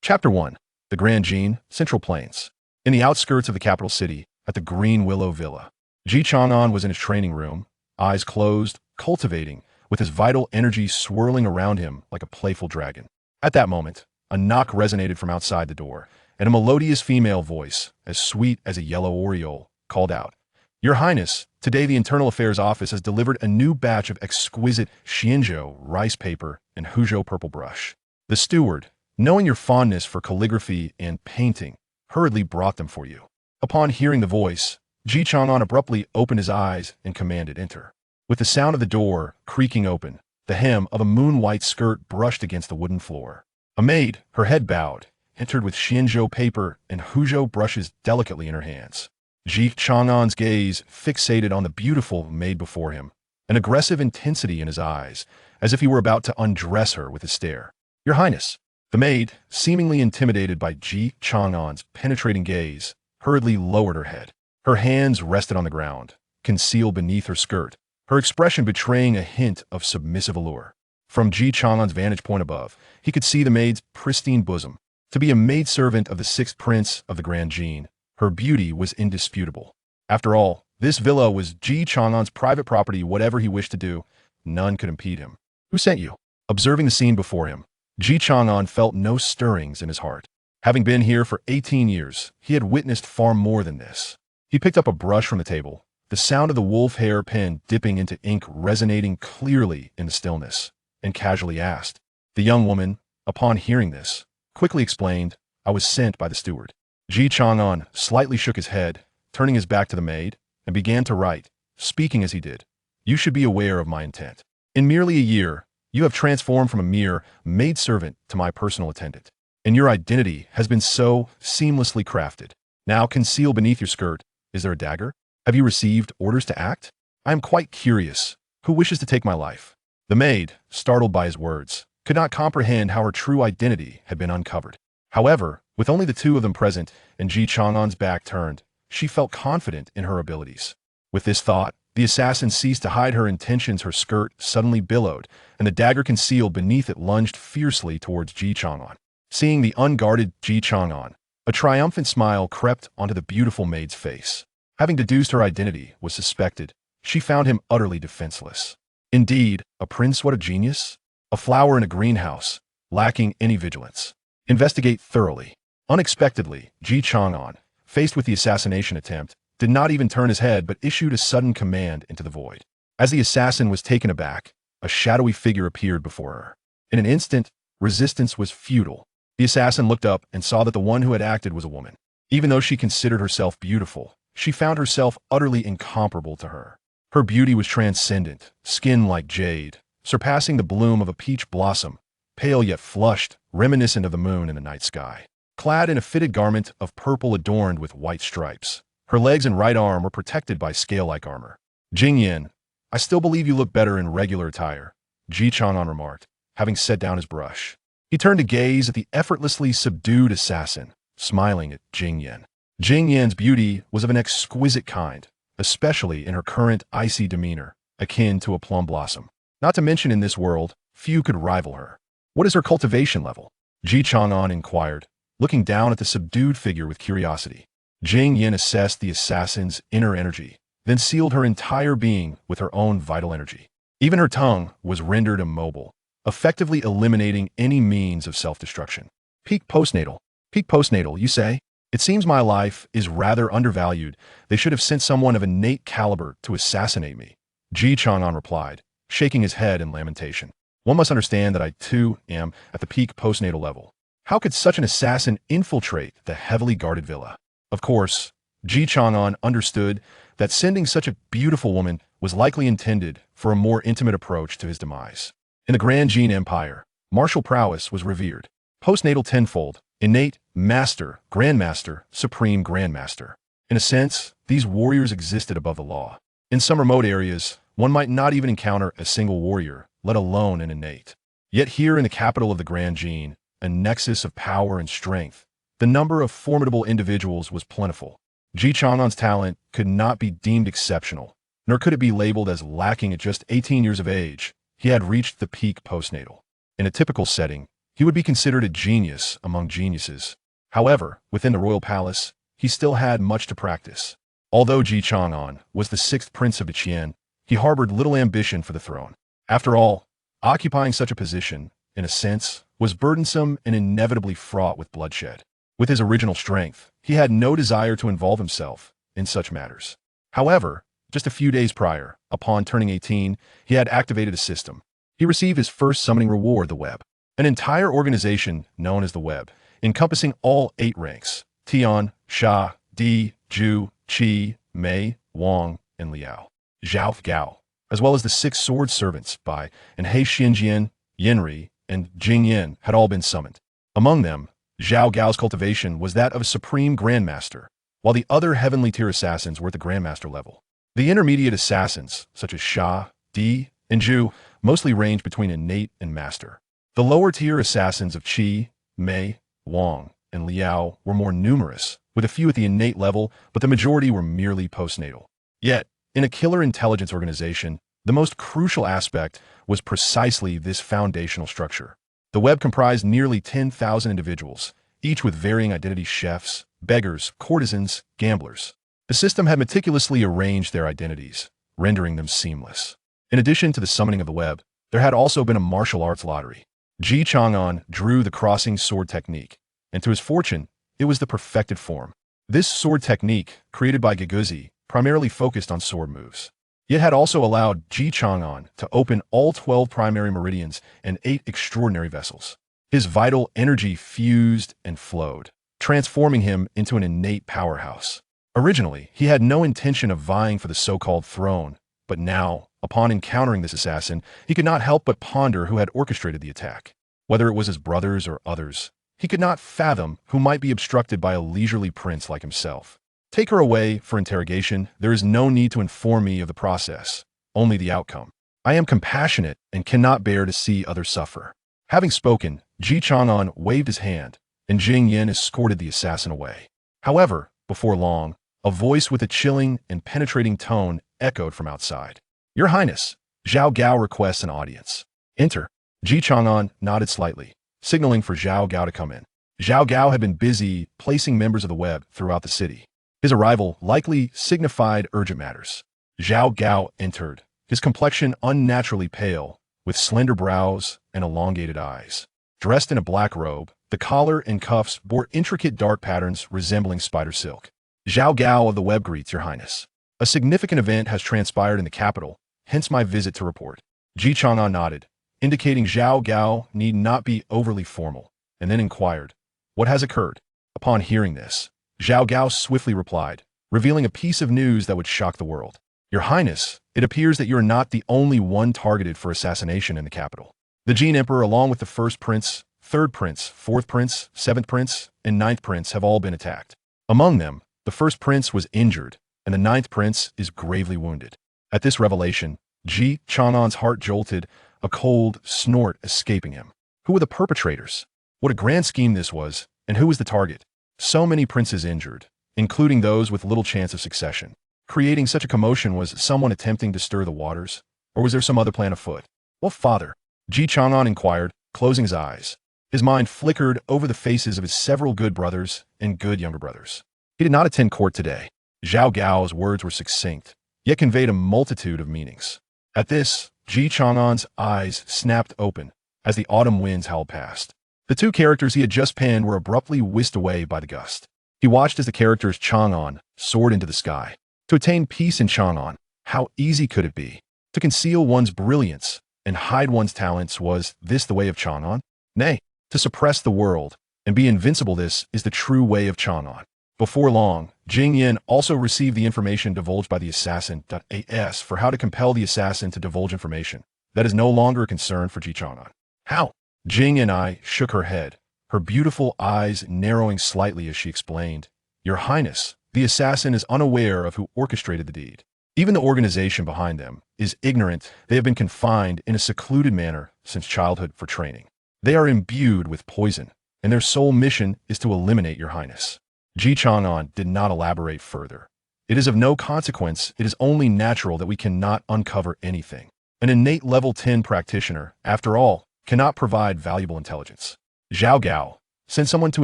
Chapter 1. The Grand Jean, Central Plains. In the outskirts of the capital city, at the Green Willow Villa, Chang'an was in his training room, eyes closed, cultivating, with his vital energy swirling around him like a playful dragon. At that moment, a knock resonated from outside the door, and a melodious female voice, as sweet as a yellow oriole, called out, "Your Highness, today the Internal Affairs Office has delivered a new batch of exquisite Xianzhou rice paper and Huzhou purple brush." The steward, knowing your fondness for calligraphy and painting, hurriedly brought them for you. Upon hearing the voice, Chang'an abruptly opened his eyes and commanded, "Enter." With the sound of the door creaking open, the hem of a moon-white skirt brushed against the wooden floor. A maid, her head bowed, entered with Xianzhou paper and Huzhou brushes delicately in her hands. Chang'an's gaze fixated on the beautiful maid before him, an aggressive intensity in his eyes, as if he were about to undress her with his stare. "Your Highness." The maid, seemingly intimidated by Chang'an's penetrating gaze, hurriedly lowered her head. Her hands rested on the ground, concealed beneath her skirt, her expression betraying a hint of submissive allure. From Chang'an's vantage point above, he could see the maid's pristine bosom. To be a maidservant of the sixth prince of the Grand Jean, her beauty was indisputable. After all, this villa was Chang'an's private property. Whatever he wished to do, none could impede him. "Who sent you?" Observing the scene before him, Chang'an felt no stirrings in his heart. Having been here for 18 years, he had witnessed far more than this. He picked up a brush from the table, the sound of the wolf hair pen dipping into ink resonating clearly in the stillness, and casually asked. The young woman, upon hearing this, quickly explained, "I was sent by the steward." Chang'an slightly shook his head, turning his back to the maid, and began to write, speaking as he did. "You should be aware of my intent. In merely a year, you have transformed from a mere maidservant to my personal attendant, and your identity has been so seamlessly crafted. Now conceal beneath your skirt. Is there a dagger? Have you received orders to act? I am quite curious. Who wishes to take my life?" The maid, startled by his words, could not comprehend how her true identity had been uncovered. However, with only the two of them present and Chang'an's back turned, she felt confident in her abilities. With this thought, the assassin ceased to hide her intentions. Her skirt suddenly billowed, and the dagger concealed beneath it lunged fiercely towards Chang'an. Seeing the unguarded Chang'an, a triumphant smile crept onto the beautiful maid's face. Having deduced her identity was suspected, she found him utterly defenseless. Indeed, a prince, what a genius! A flower in a greenhouse, lacking any vigilance. Investigate thoroughly. Unexpectedly, Chang'an, faced with the assassination attempt, did not even turn his head but issued a sudden command into the void. As the assassin was taken aback, a shadowy figure appeared before her. In an instant, resistance was futile. The assassin looked up and saw that the one who had acted was a woman. Even though she considered herself beautiful, she found herself utterly incomparable to her. Her beauty was transcendent, skin like jade, surpassing the bloom of a peach blossom, pale yet flushed, reminiscent of the moon in the night sky. Clad in a fitted garment of purple adorned with white stripes, her legs and right arm were protected by scale-like armor. "Jingyan, I still believe you look better in regular attire," Chang'an remarked, having set down his brush. He turned to gaze at the effortlessly subdued assassin, smiling at Jingyan. Jingyan's beauty was of an exquisite kind, especially in her current icy demeanor, akin to a plum blossom. Not to mention in this world, few could rival her. "What is her cultivation level?" Chang'an inquired, looking down at the subdued figure with curiosity. Jingyan assessed the assassin's inner energy, then sealed her entire being with her own vital energy. Even her tongue was rendered immobile, effectively eliminating any means of self-destruction. Peak postnatal, you say? It seems my life is rather undervalued. They should have sent someone of innate caliber to assassinate me. Chang'an replied, shaking his head in lamentation. "One must understand that I too am at the peak postnatal level. How could such an assassin infiltrate the heavily guarded villa?" Of course, Chang'an understood that sending such a beautiful woman was likely intended for a more intimate approach to his demise. In the Grand Jean Empire, martial prowess was revered. Postnatal tenfold, innate, master, grandmaster, supreme grandmaster. In a sense, these warriors existed above the law. In some remote areas, one might not even encounter a single warrior, let alone an innate. Yet here in the capital of the Grand Jean, a nexus of power and strength, the number of formidable individuals was plentiful. Chang'an's talent could not be deemed exceptional, nor could it be labeled as lacking at just 18 years of age. He had reached the peak postnatal. In a typical setting, He would be considered a genius among geniuses. However, within the royal palace, he still had much to practice. Although Ji Chang'an was the sixth prince of the Qian, he harbored little ambition for the throne. After all, occupying such a position, in a sense, was burdensome and inevitably fraught with bloodshed. With his original strength, he had no desire to involve himself in such matters. However, just a few days prior, upon turning 18, he had activated a system. He received his first summoning reward, the Web, an entire organization known as the Web, encompassing all 8 ranks: Tian, Sha, Di, Zhu, Qi, Mei, Wang, and Liao, Zhao Gao, as well as the 6 sword servants Bai and He Xianjian, Yanri, and Jing Yin had all been summoned. Among them, Zhao Gao's cultivation was that of a supreme grandmaster, while the other heavenly tier assassins were at the grandmaster level. The intermediate assassins, such as Sha, Di, and Zhu, mostly ranged between innate and master. The lower tier assassins of Qi, Mei, Wang, and Liao were more numerous, with a few at the innate level, but the majority were merely postnatal. Yet, in a killer intelligence organization, the most crucial aspect was precisely this foundational structure. The Web comprised nearly 10,000 individuals, each with varying identities: chefs, beggars, courtesans, gamblers. The system had meticulously arranged their identities, rendering them seamless. In addition to the summoning of the Web, there had also been a martial arts lottery. Ji Chang'an drew the crossing sword technique, and to his fortune, it was the perfected form. This sword technique, created by Giguzi, primarily focused on sword moves. It had also allowed Ji Chang'an to open all 12 primary meridians and 8 extraordinary vessels. His vital energy fused and flowed, transforming him into an innate powerhouse. Originally, he had no intention of vying for the so-called throne, but now, upon encountering this assassin, he could not help but ponder who had orchestrated the attack. Whether it was his brothers or others, he could not fathom who might be obstructed by a leisurely prince like himself. Take her away for interrogation. There is no need to inform me of the process, only the outcome. I am compassionate and cannot bear to see others suffer. Having spoken, Ji Chang'an waved his hand, and Jing Yin escorted the assassin away. However, before long, a voice with a chilling and penetrating tone echoed from outside. "Your Highness, Zhao Gao requests an audience." "Enter." Ji Chang'an nodded slightly, signaling for Zhao Gao to come in. Zhao Gao had been busy placing members of the Web throughout the city. His arrival likely signified urgent matters. Zhao Gao entered, his complexion unnaturally pale, with slender brows and elongated eyes. Dressed in a black robe, the collar and cuffs bore intricate dark patterns resembling spider silk. "Zhao Gao of the Web greets Your Highness. A significant event has transpired in the capital, hence my visit to report." Ji Chang'an nodded, indicating Zhao Gao need not be overly formal, and then inquired, "What has occurred?" Upon hearing this, Zhao Gao swiftly replied, revealing a piece of news that would shock the world. "Your Highness, it appears that you are not the only one targeted for assassination in the capital. The Jin Emperor, along with the first prince, third prince, fourth prince, seventh prince, and ninth prince have all been attacked. Among them, the first prince was injured, and the ninth prince is gravely wounded." At this revelation, Ji Chang'an's heart jolted, a cold snort escaping him. Who were the perpetrators? What a grand scheme this was, and who was the target? So many princes injured, including those with little chance of succession. Creating such a commotion, was someone attempting to stir the waters, or was there some other plan afoot? "What, father?" Ji Chang'an inquired, closing his eyes. His mind flickered over the faces of his several good brothers and good younger brothers. He did not attend court today. Zhao Gao's words were succinct, yet conveyed a multitude of meanings. At this, Ji Chang'an's eyes snapped open as the autumn winds howled past. The 2 characters he had just penned were abruptly whisked away by the gust. He watched as the characters Chang'an soared into the sky. To attain peace in Chang'an, how easy could it be? To conceal one's brilliance and hide one's talents, was this the way of Chang'an? Nay, to suppress the world and be invincible, this is the true way of Chang'an. Before long, Jing Yin also received the information divulged by the assassin.as for how to compel the assassin to divulge information. That is no longer a concern for Ji Chang'an. How? Jing and I shook her head, her beautiful eyes narrowing slightly as she explained, "Your Highness, the assassin is unaware of who orchestrated the deed. Even the organization behind them is ignorant. They have been confined in a secluded manner since childhood for training. They are imbued with poison, and their sole mission is to eliminate Your Highness." Ji Chang'an did not elaborate further. "It is of no consequence. It is only natural that we cannot uncover anything. An innate level 10 practitioner, after all, cannot provide valuable intelligence. Zhao Gao sent someone to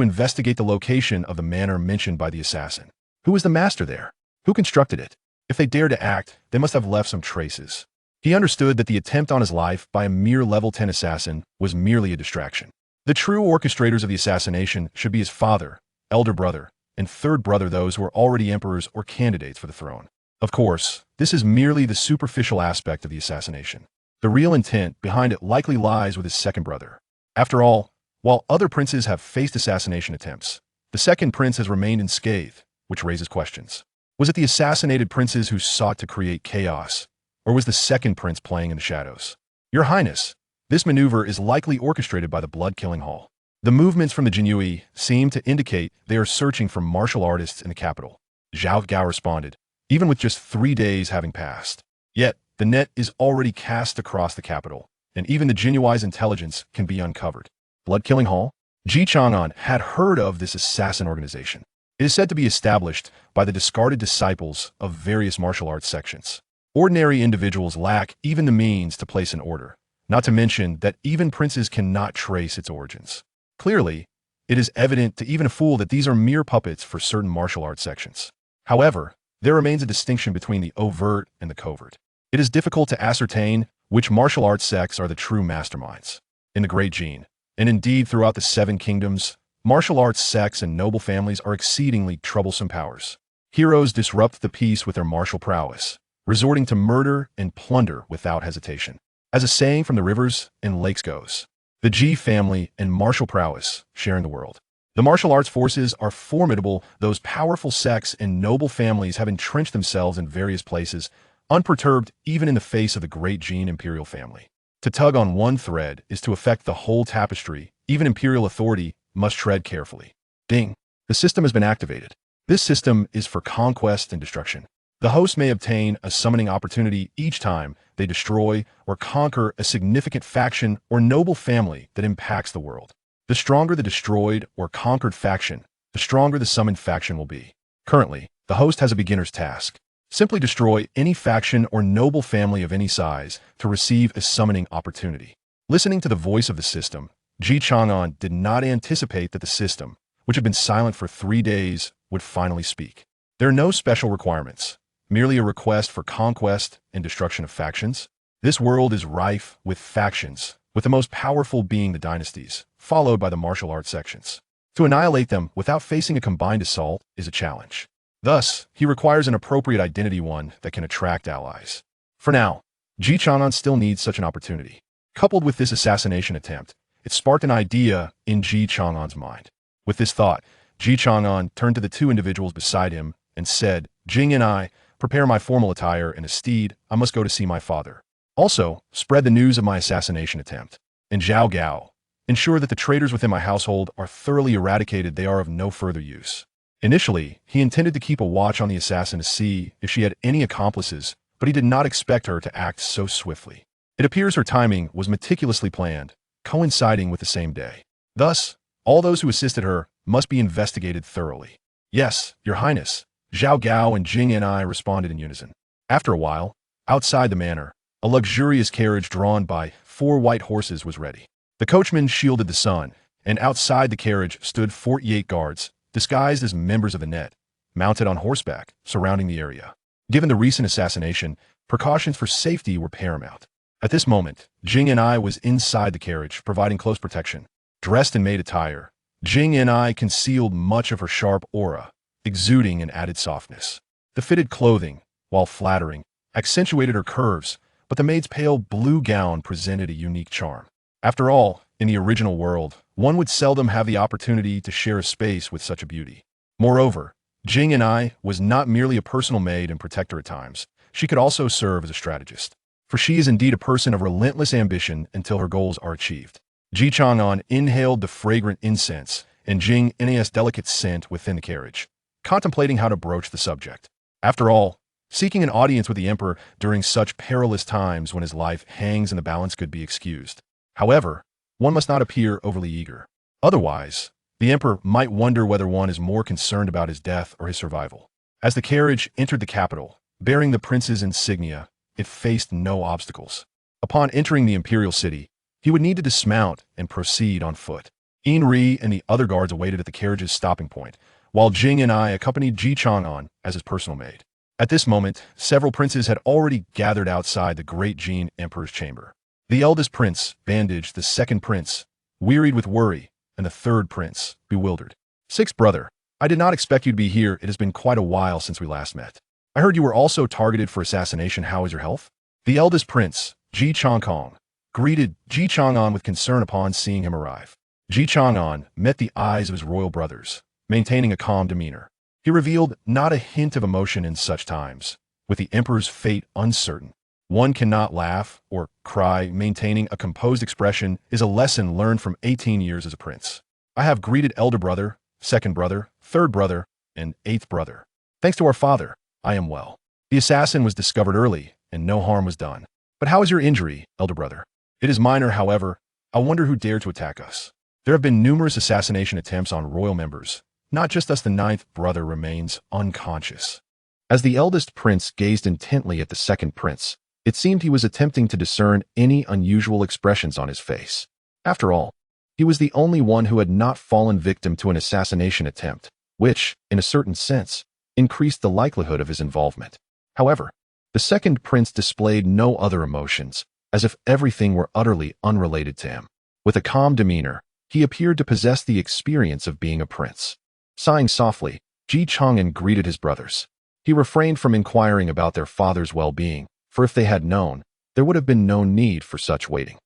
investigate the location of the manor mentioned by the assassin. Who was the master there? Who constructed it? If they dared to act, they must have left some traces. He understood that the attempt on his life by a mere level 10 assassin was merely a distraction. The true orchestrators of the assassination should be his father, elder brother, and third brother, those who are already emperors or candidates for the throne. Of course, this is merely the superficial aspect of the assassination. The real intent behind it likely lies with his second brother. After all, while other princes have faced assassination attempts, the second prince has remained unscathed, which raises questions. Was it the assassinated princes who sought to create chaos, or was the second prince playing in the shadows? Your Highness, this maneuver is likely orchestrated by the blood-killing hall. The movements from the Jinyui seem to indicate they are searching for martial artists in the capital. Zhao Gao responded, even with just 3 days having passed. Yet, the net is already cast across the capital, and even the Jinyui's intelligence can be uncovered. Blood-killing hall? Chang'an had heard of this assassin organization. It is said to be established by the discarded disciples of various martial arts sections. Ordinary individuals lack even the means to place an order, not to mention that even princes cannot trace its origins. Clearly, it is evident to even a fool that these are mere puppets for certain martial arts sections. However, there remains a distinction between the overt and the covert. It is difficult to ascertain which martial arts sects are the true masterminds. In the Great Jin, and indeed throughout the Seven Kingdoms, martial arts sects and noble families are exceedingly troublesome powers. Heroes disrupt the peace with their martial prowess, resorting to murder and plunder without hesitation. As a saying from the rivers and lakes goes, the Ji family and martial prowess sharing the world. The martial arts forces are formidable. Those powerful sects and noble families have entrenched themselves in various places, unperturbed even in the face of the great Jin imperial family. To tug on one thread is to affect the whole tapestry. Even imperial authority must tread carefully. Ding! The system has been activated. This system is for conquest and destruction. The host may obtain a summoning opportunity each time they destroy or conquer a significant faction or noble family that impacts the world. The stronger the destroyed or conquered faction, the stronger the summoned faction will be. Currently, the host has a beginner's task. Simply destroy any faction or noble family of any size to receive a summoning opportunity. Listening to the voice of the system, Chang'an did not anticipate that the system, which had been silent for 3 days, would finally speak. There are no special requirements, merely a request for conquest and destruction of factions. This world is rife with factions, with the most powerful being the dynasties, followed by the martial arts sections. To annihilate them without facing a combined assault is a challenge. Thus, he requires an appropriate identity, one that can attract allies. For now, Chang'an still needs such an opportunity. Coupled with this assassination attempt, it sparked an idea in Chang'an's mind. With this thought, Chang'an turned to the 2 individuals beside him and said, "Jing and I, prepare my formal attire and a steed. I must go to see my father. Also, spread the news of my assassination attempt. And Zhao Gao, ensure that the traitors within my household are thoroughly eradicated. They are of no further use." Initially, he intended to keep a watch on the assassin to see if she had any accomplices, but he did not expect her to act so swiftly. It appears her timing was meticulously planned, coinciding with the same day. Thus, all those who assisted her must be investigated thoroughly. "Yes, Your Highness," Zhao Gao and Jing and I responded in unison. After a while, outside the manor, a luxurious carriage drawn by 4 white horses was ready. The coachman shielded the sun, and outside the carriage stood 48 guards, disguised as members of the net, mounted on horseback, surrounding the area. Given the recent assassination, precautions for safety were paramount. At this moment, Jing and I was inside the carriage, providing close protection. Dressed in maid attire, Jing and I concealed much of her sharp aura, exuding an added softness. The fitted clothing, while flattering, accentuated her curves, but the maid's pale blue gown presented a unique charm. After all, in the original world, one would seldom have the opportunity to share a space with such a beauty. Moreover, Jing and I was not merely a personal maid and protector at times. She could also serve as a strategist. For she is indeed a person of relentless ambition until her goals are achieved. Chang'an inhaled the fragrant incense and Jing Nas delicate scent within the carriage, contemplating how to broach the subject. After all, seeking an audience with the emperor during such perilous times when his life hangs in the balance could be excused. However, one must not appear overly eager. Otherwise, the emperor might wonder whether one is more concerned about his death or his survival. As the carriage entered the capital, bearing the prince's insignia, it faced no obstacles. Upon entering the imperial city, he would need to dismount and proceed on foot. Ri and the other guards awaited at the carriage's stopping point, while Jing and I accompanied Ji Chang'an as his personal maid. At this moment, several princes had already gathered outside the great Jin Emperor's chamber. The eldest prince, bandaged, the second prince, wearied with worry, and the third prince, bewildered. Sixth brother, I did not expect you to be here. It has been quite a while since we last met. I heard you were also targeted for assassination. How is your health? The eldest prince, Ji Chang'an, greeted Ji Chang'an with concern upon seeing him arrive. Ji Chang'an met the eyes of his royal brothers, maintaining a calm demeanor. He revealed not a hint of emotion in such times. With the emperor's fate uncertain, one cannot laugh or cry. Maintaining a composed expression is a lesson learned from 18 years as a prince. I have greeted elder brother, second brother, third brother, and eighth brother. Thanks to our father, I am well. The assassin was discovered early, and no harm was done. But how is your injury, elder brother? It is minor, however. I wonder who dared to attack us. There have been numerous assassination attempts on royal members. Not just us. The ninth brother remains unconscious. As the eldest prince gazed intently at the second prince, it seemed he was attempting to discern any unusual expressions on his face. After all, he was the only one who had not fallen victim to an assassination attempt, which, in a certain sense, increased the likelihood of his involvement. However, the second prince displayed no other emotions, as if everything were utterly unrelated to him. With a calm demeanor, he appeared to possess the experience of being a prince. Sighing softly, Ji Chang'an greeted his brothers. He refrained from inquiring about their father's well-being, for if they had known, there would have been no need for such waiting.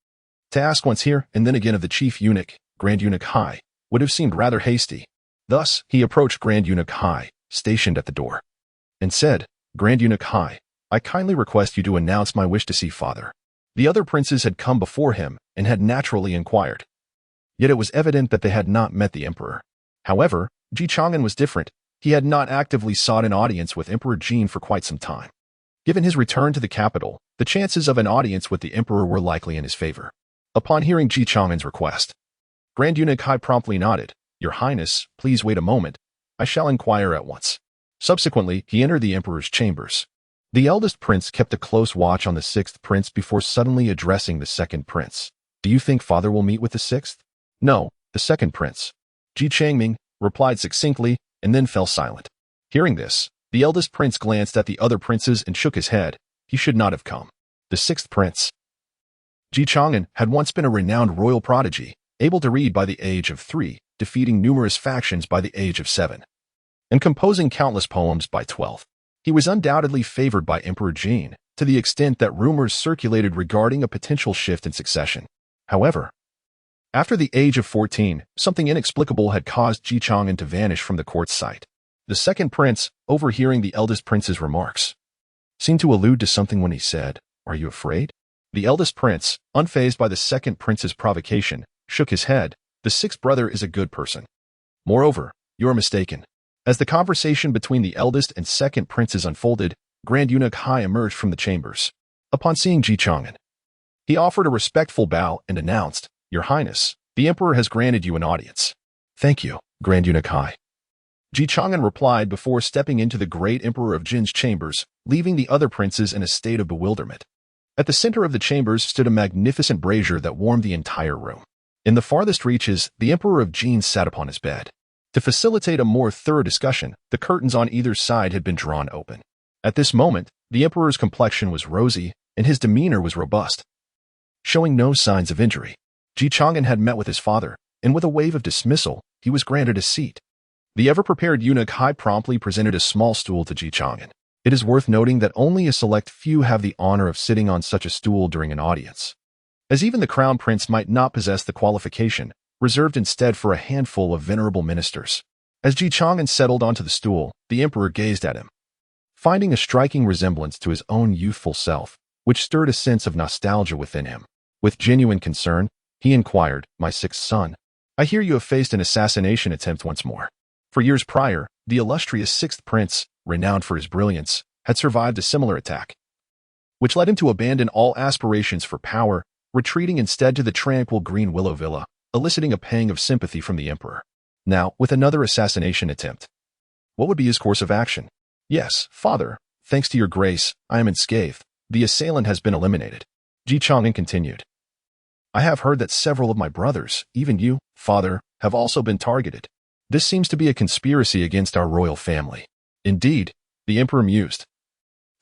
To ask once here and then again of the chief eunuch, Grand Eunuch Hai, would have seemed rather hasty. Thus, he approached Grand Eunuch Hai, stationed at the door, and said, Grand Eunuch Hai, I kindly request you to announce my wish to see father. The other princes had come before him and had naturally inquired. Yet it was evident that they had not met the emperor. However, Ji Chang'an was different. He had not actively sought an audience with Emperor Jin for quite some time. Given his return to the capital, the chances of an audience with the emperor were likely in his favor. Upon hearing Ji Chang'an's request, Grand Eunuch Hai promptly nodded. Your Highness, please wait a moment. I shall inquire at once. Subsequently, he entered the emperor's chambers. The eldest prince kept a close watch on the sixth prince before suddenly addressing the second prince. Do you think father will meet with the sixth? No, the second prince, Ji Changming, replied succinctly, and then fell silent. Hearing this, the eldest prince glanced at the other princes and shook his head. He should not have come. The sixth prince, Ji Chang'an, had once been a renowned royal prodigy, able to read by the age of 3, defeating numerous factions by the age of 7, and composing countless poems by 12. He was undoubtedly favored by Emperor Jin, to the extent that rumors circulated regarding a potential shift in succession. However, after the age of 14, something inexplicable had caused Ji Chang'an to vanish from the court's sight. The second prince, overhearing the eldest prince's remarks, seemed to allude to something when he said, Are you afraid? The eldest prince, unfazed by the second prince's provocation, shook his head. The sixth brother is a good person. Moreover, you are mistaken. As the conversation between the eldest and second princes unfolded, Grand Eunuch Hai emerged from the chambers. Upon seeing Ji Chang'an, he offered a respectful bow and announced, Your Highness, the emperor has granted you an audience. Thank you, Grand Eunuch Hai. Ji Chang'an replied before stepping into the great emperor of Jin's chambers, leaving the other princes in a state of bewilderment. At the center of the chambers stood a magnificent brazier that warmed the entire room. In the farthest reaches, the emperor of Jin sat upon his bed. To facilitate a more thorough discussion, the curtains on either side had been drawn open. At this moment, the emperor's complexion was rosy, and his demeanor was robust, showing no signs of injury. Ji Chang'an had met with his father, and with a wave of dismissal, he was granted a seat. The ever-prepared eunuch Hai promptly presented a small stool to Ji Chang'an. It is worth noting that only a select few have the honor of sitting on such a stool during an audience, as even the crown prince might not possess the qualification, reserved instead for a handful of venerable ministers. As Ji Chang'an settled onto the stool, the emperor gazed at him, finding a striking resemblance to his own youthful self, which stirred a sense of nostalgia within him. With genuine concern, he inquired, My sixth son, I hear you have faced an assassination attempt once more. For years prior, the illustrious sixth prince, renowned for his brilliance, had survived a similar attack, which led him to abandon all aspirations for power, retreating instead to the tranquil Green Willow Villa, eliciting a pang of sympathy from the emperor. Now, with another assassination attempt, what would be his course of action? Yes, father, thanks to your grace, I am unscathed. The assailant has been eliminated. Ji Chang'an continued. I have heard that several of my brothers, even you, father, have also been targeted. This seems to be a conspiracy against our royal family. Indeed, the emperor mused.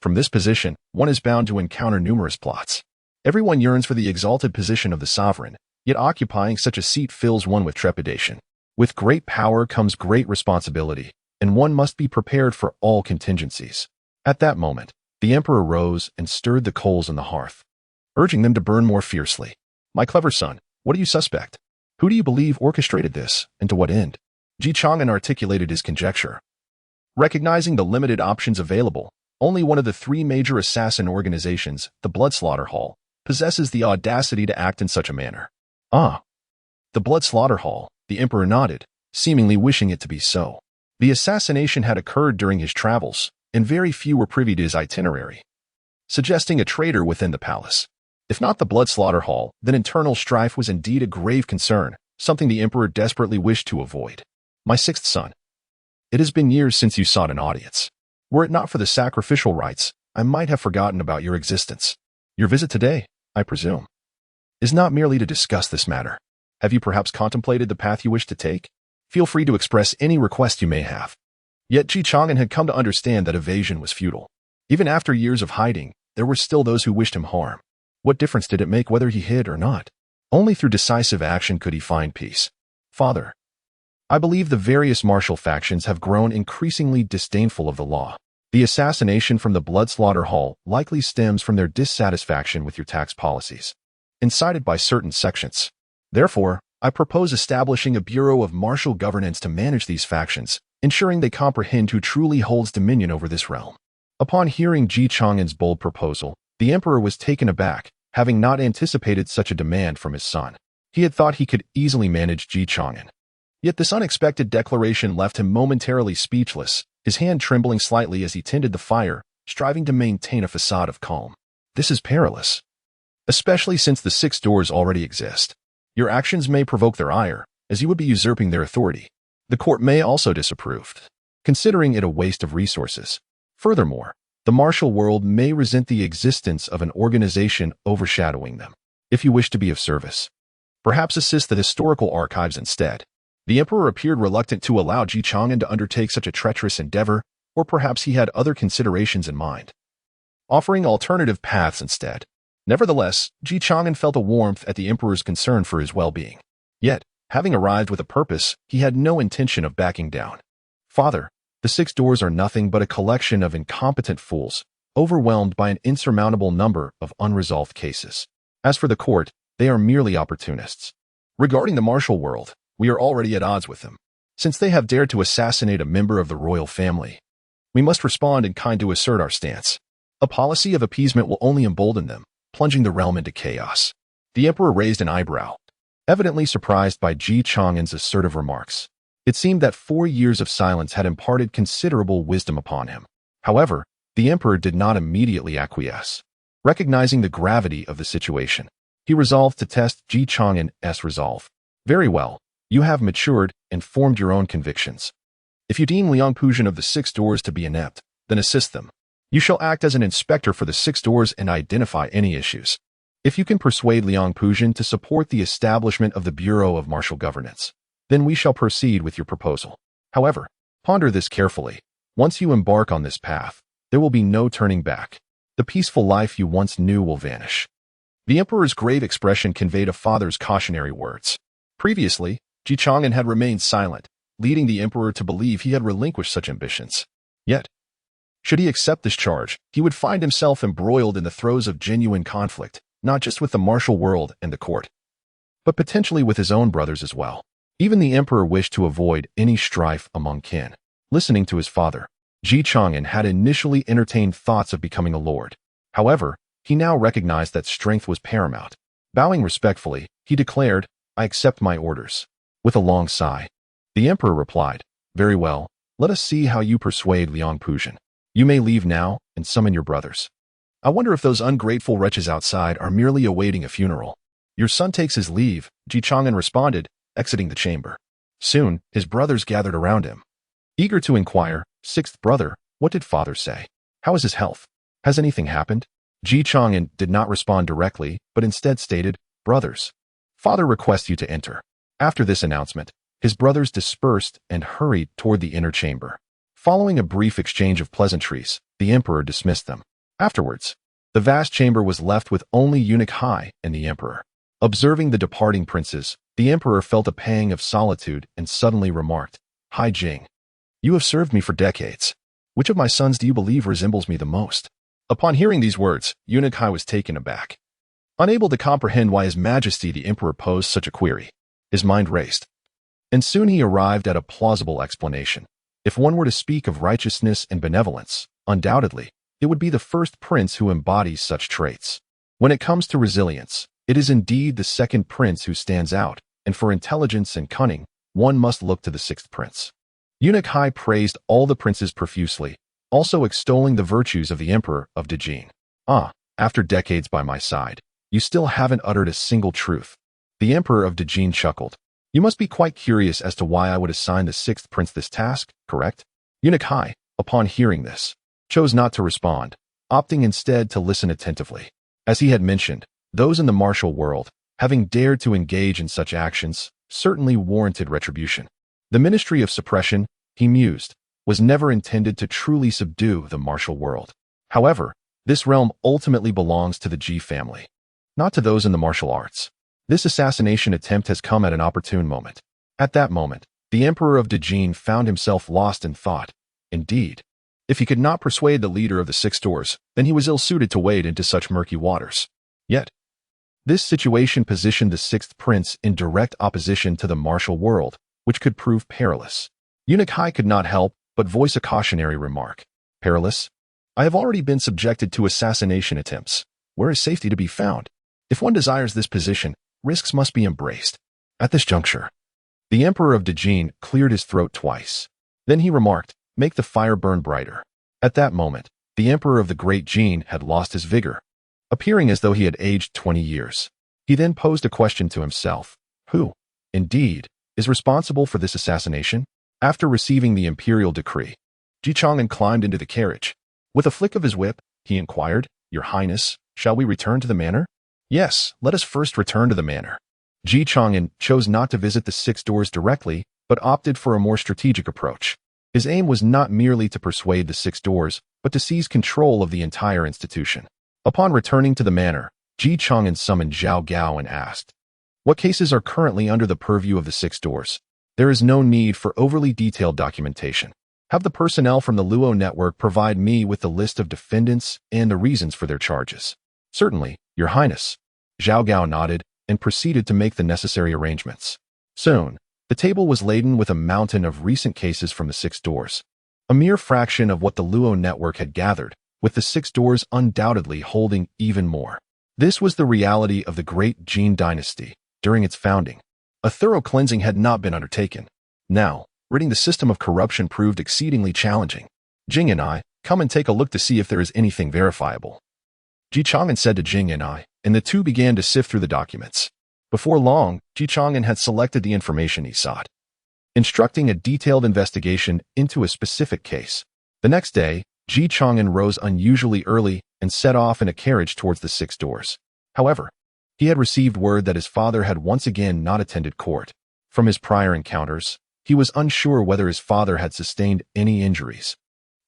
From this position, one is bound to encounter numerous plots. Everyone yearns for the exalted position of the sovereign, yet occupying such a seat fills one with trepidation. With great power comes great responsibility, and one must be prepared for all contingencies. At that moment, the emperor rose and stirred the coals on the hearth, urging them to burn more fiercely. My clever son, what do you suspect? Who do you believe orchestrated this, and to what end? Chang'an articulated his conjecture. Recognizing the limited options available, only one of the three major assassin organizations, the Blood Slaughter Hall, possesses the audacity to act in such a manner. Ah. The Blood Slaughter Hall, the emperor nodded, seemingly wishing it to be so. The assassination had occurred during his travels, and very few were privy to his itinerary, suggesting a traitor within the palace. If not the Blood Slaughter Hall, then internal strife was indeed a grave concern, something the emperor desperately wished to avoid. My sixth son. It has been years since you sought an audience. Were it not for the sacrificial rites, I might have forgotten about your existence. Your visit today, I presume, is not merely to discuss this matter. Have you perhaps contemplated the path you wish to take? Feel free to express any request you may have. Yet Chang'an had come to understand that evasion was futile. Even after years of hiding, there were still those who wished him harm. What difference did it make whether he hid or not? Only through decisive action could he find peace. Father, I believe the various martial factions have grown increasingly disdainful of the law. The assassination from the Blood Slaughter Hall likely stems from their dissatisfaction with your tax policies, incited by certain sections. Therefore, I propose establishing a Bureau of Martial Governance to manage these factions, ensuring they comprehend who truly holds dominion over this realm. Upon hearing Chang'an's bold proposal, the emperor was taken aback, having not anticipated such a demand from his son. He had thought he could easily manage Chang'an. Yet this unexpected declaration left him momentarily speechless, his hand trembling slightly as he tended the fire, striving to maintain a facade of calm. This is perilous, especially since the 6 doors already exist. Your actions may provoke their ire, as you would be usurping their authority. The court may also disapprove, considering it a waste of resources. Furthermore, the martial world may resent the existence of an organization overshadowing them. If you wish to be of service, perhaps assist the historical archives instead. The emperor appeared reluctant to allow Chang'an to undertake such a treacherous endeavor, or perhaps he had other considerations in mind, offering alternative paths instead. Nevertheless, Chang'an felt a warmth at the emperor's concern for his well-being. Yet, having arrived with a purpose, he had no intention of backing down. Father, the 6 doors are nothing but a collection of incompetent fools, overwhelmed by an insurmountable number of unresolved cases. As for the court, they are merely opportunists. Regarding the martial world, we are already at odds with them. Since they have dared to assassinate a member of the royal family, we must respond in kind to assert our stance. A policy of appeasement will only embolden them, plunging the realm into chaos. The emperor raised an eyebrow, evidently surprised by Chang'an's assertive remarks. It seemed that 4 years of silence had imparted considerable wisdom upon him. However, the emperor did not immediately acquiesce. Recognizing the gravity of the situation, he resolved to test Chang'an's resolve. Very well. You have matured and formed your own convictions. If you deem Liang Puzhan of the 6 doors to be inept, then assist them. You shall act as an inspector for the 6 doors and identify any issues. If you can persuade Liang Puzhan to support the establishment of the Bureau of Martial Governance, then we shall proceed with your proposal. However, ponder this carefully. Once you embark on this path, there will be no turning back. The peaceful life you once knew will vanish. The emperor's grave expression conveyed a father's cautionary words. Previously, Chang'an had remained silent, leading the emperor to believe he had relinquished such ambitions. Yet, should he accept this charge, he would find himself embroiled in the throes of genuine conflict, not just with the martial world and the court, but potentially with his own brothers as well. Even the emperor wished to avoid any strife among kin. Listening to his father, Chang'an had initially entertained thoughts of becoming a lord. However, he now recognized that strength was paramount. Bowing respectfully, he declared, I accept my orders. With a long sigh, the emperor replied, Very well, let us see how you persuade Liang Puzhan. You may leave now and summon your brothers. I wonder if those ungrateful wretches outside are merely awaiting a funeral. Your son takes his leave, Chang'an responded, exiting the chamber. Soon, his brothers gathered around him, eager to inquire, 6th brother, what did father say? How is his health? Has anything happened? Chang'an did not respond directly, but instead stated, Brothers, father requests you to enter. After this announcement, His brothers dispersed and hurried toward the inner chamber. Following a brief exchange of pleasantries, the emperor dismissed them. Afterwards, the vast chamber was left with only Eunuch Hai and the emperor. Observing the departing princes, the emperor felt a pang of solitude and suddenly remarked, "Hai Jing, you have served me for decades. Which of my sons do you believe resembles me the most?" Upon hearing these words, Eunuch Hai was taken aback. Unable to comprehend why His Majesty the Emperor posed such a query, his mind raced. And soon he arrived at a plausible explanation. If one were to speak of righteousness and benevolence, undoubtedly, it would be the first prince who embodies such traits. When it comes to resilience, it is indeed the second prince who stands out, and for intelligence and cunning, one must look to the sixth prince. Eunuch Hai praised all the princes profusely, also extolling the virtues of the Emperor of Dejin. After decades by my side, you still haven't uttered a single truth. The Emperor of Dejin chuckled. You must be quite curious as to why I would assign the sixth prince this task, correct? Eunuch Hai, upon hearing this, chose not to respond, opting instead to listen attentively. As he had mentioned, those in the martial world, having dared to engage in such actions, certainly warranted retribution. The Ministry of Suppression, he mused, was never intended to truly subdue the martial world. However, this realm ultimately belongs to the Ji family, not to those in the martial arts. This assassination attempt has come at an opportune moment. At that moment, the Emperor of Dejin found himself lost in thought. Indeed, if he could not persuade the leader of the Six Doors, then he was ill-suited to wade into such murky waters. Yet, this situation positioned the sixth prince in direct opposition to the martial world, which could prove perilous. Eunuch Hai could not help but voice a cautionary remark. Perilous? I have already been subjected to assassination attempts. Where is safety to be found? If one desires this position, risks must be embraced. At this juncture, the Emperor of Dejin cleared his throat twice. Then he remarked, "Make the fire burn brighter." At that moment, the Emperor of the Great Jin had lost his vigor, appearing as though he had aged 20 years. He then posed a question to himself. Who, indeed, is responsible for this assassination? After receiving the imperial decree, Chang'an climbed into the carriage. With a flick of his whip, he inquired, "Your Highness, shall we return to the manor?" "Yes, let us first return to the manor." Chang'an chose not to visit the Six Doors directly, but opted for a more strategic approach. His aim was not merely to persuade the Six Doors, but to seize control of the entire institution. Upon returning to the manor, Chang'an summoned Zhao Gao and asked, "What cases are currently under the purview of the Six Doors?" There is no need for overly detailed documentation. Have the personnel from the Luo network provide me with the list of defendants and the reasons for their charges. Certainly, Your Highness. Zhao Gao nodded and proceeded to make the necessary arrangements. Soon, the table was laden with a mountain of recent cases from the Six Doors, a mere fraction of what the Luo network had gathered, with the Six Doors undoubtedly holding even more. This was the reality of the Great Jin dynasty during its founding. A thorough cleansing had not been undertaken. Now, ridding the system of corruption proved exceedingly challenging. Jing and I, come and take a look to see if there is anything verifiable. Chang'an said to Jing and I, and the two began to sift through the documents. Before long, Chang'an had selected the information he sought, instructing a detailed investigation into a specific case. The next day, Chang'an rose unusually early and set off in a carriage towards the Six Doors. However, he had received word that his father had once again not attended court. From his prior encounters, he was unsure whether his father had sustained any injuries,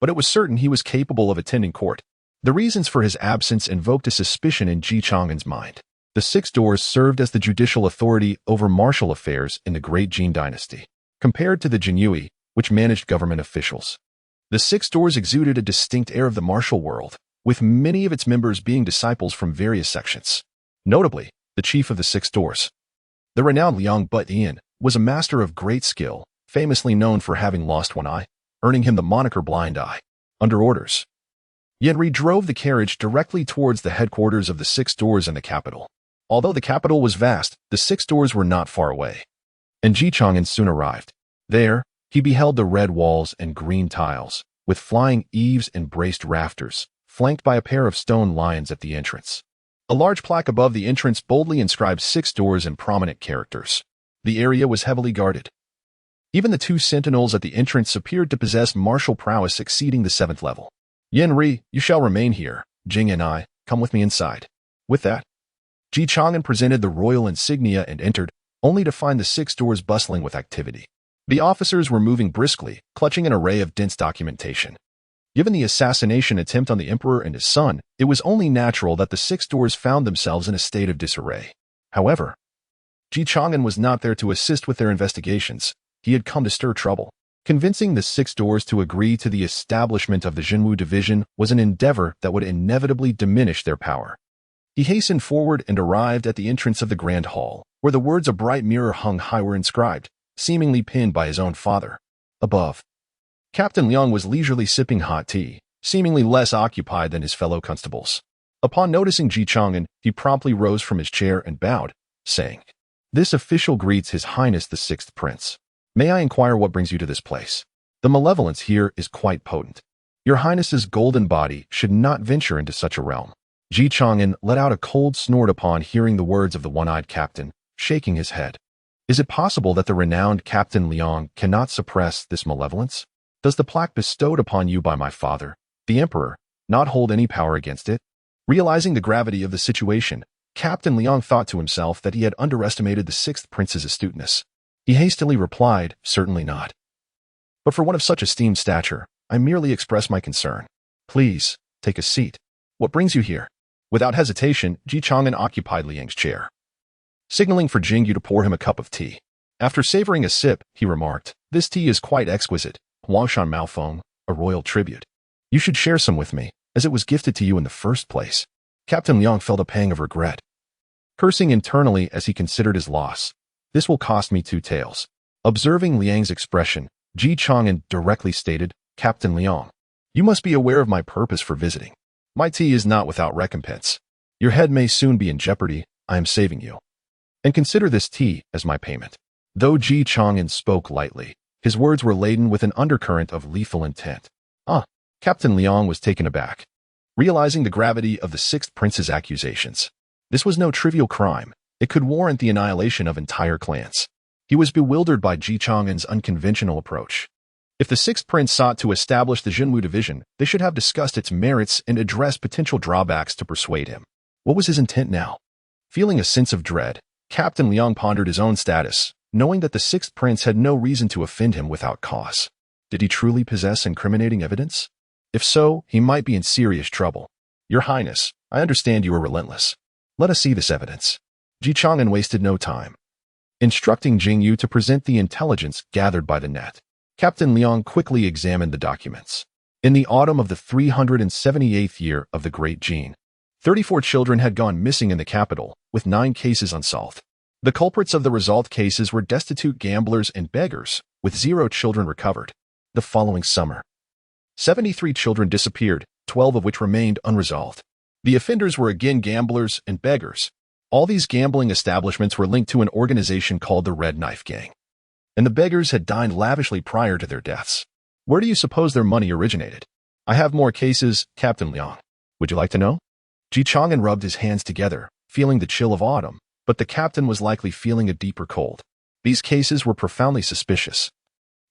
but it was certain he was capable of attending court. The reasons for his absence invoked a suspicion in Chang'an's mind. The Six Doors served as the judicial authority over martial affairs in the Great Jin dynasty, compared to the Jinyue, which managed government officials. The Six Doors exuded a distinct air of the martial world, with many of its members being disciples from various sections. Notably, the chief of the Six Doors, the renowned Liang But-Ian, was a master of great skill, famously known for having lost one eye, earning him the moniker Blind Eye. Under orders, Yenri drove the carriage directly towards the headquarters of the Six Doors in the capital. Although the capital was vast, the Six Doors were not far away, and Chang'an soon arrived. There, he beheld the red walls and green tiles, with flying eaves and braced rafters, flanked by a pair of stone lions at the entrance. A large plaque above the entrance boldly inscribed Six Doors in prominent characters. The area was heavily guarded. Even the two sentinels at the entrance appeared to possess martial prowess exceeding the 7th level. "Yenri, you shall remain here. Jing and I, come with me inside." With that, Chang'an presented the royal insignia and entered, only to find the 6 doors bustling with activity. The officers were moving briskly, clutching an array of dense documentation. Given the assassination attempt on the emperor and his son, it was only natural that the 6 doors found themselves in a state of disarray. However, Chang'an was not there to assist with their investigations. He had come to stir trouble. Convincing the 6 doors to agree to the establishment of the Jinwu division was an endeavor that would inevitably diminish their power. He hastened forward and arrived at the entrance of the grand hall, where the words a bright mirror hung high were inscribed, seemingly pinned by his own father. Above, Captain Liang was leisurely sipping hot tea, seemingly less occupied than his fellow constables. Upon noticing Chang'an, he promptly rose from his chair and bowed, saying, "This official greets His Highness the 6th Prince. May I inquire what brings you to this place? The malevolence here is quite potent. Your Highness's golden body should not venture into such a realm." Chang'an let out a cold snort upon hearing the words of the one-eyed captain, shaking his head. Is it possible that the renowned Captain Liang cannot suppress this malevolence? Does the plaque bestowed upon you by my father, the emperor, not hold any power against it? Realizing the gravity of the situation, Captain Liang thought to himself that he had underestimated the 6th Prince's astuteness. He hastily replied, "Certainly not. But for one of such esteemed stature, I merely express my concern. Please, take a seat. What brings you here?" Without hesitation, Chang'an occupied Liang's chair, signaling for Jingyu to pour him a cup of tea. After savoring a sip, he remarked, "This tea is quite exquisite. Huangshan Maofeng, a royal tribute. You should share some with me, as it was gifted to you in the first place." Captain Liang felt a pang of regret, cursing internally as he considered his loss. "This will cost me 2 taels." Observing Liang's expression, Chang'an directly stated, "Captain Liang, you must be aware of my purpose for visiting. My tea is not without recompense. Your head may soon be in jeopardy. I am saving you. And consider this tea as my payment." Though Chang'an spoke lightly, his words were laden with an undercurrent of lethal intent. Captain Liang was taken aback, realizing the gravity of the 6th Prince's accusations. This was no trivial crime. It could warrant the annihilation of entire clans. He was bewildered by Chang'an's unconventional approach. If the 6th Prince sought to establish the Jinwu division, they should have discussed its merits and addressed potential drawbacks to persuade him. What was his intent now? Feeling a sense of dread, Captain Liang pondered his own status, knowing that the 6th Prince had no reason to offend him without cause. Did he truly possess incriminating evidence? If so, he might be in serious trouble. "Your Highness, I understand you are relentless. Let us see this evidence." Chang'an wasted no time, instructing Jingyu to present the intelligence gathered by the net. Captain Liang quickly examined the documents. In the autumn of the 378th year of the Great Jin, 34 children had gone missing in the capital, with 9 cases unsolved. The culprits of the resolved cases were destitute gamblers and beggars, with 0 children recovered. The following summer, 73 children disappeared, 12 of which remained unresolved. The offenders were again gamblers and beggars. All these gambling establishments were linked to an organization called the Red Knife Gang. And the beggars had dined lavishly prior to their deaths. Where do you suppose their money originated? I have more cases, Captain Liang. Would you like to know? Chang'an rubbed his hands together, feeling the chill of autumn, but the captain was likely feeling a deeper cold. These cases were profoundly suspicious.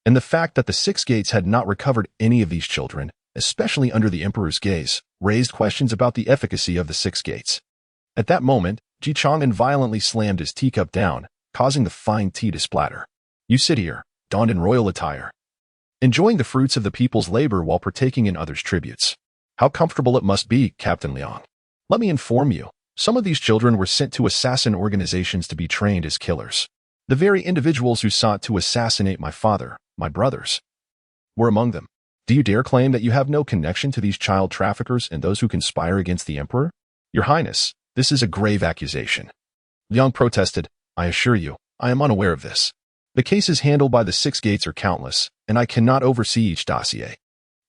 And the fact that the 6 gates had not recovered any of these children, especially under the emperor's gaze, raised questions about the efficacy of the 6 gates. At that moment, Chang'an violently slammed his teacup down, causing the fine tea to splatter. "You sit here, donned in royal attire, enjoying the fruits of the people's labor while partaking in others' tributes. How comfortable it must be, Captain Liang. Let me inform you, some of these children were sent to assassin organizations to be trained as killers. The very individuals who sought to assassinate my father, my brothers, were among them. Do you dare claim that you have no connection to these child traffickers and those who conspire against the emperor? Your Highness, this is a grave accusation." Liang protested, "I assure you, I am unaware of this. The cases handled by the 6 gates are countless, and I cannot oversee each dossier.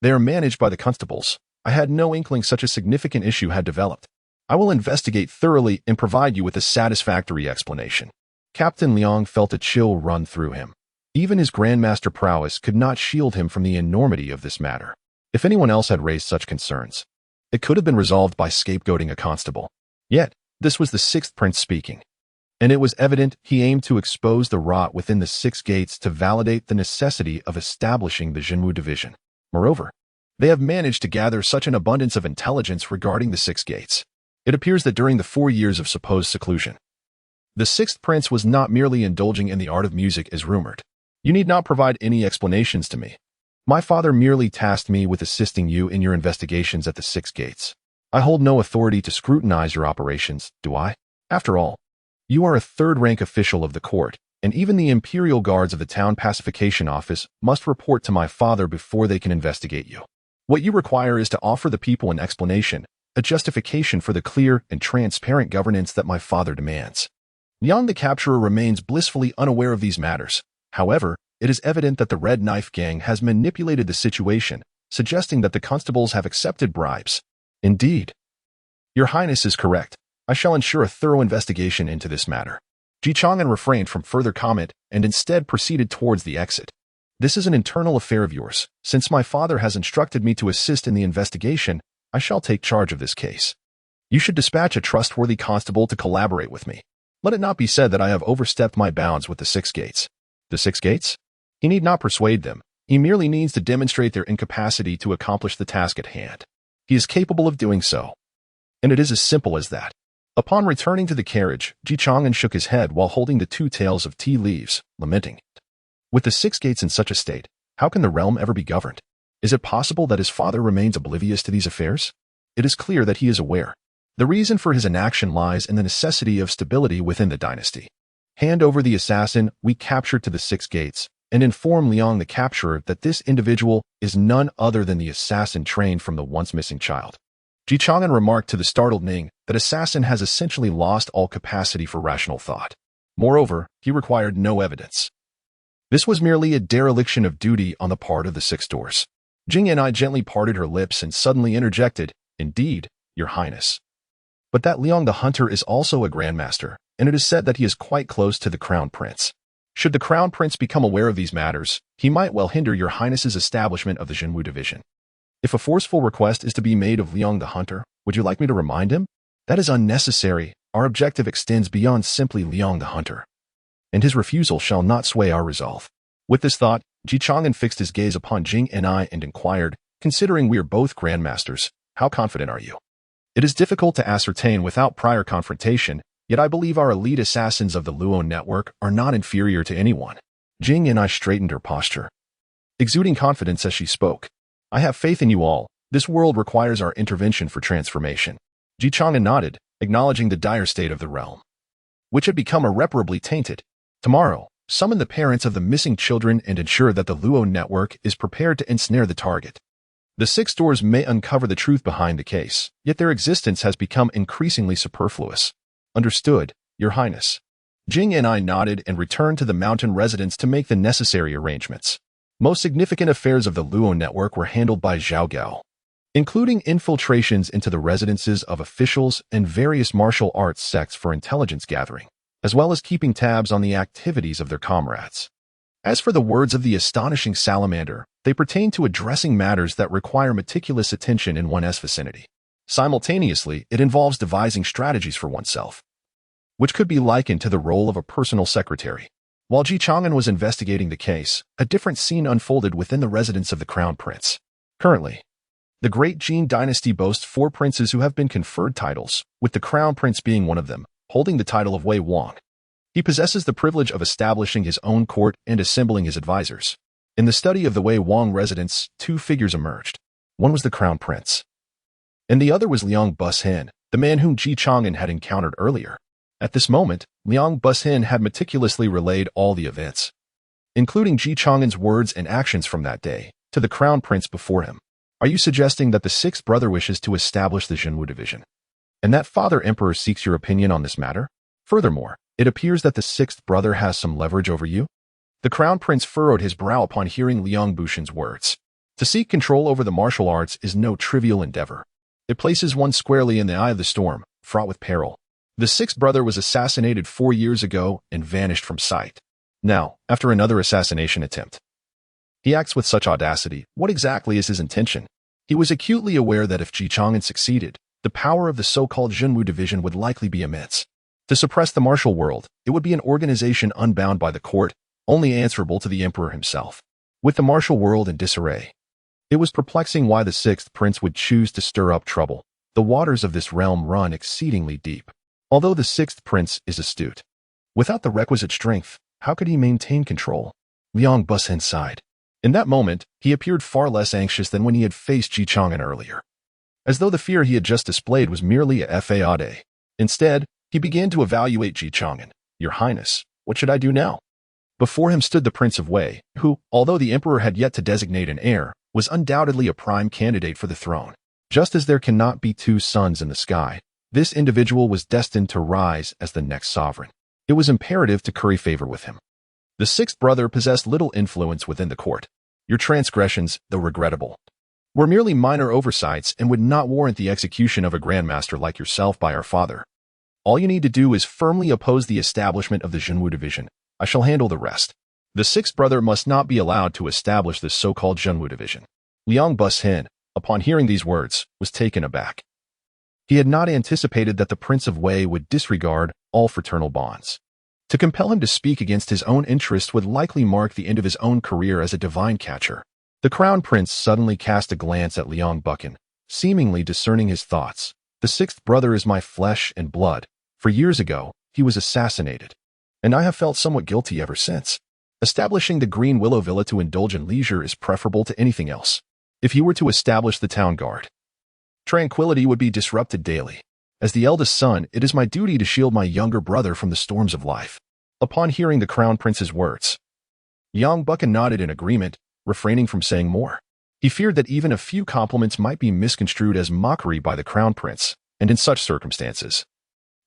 They are managed by the constables. I had no inkling such a significant issue had developed. I will investigate thoroughly and provide you with a satisfactory explanation." Captain Liang felt a chill run through him. Even his grandmaster prowess could not shield him from the enormity of this matter. If anyone else had raised such concerns, it could have been resolved by scapegoating a constable. Yet, this was the 6th Prince speaking. And it was evident he aimed to expose the rot within the 6 gates to validate the necessity of establishing the Jinwu division. Moreover, they have managed to gather such an abundance of intelligence regarding the 6 gates. It appears that during the 4 years of supposed seclusion, The sixth prince was not merely indulging in the art of music as rumored. You need not provide any explanations to me. My father merely tasked me with assisting you in your investigations at the six gates. I hold no authority to scrutinize your operations, do I? After all, you are a third-rank official of the court, and even the imperial guards of the town pacification office must report to my father before they can investigate you. What you require is to offer the people an explanation, a justification for the clear and transparent governance that my father demands. Liang the capturer remains blissfully unaware of these matters. However, it is evident that the Red Knife Gang has manipulated the situation, suggesting that the constables have accepted bribes. Indeed. Your Highness is correct. I shall ensure a thorough investigation into this matter. Chang'an refrained from further comment and instead proceeded towards the exit. This is an internal affair of yours. Since my father has instructed me to assist in the investigation, I shall take charge of this case. You should dispatch a trustworthy constable to collaborate with me. Let it not be said that I have overstepped my bounds with the six gates. The six gates? He need not persuade them. He merely needs to demonstrate their incapacity to accomplish the task at hand. He is capable of doing so. And it is as simple as that. Upon returning to the carriage, Chang'an shook his head while holding the two tails of tea leaves, lamenting. With the six gates in such a state, how can the realm ever be governed? Is it possible that his father remains oblivious to these affairs? It is clear that he is aware. The reason for his inaction lies in the necessity of stability within the dynasty. Hand over the assassin we captured to the six gates, and inform Liang the capturer that this individual is none other than the assassin trained from the once missing child. Chang'an remarked to the startled Ning that assassin has essentially lost all capacity for rational thought. Moreover, he required no evidence. This was merely a dereliction of duty on the part of the six doors. Jing and I gently parted her lips and suddenly interjected, "Indeed, Your Highness. But that Liang the Hunter is also a grandmaster, and it is said that he is quite close to the Crown Prince. Should the Crown Prince become aware of these matters, he might well hinder Your Highness's establishment of the Jinwu division. If a forceful request is to be made of Liang the Hunter, would you like me to remind him? That is unnecessary. Our objective extends beyond simply Liang the Hunter, and his refusal shall not sway our resolve." With this thought, Chang'an fixed his gaze upon Jing and I and inquired, "Considering we are both grandmasters, how confident are you?" It is difficult to ascertain without prior confrontation, yet I believe our elite assassins of the Luo network are not inferior to anyone. Jing and I straightened her posture, exuding confidence as she spoke. "I have faith in you all. This world requires our intervention for transformation." Chang'an nodded, acknowledging the dire state of the realm, which had become irreparably tainted. "Tomorrow, summon the parents of the missing children and ensure that the Luo network is prepared to ensnare the target. The six doors may uncover the truth behind the case, yet their existence has become increasingly superfluous." "Understood, Your Highness." Jing and I nodded and returned to the mountain residence to make the necessary arrangements. Most significant affairs of the Luo network were handled by Zhao Gao, including infiltrations into the residences of officials and various martial arts sects for intelligence gathering, as well as keeping tabs on the activities of their comrades. As for the words of the astonishing salamander, they pertain to addressing matters that require meticulous attention in one's vicinity. Simultaneously, it involves devising strategies for oneself, which could be likened to the role of a personal secretary. While Chang'an was investigating the case, a different scene unfolded within the residence of the Crown Prince. Currently, the Great Jin dynasty boasts 4 princes who have been conferred titles, with the Crown Prince being one of them, holding the title of Wei Wang. He possesses the privilege of establishing his own court and assembling his advisors. In the study of the Wei Wang residence, 2 figures emerged. One was the Crown Prince, and the other was Liang Bushen, the man whom Chang'an had encountered earlier. At this moment, Liang Bushen had meticulously relayed all the events, including Chang'an's words and actions from that day, to the Crown Prince before him. "Are you suggesting that the 6th brother wishes to establish the Jinwu division, and that Father Emperor seeks your opinion on this matter? Furthermore, it appears that the 6th brother has some leverage over you?" The Crown Prince furrowed his brow upon hearing Liang Bushen's words. To seek control over the martial arts is no trivial endeavor. It places one squarely in the eye of the storm, fraught with peril. The 6th brother was assassinated 4 years ago and vanished from sight. Now, after another assassination attempt, he acts with such audacity. What exactly is his intention? He was acutely aware that if Chang'an succeeded, the power of the so-called Jinwu division would likely be immense. To suppress the martial world, it would be an organization unbound by the court, only answerable to the emperor himself. With the martial world in disarray, it was perplexing why the 6th prince would choose to stir up trouble. The waters of this realm run exceedingly deep. Although the 6th prince is astute, Without the requisite strength, how could he maintain control? Liang Bussen sighed. In that moment, he appeared far less anxious than when he had faced Ji Chang'an earlier. As though the fear he had just displayed was merely a fade. Instead, he began to evaluate Ji Chang'an. Your Highness, what should I do now? Before him stood the Prince of Wei, who, although the Emperor had yet to designate an heir, was undoubtedly a prime candidate for the throne. Just as there cannot be two suns in the sky, this individual was destined to rise as the next sovereign. It was imperative to curry favor with him. The sixth brother possessed little influence within the court. Your transgressions, though regrettable, were merely minor oversights and would not warrant the execution of a grandmaster like yourself by our father. All you need to do is firmly oppose the establishment of the Zhenwu division. I shall handle the rest. The sixth brother must not be allowed to establish this so-called Zhenwu division. Liang Bussen, upon hearing these words, was taken aback. He had not anticipated that the Prince of Wei would disregard all fraternal bonds. To compel him to speak against his own interests would likely mark the end of his own career as a divine catcher. The Crown Prince suddenly cast a glance at Liang Bussen, seemingly discerning his thoughts. The sixth brother is my flesh and blood. For years ago, he was assassinated, and I have felt somewhat guilty ever since. Establishing the Green Willow Villa to indulge in leisure is preferable to anything else. If you were to establish the town guard, tranquility would be disrupted daily. As the eldest son, it is my duty to shield my younger brother from the storms of life. Upon hearing the Crown Prince's words, Liang Bussen nodded in agreement, refraining from saying more. He feared that even a few compliments might be misconstrued as mockery by the Crown Prince, and in such circumstances,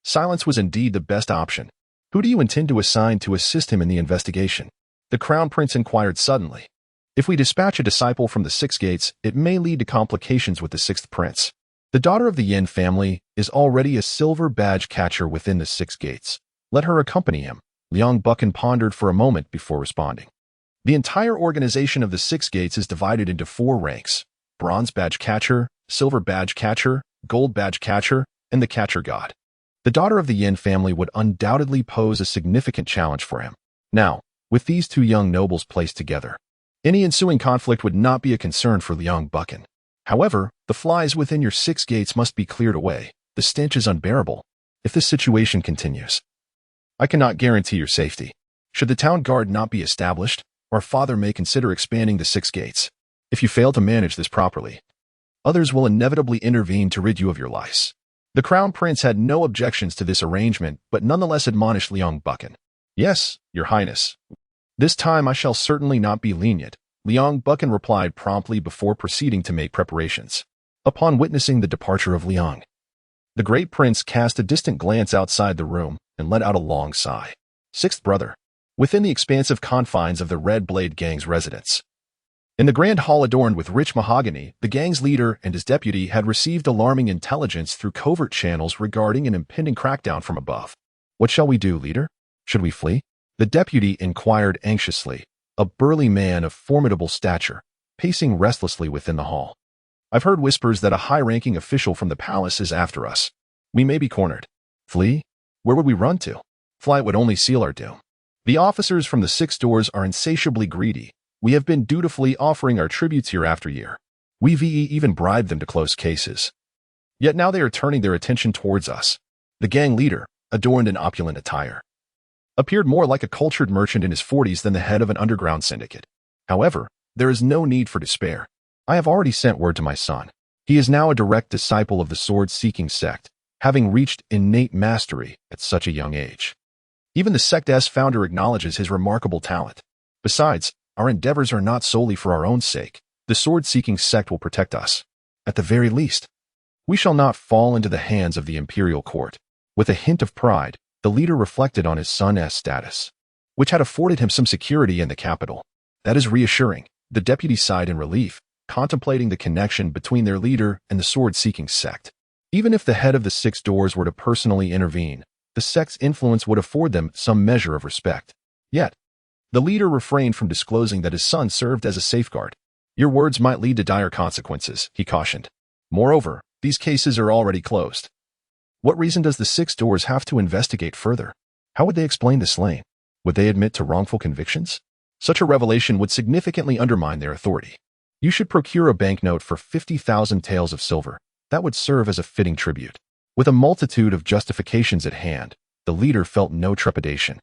silence was indeed the best option. Who do you intend to assign to assist him in the investigation? The Crown Prince inquired suddenly. If we dispatch a disciple from the Six Gates, it may lead to complications with the Sixth Prince. The daughter of the Yin family is already a silver badge catcher within the Six Gates. Let her accompany him. Liang Bussen pondered for a moment before responding. The entire organization of the Six Gates is divided into 4 ranks: Bronze Badge Catcher, Silver Badge Catcher, Gold Badge Catcher, and the Catcher God. The daughter of the Yin family would undoubtedly pose a significant challenge for him. Now, with these 2 young nobles placed together, any ensuing conflict would not be a concern for Liang Bussen. However, the flies within your 6 gates must be cleared away. The stench is unbearable. If this situation continues, I cannot guarantee your safety. Should the town guard not be established, our father may consider expanding the 6 gates. If you fail to manage this properly, others will inevitably intervene to rid you of your lice. The Crown Prince had no objections to this arrangement, but nonetheless admonished Liang Bussen. Yes, Your Highness. This time I shall certainly not be lenient, Liang Bussen replied promptly before proceeding to make preparations. Upon witnessing the departure of Liang, the great prince cast a distant glance outside the room and let out a long sigh. Sixth brother. Within the expansive confines of the Red Blade Gang's residence, in the grand hall adorned with rich mahogany, the gang's leader and his deputy had received alarming intelligence through covert channels regarding an impending crackdown from above. What shall we do, leader? Should we flee? The deputy inquired anxiously, a burly man of formidable stature, pacing restlessly within the hall. I've heard whispers that a high-ranking official from the palace is after us. We may be cornered. Flee? Where would we run to? Flight would only seal our doom. The officers from the 6 doors are insatiably greedy. We have been dutifully offering our tributes year after year. We've even bribed them to close cases. Yet now they are turning their attention towards us. The gang leader, adorned in opulent attire, appeared more like a cultured merchant in his 40s than the head of an underground syndicate. However, there is no need for despair. I have already sent word to my son. He is now a direct disciple of the sword-seeking sect, having reached innate mastery at such a young age. Even the sect's founder acknowledges his remarkable talent. Besides, our endeavors are not solely for our own sake. The sword-seeking sect will protect us. At the very least, we shall not fall into the hands of the imperial court. With a hint of pride, the leader reflected on his son's status, which had afforded him some security in the capital. That is reassuring. The deputy sighed in relief, contemplating the connection between their leader and the sword-seeking sect. Even if the head of the 6 doors were to personally intervene, the sect's influence would afford them some measure of respect. Yet, the leader refrained from disclosing that his son served as a safeguard. Your words might lead to dire consequences, he cautioned. Moreover, these cases are already closed. What reason does the 6 doors have to investigate further? How would they explain the slain? Would they admit to wrongful convictions? Such a revelation would significantly undermine their authority. You should procure a banknote for 50,000 taels of silver. That would serve as a fitting tribute. With a multitude of justifications at hand, the leader felt no trepidation.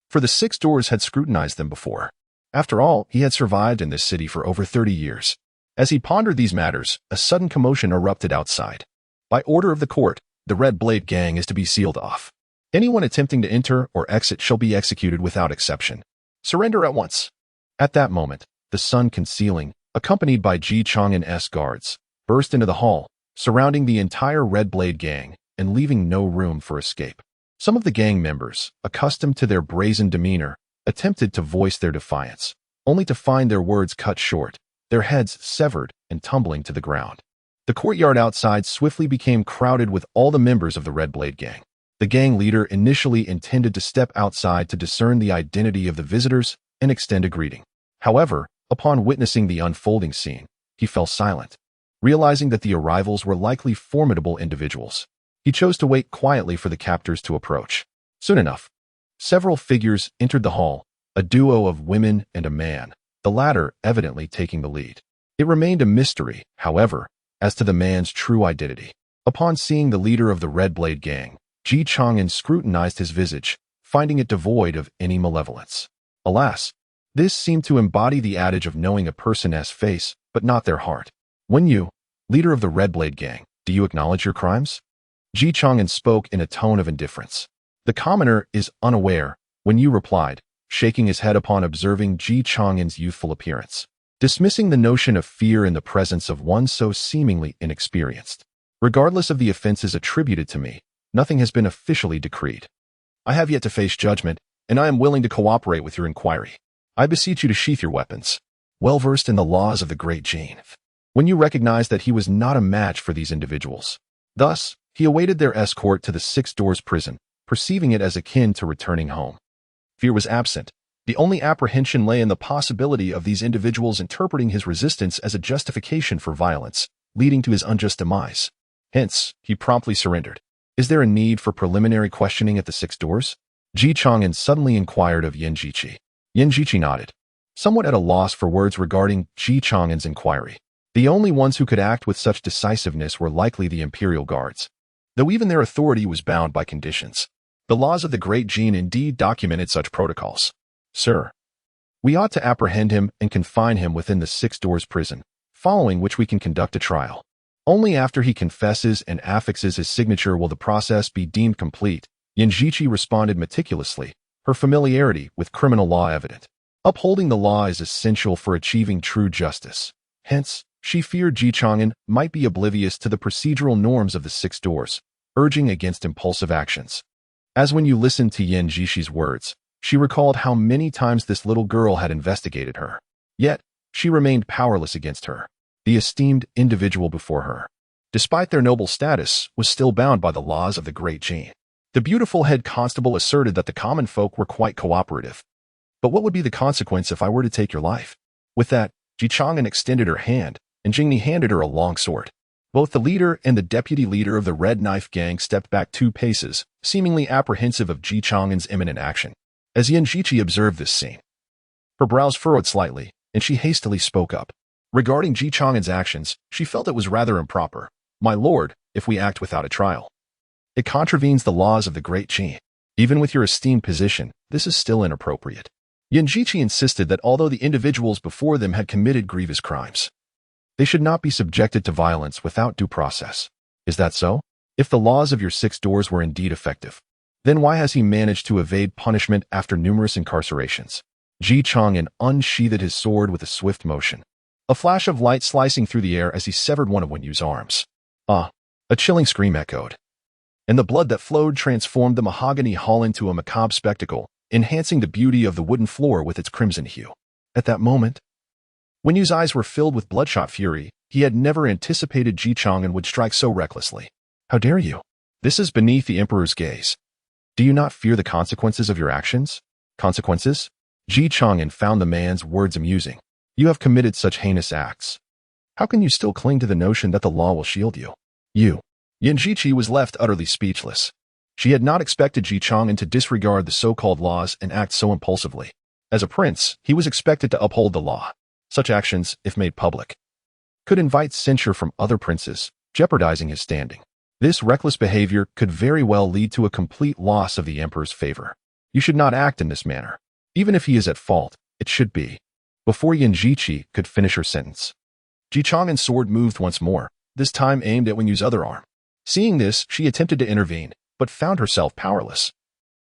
For the six doors had scrutinized them before. After all, he had survived in this city for over 30 years. As he pondered these matters, a sudden commotion erupted outside. By order of the court, the Red Blade Gang is to be sealed off. Anyone attempting to enter or exit shall be executed without exception. Surrender at once. At that moment, the sun concealing, accompanied by Chang'an's guards, burst into the hall, surrounding the entire Red Blade Gang and leaving no room for escape. Some of the gang members, accustomed to their brazen demeanor, attempted to voice their defiance, only to find their words cut short, their heads severed and tumbling to the ground. The courtyard outside swiftly became crowded with all the members of the Red Blade Gang. The gang leader initially intended to step outside to discern the identity of the visitors and extend a greeting. However, upon witnessing the unfolding scene, he fell silent, realizing that the arrivals were likely formidable individuals. He chose to wait quietly for the captors to approach. Soon enough, several figures entered the hall, a duo of women and a man, the latter evidently taking the lead. It remained a mystery, however, as to the man's true identity. Upon seeing the leader of the Red Blade Gang, Chang'an scrutinized his visage, finding it devoid of any malevolence. Alas, this seemed to embody the adage of knowing a person's face, but not their heart. When you, leader of the Red Blade Gang, do you acknowledge your crimes? Chang'an spoke in a tone of indifference. The commoner is unaware, when you replied, shaking his head upon observing Chang'an's youthful appearance, dismissing the notion of fear in the presence of one so seemingly inexperienced. Regardless of the offenses attributed to me, nothing has been officially decreed. I have yet to face judgment, and I am willing to cooperate with your inquiry. I beseech you to sheath your weapons. Well versed in the laws of the great Jane, when you recognized that he was not a match for these individuals. Thus, he awaited their escort to the Six Doors prison, perceiving it as akin to returning home. Fear was absent. The only apprehension lay in the possibility of these individuals interpreting his resistance as a justification for violence, leading to his unjust demise. Hence, he promptly surrendered. Is there a need for preliminary questioning at the Six Doors? Chang'an suddenly inquired of Yanjichi. Yanjichi nodded, somewhat at a loss for words regarding Chang'an's inquiry. The only ones who could act with such decisiveness were likely the Imperial Guards, though even their authority was bound by conditions. The laws of the Great Jin indeed documented such protocols. Sir, we ought to apprehend him and confine him within the Six Doors prison, following which we can conduct a trial. Only after he confesses and affixes his signature will the process be deemed complete. Yanjichi responded meticulously, her familiarity with criminal law evident. Upholding the law is essential for achieving true justice. Hence, she feared Chang'an might be oblivious to the procedural norms of the Six Doors, urging against impulsive actions. As when you listened to Yanjichi's words, she recalled how many times this little girl had investigated her. Yet, she remained powerless against her. The esteemed individual before her, despite their noble status, was still bound by the laws of the Great Jin. The beautiful head constable asserted that the common folk were quite cooperative. But what would be the consequence if I were to take your life? With that, Chang'an extended her hand, and Jingni handed her a long sword. Both the leader and the deputy leader of the Red Knife Gang stepped back 2 paces, seemingly apprehensive of Chang'an's imminent action. As Yanjichi observed this scene, her brows furrowed slightly, and she hastily spoke up. Regarding Chang'an's actions, she felt it was rather improper. My lord, if we act without a trial, it contravenes the laws of the Great Jin. Even with your esteemed position, this is still inappropriate. Yanjichi insisted that although the individuals before them had committed grievous crimes, they should not be subjected to violence without due process. Is that so? If the laws of your Six Doors were indeed effective, then why has he managed to evade punishment after numerous incarcerations? Chang'an unsheathed his sword with a swift motion, a flash of light slicing through the air as he severed one of Wenyu's arms. Ah! A chilling scream echoed, and the blood that flowed transformed the mahogany hall into a macabre spectacle, enhancing the beauty of the wooden floor with its crimson hue. At that moment, Wenyu's eyes were filled with bloodshot fury. He had never anticipated Chang'an would strike so recklessly. How dare you? This is beneath the Emperor's gaze. Do you not fear the consequences of your actions? Consequences? Chang'an found the man's words amusing. You have committed such heinous acts. How can you still cling to the notion that the law will shield you? Yanjichi was left utterly speechless. She had not expected Chang'an to disregard the so-called laws and act so impulsively. As a prince, he was expected to uphold the law. Such actions, if made public, could invite censure from other princes, jeopardizing his standing. This reckless behavior could very well lead to a complete loss of the emperor's favor. You should not act in this manner. Even if he is at fault, it should be. Before Yin Jiqi could finish her sentence, Ji Chang'an's sword moved once more, this time aimed at Wenyu's other arm. Seeing this, she attempted to intervene, but found herself powerless.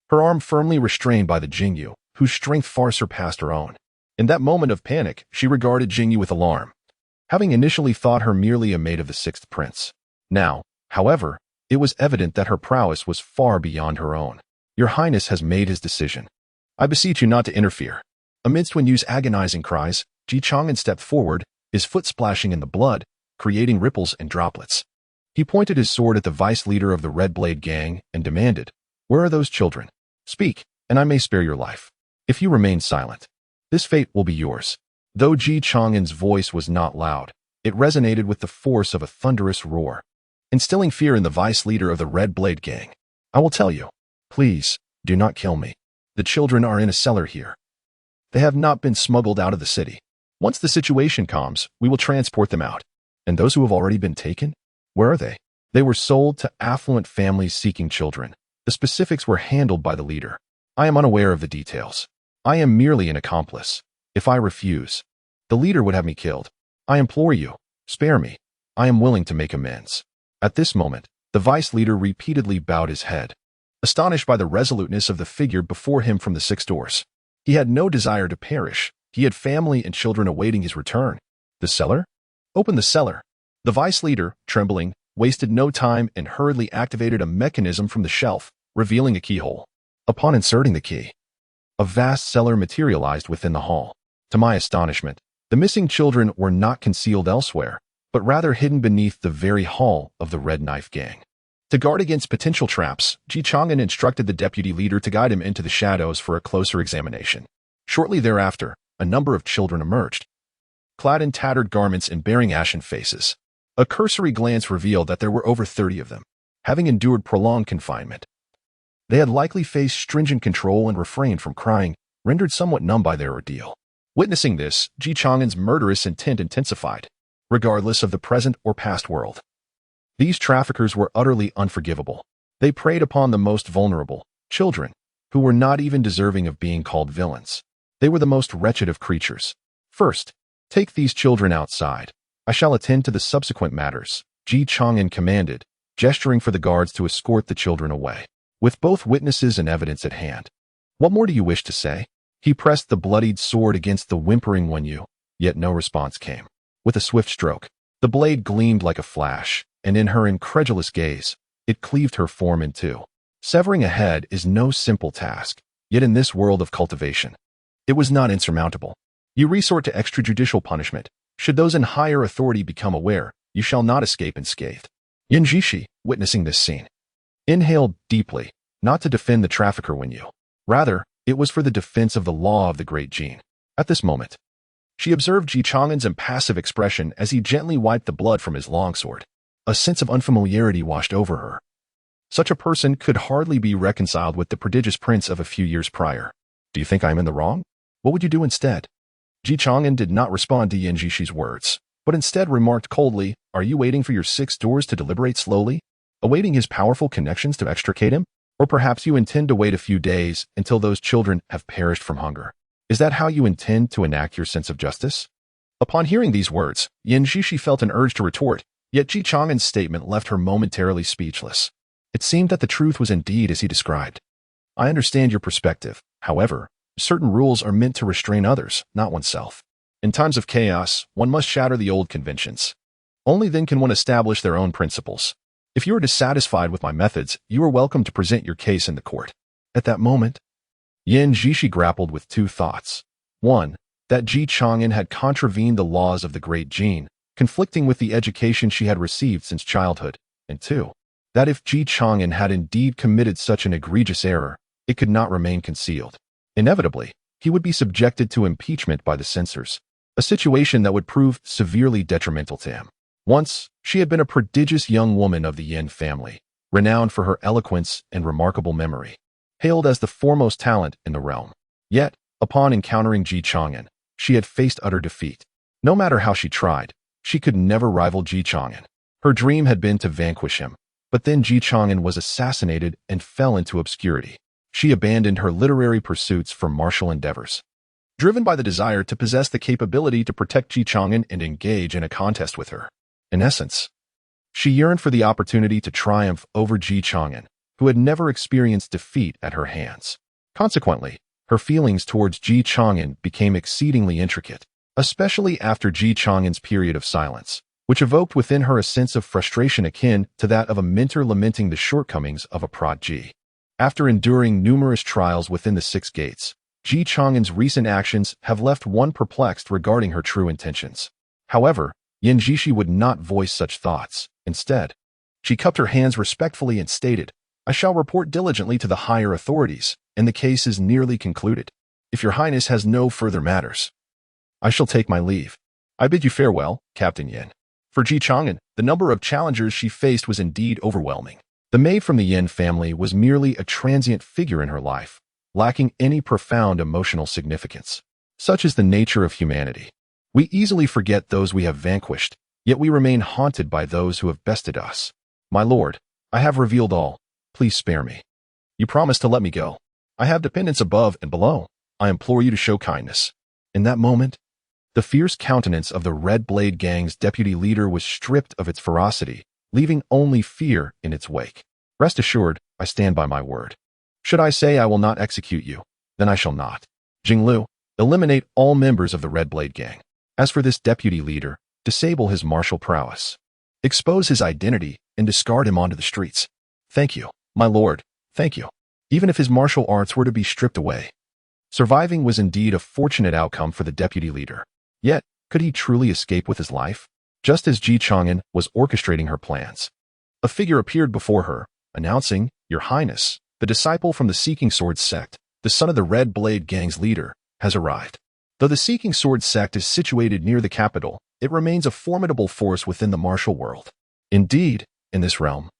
Her arm firmly restrained by the Jingyu, whose strength far surpassed her own. In that moment of panic, she regarded Jingyu with alarm, having initially thought her merely a maid of the sixth prince. Now, however, it was evident that her prowess was far beyond her own. Your Highness has made his decision. I beseech you not to interfere. Amidst Wenyu's agonizing cries, Ji Chang'an stepped forward, his foot splashing in the blood, creating ripples and droplets. He pointed his sword at the vice leader of the Red Blade gang and demanded, "Where are those children? Speak, and I may spare your life. If you remain silent, this fate will be yours." Though Ji Chang'an's voice was not loud, it resonated with the force of a thunderous roar, instilling fear in the vice leader of the Red Blade gang. "I will tell you. Please, do not kill me. The children are in a cellar here. They have not been smuggled out of the city. Once the situation calms, we will transport them out. And those who have already been taken? Where are they?" They were sold to affluent families seeking children. The specifics were handled by the leader. "I am unaware of the details. I am merely an accomplice. If I refuse, the leader would have me killed. I implore you, spare me. I am willing to make amends." At this moment, the vice leader repeatedly bowed his head, astonished by the resoluteness of the figure before him from the six doors. He had no desire to perish. He had family and children awaiting his return. "The cellar? Open the cellar." The vice leader, trembling, wasted no time and hurriedly activated a mechanism from the shelf, revealing a keyhole. Upon inserting the key, a vast cellar materialized within the hall. To my astonishment, the missing children were not concealed elsewhere, but rather hidden beneath the very hall of the Red Knife Gang. To guard against potential traps, Ji Chang'an instructed the deputy leader to guide him into the shadows for a closer examination. Shortly thereafter, a number of children emerged, clad in tattered garments and bearing ashen faces. A cursory glance revealed that there were over 30 of them, having endured prolonged confinement. They had likely faced stringent control and refrained from crying, rendered somewhat numb by their ordeal. Witnessing this, Ji Chang'an's murderous intent intensified, regardless of the present or past world. These traffickers were utterly unforgivable. They preyed upon the most vulnerable, children, who were not even deserving of being called villains. They were the most wretched of creatures. "First, take these children outside. I shall attend to the subsequent matters," Ji Chang'an commanded, gesturing for the guards to escort the children away. With both witnesses and evidence at hand, "What more do you wish to say?" He pressed the bloodied sword against the whimpering Wenyu, yet no response came. With a swift stroke, the blade gleamed like a flash, and in her incredulous gaze, it cleaved her form in two. Severing a head is no simple task, yet in this world of cultivation, it was not insurmountable. You resort to extrajudicial punishment. Should those in higher authority become aware, you shall not escape unscathed. Yin Jiqi, witnessing this scene, inhaled deeply, not to defend the trafficker Wenyu. Rather, it was for the defense of the law of the Great Jin. At this moment, she observed Ji Chang'an's impassive expression as he gently wiped the blood from his longsword. A sense of unfamiliarity washed over her. Such a person could hardly be reconciled with the prodigious prince of a few years prior. "Do you think I am in the wrong? What would you do instead?" Ji Chang'an did not respond to Yin Jiqi's words, but instead remarked coldly, "Are you waiting for your six doors to deliberate slowly, awaiting his powerful connections to extricate him? Or perhaps you intend to wait a few days until those children have perished from hunger? Is that how you intend to enact your sense of justice?" Upon hearing these words, Yin Jiqi felt an urge to retort, yet Ji Chang'an's statement left her momentarily speechless. It seemed that the truth was indeed as he described. "I understand your perspective. However, certain rules are meant to restrain others, not oneself. In times of chaos, one must shatter the old conventions. Only then can one establish their own principles. If you are dissatisfied with my methods, you are welcome to present your case in the court." At that moment, Yin Jiqi grappled with two thoughts. One, that Ji Chang'an had contravened the laws of the Great Jin, conflicting with the education she had received since childhood. And two, that if Ji Chang'an had indeed committed such an egregious error, it could not remain concealed. Inevitably, he would be subjected to impeachment by the censors, a situation that would prove severely detrimental to him. Once, she had been a prodigious young woman of the Yin family, renowned for her eloquence and remarkable memory, hailed as the foremost talent in the realm. Yet, upon encountering Ji Chang'an, she had faced utter defeat. No matter how she tried, she could never rival Ji Chang'an. Her dream had been to vanquish him, But then Ji Chang'an was assassinated and fell into obscurity. She abandoned her literary pursuits for martial endeavors. Driven by the desire to possess the capability to protect Ji Chang'an and engage in a contest with her. In essence, she yearned for the opportunity to triumph over Ji Chang'an, who had never experienced defeat at her hands. Consequently, her feelings towards Ji Chang'an became exceedingly intricate, especially after Ji Chang'an's period of silence, which evoked within her a sense of frustration akin to that of a mentor lamenting the shortcomings of a prodigy. After enduring numerous trials within the Six Gates, Ji Chang'an's recent actions have left one perplexed regarding her true intentions. However, Yin Jishi would not voice such thoughts. Instead, she cupped her hands respectfully and stated, "I shall report diligently to the higher authorities, and the case is nearly concluded. If your highness has no further matters, I shall take my leave. I bid you farewell, Captain Yin." For Ji Chang'an, the number of challengers she faced was indeed overwhelming. The maid from the Yin family was merely a transient figure in her life, lacking any profound emotional significance. Such is the nature of humanity. We easily forget those we have vanquished, yet we remain haunted by those who have bested us. "My lord, I have revealed all. Please spare me. You promised to let me go. I have dependents above and below. I implore you to show kindness." In that moment, the fierce countenance of the Red Blade Gang's deputy leader was stripped of its ferocity, leaving only fear in its wake. "Rest assured, I stand by my word. Should I say I will not execute you, then I shall not. Jinglu, eliminate all members of the Red Blade Gang. As for this deputy leader, disable his martial prowess. Expose his identity and discard him onto the streets. Thank you, my lord, thank you." Even if his martial arts were to be stripped away, surviving was indeed a fortunate outcome for the deputy leader. Yet, could he truly escape with his life? Just as Ji Chang'an was orchestrating her plans, a figure appeared before her, announcing, "Your Highness, the disciple from the Seeking Sword sect, the son of the Red Blade Gang's leader, has arrived." Though the Seeking Sword sect is situated near the capital, it remains a formidable force within the martial world. Indeed, in this realm,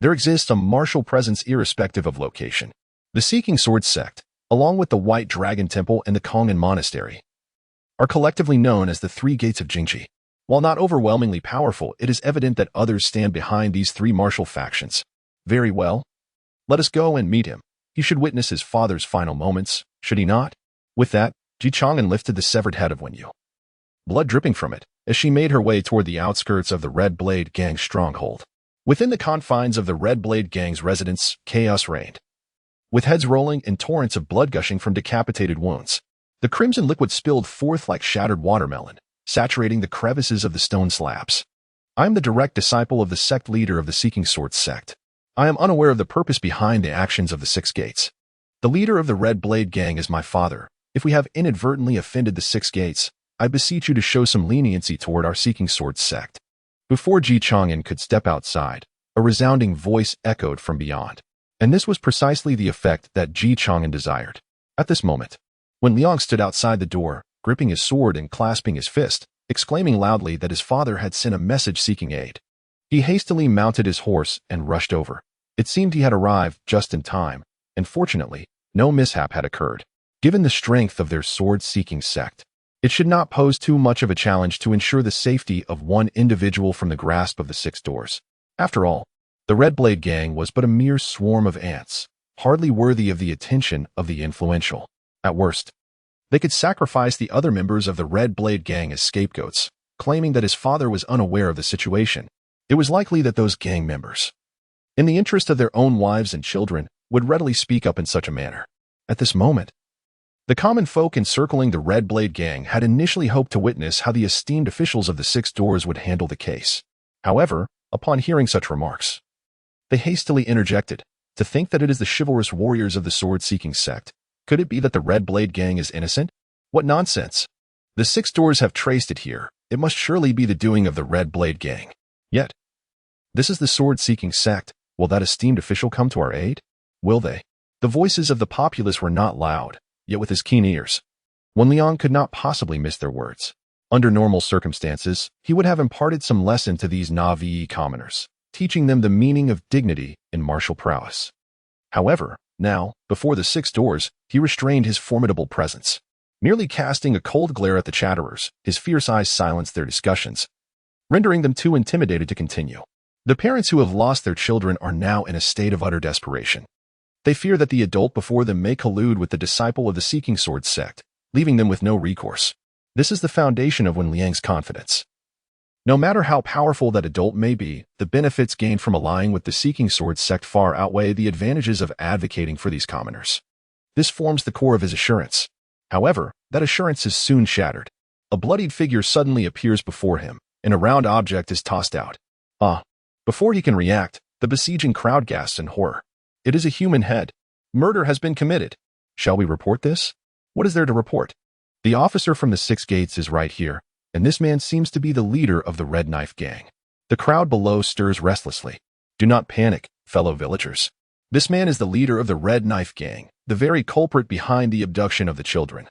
there exists a martial presence irrespective of location. The Seeking Sword sect, along with the White Dragon Temple and the Chang'an Monastery, are collectively known as the Three Gates of Jingqi. While not overwhelmingly powerful, it is evident that others stand behind these three martial factions. Very well. Let us go and meet him. He should witness his father's final moments, should he not? With that, Ji Chang'an lifted the severed head of Wenyu, blood dripping from it, as she made her way toward the outskirts of the Red Blade Gang's stronghold. Within the confines of the Red Blade Gang's residence, chaos reigned. With heads rolling and torrents of blood gushing from decapitated wounds, the crimson liquid spilled forth like shattered watermelon, saturating the crevices of the stone slabs. "I am the direct disciple of the sect leader of the Seeking Sword sect. I am unaware of the purpose behind the actions of the Six Gates. The leader of the Red Blade Gang is my father. If we have inadvertently offended the Six Gates, I beseech you to show some leniency toward our Seeking Sword sect." Before Ji Chang'an could step outside, a resounding voice echoed from beyond. And this was precisely the effect that Ji Chang'an desired. At this moment, when Liang stood outside the door, gripping his sword and clasping his fist, exclaiming loudly that his father had sent a message seeking aid, he hastily mounted his horse and rushed over. It seemed he had arrived just in time, and fortunately, no mishap had occurred. Given the strength of their sword-seeking sect, it should not pose too much of a challenge to ensure the safety of one individual from the grasp of the Six Doors. After all, the Red Blade Gang was but a mere swarm of ants, hardly worthy of the attention of the influential. At worst, they could sacrifice the other members of the Red Blade Gang as scapegoats, claiming that his father was unaware of the situation. It was likely that those gang members, in the interest of their own wives and children, would readily speak up in such a manner. At this moment, the common folk encircling the Red Blade Gang had initially hoped to witness how the esteemed officials of the Six Doors would handle the case. However, upon hearing such remarks, they hastily interjected, "To think that it is the chivalrous warriors of the sword-seeking sect. Could it be that the Red Blade Gang is innocent? What nonsense! The Six Doors have traced it here. It must surely be the doing of the Red Blade Gang. Yet, this is the sword-seeking sect. Will that esteemed official come to our aid? Will they?" The voices of the populace were not loud, yet with his keen ears, Wen Liang could not possibly miss their words. Under normal circumstances, he would have imparted some lesson to these Na'vi commoners, teaching them the meaning of dignity and martial prowess. However, now, before the Six Doors, he restrained his formidable presence. Merely casting a cold glare at the chatterers, his fierce eyes silenced their discussions, rendering them too intimidated to continue. The parents who have lost their children are now in a state of utter desperation. They fear that the adult before them may collude with the disciple of the Seeking Sword sect, leaving them with no recourse. This is the foundation of Wen Liang's confidence. No matter how powerful that adult may be, the benefits gained from allying with the Seeking Sword sect far outweigh the advantages of advocating for these commoners. This forms the core of his assurance. However, that assurance is soon shattered. A bloodied figure suddenly appears before him, and a round object is tossed out. Before he can react, the besieging crowd gasps in horror. It is a human head. Murder has been committed. Shall we report this? What is there to report? The officer from the Six Gates is right here, and this man seems to be the leader of the Red Knife Gang. The crowd below stirs restlessly. Do not panic, fellow villagers. This man is the leader of the Red Knife Gang, the very culprit behind the abduction of the children.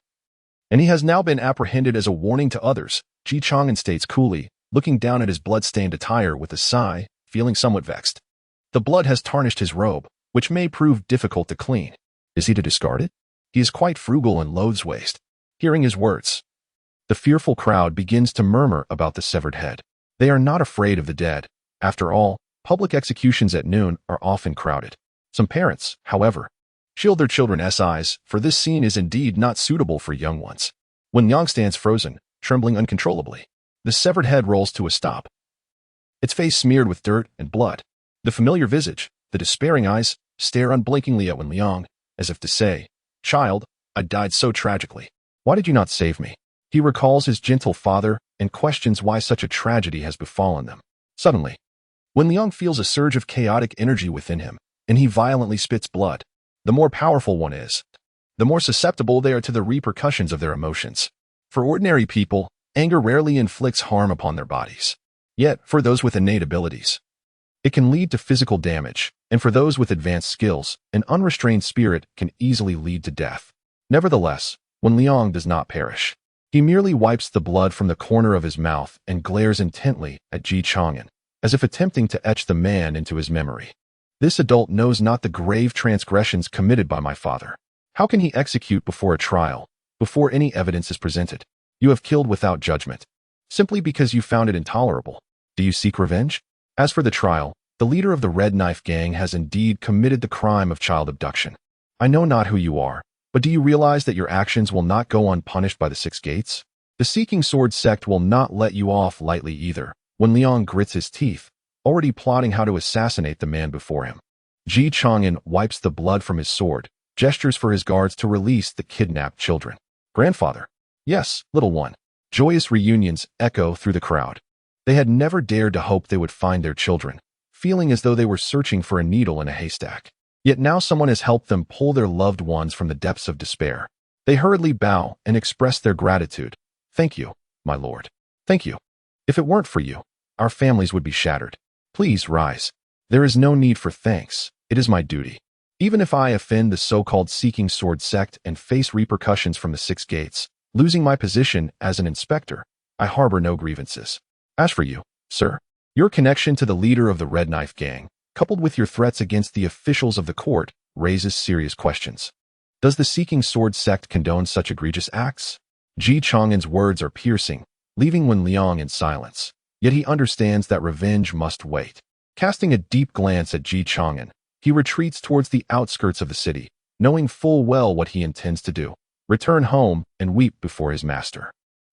And he has now been apprehended as a warning to others, Chang'an states coolly, looking down at his blood-stained attire with a sigh, feeling somewhat vexed. The blood has tarnished his robe, which may prove difficult to clean. Is he to discard it? He is quite frugal and loathes waste. Hearing his words, the fearful crowd begins to murmur about the severed head. They are not afraid of the dead. After all, public executions at noon are often crowded. Some parents, however, shield their children's eyes, for this scene is indeed not suitable for young ones. Wen Liang stands frozen, trembling uncontrollably. The severed head rolls to a stop, its face smeared with dirt and blood. The familiar visage, the despairing eyes, stare unblinkingly at Wen Liang, as if to say, "Child, I died so tragically. Why did you not save me?" He recalls his gentle father and questions why such a tragedy has befallen them. Suddenly, Wen Liang feels a surge of chaotic energy within him, and he violently spits blood. The more powerful one is, the more susceptible they are to the repercussions of their emotions. For ordinary people, anger rarely inflicts harm upon their bodies. Yet, for those with innate abilities, it can lead to physical damage, and for those with advanced skills, an unrestrained spirit can easily lead to death. Nevertheless, Wen Liang does not perish. He merely wipes the blood from the corner of his mouth and glares intently at Chang'an, as if attempting to etch the man into his memory. This adult knows not the grave transgressions committed by my father. How can he execute before a trial, before any evidence is presented? You have killed without judgment, simply because you found it intolerable. Do you seek revenge? As for the trial, the leader of the Red Knife Gang has indeed committed the crime of child abduction. I know not who you are, but do you realize that your actions will not go unpunished by the Six Gates? The Seeking Sword sect will not let you off lightly either. Wen Liang grits his teeth, already plotting how to assassinate the man before him. Chang'an wipes the blood from his sword, gestures for his guards to release the kidnapped children. Grandfather. Yes, little one. Joyous reunions echo through the crowd. They had never dared to hope they would find their children, feeling as though they were searching for a needle in a haystack. Yet now someone has helped them pull their loved ones from the depths of despair. They hurriedly bow and express their gratitude. Thank you, my lord. Thank you. If it weren't for you, our families would be shattered. Please rise. There is no need for thanks. It is my duty. Even if I offend the so-called Seeking Sword sect and face repercussions from the Six Gates, losing my position as an inspector, I harbor no grievances. As for you, sir, your connection to the leader of the Red Knife Gang, coupled with your threats against the officials of the court, raises serious questions. Does the Seeking Sword sect condone such egregious acts? Chang'an's words are piercing, leaving Wen Liang in silence. Yet he understands that revenge must wait. Casting a deep glance at Chang'an, he retreats towards the outskirts of the city, knowing full well what he intends to do: return home and weep before his master.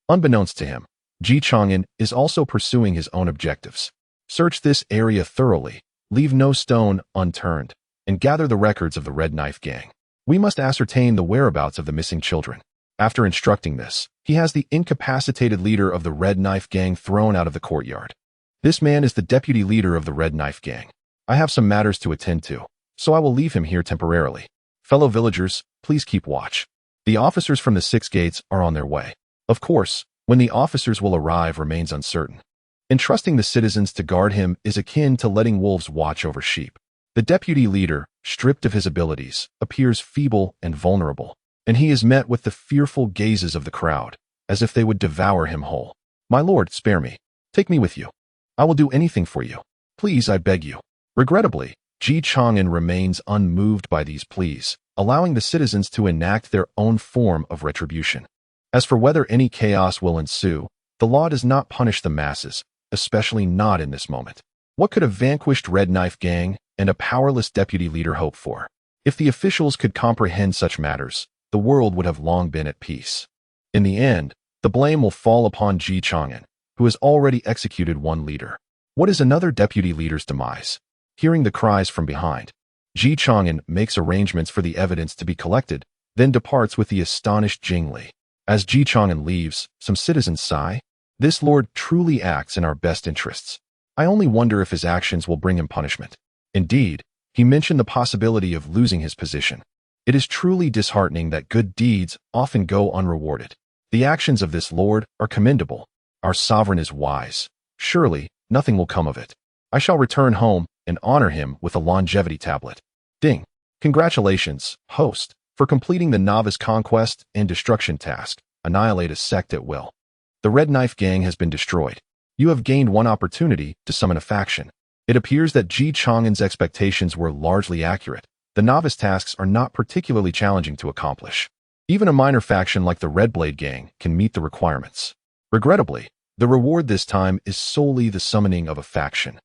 Unbeknownst to him, Chang'an is also pursuing his own objectives. Search this area thoroughly, leave no stone unturned, and gather the records of the Red Knife Gang. We must ascertain the whereabouts of the missing children. After instructing this, he has the incapacitated leader of the Red Knife Gang thrown out of the courtyard. This man is the deputy leader of the Red Knife Gang. I have some matters to attend to, so I will leave him here temporarily. Fellow villagers, please keep watch. The officers from the Six Gates are on their way. Of course, when the officers will arrive remains uncertain. Entrusting the citizens to guard him is akin to letting wolves watch over sheep. The deputy leader, stripped of his abilities, appears feeble and vulnerable, and he is met with the fearful gazes of the crowd, as if they would devour him whole. My lord, spare me. Take me with you. I will do anything for you. Please, I beg you. Regrettably, Chang'an remains unmoved by these pleas, allowing the citizens to enact their own form of retribution. As for whether any chaos will ensue, the law does not punish the masses, especially not in this moment. What could a vanquished Red Knife gang and a powerless deputy leader hope for? If the officials could comprehend such matters, the world would have long been at peace. In the end, the blame will fall upon Ji Chang'an, who has already executed one leader. What is another deputy leader's demise? Hearing the cries from behind, Ji Chang'an makes arrangements for the evidence to be collected, then departs with the astonished Jing Li. As Ji Chang'an leaves, some citizens sigh. This lord truly acts in our best interests. I only wonder if his actions will bring him punishment. Indeed, he mentioned the possibility of losing his position. It is truly disheartening that good deeds often go unrewarded. The actions of this lord are commendable. Our sovereign is wise. Surely, nothing will come of it. I shall return home and honor him with a longevity tablet. Ding. Congratulations, host, for completing the novice conquest and destruction task. Annihilate a sect at will. The Red Knife gang has been destroyed. You have gained one opportunity to summon a faction. It appears that Ji Chang'an's expectations were largely accurate. The novice tasks are not particularly challenging to accomplish. Even a minor faction like the Red Blade gang can meet the requirements. Regrettably, the reward this time is solely the summoning of a faction,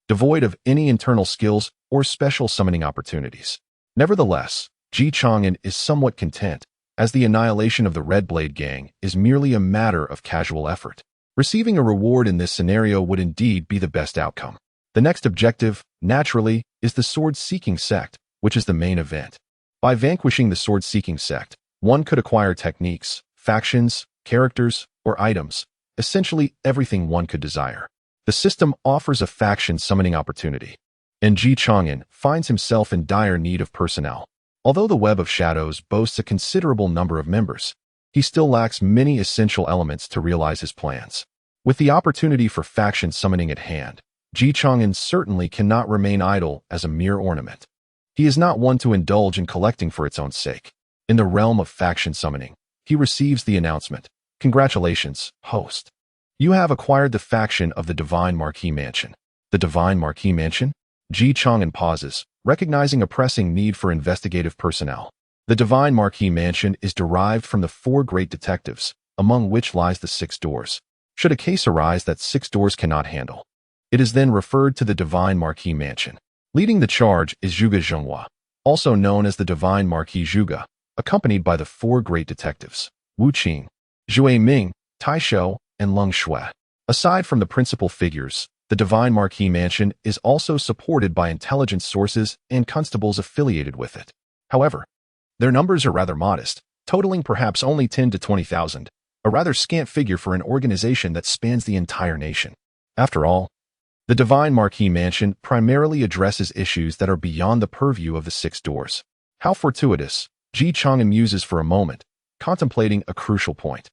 devoid of any internal skills or special summoning opportunities. Nevertheless, Ji Chang'an is somewhat content, as the annihilation of the Red Blade gang is merely a matter of casual effort. Receiving a reward in this scenario would indeed be the best outcome. The next objective, naturally, is the sword-seeking sect, which is the main event. By vanquishing the sword-seeking sect, one could acquire techniques, factions, characters, or items, essentially everything one could desire. The system offers a faction summoning opportunity, and Ji Chang'an finds himself in dire need of personnel. Although the Web of Shadows boasts a considerable number of members, he still lacks many essential elements to realize his plans. With the opportunity for faction summoning at hand, Ji Chang'an certainly cannot remain idle as a mere ornament. He is not one to indulge in collecting for its own sake. In the realm of faction summoning, he receives the announcement, "Congratulations, host. You have acquired the faction of the Divine Marquis Mansion." The Divine Marquis Mansion? Ji Chang'an pauses, recognizing a pressing need for investigative personnel. The Divine Marquis Mansion is derived from the 4 great detectives, among which lies the 6 doors. Should a case arise that 6 doors cannot handle, it is then referred to the Divine Marquis Mansion. Leading the charge is Zhuge Zhenghua, also known as the Divine Marquis Zhuge, accompanied by the 4 great detectives, Wu Qing, Zhue Ming, Tai Shou, and Leng Shui. Aside from the principal figures, the Divine Marquis Mansion is also supported by intelligence sources and constables affiliated with it. However, their numbers are rather modest, totaling perhaps only 10 to 20,000, a rather scant figure for an organization that spans the entire nation. After all, the Divine Marquis Mansion primarily addresses issues that are beyond the purview of the 6 doors. How fortuitous, Ji Chang'an muses for a moment, contemplating a crucial point.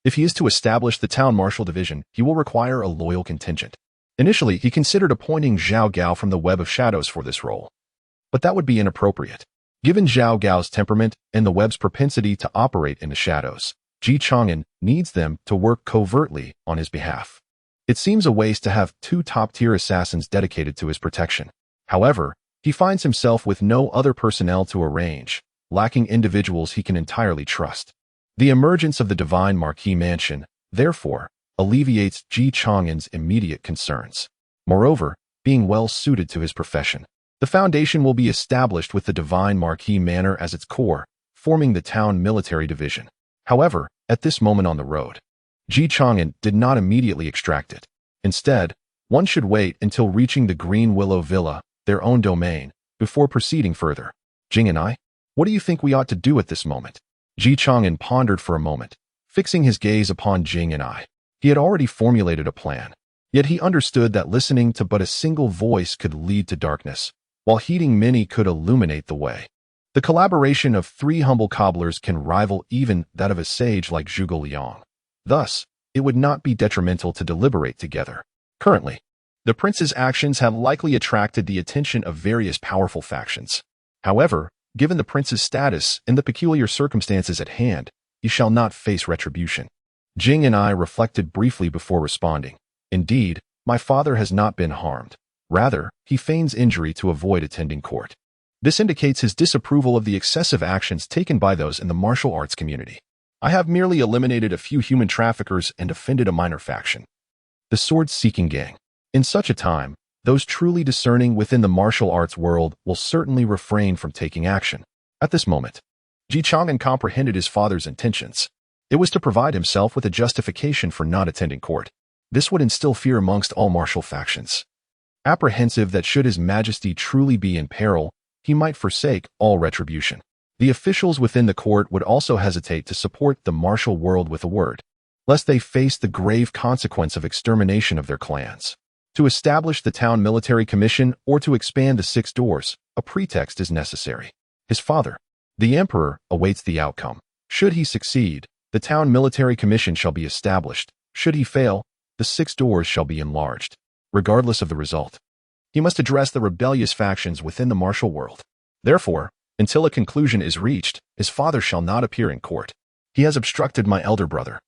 If he is to establish the town martial division, he will require a loyal contingent. Initially, he considered appointing Zhao Gao from the Web of Shadows for this role, but that would be inappropriate. Given Zhao Gao's temperament and the Web's propensity to operate in the shadows, Ji Chang'an needs them to work covertly on his behalf. It seems a waste to have 2 top-tier assassins dedicated to his protection. However, he finds himself with no other personnel to arrange, lacking individuals he can entirely trust. The emergence of the Divine Marquis Mansion, therefore, alleviates Ji Chang'an's immediate concerns. Moreover, being well suited to his profession, the foundation will be established with the Divine Marquis Manor as its core, forming the town military division. However, at this moment on the road, Ji Chang'an did not immediately extract it. Instead, one should wait until reaching the Green Willow Villa, their own domain, before proceeding further. Jing and I, what do you think we ought to do at this moment? Ji Chang'an pondered for a moment, fixing his gaze upon Jing and I. He had already formulated a plan, yet he understood that listening to but a single voice could lead to darkness, while heeding many could illuminate the way. The collaboration of 3 humble cobblers can rival even that of a sage like Zhuge Liang. Thus, it would not be detrimental to deliberate together. Currently, the prince's actions have likely attracted the attention of various powerful factions. However, given the prince's status and the peculiar circumstances at hand, he shall not face retribution. Jing and I reflected briefly before responding. Indeed, my father has not been harmed. Rather, he feigns injury to avoid attending court. This indicates his disapproval of the excessive actions taken by those in the martial arts community. I have merely eliminated a few human traffickers and offended a minor faction, the sword-seeking gang. In such a time, those truly discerning within the martial arts world will certainly refrain from taking action. At this moment, Chang'an comprehended his father's intentions. It was to provide himself with a justification for not attending court. This would instill fear amongst all martial factions. Apprehensive that should his majesty truly be in peril, he might forsake all retribution. The officials within the court would also hesitate to support the martial world with a word, lest they face the grave consequence of extermination of their clans. To establish the town military commission or to expand the 6 doors, a pretext is necessary. His father, the emperor, awaits the outcome. Should he succeed, the town military commission shall be established. Should he fail, the 6 doors shall be enlarged. Regardless of the result, he must address the rebellious factions within the martial world. Therefore, until a conclusion is reached, his father shall not appear in court. He has obstructed my elder brother,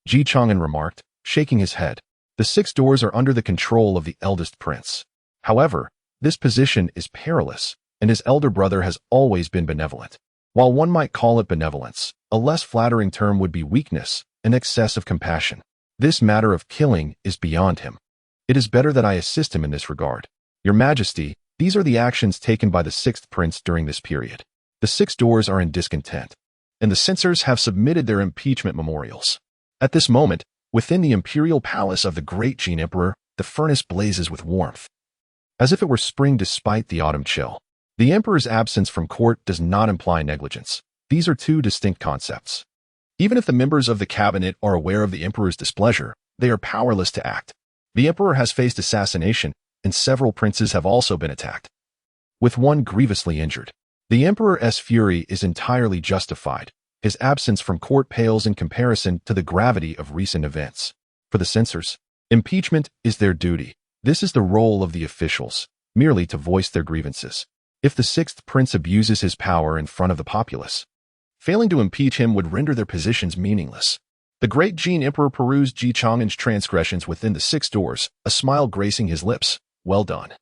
Chang'an remarked, shaking his head. The 6 doors are under the control of the eldest prince. However, this position is perilous, and his elder brother has always been benevolent. While one might call it benevolence, a less flattering term would be weakness, an excess of compassion. This matter of killing is beyond him. It is better that I assist him in this regard. Your Majesty, these are the actions taken by the 6th prince during this period. The 6 doors are in discontent, and the censors have submitted their impeachment memorials. At this moment, within the imperial palace of the great Jin Emperor, the furnace blazes with warmth, as if it were spring despite the autumn chill. The emperor's absence from court does not imply negligence. These are 2 distinct concepts. Even if the members of the cabinet are aware of the emperor's displeasure, they are powerless to act. The emperor has faced assassination, and several princes have also been attacked, with one grievously injured. The emperor's fury is entirely justified. His absence from court pales in comparison to the gravity of recent events. For the censors, impeachment is their duty. This is the role of the officials, merely to voice their grievances. If the 6th prince abuses his power in front of the populace, failing to impeach him would render their positions meaningless. The great Jin Emperor perused Chang'an's transgressions within the 6 doors, a smile gracing his lips. Well done.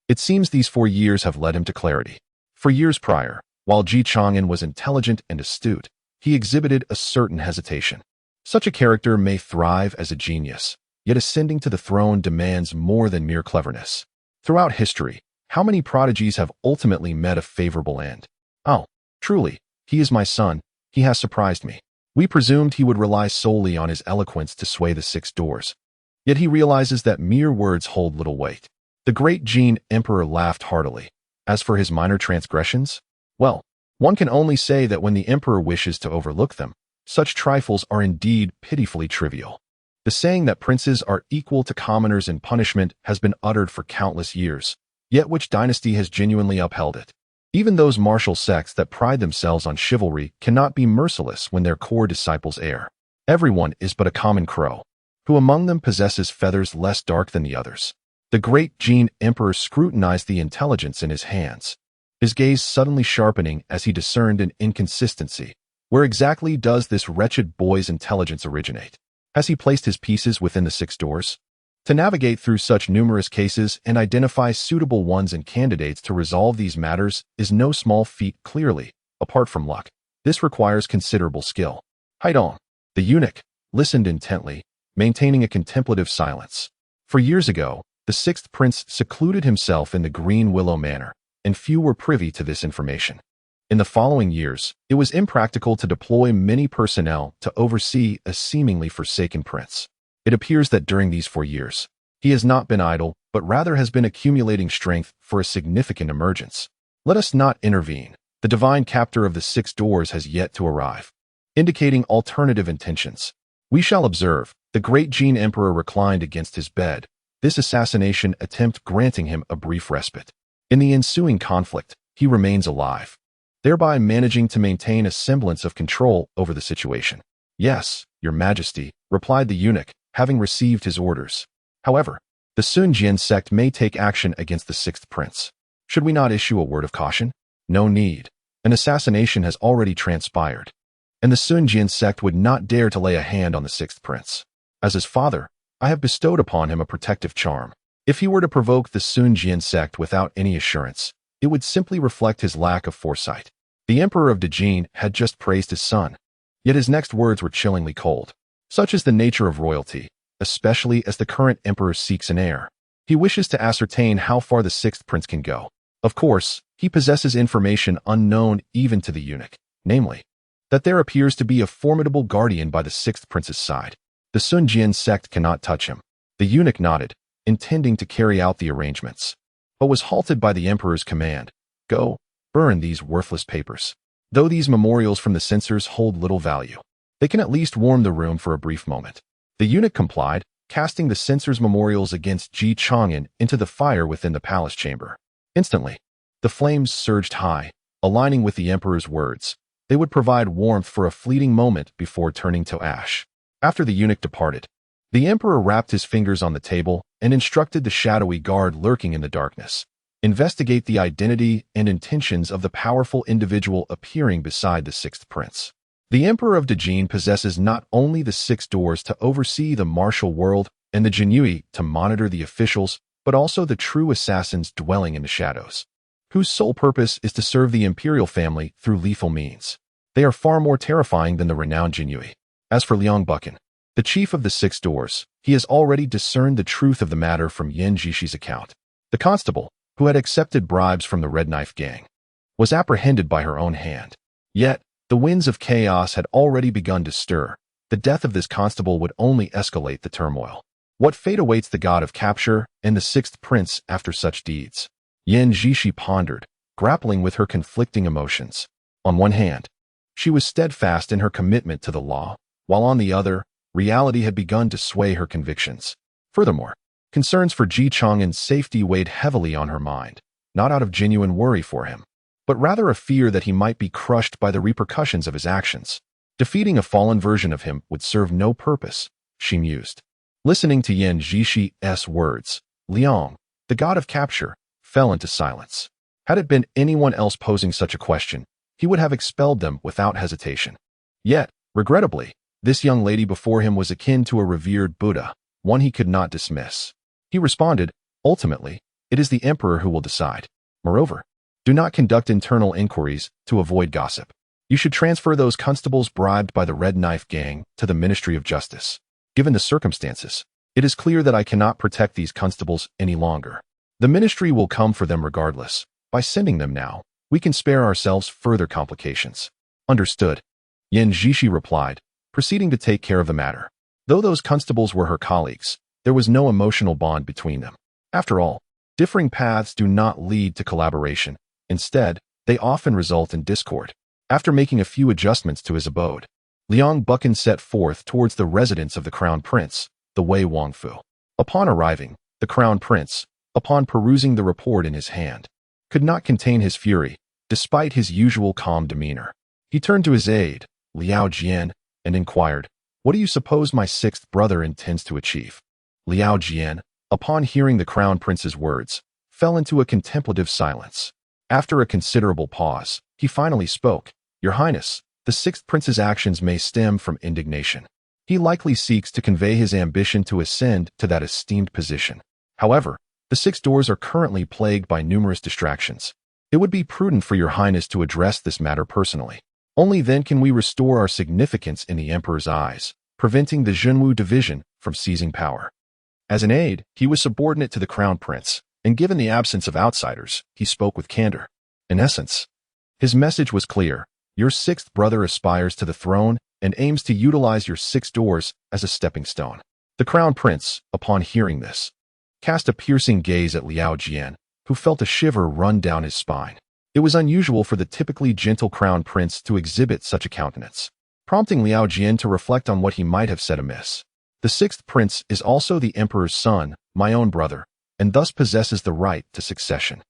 It seems these 4 years have led him to clarity. For years prior, while Chang'an was intelligent and astute, he exhibited a certain hesitation. Such a character may thrive as a genius, yet ascending to the throne demands more than mere cleverness. Throughout history, how many prodigies have ultimately met a favorable end? Oh, truly, he is my son. He has surprised me. We presumed he would rely solely on his eloquence to sway the 6 doors. Yet he realizes that mere words hold little weight. The great Jin Emperor laughed heartily. As for his minor transgressions, well, one can only say that when the emperor wishes to overlook them, such trifles are indeed pitifully trivial. The saying that princes are equal to commoners in punishment has been uttered for countless years, yet which dynasty has genuinely upheld it? Even those martial sects that pride themselves on chivalry cannot be merciless when their core disciples err. Everyone is but a common crow. Who among them possesses feathers less dark than the others? The great Jin Emperor scrutinized the intelligence in his hands, his gaze suddenly sharpening as he discerned an inconsistency. Where exactly does this wretched boy's intelligence originate? Has he placed his pieces within the 6 doors? To navigate through such numerous cases and identify suitable ones and candidates to resolve these matters is no small feat. Clearly, apart from luck, this requires considerable skill. Haidong, the eunuch, listened intently, maintaining a contemplative silence. For years ago, the 6th prince secluded himself in the Green Willow Manor, and few were privy to this information. In the following years, it was impractical to deploy many personnel to oversee a seemingly forsaken prince. It appears that during these 4 years, he has not been idle, but rather has been accumulating strength for a significant emergence. Let us not intervene. The divine captor of the 6 doors has yet to arrive, indicating alternative intentions. We shall observe. The great Jin Emperor reclined against his bed, this assassination attempt granting him a brief respite. In the ensuing conflict, he remains alive, thereby managing to maintain a semblance of control over the situation. Yes, Your Majesty, replied the eunuch, having received his orders. However, the Sun Jian sect may take action against the 6th prince. Should we not issue a word of caution? No need. An assassination has already transpired, and the Sun Jian sect would not dare to lay a hand on the 6th prince. As his father, I have bestowed upon him a protective charm. If he were to provoke the Sun Jian sect without any assurance, it would simply reflect his lack of foresight. The Emperor of Dejin had just praised his son, yet his next words were chillingly cold. Such is the nature of royalty, especially as the current emperor seeks an heir. He wishes to ascertain how far the sixth prince can go. Of course, he possesses information unknown even to the eunuch, namely, that there appears to be a formidable guardian by the sixth prince's side. The Sun Jian sect cannot touch him. The eunuch nodded, intending to carry out the arrangements, but was halted by the emperor's command. Go, burn these worthless papers. Though these memorials from the censors hold little value, they can at least warm the room for a brief moment. The eunuch complied, casting the censors' memorials against Chang'an into the fire within the palace chamber. Instantly, the flames surged high, aligning with the emperor's words. They would provide warmth for a fleeting moment before turning to ash. After the eunuch departed, the emperor rapped his fingers on the table and instructed the shadowy guard lurking in the darkness. Investigate the identity and intentions of the powerful individual appearing beside the sixth prince. The Emperor of Dajin possesses not only the six doors to oversee the martial world and the Jinyui to monitor the officials, but also the true assassins dwelling in the shadows, whose sole purpose is to serve the imperial family through lethal means. They are far more terrifying than the renowned Jinyui. As for Liang Buchan, the chief of the six doors, he has already discerned the truth of the matter from Yan Jishi's account. The constable, who had accepted bribes from the Red Knife gang, was apprehended by her own hand. Yet, the winds of chaos had already begun to stir. The death of this constable would only escalate the turmoil. What fate awaits the god of capture and the sixth prince after such deeds? Yan Jishi pondered, grappling with her conflicting emotions. On one hand, she was steadfast in her commitment to the law, while on the other, reality had begun to sway her convictions. Furthermore, concerns for Ji Chang'an's safety weighed heavily on her mind, not out of genuine worry for him, but rather a fear that he might be crushed by the repercussions of his actions. Defeating a fallen version of him would serve no purpose, she mused. Listening to Yan Jishi's words, Liang, the god of capture, fell into silence. Had it been anyone else posing such a question, he would have expelled them without hesitation. Yet, regrettably, this young lady before him was akin to a revered Buddha, one he could not dismiss. He responded, ultimately, it is the emperor who will decide. Moreover, do not conduct internal inquiries to avoid gossip. You should transfer those constables bribed by the Red Knife gang to the Ministry of Justice. Given the circumstances, it is clear that I cannot protect these constables any longer. The ministry will come for them regardless. By sending them now, we can spare ourselves further complications. Understood, Yan Jishi replied, proceeding to take care of the matter. Though those constables were her colleagues, there was no emotional bond between them. After all, differing paths do not lead to collaboration. Instead, they often result in discord. After making a few adjustments to his abode, Liang Buchan set forth towards the residence of the Crown Prince, the Wei Wangfu. Upon arriving, the Crown Prince, upon perusing the report in his hand, could not contain his fury, despite his usual calm demeanor. He turned to his aide, Liao Jian, and inquired, "What do you suppose my sixth brother intends to achieve?" Liao Jian, upon hearing the Crown Prince's words, fell into a contemplative silence. After a considerable pause, he finally spoke, "Your Highness, the sixth prince's actions may stem from indignation. He likely seeks to convey his ambition to ascend to that esteemed position. However, the six doors are currently plagued by numerous distractions. It would be prudent for your Highness to address this matter personally. Only then can we restore our significance in the Emperor's eyes, preventing the Zhenwu division from seizing power." As an aide, he was subordinate to the Crown Prince, and given the absence of outsiders, he spoke with candor. In essence, his message was clear. Your sixth brother aspires to the throne and aims to utilize your six doors as a stepping stone. The Crown Prince, upon hearing this, cast a piercing gaze at Liao Jian, who felt a shiver run down his spine. It was unusual for the typically gentle Crown Prince to exhibit such a countenance, prompting Liao Jian to reflect on what he might have said amiss. The sixth prince is also the emperor's son, my own brother, and thus possesses the right to succession.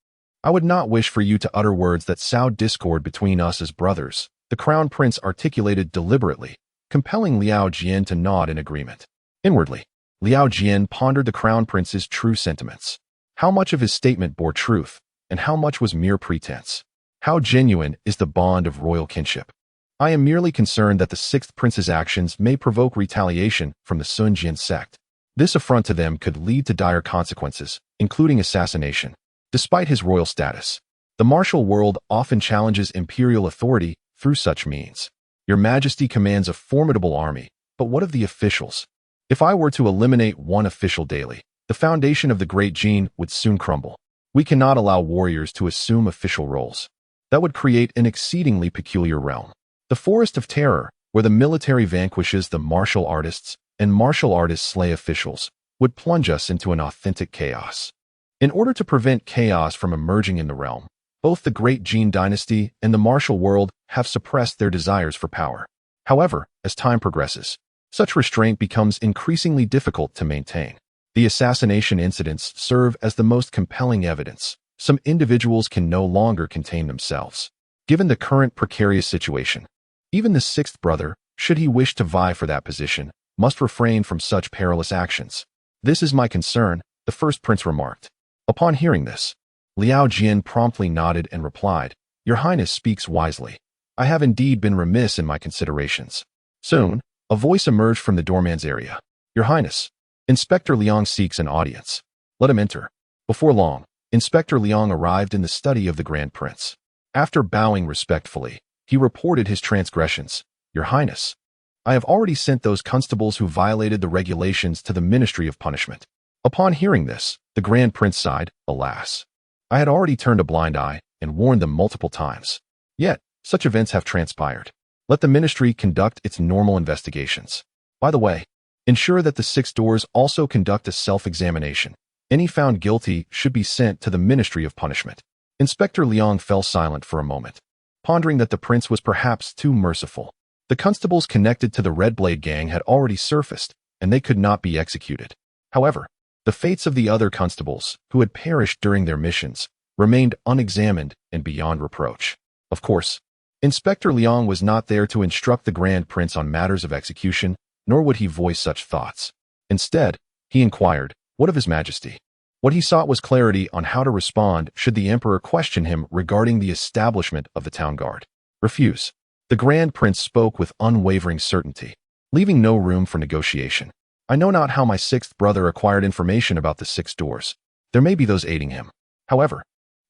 I would not wish for you to utter words that sow discord between us as brothers, the Crown Prince articulated deliberately, compelling Liao Jian to nod in agreement. Inwardly, Liao Jian pondered the Crown Prince's true sentiments. How much of his statement bore truth, and how much was mere pretense? How genuine is the bond of royal kinship? I am merely concerned that the sixth prince's actions may provoke retaliation from the Sun Jian sect. This affront to them could lead to dire consequences, including assassination. Despite his royal status, the martial world often challenges imperial authority through such means. Your Majesty commands a formidable army, but what of the officials? If I were to eliminate one official daily, The foundation of the Great Gene would soon crumble. We cannot allow warriors to assume official roles. That would create an exceedingly peculiar realm. The Forest of Terror, where the military vanquishes the martial artists and martial artists slay officials, would plunge us into an authentic chaos. In order to prevent chaos from emerging in the realm, both the Great Gene dynasty and the martial world have suppressed their desires for power. However, as time progresses, such restraint becomes increasingly difficult to maintain. The assassination incidents serve as the most compelling evidence. Some individuals can no longer contain themselves. Given the current precarious situation, even the sixth brother, should he wish to vie for that position, must refrain from such perilous actions. This is my concern, the first prince remarked. Upon hearing this, Liao Jian promptly nodded and replied, Your Highness speaks wisely. I have indeed been remiss in my considerations. Soon, a voice emerged from the doorman's area. Your Highness, Inspector Liang seeks an audience. Let him enter. Before long, Inspector Liang arrived in the study of the Grand Prince. After bowing respectfully, he reported his transgressions. Your Highness, I have already sent those constables who violated the regulations to the Ministry of Punishment. Upon hearing this, the Grand Prince sighed, Alas, I had already turned a blind eye and warned them multiple times. Yet, such events have transpired. Let the Ministry conduct its normal investigations. By the way, ensure that the 6 doors also conduct a self-examination. Any found guilty should be sent to the Ministry of Punishment. Inspector Liang fell silent for a moment, pondering that the prince was perhaps too merciful. The constables connected to the Red Blade gang had already surfaced, and they could not be executed. However, the fates of the other constables, who had perished during their missions, remained unexamined and beyond reproach. Of course, Inspector Liang was not there to instruct the Grand Prince on matters of execution, nor would he voice such thoughts. Instead, he inquired, What of His Majesty? What he sought was clarity on how to respond should the Emperor question him regarding the establishment of the town guard. Refuse. The Grand Prince spoke with unwavering certainty, leaving no room for negotiation. I know not how my 6th brother acquired information about the 6 doors. There may be those aiding him. However,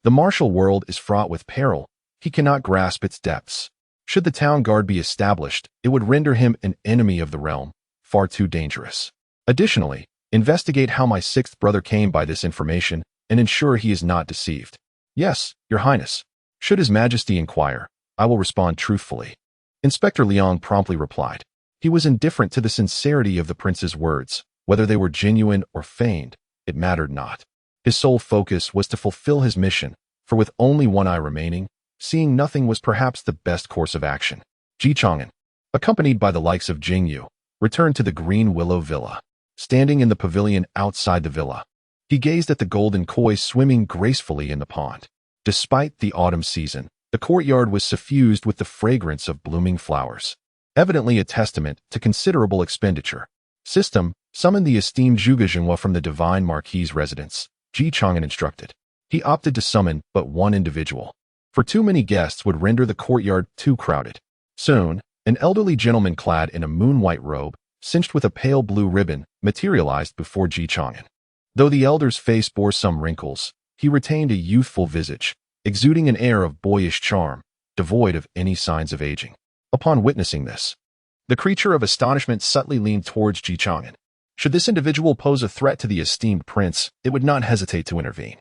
the martial world is fraught with peril. He cannot grasp its depths. Should the town guard be established, it would render him an enemy of the realm, far too dangerous. Additionally, investigate how my 6th brother came by this information and ensure he is not deceived. Yes, Your Highness. Should His Majesty inquire, I will respond truthfully. Inspector Liang promptly replied. He was indifferent to the sincerity of the prince's words. Whether they were genuine or feigned, it mattered not. His sole focus was to fulfill his mission, for with only one eye remaining, seeing nothing was perhaps the best course of action. Chang'an, accompanied by the likes of Jingyu, returned to the Green Willow Villa. Standing in the pavilion outside the villa, he gazed at the golden koi swimming gracefully in the pond. Despite the autumn season, the courtyard was suffused with the fragrance of blooming flowers, evidently a testament to considerable expenditure. System, summon the esteemed Zhuge Jinhua from the Divine Marquis's residence, Chang'an instructed. He opted to summon but one individual, for too many guests would render the courtyard too crowded. Soon, an elderly gentleman clad in a moon-white robe, cinched with a pale blue ribbon, materialized before Chang'an. Though the elder's face bore some wrinkles, he retained a youthful visage, exuding an air of boyish charm, devoid of any signs of aging. Upon witnessing this, the creature of astonishment subtly leaned towards Chang'an. Should this individual pose a threat to the esteemed prince, it would not hesitate to intervene,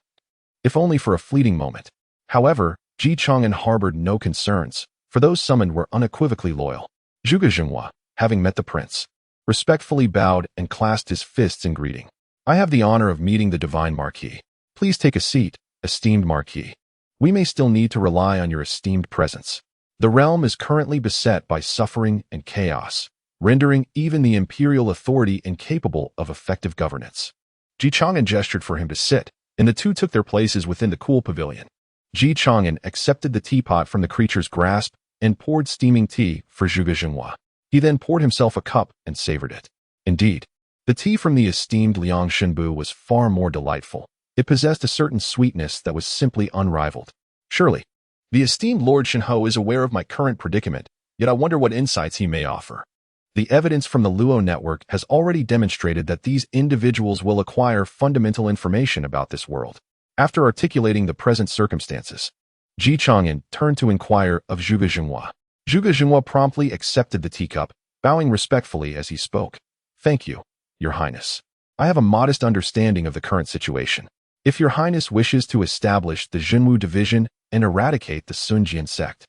if only for a fleeting moment. However, Chang'an harbored no concerns, for those summoned were unequivocally loyal. Zhuge Jinhua, having met the prince, respectfully bowed and clasped his fists in greeting. I have the honor of meeting the Divine Marquis. Please take a seat, esteemed Marquis. We may still need to rely on your esteemed presence. The realm is currently beset by suffering and chaos, rendering even the imperial authority incapable of effective governance. Chang'an gestured for him to sit, and the two took their places within the cool pavilion. Chang'an accepted the teapot from the creature's grasp and poured steaming tea for Zhuge Jinhua. He then poured himself a cup and savored it. Indeed, the tea from the esteemed Liang Shenbu was far more delightful. It possessed a certain sweetness that was simply unrivaled. Surely, the esteemed Lord Shenho is aware of my current predicament, yet I wonder what insights he may offer. The evidence from the Luo network has already demonstrated that these individuals will acquire fundamental information about this world. After articulating the present circumstances, Chang'an turned to inquire of Zhuge Jinhua. Zhuge Jinhua promptly accepted the teacup, bowing respectfully as he spoke. Thank you, Your Highness. I have a modest understanding of the current situation. If your highness wishes to establish the Jinwu division and eradicate the Sunjian sect,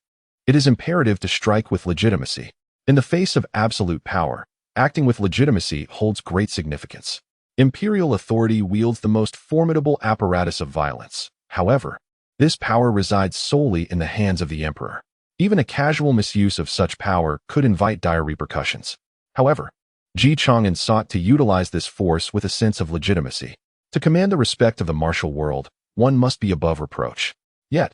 it is imperative to strike with legitimacy. In the face of absolute power, acting with legitimacy holds great significance. Imperial authority wields the most formidable apparatus of violence. However, this power resides solely in the hands of the emperor. Even a casual misuse of such power could invite dire repercussions. However, Chang'an sought to utilize this force with a sense of legitimacy. To command the respect of the martial world, one must be above reproach. Yet,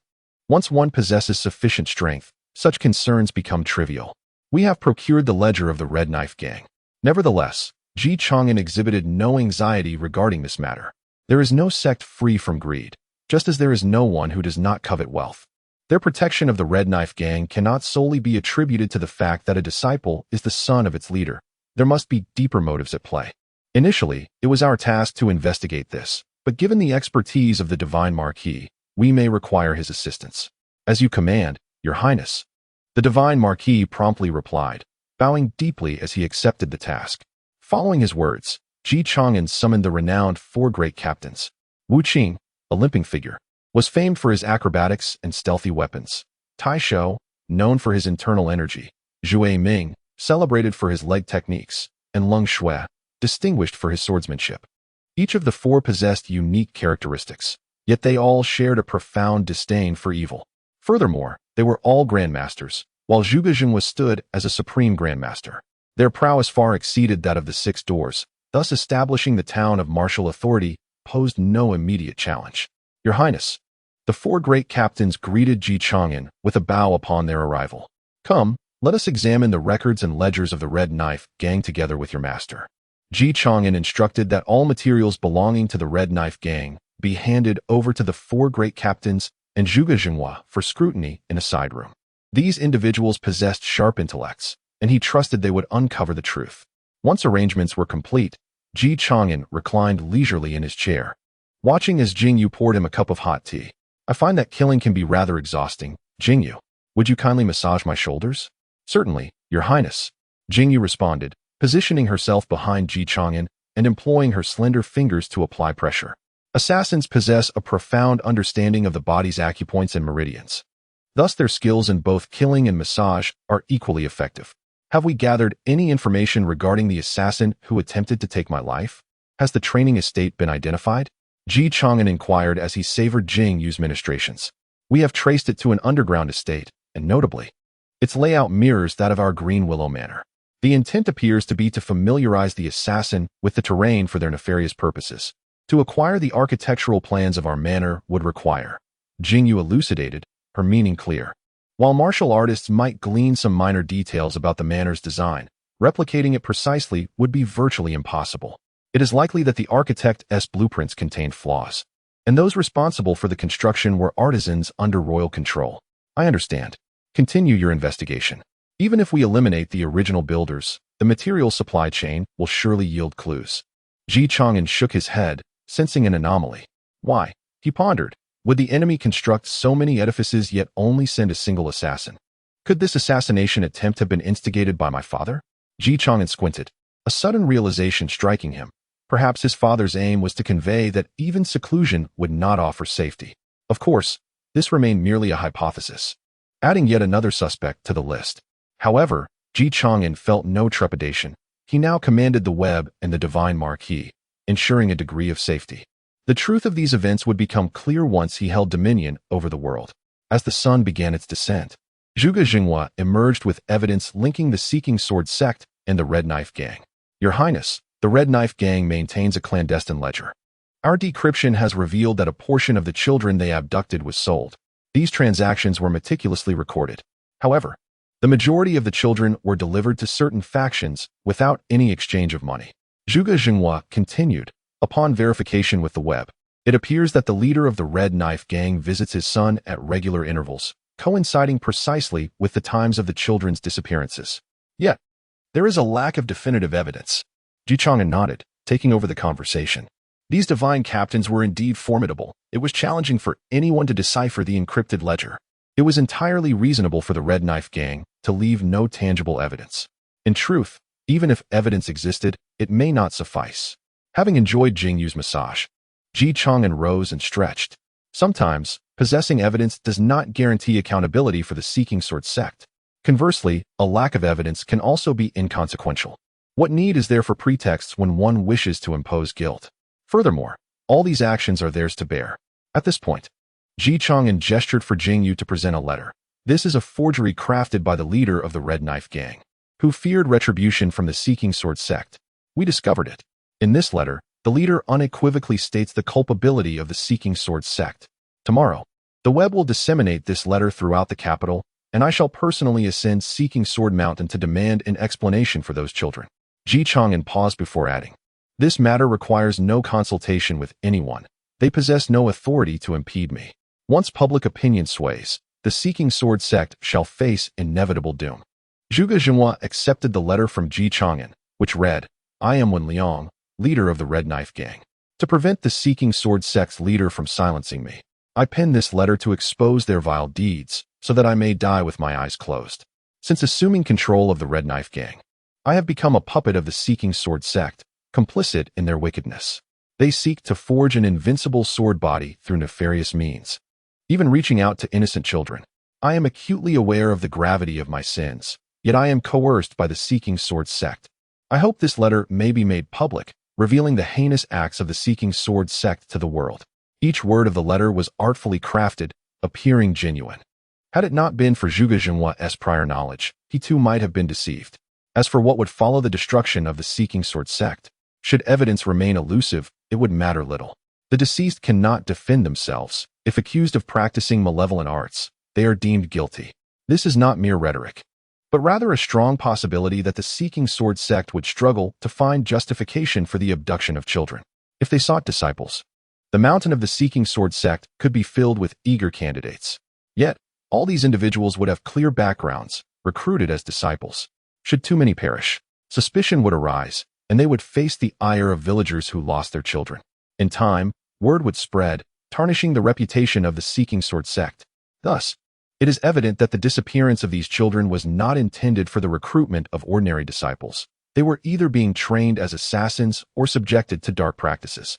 once one possesses sufficient strength, such concerns become trivial. We have procured the ledger of the Red Knife Gang. Nevertheless, Chang'an exhibited no anxiety regarding this matter. There is no sect free from greed, just as there is no one who does not covet wealth. Their protection of the Red Knife Gang cannot solely be attributed to the fact that a disciple is the son of its leader. There must be deeper motives at play. Initially, it was our task to investigate this, but given the expertise of the Divine Marquis, we may require his assistance. As you command, Your Highness. The Divine Marquis promptly replied, bowing deeply as he accepted the task. Following his words, Chang'an summoned the renowned four great captains. Wu Qing, a limping figure, was famed for his acrobatics and stealthy weapons. Tai Shou, known for his internal energy. Zhue Ming, celebrated for his leg techniques. And Leng Shui, distinguished for his swordsmanship. Each of the four possessed unique characteristics, yet they all shared a profound disdain for evil. Furthermore, they were all grandmasters, while Zhuge Jing stood as a supreme grandmaster. Their prowess far exceeded that of the Six Doors, thus establishing the town of martial authority posed no immediate challenge. Your Highness. The four great captains greeted Chang'an with a bow upon their arrival. Come, let us examine the records and ledgers of the Red Knife Gang together with your master. Chang'an instructed that all materials belonging to the Red Knife Gang be handed over to the four great captains and Zhuge Jing for scrutiny in a side room. These individuals possessed sharp intellects, and he trusted they would uncover the truth. Once arrangements were complete, Chang'an reclined leisurely in his chair, watching as Jingyu poured him a cup of hot tea. I find that killing can be rather exhausting. Jingyu, would you kindly massage my shoulders? Certainly, Your Highness. Jingyu responded, positioning herself behind Chang'an and employing her slender fingers to apply pressure. Assassins possess a profound understanding of the body's acupoints and meridians. Thus, their skills in both killing and massage are equally effective. Have we gathered any information regarding the assassin who attempted to take my life? Has the training estate been identified? Chang'an inquired as he savored Jingyu's ministrations. We have traced it to an underground estate, and notably, its layout mirrors that of our Green Willow Manor. The intent appears to be to familiarize the assassin with the terrain for their nefarious purposes. To acquire the architectural plans of our manor would require, Jingyu elucidated, her meaning clear. While martial artists might glean some minor details about the manor's design, replicating it precisely would be virtually impossible. It is likely that the architect's blueprints contained flaws, and those responsible for the construction were artisans under royal control. I understand. Continue your investigation. Even if we eliminate the original builders, the material supply chain will surely yield clues. Chang'an shook his head, sensing an anomaly. Why? He pondered. Would the enemy construct so many edifices yet only send a single assassin? Could this assassination attempt have been instigated by my father? Chang'an squinted, a sudden realization striking him. Perhaps his father's aim was to convey that even seclusion would not offer safety. Of course, this remained merely a hypothesis, adding yet another suspect to the list. However, Chang'an felt no trepidation. He now commanded the web and the Divine Marquis, ensuring a degree of safety. The truth of these events would become clear once he held dominion over the world. As the sun began its descent, Zhuge Jing emerged with evidence linking the Seeking Sword sect and the Red Knife Gang. Your Highness, the Red Knife Gang maintains a clandestine ledger. Our decryption has revealed that a portion of the children they abducted was sold. These transactions were meticulously recorded. However, the majority of the children were delivered to certain factions without any exchange of money. Zhuge Jing continued, upon verification with the web, it appears that the leader of the Red Knife Gang visits his son at regular intervals, coinciding precisely with the times of the children's disappearances. Yet, there is a lack of definitive evidence. Chang'an nodded, taking over the conversation. These divine captains were indeed formidable. It was challenging for anyone to decipher the encrypted ledger. It was entirely reasonable for the Red Knife Gang to leave no tangible evidence. In truth, even if evidence existed, it may not suffice. Having enjoyed Jingyu's massage, Ji Chang'an rose and stretched. Sometimes, possessing evidence does not guarantee accountability for the Seeking Sword sect. Conversely, a lack of evidence can also be inconsequential. What need is there for pretexts when one wishes to impose guilt? Furthermore, all these actions are theirs to bear. At this point, Ji Chang'an gestured for Jingyu to present a letter. This is a forgery crafted by the leader of the Red Knife Gang, who feared retribution from the Seeking Sword sect. We discovered it. In this letter, the leader unequivocally states the culpability of the Seeking Sword sect. Tomorrow, the web will disseminate this letter throughout the capital, and I shall personally ascend Seeking Sword Mountain to demand an explanation for those children. Ji Chang'an paused before adding, "This matter requires no consultation with anyone. They possess no authority to impede me. Once public opinion sways, the Seeking Sword sect shall face inevitable doom." Zhuge Jinhua accepted the letter from Ji Chang'an, which read, "I am Wen Liang, leader of the Red Knife Gang. To prevent the Seeking Sword sect's leader from silencing me, I pen this letter to expose their vile deeds, so that I may die with my eyes closed. Since assuming control of the Red Knife Gang, I have become a puppet of the Seeking Sword sect, complicit in their wickedness. They seek to forge an invincible sword body through nefarious means, even reaching out to innocent children. I am acutely aware of the gravity of my sins, yet I am coerced by the Seeking Sword sect. I hope this letter may be made public, revealing the heinous acts of the Seeking Sword sect to the world." Each word of the letter was artfully crafted, appearing genuine. Had it not been for Zhuge Jinhua's prior knowledge, he too might have been deceived. As for what would follow the destruction of the Seeking Sword sect, should evidence remain elusive, it would matter little. The deceased cannot defend themselves. If accused of practicing malevolent arts, they are deemed guilty. This is not mere rhetoric, but rather a strong possibility that the Seeking Sword sect would struggle to find justification for the abduction of children. If they sought disciples, the mountain of the Seeking Sword sect could be filled with eager candidates. Yet, all these individuals would have clear backgrounds, recruited as disciples. Should too many perish, suspicion would arise, and they would face the ire of villagers who lost their children. In time, word would spread, tarnishing the reputation of the Seeking Sword sect. Thus, it is evident that the disappearance of these children was not intended for the recruitment of ordinary disciples. They were either being trained as assassins or subjected to dark practices.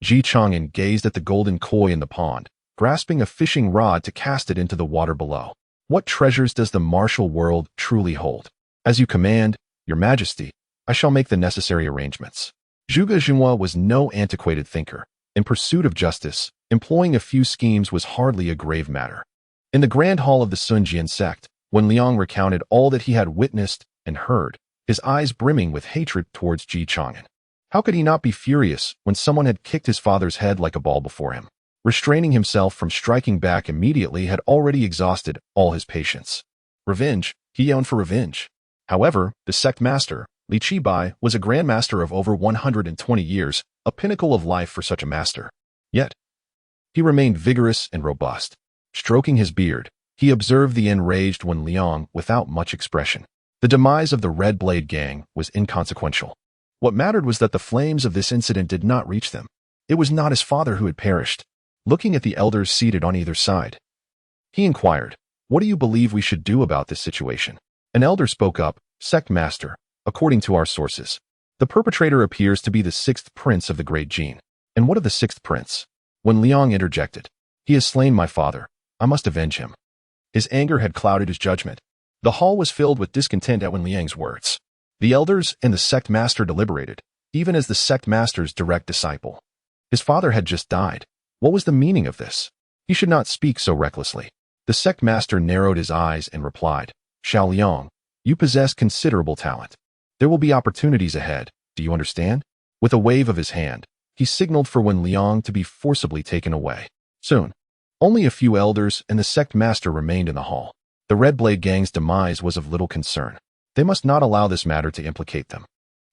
Ji Chang'an gazed at the golden koi in the pond, grasping a fishing rod to cast it into the water below. What treasures does the martial world truly hold? As you command, Your Majesty, I shall make the necessary arrangements. Zhuge Jinhua was no antiquated thinker. In pursuit of justice, employing a few schemes was hardly a grave matter. In the grand hall of the Sunjian sect, when Liang recounted all that he had witnessed and heard, his eyes brimming with hatred towards Ji Chang'an. How could he not be furious when someone had kicked his father's head like a ball before him? Restraining himself from striking back immediately had already exhausted all his patience. Revenge, he yearned for revenge. However, the sect master, Li Qibai, was a grandmaster of over 120 years, a pinnacle of life for such a master. Yet, he remained vigorous and robust. Stroking his beard, he observed the enraged Wen Liang without much expression. The demise of the Red Blade Gang was inconsequential. What mattered was that the flames of this incident did not reach them. It was not his father who had perished. Looking at the elders seated on either side, he inquired, "What do you believe we should do about this situation?" An elder spoke up, "Sect Master, according to our sources, the perpetrator appears to be the sixth prince of the Great Jin." "And what of the sixth prince?" When Liang interjected, "He has slain my father. I must avenge him." His anger had clouded his judgment. The hall was filled with discontent at Wen Liang's words. The elders and the sect master deliberated, even as the sect master's direct disciple. His father had just died. What was the meaning of this? He should not speak so recklessly. The sect master narrowed his eyes and replied, "Xiao Liang, you possess considerable talent. There will be opportunities ahead, do you understand?" With a wave of his hand, he signaled for Wen Liang to be forcibly taken away. Soon, only a few elders and the sect master remained in the hall. The Red Blade Gang's demise was of little concern. They must not allow this matter to implicate them.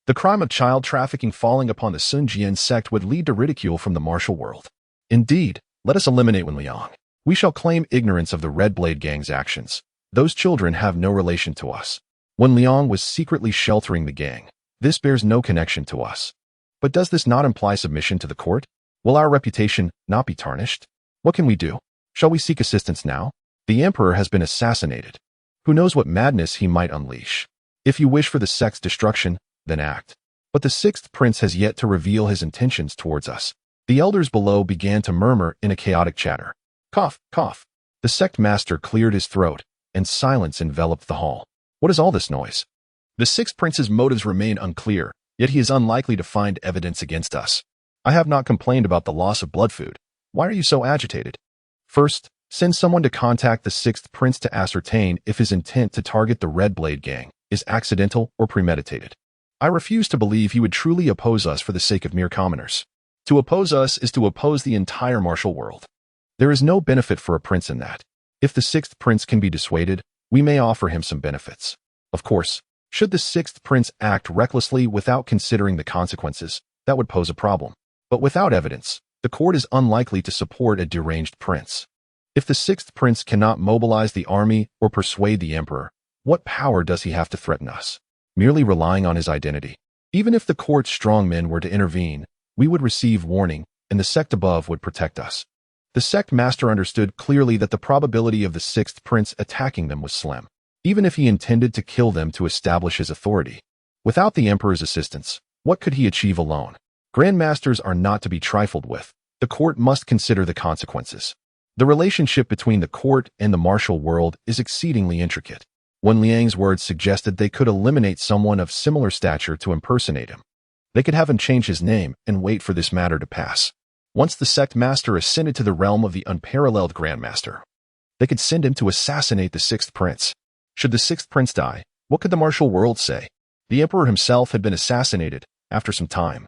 The crime of child trafficking falling upon the Sunjian sect would lead to ridicule from the martial world. Indeed, let us eliminate Wen Liang. We shall claim ignorance of the Red Blade Gang's actions. Those children have no relation to us. Wen Liang was secretly sheltering the gang. This bears no connection to us. But does this not imply submission to the court? Will our reputation not be tarnished? What can we do? Shall we seek assistance now? The emperor has been assassinated. Who knows what madness he might unleash? If you wish for the sect's destruction, then act. But the sixth prince has yet to reveal his intentions towards us. The elders below began to murmur in a chaotic chatter. Cough, cough. The sect master cleared his throat, and silence enveloped the hall. What is all this noise? The sixth prince's motives remain unclear, yet he is unlikely to find evidence against us. I have not complained about the loss of blood food. Why are you so agitated? First, send someone to contact the sixth prince to ascertain if his intent to target the Red Blade gang is accidental or premeditated. I refuse to believe he would truly oppose us for the sake of mere commoners. To oppose us is to oppose the entire martial world. There is no benefit for a prince in that. If the sixth prince can be dissuaded, we may offer him some benefits. Of course, should the sixth prince act recklessly without considering the consequences, that would pose a problem. But without evidence, the court is unlikely to support a deranged prince. If the sixth prince cannot mobilize the army or persuade the emperor, what power does he have to threaten us? Merely relying on his identity. Even if the court's strong men were to intervene, we would receive warning, and the sect above would protect us. The sect master understood clearly that the probability of the sixth prince attacking them was slim, even if he intended to kill them to establish his authority. Without the emperor's assistance, what could he achieve alone? Grandmasters are not to be trifled with. The court must consider the consequences. The relationship between the court and the martial world is exceedingly intricate. Wen Liang's words suggested they could eliminate someone of similar stature to impersonate him. They could have him change his name and wait for this matter to pass. Once the sect master ascended to the realm of the unparalleled grandmaster, they could send him to assassinate the sixth prince. Should the sixth prince die, what could the martial world say? The emperor himself had been assassinated after some time.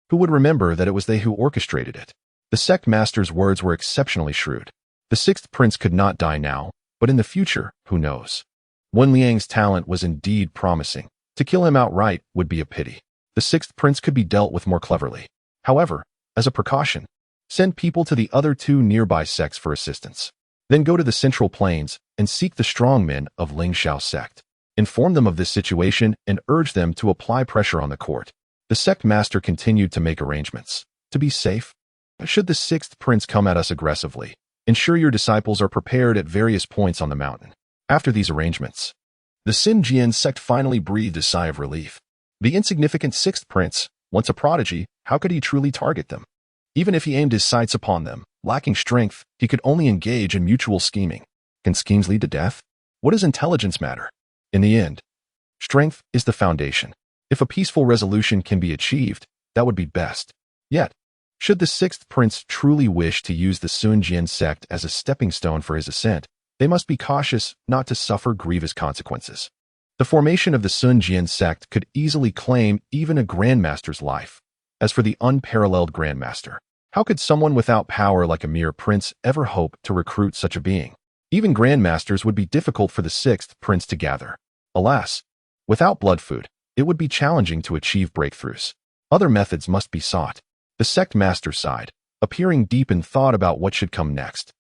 Who would remember that it was they who orchestrated it? The sect master's words were exceptionally shrewd. The sixth prince could not die now, but in the future, who knows? Wen Liang's talent was indeed promising. To kill him outright would be a pity. The sixth prince could be dealt with more cleverly. However, as a precaution, send people to the other two nearby sects for assistance. Then go to the Central Plains and seek the strong men of Ling Xiao's sect. Inform them of this situation and urge them to apply pressure on the court. The sect master continued to make arrangements. To be safe, should the sixth prince come at us aggressively, ensure your disciples are prepared at various points on the mountain. After these arrangements, the Xinjiang sect finally breathed a sigh of relief. The insignificant sixth prince, once a prodigy, how could he truly target them? Even if he aimed his sights upon them, lacking strength, he could only engage in mutual scheming. Can schemes lead to death? What does intelligence matter? In the end, strength is the foundation. If a peaceful resolution can be achieved, that would be best. Yet, should the sixth prince truly wish to use the Xinjiang sect as a stepping stone for his ascent, they must be cautious not to suffer grievous consequences. The formation of the Xinjiang sect could easily claim even a grandmaster's life. As for the unparalleled grandmaster, how could someone without power like a mere prince ever hope to recruit such a being? Even grandmasters would be difficult for the sixth prince to gather. Alas, without blood food, it would be challenging to achieve breakthroughs. Other methods must be sought. The sect master sighed, appearing deep in thought about what should come next.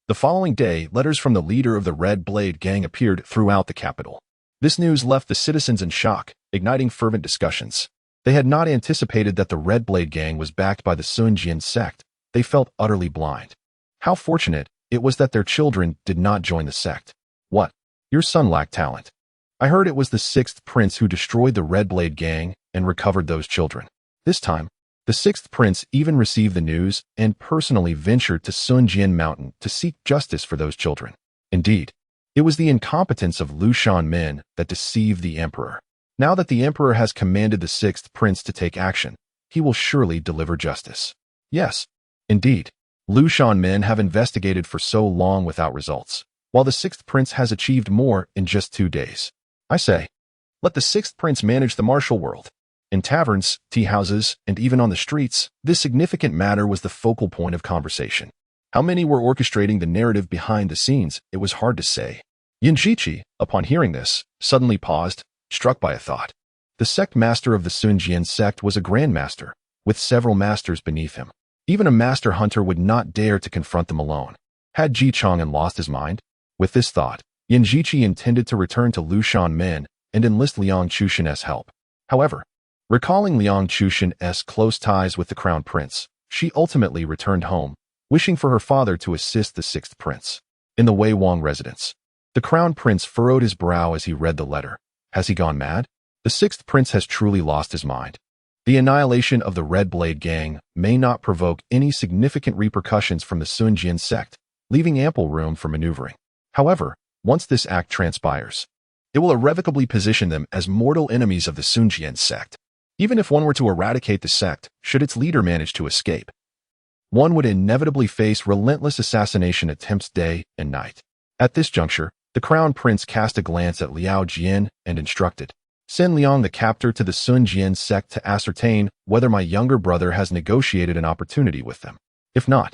The following day, letters from the leader of the Red Blade gang appeared throughout the capital. This news left the citizens in shock, igniting fervent discussions. They had not anticipated that the Red Blade gang was backed by the Xinjiang sect. They felt utterly blind. How fortunate it was that their children did not join the sect. What? Your son lacked talent. I heard it was the sixth prince who destroyed the Red Blade gang and recovered those children. This time, the sixth prince even received the news and personally ventured to Xinjiang Mountain to seek justice for those children. Indeed, it was the incompetence of Lushan men that deceived the emperor. Now that the emperor has commanded the sixth prince to take action, he will surely deliver justice. Yes, indeed, Lushan men have investigated for so long without results, while the sixth prince has achieved more in just 2 days. I say, let the sixth prince manage the martial world. In taverns, tea houses, and even on the streets, this significant matter was the focal point of conversation. How many were orchestrating the narrative behind the scenes, it was hard to say. Yanjichi, upon hearing this, suddenly paused, struck by a thought. The sect master of the Xinjiang sect was a grandmaster, with several masters beneath him. Even a master hunter would not dare to confront them alone. Had Chang'an lost his mind? With this thought, Yanjichi intended to return to Lushan men and enlist Liang Chushin's help. However, recalling Liang Chushin's close ties with the crown prince, she ultimately returned home, wishing for her father to assist the sixth prince. In the Wei Wang residence, the crown prince furrowed his brow as he read the letter. Has he gone mad? The sixth prince has truly lost his mind. The annihilation of the Red Blade Gang may not provoke any significant repercussions from the Sun Jian sect, leaving ample room for maneuvering. However, once this act transpires, it will irrevocably position them as mortal enemies of the Sun Jian sect. Even if one were to eradicate the sect, should its leader manage to escape, one would inevitably face relentless assassination attempts day and night. At this juncture, the Crown Prince cast a glance at Liao Jian and instructed, "Send Liang the captor to the Sun Jian sect to ascertain whether my younger brother has negotiated an opportunity with them. If not,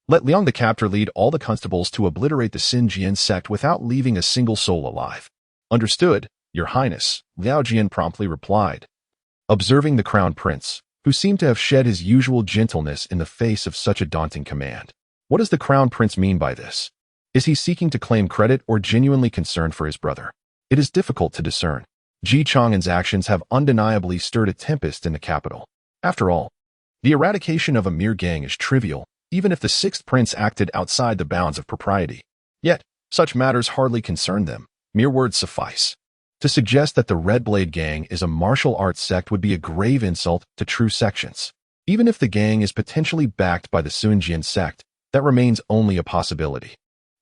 let Liang the captor lead all the constables to obliterate the Sun Jian sect without leaving a single soul alive." "Understood, Your Highness," Liao Jian promptly replied. Observing the Crown Prince, who seemed to have shed his usual gentleness in the face of such a daunting command. What does the Crown Prince mean by this? Is he seeking to claim credit or genuinely concerned for his brother? It is difficult to discern. Chang'an's actions have undeniably stirred a tempest in the capital. After all, the eradication of a mere gang is trivial, even if the sixth prince acted outside the bounds of propriety. Yet, such matters hardly concern them. Mere words suffice. To suggest that the Red Blade Gang is a martial arts sect would be a grave insult to true sections. Even if the gang is potentially backed by the Sun Jian sect, that remains only a possibility.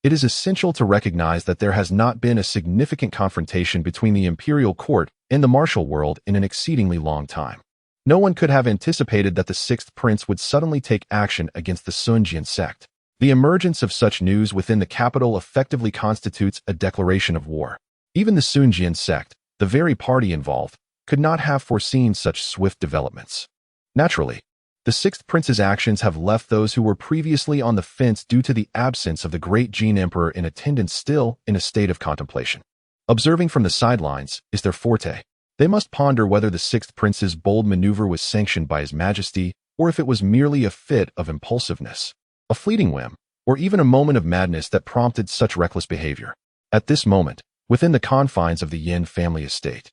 It is essential to recognize that there has not been a significant confrontation between the imperial court and the martial world in an exceedingly long time. No one could have anticipated that the sixth prince would suddenly take action against the Sun Jian sect. The emergence of such news within the capital effectively constitutes a declaration of war. Even the Sun Jian sect, the very party involved, could not have foreseen such swift developments. Naturally, the sixth prince's actions have left those who were previously on the fence due to the absence of the great Jin Emperor in attendance still in a state of contemplation. Observing from the sidelines is their forte. They must ponder whether the sixth prince's bold maneuver was sanctioned by His Majesty or if it was merely a fit of impulsiveness, a fleeting whim, or even a moment of madness that prompted such reckless behavior. At this moment, within the confines of the Yin family estate,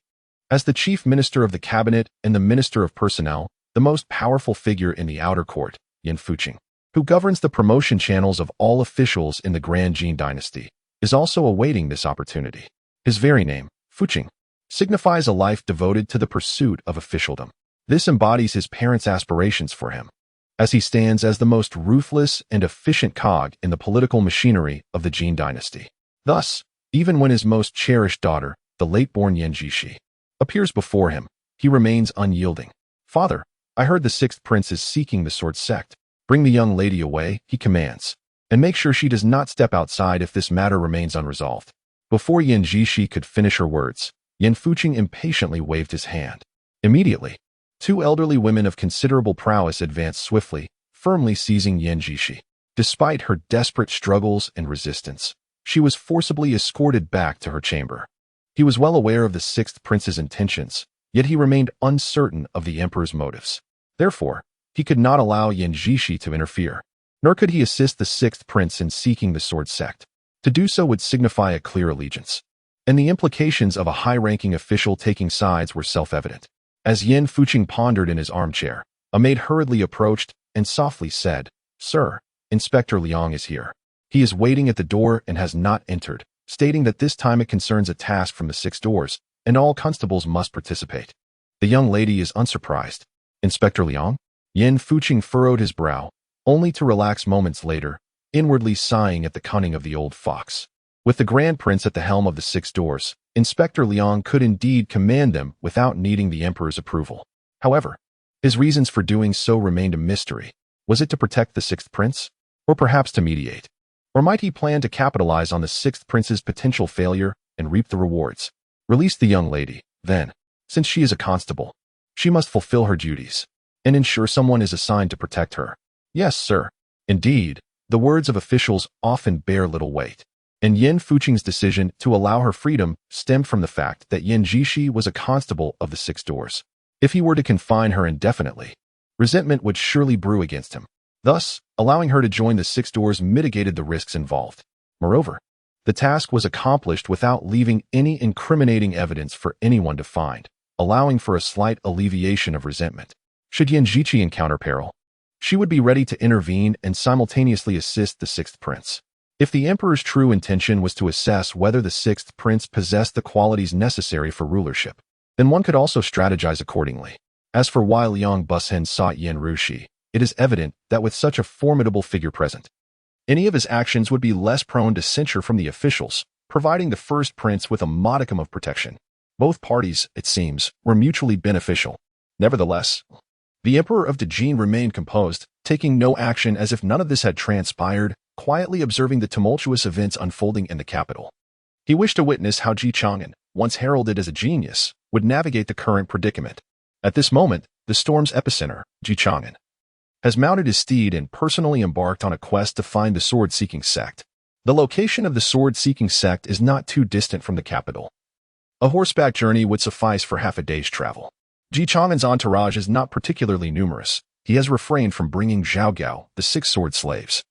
as the chief minister of the cabinet and the minister of personnel, the most powerful figure in the outer court, Yin Fuqing, who governs the promotion channels of all officials in the Grand Jin dynasty, is also awaiting this opportunity. His very name, Fuqing, signifies a life devoted to the pursuit of officialdom. This embodies his parents' aspirations for him, as he stands as the most ruthless and efficient cog in the political machinery of the Jin dynasty. Thus, even when his most cherished daughter, the late-born Yen Jishi, appears before him, he remains unyielding. "Father, I heard the sixth prince is seeking the sword sect. Bring the young lady away," he commands, "and make sure she does not step outside if this matter remains unresolved." Before Yen Jishi could finish her words, Yen Fuqing impatiently waved his hand. Immediately, two elderly women of considerable prowess advanced swiftly, firmly seizing Yen Jishi. Despite her desperate struggles and resistance, she was forcibly escorted back to her chamber. He was well aware of the sixth prince's intentions, yet he remained uncertain of the emperor's motives. Therefore, he could not allow Yen Jishi to interfere, nor could he assist the sixth prince in seeking the sword sect. To do so would signify a clear allegiance, and the implications of a high-ranking official taking sides were self-evident. As Yen Fuqing pondered in his armchair, a maid hurriedly approached and softly said, "Sir, Inspector Liang is here. He is waiting at the door and has not entered," stating that this time it concerns a task from the 6 doors, and all constables must participate. The young lady is unsurprised. "Inspector Liang?" Yen Fuqing furrowed his brow, only to relax moments later, inwardly sighing at the cunning of the old fox. With the Grand Prince at the helm of the 6 doors, Inspector Liang could indeed command them without needing the Emperor's approval. However, his reasons for doing so remained a mystery. Was it to protect the 6th Prince? Or perhaps to mediate? Or might he plan to capitalize on the 6th Prince's potential failure and reap the rewards? Release the young lady, then, since she is a constable. She must fulfill her duties, and ensure someone is assigned to protect her. Yes, sir. Indeed, the words of officials often bear little weight, and Yen Fuqing's decision to allow her freedom stemmed from the fact that Yen Jishi was a constable of the 6 doors. If he were to confine her indefinitely, resentment would surely brew against him. Thus, allowing her to join the 6 doors mitigated the risks involved. Moreover, the task was accomplished without leaving any incriminating evidence for anyone to find, allowing for a slight alleviation of resentment. Should Yen Jishi encounter peril, she would be ready to intervene and simultaneously assist the 6th Prince. If the Emperor's true intention was to assess whether the 6th Prince possessed the qualities necessary for rulership, then one could also strategize accordingly. As for why Liang Busen sought Yen Rushi, it is evident that with such a formidable figure present, any of his actions would be less prone to censure from the officials, providing the first prince with a modicum of protection. Both parties, it seems, were mutually beneficial. Nevertheless, the Emperor of Dejin remained composed, taking no action as if none of this had transpired, quietly observing the tumultuous events unfolding in the capital. He wished to witness how Chang'an, once heralded as a genius, would navigate the current predicament. At this moment, the storm's epicenter, Chang'an, has mounted his steed and personally embarked on a quest to find the sword-seeking sect. The location of the sword-seeking sect is not too distant from the capital. A horseback journey would suffice for half a day's travel. Chang'an's entourage is not particularly numerous. He has refrained from bringing Zhao Gao, the 6 sword slaves,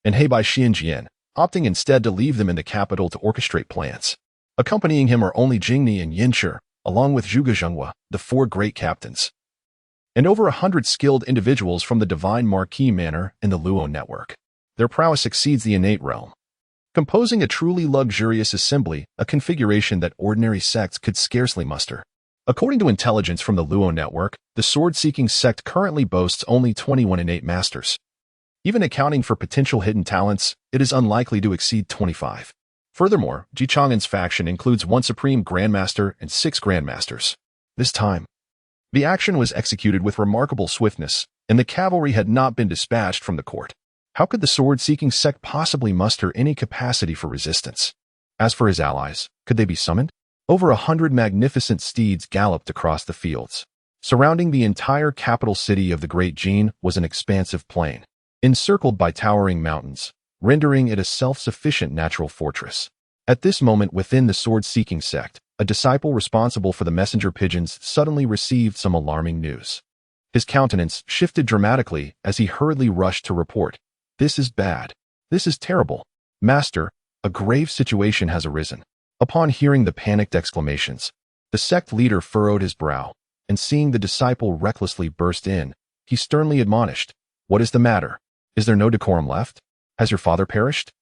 and Heibai Xianjian, opting instead to leave them in the capital to orchestrate plans. Accompanying him are only Jingni and Yinshi, along with Zhuge Zhenghua, the 4 great captains, and over 100 skilled individuals from the Divine Marquis Manor and the Luo Network. Their prowess exceeds the innate realm, composing a truly luxurious assembly, a configuration that ordinary sects could scarcely muster. According to intelligence from the Luo Network, the sword-seeking sect currently boasts only 21 innate masters. Even accounting for potential hidden talents, it is unlikely to exceed 25. Furthermore, Chang'an's faction includes 1 supreme grandmaster and 6 grandmasters. This time, the action was executed with remarkable swiftness, and the cavalry had not been dispatched from the court. How could the sword-seeking sect possibly muster any capacity for resistance? As for his allies, could they be summoned? Over 100 magnificent steeds galloped across the fields. Surrounding the entire capital city of the Great Jin was an expansive plain, encircled by towering mountains, rendering it a self-sufficient natural fortress. At this moment within the sword-seeking sect, a disciple responsible for the messenger pigeons suddenly received some alarming news. His countenance shifted dramatically as he hurriedly rushed to report. "This is bad. This is terrible. Master, a grave situation has arisen." Upon hearing the panicked exclamations, the sect leader furrowed his brow, and seeing the disciple recklessly burst in, he sternly admonished, "What is the matter? Is there no decorum left? Has your father perished?"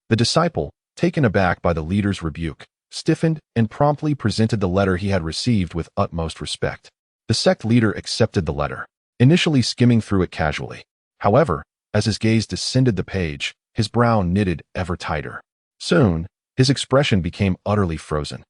The disciple, taken aback by the leader's rebuke, stiffened and promptly presented the letter he had received with utmost respect. The sect leader accepted the letter, initially skimming through it casually. However, as his gaze descended the page, his brow knitted ever tighter. Soon, his expression became utterly frozen,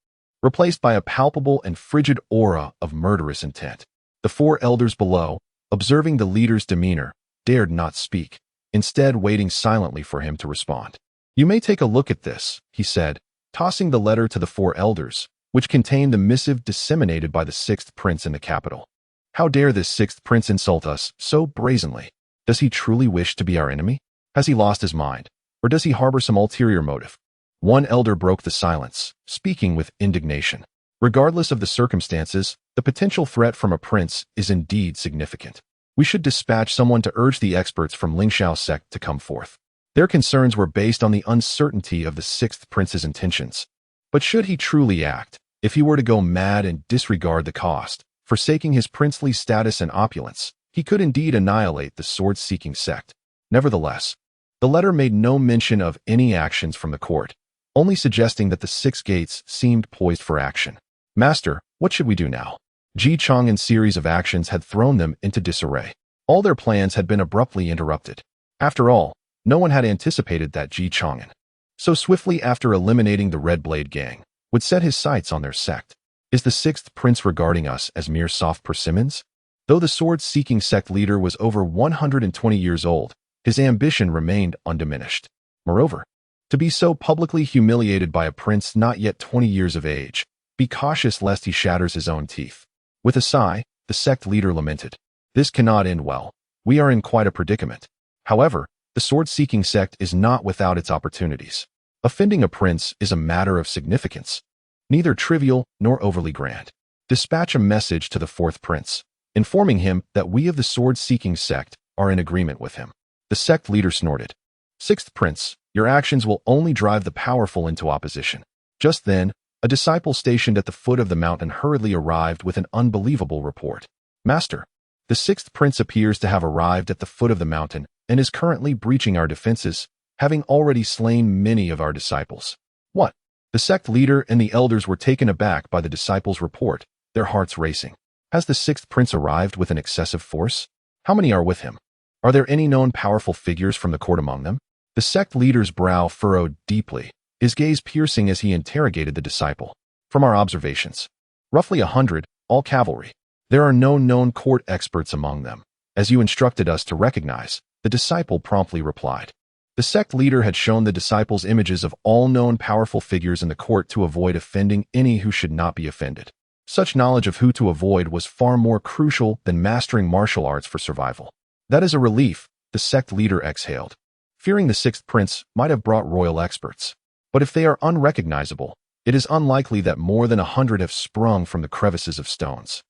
replaced by a palpable and frigid aura of murderous intent. The 4 elders below, observing the leader's demeanor, dared not speak, instead waiting silently for him to respond. "You may take a look at this," he said, tossing the letter to the 4 elders, which contained the missive disseminated by the 6th prince in the capital. "How dare this 6th prince insult us so brazenly? Does he truly wish to be our enemy? Has he lost his mind? Or does he harbor some ulterior motive?" One elder broke the silence, speaking with indignation. "Regardless of the circumstances, the potential threat from a prince is indeed significant. We should dispatch someone to urge the experts from Lingxiao sect to come forth." Their concerns were based on the uncertainty of the 6th prince's intentions. But should he truly act, if he were to go mad and disregard the cost, forsaking his princely status and opulence, he could indeed annihilate the sword-seeking sect. Nevertheless, the letter made no mention of any actions from the court, only suggesting that the 6 gates seemed poised for action. "Master, what should we do now?" Chang'an's series of actions had thrown them into disarray. All their plans had been abruptly interrupted. After all, no one had anticipated that Chang'an, so swiftly after eliminating the Red Blade gang, would set his sights on their sect. Is the 6th prince regarding us as mere soft persimmons? Though the sword-seeking sect leader was over 120 years old, his ambition remained undiminished. Moreover, to be so publicly humiliated by a prince not yet 20 years of age, be cautious lest he shatters his own teeth. With a sigh, the sect leader lamented, "This cannot end well. We are in quite a predicament." However, the sword-seeking sect is not without its opportunities. Offending a prince is a matter of significance, neither trivial nor overly grand. Dispatch a message to the 4th prince, informing him that we of the sword-seeking sect are in agreement with him. The sect leader snorted. "6th prince, your actions will only drive the powerful into opposition." Just then, a disciple stationed at the foot of the mountain hurriedly arrived with an unbelievable report. "Master, the 6th prince appears to have arrived at the foot of the mountain and is currently breaching our defenses, having already slain many of our disciples." "What?" The sect leader and the elders were taken aback by the disciples' report, their hearts racing. Has the sixth prince arrived with an excessive force? How many are with him? Are there any known powerful figures from the court among them? The sect leader's brow furrowed deeply, his gaze piercing as he interrogated the disciple. From our observations, roughly 100, all cavalry. There are no known court experts among them, as you instructed us to recognize, the disciple promptly replied. The sect leader had shown the disciples images of all known powerful figures in the court to avoid offending any who should not be offended. Such knowledge of who to avoid was far more crucial than mastering martial arts for survival. That is a relief, the sect leader exhaled, fearing the sixth prince might have brought royal experts. But if they are unrecognizable, it is unlikely that more than 100 have sprung from the crevices of stones.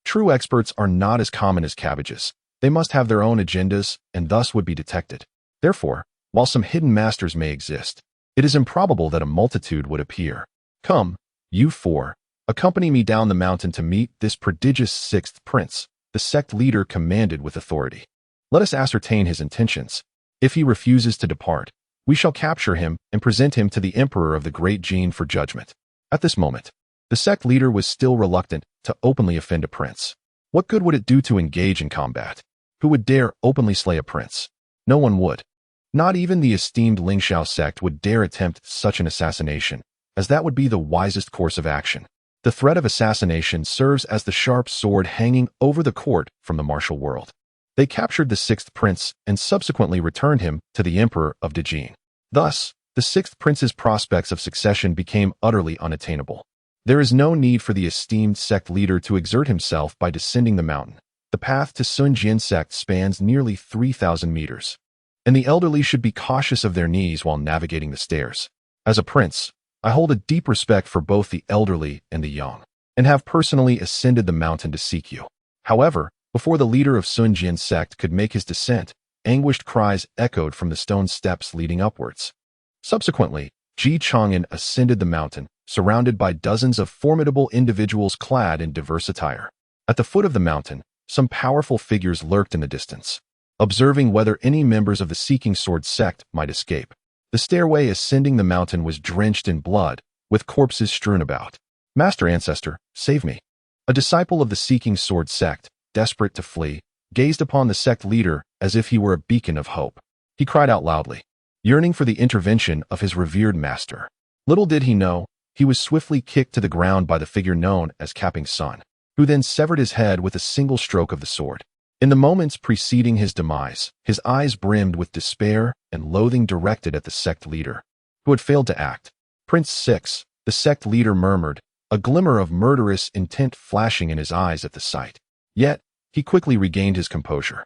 True experts are not as common as cabbages. They must have their own agendas and thus would be detected. Therefore, while some hidden masters may exist, it is improbable that a multitude would appear. Come, you four, accompany me down the mountain to meet this prodigious sixth prince, the sect leader commanded with authority. Let us ascertain his intentions. If he refuses to depart, we shall capture him and present him to the emperor of the great Jin for judgment. At this moment, the sect leader was still reluctant to openly offend a prince. What good would it do to engage in combat? Who would dare openly slay a prince? No one would. Not even the esteemed Lingxiao sect would dare attempt such an assassination, as that would be the wisest course of action. The threat of assassination serves as the sharp sword hanging over the court from the martial world. They captured the sixth prince and subsequently returned him to the emperor of Dejin. Thus, the sixth prince's prospects of succession became utterly unattainable. There is no need for the esteemed sect leader to exert himself by descending the mountain. The path to Sun Jian sect spans nearly 3,000 meters, and the elderly should be cautious of their knees while navigating the stairs. As a prince, I hold a deep respect for both the elderly and the young, and have personally ascended the mountain to seek you. However, before the leader of Sun Jian sect could make his descent, anguished cries echoed from the stone steps leading upwards. Subsequently, Chang'an ascended the mountain, surrounded by dozens of formidable individuals clad in diverse attire. At the foot of the mountain, some powerful figures lurked in the distance, observing whether any members of the Seeking Sword sect might escape. The stairway ascending the mountain was drenched in blood, with corpses strewn about. Master Ancestor, save me. A disciple of the Seeking Sword sect, desperate to flee, gazed upon the sect leader as if he were a beacon of hope. He cried out loudly, yearning for the intervention of his revered master. Little did he know, he was swiftly kicked to the ground by the figure known as Capping Sun, who then severed his head with a single stroke of the sword. In the moments preceding his demise, his eyes brimmed with despair and loathing directed at the sect leader, who had failed to act. Prince Six, the sect leader murmured, a glimmer of murderous intent flashing in his eyes at the sight. Yet, he quickly regained his composure.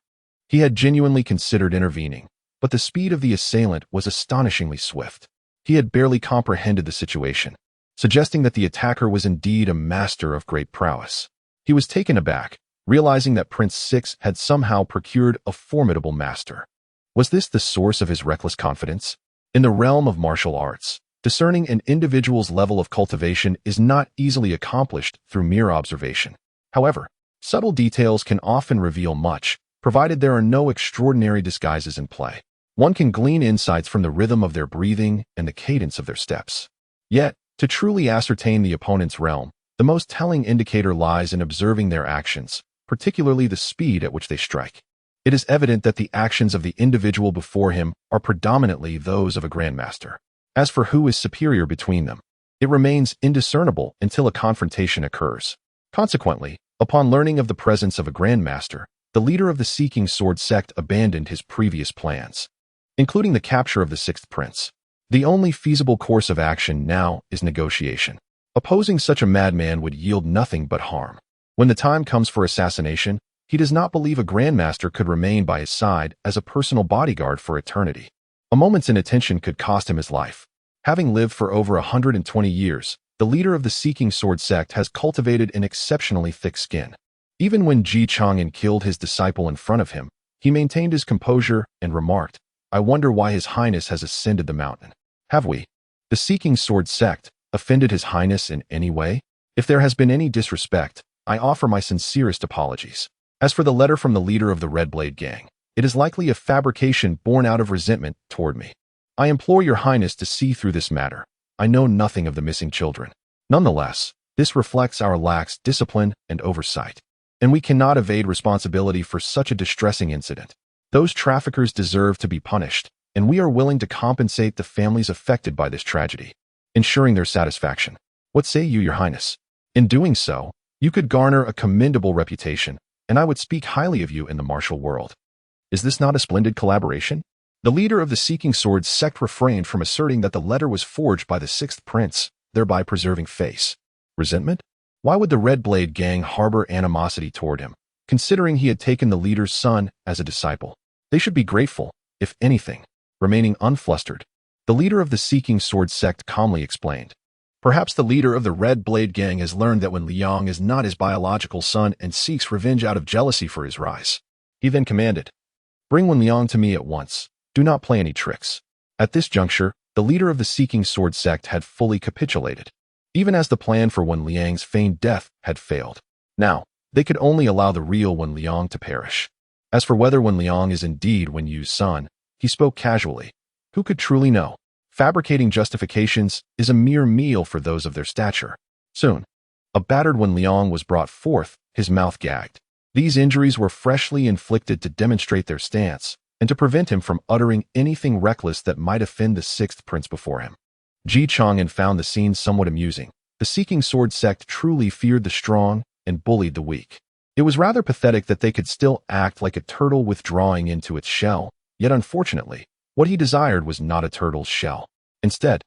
He had genuinely considered intervening, but the speed of the assailant was astonishingly swift. He had barely comprehended the situation, suggesting that the attacker was indeed a master of great prowess. He was taken aback, realizing that Prince Six had somehow procured a formidable master. Was this the source of his reckless confidence? In the realm of martial arts, discerning an individual's level of cultivation is not easily accomplished through mere observation. However, subtle details can often reveal much, provided there are no extraordinary disguises in play. One can glean insights from the rhythm of their breathing and the cadence of their steps. Yet, to truly ascertain the opponent's realm, the most telling indicator lies in observing their actions, particularly the speed at which they strike. It is evident that the actions of the individual before him are predominantly those of a grandmaster. As for who is superior between them, it remains indiscernible until a confrontation occurs. Consequently, upon learning of the presence of a grandmaster, the leader of the Seeking Sword sect abandoned his previous plans, including the capture of the sixth prince. The only feasible course of action now is negotiation. Opposing such a madman would yield nothing but harm. When the time comes for assassination, he does not believe a grandmaster could remain by his side as a personal bodyguard for eternity. A moment's inattention could cost him his life. Having lived for over 120 years, the leader of the Seeking Sword sect has cultivated an exceptionally thick skin. Even when Chang'an killed his disciple in front of him, he maintained his composure and remarked, I wonder why His Highness has ascended the mountain. Have we, the Seeking Sword sect, offended His Highness in any way? If there has been any disrespect, I offer my sincerest apologies. As for the letter from the leader of the Red Blade gang, it is likely a fabrication born out of resentment toward me. I implore your highness to see through this matter. I know nothing of the missing children. Nonetheless, this reflects our lax discipline and oversight. and we cannot evade responsibility for such a distressing incident. Those traffickers deserve to be punished, and we are willing to compensate the families affected by this tragedy, ensuring their satisfaction. What say you, Your Highness? In doing so, you could garner a commendable reputation, and I would speak highly of you in the martial world. Is this not a splendid collaboration? The leader of the Seeking Sword sect refrained from asserting that the letter was forged by the sixth prince, thereby preserving face. Resentment? Why would the Red Blade gang harbor animosity toward him, considering he had taken the leader's son as a disciple? They should be grateful, if anything. Remaining unflustered, the leader of the Seeking Sword sect calmly explained. Perhaps the leader of the Red Blade gang has learned that Wen Liang is not his biological son and seeks revenge out of jealousy for his rise. He then commanded, "Bring Wen Liang to me at once. Do not play any tricks." At this juncture, the leader of the Seeking Sword sect had fully capitulated, even as the plan for Wen Liang's feigned death had failed. Now, they could only allow the real Wen Liang to perish. As for whether Wen Liang is indeed Wen Yu's son, he spoke casually. Who could truly know? Fabricating justifications is a mere meal for those of their stature. Soon, a battered Wen Liang was brought forth, his mouth gagged. These injuries were freshly inflicted to demonstrate their stance, and to prevent him from uttering anything reckless that might offend the sixth prince before him. Chang'an found the scene somewhat amusing. The Seeking Sword sect truly feared the strong and bullied the weak. It was rather pathetic that they could still act like a turtle withdrawing into its shell, yet unfortunately, what he desired was not a turtle's shell. Instead,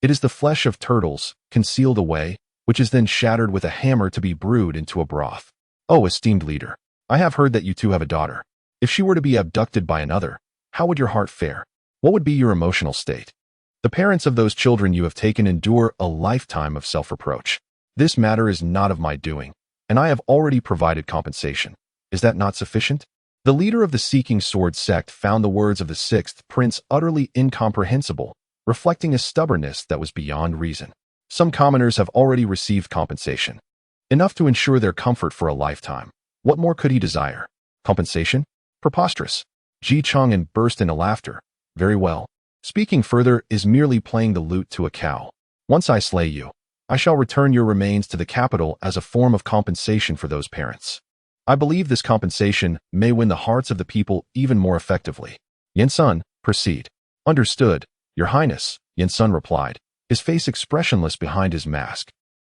it is the flesh of turtles, concealed away, which is then shattered with a hammer to be brewed into a broth. Oh, esteemed leader, I have heard that you too have a daughter. If she were to be abducted by another, how would your heart fare? What would be your emotional state? The parents of those children you have taken endure a lifetime of self-reproach. This matter is not of my doing, and I have already provided compensation. Is that not sufficient? The leader of the Seeking Sword sect found the words of the sixth prince utterly incomprehensible, reflecting a stubbornness that was beyond reason. Some commoners have already received compensation, enough to ensure their comfort for a lifetime. What more could he desire? Compensation? Preposterous. Chang'an burst into laughter. Very well. Speaking further is merely playing the lute to a cow. Once I slay you, I shall return your remains to the capital as a form of compensation for those parents. I believe this compensation may win the hearts of the people even more effectively. Yen Sun, proceed. Understood, Your Highness, Yen Sun replied, his face expressionless behind his mask.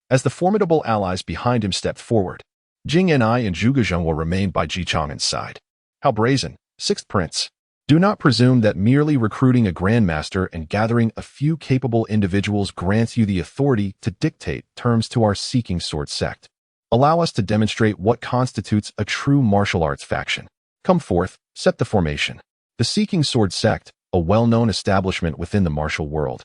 As the formidable allies behind him stepped forward, Jing Yan'ai and Zhuge Zheng will remain by Chang'an's side. How brazen, sixth prince. Do not presume that merely recruiting a grandmaster and gathering a few capable individuals grants you the authority to dictate terms to our Seeking Sword sect. Allow us to demonstrate what constitutes a true martial arts faction. Come forth, set the formation. The Seeking Sword sect, a well-known establishment within the martial world,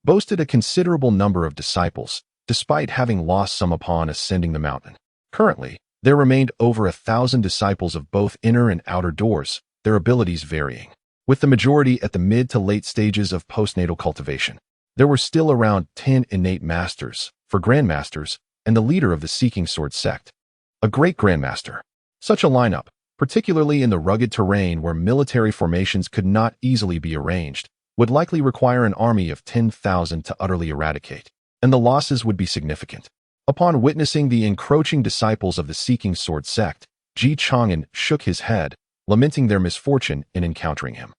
boasted a considerable number of disciples, despite having lost some upon ascending the mountain. Currently, there remained over 1,000 disciples of both inner and outer doors, their abilities varying, with the majority at the mid to late stages of postnatal cultivation. There were still around 10 innate masters, for grandmasters, and the leader of the Seeking Sword sect, a great grandmaster. Such a lineup, particularly in the rugged terrain where military formations could not easily be arranged, would likely require an army of 10,000 to utterly eradicate, and the losses would be significant. Upon witnessing the encroaching disciples of the Seeking Sword sect, Chang'an shook his head, lamenting their misfortune in encountering him.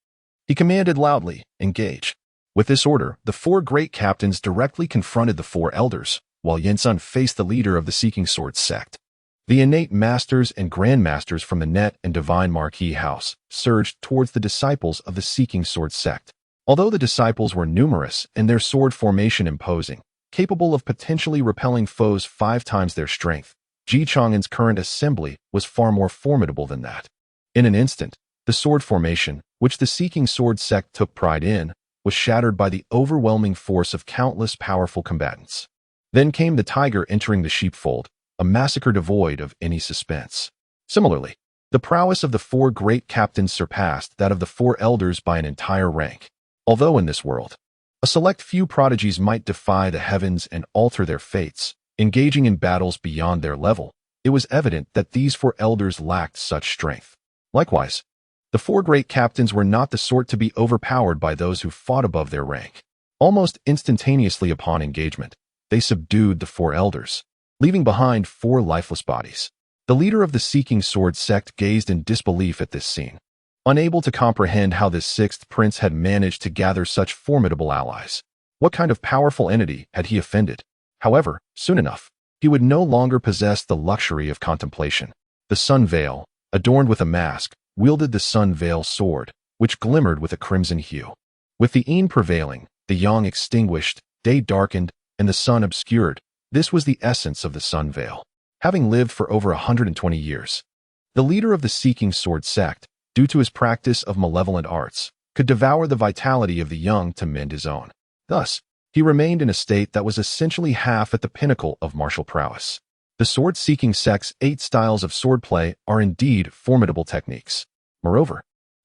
He commanded loudly, "Engage." With this order, the four great captains directly confronted the four elders, while Yen Sun faced the leader of the Seeking Sword sect. The innate masters and grandmasters from the Net and Divine Marquis House surged towards the disciples of the Seeking Sword sect. Although the disciples were numerous and their sword formation imposing, capable of potentially repelling foes 5 times their strength, Chang'an's current assembly was far more formidable than that. In an instant, the sword formation, which the Seeking Sword sect took pride in, was shattered by the overwhelming force of countless powerful combatants. Then came the tiger entering the sheepfold, a massacre devoid of any suspense. Similarly, the prowess of the four great captains surpassed that of the four elders by an entire rank. Although in this world, a select few prodigies might defy the heavens and alter their fates, engaging in battles beyond their level, it was evident that these four elders lacked such strength. Likewise, the four great captains were not the sort to be overpowered by those who fought above their rank. Almost instantaneously upon engagement, they subdued the four elders, leaving behind 4 lifeless bodies. The leader of the Seeking Sword sect gazed in disbelief at this scene, unable to comprehend how this sixth prince had managed to gather such formidable allies. What kind of powerful entity had he offended? However, soon enough, he would no longer possess the luxury of contemplation. The Sun Veil, adorned with a mask, wielded the Sun Veil sword, which glimmered with a crimson hue. With the Een prevailing, the yang extinguished, day darkened, and the sun obscured. This was the essence of the Sun Veil. Having lived for over 120 years, the leader of the Seeking Sword sect, due to his practice of malevolent arts, could devour the vitality of the young to mend his own. Thus, he remained in a state that was essentially half at the pinnacle of martial prowess. The sword-seeking sect's 8 styles of swordplay are indeed formidable techniques. Moreover,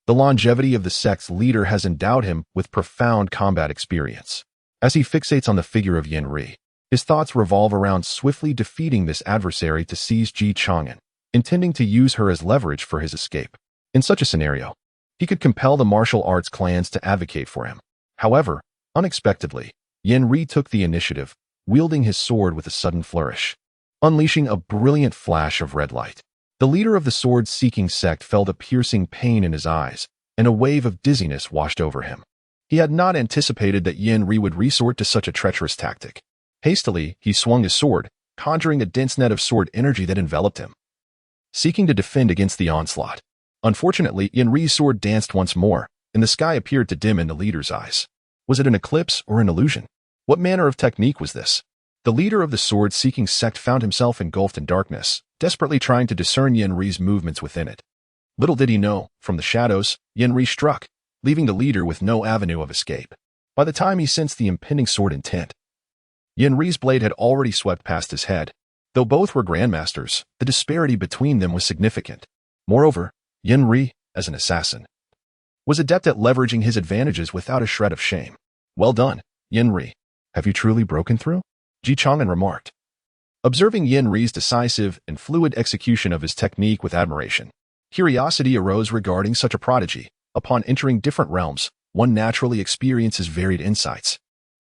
the longevity of the sect's leader has endowed him with profound combat experience. As he fixates on the figure of Yen Ri, his thoughts revolve around swiftly defeating this adversary to seize Chang'an, intending to use her as leverage for his escape. In such a scenario, he could compel the martial arts clans to advocate for him. However, unexpectedly, Yen Ri took the initiative, wielding his sword with a sudden flourish, unleashing a brilliant flash of red light. The leader of the sword-seeking sect felt a piercing pain in his eyes, and a wave of dizziness washed over him. He had not anticipated that Yen Ri would resort to such a treacherous tactic. Hastily, he swung his sword, conjuring a dense net of sword energy that enveloped him, seeking to defend against the onslaught. Unfortunately, Yen Ri's sword danced once more, and the sky appeared to dim in the leader's eyes. Was it an eclipse or an illusion? What manner of technique was this? The leader of the sword-seeking sect found himself engulfed in darkness, desperately trying to discern Yen Ri's movements within it. Little did he know, from the shadows, Yen Ri struck, leaving the leader with no avenue of escape. By the time he sensed the impending sword intent, Yen Ri's blade had already swept past his head. Though both were grandmasters, the disparity between them was significant. Moreover, Yen Ri, as an assassin, was adept at leveraging his advantages without a shred of shame. Well done, Yen Ri. Have you truly broken through? Chang'an remarked, observing Yen Ri's decisive and fluid execution of his technique with admiration. Curiosity arose regarding such a prodigy. Upon entering different realms, one naturally experiences varied insights.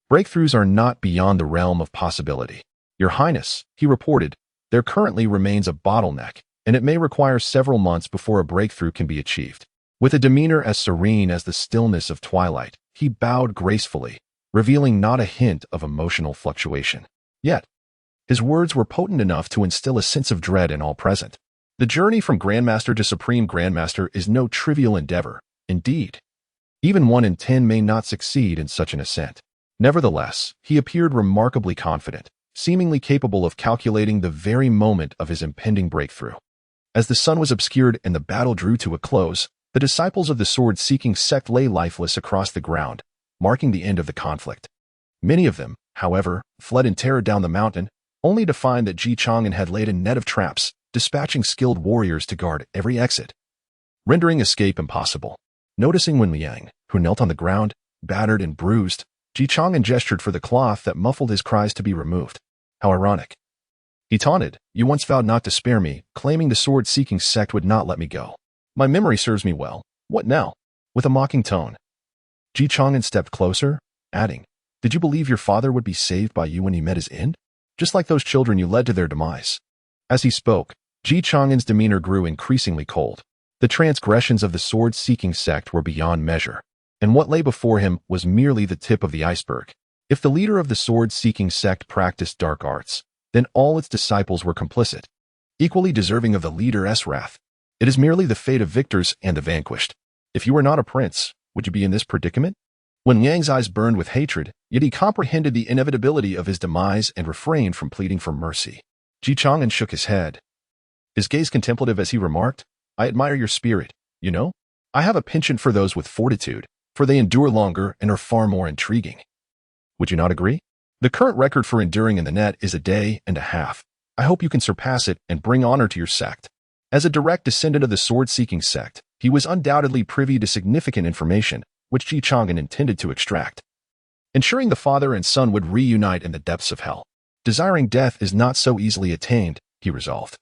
Breakthroughs are not beyond the realm of possibility. Your Highness, he reported, there currently remains a bottleneck, and it may require several months before a breakthrough can be achieved. With a demeanor as serene as the stillness of twilight, he bowed gracefully, revealing not a hint of emotional fluctuation. Yet, his words were potent enough to instill a sense of dread in all present. The journey from Grandmaster to Supreme Grandmaster is no trivial endeavor. Indeed, even 1 in 10 may not succeed in such an ascent. Nevertheless, he appeared remarkably confident, seemingly capable of calculating the very moment of his impending breakthrough. As the sun was obscured and the battle drew to a close, the disciples of the sword-seeking sect lay lifeless across the ground, marking the end of the conflict. Many of them, however, fled in terror down the mountain, only to find that Chang'an had laid a net of traps, dispatching skilled warriors to guard every exit, rendering escape impossible. Noticing Wen Liang, who knelt on the ground, battered and bruised, Chang'an gestured for the cloth that muffled his cries to be removed. How ironic. He taunted, "You once vowed not to spare me, claiming the sword-seeking sect would not let me go. My memory serves me well. What now?" With a mocking tone, Chang'an stepped closer, adding, "Did you believe your father would be saved by you when he met his end? Just like those children you led to their demise." As he spoke, Chang'an's demeanor grew increasingly cold. The transgressions of the sword-seeking sect were beyond measure, and what lay before him was merely the tip of the iceberg. If the leader of the sword-seeking sect practiced dark arts, then all its disciples were complicit, equally deserving of the leader's wrath. It is merely the fate of victors and the vanquished. If you were not a prince, would you be in this predicament? When Liang's eyes burned with hatred, yet he comprehended the inevitability of his demise and refrained from pleading for mercy. Chang'an shook his head, his gaze contemplative as he remarked, "I admire your spirit. You know, I have a penchant for those with fortitude, for they endure longer and are far more intriguing. Would you not agree? The current record for enduring in the net is a day and a half. I hope you can surpass it and bring honor to your sect." As a direct descendant of the sword-seeking sect, he was undoubtedly privy to significant information, which Chang'an intended to extract, ensuring the father and son would reunite in the depths of hell. Desiring death is not so easily attained, he resolved,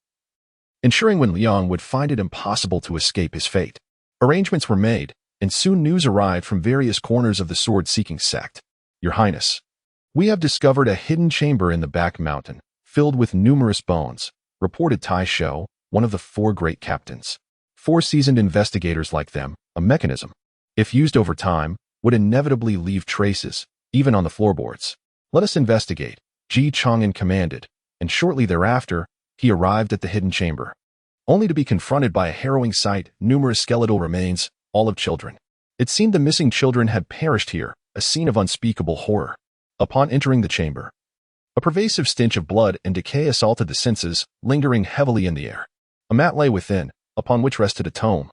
ensuring Wen Liang would find it impossible to escape his fate. Arrangements were made, and soon news arrived from various corners of the sword-seeking sect. "Your Highness, we have discovered a hidden chamber in the back mountain, filled with numerous bones," reported Tai Shou, one of the four great captains. Four seasoned investigators like them, a mechanism, if used over time, would inevitably leave traces, even on the floorboards. Let us investigate, Chang'an commanded, and shortly thereafter, he arrived at the hidden chamber, only to be confronted by a harrowing sight, numerous skeletal remains, all of children. It seemed the missing children had perished here, a scene of unspeakable horror. Upon entering the chamber, a pervasive stench of blood and decay assaulted the senses, lingering heavily in the air. A mat lay within, upon which rested a tome,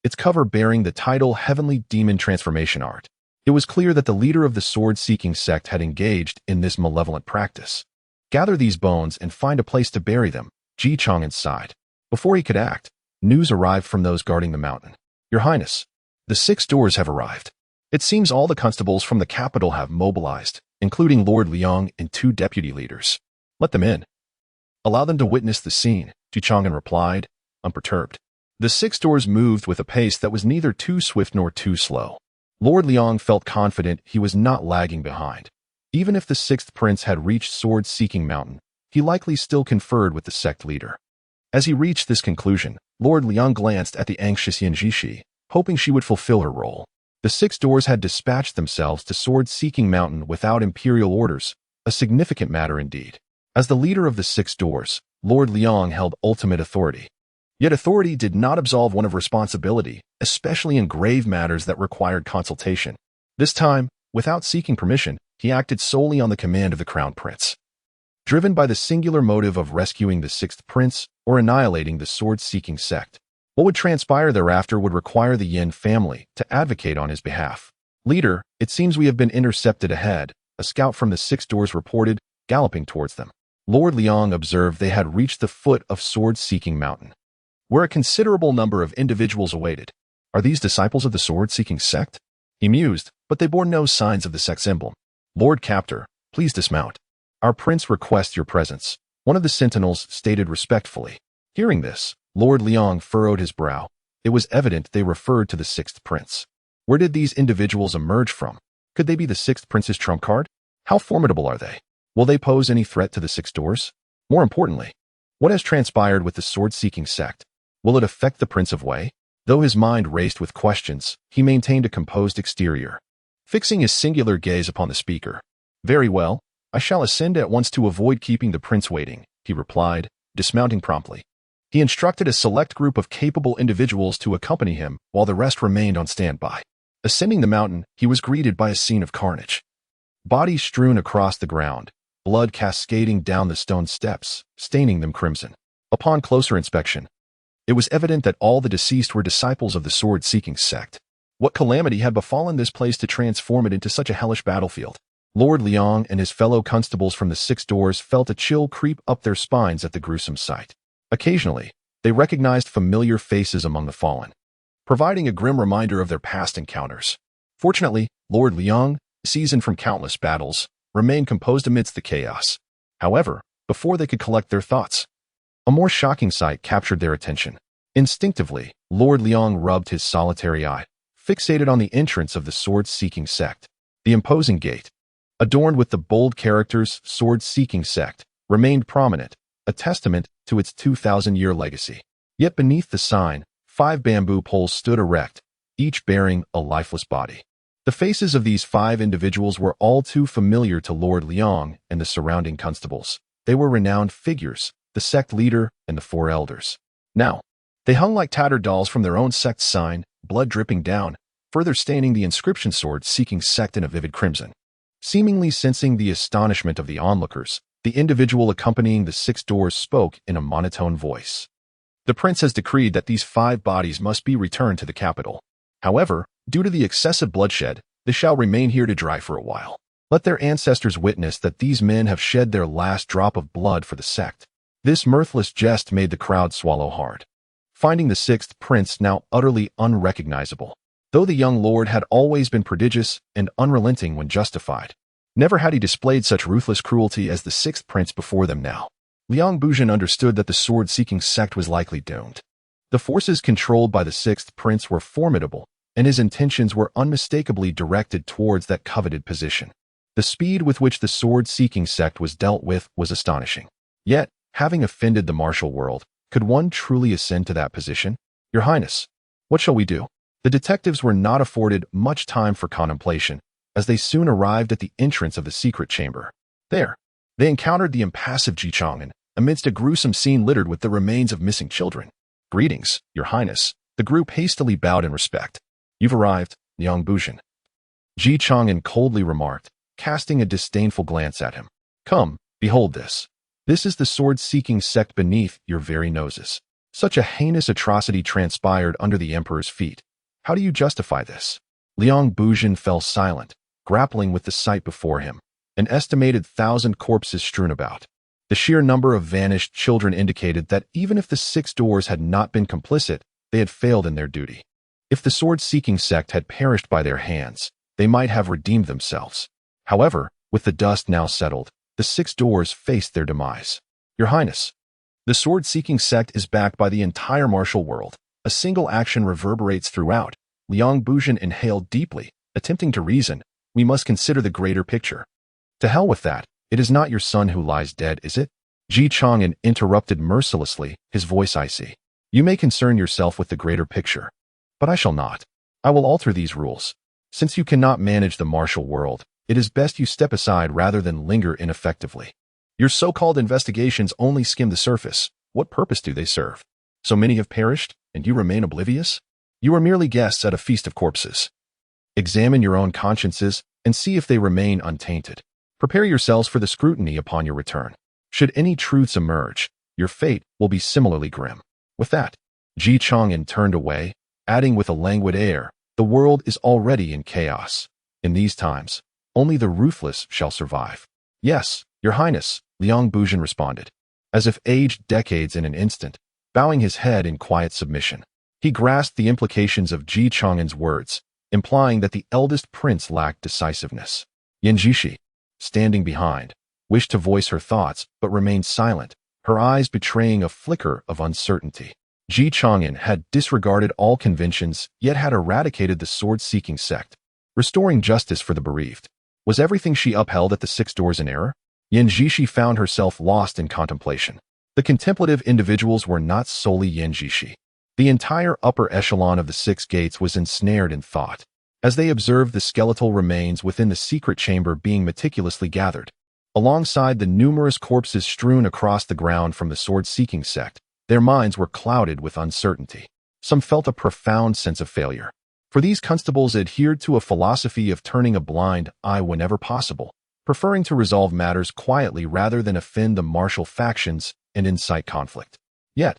its cover bearing the title Heavenly Demon Transformation Art. It was clear that the leader of the sword-seeking sect had engaged in this malevolent practice. Gather these bones and find a place to bury them, Chang'an sighed. Before he could act, news arrived from those guarding the mountain. Your Highness, the 6 doors have arrived. It seems all the constables from the capital have mobilized, including Lord Liang and 2 deputy leaders. Let them in. Allow them to witness the scene, Chang'an replied, unperturbed. The 6 doors moved with a pace that was neither too swift nor too slow. Lord Liang felt confident he was not lagging behind. Even if the 6th prince had reached Sword-Seeking Mountain, he likely still conferred with the sect leader. As he reached this conclusion, Lord Liang glanced at the anxious Yin Jishi, hoping she would fulfill her role. The 6 doors had dispatched themselves to Sword-Seeking Mountain without imperial orders, a significant matter indeed. As the leader of the 6 doors, Lord Liang held ultimate authority. Yet authority did not absolve one of responsibility, especially in grave matters that required consultation. This time, without seeking permission, he acted solely on the command of the Crown Prince. Driven by the singular motive of rescuing the 6th prince or annihilating the sword-seeking sect, what would transpire thereafter would require the Yin family to advocate on his behalf. Leader, it seems we have been intercepted ahead, a scout from the 6 doors reported, galloping towards them. Lord Liang observed they had reached the foot of Sword-Seeking Mountain, where a considerable number of individuals awaited. Are these disciples of the sword-seeking sect? He mused, but they bore no signs of the sect's emblem. Lord Captor, please dismount. Our prince requests your presence, one of the sentinels stated respectfully. Hearing this, Lord Liang furrowed his brow. It was evident they referred to the 6th prince. Where did these individuals emerge from? Could they be the 6th prince's trump card? How formidable are they? Will they pose any threat to the 6 doors? More importantly, what has transpired with the sword-seeking sect? Will it affect the Prince of Wei? Though his mind raced with questions, he maintained a composed exterior, fixing his singular gaze upon the speaker. Very well, I shall ascend at once to avoid keeping the prince waiting, he replied, dismounting promptly. He instructed a select group of capable individuals to accompany him while the rest remained on standby. Ascending the mountain, he was greeted by a scene of carnage. Bodies strewn across the ground, blood cascading down the stone steps, staining them crimson. Upon closer inspection, it was evident that all the deceased were disciples of the sword-seeking sect. What calamity had befallen this place to transform it into such a hellish battlefield? Lord Liang and his fellow constables from the 6 doors felt a chill creep up their spines at the gruesome sight. Occasionally, they recognized familiar faces among the fallen, providing a grim reminder of their past encounters. Fortunately, Lord Liang, seasoned from countless battles, remained composed amidst the chaos. However, before they could collect their thoughts, a more shocking sight captured their attention. Instinctively, Lord Liang rubbed his solitary eye, fixated on the entrance of the sword-seeking sect. The imposing gate, adorned with the bold characters sword-seeking sect, remained prominent, a testament to its 2,000-year legacy. Yet beneath the sign, 5 bamboo poles stood erect, each bearing a lifeless body. The faces of these 5 individuals were all too familiar to Lord Liang and the surrounding constables. They were renowned figures, the sect leader and the 4 elders. Now, they hung like tattered dolls from their own sect's sign, blood dripping down, further staining the inscription sword-seeking sect in a vivid crimson. Seemingly sensing the astonishment of the onlookers, the individual accompanying the 6 doors spoke in a monotone voice. The prince has decreed that these 5 bodies must be returned to the capital. However, due to the excessive bloodshed, they shall remain here to dry for a while. Let their ancestors witness that these men have shed their last drop of blood for the sect. This mirthless jest made the crowd swallow hard, finding the 6th prince now utterly unrecognizable. Though the young lord had always been prodigious and unrelenting when justified, never had he displayed such ruthless cruelty as the 6th prince before them now. Liang Buzhan understood that the sword-seeking sect was likely doomed. The forces controlled by the 6th prince were formidable, and his intentions were unmistakably directed towards that coveted position. The speed with which the sword-seeking sect was dealt with was astonishing. Yet, having offended the martial world, Could one truly ascend to that position? Your Highness, what shall we do? The detectives were not afforded much time for contemplation, as they soon arrived at the entrance of the secret chamber. There, they encountered the impassive Chang'an amidst a gruesome scene littered with the remains of missing children. Greetings, Your Highness. The group hastily bowed in respect. You've arrived, Liang Bujin. Chang'an coldly remarked, casting a disdainful glance at him. Come, behold this. This is the sword-seeking sect beneath your very noses. Such a heinous atrocity transpired under the emperor's feet. How do you justify this? Liang Bujin fell silent, grappling with the sight before him. An estimated 1,000 corpses strewn about. The sheer number of vanished children indicated that even if the 6 doors had not been complicit, they had failed in their duty. If the sword-seeking sect had perished by their hands, they might have redeemed themselves. However, with the dust now settled, the 6 doors faced their demise. Your Highness, the sword-seeking sect is backed by the entire martial world. A single action reverberates throughout. Liang Bujin inhaled deeply, attempting to reason. We must consider the greater picture. To hell with that. It is not your son who lies dead, is it? Chang'an interrupted mercilessly, his voice icy. You may concern yourself with the greater picture. But I shall not. I will alter these rules. Since you cannot manage the martial world, it is best you step aside rather than linger ineffectively. Your so-called investigations only skim the surface. What purpose do they serve? So many have perished, and you remain oblivious? You are merely guests at a feast of corpses. Examine your own consciences and see if they remain untainted. Prepare yourselves for the scrutiny upon your return. Should any truths emerge, your fate will be similarly grim. With that, Chang'an turned away, adding with a languid air, the world is already in chaos. In these times, only the ruthless shall survive. Yes, Your Highness, Liang Bujin responded, as if aged decades in an instant, bowing his head in quiet submission. He grasped the implications of Chang'an's words, implying that the eldest prince lacked decisiveness. Yanjishi, standing behind, wished to voice her thoughts but remained silent, her eyes betraying a flicker of uncertainty. Chang'an had disregarded all conventions yet had eradicated the sword-seeking sect, restoring justice for the bereaved. Was everything she upheld at the 6 doors in error? Yanjishi found herself lost in contemplation. The contemplative individuals were not solely Yanjishi. The entire upper echelon of the 6 gates was ensnared in thought, as they observed the skeletal remains within the secret chamber being meticulously gathered. Alongside the numerous corpses strewn across the ground from the sword-seeking sect, their minds were clouded with uncertainty. Some felt a profound sense of failure. For these constables adhered to a philosophy of turning a blind eye whenever possible, preferring to resolve matters quietly rather than offend the martial factions and incite conflict. Yet,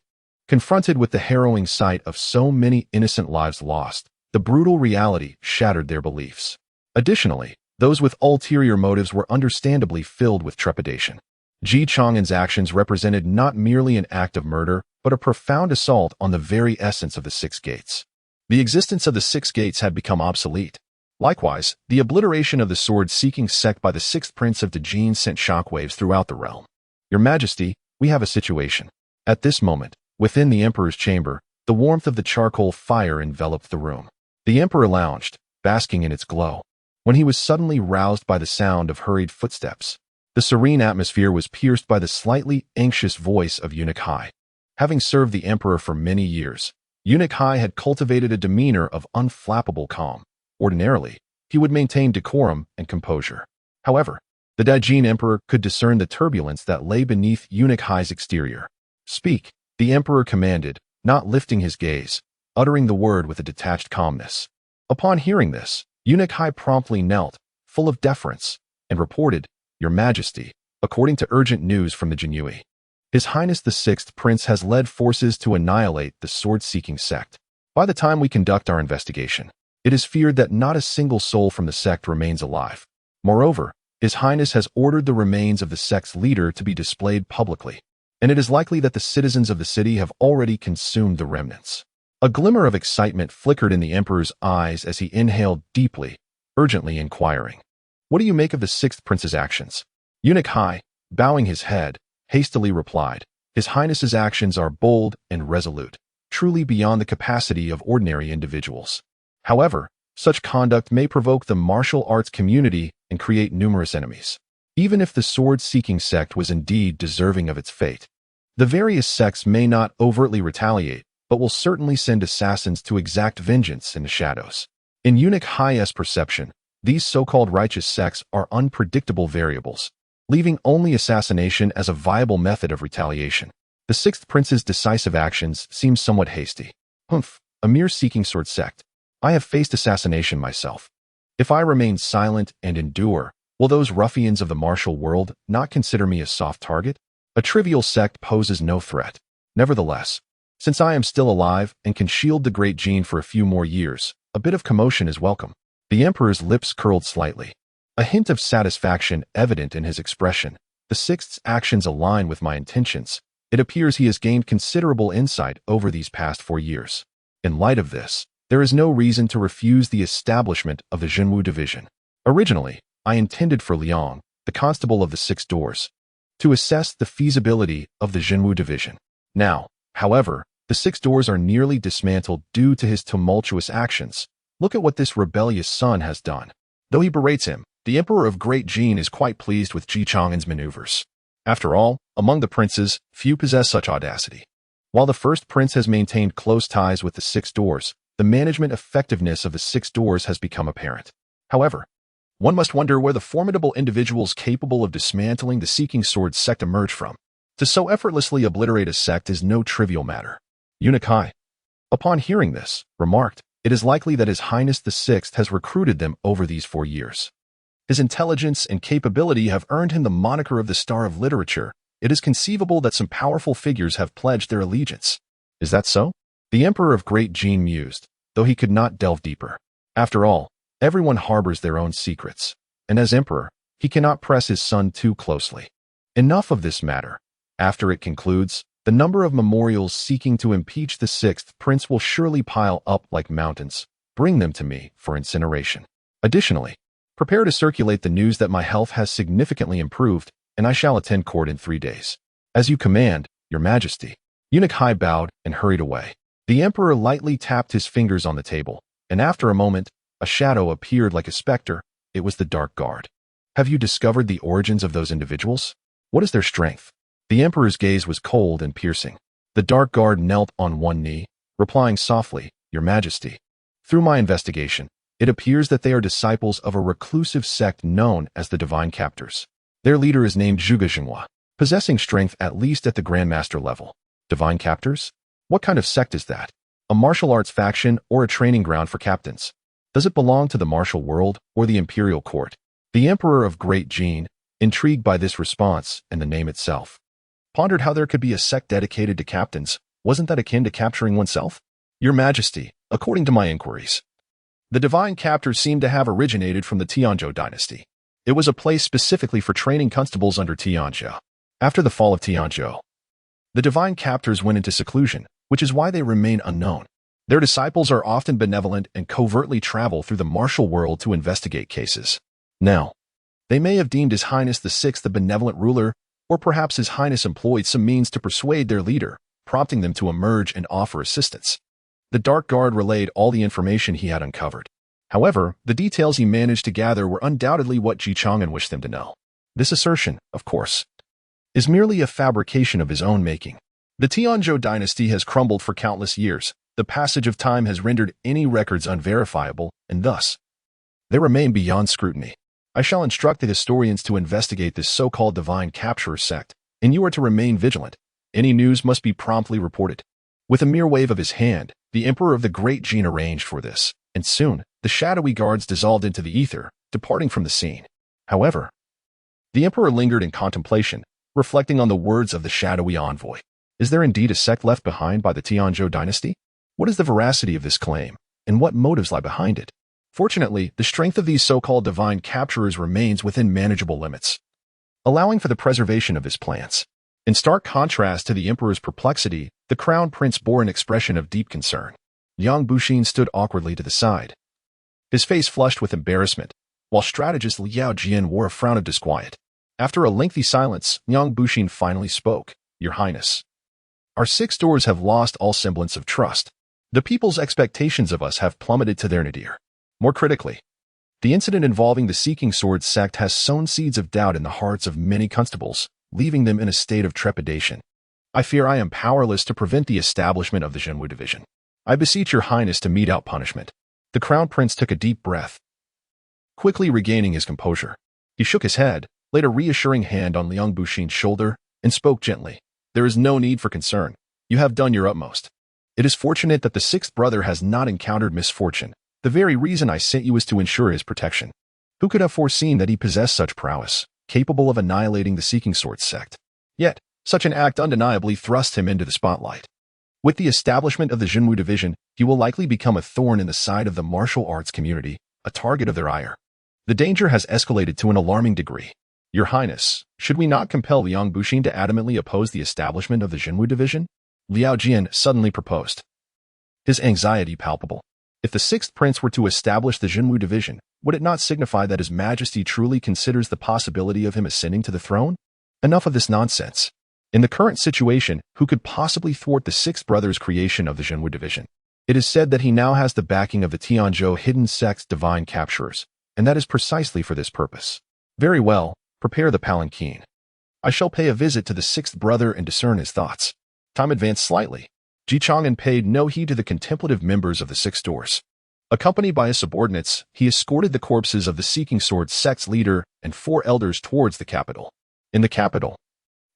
confronted with the harrowing sight of so many innocent lives lost, the brutal reality shattered their beliefs. Additionally, those with ulterior motives were understandably filled with trepidation. Chang'an's actions represented not merely an act of murder, but a profound assault on the very essence of the 6 gates. The existence of the 6 gates had become obsolete. Likewise, the obliteration of the sword-seeking sect by the 6th Prince of Dajin sent shockwaves throughout the realm. Your Majesty, we have a situation. At this moment, within the Emperor's chamber, the warmth of the charcoal fire enveloped the room. The Emperor lounged, basking in its glow, when he was suddenly roused by the sound of hurried footsteps. The serene atmosphere was pierced by the slightly anxious voice of Eunuch Hai. Having served the Emperor for many years, Eunuch Hai had cultivated a demeanor of unflappable calm. Ordinarily, he would maintain decorum and composure. However, the Dajin Emperor could discern the turbulence that lay beneath Eunuch Hai's exterior. Speak, the Emperor commanded, not lifting his gaze, uttering the word with a detached calmness. Upon hearing this, Eunuch Hai promptly knelt, full of deference, and reported, Your Majesty, according to urgent news from the Jinyui, His Highness the 6th Prince has led forces to annihilate the sword-seeking sect. By the time we conduct our investigation, it is feared that not a single soul from the sect remains alive. Moreover, His Highness has ordered the remains of the sect's leader to be displayed publicly, and it is likely that the citizens of the city have already consumed the remnants. A glimmer of excitement flickered in the Emperor's eyes as he inhaled deeply, urgently inquiring, What do you make of the 6th Prince's actions? Eunuch Hai, bowing his head, hastily replied, His Highness's actions are bold and resolute, truly beyond the capacity of ordinary individuals. However, such conduct may provoke the martial arts community and create numerous enemies. Even if the sword-seeking sect was indeed deserving of its fate, The various sects may not overtly retaliate, but will certainly send assassins to exact vengeance in the shadows. In Eunuch High's perception, these so-called righteous sects are unpredictable variables, leaving only assassination as a viable method of retaliation. The Sixth Prince's decisive actions seem somewhat hasty. Humph, a mere seeking sword sect. I have faced assassination myself. If I remain silent and endure, will those ruffians of the martial world not consider me a soft target? A trivial sect poses no threat. Nevertheless, since I am still alive and can shield the great Jin for a few more years, a bit of commotion is welcome. The Emperor's lips curled slightly, a hint of satisfaction evident in his expression. The Sixth's actions align with my intentions. It appears he has gained considerable insight over these past 4 years. In light of this, there is no reason to refuse the establishment of the Zhenwu Division. Originally, I intended for Liang, the constable of the Six Doors, to assess the feasibility of the Zhenwu Division. Now, however, the Six Doors are nearly dismantled due to his tumultuous actions. Look at what this rebellious son has done. Though he berates him, the Emperor of Great Jin is quite pleased with Chang'an's maneuvers. After all, among the princes, few possess such audacity. While the first prince has maintained close ties with the Six Doors, the management effectiveness of the Six Doors has become apparent. However, one must wonder where the formidable individuals capable of dismantling the Seeking Sword sect emerge from. To so effortlessly obliterate a sect is no trivial matter. Eunuch Hai, upon hearing this, remarked, "It is likely that His Highness the Sixth has recruited them over these 4 years. His intelligence and capability have earned him the moniker of the Star of Literature. It is conceivable that some powerful figures have pledged their allegiance." Is that so? The Emperor of Great Jin mused, though he could not delve deeper. After all, everyone harbors their own secrets, and as Emperor, he cannot press his son too closely. Enough of this matter. After it concludes, the number of memorials seeking to impeach the Sixth Prince will surely pile up like mountains. Bring them to me for incineration. Additionally, prepare to circulate the news that my health has significantly improved, and I shall attend court in 3 days. As you command, Your Majesty. Eunuch Hai bowed and hurried away. The Emperor lightly tapped his fingers on the table, and after a moment, a shadow appeared like a specter. It was the Dark Guard. Have you discovered the origins of those individuals? What is their strength? The Emperor's gaze was cold and piercing. The Dark Guard knelt on one knee, replying softly, Your Majesty. Through my investigation, it appears that they are disciples of a reclusive sect known as the Divine Captors. Their leader is named Zhuge Jinghua, possessing strength at least at the Grandmaster level. Divine Captors? What kind of sect is that? A martial arts faction or a training ground for captains? Does it belong to the martial world or the imperial court? The Emperor of Great Jin, intrigued by this response and the name itself, pondered how there could be a sect dedicated to captains. Wasn't that akin to capturing oneself? Your Majesty, according to my inquiries, the Divine Captors seem to have originated from the Tianzhou dynasty. It was a place specifically for training constables under Tianzhou. After the fall of Tianzhou, the Divine Captors went into seclusion, which is why they remain unknown. Their disciples are often benevolent and covertly travel through the martial world to investigate cases. Now, they may have deemed His Highness the Sixth a benevolent ruler, or perhaps His Highness employed some means to persuade their leader, prompting them to emerge and offer assistance. The Dark Guard relayed all the information he had uncovered. However, the details he managed to gather were undoubtedly what Chang'an wished them to know. This assertion, of course, is merely a fabrication of his own making. The Tianzhou dynasty has crumbled for countless years. The passage of time has rendered any records unverifiable, and thus, they remain beyond scrutiny. I shall instruct the historians to investigate this so-called Divine Capturer sect, and you are to remain vigilant. Any news must be promptly reported. With a mere wave of his hand, the Emperor of the Great Jin arranged for this, and soon, the shadowy guards dissolved into the ether, departing from the scene. However, the Emperor lingered in contemplation, reflecting on the words of the shadowy envoy. Is there indeed a sect left behind by the Tianzhou dynasty? What is the veracity of this claim, and what motives lie behind it? Fortunately, the strength of these so-called Divine Capturers remains within manageable limits, allowing for the preservation of his plans. In stark contrast to the Emperor's perplexity, the Crown Prince bore an expression of deep concern. Yang Buxin stood awkwardly to the side, his face flushed with embarrassment, while strategist Liao Jian wore a frown of disquiet. After a lengthy silence, Yang Buxin finally spoke. Your Highness, our 6 doors have lost all semblance of trust. The people's expectations of us have plummeted to their nadir. More critically, the incident involving the Seeking Sword sect has sown seeds of doubt in the hearts of many constables, leaving them in a state of trepidation. I fear I am powerless to prevent the establishment of the Jinwu division. I beseech your highness to mete out punishment." The crown prince took a deep breath, quickly regaining his composure. He shook his head, laid a reassuring hand on Liang Buxin's shoulder, and spoke gently. "There is no need for concern. You have done your utmost. It is fortunate that the sixth brother has not encountered misfortune. The very reason I sent you is to ensure his protection. Who could have foreseen that he possessed such prowess, capable of annihilating the Seeking Sword sect? Yet, such an act undeniably thrust him into the spotlight. With the establishment of the Jinwu division, he will likely become a thorn in the side of the martial arts community, a target of their ire. The danger has escalated to an alarming degree. Your Highness, should we not compel Liang Buxin to adamantly oppose the establishment of the Jinwu division?" Liao Jian suddenly proposed, his anxiety palpable. If the sixth prince were to establish the Jinwu division, would it not signify that His Majesty truly considers the possibility of him ascending to the throne? Enough of this nonsense. In the current situation, who could possibly thwart the sixth brother's creation of the Jinwu division? It is said that he now has the backing of the Tianzhou hidden sect's divine capturers, and that is precisely for this purpose. Very well, prepare the palanquin. I shall pay a visit to the sixth brother and discern his thoughts. Time advanced slightly. Chang'an paid no heed to the contemplative members of the six doors. Accompanied by his subordinates, he escorted the corpses of the Seeking Sword sect's leader and 4 elders towards the capital. In the capital,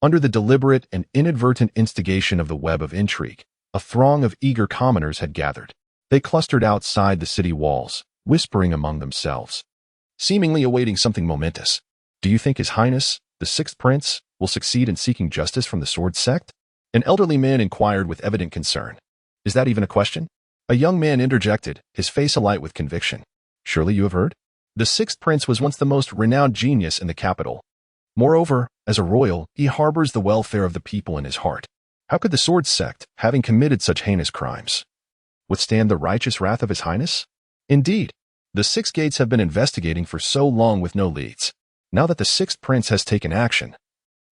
under the deliberate and inadvertent instigation of the web of intrigue, a throng of eager commoners had gathered. They clustered outside the city walls, whispering among themselves, seemingly awaiting something momentous. "Do you think His Highness, the sixth prince, will succeed in seeking justice from the sword sect?" An elderly man inquired with evident concern. "Is that even a question?" A young man interjected, his face alight with conviction. "Surely you have heard? The sixth prince was once the most renowned genius in the capital. Moreover, as a royal, he harbors the welfare of the people in his heart. How could the sword sect, having committed such heinous crimes, withstand the righteous wrath of His Highness? Indeed, the six gates have been investigating for so long with no leads. Now that the sixth prince has taken action,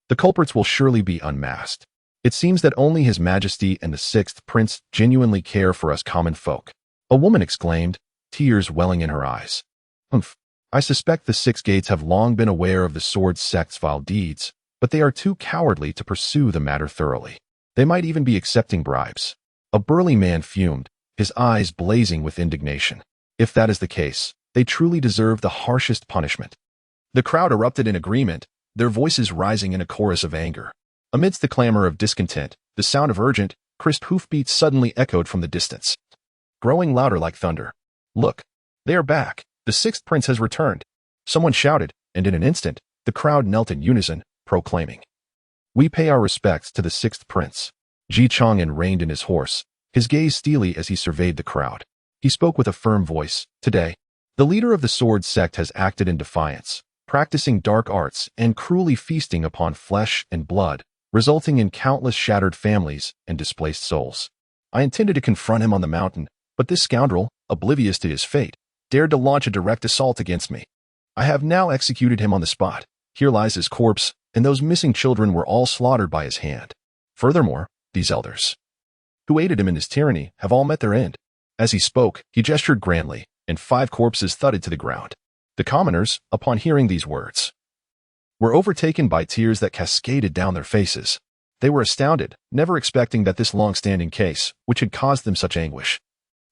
the culprits will surely be unmasked. It seems that only His Majesty and the sixth prince genuinely care for us common folk." A woman exclaimed, tears welling in her eyes. "Humph. I suspect the six gates have long been aware of the sword sect's vile deeds, but they are too cowardly to pursue the matter thoroughly. They might even be accepting bribes." A burly man fumed, his eyes blazing with indignation. "If that is the case, they truly deserve the harshest punishment." The crowd erupted in agreement, their voices rising in a chorus of anger. Amidst the clamor of discontent, the sound of urgent, crisp hoofbeats suddenly echoed from the distance, growing louder like thunder. "Look, they are back. The sixth prince has returned," someone shouted, and in an instant, the crowd knelt in unison, proclaiming, "We pay our respects to the sixth prince." Chang'an reined in his horse, his gaze steely as he surveyed the crowd. He spoke with a firm voice. "Today, the leader of the sword sect has acted in defiance, practicing dark arts and cruelly feasting upon flesh and blood, resulting in countless shattered families and displaced souls. I intended to confront him on the mountain, but this scoundrel, oblivious to his fate, dared to launch a direct assault against me. I have now executed him on the spot. Here lies his corpse, and those missing children were all slaughtered by his hand. Furthermore, these elders, who aided him in his tyranny, have all met their end." As he spoke, he gestured grandly, and 5 corpses thudded to the ground. The commoners, upon hearing these words, were overtaken by tears that cascaded down their faces. They were astounded, never expecting that this long-standing case, which had caused them such anguish,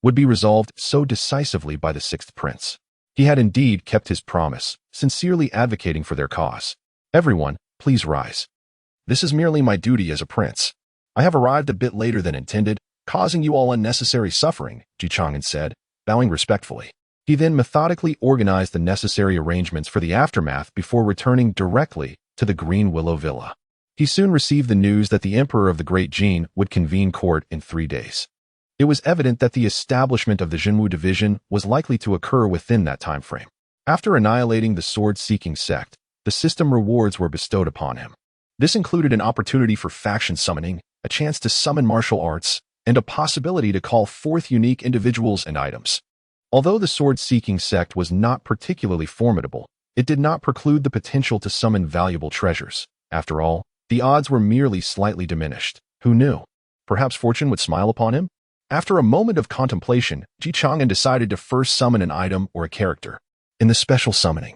would be resolved so decisively by the sixth prince. He had indeed kept his promise, sincerely advocating for their cause. "Everyone, please rise. This is merely my duty as a prince. I have arrived a bit later than intended, causing you all unnecessary suffering," Chang'an said, bowing respectfully. He then methodically organized the necessary arrangements for the aftermath before returning directly to the Green Willow Villa. He soon received the news that the Emperor of the Great Jin would convene court in 3 days. It was evident that the establishment of the Jinwu division was likely to occur within that time frame. After annihilating the sword-seeking sect, the system rewards were bestowed upon him. This included an opportunity for faction summoning, a chance to summon martial arts, and a possibility to call forth unique individuals and items. Although the sword-seeking sect was not particularly formidable, it did not preclude the potential to summon valuable treasures. After all, the odds were merely slightly diminished. Who knew? Perhaps fortune would smile upon him? After a moment of contemplation, Chang'an decided to first summon an item or a character. In the special summoning,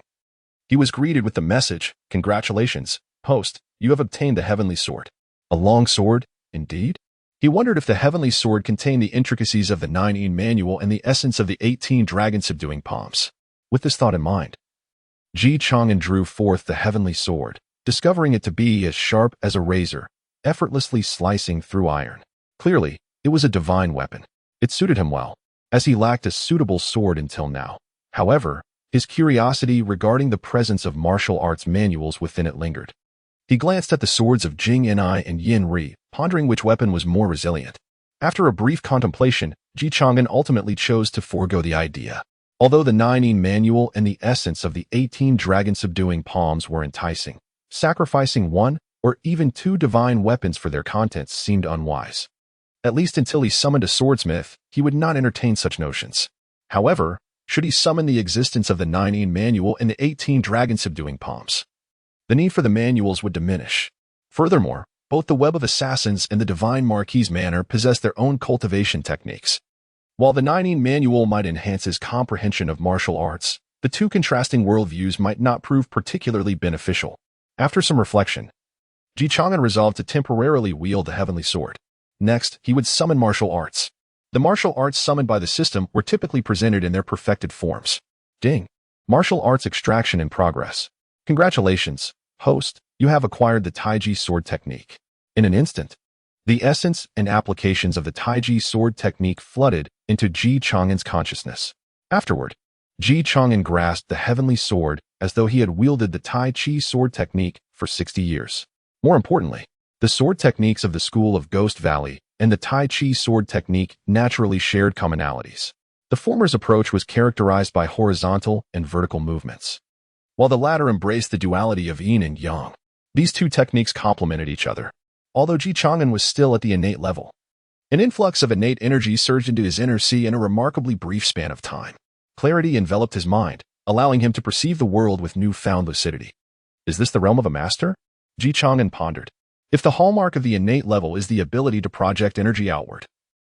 he was greeted with the message, "Congratulations, host, you have obtained the heavenly sword." A long sword, indeed? He wondered if the heavenly sword contained the intricacies of the 9 manual and the essence of the 18 dragon-subduing palms. With this thought in mind, Chang'an drew forth the heavenly sword, discovering it to be as sharp as a razor, effortlessly slicing through iron. Clearly, it was a divine weapon. It suited him well, as he lacked a suitable sword until now. However, his curiosity regarding the presence of martial arts manuals within it lingered. He glanced at the swords of Jing Ni and Yin Ri, pondering which weapon was more resilient. After a brief contemplation, Chang'an ultimately chose to forego the idea. Although the 9 manual and the essence of the 18 dragon-subduing palms were enticing, sacrificing one or even two divine weapons for their contents seemed unwise. At least until he summoned a swordsmith, he would not entertain such notions. However, should he summon the existence of the 9 manual and the 18 dragon-subduing palms, the need for the manuals would diminish. Furthermore, both the Web of Assassins and the Divine Marquis Manor possess their own cultivation techniques. While the 9 manual might enhance his comprehension of martial arts, the two contrasting worldviews might not prove particularly beneficial. After some reflection, Chang'an resolved to temporarily wield the heavenly sword. Next, he would summon martial arts. The martial arts summoned by the system were typically presented in their perfected forms. Ding! Martial arts extraction in progress. Congratulations, host, you have acquired the Taiji sword technique. In an instant, the essence and applications of the Taiji sword technique flooded into Chang'an's consciousness. Afterward, Chang'an grasped the heavenly sword as though he had wielded the Tai Chi sword technique for 60 years. More importantly, the sword techniques of the school of Ghost Valley and the Tai Chi sword technique naturally shared commonalities. The former's approach was characterized by horizontal and vertical movements, while the latter embraced the duality of yin and yang. These two techniques complemented each other. Although Chang'an was still at the innate level, an influx of innate energy surged into his inner sea in a remarkably brief span of time. Clarity enveloped his mind, allowing him to perceive the world with newfound lucidity. Is this the realm of a master? Chang'an pondered. If the hallmark of the innate level is the ability to project energy outward,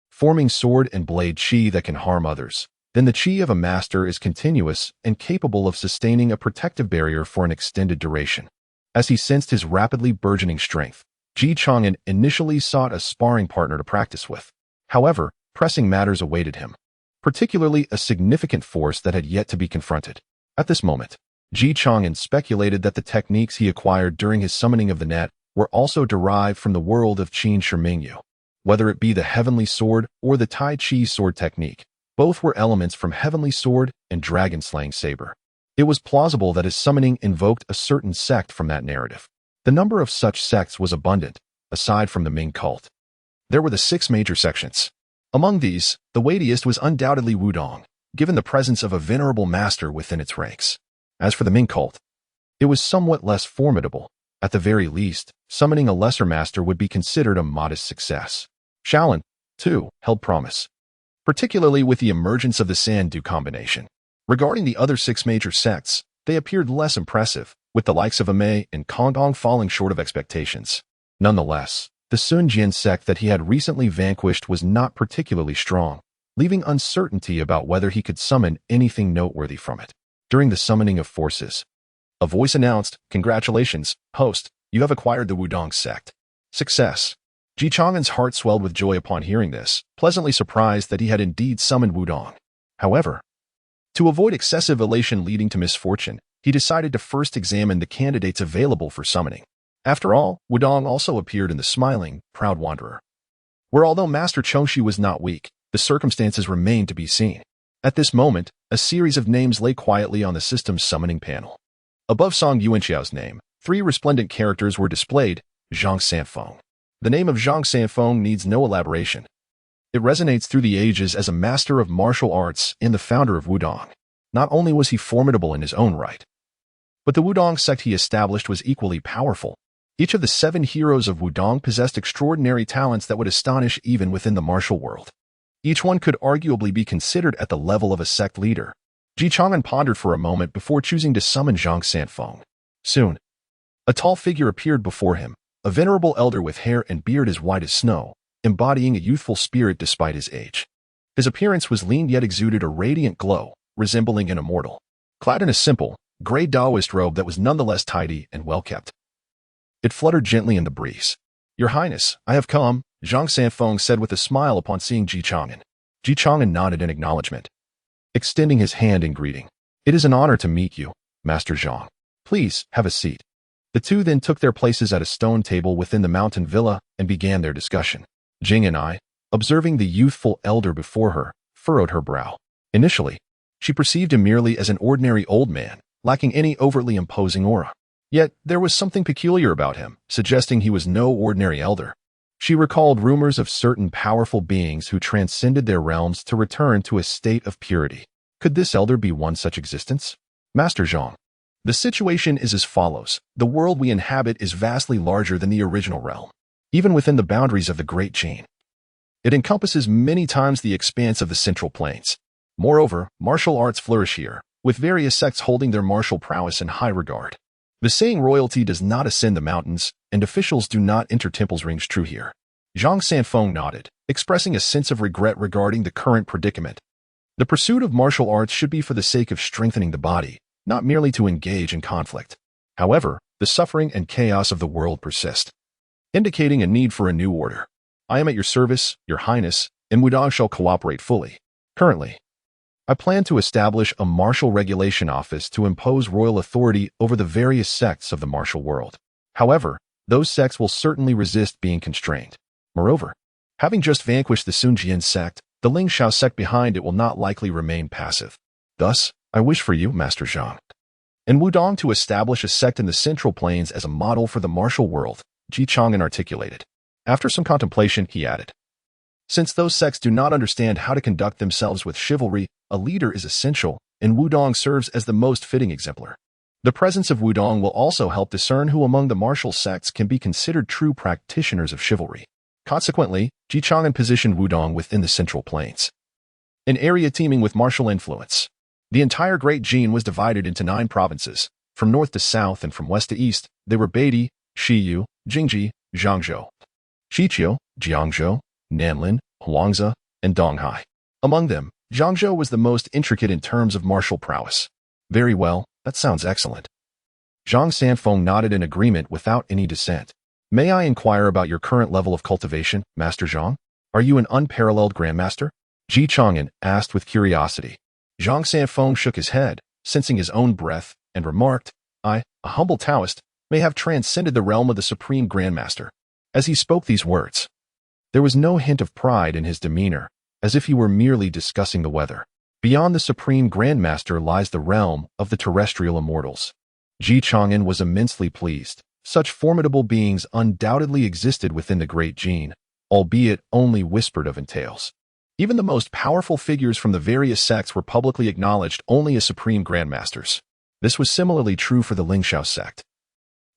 forming sword and blade chi that can harm others, then the chi of a master is continuous and capable of sustaining a protective barrier for an extended duration. As he sensed his rapidly burgeoning strength, Chang'an initially sought a sparring partner to practice with. However, pressing matters awaited him, particularly a significant force that had yet to be confronted. At this moment, Chang'an speculated that the techniques he acquired during his summoning of the net were also derived from the world of Qin Shi Mingyu. Whether it be the heavenly sword or the Tai Chi sword technique, both were elements from heavenly sword and dragon-slaying saber. It was plausible that his summoning invoked a certain sect from that narrative. The number of such sects was abundant, aside from the Ming cult. There were the 6 major sections. Among these, the weightiest was undoubtedly Wudong, given the presence of a venerable master within its ranks. As for the Ming cult, it was somewhat less formidable. At the very least, summoning a lesser master would be considered a modest success. Shaolin, too, held promise, particularly with the emergence of the Sandu combination. Regarding the other 6 major sects, they appeared less impressive, with the likes of Amei and Kongdong falling short of expectations. Nonetheless, the Sun Jian sect that he had recently vanquished was not particularly strong, leaving uncertainty about whether he could summon anything noteworthy from it. During the summoning of forces, a voice announced, "Congratulations, host, you have acquired the Wudong sect." Success. Chang'an's heart swelled with joy upon hearing this, pleasantly surprised that he had indeed summoned Wudong. However, to avoid excessive elation leading to misfortune, he decided to first examine the candidates available for summoning. After all, Wudong also appeared in the smiling, proud wanderer, where although Master Chongxi was not weak, the circumstances remained to be seen. At this moment, a series of names lay quietly on the system's summoning panel. Above Song Yuanxiao's name, 3 resplendent characters were displayed: Zhang Sanfeng. The name of Zhang Sanfeng needs no elaboration. It resonates through the ages as a master of martial arts and the founder of Wudong. Not only was he formidable in his own right, but the Wudong sect he established was equally powerful. Each of the 7 heroes of Wudong possessed extraordinary talents that would astonish even within the martial world. Each one could arguably be considered at the level of a sect leader. Chang'an pondered for a moment before choosing to summon Zhang Sanfeng. Soon, a tall figure appeared before him, a venerable elder with hair and beard as white as snow, embodying a youthful spirit despite his age. His appearance was lean yet exuded a radiant glow, resembling an immortal. Clad in a simple, gray Taoist robe that was nonetheless tidy and well-kept, it fluttered gently in the breeze. Your Highness, I have come, Zhang Sanfeng said with a smile upon seeing Ji Chang'an. Ji Chang'an nodded in acknowledgement, extending his hand in greeting. It is an honor to meet you, Master Zhang. Please, have a seat. The two then took their places at a stone table within the mountain villa and began their discussion. Jing and I, observing the youthful elder before her, furrowed her brow. Initially, she perceived him merely as an ordinary old man, lacking any overtly imposing aura. Yet, there was something peculiar about him, suggesting he was no ordinary elder. She recalled rumors of certain powerful beings who transcended their realms to return to a state of purity. Could this elder be one such existence? Master Zhang. The situation is as follows. The world we inhabit is vastly larger than the original realm, even within the boundaries of the Great Chain. It encompasses many times the expanse of the Central Plains. Moreover, martial arts flourish here, with various sects holding their martial prowess in high regard. The saying royalty does not ascend the mountains, and officials do not enter temples rings true here. Zhang Sanfeng nodded, expressing a sense of regret regarding the current predicament. The pursuit of martial arts should be for the sake of strengthening the body, not merely to engage in conflict. However, the suffering and chaos of the world persist, indicating a need for a new order. I am at your service, Your Highness, and Wudong shall cooperate fully. Currently, I plan to establish a martial regulation office to impose royal authority over the various sects of the martial world. However, those sects will certainly resist being constrained. Moreover, having just vanquished the Sunjian sect, the Ling Shao sect behind it will not likely remain passive. Thus, I wish for you, Master Zhang, and Wudong to establish a sect in the Central Plains as a model for the martial world, Ji Chang'an articulated. After some contemplation, he added, since those sects do not understand how to conduct themselves with chivalry, a leader is essential, and Wudong serves as the most fitting exemplar. The presence of Wudong will also help discern who among the martial sects can be considered true practitioners of chivalry. Consequently, Ji Chang'an positioned Wudong within the Central Plains, an area teeming with martial influence. The entire Great Jin was divided into 9 provinces. From north to south and from west to east, they were Beidi, Shiyu, Jingji, Zhangzhou, Shiqiu, Jiangzhou, Nanlin, Huangzi, and Donghai. Among them, Zhangzhou was the most intricate in terms of martial prowess. Very well, that sounds excellent. Zhang Sanfeng nodded in agreement without any dissent. May I inquire about your current level of cultivation, Master Zhang? Are you an unparalleled grandmaster? Ji Chang'an asked with curiosity. Zhang Sanfeng shook his head, sensing his own breath, and remarked, I, a humble Taoist, may have transcended the realm of the Supreme Grandmaster. As he spoke these words, there was no hint of pride in his demeanor, as if he were merely discussing the weather. Beyond the Supreme Grandmaster lies the realm of the terrestrial immortals. Ji Chang'an was immensely pleased. Such formidable beings undoubtedly existed within the Great Jin, albeit only whispered of in tales. Even the most powerful figures from the various sects were publicly acknowledged only as Supreme Grandmasters. This was similarly true for the Lingshao sect,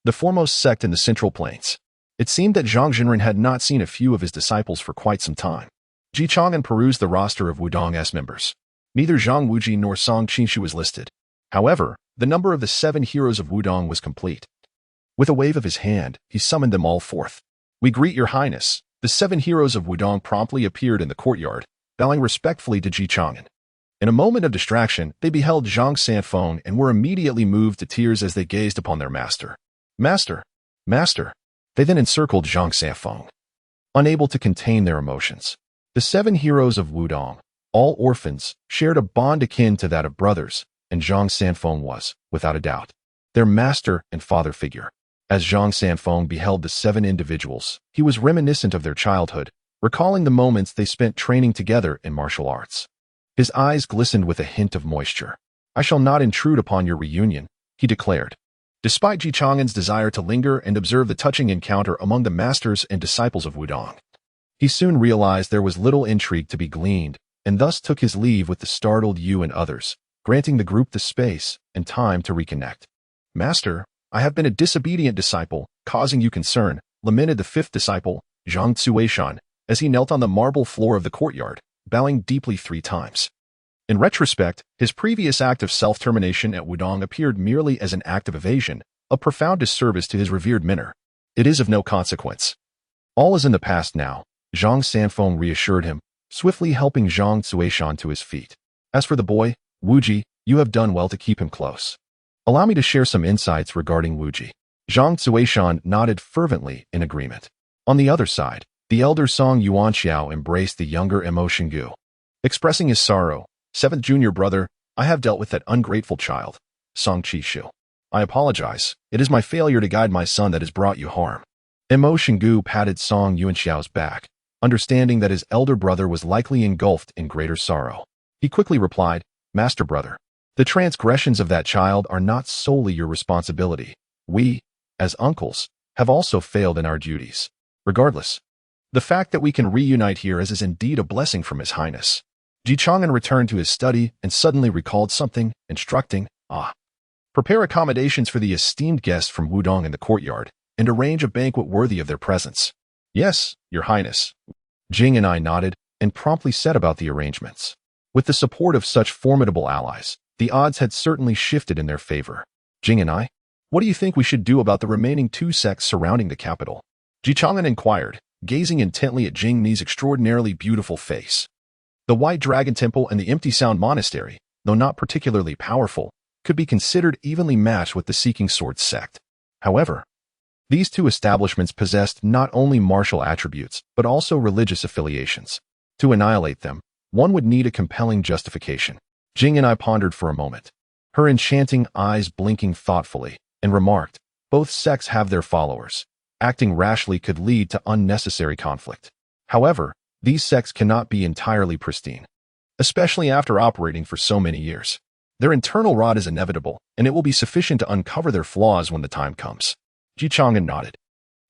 the foremost sect in the Central Plains. It seemed that Zhang Jinren had not seen a few of his disciples for quite some time. Ji Chang'an perused the roster of Wudong's members. Neither Zhang Wuji nor Song Qinshu was listed. However, the number of the 7 heroes of Wudong was complete. With a wave of his hand, he summoned them all forth. We greet your highness. The 7 heroes of Wudong promptly appeared in the courtyard, bowing respectfully to Ji Chang'an. In a moment of distraction, they beheld Zhang Sanfeng and were immediately moved to tears as they gazed upon their master. Master! Master! They then encircled Zhang Sanfeng, unable to contain their emotions. The 7 heroes of Wudong, all orphans, shared a bond akin to that of brothers, and Zhang Sanfeng was, without a doubt, their master and father figure. As Zhang Sanfeng beheld the 7 individuals, he was reminiscent of their childhood, recalling the moments they spent training together in martial arts. His eyes glistened with a hint of moisture. I shall not intrude upon your reunion, he declared. Despite Ji Chang'an's desire to linger and observe the touching encounter among the masters and disciples of Wudong, he soon realized there was little intrigue to be gleaned, and thus took his leave with the startled Yu and others, granting the group the space and time to reconnect. Master, I have been a disobedient disciple, causing you concern, lamented the 5th disciple, Zhang Tsuishan, as he knelt on the marble floor of the courtyard, bowing deeply 3 times. In retrospect, his previous act of self-termination at Wudong appeared merely as an act of evasion, a profound disservice to his revered mentor. It is of no consequence. All is in the past now, Zhang Sanfeng reassured him, swiftly helping Zhang Tsuishan to his feet. As for the boy, Wuji, you have done well to keep him close. Allow me to share some insights regarding Wuji. Zhang Tsuishan nodded fervently in agreement. On the other side, the elder Song Yuanxiao embraced the younger emotion Gu. Expressing his sorrow, seventh junior brother, I have dealt with that ungrateful child, Song Qishu. I apologize. It is my failure to guide my son that has brought you harm. Emotion Gu patted Song Yuanxiao's back, understanding that his elder brother was likely engulfed in greater sorrow. He quickly replied, Master brother, the transgressions of that child are not solely your responsibility. We, as uncles, have also failed in our duties. Regardless, the fact that we can reunite here is indeed a blessing from His Highness. Chang'an returned to his study and suddenly recalled something, instructing, prepare accommodations for the esteemed guests from Wudong in the courtyard, and arrange a banquet worthy of their presence. Yes, Your Highness. Jing and I nodded and promptly set about the arrangements. With the support of such formidable allies, the odds had certainly shifted in their favor. Jing and I, what do you think we should do about the remaining two sects surrounding the capital? Chang'an inquired, gazing intently at Jing Ni's extraordinarily beautiful face. The White Dragon Temple and the Empty Sound Monastery, though not particularly powerful, could be considered evenly matched with the Seeking Sword sect. However, these two establishments possessed not only martial attributes, but also religious affiliations. To annihilate them, one would need a compelling justification. Jing and I pondered for a moment, her enchanting eyes blinking thoughtfully, and remarked, both sects have their followers. Acting rashly could lead to unnecessary conflict. However, these sects cannot be entirely pristine, especially after operating for so many years. Their internal rot is inevitable, and it will be sufficient to uncover their flaws when the time comes. Chang'an nodded.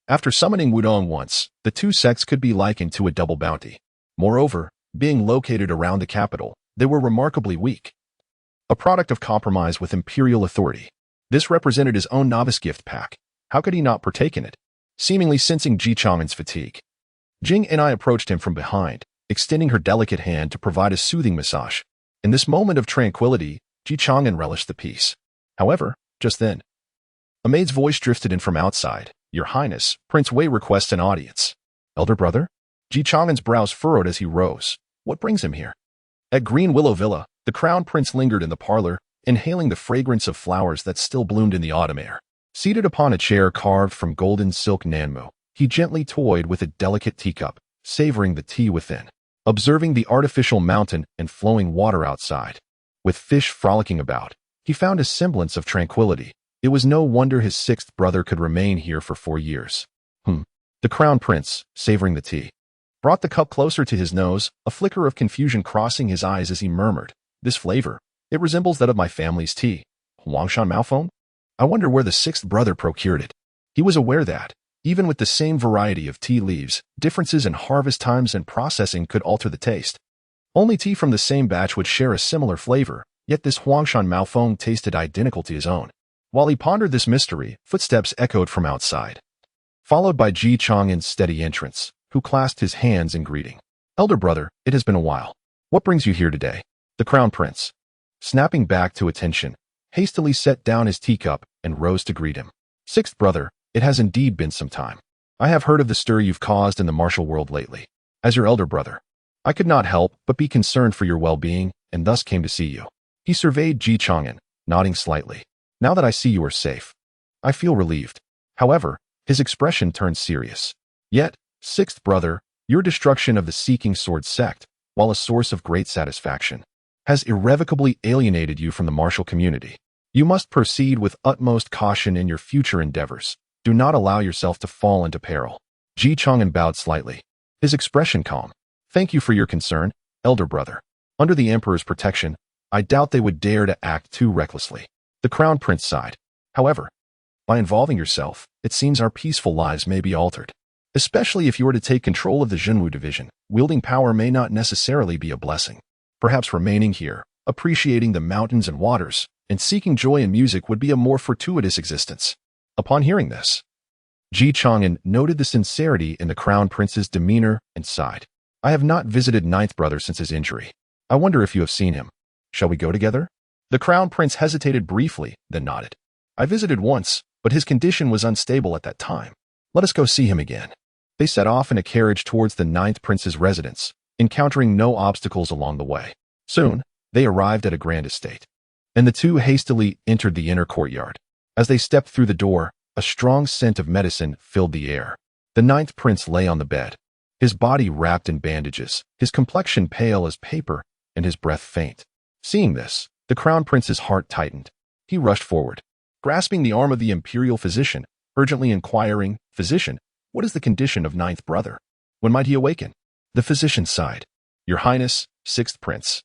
After summoning Wudong once, the two sects could be likened to a double bounty. Moreover, being located around the capital, they were remarkably weak. A product of compromise with imperial authority. This represented his own novice gift pack. How could he not partake in it? Seemingly sensing Chang'an's fatigue, Jing and I approached him from behind, extending her delicate hand to provide a soothing massage. In this moment of tranquility, Chang'an relished the peace. However, just then, a maid's voice drifted in from outside. Your Highness, Prince Wei requests an audience. Elder brother? Chang'an's brows furrowed as he rose. What brings him here? At Green Willow Villa, the crown prince lingered in the parlor, inhaling the fragrance of flowers that still bloomed in the autumn air. Seated upon a chair carved from golden silk nanmu, he gently toyed with a delicate teacup, savoring the tea within, observing the artificial mountain and flowing water outside. With fish frolicking about, he found a semblance of tranquility. It was no wonder his sixth brother could remain here for 4 years. The crown prince, savoring the tea, brought the cup closer to his nose, a flicker of confusion crossing his eyes as he murmured, this flavor, it resembles that of my family's tea. Huangshan Maofeng? I wonder where the sixth brother procured it. He was aware that, even with the same variety of tea leaves, differences in harvest times and processing could alter the taste. Only tea from the same batch would share a similar flavor, yet this Huangshan Maofeng tasted identical to his own. While he pondered this mystery, footsteps echoed from outside, followed by Chang'an's steady entrance, who clasped his hands in greeting. Elder brother, it has been a while. What brings you here today? The crown prince, snapping back to attention, hastily set down his teacup and rose to greet him. Sixth brother, it has indeed been some time. I have heard of the stir you've caused in the martial world lately. As your elder brother, I could not help but be concerned for your well-being and thus came to see you. He surveyed Chang'an, nodding slightly. Now that I see you are safe, I feel relieved. However, his expression turned serious. Yet, sixth brother, your destruction of the Seeking Sword sect, while a source of great satisfaction, has irrevocably alienated you from the martial community. You must proceed with utmost caution in your future endeavors. Do not allow yourself to fall into peril. Chang'an bowed slightly, his expression calm. Thank you for your concern, elder brother. Under the emperor's protection, I doubt they would dare to act too recklessly. The crown prince sighed. However, by involving yourself, it seems our peaceful lives may be altered. Especially if you were to take control of the Zhenwu division, wielding power may not necessarily be a blessing. Perhaps remaining here, appreciating the mountains and waters, and seeking joy in music would be a more fortuitous existence. Upon hearing this, Chang'an noted the sincerity in the crown prince's demeanor and sighed. I have not visited ninth brother since his injury. I wonder if you have seen him. Shall we go together? The crown prince hesitated briefly, then nodded. I visited once, but his condition was unstable at that time. Let us go see him again. They set off in a carriage towards the ninth prince's residence, encountering no obstacles along the way. Soon, they arrived at a grand estate, and the two hastily entered the inner courtyard. As they stepped through the door, a strong scent of medicine filled the air. The ninth prince lay on the bed, his body wrapped in bandages, his complexion pale as paper, and his breath faint. Seeing this, the crown prince's heart tightened. He rushed forward, grasping the arm of the imperial physician, urgently inquiring, "Physician, what is the condition of ninth brother? When might he awaken?" The physician sighed. "Your Highness, sixth prince.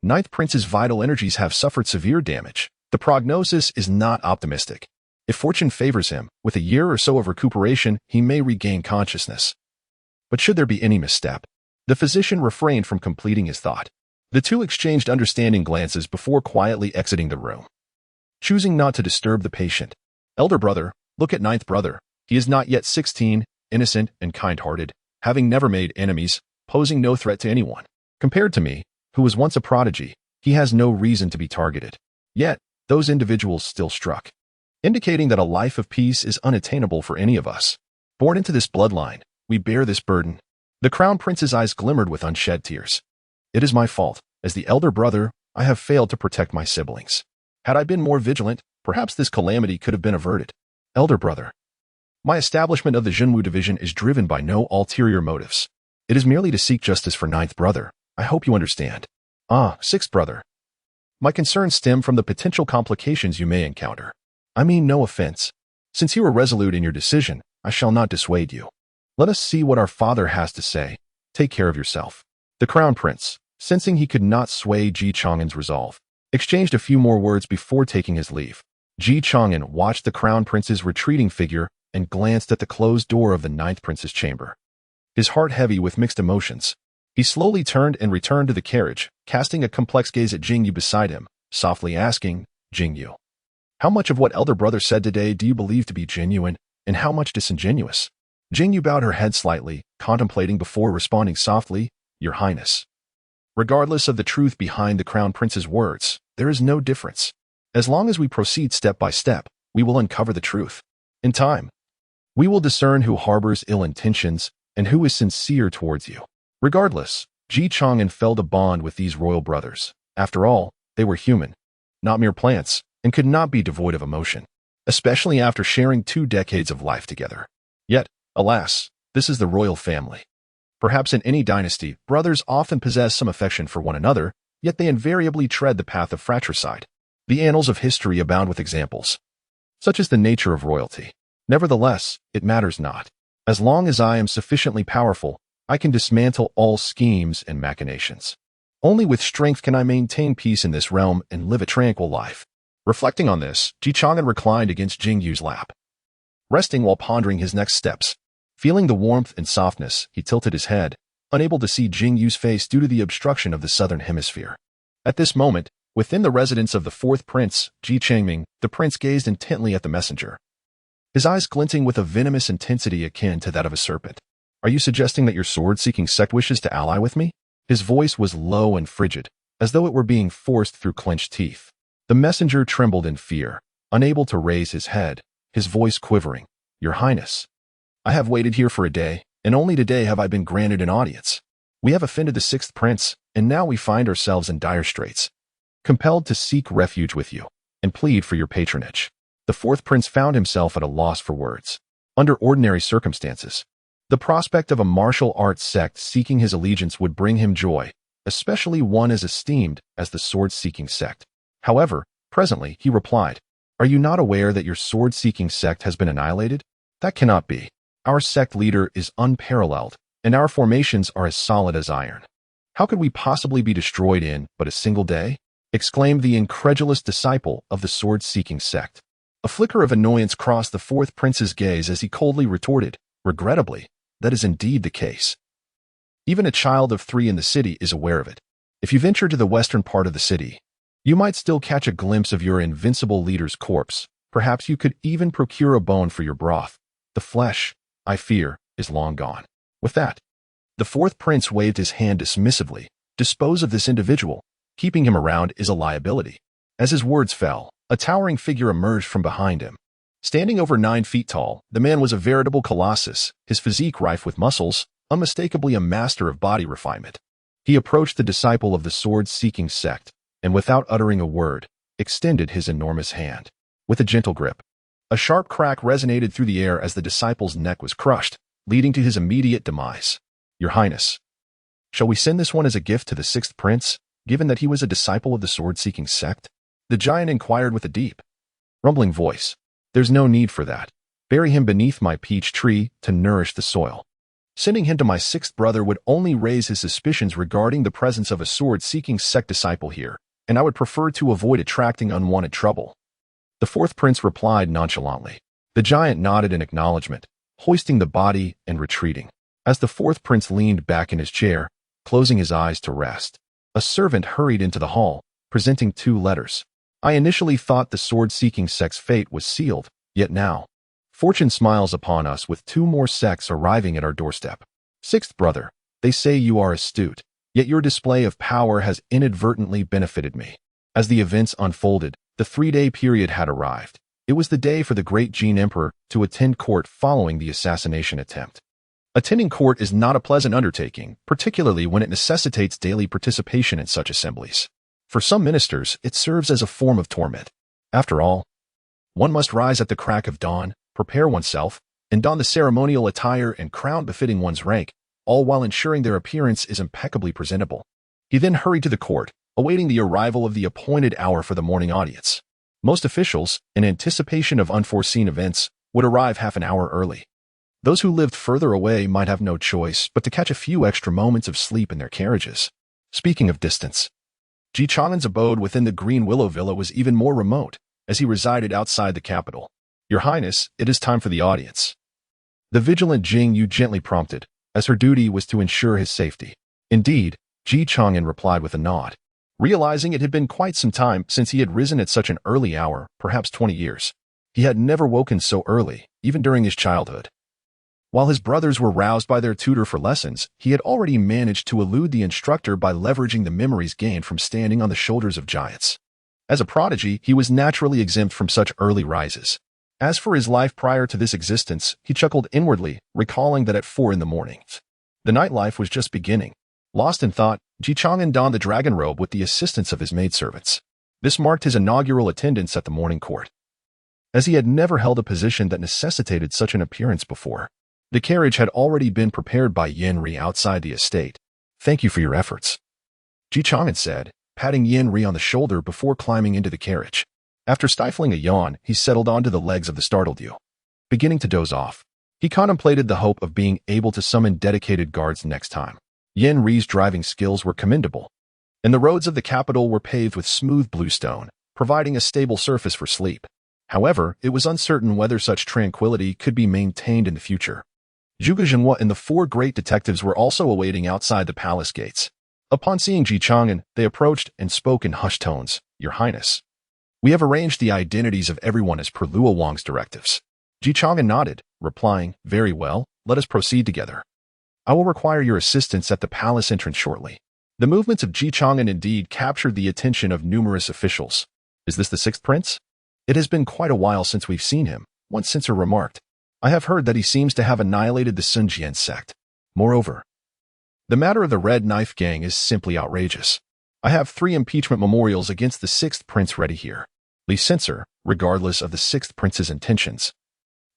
Ninth prince's vital energies have suffered severe damage. The prognosis is not optimistic. If fortune favors him, with a year or so of recuperation, he may regain consciousness. But should there be any misstep?" The physician refrained from completing his thought. The two exchanged understanding glances before quietly exiting the room. Choosing not to disturb the patient, "Elder brother, look at ninth brother. He is not yet 16, innocent and kind-hearted, having never made enemies, posing no threat to anyone. Compared to me, who was once a prodigy, he has no reason to be targeted. Yet, those individuals still struck, indicating that a life of peace is unattainable for any of us. Born into this bloodline, we bear this burden." The crown prince's eyes glimmered with unshed tears. "It is my fault. As the elder brother, I have failed to protect my siblings. Had I been more vigilant, perhaps this calamity could have been averted. Elder brother, my establishment of the Zhenwu division is driven by no ulterior motives. It is merely to seek justice for ninth brother. I hope you understand. Sixth brother. My concerns stem from the potential complications you may encounter. I mean no offense. Since you are resolute in your decision, I shall not dissuade you. Let us see what our father has to say. Take care of yourself." The crown prince, sensing he could not sway Ji Chang'an's resolve, exchanged a few more words before taking his leave. Ji Chang'an watched the crown prince's retreating figure and glanced at the closed door of the ninth prince's chamber. His heart heavy with mixed emotions, he slowly turned and returned to the carriage, casting a complex gaze at Jingyu beside him, softly asking, "Jingyu, how much of what elder brother said today do you believe to be genuine, and how much disingenuous?" Jingyu bowed her head slightly, contemplating before responding softly, "Your Highness. Regardless of the truth behind the crown prince's words, there is no difference. As long as we proceed step by step, we will uncover the truth. In time, we will discern who harbors ill intentions and who is sincere towards you." Regardless, Ji Chang'an felt a bond with these royal brothers. After all, they were human, not mere plants, and could not be devoid of emotion, especially after sharing 2 decades of life together. Yet, alas, this is the royal family. Perhaps in any dynasty, brothers often possess some affection for one another, yet they invariably tread the path of fratricide. The annals of history abound with examples. Such is the nature of royalty. Nevertheless, it matters not. As long as I am sufficiently powerful, I can dismantle all schemes and machinations. Only with strength can I maintain peace in this realm and live a tranquil life. Reflecting on this, Ji Chang'an reclined against Jingyu's lap, resting while pondering his next steps. Feeling the warmth and softness, he tilted his head, unable to see Jingyu's face due to the obstruction of the southern hemisphere. At this moment, within the residence of the fourth prince, Ji Changming, the prince gazed intently at the messenger, his eyes glinting with a venomous intensity akin to that of a serpent. "Are you suggesting that your sword-seeking sect wishes to ally with me?" His voice was low and frigid, as though it were being forced through clenched teeth. The messenger trembled in fear, unable to raise his head, his voice quivering. "Your Highness, I have waited here for a day, and only today have I been granted an audience. We have offended the sixth prince, and now we find ourselves in dire straits, compelled to seek refuge with you, and plead for your patronage." The fourth prince found himself at a loss for words. Under ordinary circumstances, the prospect of a martial arts sect seeking his allegiance would bring him joy, especially one as esteemed as the sword-seeking sect. However, presently, he replied, "Are you not aware that your sword-seeking sect has been annihilated? That cannot be. Our sect leader is unparalleled, and our formations are as solid as iron. How could we possibly be destroyed in but a single day?" exclaimed the incredulous disciple of the sword-seeking sect. A flicker of annoyance crossed the fourth prince's gaze as he coldly retorted, "Regrettably, that is indeed the case. Even a child of 3 in the city is aware of it. If you venture to the western part of the city, you might still catch a glimpse of your invincible leader's corpse. Perhaps you could even procure a bone for your broth. The flesh, I fear, is long gone." With that, the fourth prince waved his hand dismissively. "Dispose of this individual. Keeping him around is a liability." As his words fell, a towering figure emerged from behind him. Standing over 9 feet tall, the man was a veritable colossus, his physique rife with muscles, unmistakably a master of body refinement. He approached the disciple of the sword-seeking sect, and without uttering a word, extended his enormous hand. With a gentle grip, a sharp crack resonated through the air as the disciple's neck was crushed, leading to his immediate demise. Your Highness, shall we send this one as a gift to the sixth prince, given that he was a disciple of the sword-seeking sect? The giant inquired with a deep, rumbling voice. There's no need for that. Bury him beneath my peach tree to nourish the soil. Sending him to my sixth brother would only raise his suspicions regarding the presence of a sword-seeking sect disciple here, and I would prefer to avoid attracting unwanted trouble. The fourth prince replied nonchalantly. The giant nodded in acknowledgement, hoisting the body and retreating. As the fourth prince leaned back in his chair, closing his eyes to rest, a servant hurried into the hall, presenting 2 letters. I initially thought the sword-seeking sect's fate was sealed, yet now, fortune smiles upon us with 2 more sects arriving at our doorstep. Sixth brother, they say you are astute, yet your display of power has inadvertently benefited me. As the events unfolded, the 3-day period had arrived. It was the day for the great Jin Emperor to attend court following the assassination attempt. Attending court is not a pleasant undertaking, particularly when it necessitates daily participation in such assemblies. For some ministers, it serves as a form of torment. After all, one must rise at the crack of dawn, prepare oneself, and don the ceremonial attire and crown befitting one's rank, all while ensuring their appearance is impeccably presentable. He then hurried to the court, awaiting the arrival of the appointed hour for the morning audience. Most officials, in anticipation of unforeseen events, would arrive half an hour early. Those who lived further away might have no choice but to catch a few extra moments of sleep in their carriages. Speaking of distance, Chang'an's abode within the Green Willow Villa was even more remote, as he resided outside the capital. Your Highness, it is time for the audience. The vigilant Jing Yu gently prompted, as her duty was to ensure his safety. Indeed, Chang'an replied with a nod. Realizing it had been quite some time since he had risen at such an early hour, perhaps 20 years. He had never woken so early, even during his childhood. While his brothers were roused by their tutor for lessons, he had already managed to elude the instructor by leveraging the memories gained from standing on the shoulders of giants. As a prodigy, he was naturally exempt from such early rises. As for his life prior to this existence, he chuckled inwardly, recalling that at 4 in the morning, the nightlife was just beginning. Lost in thought, Chang'an donned the dragon robe with the assistance of his maidservants. This marked his inaugural attendance at the morning court. As he had never held a position that necessitated such an appearance before, the carriage had already been prepared by Yenri outside the estate. Thank you for your efforts, Chang'an said, patting Yenri on the shoulder before climbing into the carriage. After stifling a yawn, he settled onto the legs of the startled Yu. Beginning to doze off, he contemplated the hope of being able to summon dedicated guards next time. Yenri's driving skills were commendable, and the roads of the capital were paved with smooth bluestone, providing a stable surface for sleep. However, it was uncertain whether such tranquility could be maintained in the future. Zhuge Jinhua and the 4 great detectives were also awaiting outside the palace gates. Upon seeing Chang'an, they approached and spoke in hushed tones. Your Highness, we have arranged the identities of everyone as per Luo Wang's directives. Chang'an nodded, replying, very well, let us proceed together. I will require your assistance at the palace entrance shortly. The movements of Chang'an indeed captured the attention of numerous officials. Is this the 6th prince? It has been quite a while since we've seen him, one censor remarked. I have heard that he seems to have annihilated the Sun Jian sect. Moreover, the matter of the Red Knife Gang is simply outrageous. I have 3 impeachment memorials against the 6th prince ready here. Li censor, regardless of the 6th prince's intentions.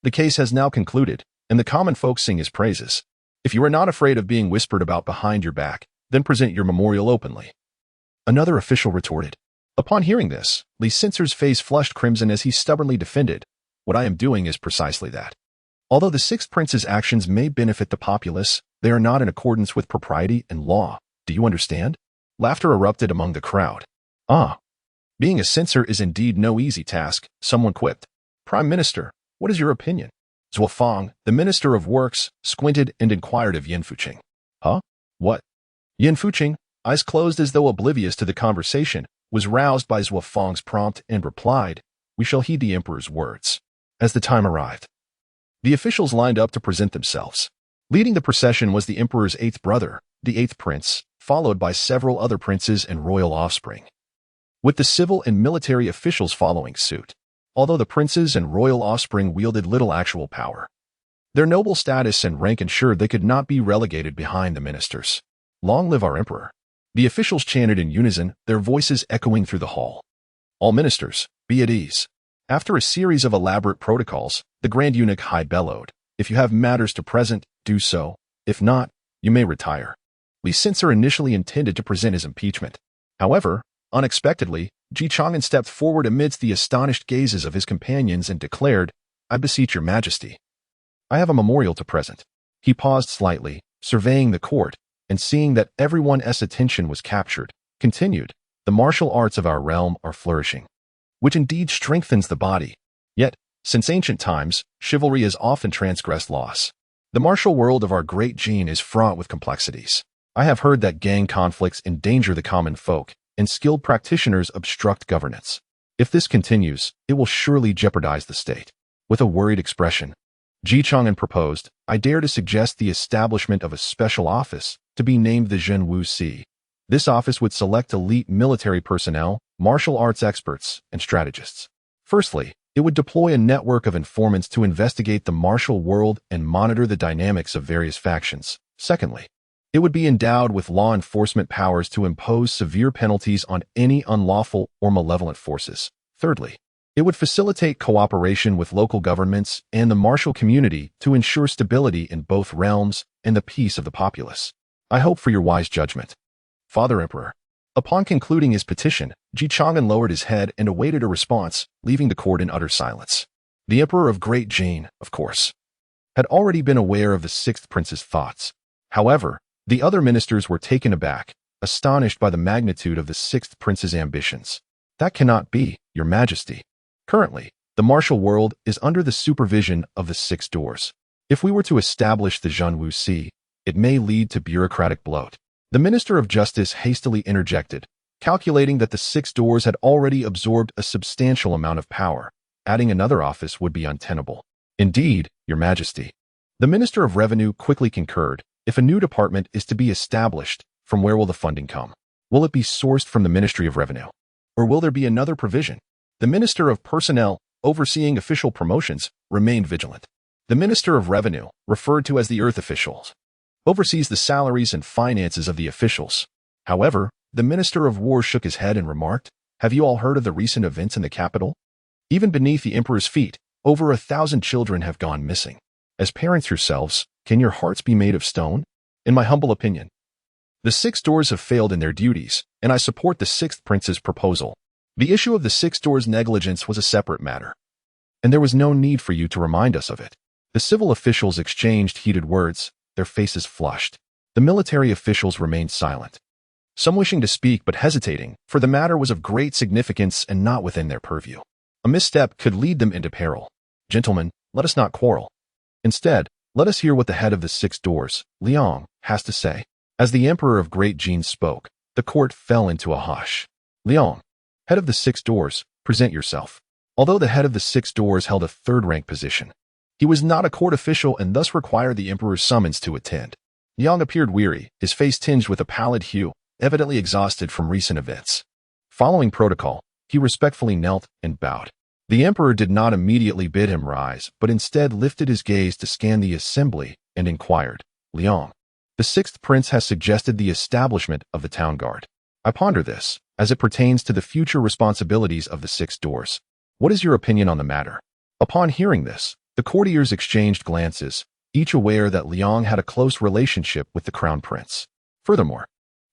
The case has now concluded, and the common folk sing his praises. If you are not afraid of being whispered about behind your back, then present your memorial openly. Another official retorted. Upon hearing this, Li censor's face flushed crimson as he stubbornly defended. What I am doing is precisely that. Although the 6th prince's actions may benefit the populace, they are not in accordance with propriety and law. Do you understand? Laughter erupted among the crowd. Ah. Being a censor is indeed no easy task, someone quipped. Prime Minister, what is your opinion? Zhuo Fang, the Minister of Works, squinted and inquired of Yan Fuqing. Huh? What? Yan Fuqing, eyes closed as though oblivious to the conversation, was roused by Zhuo Fang's prompt and replied, we shall heed the Emperor's words. As the time arrived, the officials lined up to present themselves. Leading the procession was the Emperor's 8th brother, the 8th prince, followed by several other princes and royal offspring, with the civil and military officials following suit. Although the princes and royal offspring wielded little actual power, their noble status and rank ensured they could not be relegated behind the ministers. Long live our emperor! The officials chanted in unison, their voices echoing through the hall. All ministers, be at ease. After a series of elaborate protocols, the Grand Eunuch high bellowed, if you have matters to present, do so. If not, you may retire. Li Sincer initially intended to present his impeachment. However, unexpectedly, Chang'an stepped forward amidst the astonished gazes of his companions and declared, "I beseech your majesty. I have a memorial to present." He paused slightly, surveying the court, and seeing that everyone's attention was captured, continued, "The martial arts of our realm are flourishing, which indeed strengthens the body. Yet, since ancient times, chivalry has often transgressed laws. The martial world of our great Jin is fraught with complexities. I have heard that gang conflicts endanger the common folk, and skilled practitioners obstruct governance. If this continues, it will surely jeopardize the state." With a worried expression, Chang'an proposed, "I dare to suggest the establishment of a special office to be named the Zhenwu Si. This office would select elite military personnel, martial arts experts, and strategists. Firstly, it would deploy a network of informants to investigate the martial world and monitor the dynamics of various factions. Secondly, it would be endowed with law enforcement powers to impose severe penalties on any unlawful or malevolent forces. Thirdly, it would facilitate cooperation with local governments and the martial community to ensure stability in both realms and the peace of the populace. I hope for your wise judgment, Father Emperor." Upon concluding his petition, Chang'an lowered his head and awaited a response, leaving the court in utter silence. The Emperor of Great Jin, of course, had already been aware of the sixth prince's thoughts. However, the other ministers were taken aback, astonished by the magnitude of the sixth prince's ambitions. "That cannot be, your majesty. Currently, the martial world is under the supervision of the six doors. If we were to establish the Zhenwu Si, it may lead to bureaucratic bloat." The Minister of Justice hastily interjected, calculating that the six doors had already absorbed a substantial amount of power. Adding another office would be untenable. "Indeed, your majesty." The Minister of Revenue quickly concurred. "If a new department is to be established, from where will the funding come? Will it be sourced from the Ministry of Revenue? Or will there be another provision?" The Minister of Personnel, overseeing official promotions, remained vigilant. The Minister of Revenue, referred to as the Earth Officials, oversees the salaries and finances of the officials. However, the Minister of War shook his head and remarked, "Have you all heard of the recent events in the capital? Even beneath the Emperor's feet, over 1,000 children have gone missing. As parents yourselves, can your hearts be made of stone? In my humble opinion, the six doors have failed in their duties, and I support the sixth prince's proposal. The issue of the six doors' negligence was a separate matter, and there was no need for you to remind us of it." The civil officials exchanged heated words, their faces flushed. The military officials remained silent, some wishing to speak but hesitating, for the matter was of great significance and not within their purview. A misstep could lead them into peril. "Gentlemen, let us not quarrel. Instead, let us hear what the head of the six doors, Liang, has to say." As the Emperor of Great Jin spoke, the court fell into a hush. "Liang, head of the six doors, present yourself." Although the head of the six doors held a third-rank position, he was not a court official and thus required the Emperor's summons to attend. Liang appeared weary, his face tinged with a pallid hue, evidently exhausted from recent events. Following protocol, he respectfully knelt and bowed. The Emperor did not immediately bid him rise, but instead lifted his gaze to scan the assembly and inquired, "Liang, the sixth prince has suggested the establishment of the town guard. I ponder this, as it pertains to the future responsibilities of the six doors. What is your opinion on the matter?" Upon hearing this, the courtiers exchanged glances, each aware that Liang had a close relationship with the crown prince. Furthermore,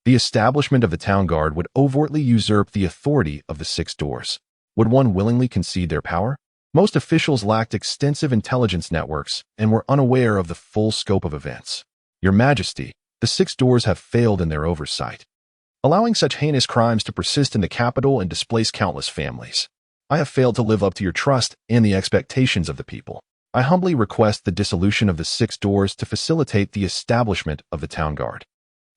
the establishment of the town guard would overtly usurp the authority of the six doors. Would one willingly concede their power? Most officials lacked extensive intelligence networks and were unaware of the full scope of events. "Your Majesty, the six doors have failed in their oversight, allowing such heinous crimes to persist in the capital and displace countless families. I have failed to live up to your trust and the expectations of the people. I humbly request the dissolution of the six doors to facilitate the establishment of the town guard.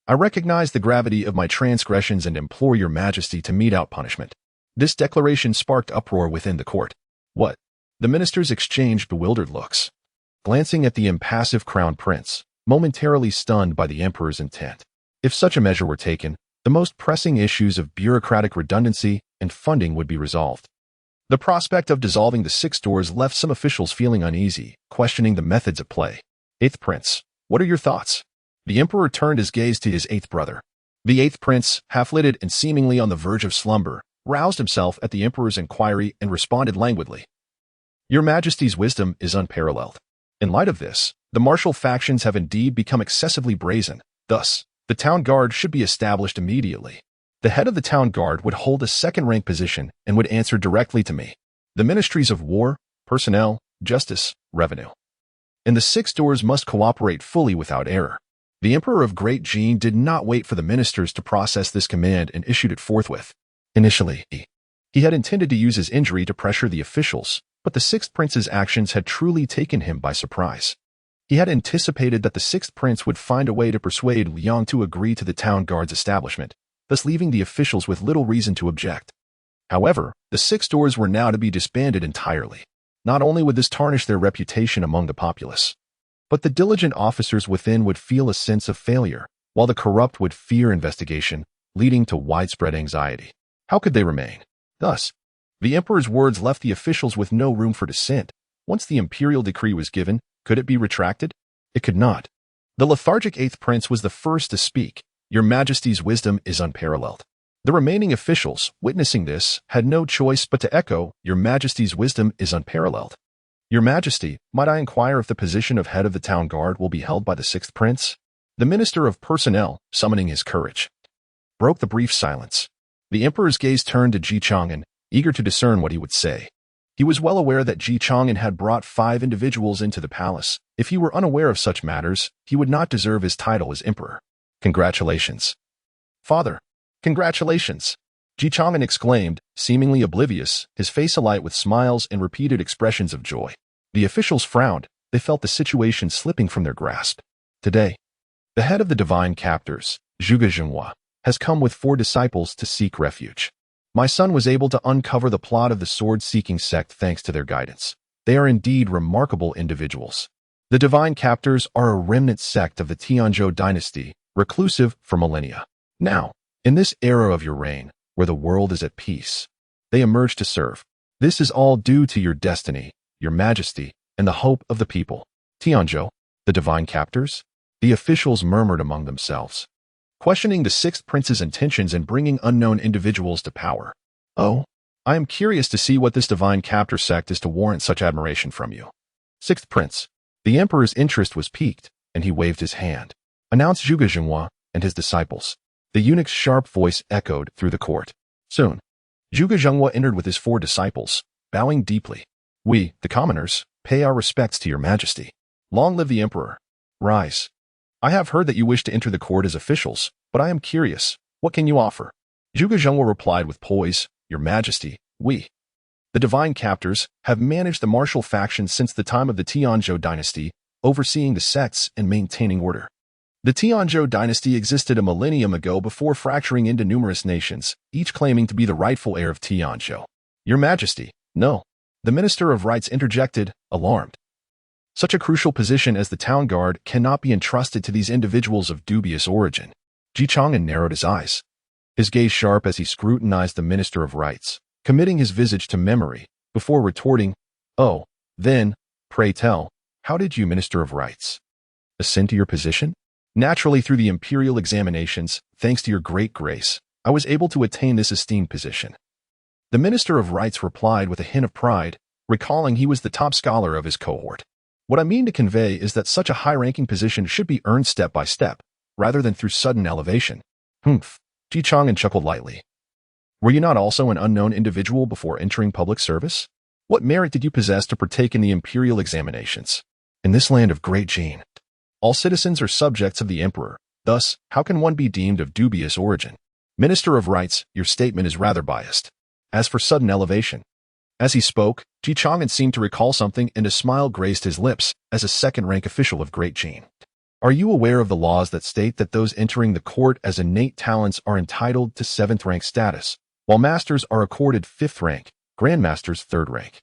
I recognize the gravity of my transgressions and implore your majesty to mete out punishment." This declaration sparked uproar within the court. "What?" The ministers exchanged bewildered looks, glancing at the impassive crown prince, momentarily stunned by the emperor's intent. If such a measure were taken, the most pressing issues of bureaucratic redundancy and funding would be resolved. The prospect of dissolving the six doors left some officials feeling uneasy, questioning the methods at play. "Eighth Prince, what are your thoughts?" The emperor turned his gaze to his eighth brother. The eighth prince, half-lidded and seemingly on the verge of slumber, roused himself at the emperor's inquiry and responded languidly, "Your majesty's wisdom is unparalleled. In light of this, the martial factions have indeed become excessively brazen. Thus, the town guard should be established immediately. The head of the town guard would hold a second-rank position and would answer directly to me. The ministries of war, personnel, justice, revenue, and the 6 doors must cooperate fully without error. The Emperor of Great Jin did not wait for the ministers to process this command and issued it forthwith. Initially, he had intended to use his injury to pressure the officials, but the 6th prince's actions had truly taken him by surprise. He had anticipated that the 6th prince would find a way to persuade Liang to agree to the town guard's establishment, thus leaving the officials with little reason to object. However, the 6 doors were now to be disbanded entirely. Not only would this tarnish their reputation among the populace, but the diligent officers within would feel a sense of failure, while the corrupt would fear investigation, leading to widespread anxiety. How could they remain? Thus, the emperor's words left the officials with no room for dissent. Once the imperial decree was given, could it be retracted? It could not. The lethargic 8th prince was the first to speak. Your Majesty's wisdom is unparalleled. The remaining officials, witnessing this, had no choice but to echo, Your Majesty's wisdom is unparalleled. Your Majesty, might I inquire if the position of head of the town guard will be held by the 6th prince? The Minister of Personnel, summoning his courage, broke the brief silence. The emperor's gaze turned to Chang'an, eager to discern what he would say. He was well aware that Chang'an had brought 5 individuals into the palace. If he were unaware of such matters, he would not deserve his title as emperor. Congratulations, Father. Congratulations, Chang'an exclaimed, seemingly oblivious, his face alight with smiles and repeated expressions of joy. The officials frowned. They felt the situation slipping from their grasp. Today, the head of the divine captors, Zhuge Zhenghua, has come with 4 disciples to seek refuge. My son was able to uncover the plot of the sword-seeking sect thanks to their guidance. They are indeed remarkable individuals. The divine captors are a remnant sect of the Tianzhou dynasty, reclusive for millennia. Now, in this era of your reign, where the world is at peace, they emerge to serve. This is all due to your destiny, your majesty, and the hope of the people. Tianzhou, the divine captors? The officials murmured among themselves, questioning the 6th prince's intentions in bringing unknown individuals to power. Oh, I am curious to see what this divine captor sect is to warrant such admiration from you. 6th prince. The emperor's interest was piqued, and he waved his hand. Announced Zhuge Zhenghua and his disciples. The eunuch's sharp voice echoed through the court. Soon, Zhuge Zhenghua entered with his 4 disciples, bowing deeply. We, the commoners, pay our respects to your majesty. Long live the emperor. Rise. I have heard that you wish to enter the court as officials, but I am curious. What can you offer? Zhuge Zhenghua replied with poise, Your Majesty, we, the divine captors, have managed the martial faction since the time of the Tianzhou dynasty, overseeing the sects and maintaining order. The Tianzhou dynasty existed a millennium ago before fracturing into numerous nations, each claiming to be the rightful heir of Tianzhou. Your Majesty, no. The Minister of Rights interjected, alarmed. Such a crucial position as the town guard cannot be entrusted to these individuals of dubious origin. Chang'an narrowed his eyes, his gaze sharp as he scrutinized the Minister of Rights, committing his visage to memory, before retorting, Oh, then, pray tell, how did you, Minister of Rights, ascend to your position? Naturally, through the imperial examinations, thanks to your great grace, I was able to attain this esteemed position. The Minister of Rights replied with a hint of pride, recalling he was the top scholar of his cohort. What I mean to convey is that such a high-ranking position should be earned step by step, rather than through sudden elevation. Humph. Chang'an chuckled lightly. Were you not also an unknown individual before entering public service? What merit did you possess to partake in the imperial examinations? In this land of Great Jin, all citizens are subjects of the emperor. Thus, how can one be deemed of dubious origin? Minister of Rights, your statement is rather biased. As for sudden elevation, as he spoke, Chang'an seemed to recall something and a smile graced his lips as a second-rank official of Great Jin. Are you aware of the laws that state that those entering the court as innate talents are entitled to 7th-rank status, while masters are accorded 5th rank, grandmasters 3rd rank,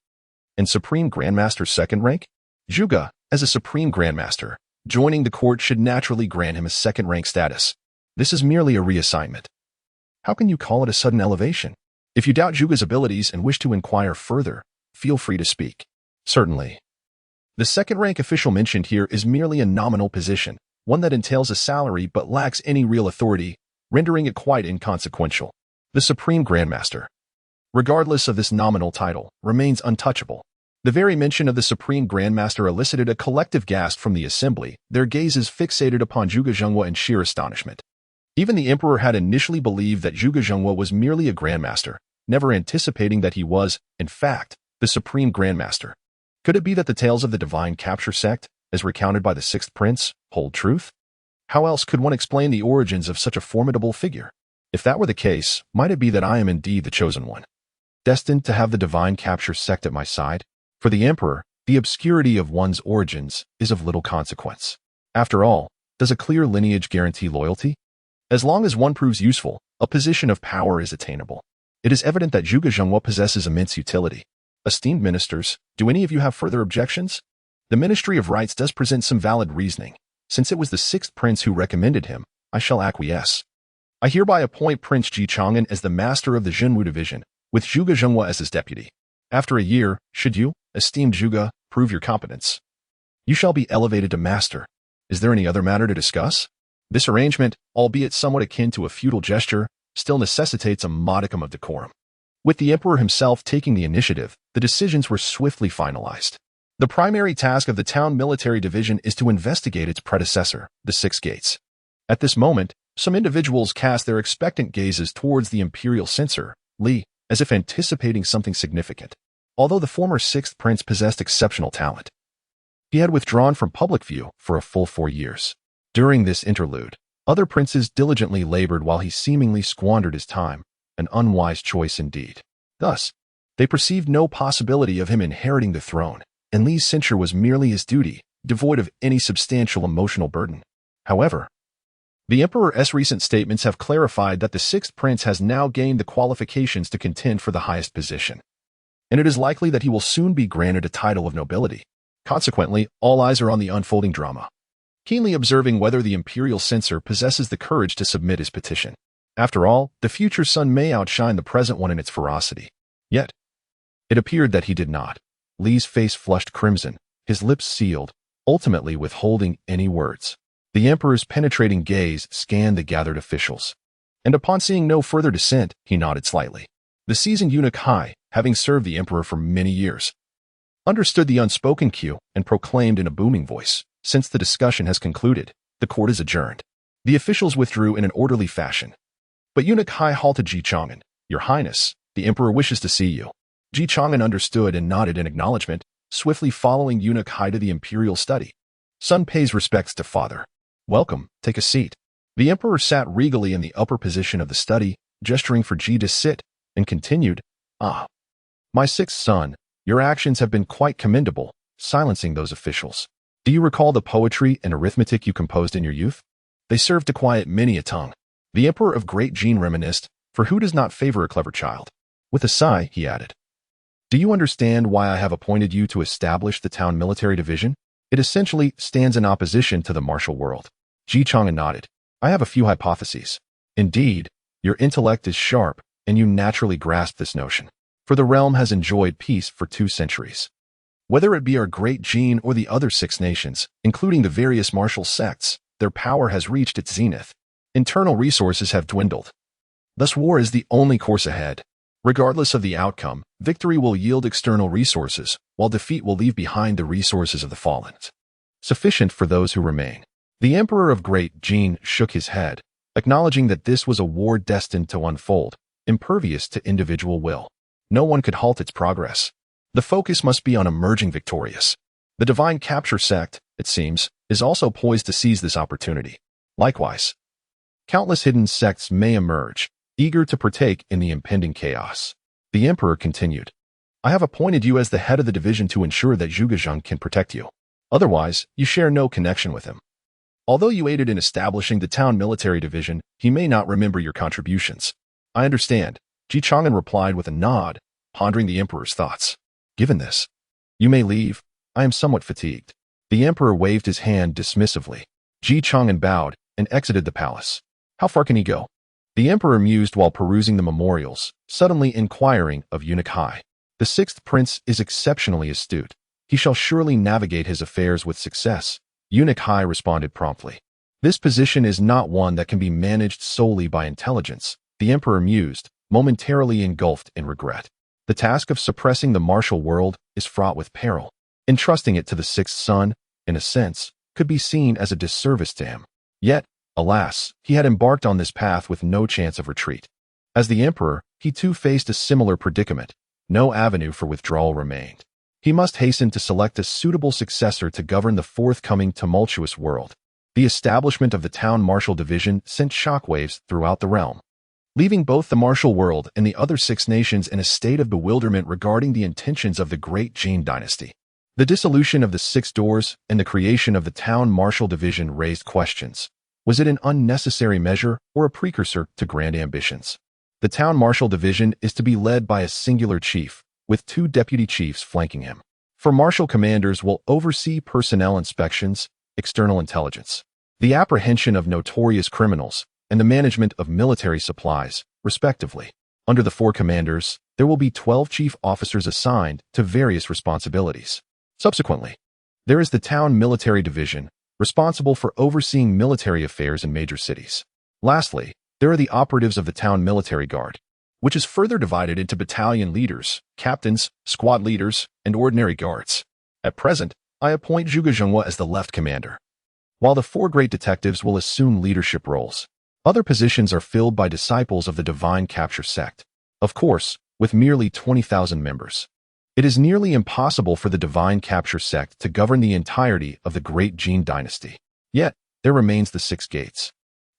and supreme grandmasters 2nd rank? Zhuge, as a supreme grandmaster, joining the court should naturally grant him a 2nd-rank status. This is merely a reassignment. How can you call it a sudden elevation? If you doubt Zhuge's abilities and wish to inquire further, feel free to speak. Certainly. The 2nd-rank official mentioned here is merely a nominal position, one that entails a salary but lacks any real authority, rendering it quite inconsequential. The Supreme Grandmaster, regardless of this nominal title, remains untouchable. The very mention of the Supreme Grandmaster elicited a collective gasp from the assembly, their gazes fixated upon Zhuge Zhenghua in sheer astonishment. Even the emperor had initially believed that Zhuge Zhenghua was merely a grandmaster, never anticipating that he was, in fact, the Supreme Grandmaster. Could it be that the tales of the divine capture sect, as recounted by the sixth prince, hold truth? How else could one explain the origins of such a formidable figure? If that were the case, might it be that I am indeed the chosen one, destined to have the divine capture sect at my side? For the emperor, the obscurity of one's origins is of little consequence. After all, does a clear lineage guarantee loyalty? As long as one proves useful, a position of power is attainable. It is evident that Zhuge Zhenghua possesses immense utility. Esteemed ministers, do any of you have further objections? The Ministry of Rights does present some valid reasoning. Since it was the sixth prince who recommended him, I shall acquiesce. I hereby appoint Prince Ji Chang'an as the master of the Zhenwu division, with Zhuge Zhenghua as his deputy. After a year, should you, esteemed Zhuge, prove your competence, you shall be elevated to master. Is there any other matter to discuss? This arrangement, albeit somewhat akin to a feudal gesture, still necessitates a modicum of decorum. With the emperor himself taking the initiative, the decisions were swiftly finalized. The primary task of the town military division is to investigate its predecessor, the Six Gates. At this moment, some individuals cast their expectant gazes towards the imperial censor, Li, as if anticipating something significant. Although the former sixth prince possessed exceptional talent, he had withdrawn from public view for a full 4 years. During this interlude, other princes diligently labored while he seemingly squandered his time, an unwise choice indeed. Thus, they perceived no possibility of him inheriting the throne, and Li's censure was merely his duty, devoid of any substantial emotional burden. However, the emperor's recent statements have clarified that the sixth prince has now gained the qualifications to contend for the highest position, and it is likely that he will soon be granted a title of nobility. Consequently, all eyes are on the unfolding drama, keenly observing whether the imperial censor possesses the courage to submit his petition. After all, the future son may outshine the present one in its ferocity. Yet, it appeared that he did not. Li's face flushed crimson, his lips sealed, ultimately withholding any words. The emperor's penetrating gaze scanned the gathered officials, and upon seeing no further dissent, he nodded slightly. The seasoned eunuch Hai, having served the emperor for many years, understood the unspoken cue and proclaimed in a booming voice, "Since the discussion has concluded, the court is adjourned." The officials withdrew in an orderly fashion. But eunuch Hai halted Ji Chang'an. "Your Highness, the emperor wishes to see you." Ji Chang'an understood and nodded in acknowledgement, swiftly following eunuch Hai to the imperial study. Son pays respects to father. "Welcome, take a seat." The emperor sat regally in the upper position of the study, gesturing for Ji to sit, and continued, "Ah, my sixth son, your actions have been quite commendable, silencing those officials. Do you recall the poetry and arithmetic you composed in your youth? They served to quiet many a tongue." The emperor of Great Jin reminisced, for who does not favor a clever child? With a sigh, he added, "Do you understand why I have appointed you to establish the town military division? It essentially stands in opposition to the martial world." Ji Chang'an nodded. "I have a few hypotheses. Indeed, your intellect is sharp, and you naturally grasp this notion. For the realm has enjoyed peace for 2 centuries. Whether it be our Great Jin or the other 6 nations, including the various martial sects, their power has reached its zenith. Internal resources have dwindled. Thus war is the only course ahead. Regardless of the outcome, victory will yield external resources, while defeat will leave behind the resources of the fallen, sufficient for those who remain." The emperor of Great Jin shook his head, acknowledging that this was a war destined to unfold, impervious to individual will. No one could halt its progress. The focus must be on emerging victorious. The divine capture sect, it seems, is also poised to seize this opportunity. Likewise, countless hidden sects may emerge, eager to partake in the impending chaos. The emperor continued, "I have appointed you as the head of the division to ensure that Zhuge Zhang can protect you. Otherwise, you share no connection with him. Although you aided in establishing the town military division, he may not remember your contributions." "I understand," Ji Chang'an replied with a nod, pondering the emperor's thoughts. "Given this, you may leave. I am somewhat fatigued." The emperor waved his hand dismissively. Ji Chang'an bowed and exited the palace. How far can he go? The emperor mused while perusing the memorials, suddenly inquiring of eunuch Hai. "The sixth prince is exceptionally astute. He shall surely navigate his affairs with success." Eunuch Hai responded promptly. "This position is not one that can be managed solely by intelligence," the emperor mused, momentarily engulfed in regret. The task of suppressing the martial world is fraught with peril. Entrusting it to the sixth son, in a sense, could be seen as a disservice to him. Yet, alas, he had embarked on this path with no chance of retreat. As the emperor, he too faced a similar predicament. No avenue for withdrawal remained. He must hasten to select a suitable successor to govern the forthcoming tumultuous world. The establishment of the town martial division sent shockwaves throughout the realm, leaving both the martial world and the other six nations in a state of bewilderment regarding the intentions of the great Jin dynasty. The dissolution of the Six Doors and the creation of the town martial division raised questions. Was it an unnecessary measure or a precursor to grand ambitions? The town martial division is to be led by a singular chief, with two deputy chiefs flanking him. For martial commanders will oversee personnel inspections, external intelligence, the apprehension of notorious criminals, and the management of military supplies, respectively. Under the four commanders, there will be 12 chief officers assigned to various responsibilities. Subsequently, there is the town military division, responsible for overseeing military affairs in major cities. Lastly, there are the operatives of the town military guard, which is further divided into battalion leaders, captains, squad leaders, and ordinary guards. At present, I appoint Zhuge Zhenghua as the left commander. While the four great detectives will assume leadership roles, other positions are filled by disciples of the Divine Capture sect. Of course, with merely 20,000 members, it is nearly impossible for the Divine Capture sect to govern the entirety of the great Jin dynasty. Yet, there remains the Six Gates,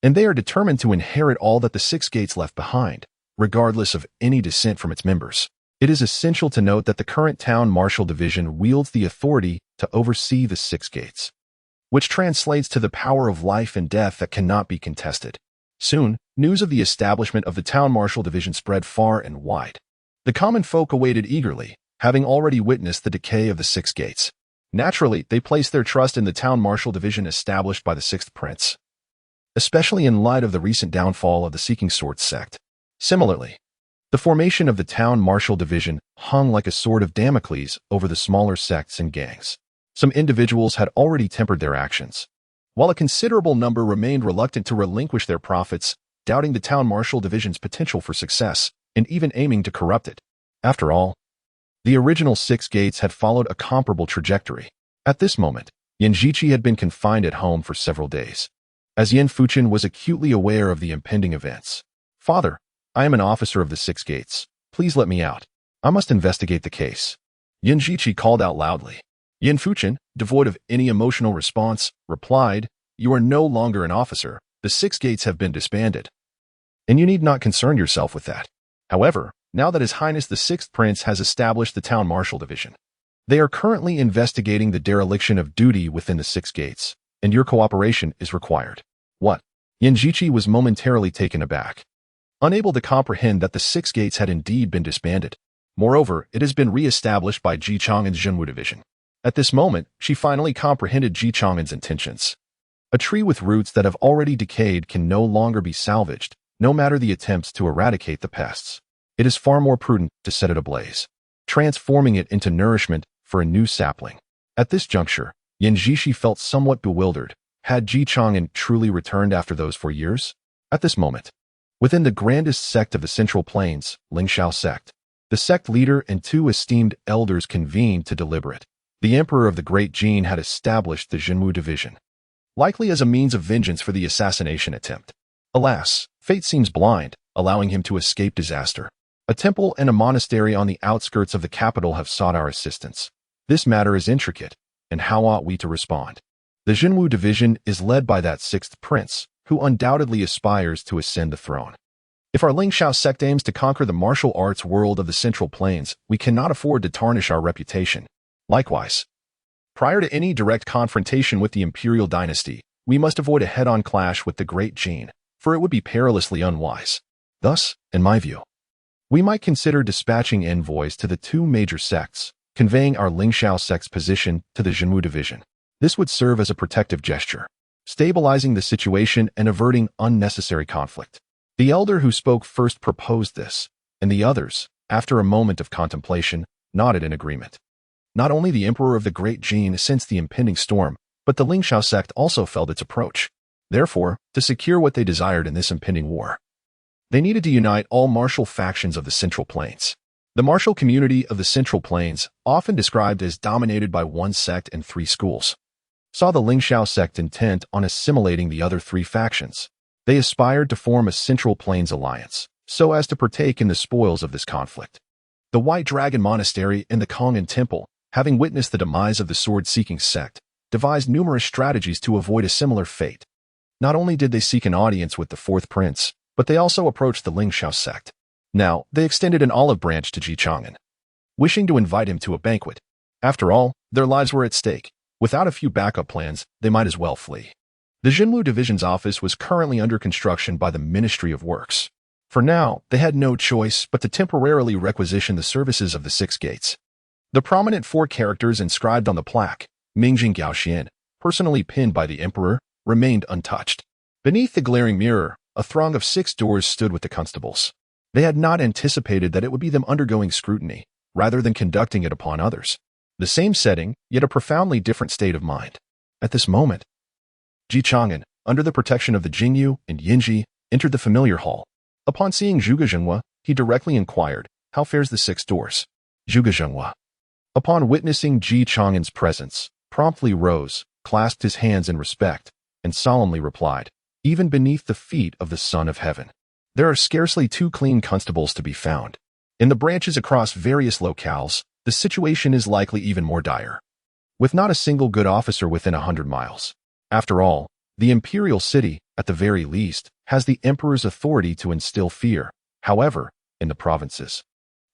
and they are determined to inherit all that the Six Gates left behind, regardless of any dissent from its members. It is essential to note that the current town martial division wields the authority to oversee the Six Gates, which translates to the power of life and death that cannot be contested. Soon, news of the establishment of the town martial division spread far and wide. The common folk awaited eagerly, having already witnessed the decay of the Six Gates. Naturally, they placed their trust in the town martial division established by the Sixth Prince, especially in light of the recent downfall of the Seeking Swords sect. Similarly, the formation of the town martial division hung like a sword of Damocles over the smaller sects and gangs. Some individuals had already tempered their actions, while a considerable number remained reluctant to relinquish their profits, doubting the town martial division's potential for success, and even aiming to corrupt it. After all, the original Six Gates had followed a comparable trajectory. At this moment, Yan Zhiqi had been confined at home for several days, as Yan Fuchen was acutely aware of the impending events. "Father, I am an officer of the Six Gates. Please let me out. I must investigate the case." Yan Zhiqi called out loudly. Yan Fuchen, devoid of any emotional response, replied, "You are no longer an officer. The Six Gates have been disbanded, and you need not concern yourself with that. However, now that His Highness the Sixth Prince has established the town martial division, they are currently investigating the dereliction of duty within the Six Gates, and your cooperation is required." "What?" Yan Zhiqi was momentarily taken aback, unable to comprehend that the Six Gates had indeed been disbanded. Moreover, it has been re-established by Ji Chang'an's Zhenwu division. At this moment, she finally comprehended Ji Chang'an's intentions. A tree with roots that have already decayed can no longer be salvaged, no matter the attempts to eradicate the pests. It is far more prudent to set it ablaze, transforming it into nourishment for a new sapling. At this juncture, Yan Zhiqi felt somewhat bewildered. Had Ji Chang'an truly returned after those 4 years? At this moment, within the grandest sect of the Central Plains, Lingxiao sect, the sect leader and 2 esteemed elders convened to deliberate. The emperor of the Great Jin had established the Zhenwu division, likely as a means of vengeance for the assassination attempt. Alas, fate seems blind, allowing him to escape disaster. A temple and a monastery on the outskirts of the capital have sought our assistance. This matter is intricate, and how ought we to respond? The Zhenwu division is led by that Sixth Prince, who undoubtedly aspires to ascend the throne. If our Lingxiao sect aims to conquer the martial arts world of the Central Plains, we cannot afford to tarnish our reputation. Likewise, prior to any direct confrontation with the imperial dynasty, we must avoid a head-on clash with the Great Jin, for it would be perilously unwise. Thus, in my view, we might consider dispatching envoys to the 2 major sects, conveying our Lingxiao sect's position to the Zhenwu division. This would serve as a protective gesture, stabilizing the situation and averting unnecessary conflict. The elder who spoke first proposed this, and the others, after a moment of contemplation, nodded in agreement. Not only the emperor of the Great Jin sensed the impending storm, but the Lingxiao sect also felt its approach. Therefore, to secure what they desired in this impending war, they needed to unite all martial factions of the Central Plains. The martial community of the Central Plains, often described as dominated by one sect and three schools, saw the Lingxiao sect intent on assimilating the other three factions. They aspired to form a Central Plains alliance, so as to partake in the spoils of this conflict. The White Dragon Monastery and the Chang'an Temple, having witnessed the demise of the sword-seeking sect, devised numerous strategies to avoid a similar fate. Not only did they seek an audience with the fourth prince, but they also approached the Lingxiao sect. Now, they extended an olive branch to Chang'an, wishing to invite him to a banquet. After all, their lives were at stake. Without a few backup plans, they might as well flee. The Jinwu Division's office was currently under construction by the Ministry of Works. For now, they had no choice but to temporarily requisition the services of the Six Gates. The prominent four characters inscribed on the plaque, Mingjing Gaoxian, personally pinned by the Emperor, remained untouched. Beneath the glaring mirror, a throng of 6 doors stood with the constables. They had not anticipated that it would be them undergoing scrutiny, rather than conducting it upon others. The same setting, yet a profoundly different state of mind. At this moment, Chang'an, under the protection of the Jingyu and Yinji, entered the familiar hall. Upon seeing Zhuge Zhenghua, he directly inquired, "How fares the 6 doors?" Zhuge Zhenghua, upon witnessing Chang'an's presence, promptly rose, clasped his hands in respect, and solemnly replied, "Even beneath the feet of the Son of Heaven, there are scarcely 2 clean constables to be found. In the branches across various locales, the situation is likely even more dire, with not a single good officer within 100 miles. After all, the imperial city, at the very least, has the emperor's authority to instill fear. However, in the provinces,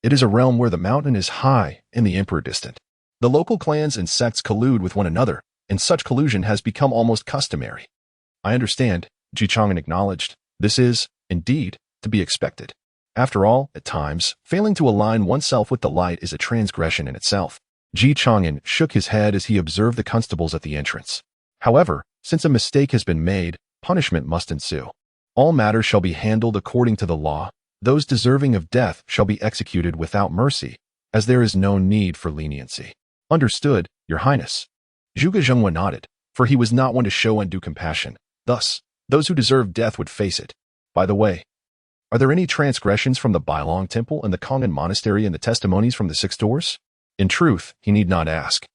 it is a realm where the mountain is high and the emperor distant. The local clans and sects collude with one another, and such collusion has become almost customary." "I understand," Chang'an acknowledged. "This is, indeed, to be expected. After all, at times, failing to align oneself with the light is a transgression in itself." Chang'an shook his head as he observed the constables at the entrance. "However, since a mistake has been made, punishment must ensue. All matters shall be handled according to the law. Those deserving of death shall be executed without mercy, as there is no need for leniency." "Understood, Your Highness." Zhuge Zhenghua nodded, for he was not one to show undue compassion. Thus, those who deserved death would face it. "By the way, are there any transgressions from the Bailong Temple and the Chang'an Monastery in the testimonies from the 6 doors?" In truth, he need not ask,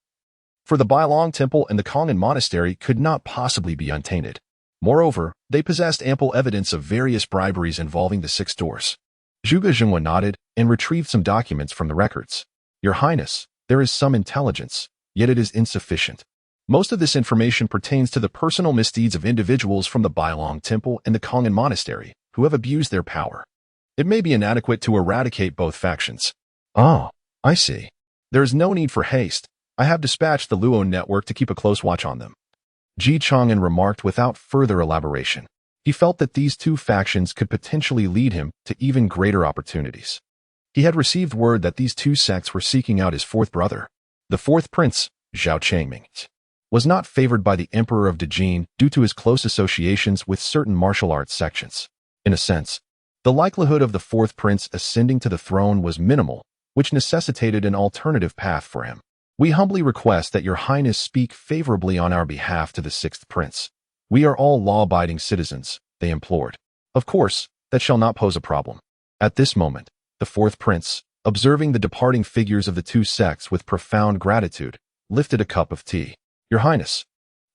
for the Bailong Temple and the Chang'an Monastery could not possibly be untainted. Moreover, they possessed ample evidence of various briberies involving the 6 doors. Zhuge Zhenghua nodded and retrieved some documents from the records. "Your Highness, there is some intelligence, yet it is insufficient. Most of this information pertains to the personal misdeeds of individuals from the Bailong Temple and the Chang'an Monastery who have abused their power. It may be inadequate to eradicate both factions." "Oh, I see. There is no need for haste. I have dispatched the Luo network to keep a close watch on them." Chang'an remarked without further elaboration. He felt that these 2 factions could potentially lead him to even greater opportunities. He had received word that these 2 sects were seeking out his 4th brother. The 4th prince, Zhao Changming, was not favored by the Emperor of Dejin due to his close associations with certain martial arts sections. In a sense, the likelihood of the 4th prince ascending to the throne was minimal, which necessitated an alternative path for him. "We humbly request that Your Highness speak favorably on our behalf to the 6th prince. We are all law-abiding citizens," they implored. "Of course, that shall not pose a problem." At this moment, the 4th prince, observing the departing figures of the 2 sects with profound gratitude, lifted a cup of tea. "Your Highness,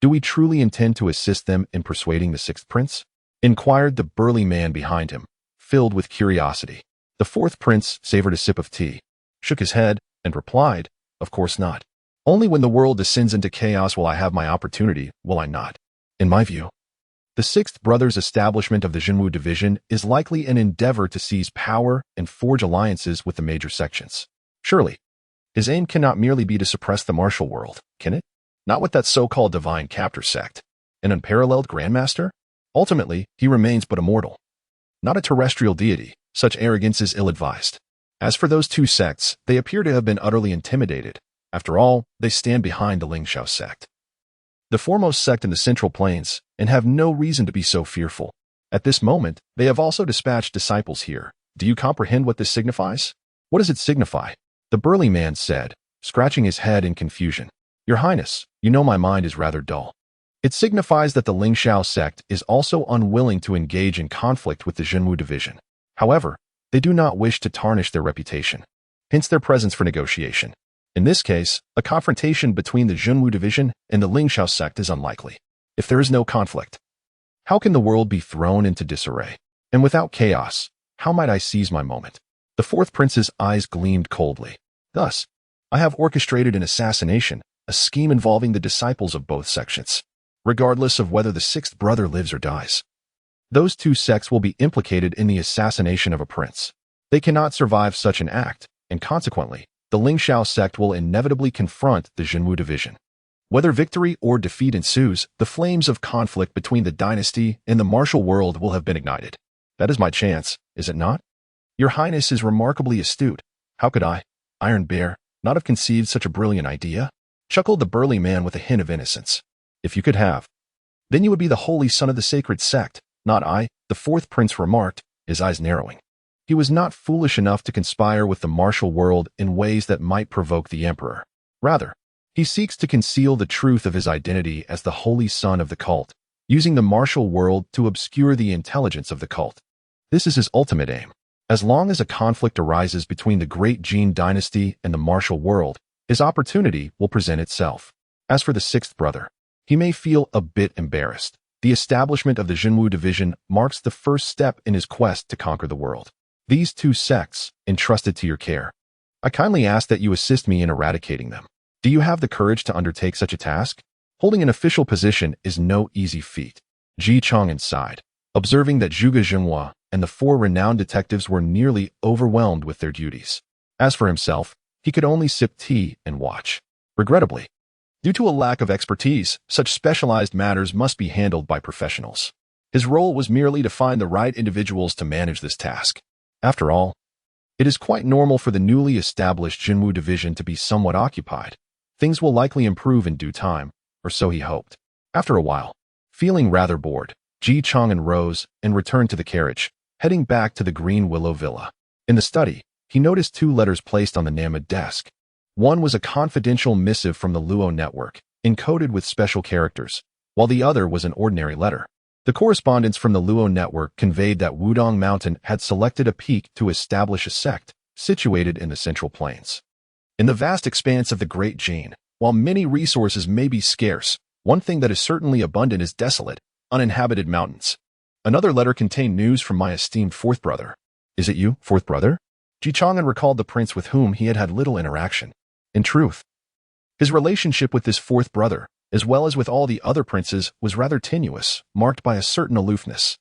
do we truly intend to assist them in persuading the 6th prince?" inquired the burly man behind him, filled with curiosity. The 4th prince savored a sip of tea, shook his head, and replied, "Of course not. Only when the world descends into chaos will I have my opportunity, will I not? In my view, the 6th brother's establishment of the Jinwu Division is likely an endeavor to seize power and forge alliances with the major sections. Surely, his aim cannot merely be to suppress the martial world, can it? Not with that so-called divine captor sect, an unparalleled grandmaster? Ultimately, he remains but a mortal, not a terrestrial deity. Such arrogance is ill-advised. As for those 2 sects, they appear to have been utterly intimidated. After all, they stand behind the Lingxiao sect, the foremost sect in the Central Plains, and have no reason to be so fearful. At this moment, they have also dispatched disciples here. Do you comprehend what this signifies?" "What does it signify?" the burly man said, scratching his head in confusion. "Your Highness, you know my mind is rather dull. It signifies that the Lingxiao sect is also unwilling to engage in conflict with the Jinwu Division. However, they do not wish to tarnish their reputation. hints their presence for negotiation. In this case, a confrontation between the Junwu division and the Lingxiao sect is unlikely. If there is no conflict, how can the world be thrown into disarray? And without chaos, how might I seize my moment? The fourth prince's eyes gleamed coldly. Thus, I have orchestrated an assassination, a scheme involving the disciples of both sections. Regardless of whether the sixth brother lives or dies, those two sects will be implicated in the assassination of a prince. They cannot survive such an act, and consequently, the Lingxiao sect will inevitably confront the Junwu division. Whether victory or defeat ensues, the flames of conflict between the dynasty and the martial world will have been ignited. That is my chance, is it not? Your Highness is remarkably astute. How could I, Iron Bear, not have conceived such a brilliant idea? Chuckled the burly man with a hint of innocence. If you could have, then you would be the holy son of the sacred sect, not I, the fourth prince remarked, his eyes narrowing. He was not foolish enough to conspire with the martial world in ways that might provoke the emperor. Rather, he seeks to conceal the truth of his identity as the holy son of the cult, using the martial world to obscure the intelligence of the cult. This is his ultimate aim. As long as a conflict arises between the great Jin dynasty and the martial world, his opportunity will present itself. As for the sixth brother, he may feel a bit embarrassed. The establishment of the Junwu division marks the first step in his quest to conquer the world. These two sects, entrusted to your care, I kindly ask that you assist me in eradicating them. Do you have the courage to undertake such a task? Holding an official position is no easy feat. Ji Chang'an sighed, observing that Zhuge Jinghua and the four renowned detectives were nearly overwhelmed with their duties. As for himself, he could only sip tea and watch. Regrettably, due to a lack of expertise, such specialized matters must be handled by professionals. His role was merely to find the right individuals to manage this task. After all, it is quite normal for the newly established Junwu division to be somewhat occupied. Things will likely improve in due time, or so he hoped. After a while, feeling rather bored, Ji Chang'an rose and returned to the carriage, heading back to the Green Willow Villa. In the study, he noticed two letters placed on the Namid desk. One was a confidential missive from the Luo network, encoded with special characters, while the other was an ordinary letter. The correspondence from the Luo network conveyed that Wudong Mountain had selected a peak to establish a sect, situated in the Central Plains. In the vast expanse of the Great Jin, while many resources may be scarce, one thing that is certainly abundant is desolate, uninhabited mountains. Another letter contained news from my esteemed fourth brother. Is it you, fourth brother? Ji Chang'an recalled the prince with whom he had had little interaction. In truth, his relationship with this fourth brother, as well as with all the other princes, was rather tenuous, marked by a certain aloofness.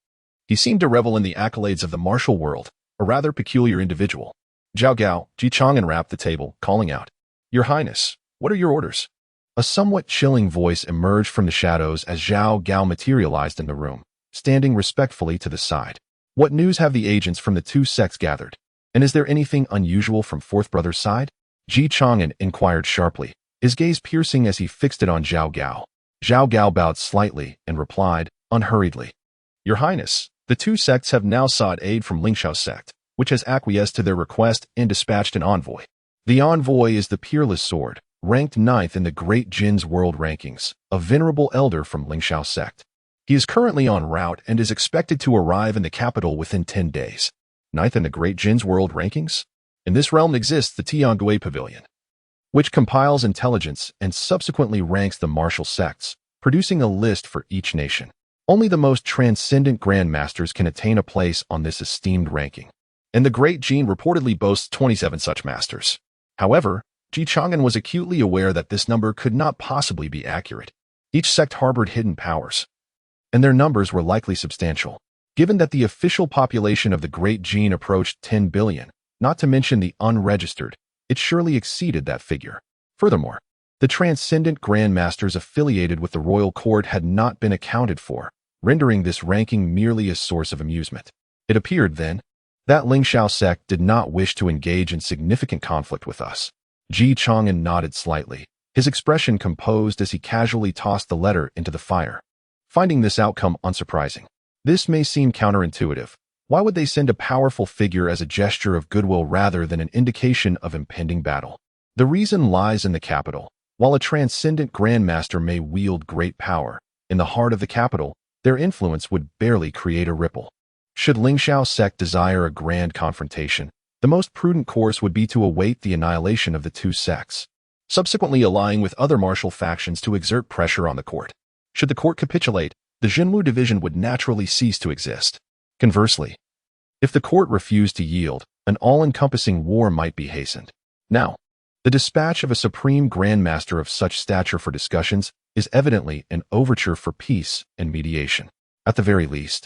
He seemed to revel in the accolades of the martial world, a rather peculiar individual. Zhao Gao, Ji Chang'an rapped the table, calling out, Your Highness, what are your orders? A somewhat chilling voice emerged from the shadows as Zhao Gao materialized in the room, standing respectfully to the side. What news have the agents from the two sects gathered? And is there anything unusual from fourth brother's side? Ji Chang'an inquired sharply, his gaze piercing as he fixed it on Zhao Gao. Zhao Gao bowed slightly and replied, unhurriedly, Your Highness, the two sects have now sought aid from Lingxiao sect, which has acquiesced to their request and dispatched an envoy. The envoy is the Peerless Sword, ranked 9th in the Great Jin's world rankings, a venerable elder from Lingxiao sect. He is currently en route and is expected to arrive in the capital within 10 days. 9th in the Great Jin's world rankings? In this realm exists the Tiangui Pavilion, which compiles intelligence and subsequently ranks the martial sects, producing a list for each nation. Only the most transcendent grandmasters can attain a place on this esteemed ranking, and the Great Jin reportedly boasts 27 such masters. However, Ji Chang'an was acutely aware that this number could not possibly be accurate. Each sect harbored hidden powers, and their numbers were likely substantial. Given that the official population of the Great Jin approached 10 billion, not to mention the unregistered, it surely exceeded that figure. Furthermore, the transcendent grandmasters affiliated with the royal court had not been accounted for, rendering this ranking merely a source of amusement. It appeared, then, that Lingxiao sect did not wish to engage in significant conflict with us. Ji Chang'an nodded slightly, his expression composed as he casually tossed the letter into the fire, finding this outcome unsurprising. This may seem counterintuitive. Why would they send a powerful figure as a gesture of goodwill rather than an indication of impending battle? The reason lies in the capital. While a transcendent grandmaster may wield great power, in the heart of the capital, their influence would barely create a ripple. Should Lingxiao sect desire a grand confrontation, The most prudent course would be to await the annihilation of the two sects, subsequently allying with other martial factions to exert pressure on the court. Should the court capitulate, the Jinwu division would naturally cease to exist. Conversely, if the court refused to yield, an all-encompassing war might be hastened. Now, the dispatch of a supreme grandmaster of such stature for discussions is evidently an overture for peace and mediation. At the very least,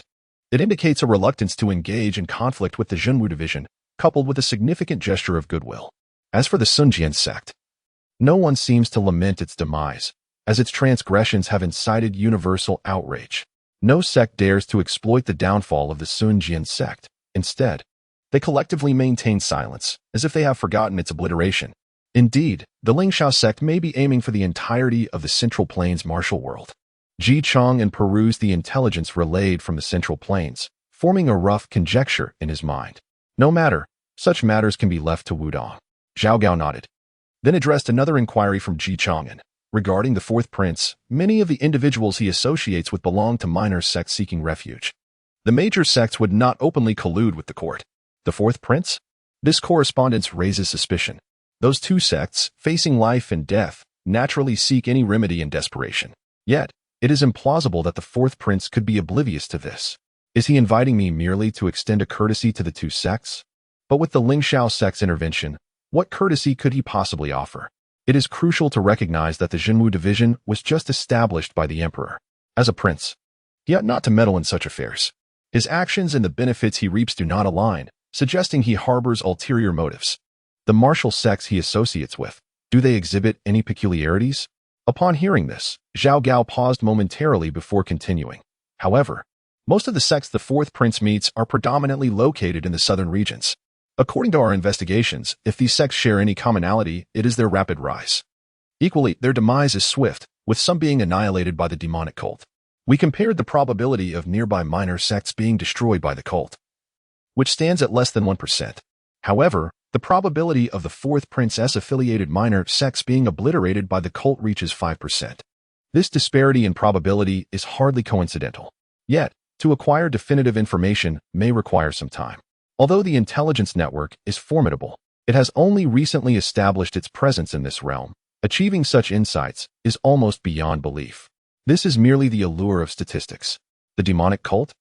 it indicates a reluctance to engage in conflict with the Jinwu division, coupled with a significant gesture of goodwill. As for the Sunjian sect, no one seems to lament its demise, as its transgressions have incited universal outrage. No sect dares to exploit the downfall of the Sunjian sect. Instead, they collectively maintain silence, as if they have forgotten its obliteration. Indeed, the Lingxiao sect may be aiming for the entirety of the Central Plains martial world. Ji Chang'an perused the intelligence relayed from the Central Plains, forming a rough conjecture in his mind. No matter, such matters can be left to Wudong. Zhao Gao nodded, then addressed another inquiry from Ji Chang'an. Regarding the fourth prince, many of the individuals he associates with belong to minor sects seeking refuge. The major sects would not openly collude with the court. The fourth prince? This correspondence raises suspicion. Those two sects, facing life and death, naturally seek any remedy in desperation. Yet, it is implausible that the fourth prince could be oblivious to this. Is he inviting me merely to extend a courtesy to the two sects? But with the Lingxiao sect's intervention, what courtesy could he possibly offer? It is crucial to recognize that the Jinwu division was just established by the emperor. As a prince, he ought not to meddle in such affairs. His actions and the benefits he reaps do not align, suggesting he harbors ulterior motives. The martial sects he associates with, do they exhibit any peculiarities? Upon hearing this, Zhao Gao paused momentarily before continuing. However, most of the sects the fourth prince meets are predominantly located in the southern regions. According to our investigations, if these sects share any commonality, it is their rapid rise. Equally, their demise is swift, with some being annihilated by the demonic cult. We compared the probability of nearby minor sects being destroyed by the cult, which stands at less than 1%. However, the probability of the fourth princess-affiliated minor sects being obliterated by the cult reaches 5%. This disparity in probability is hardly coincidental. Yet, to acquire definitive information may require some time. Although the intelligence network is formidable, it has only recently established its presence in this realm. Achieving such insights is almost beyond belief. This is merely the allure of statistics. The demonic cult?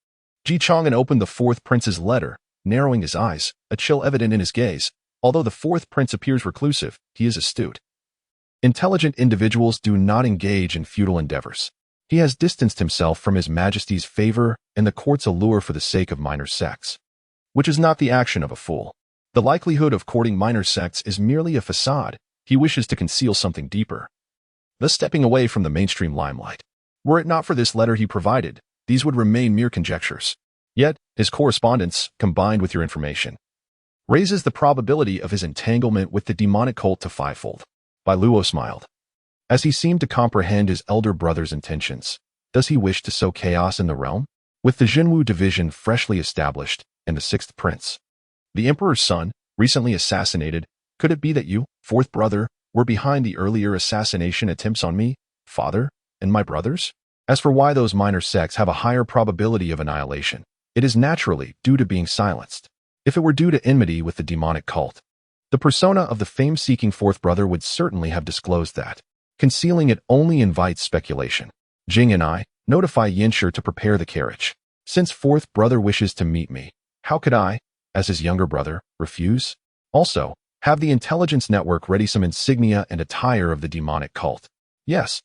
Ji Chang'an opened the fourth prince's letter, narrowing his eyes, a chill evident in his gaze. Although the fourth prince appears reclusive, he is astute. Intelligent individuals do not engage in futile endeavors. He has distanced himself from His Majesty's favor and the court's allure for the sake of minor sects, which is not the action of a fool. The likelihood of courting minor sects is merely a facade. He wishes to conceal something deeper, thus stepping away from the mainstream limelight. Were it not for this letter he provided, these would remain mere conjectures. Yet, his correspondence, combined with your information, raises the probability of his entanglement with the demonic cult to fivefold. Bai Luo smiled, as he seemed to comprehend his elder brother's intentions. Does he wish to sow chaos in the realm? With the Jinwu division freshly established and the sixth prince, the emperor's son, recently assassinated, could it be that you, fourth brother, were behind the earlier assassination attempts on me, father, and my brothers? As for why those minor sects have a higher probability of annihilation, it is naturally due to being silenced. If it were due to enmity with the demonic cult, the persona of the fame-seeking fourth brother would certainly have disclosed that. Concealing it only invites speculation. Jing and I notify Yinshi to prepare the carriage. Since fourth brother wishes to meet me, how could I, as his younger brother, refuse? Also, have the intelligence network ready some insignia and attire of the demonic cult. Yes,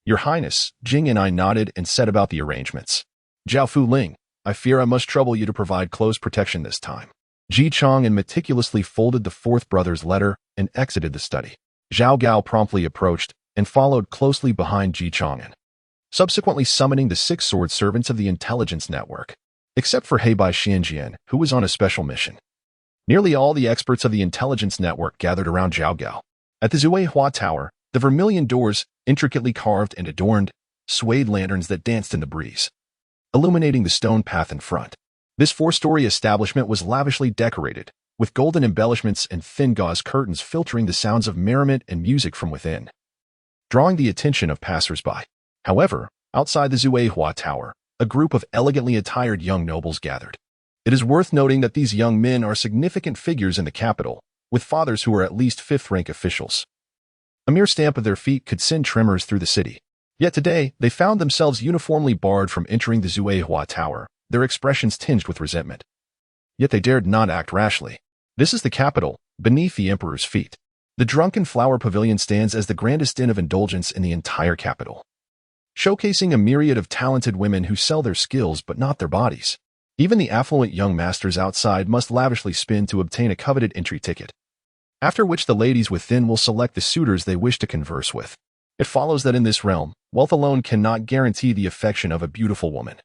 Your Highness. Jing and I nodded and set about the arrangements. Zhao Fu Ling, I fear I must trouble you to provide close protection this time. Ji Chang'an meticulously folded the fourth brother's letter and exited the study. Zhao Gao promptly approached and followed closely behind Ji Chang'an, subsequently summoning the 6 sword servants of the intelligence network, except for Heibai Xianjian, who was on a special mission. Nearly all the experts of the intelligence network gathered around Zhao Gao. At the Zuihua Tower, the vermilion doors, intricately carved and adorned, swayed lanterns that danced in the breeze, illuminating the stone path in front. This 4-story establishment was lavishly decorated, with golden embellishments and thin gauze curtains filtering the sounds of merriment and music from within, drawing the attention of passers-by. However, outside the Zuihua Tower, a group of elegantly attired young nobles gathered. It is worth noting that these young men are significant figures in the capital, with fathers who are at least fifth-rank officials. A mere stamp of their feet could send tremors through the city. Yet today, they found themselves uniformly barred from entering the Zuehua Tower, their expressions tinged with resentment. Yet they dared not act rashly. This is the capital, beneath the emperor's feet. The Drunken Flower Pavilion stands as the grandest den of indulgence in the entire capital, showcasing a myriad of talented women who sell their skills but not their bodies. Even the affluent young masters outside must lavishly spend to obtain a coveted entry ticket, after which the ladies within will select the suitors they wish to converse with. It follows that in this realm, wealth alone cannot guarantee the affection of a beautiful woman.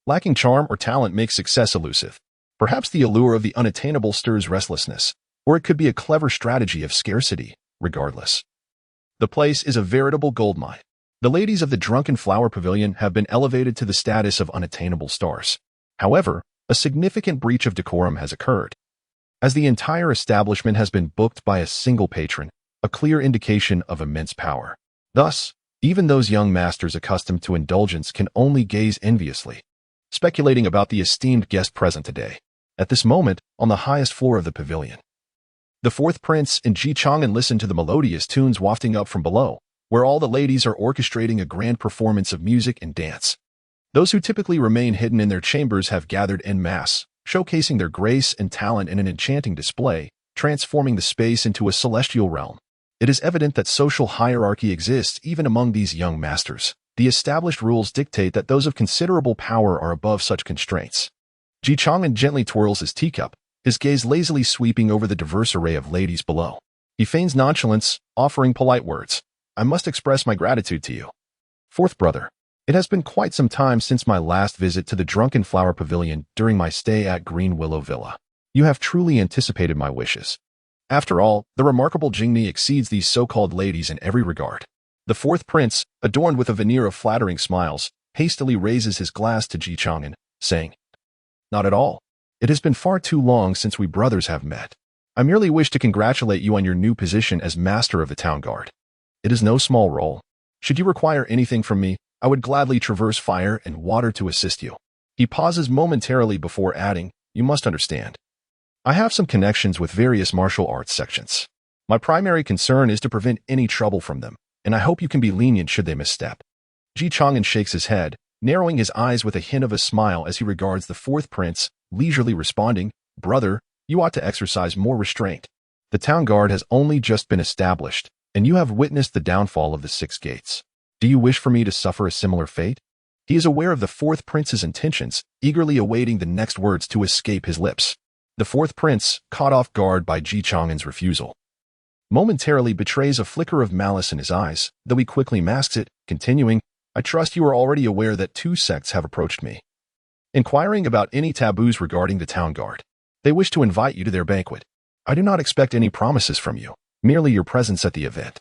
Lacking charm or talent makes success elusive. Perhaps the allure of the unattainable stirs restlessness, or it could be a clever strategy of scarcity. Regardless, the place is a veritable goldmine. The ladies of the Drunken Flower Pavilion have been elevated to the status of unattainable stars. However, a significant breach of decorum has occurred, as the entire establishment has been booked by a single patron, a clear indication of immense power. Thus, even those young masters accustomed to indulgence can only gaze enviously, speculating about the esteemed guest present today. At this moment, on the highest floor of the pavilion, the fourth prince and Chang'an listen to the melodious tunes wafting up from below, where all the ladies are orchestrating a grand performance of music and dance. Those who typically remain hidden in their chambers have gathered en masse, showcasing their grace and talent in an enchanting display, transforming the space into a celestial realm. It is evident that social hierarchy exists even among these young masters. The established rules dictate that those of considerable power are above such constraints. Chang'an gently twirls his teacup, his gaze lazily sweeping over the diverse array of ladies below. He feigns nonchalance, offering polite words. "I must express my gratitude to you, fourth brother. It has been quite some time since my last visit to the Drunken Flower Pavilion during my stay at Green Willow Villa. You have truly anticipated my wishes. After all, the remarkable Jingni exceeds these so-called ladies in every regard." The fourth prince, adorned with a veneer of flattering smiles, hastily raises his glass to Chang'an, saying, "Not at all. It has been far too long since we brothers have met. I merely wish to congratulate you on your new position as master of the town guard. It is no small role. Should you require anything from me, I would gladly traverse fire and water to assist you." He pauses momentarily before adding, "You must understand, I have some connections with various martial arts sections. My primary concern is to prevent any trouble from them, and I hope you can be lenient should they misstep." Chang'an shakes his head, narrowing his eyes with a hint of a smile as he regards the fourth prince, leisurely responding, "Brother, you ought to exercise more restraint. The town guard has only just been established, and you have witnessed the downfall of the six gates. Do you wish for me to suffer a similar fate?" He is aware of the fourth prince's intentions, eagerly awaiting the next words to escape his lips. The fourth prince, caught off guard by Chang'an's refusal, momentarily betrays a flicker of malice in his eyes, though he quickly masks it, continuing, "I trust you are already aware that two sects have approached me, inquiring about any taboos regarding the town guard. They wish to invite you to their banquet. I do not expect any promises from you, merely your presence at the event.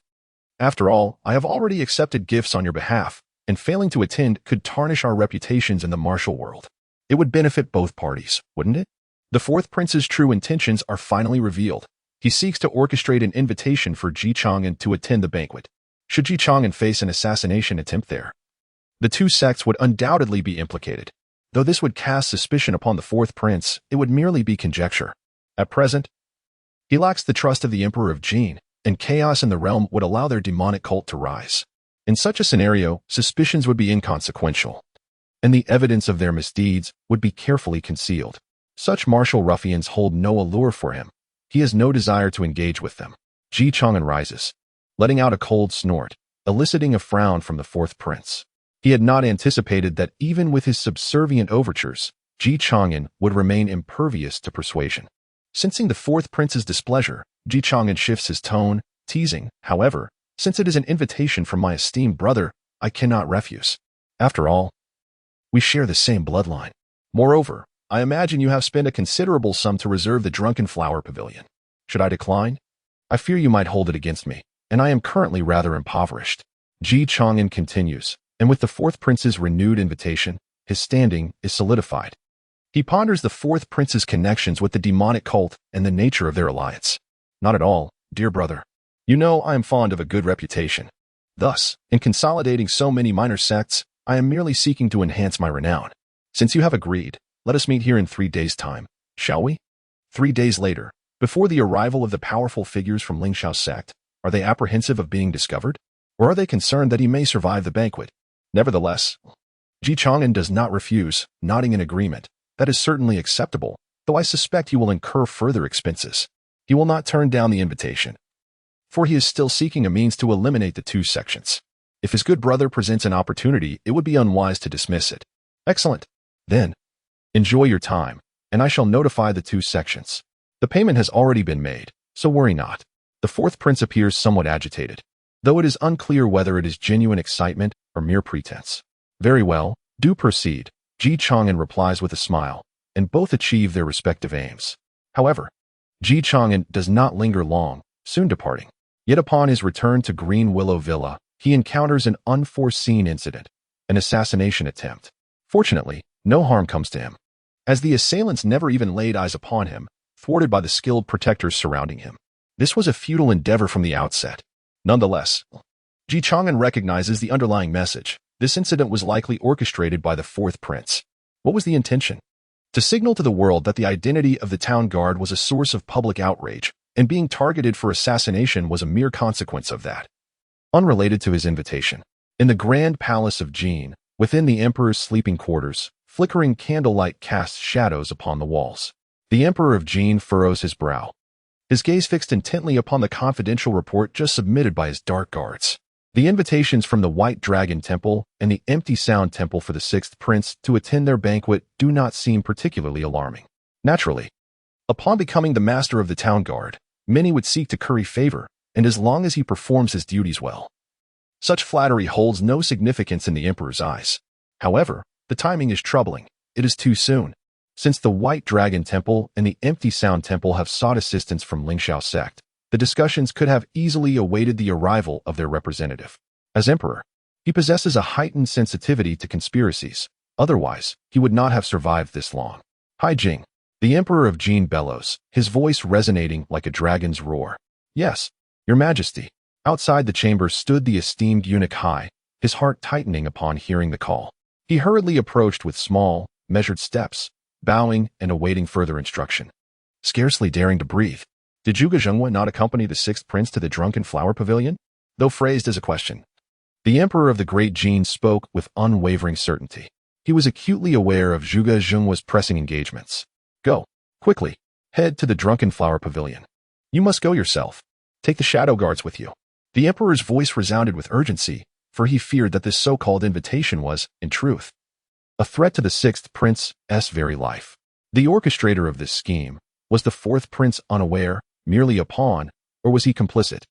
After all, I have already accepted gifts on your behalf, and failing to attend could tarnish our reputations in the martial world. It would benefit both parties, wouldn't it?" The fourth prince's true intentions are finally revealed. He seeks to orchestrate an invitation for Chang'an to attend the banquet. Should Chang'an face an assassination attempt there, the two sects would undoubtedly be implicated. Though this would cast suspicion upon the fourth prince, it would merely be conjecture. At present, he lacks the trust of the Emperor of Jin, and chaos in the realm would allow their demonic cult to rise. In such a scenario, suspicions would be inconsequential, and the evidence of their misdeeds would be carefully concealed. Such martial ruffians hold no allure for him. He has no desire to engage with them. Chang'an rises, letting out a cold snort, eliciting a frown from the fourth prince. He had not anticipated that even with his subservient overtures, Chang'an would remain impervious to persuasion. Sensing the fourth prince's displeasure, Chang'an shifts his tone, teasing, "However, since it is an invitation from my esteemed brother, I cannot refuse. After all, we share the same bloodline. Moreover, I imagine you have spent a considerable sum to reserve the Drunken Flower Pavilion. Should I decline? I fear you might hold it against me, and I am currently rather impoverished." Chang'an continues, and with the fourth prince's renewed invitation, his standing is solidified. He ponders the fourth prince's connections with the demonic cult and the nature of their alliance. "Not at all, dear brother. You know I am fond of a good reputation. Thus, in consolidating so many minor sects, I am merely seeking to enhance my renown. Since you have agreed, Let us meet here in 3 days' time, shall we? 3 days later, before the arrival of the powerful figures from Ling Xiao's sect, are they apprehensive of being discovered? Or are they concerned that he may survive the banquet? Nevertheless, Chang'an does not refuse, nodding in agreement. That is certainly acceptable, though I suspect he will incur further expenses. He will not turn down the invitation, for he is still seeking a means to eliminate the two sections. If his good brother presents an opportunity, it would be unwise to dismiss it. Excellent. Then, enjoy your time, and I shall notify the two sections. The payment has already been made, so worry not. The fourth prince appears somewhat agitated, though it is unclear whether it is genuine excitement or mere pretense. Very well, do proceed, Chang'an replies with a smile, and both achieve their respective aims. However, Chang'an does not linger long, soon departing. Yet upon his return to Green Willow Villa, he encounters an unforeseen incident, an assassination attempt. Fortunately, no harm comes to him, as the assailants never even laid eyes upon him, thwarted by the skilled protectors surrounding him. This was a futile endeavor from the outset. Nonetheless, Chang'an recognizes the underlying message. This incident was likely orchestrated by the fourth prince. What was the intention? To signal to the world that the identity of the town guard was a source of public outrage, and being targeted for assassination was a mere consequence of that. Unrelated to his invitation, in the grand palace of Jin, within the emperor's sleeping quarters, flickering candlelight casts shadows upon the walls. The emperor of Jin furrows his brow, his gaze fixed intently upon the confidential report just submitted by his dark guards. The invitations from the White Dragon Temple and the Empty Sound Temple for the sixth prince to attend their banquet do not seem particularly alarming. Naturally, upon becoming the master of the town guard, many would seek to curry favor, and as long as he performs his duties well. Such flattery holds no significance in the emperor's eyes. However, the timing is troubling. It is too soon. Since the White Dragon Temple and the Empty Sound Temple have sought assistance from Ling Xiao sect, the discussions could have easily awaited the arrival of their representative. As emperor, he possesses a heightened sensitivity to conspiracies. Otherwise, he would not have survived this long. Hai Jing, the emperor of Jin bellows, his voice resonating like a dragon's roar. Yes, your majesty. Outside the chamber stood the esteemed eunuch Hai, his heart tightening upon hearing the call. He hurriedly approached with small, measured steps, bowing and awaiting further instruction. Scarcely daring to breathe, did Zhuge Zhenghua not accompany the sixth prince to the Drunken Flower Pavilion? Though phrased as a question, the emperor of the Great Jin spoke with unwavering certainty. He was acutely aware of Zhuge Zhenghua's pressing engagements. Go, quickly, head to the Drunken Flower Pavilion. You must go yourself. Take the shadow guards with you. The emperor's voice resounded with urgency, for he feared that this so-called invitation was, in truth, a threat to the sixth prince's very life. The orchestrator of this scheme, was the fourth prince unaware, merely a pawn, or was he complicit?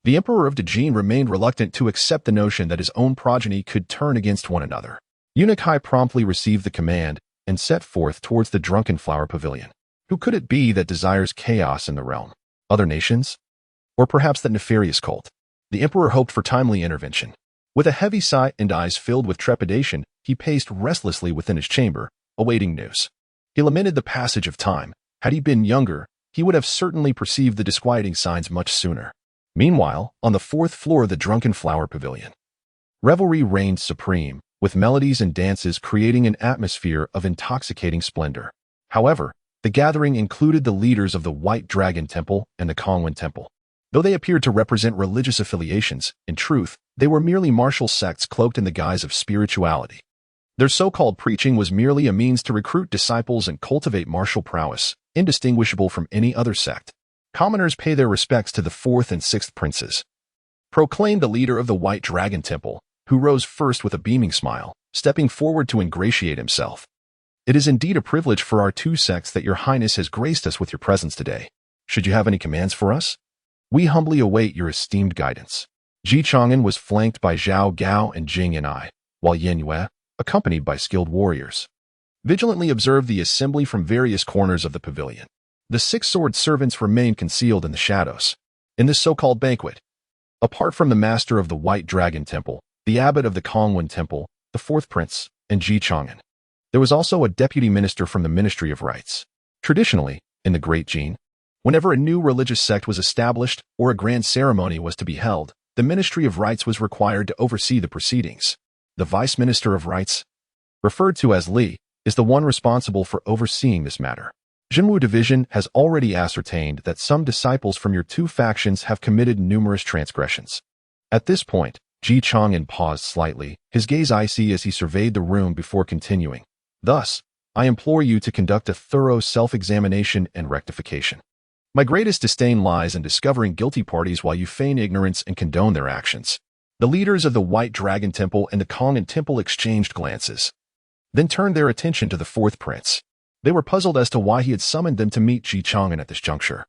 The emperor of Jin remained reluctant to accept the notion that his own progeny could turn against one another. Eunuch Hai promptly received the command and set forth towards the Drunken Flower Pavilion. Who could it be that desires chaos in the realm? Other nations? Or perhaps that nefarious cult? The emperor hoped for timely intervention. With a heavy sigh and eyes filled with trepidation, he paced restlessly within his chamber, awaiting news. He lamented the passage of time. Had he been younger, he would have certainly perceived the disquieting signs much sooner. Meanwhile, on the fourth floor of the Drunken Flower Pavilion, revelry reigned supreme, with melodies and dances creating an atmosphere of intoxicating splendor. However, the gathering included the leaders of the White Dragon Temple and the Chang'an Temple. Though they appeared to represent religious affiliations, in truth, they were merely martial sects cloaked in the guise of spirituality. Their so-called preaching was merely a means to recruit disciples and cultivate martial prowess, indistinguishable from any other sect. Commoners pay their respects to the fourth and sixth princes, proclaimed the leader of the White Dragon Temple, who rose first with a beaming smile, stepping forward to ingratiate himself. It is indeed a privilege for our two sects that your highness has graced us with your presence today. Should you have any commands for us? We humbly await your esteemed guidance. Chang'an was flanked by Zhao Gao and Jing Yan'ai, while Yin Yue, accompanied by skilled warriors, vigilantly observed the assembly from various corners of the pavilion. The six-sword servants remained concealed in the shadows. In this so-called banquet, apart from the master of the White Dragon Temple, the abbot of the Chang'an Temple, the fourth prince, and Chang'an, there was also a deputy minister from the Ministry of Rites. Traditionally, in the Great Jin, whenever a new religious sect was established or a grand ceremony was to be held, the Ministry of Rites was required to oversee the proceedings. The Vice Minister of Rites, referred to as Li, is the one responsible for overseeing this matter. Jinwu Division has already ascertained that some disciples from your two factions have committed numerous transgressions. At this point, Ji Chang'an paused slightly, his gaze icy as he surveyed the room before continuing. Thus, I implore you to conduct a thorough self-examination and rectification. My greatest disdain lies in discovering guilty parties while you feign ignorance and condone their actions. The leaders of the White Dragon Temple and the Chang'an Temple exchanged glances, then turned their attention to the fourth prince. They were puzzled as to why he had summoned them to meet Ji Chang'an at this juncture.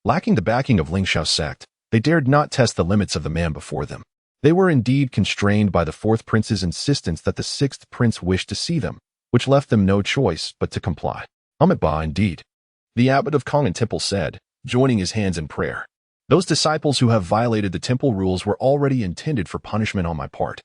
Lacking the backing of Ling Xiao's sect, they dared not test the limits of the man before them. They were indeed constrained by the fourth prince's insistence that the sixth prince wished to see them, which left them no choice but to comply. Amitabha indeed, the abbot of Chang'an Temple said, joining his hands in prayer. Those disciples who have violated the temple rules were already intended for punishment on my part.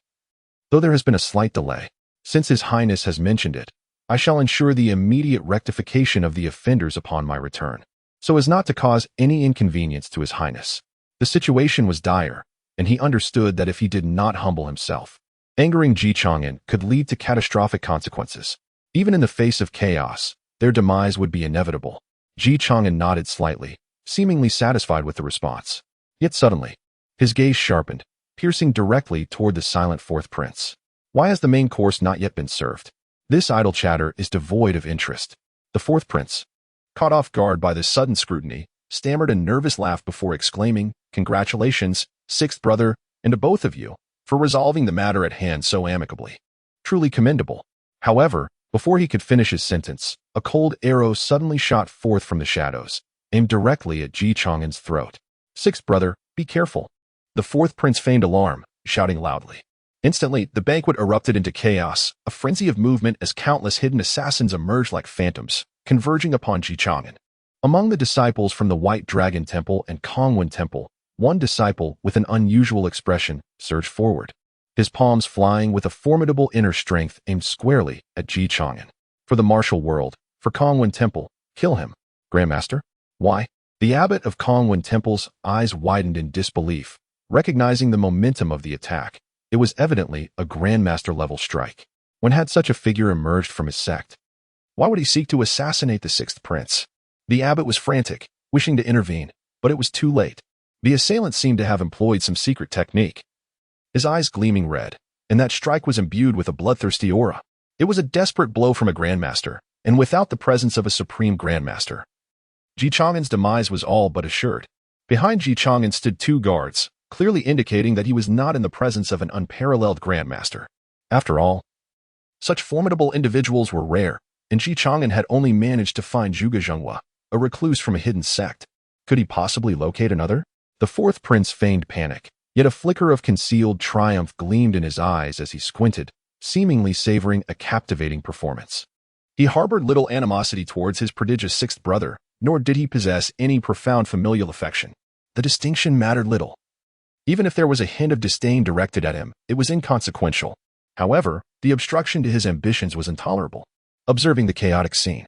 Though there has been a slight delay, since His Highness has mentioned it, I shall ensure the immediate rectification of the offenders upon my return, so as not to cause any inconvenience to His Highness. The situation was dire, and he understood that if he did not humble himself, angering Ji Chang'an could lead to catastrophic consequences. Even in the face of chaos, their demise would be inevitable. Ji Chang'an nodded slightly, seemingly satisfied with the response. Yet suddenly, his gaze sharpened, piercing directly toward the silent fourth prince. Why has the main course not yet been served? This idle chatter is devoid of interest. The fourth prince, caught off guard by this sudden scrutiny, stammered a nervous laugh before exclaiming, "Congratulations, sixth brother, and to both of you, for resolving the matter at hand so amicably. Truly commendable." However, before he could finish his sentence, a cold arrow suddenly shot forth from the shadows, aimed directly at Ji Chang'an's throat. "Sixth brother, be careful." The fourth prince feigned alarm, shouting loudly. Instantly, the banquet erupted into chaos, a frenzy of movement as countless hidden assassins emerged like phantoms, converging upon Ji Chang'an. Among the disciples from the White Dragon Temple and Chang'an Temple, one disciple with an unusual expression surged forward, his palms flying with a formidable inner strength aimed squarely at Ji Chang'an. "For the martial world, for Chang'an Temple, kill him, Grandmaster." "Why?" The abbot of Chang'an Temple's eyes widened in disbelief, recognizing the momentum of the attack. It was evidently a Grandmaster-level strike. When had such a figure emerged from his sect? Why would he seek to assassinate the sixth prince? The abbot was frantic, wishing to intervene, but it was too late. The assailant seemed to have employed some secret technique, his eyes gleaming red, and that strike was imbued with a bloodthirsty aura. It was a desperate blow from a Grandmaster, and without the presence of a Supreme Grandmaster, Ji Chang'an's demise was all but assured. Behind Ji Chang'an stood two guards, clearly indicating that he was not in the presence of an unparalleled Grandmaster. After all, such formidable individuals were rare, and Ji Chang'an had only managed to find Zhuge Zhenghua, a recluse from a hidden sect. Could he possibly locate another? The fourth prince feigned panic, yet a flicker of concealed triumph gleamed in his eyes as he squinted, seemingly savoring a captivating performance. He harbored little animosity towards his prodigious sixth brother, nor did he possess any profound familial affection. The distinction mattered little. Even if there was a hint of disdain directed at him, it was inconsequential. However, the obstruction to his ambitions was intolerable. Observing the chaotic scene,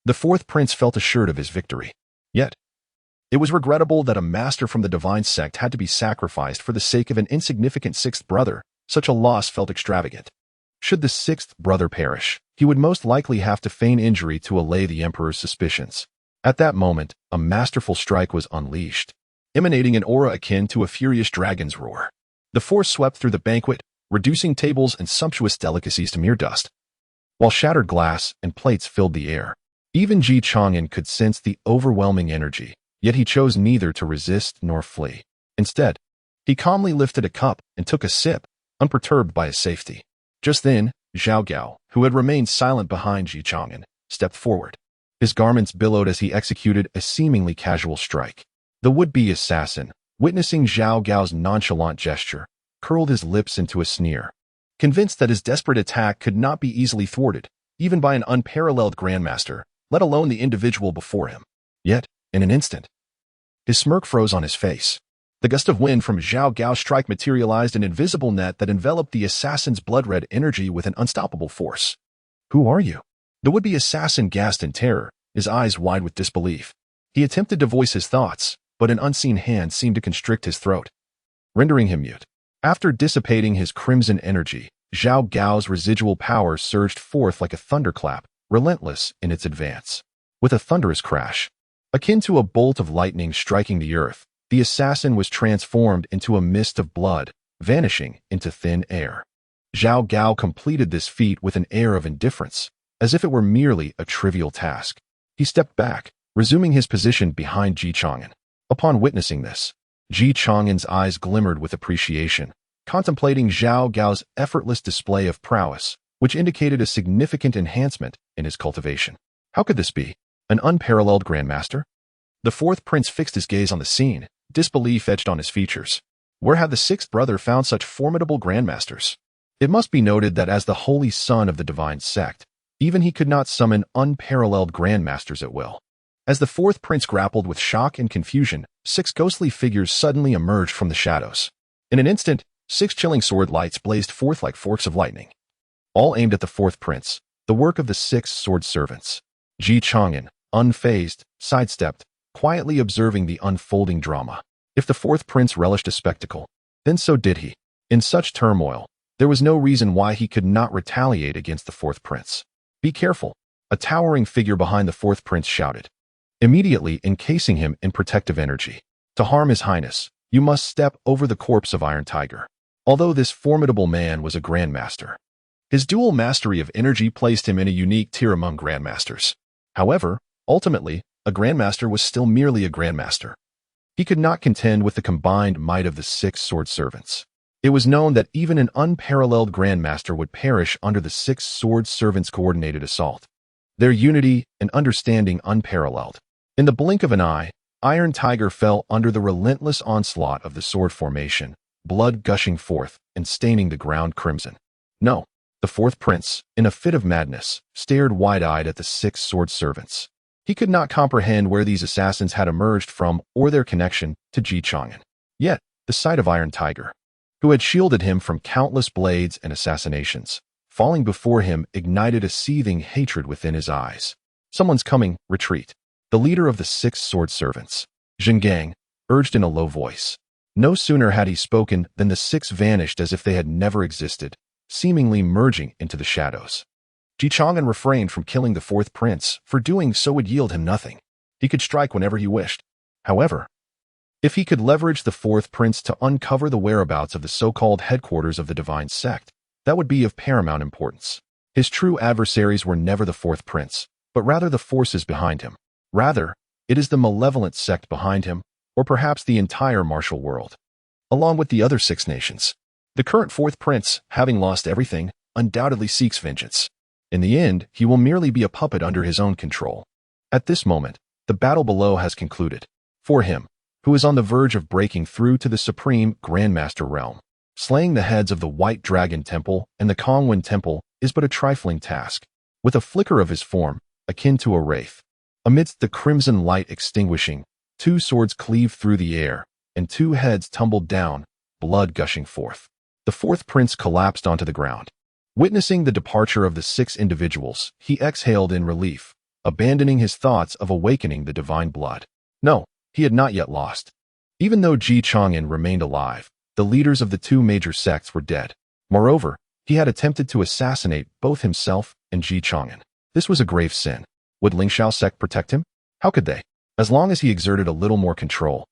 the fourth prince felt assured of his victory. Yet, it was regrettable that a master from the divine sect had to be sacrificed for the sake of an insignificant sixth brother. Such a loss felt extravagant. Should the sixth brother perish, he would most likely have to feign injury to allay the emperor's suspicions. At that moment, a masterful strike was unleashed, emanating an aura akin to a furious dragon's roar. The force swept through the banquet, reducing tables and sumptuous delicacies to mere dust, while shattered glass and plates filled the air. Even Ji Chang'an could sense the overwhelming energy, yet he chose neither to resist nor flee. Instead, he calmly lifted a cup and took a sip, unperturbed by his safety. Just then, Zhao Gao, who had remained silent behind Ji Chang'an, stepped forward. His garments billowed as he executed a seemingly casual strike. The would-be assassin, witnessing Zhao Gao's nonchalant gesture, curled his lips into a sneer. Convinced that his desperate attack could not be easily thwarted, even by an unparalleled Grandmaster, let alone the individual before him. Yet, in an instant, his smirk froze on his face. The gust of wind from Zhao Gao's strike materialized an invisible net that enveloped the assassin's blood-red energy with an unstoppable force. "Who are you?" The would-be assassin gasped in terror, his eyes wide with disbelief. He attempted to voice his thoughts, but an unseen hand seemed to constrict his throat, rendering him mute. After dissipating his crimson energy, Zhao Gao's residual power surged forth like a thunderclap, relentless in its advance. With a thunderous crash, akin to a bolt of lightning striking the earth, the assassin was transformed into a mist of blood, vanishing into thin air. Zhao Gao completed this feat with an air of indifference, as if it were merely a trivial task. He stepped back, resuming his position behind Ji Chang'an. Upon witnessing this, Ji Chang'an's eyes glimmered with appreciation, contemplating Zhao Gao's effortless display of prowess, which indicated a significant enhancement in his cultivation. How could this be? An unparalleled grandmaster? The fourth prince fixed his gaze on the scene, disbelief etched on his features. Where had the sixth brother found such formidable grandmasters? It must be noted that as the holy son of the divine sect, even he could not summon unparalleled grandmasters at will. As the fourth prince grappled with shock and confusion, 6 ghostly figures suddenly emerged from the shadows. In an instant, 6 chilling sword lights blazed forth like forks of lightning, all aimed at the fourth prince, the work of the 6 sword servants. Ji Chang'an, unfazed, sidestepped, quietly observing the unfolding drama. If the fourth prince relished a spectacle, then so did he. In such turmoil, there was no reason why he could not retaliate against the fourth prince. Be careful, a towering figure behind the fourth prince shouted, immediately encasing him in protective energy. To harm his highness, you must step over the corpse of Iron Tiger. Although this formidable man was a grandmaster, his dual mastery of energy placed him in a unique tier among grandmasters. However, ultimately, a grandmaster was still merely a grandmaster. He could not contend with the combined might of the 6 sword servants. It was known that even an unparalleled grandmaster would perish under the 6 sword servants' coordinated assault. Their unity and understanding unparalleled. In the blink of an eye, Iron Tiger fell under the relentless onslaught of the sword formation, blood gushing forth and staining the ground crimson. No, the fourth prince, in a fit of madness, stared wide-eyed at the 6 sword servants. He could not comprehend where these assassins had emerged from or their connection to Ji Chang'an. Yet, the sight of Iron Tiger, who had shielded him from countless blades and assassinations, falling before him ignited a seething hatred within his eyes. Someone's coming, retreat. The leader of the 6 sword servants, Chang'an, urged in a low voice. No sooner had he spoken than the 6 vanished as if they had never existed, seemingly merging into the shadows. Ji Chang'an refrained from killing the fourth prince, for doing so would yield him nothing. He could strike whenever he wished. However, if he could leverage the fourth prince to uncover the whereabouts of the so-called headquarters of the divine sect, that would be of paramount importance. His true adversaries were never the fourth prince, but rather the forces behind him. Rather, it is the malevolent sect behind him, or perhaps the entire martial world, along with the other 6 nations. The current fourth prince, having lost everything, undoubtedly seeks vengeance. In the end, he will merely be a puppet under his own control. At this moment, the battle below has concluded. For him, who is on the verge of breaking through to the supreme Grandmaster realm, slaying the heads of the White Dragon Temple and the Chang'an Temple is but a trifling task. With a flicker of his form, akin to a wraith, amidst the crimson light extinguishing, 2 swords cleaved through the air, and 2 heads tumbled down, blood gushing forth. The fourth prince collapsed onto the ground. Witnessing the departure of the 6 individuals, he exhaled in relief, abandoning his thoughts of awakening the divine blood. No, he had not yet lost. Even though Ji Chang'an remained alive, the leaders of the 2 major sects were dead. Moreover, he had attempted to assassinate both himself and Ji Chang'an. This was a grave sin. Would Lingxiao sect protect him? How could they? As long as he exerted a little more control,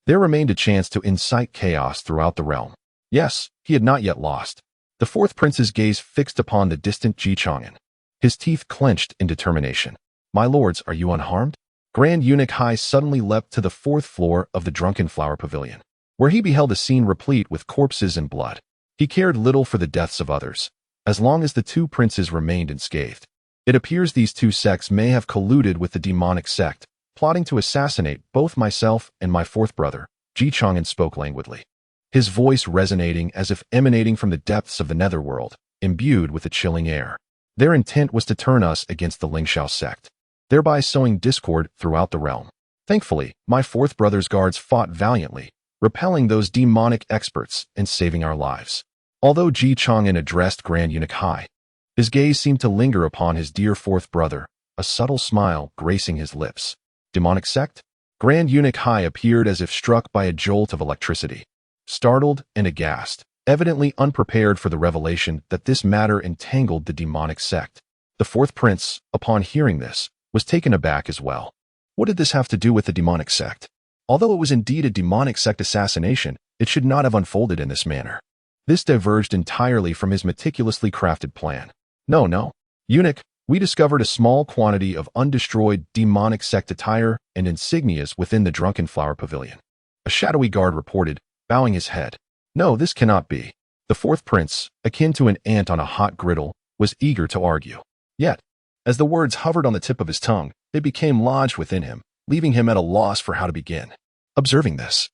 there remained a chance to incite chaos throughout the realm. Yes, he had not yet lost. The fourth prince's gaze fixed upon the distant Ji Chang'an. His teeth clenched in determination. My lords, are you unharmed? Grand Eunuch Hai suddenly leapt to the 4th floor of the Drunken Flower Pavilion, where he beheld a scene replete with corpses and blood. He cared little for the deaths of others, as long as the 2 princes remained unscathed. It appears these 2 sects may have colluded with the demonic sect, plotting to assassinate both myself and my 4th brother. Ji Chang'an spoke languidly, his voice resonating as if emanating from the depths of the netherworld, imbued with a chilling air. Their intent was to turn us against the Lingxiao sect, thereby sowing discord throughout the realm. Thankfully, my 4th brother's guards fought valiantly, repelling those demonic experts and saving our lives. Although Ji Chang'an addressed Grand Eunuch Hai, his gaze seemed to linger upon his dear 4th brother, a subtle smile gracing his lips. Demonic sect? Grand Eunuch Hai appeared as if struck by a jolt of electricity. Startled and aghast, evidently unprepared for the revelation that this matter entangled the demonic sect. The fourth prince, upon hearing this, was taken aback as well. What did this have to do with the demonic sect? Although it was indeed a demonic sect assassination, it should not have unfolded in this manner. This diverged entirely from his meticulously crafted plan. No. Eunuch, we discovered a small quantity of undestroyed demonic sect attire and insignias within the Drunken Flower Pavilion. A shadowy guard reported, bowing his head. No, this cannot be. The fourth prince, akin to an ant on a hot griddle, was eager to argue. Yet, as the words hovered on the tip of his tongue, they became lodged within him, leaving him at a loss for how to begin. Observing this,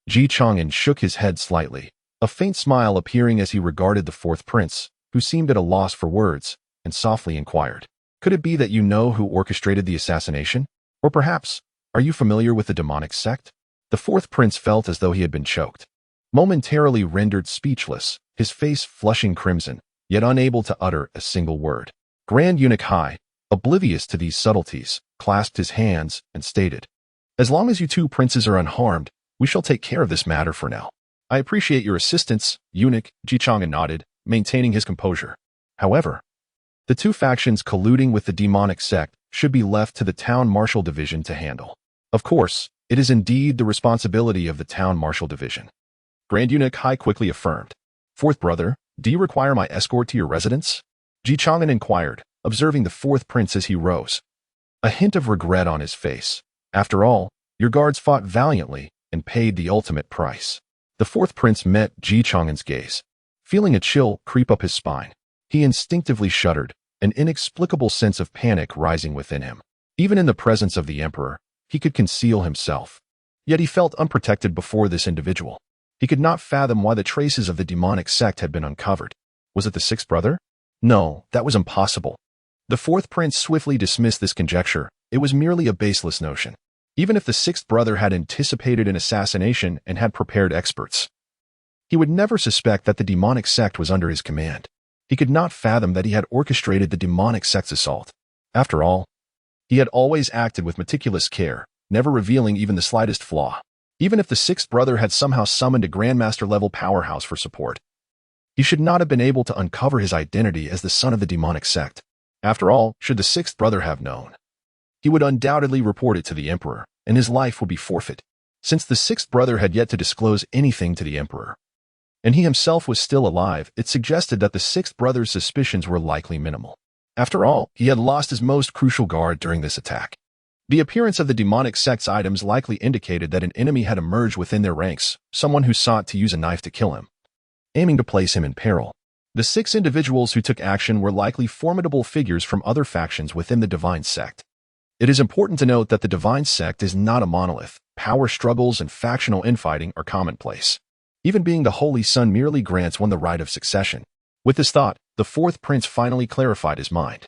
Chang'an shook his head slightly, a faint smile appearing as he regarded the fourth prince, who seemed at a loss for words, and softly inquired, "Could it be that you know who orchestrated the assassination? Or perhaps, are you familiar with the demonic sect?" The fourth prince felt as though he had been choked. Momentarily rendered speechless, his face flushing crimson, yet unable to utter a single word. Grand Eunuch Hai, oblivious to these subtleties, clasped his hands and stated, "As long as you two princes are unharmed, we shall take care of this matter for now. I appreciate your assistance." Eunuch Chang'an nodded, maintaining his composure. However, the two factions colluding with the demonic sect should be left to the Town Marshal Division to handle. Of course, it is indeed the responsibility of the Town Marshal Division. Grand Eunuch Hai quickly affirmed. "Fourth brother, do you require my escort to your residence?" Chang'an inquired, observing the fourth prince as he rose. A hint of regret on his face. After all, your guards fought valiantly and paid the ultimate price. The fourth prince met Chang'an's gaze. Feeling a chill creep up his spine, he instinctively shuddered, an inexplicable sense of panic rising within him. Even in the presence of the emperor, he could conceal himself. Yet he felt unprotected before this individual. He could not fathom why the traces of the demonic sect had been uncovered. Was it the sixth brother? No, that was impossible. The fourth prince swiftly dismissed this conjecture. It was merely a baseless notion. Even if the sixth brother had anticipated an assassination and had prepared experts, he would never suspect that the demonic sect was under his command. He could not fathom that he had orchestrated the demonic sect's assault. After all, he had always acted with meticulous care, never revealing even the slightest flaw. Even if the sixth brother had somehow summoned a Grandmaster-level powerhouse for support, he should not have been able to uncover his identity as the son of the demonic sect. After all, should the sixth brother have known, he would undoubtedly report it to the emperor, and his life would be forfeit. Since the sixth brother had yet to disclose anything to the emperor, and he himself was still alive, it suggested that the sixth brother's suspicions were likely minimal. After all, he had lost his most crucial guard during this attack. The appearance of the demonic sect's items likely indicated that an enemy had emerged within their ranks, someone who sought to use a knife to kill him, aiming to place him in peril. The 6 individuals who took action were likely formidable figures from other factions within the Divine Sect. It is important to note that the Divine Sect is not a monolith. Power struggles and factional infighting are commonplace. Even being the Holy Son merely grants one the right of succession. With this thought, the fourth prince finally clarified his mind,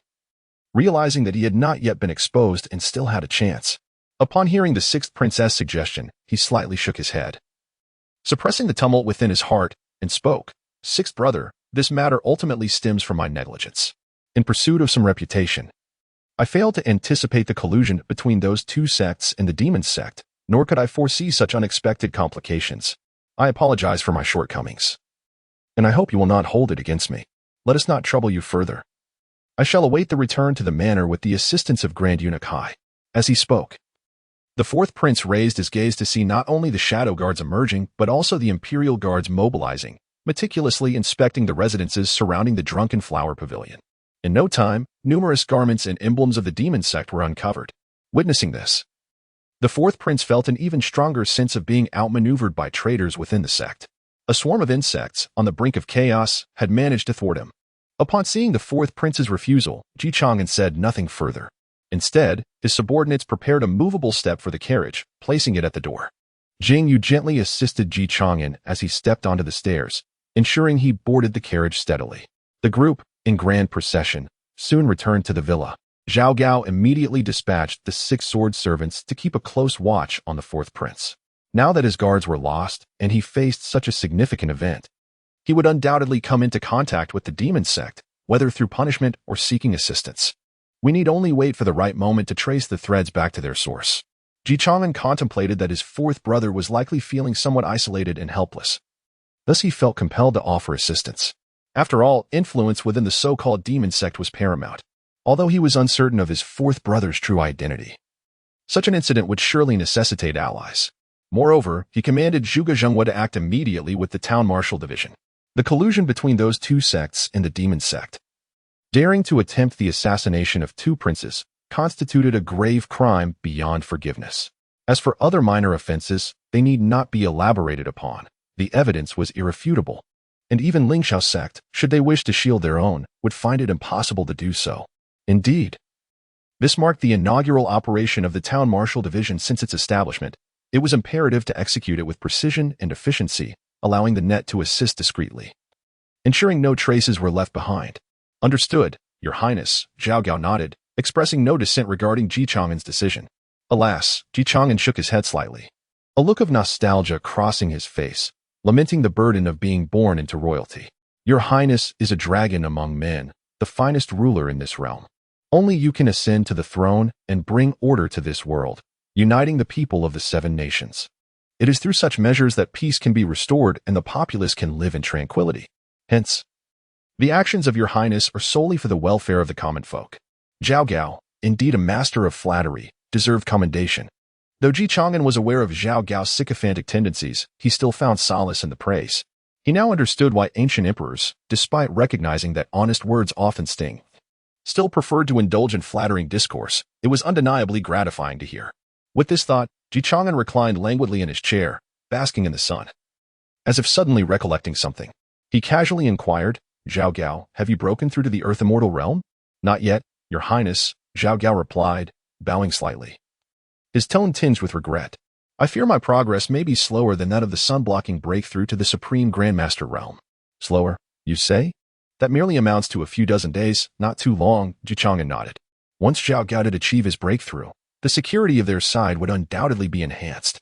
realizing that he had not yet been exposed and still had a chance. Upon hearing the sixth prince's suggestion, he slightly shook his head, suppressing the tumult within his heart, and spoke. "Sixth brother, this matter ultimately stems from my negligence. In pursuit of some reputation, I failed to anticipate the collusion between those two sects and the demon sect, nor could I foresee such unexpected complications. I apologize for my shortcomings, and I hope you will not hold it against me. Let us not trouble you further. I shall await the return to the manor with the assistance of Grand Eunuch Hai." As he spoke, the fourth prince raised his gaze to see not only the shadow guards emerging, but also the imperial guards mobilizing, meticulously inspecting the residences surrounding the Drunken Flower Pavilion. In no time, numerous garments and emblems of the demon sect were uncovered. Witnessing this, the fourth prince felt an even stronger sense of being outmaneuvered by traitors within the sect. A swarm of insects, on the brink of chaos, had managed to thwart him. Upon seeing the fourth prince's refusal, Chang'an said nothing further. Instead, his subordinates prepared a movable step for the carriage, placing it at the door. Jing Yu gently assisted Chang'an as he stepped onto the stairs, ensuring he boarded the carriage steadily. The group, in grand procession, soon returned to the villa. Zhao Gao immediately dispatched the 6 sword servants to keep a close watch on the fourth prince. Now that his guards were lost, and he faced such a significant event, he would undoubtedly come into contact with the demon sect, whether through punishment or seeking assistance. We need only wait for the right moment to trace the threads back to their source. Chang'an contemplated that his fourth brother was likely feeling somewhat isolated and helpless. Thus he felt compelled to offer assistance. After all, influence within the so-called demon sect was paramount, although he was uncertain of his fourth brother's true identity. Such an incident would surely necessitate allies. Moreover, he commanded Zhuge Zhenghua to act immediately with the town marshal division. The collusion between those two sects and the demon sect, daring to attempt the assassination of two princes, constituted a grave crime beyond forgiveness. As for other minor offenses, they need not be elaborated upon. The evidence was irrefutable, and even Lingxiao's sect, should they wish to shield their own, would find it impossible to do so. Indeed, this marked the inaugural operation of the town marshal division since its establishment. It was imperative to execute it with precision and efficiency, allowing the net to assist discreetly, ensuring no traces were left behind. Understood, Your Highness, Zhao Gao nodded, expressing no dissent regarding Ji Chang'an's decision. Alas, Ji Chang'an shook his head slightly, a look of nostalgia crossing his face, lamenting the burden of being born into royalty. Your Highness is a dragon among men, the finest ruler in this realm. Only you can ascend to the throne and bring order to this world, uniting the people of the 7 nations. It is through such measures that peace can be restored and the populace can live in tranquility. Hence, the actions of Your Highness are solely for the welfare of the common folk. Zhao Gao, indeed a master of flattery, deserved commendation. Though Ji Chang'an was aware of Zhao Gao's sycophantic tendencies, he still found solace in the praise. He now understood why ancient emperors, despite recognizing that honest words often sting, still preferred to indulge in flattering discourse. It was undeniably gratifying to hear. With this thought, Ji Chang'an reclined languidly in his chair, basking in the sun. As if suddenly recollecting something, he casually inquired, Zhao Gao, have you broken through to the Earth Immortal realm? Not yet, Your Highness, Zhao Gao replied, bowing slightly, his tone tinged with regret. I fear my progress may be slower than that of the sun-blocking breakthrough to the Supreme Grandmaster realm. Slower, you say? That merely amounts to a few dozen days, not too long, Ji Chang'an nodded. Once Zhao Gao did achieve his breakthrough, the security of their side would undoubtedly be enhanced.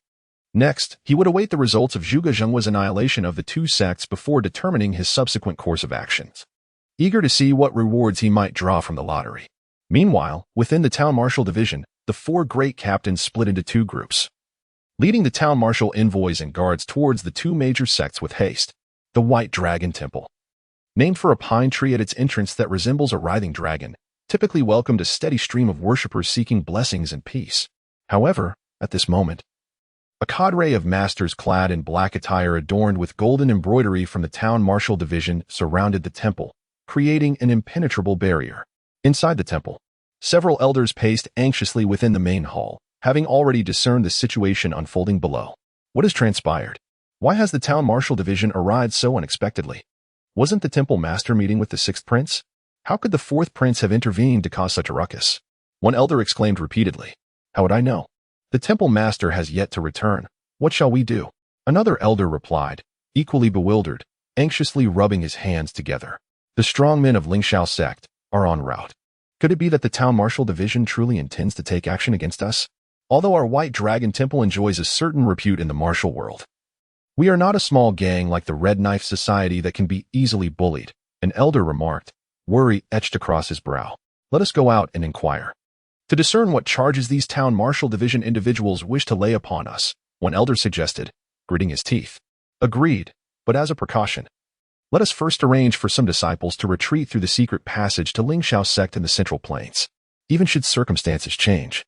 Next, he would await the results of Zhuge Zhenghua's annihilation of the two sects before determining his subsequent course of actions, eager to see what rewards he might draw from the lottery. Meanwhile, within the town marshal division, the 4 great captains split into 2 groups, leading the town marshal envoys and guards towards the 2 major sects with haste. The White Dragon Temple, named for a pine tree at its entrance that resembles a writhing dragon, typically welcomed a steady stream of worshippers seeking blessings and peace. However, at this moment, a cadre of masters clad in black attire adorned with golden embroidery from the town marshal division surrounded the temple, creating an impenetrable barrier. Inside the temple, several elders paced anxiously within the main hall, having already discerned the situation unfolding below. What has transpired? Why has the town marshal division arrived so unexpectedly? Wasn't the temple master meeting with the 6th prince? How could the 4th prince have intervened to cause such a ruckus? One elder exclaimed repeatedly. How would I know? The temple master has yet to return. What shall we do? Another elder replied, equally bewildered, anxiously rubbing his hands together. The strong men of Lingxiao's sect are en route. Could it be that the town marshal division truly intends to take action against us? Although our White Dragon Temple enjoys a certain repute in the martial world, we are not a small gang like the Red Knife Society that can be easily bullied, an elder remarked, worry etched across his brow. Let us go out and inquire, to discern what charges these town marshal division individuals wish to lay upon us, one elder suggested, gritting his teeth. Agreed, but as a precaution, let us first arrange for some disciples to retreat through the secret passage to Lingxiao's sect in the Central Plains. Even should circumstances change,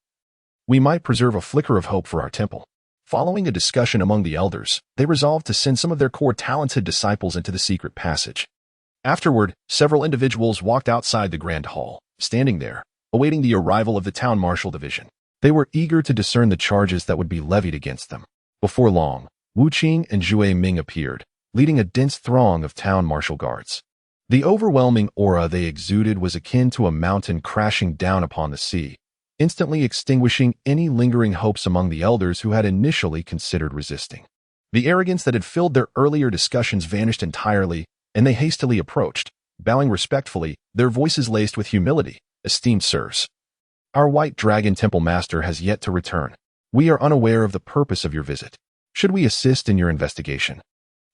we might preserve a flicker of hope for our temple. Following a discussion among the elders, they resolved to send some of their core talented disciples into the secret passage. Afterward, several individuals walked outside the grand hall, standing there, awaiting the arrival of the town marshal division. They were eager to discern the charges that would be levied against them. Before long, Wu Qing and Zhue Ming appeared, leading a dense throng of town marshal guards. The overwhelming aura they exuded was akin to a mountain crashing down upon the sea, instantly extinguishing any lingering hopes among the elders who had initially considered resisting. The arrogance that had filled their earlier discussions vanished entirely, and they hastily approached, bowing respectfully, their voices laced with humility. Esteemed sirs, our White Dragon Temple Master has yet to return. We are unaware of the purpose of your visit. Should we assist in your investigation?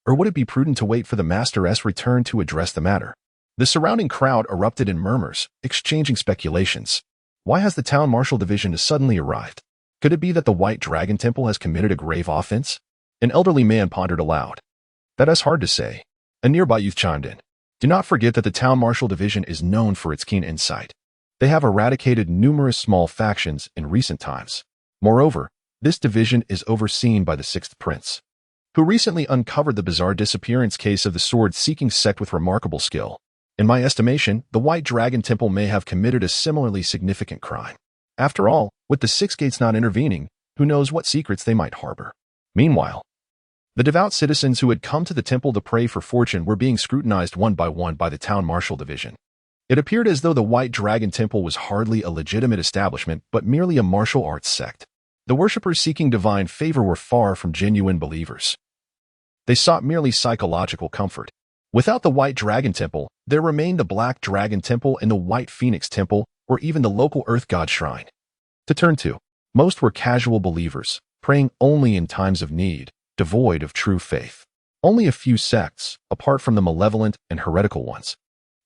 Or would it be prudent to wait for the Master's return to address the matter? The surrounding crowd erupted in murmurs, exchanging speculations. Why has the town marshal division suddenly arrived? Could it be that the White Dragon Temple has committed a grave offense? An elderly man pondered aloud. That's hard to say. A nearby youth chimed in. Do not forget that the Town Martial Division is known for its keen insight. They have eradicated numerous small factions in recent times. Moreover, this division is overseen by the Sixth Prince, who recently uncovered the bizarre disappearance case of the sword-seeking sect with remarkable skill. In my estimation, the White Dragon Temple may have committed a similarly significant crime. After all, with the Six Gates not intervening, who knows what secrets they might harbor. Meanwhile, the devout citizens who had come to the temple to pray for fortune were being scrutinized one by one by the Town Martial Division. It appeared as though the White Dragon Temple was hardly a legitimate establishment, but merely a martial arts sect. The worshippers seeking divine favor were far from genuine believers. They sought merely psychological comfort. Without the White Dragon Temple, there remained the Black Dragon Temple and the White Phoenix Temple, or even the local Earth God Shrine to turn to. Most were casual believers, praying only in times of need, devoid of true faith. Only a few sects, apart from the malevolent and heretical ones,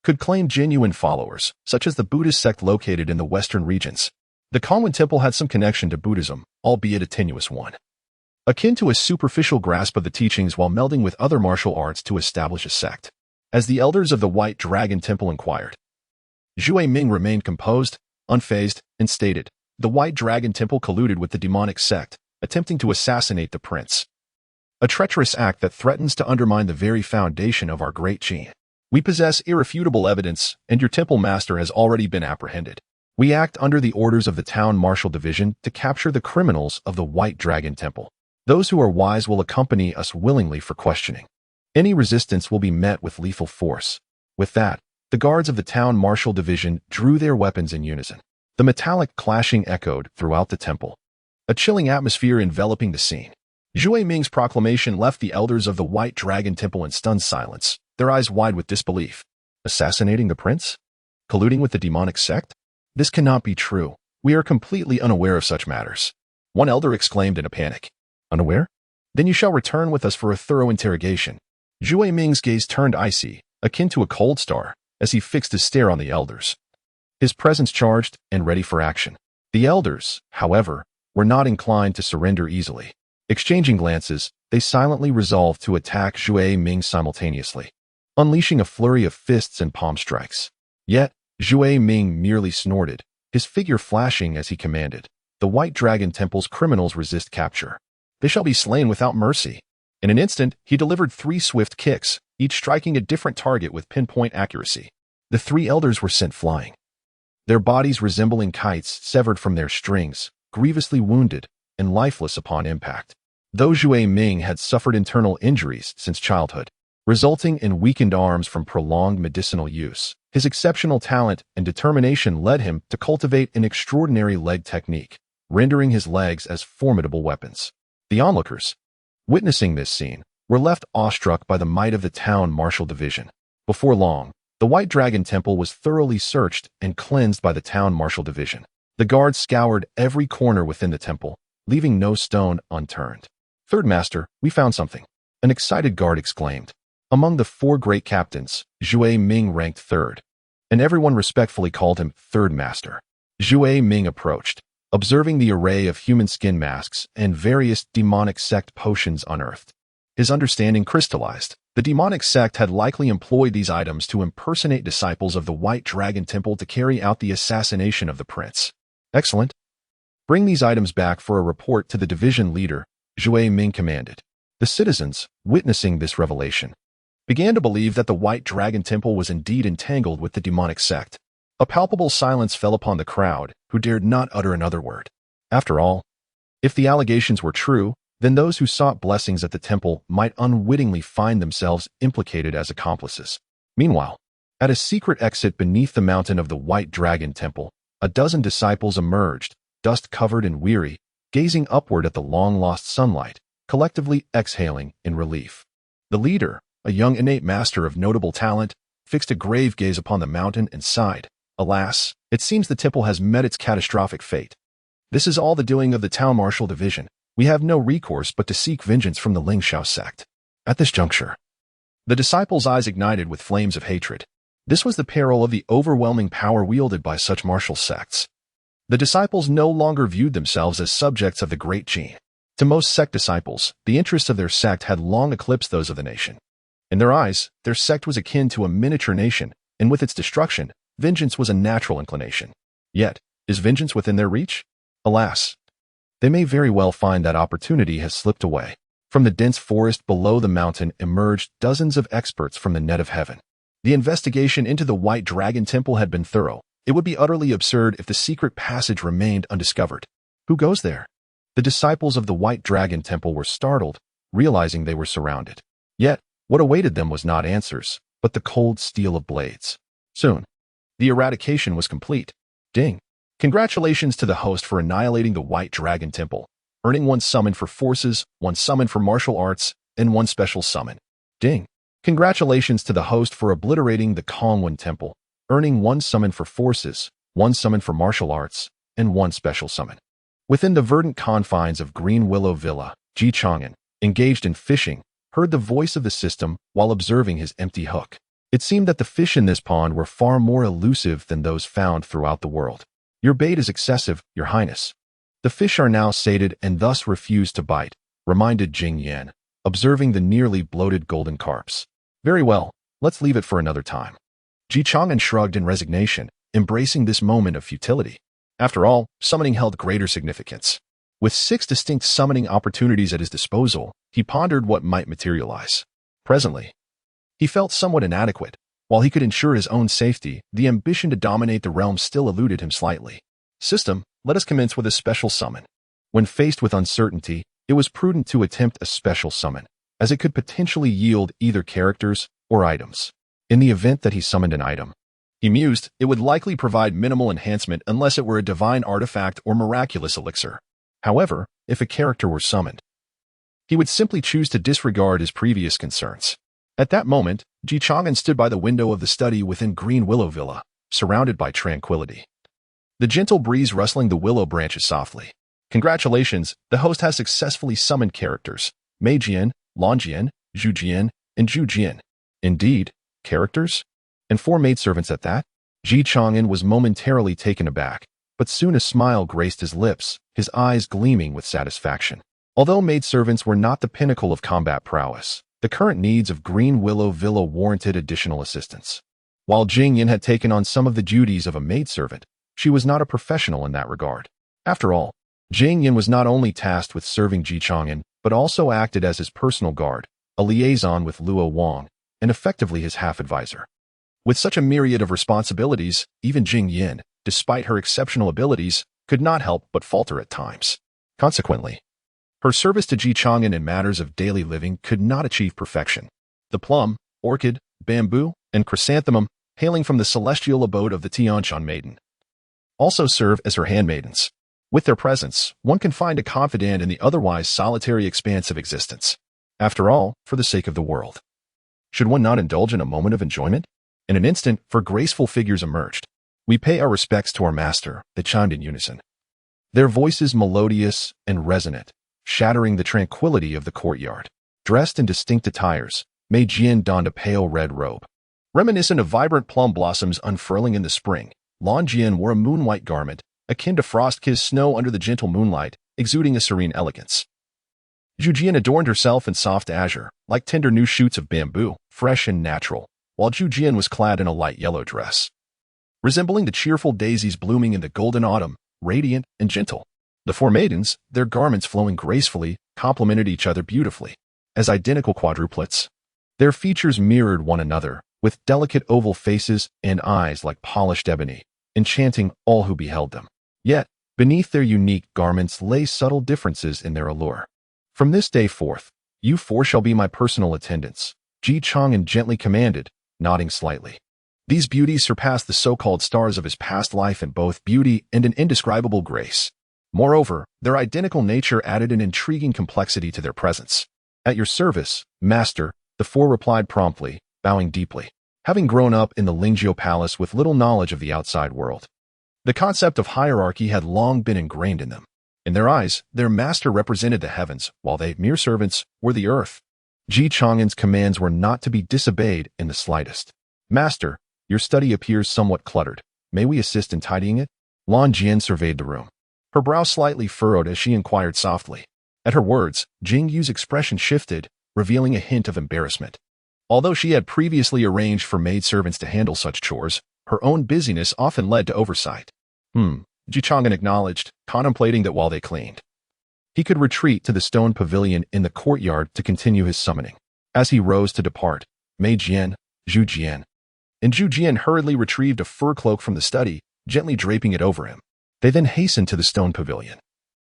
could claim genuine followers, such as the Buddhist sect located in the western regions. The Chang'an Temple had some connection to Buddhism, albeit a tenuous one, akin to a superficial grasp of the teachings while melding with other martial arts to establish a sect. As the elders of the White Dragon Temple inquired, Zhue Ming remained composed, unfazed, and stated, "The White Dragon Temple colluded with the demonic sect, attempting to assassinate the prince. A treacherous act that threatens to undermine the very foundation of our great Qi. We possess irrefutable evidence, and your temple master has already been apprehended. We act under the orders of the Town Martial Division to capture the criminals of the White Dragon Temple. Those who are wise will accompany us willingly for questioning. Any resistance will be met with lethal force." With that, the guards of the Town Martial Division drew their weapons in unison. The metallic clashing echoed throughout the temple, a chilling atmosphere enveloping the scene. Zhue Ming's proclamation left the elders of the White Dragon Temple in stunned silence, their eyes wide with disbelief. Assassinating the prince? Colluding with the demonic sect? This cannot be true. We are completely unaware of such matters. One elder exclaimed in a panic. Unaware? Then you shall return with us for a thorough interrogation. Zhue Ming's gaze turned icy, akin to a cold star, as he fixed his stare on the elders, his presence charged and ready for action. The elders, however, were not inclined to surrender easily. Exchanging glances, they silently resolved to attack Zhue Ming simultaneously, unleashing a flurry of fists and palm strikes. Yet, Zhue Ming merely snorted, his figure flashing as he commanded, "The White Dragon Temple's criminals resist capture. They shall be slain without mercy." In an instant, he delivered 3 swift kicks, each striking a different target with pinpoint accuracy. The 3 elders were sent flying, their bodies resembling kites severed from their strings, grievously wounded and lifeless upon impact. Though Zhue Ming had suffered internal injuries since childhood, resulting in weakened arms from prolonged medicinal use, his exceptional talent and determination led him to cultivate an extraordinary leg technique, rendering his legs as formidable weapons. The onlookers, witnessing this scene, were left awestruck by the might of the Town Martial Division. Before long, the White Dragon Temple was thoroughly searched and cleansed by the Town Martial Division. The guards scoured every corner within the temple, leaving no stone unturned. "Third Master, we found something," an excited guard exclaimed. Among the 4 great captains, Zhue Ming ranked third, and everyone respectfully called him Third Master. Zhue Ming approached, observing the array of human skin masks and various demonic sect potions unearthed. His understanding crystallized. The demonic sect had likely employed these items to impersonate disciples of the White Dragon Temple to carry out the assassination of the prince. Excellent. Bring these items back for a report to the division leader, Zhue Ming commanded. The citizens, witnessing this revelation, began to believe that the White Dragon Temple was indeed entangled with the demonic sect. A palpable silence fell upon the crowd, who dared not utter another word. After all, if the allegations were true, then those who sought blessings at the temple might unwittingly find themselves implicated as accomplices. Meanwhile, at a secret exit beneath the mountain of the White Dragon Temple, a dozen disciples emerged, dust-covered and weary, gazing upward at the long-lost sunlight, collectively exhaling in relief. The leader, a young innate master of notable talent, fixed a grave gaze upon the mountain and sighed. "Alas, it seems the temple has met its catastrophic fate. This is all the doing of the Town Martial Division. We have no recourse but to seek vengeance from the Lingxiao sect." At this juncture, the disciples' eyes ignited with flames of hatred. This was the peril of the overwhelming power wielded by such martial sects. The disciples no longer viewed themselves as subjects of the Great Qi. To most sect disciples, the interests of their sect had long eclipsed those of the nation. In their eyes, their sect was akin to a miniature nation, and with its destruction, vengeance was a natural inclination. Yet, is vengeance within their reach? Alas, they may very well find that opportunity has slipped away. From the dense forest below the mountain emerged dozens of experts from the net of heaven. The investigation into the White Dragon Temple had been thorough. It would be utterly absurd if the secret passage remained undiscovered. Who goes there? The disciples of the White Dragon Temple were startled, realizing they were surrounded. Yet, what awaited them was not answers, but the cold steel of blades. Soon, the eradication was complete. Ding! Congratulations to the host for annihilating the White Dragon Temple, earning 1 summon for forces, 1 summon for martial arts, and 1 special summon. Ding! Congratulations to the host for obliterating the Chang'an Temple, earning 1 summon for forces, 1 summon for martial arts, and 1 special summon. Within the verdant confines of Green Willow Villa, Chang'an, engaged in fishing, heard the voice of the system while observing his empty hook. It seemed that the fish in this pond were far more elusive than those found throughout the world. Your bait is excessive, Your Highness. The fish are now sated and thus refuse to bite, reminded Jing Yan, observing the nearly bloated golden carps. Very well, let's leave it for another time. Chang'an shrugged in resignation, embracing this moment of futility. After all, summoning held greater significance. With 6 distinct summoning opportunities at his disposal, he pondered what might materialize. Presently, he felt somewhat inadequate. While he could ensure his own safety, the ambition to dominate the realm still eluded him slightly. System, let us commence with a special summon. When faced with uncertainty, it was prudent to attempt a special summon, as it could potentially yield either characters or items. In the event that he summoned an item, he mused, it would likely provide minimal enhancement unless it were a divine artifact or miraculous elixir. However, if a character were summoned, he would simply choose to disregard his previous concerns. At that moment, Chang'an stood by the window of the study within Green Willow Villa, surrounded by tranquility. The gentle breeze rustling the willow branches softly. Congratulations, the host has successfully summoned characters, Mei Jian, Lan Jian, Zhu Jian, and Zhu Jian. Indeed, characters? And 4 maidservants at that? Chang'an was momentarily taken aback, but soon a smile graced his lips, his eyes gleaming with satisfaction. Although maidservants were not the pinnacle of combat prowess, the current needs of Green Willow Villa warranted additional assistance. While Jing Yan had taken on some of the duties of a maidservant, she was not a professional in that regard. After all, Jing Yan was not only tasked with serving Chang'an, but also acted as his personal guard, a liaison with Luo Wang, and effectively his half-advisor. With such a myriad of responsibilities, even Jing Yan, despite her exceptional abilities, could not help but falter at times. Consequently, her service to Chang'an in matters of daily living could not achieve perfection. The plum, orchid, bamboo, and chrysanthemum, hailing from the celestial abode of the Tianshan maiden, also serve as her handmaidens. With their presence, one can find a confidant in the otherwise solitary expanse of existence. After all, for the sake of the world, should one not indulge in a moment of enjoyment? In an instant, 4 graceful figures emerged. We pay our respects to our master, they chimed in unison. Their voices melodious and resonant, shattering the tranquility of the courtyard. Dressed in distinct attires, Mei Jian donned a pale red robe, reminiscent of vibrant plum blossoms unfurling in the spring. Lan Jian wore a moon-white garment, akin to frost-kissed snow under the gentle moonlight, exuding a serene elegance. Zhu Jian adorned herself in soft azure, like tender new shoots of bamboo, fresh and natural, while Zhu Jian was clad in a light yellow dress, resembling the cheerful daisies blooming in the golden autumn, radiant and gentle. The 4 maidens, their garments flowing gracefully, complemented each other beautifully, as identical quadruplets. Their features mirrored one another, with delicate oval faces and eyes like polished ebony, enchanting all who beheld them. Yet, beneath their unique garments lay subtle differences in their allure. From this day forth, you 4 shall be my personal attendants, Chang'an gently commanded, nodding slightly. These beauties surpassed the so-called stars of his past life in both beauty and an indescribable grace. Moreover, their identical nature added an intriguing complexity to their presence. At your service, master, the 4 replied promptly, bowing deeply. Having grown up in the Lingjiu Palace with little knowledge of the outside world, the concept of hierarchy had long been ingrained in them. In their eyes, their master represented the heavens, while they, mere servants, were the earth. Chang'an's commands were not to be disobeyed in the slightest. Master, your study appears somewhat cluttered. May we assist in tidying it? Lan Jian surveyed the room, her brow slightly furrowed as she inquired softly. At her words, Jing Yu's expression shifted, revealing a hint of embarrassment. Although she had previously arranged for maidservants to handle such chores, her own busyness often led to oversight. Ji Chang'an acknowledged, contemplating that while they cleaned, he could retreat to the stone pavilion in the courtyard to continue his summoning. As he rose to depart, Mei Jian, Zhu Jian, and Zhu Jian hurriedly retrieved a fur cloak from the study, gently draping it over him. They then hastened to the stone pavilion,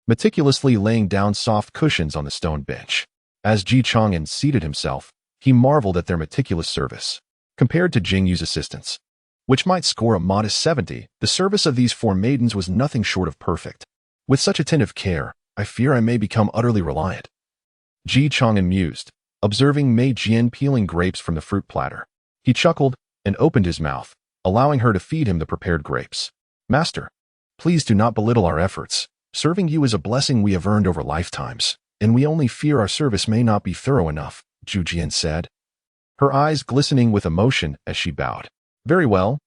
meticulously laying down soft cushions on the stone bench. As Ji Chang'an seated himself, he marveled at their meticulous service. Compared to Jing Yu's assistants, which might score a modest 70, the service of these 4 maidens was nothing short of perfect. With such attentive care, I fear I may become utterly reliant. Ji Chang'an mused, observing Mei Jian peeling grapes from the fruit platter. He chuckled and opened his mouth, allowing her to feed him the prepared grapes. Master, please do not belittle our efforts. Serving you is a blessing we have earned over lifetimes, and we only fear our service may not be thorough enough, Zhu Jian said, her eyes glistening with emotion as she bowed. Very well,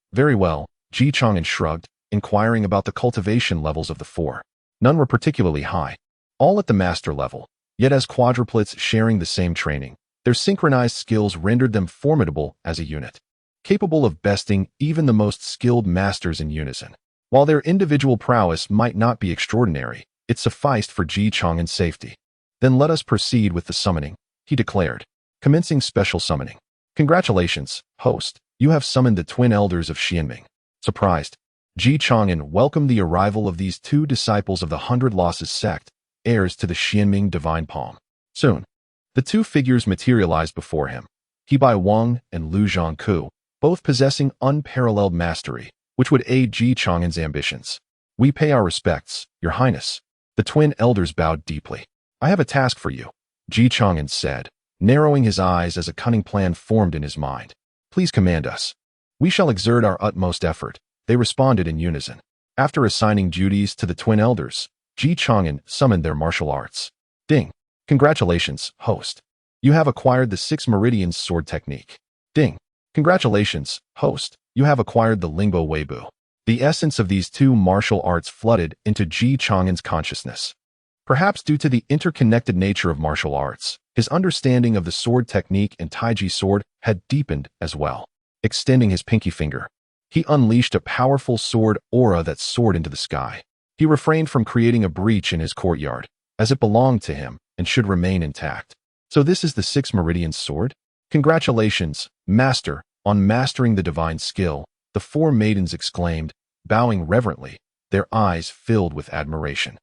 Ji Chang'an shrugged, inquiring about the cultivation levels of the 4. None were particularly high, all at the master level, yet as quadruplets sharing the same training, their synchronized skills rendered them formidable as a unit, capable of besting even the most skilled masters in unison. While their individual prowess might not be extraordinary, it sufficed for Ji Chang'an's safety. Then let us proceed with the summoning, he declared, commencing special summoning. Congratulations, host, you have summoned the twin elders of Xianming. Surprised, Ji Chang'an welcomed the arrival of these 2 disciples of the 100 Losses sect, heirs to the Xianming divine palm. Soon, the 2 figures materialized before him, Hebai Wang and Lu Zhangku, both possessing unparalleled mastery, which would aid Ji Chang'an's ambitions. We pay our respects, Your Highness. The twin elders bowed deeply. I have a task for you, Ji Chang'an said, narrowing his eyes as a cunning plan formed in his mind. Please command us. We shall exert our utmost effort, they responded in unison. After assigning duties to the twin elders, Ji Chang'an summoned their martial arts. Ding. Congratulations, host. You have acquired the 6 Meridians sword technique. Ding. Congratulations, host. You have acquired the Lingbo Weibo. The essence of these 2 martial arts flooded into Ji Chang'an's consciousness. Perhaps due to the interconnected nature of martial arts, his understanding of the sword technique and Taiji sword had deepened as well. Extending his pinky finger, he unleashed a powerful sword aura that soared into the sky. He refrained from creating a breach in his courtyard, as it belonged to him and should remain intact. So this is the 6 Meridians sword? Congratulations, master, on mastering the divine skill, the 4 maidens exclaimed, bowing reverently, their eyes filled with admiration.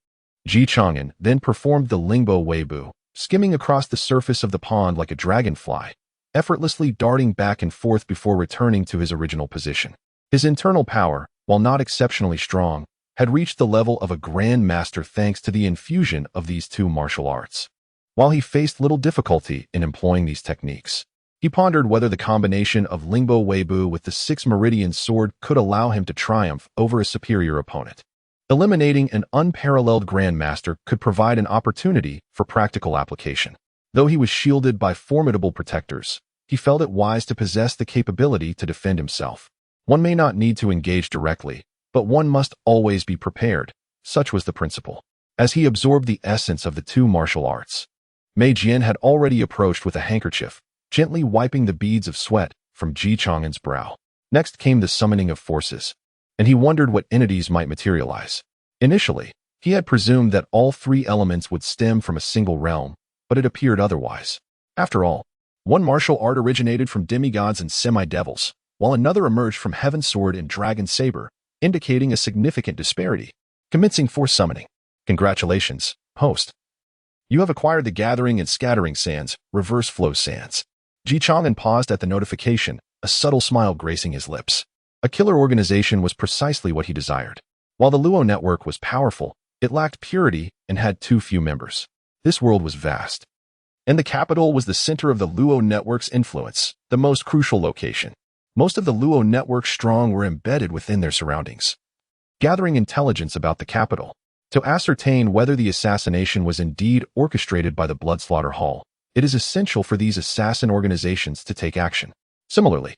Ji Chang'an then performed the Lingbo Weibo, skimming across the surface of the pond like a dragonfly, effortlessly darting back and forth before returning to his original position. His internal power, while not exceptionally strong, had reached the level of a grand master thanks to the infusion of these 2 martial arts. While he faced little difficulty in employing these techniques, he pondered whether the combination of Lingbo Weibo with the 6 Meridian sword could allow him to triumph over a superior opponent. Eliminating an unparalleled grandmaster could provide an opportunity for practical application. Though he was shielded by formidable protectors, he felt it wise to possess the capability to defend himself. One may not need to engage directly, but one must always be prepared. Such was the principle. As he absorbed the essence of the 2 martial arts, Mei Jian had already approached with a handkerchief, gently wiping the beads of sweat from Ji Chang'an's brow. Next came the summoning of forces, and he wondered what entities might materialize. Initially, he had presumed that all 3 elements would stem from a single realm, but it appeared otherwise. After all, one martial art originated from demigods and semi-devils, while another emerged from Heaven's Sword and Dragon Saber, indicating a significant disparity. Commencing force summoning. Congratulations, host. You have acquired the Gathering and Scattering Sands, Reverse Flow Sands. Ji Chang'an paused at the notification, a subtle smile gracing his lips. A killer organization was precisely what he desired. While the Luo network was powerful, it lacked purity and had too few members. This world was vast, and the capital was the center of the Luo network's influence, the most crucial location. Most of the Luo network's strong were embedded within their surroundings. Gathering intelligence about the capital, to ascertain whether the assassination was indeed orchestrated by the Bloodslaughter Hall, it is essential for these assassin organizations to take action. Similarly,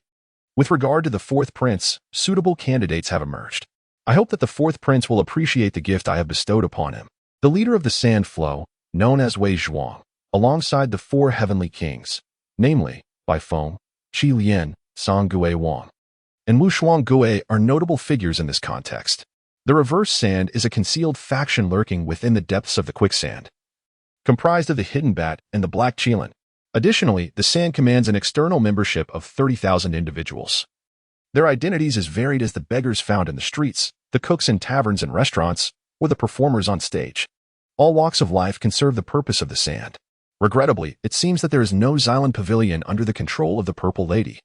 with regard to the 4th prince, suitable candidates have emerged. I hope that the 4th prince will appreciate the gift I have bestowed upon him. The leader of the Sand Flow, known as Wei Zhuang, alongside the 4 heavenly kings, namely, Bai Feng, Qi Lian, Song Gue Wang, and Wu Shuang are notable figures in this context. The reverse sand is a concealed faction lurking within the depths of the quicksand, comprised of the hidden bat and the black Qilin. Additionally, the sand commands an external membership of 30,000 individuals. Their identities as varied as the beggars found in the streets, the cooks in taverns and restaurants, or the performers on stage. All walks of life can serve the purpose of the sand. Regrettably, it seems that there is no Xylan Pavilion under the control of the Purple Lady.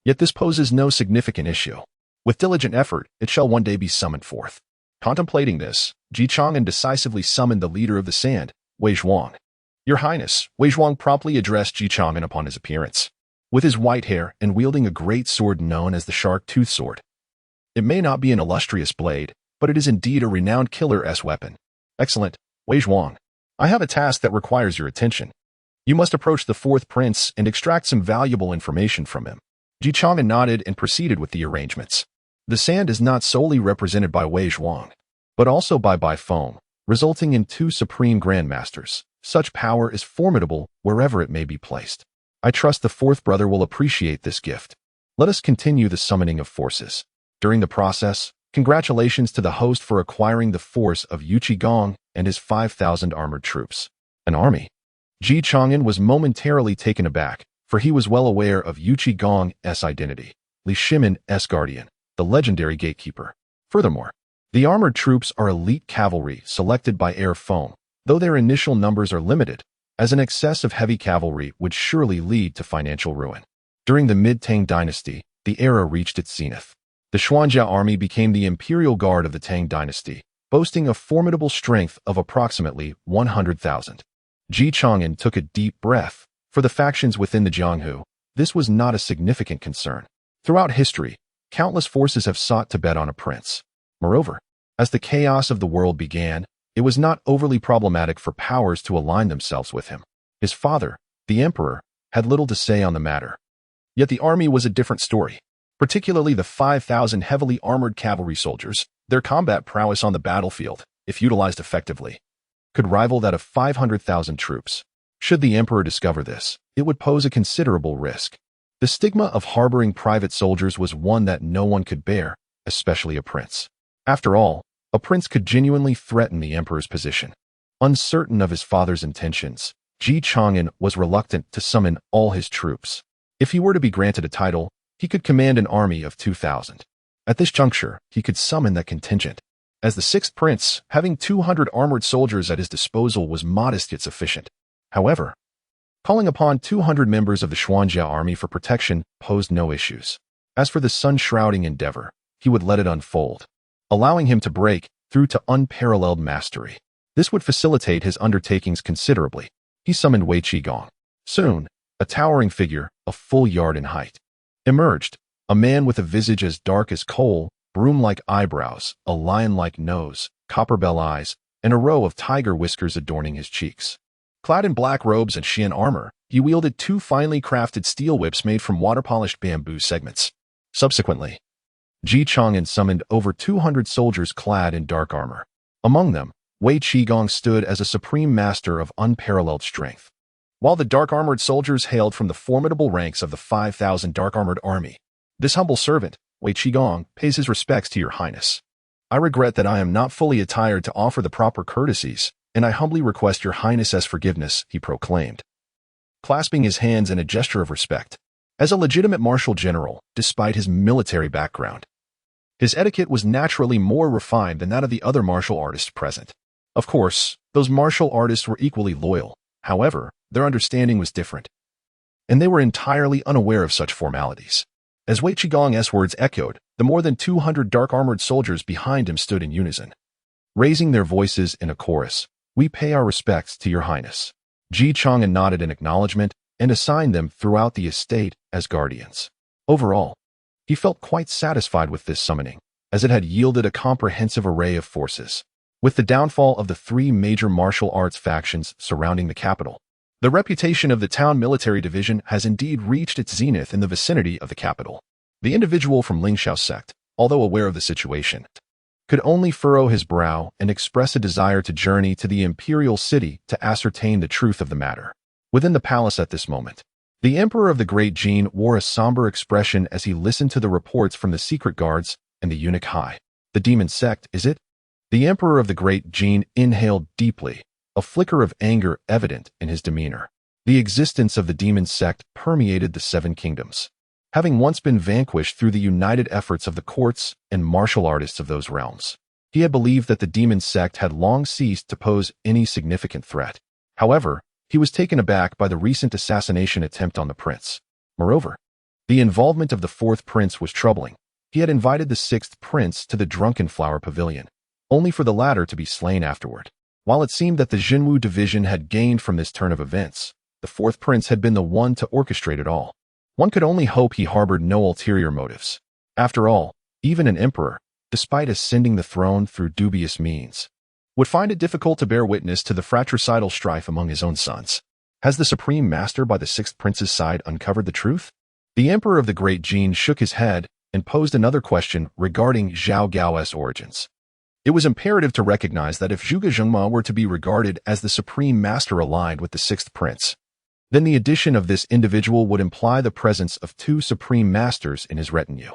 Yet this poses no significant issue. With diligent effort, it shall one day be summoned forth. Contemplating this, Chang'an decisively summoned the leader of the sand, Wei Zhuang. Your Highness, Wei Zhuang promptly addressed Chang'an upon his appearance, with his white hair and wielding a great sword known as the Shark Tooth Sword. It may not be an illustrious blade, but it is indeed a renowned killer's weapon. Excellent, Wei Zhuang. I have a task that requires your attention. You must approach the fourth prince and extract some valuable information from him. Chang'an nodded and proceeded with the arrangements. The sand is not solely represented by Wei Zhuang, but also by Bai Feng, resulting in two supreme grandmasters. Such power is formidable wherever it may be placed. I trust the fourth brother will appreciate this gift. Let us continue the summoning of forces. During the process, congratulations to the host for acquiring the force of Yu Qigong and his 5,000 armored troops. An army. Chang'an was momentarily taken aback, for he was well aware of Yu Qigong's identity, Li Shimin's guardian, the legendary gatekeeper. Furthermore, the armored troops are elite cavalry selected by Feng, though their initial numbers are limited, as an excess of heavy cavalry would surely lead to financial ruin. During the mid-Tang dynasty, the era reached its zenith. The Xuanjia army became the imperial guard of the Tang dynasty, boasting a formidable strength of approximately 100,000. Chang'an took a deep breath. For the factions within the Jianghu, this was not a significant concern. Throughout history, countless forces have sought to bet on a prince. Moreover, as the chaos of the world began, it was not overly problematic for powers to align themselves with him. His father, the emperor, had little to say on the matter. Yet the army was a different story. Particularly the 5,000 heavily armored cavalry soldiers, their combat prowess on the battlefield, if utilized effectively, could rival that of 500,000 troops. Should the emperor discover this, it would pose a considerable risk. The stigma of harboring private soldiers was one that no one could bear, especially a prince. After all, a prince could genuinely threaten the emperor's position. Uncertain of his father's intentions, Chang'an was reluctant to summon all his troops. If he were to be granted a title, he could command an army of 2,000. At this juncture, he could summon that contingent. As the sixth prince, having 200 armored soldiers at his disposal was modest yet sufficient. However, calling upon 200 members of the Xuanjia army for protection posed no issues. As for the sun-shrouding endeavor, he would let it unfold, allowing him to break through to unparalleled mastery. This would facilitate his undertakings considerably. He summoned Wei Qigong. Soon, a towering figure, a full yard in height, emerged, a man with a visage as dark as coal, broom-like eyebrows, a lion-like nose, copper-bell eyes, and a row of tiger whiskers adorning his cheeks. Clad in black robes and Xian armor, he wielded two finely crafted steel whips made from water-polished bamboo segments. Subsequently, Chang'an summoned over 200 soldiers clad in dark armor. Among them, Wei Qigong stood as a supreme master of unparalleled strength. While the dark-armored soldiers hailed from the formidable ranks of the 5,000 dark-armored army, this humble servant, Wei Qigong, pays his respects to your highness. I regret that I am not fully attired to offer the proper courtesies, and I humbly request your highness's forgiveness, he proclaimed, clasping his hands in a gesture of respect. As a legitimate martial general, despite his military background, his etiquette was naturally more refined than that of the other martial artists present. Of course, those martial artists were equally loyal. However, their understanding was different, and they were entirely unaware of such formalities. As Wei Qigong's words echoed, the more than 200 dark-armored soldiers behind him stood in unison, raising their voices in a chorus. We pay our respects to your highness. Chang'an nodded in acknowledgement and assigned them throughout the estate as guardians. Overall, he felt quite satisfied with this summoning, as it had yielded a comprehensive array of forces. With the downfall of the three major martial arts factions surrounding the capital, the reputation of the town military division has indeed reached its zenith in the vicinity of the capital. The individual from Lingxiao's sect, although aware of the situation, could only furrow his brow and express a desire to journey to the imperial city to ascertain the truth of the matter. Within the palace at this moment, The Emperor of the Great Jin wore a somber expression as he listened to the reports from the secret guards and the eunuch Hai. The demon sect, is it? The Emperor of the Great Jin inhaled deeply, a flicker of anger evident in his demeanor. The existence of the demon sect permeated the Seven Kingdoms, having once been vanquished through the united efforts of the courts and martial artists of those realms. He had believed that the demon sect had long ceased to pose any significant threat. However, he was taken aback by the recent assassination attempt on the prince. Moreover, the involvement of the fourth prince was troubling. He had invited the sixth prince to the Drunken Flower Pavilion, only for the latter to be slain afterward. While it seemed that the Jinwu division had gained from this turn of events, the fourth prince had been the one to orchestrate it all. One could only hope he harbored no ulterior motives. After all, even an emperor, despite ascending the throne through dubious means, would find it difficult to bear witness to the fratricidal strife among his own sons. Has the supreme master by the sixth prince's side uncovered the truth? The Emperor of the Great Jin shook his head and posed another question regarding Zhao Gao's origins. It was imperative to recognize that if Zhuge Zhengma were to be regarded as the supreme master aligned with the sixth prince, then the addition of this individual would imply the presence of two supreme masters in his retinue.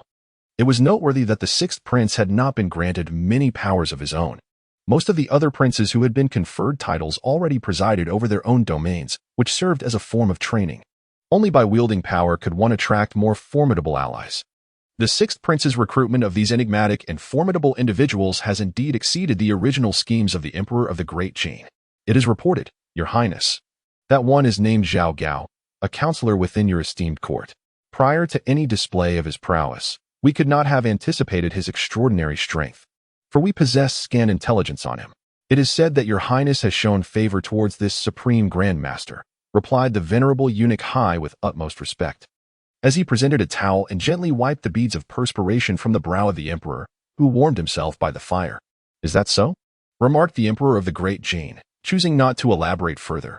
It was noteworthy that the sixth prince had not been granted many powers of his own. Most of the other princes who had been conferred titles already presided over their own domains, which served as a form of training. Only by wielding power could one attract more formidable allies. The sixth prince's recruitment of these enigmatic and formidable individuals has indeed exceeded the original schemes of the Emperor of the Great Jin. It is reported, Your Highness, that one is named Zhao Gao, a counselor within your esteemed court. Prior to any display of his prowess, we could not have anticipated his extraordinary strength, for we possess scant intelligence on him. It is said that Your Highness has shown favor towards this supreme Grand Master, replied the venerable eunuch Hai with utmost respect, as he presented a towel and gently wiped the beads of perspiration from the brow of the emperor, who warmed himself by the fire. Is that so? Remarked the Emperor of the Great Jin, choosing not to elaborate further.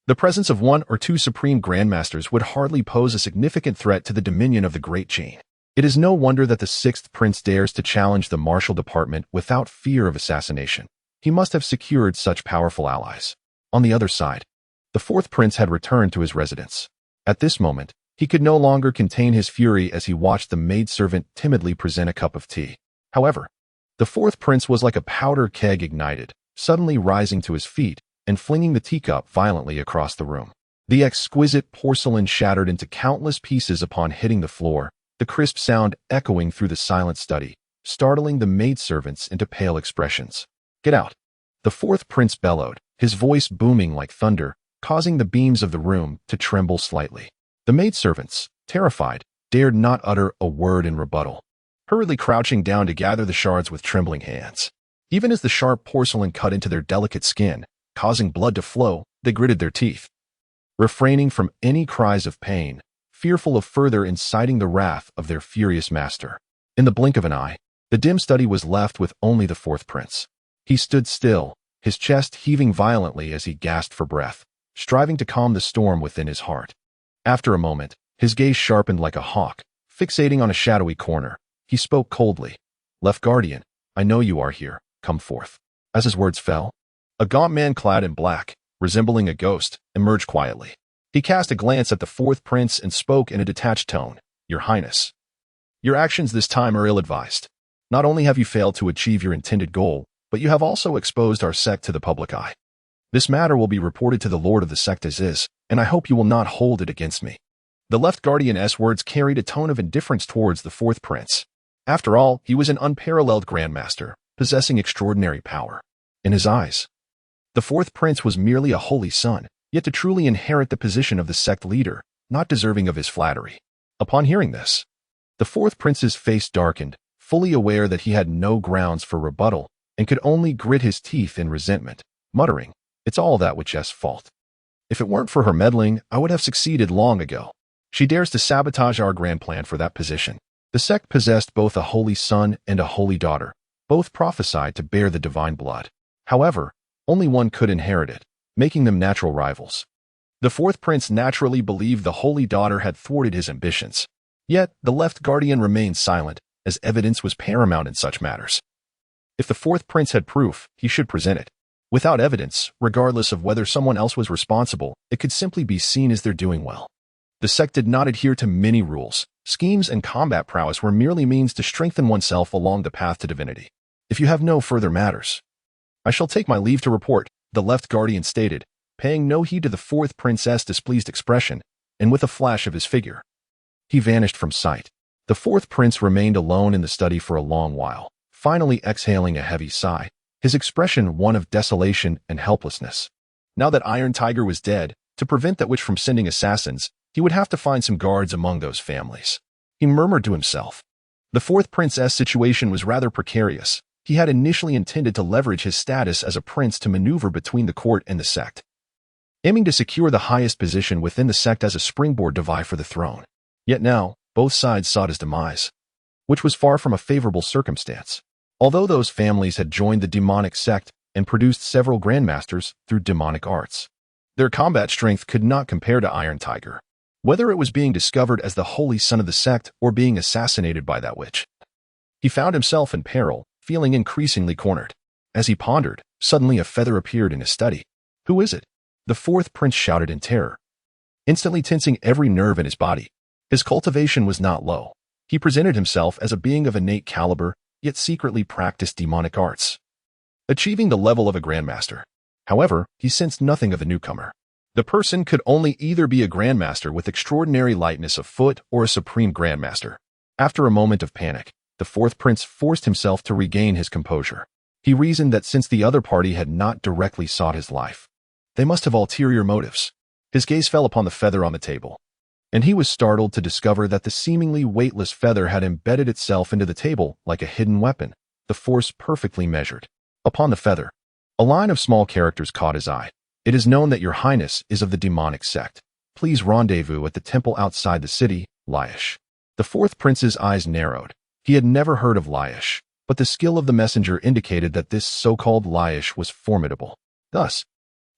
The presence of one or two supreme grandmasters would hardly pose a significant threat to the dominion of the Great Jin. It is no wonder that the sixth prince dares to challenge the martial department without fear of assassination. He must have secured such powerful allies. On the other side, the fourth prince had returned to his residence. At this moment, he could no longer contain his fury as he watched the maidservant timidly present a cup of tea. However, the fourth prince was like a powder keg ignited, suddenly rising to his feet and flinging the teacup violently across the room. The exquisite porcelain shattered into countless pieces upon hitting the floor, the crisp sound echoing through the silent study, startling the maidservants into pale expressions. Get out! The fourth prince bellowed, his voice booming like thunder, causing the beams of the room to tremble slightly. The maidservants, terrified, dared not utter a word in rebuttal, hurriedly crouching down to gather the shards with trembling hands. Even as the sharp porcelain cut into their delicate skin, causing blood to flow, they gritted their teeth, refraining from any cries of pain, fearful of further inciting the wrath of their furious master. In the blink of an eye, the dim study was left with only the fourth prince. He stood still, his chest heaving violently as he gasped for breath, striving to calm the storm within his heart. After a moment, his gaze sharpened like a hawk, fixating on a shadowy corner. He spoke coldly. Left Guardian, I know you are here. Come forth. As his words fell, a gaunt man clad in black, resembling a ghost, emerged quietly. He cast a glance at the fourth prince and spoke in a detached tone. Your Highness, your actions this time are ill-advised. Not only have you failed to achieve your intended goal, but you have also exposed our sect to the public eye. This matter will be reported to the Lord of the sect as is, and I hope you will not hold it against me. The left guardian's words carried a tone of indifference towards the fourth prince. After all, he was an unparalleled grandmaster, possessing extraordinary power. In his eyes, the fourth prince was merely a holy son, yet to truly inherit the position of the sect leader, not deserving of his flattery. Upon hearing this, the fourth prince's face darkened, fully aware that he had no grounds for rebuttal, and could only grit his teeth in resentment, muttering, It's all that witch's fault. If it weren't for her meddling, I would have succeeded long ago. She dares to sabotage our grand plan for that position. The sect possessed both a holy son and a holy daughter, both prophesied to bear the divine blood. However, only one could inherit it, making them natural rivals. The fourth prince naturally believed the holy daughter had thwarted his ambitions. Yet, the left guardian remained silent, as evidence was paramount in such matters. If the fourth prince had proof, he should present it. Without evidence, regardless of whether someone else was responsible, it could simply be seen as their doing well. The sect did not adhere to many rules. Schemes and combat prowess were merely means to strengthen oneself along the path to divinity. If you have no further matters, I shall take my leave to report, the left guardian stated, paying no heed to the fourth prince's displeased expression, and with a flash of his figure, he vanished from sight. The fourth prince remained alone in the study for a long while, finally exhaling a heavy sigh, his expression one of desolation and helplessness. Now that Iron Tiger was dead, to prevent that witch from sending assassins, he would have to find some guards among those families. He murmured to himself. The fourth prince's situation was rather precarious. He had initially intended to leverage his status as a prince to maneuver between the court and the sect, aiming to secure the highest position within the sect as a springboard to vie for the throne. Yet now, both sides sought his demise, which was far from a favorable circumstance. Although those families had joined the demonic sect and produced several grandmasters through demonic arts, their combat strength could not compare to Iron Tiger. Whether it was being discovered as the holy son of the sect or being assassinated by that witch, he found himself in peril, feeling increasingly cornered. As he pondered, suddenly a feather appeared in his study. "Who is it?" the fourth prince shouted in terror, instantly tensing every nerve in his body. His cultivation was not low. He presented himself as a being of innate caliber, yet secretly practiced demonic arts, achieving the level of a grandmaster. However, he sensed nothing of the newcomer. The person could only either be a grandmaster with extraordinary lightness of foot or a supreme grandmaster. After a moment of panic, the fourth prince forced himself to regain his composure. He reasoned that since the other party had not directly sought his life, they must have ulterior motives. His gaze fell upon the feather on the table, and he was startled to discover that the seemingly weightless feather had embedded itself into the table like a hidden weapon, the force perfectly measured. Upon the feather, a line of small characters caught his eye. "It is known that your highness is of the demonic sect. Please rendezvous at the temple outside the city, Laish." The fourth prince's eyes narrowed. He had never heard of Laish, but the skill of the messenger indicated that this so-called Laish was formidable. Thus,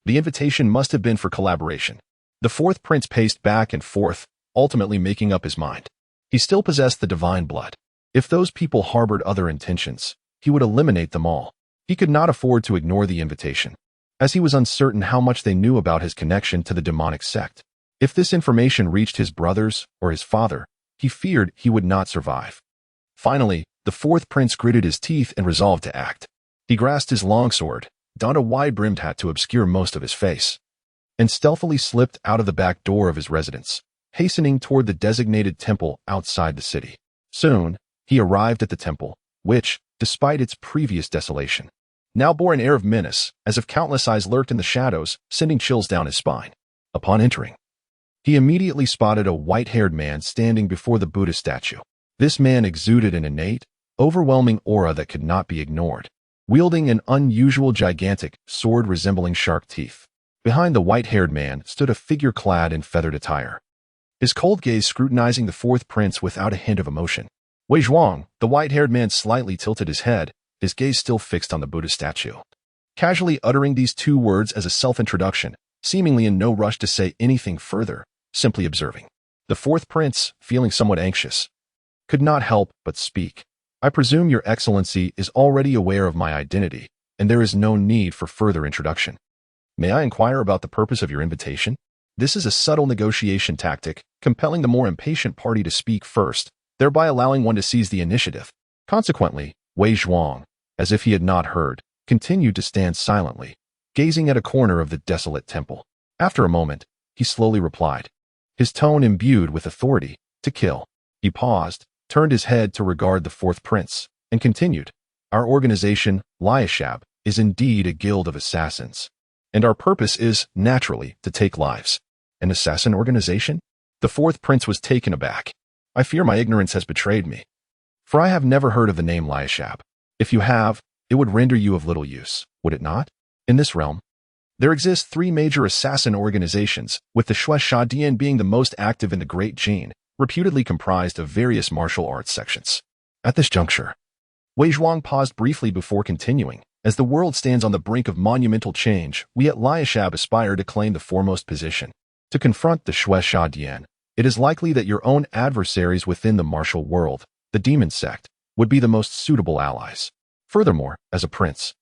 the invitation must have been for collaboration. The fourth prince paced back and forth, ultimately making up his mind. He still possessed the divine blood. If those people harbored other intentions, he would eliminate them all. He could not afford to ignore the invitation, as he was uncertain how much they knew about his connection to the demonic sect. If this information reached his brothers or his father, he feared he would not survive. Finally, the fourth prince gritted his teeth and resolved to act. He grasped his longsword, donned a wide-brimmed hat to obscure most of his face, and stealthily slipped out of the back door of his residence, hastening toward the designated temple outside the city. Soon, he arrived at the temple, which, despite its previous desolation, now bore an air of menace, as if countless eyes lurked in the shadows, sending chills down his spine. Upon entering, he immediately spotted a white-haired man standing before the Buddha statue. This man exuded an innate, overwhelming aura that could not be ignored, wielding an unusual gigantic sword resembling shark teeth. Behind the white-haired man stood a figure clad in feathered attire, his cold gaze scrutinizing the fourth prince without a hint of emotion. "Wei Zhuang," the white-haired man slightly tilted his head, his gaze still fixed on the Buddha statue, casually uttering these two words as a self-introduction, seemingly in no rush to say anything further, simply observing. The fourth prince, feeling somewhat anxious, could not help but speak. "I presume your excellency is already aware of my identity, and there is no need for further introduction. May I inquire about the purpose of your invitation?" This is a subtle negotiation tactic, compelling the more impatient party to speak first, thereby allowing one to seize the initiative. Consequently, Wei Zhuang, as if he had not heard, continued to stand silently, gazing at a corner of the desolate temple. After a moment, he slowly replied, his tone imbued with authority, "To kill." He paused, turned his head to regard the fourth prince, and continued, "Our organization, Liashab, is indeed a guild of assassins, and our purpose is, naturally, to take lives." "An assassin organization?" The fourth prince was taken aback. "I fear my ignorance has betrayed me, for I have never heard of the name Liashab. If you have, it would render you of little use, would it not? In this realm, there exist 3 major assassin organizations, with the Shui Sha Dian being the most active in the Great Jin, reputedly comprised of various martial arts sections." At this juncture, Wei Zhuang paused briefly before continuing. "As the world stands on the brink of monumental change, we at Liashab aspire to claim the foremost position. To confront the Shui Sha Dian, it is likely that your own adversaries within the martial world, the demon sect, would be the most suitable allies. Furthermore, as a prince,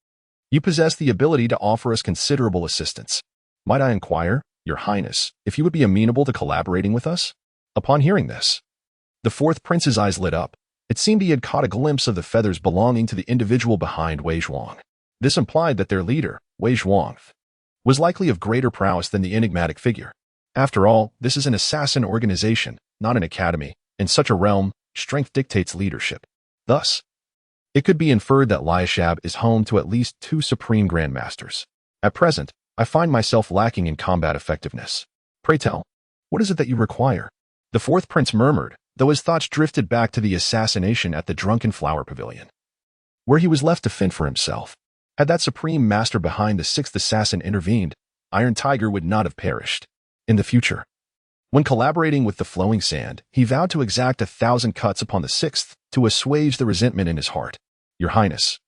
you possess the ability to offer us considerable assistance. Might I inquire, Your Highness, if you would be amenable to collaborating with us? Upon hearing this, the fourth prince's eyes lit up. It seemed he had caught a glimpse of the feathers belonging to the individual behind Wei Zhuang. This implied that their leader, Wei Zhuang, was likely of greater prowess than the enigmatic figure. After all, this is an assassin organization, not an academy. In such a realm, strength dictates leadership. Thus, it could be inferred that Liashab is home to at least 2 supreme grandmasters. At present, I find myself lacking in combat effectiveness. Pray tell, what is it that you require? The fourth prince murmured, though his thoughts drifted back to the assassination at the Drunken Flower Pavilion, where he was left to fend for himself. Had that supreme master behind the sixth assassin intervened, Iron Tiger would not have perished. In the future, when collaborating with the Flowing Sand, he vowed to exact 1,000 cuts upon the sixth to assuage the resentment in his heart. Your Highness,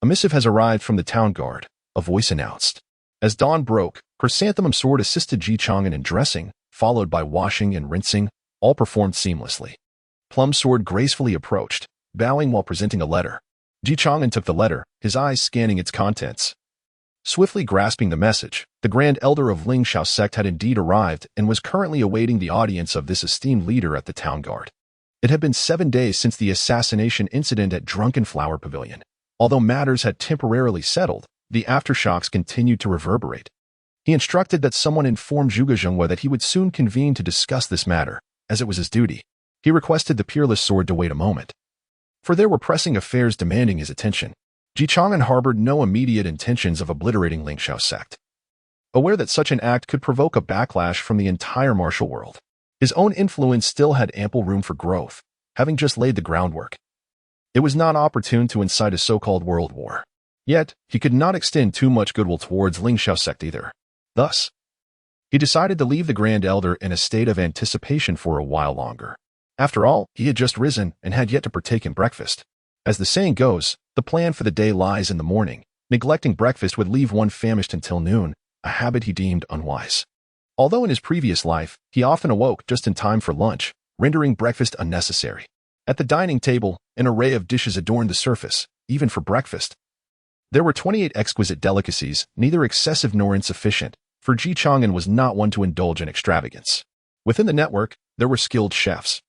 a missive has arrived from the town guard, a voice announced. As dawn broke, Chrysanthemum Sword assisted Ji Chang'an in dressing, followed by washing and rinsing, all performed seamlessly. Plum Sword gracefully approached, bowing while presenting a letter. Ji Chang'an took the letter, his eyes scanning its contents. Swiftly grasping the message, the Grand Elder of Ling Shao sect had indeed arrived and was currently awaiting the audience of this esteemed leader at the town guard. It had been 7 days since the assassination incident at Drunken Flower Pavilion. Although matters had temporarily settled, the aftershocks continued to reverberate. He instructed that someone inform Zhuge Zhenghua that he would soon convene to discuss this matter, as it was his duty. He requested the Peerless Sword to wait a moment, for there were pressing affairs demanding his attention. Ji Chang'an harbored no immediate intentions of obliterating Ling Shao sect, aware that such an act could provoke a backlash from the entire martial world. His own influence still had ample room for growth, having just laid the groundwork. It was not opportune to incite a so-called world war. Yet, he could not extend too much goodwill towards Ling Shao sect either. Thus, he decided to leave the Grand Elder in a state of anticipation for a while longer. After all, he had just risen and had yet to partake in breakfast. As the saying goes, the plan for the day lies in the morning. Neglecting breakfast would leave one famished until noon, a habit he deemed unwise. Although in his previous life, he often awoke just in time for lunch, rendering breakfast unnecessary. At the dining table, an array of dishes adorned the surface, even for breakfast. There were 28 exquisite delicacies, neither excessive nor insufficient, for Ji Chang'an was not one to indulge in extravagance. Within the network, there were skilled chefs,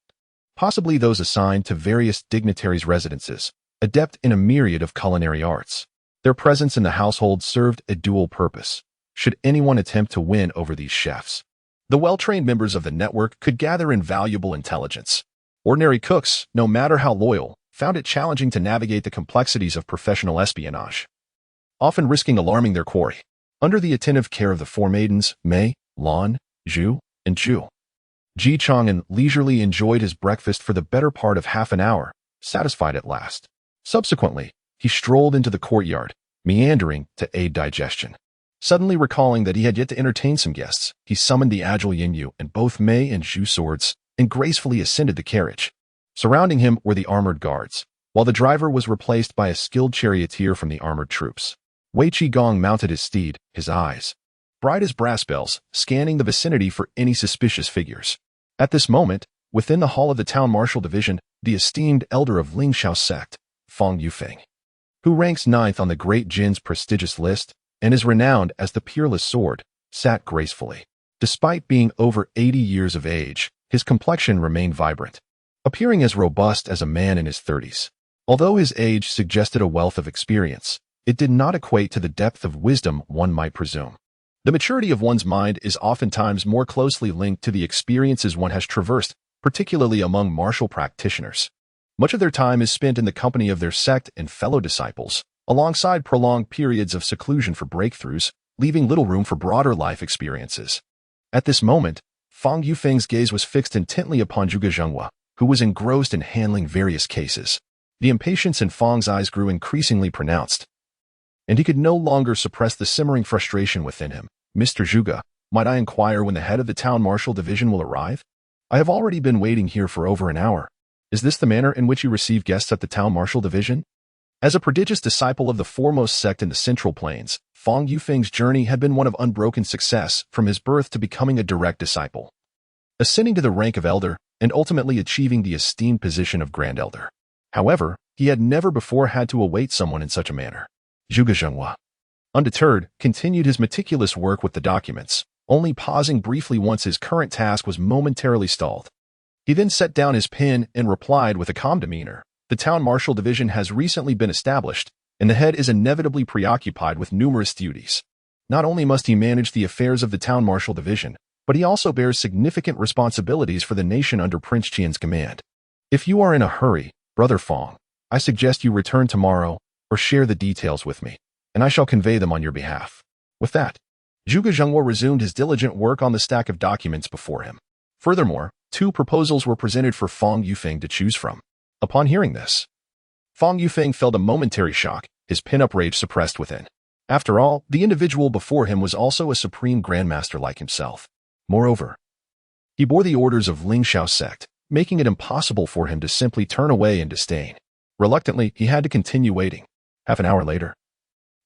possibly those assigned to various dignitaries' residences, adept in a myriad of culinary arts. Their presence in the household served a dual purpose. Should anyone attempt to win over these chefs, the well-trained members of the network could gather invaluable intelligence. Ordinary cooks, no matter how loyal, found it challenging to navigate the complexities of professional espionage, often risking alarming their quarry. Under the attentive care of the 4 maidens, Mei, Lan, Zhu, and Zhu, Ji Chang'an leisurely enjoyed his breakfast for the better part of half an hour, satisfied at last. Subsequently, he strolled into the courtyard, meandering to aid digestion. Suddenly recalling that he had yet to entertain some guests, he summoned the agile Yingyu and both Mei and Zhu swords and gracefully ascended the carriage. Surrounding him were the armored guards, while the driver was replaced by a skilled charioteer from the armored troops. Wei Qigong mounted his steed, his eyes, bright as brass bells, scanning the vicinity for any suspicious figures. At this moment, within the hall of the town martial division, the esteemed elder of Ling Shao sect, Fang Yufeng, who ranks 9th on the Great Jin's prestigious list and is renowned as the Peerless Sword, sat gracefully. Despite being over 80 years of age, his complexion remained vibrant, appearing as robust as a man in his 30s. Although his age suggested a wealth of experience, it did not equate to the depth of wisdom one might presume. The maturity of one's mind is oftentimes more closely linked to the experiences one has traversed, particularly among martial practitioners. Much of their time is spent in the company of their sect and fellow disciples, alongside prolonged periods of seclusion for breakthroughs, leaving little room for broader life experiences. At this moment, Fang Yufeng's gaze was fixed intently upon Zhuge Zhenghua, who was engrossed in handling various cases. The impatience in Fang's eyes grew increasingly pronounced, and he could no longer suppress the simmering frustration within him. Mr. Zhuge, might I inquire when the head of the town martial division will arrive? I have already been waiting here for over an hour. Is this the manner in which you receive guests at the town martial division? As a prodigious disciple of the foremost sect in the Central Plains, Fang Yufeng's journey had been one of unbroken success from his birth to becoming a direct disciple, ascending to the rank of elder and ultimately achieving the esteemed position of Grand Elder. However, he had never before had to await someone in such a manner. Zhuge Zhenghua, undeterred, continued his meticulous work with the documents, only pausing briefly once his current task was momentarily stalled. He then set down his pen and replied with a calm demeanor. The town marshal division has recently been established, and the head is inevitably preoccupied with numerous duties. Not only must he manage the affairs of the town marshal division, but he also bears significant responsibilities for the nation under Prince Qian's command. If you are in a hurry, Brother Fong, I suggest you return tomorrow or share the details with me, and I shall convey them on your behalf. With that, Zhuge Zhengguo resumed his diligent work on the stack of documents before him. Furthermore, 2 proposals were presented for Fong Yufeng to choose from. Upon hearing this, Fong Yufeng felt a momentary shock, his pin-up rage suppressed within. After all, the individual before him was also a supreme grandmaster like himself. Moreover, he bore the orders of Ling Xiao's sect, making it impossible for him to simply turn away in disdain. Reluctantly, he had to continue waiting. Half an hour later,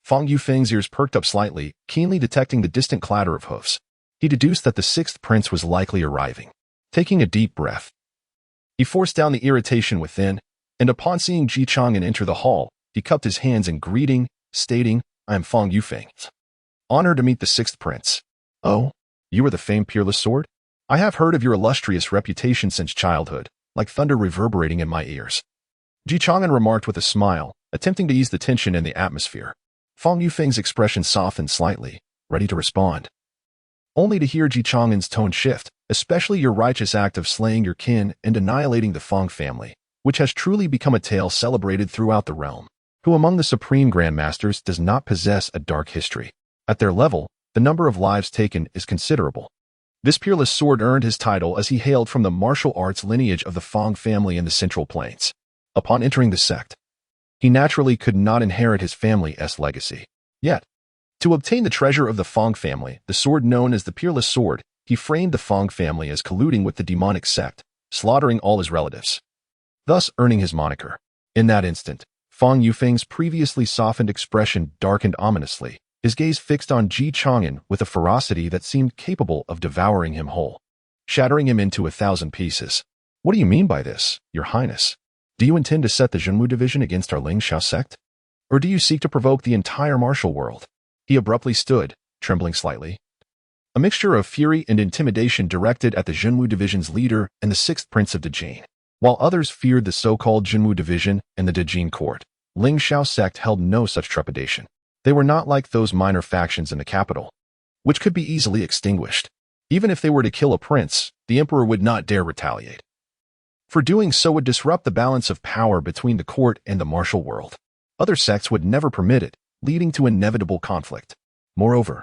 Fong Yufeng's ears perked up slightly, keenly detecting the distant clatter of hoofs. He deduced that the 6th prince was likely arriving. Taking a deep breath, he forced down the irritation within, and upon seeing Ji Chang'an enter the hall, he cupped his hands in greeting, stating, "I am Fong Yufeng. Honored to meet the 6th prince." "Oh, you are the famed Peerless Sword? I have heard of your illustrious reputation since childhood, like thunder reverberating in my ears." Ji Chang'an remarked with a smile, attempting to ease the tension in the atmosphere. Fong Yufeng's expression softened slightly, ready to respond, only to hear Ji Chang'an's tone shift, "Especially your righteous act of slaying your kin and annihilating the Fong family, which has truly become a tale celebrated throughout the realm. Who among the supreme grandmasters does not possess a dark history? At their level, the number of lives taken is considerable." This Peerless Sword earned his title as he hailed from the martial arts lineage of the Fong family in the Central Plains. Upon entering the sect, he naturally could not inherit his family's legacy. Yet, to obtain the treasure of the Fong family, the sword known as the Peerless Sword, he framed the Fong family as colluding with the demonic sect, slaughtering all his relatives, thus earning his moniker. In that instant, Fong Yufeng's previously softened expression darkened ominously, his gaze fixed on Ji Chang'an with a ferocity that seemed capable of devouring him whole, shattering him into 1,000 pieces. "What do you mean by this, Your Highness? Do you intend to set the Zhenwu division against our Ling Xiao sect? Or do you seek to provoke the entire martial world?" He abruptly stood, trembling slightly. A mixture of fury and intimidation directed at the Zhenwu division's leader and the 6th prince of Dejin. While others feared the so-called Zhenwu division and the Dejin court, Ling Xiao sect held no such trepidation. They were not like those minor factions in the capital, which could be easily extinguished. Even if they were to kill a prince, the emperor would not dare retaliate. For doing so would disrupt the balance of power between the court and the martial world. Other sects would never permit it, leading to inevitable conflict. Moreover,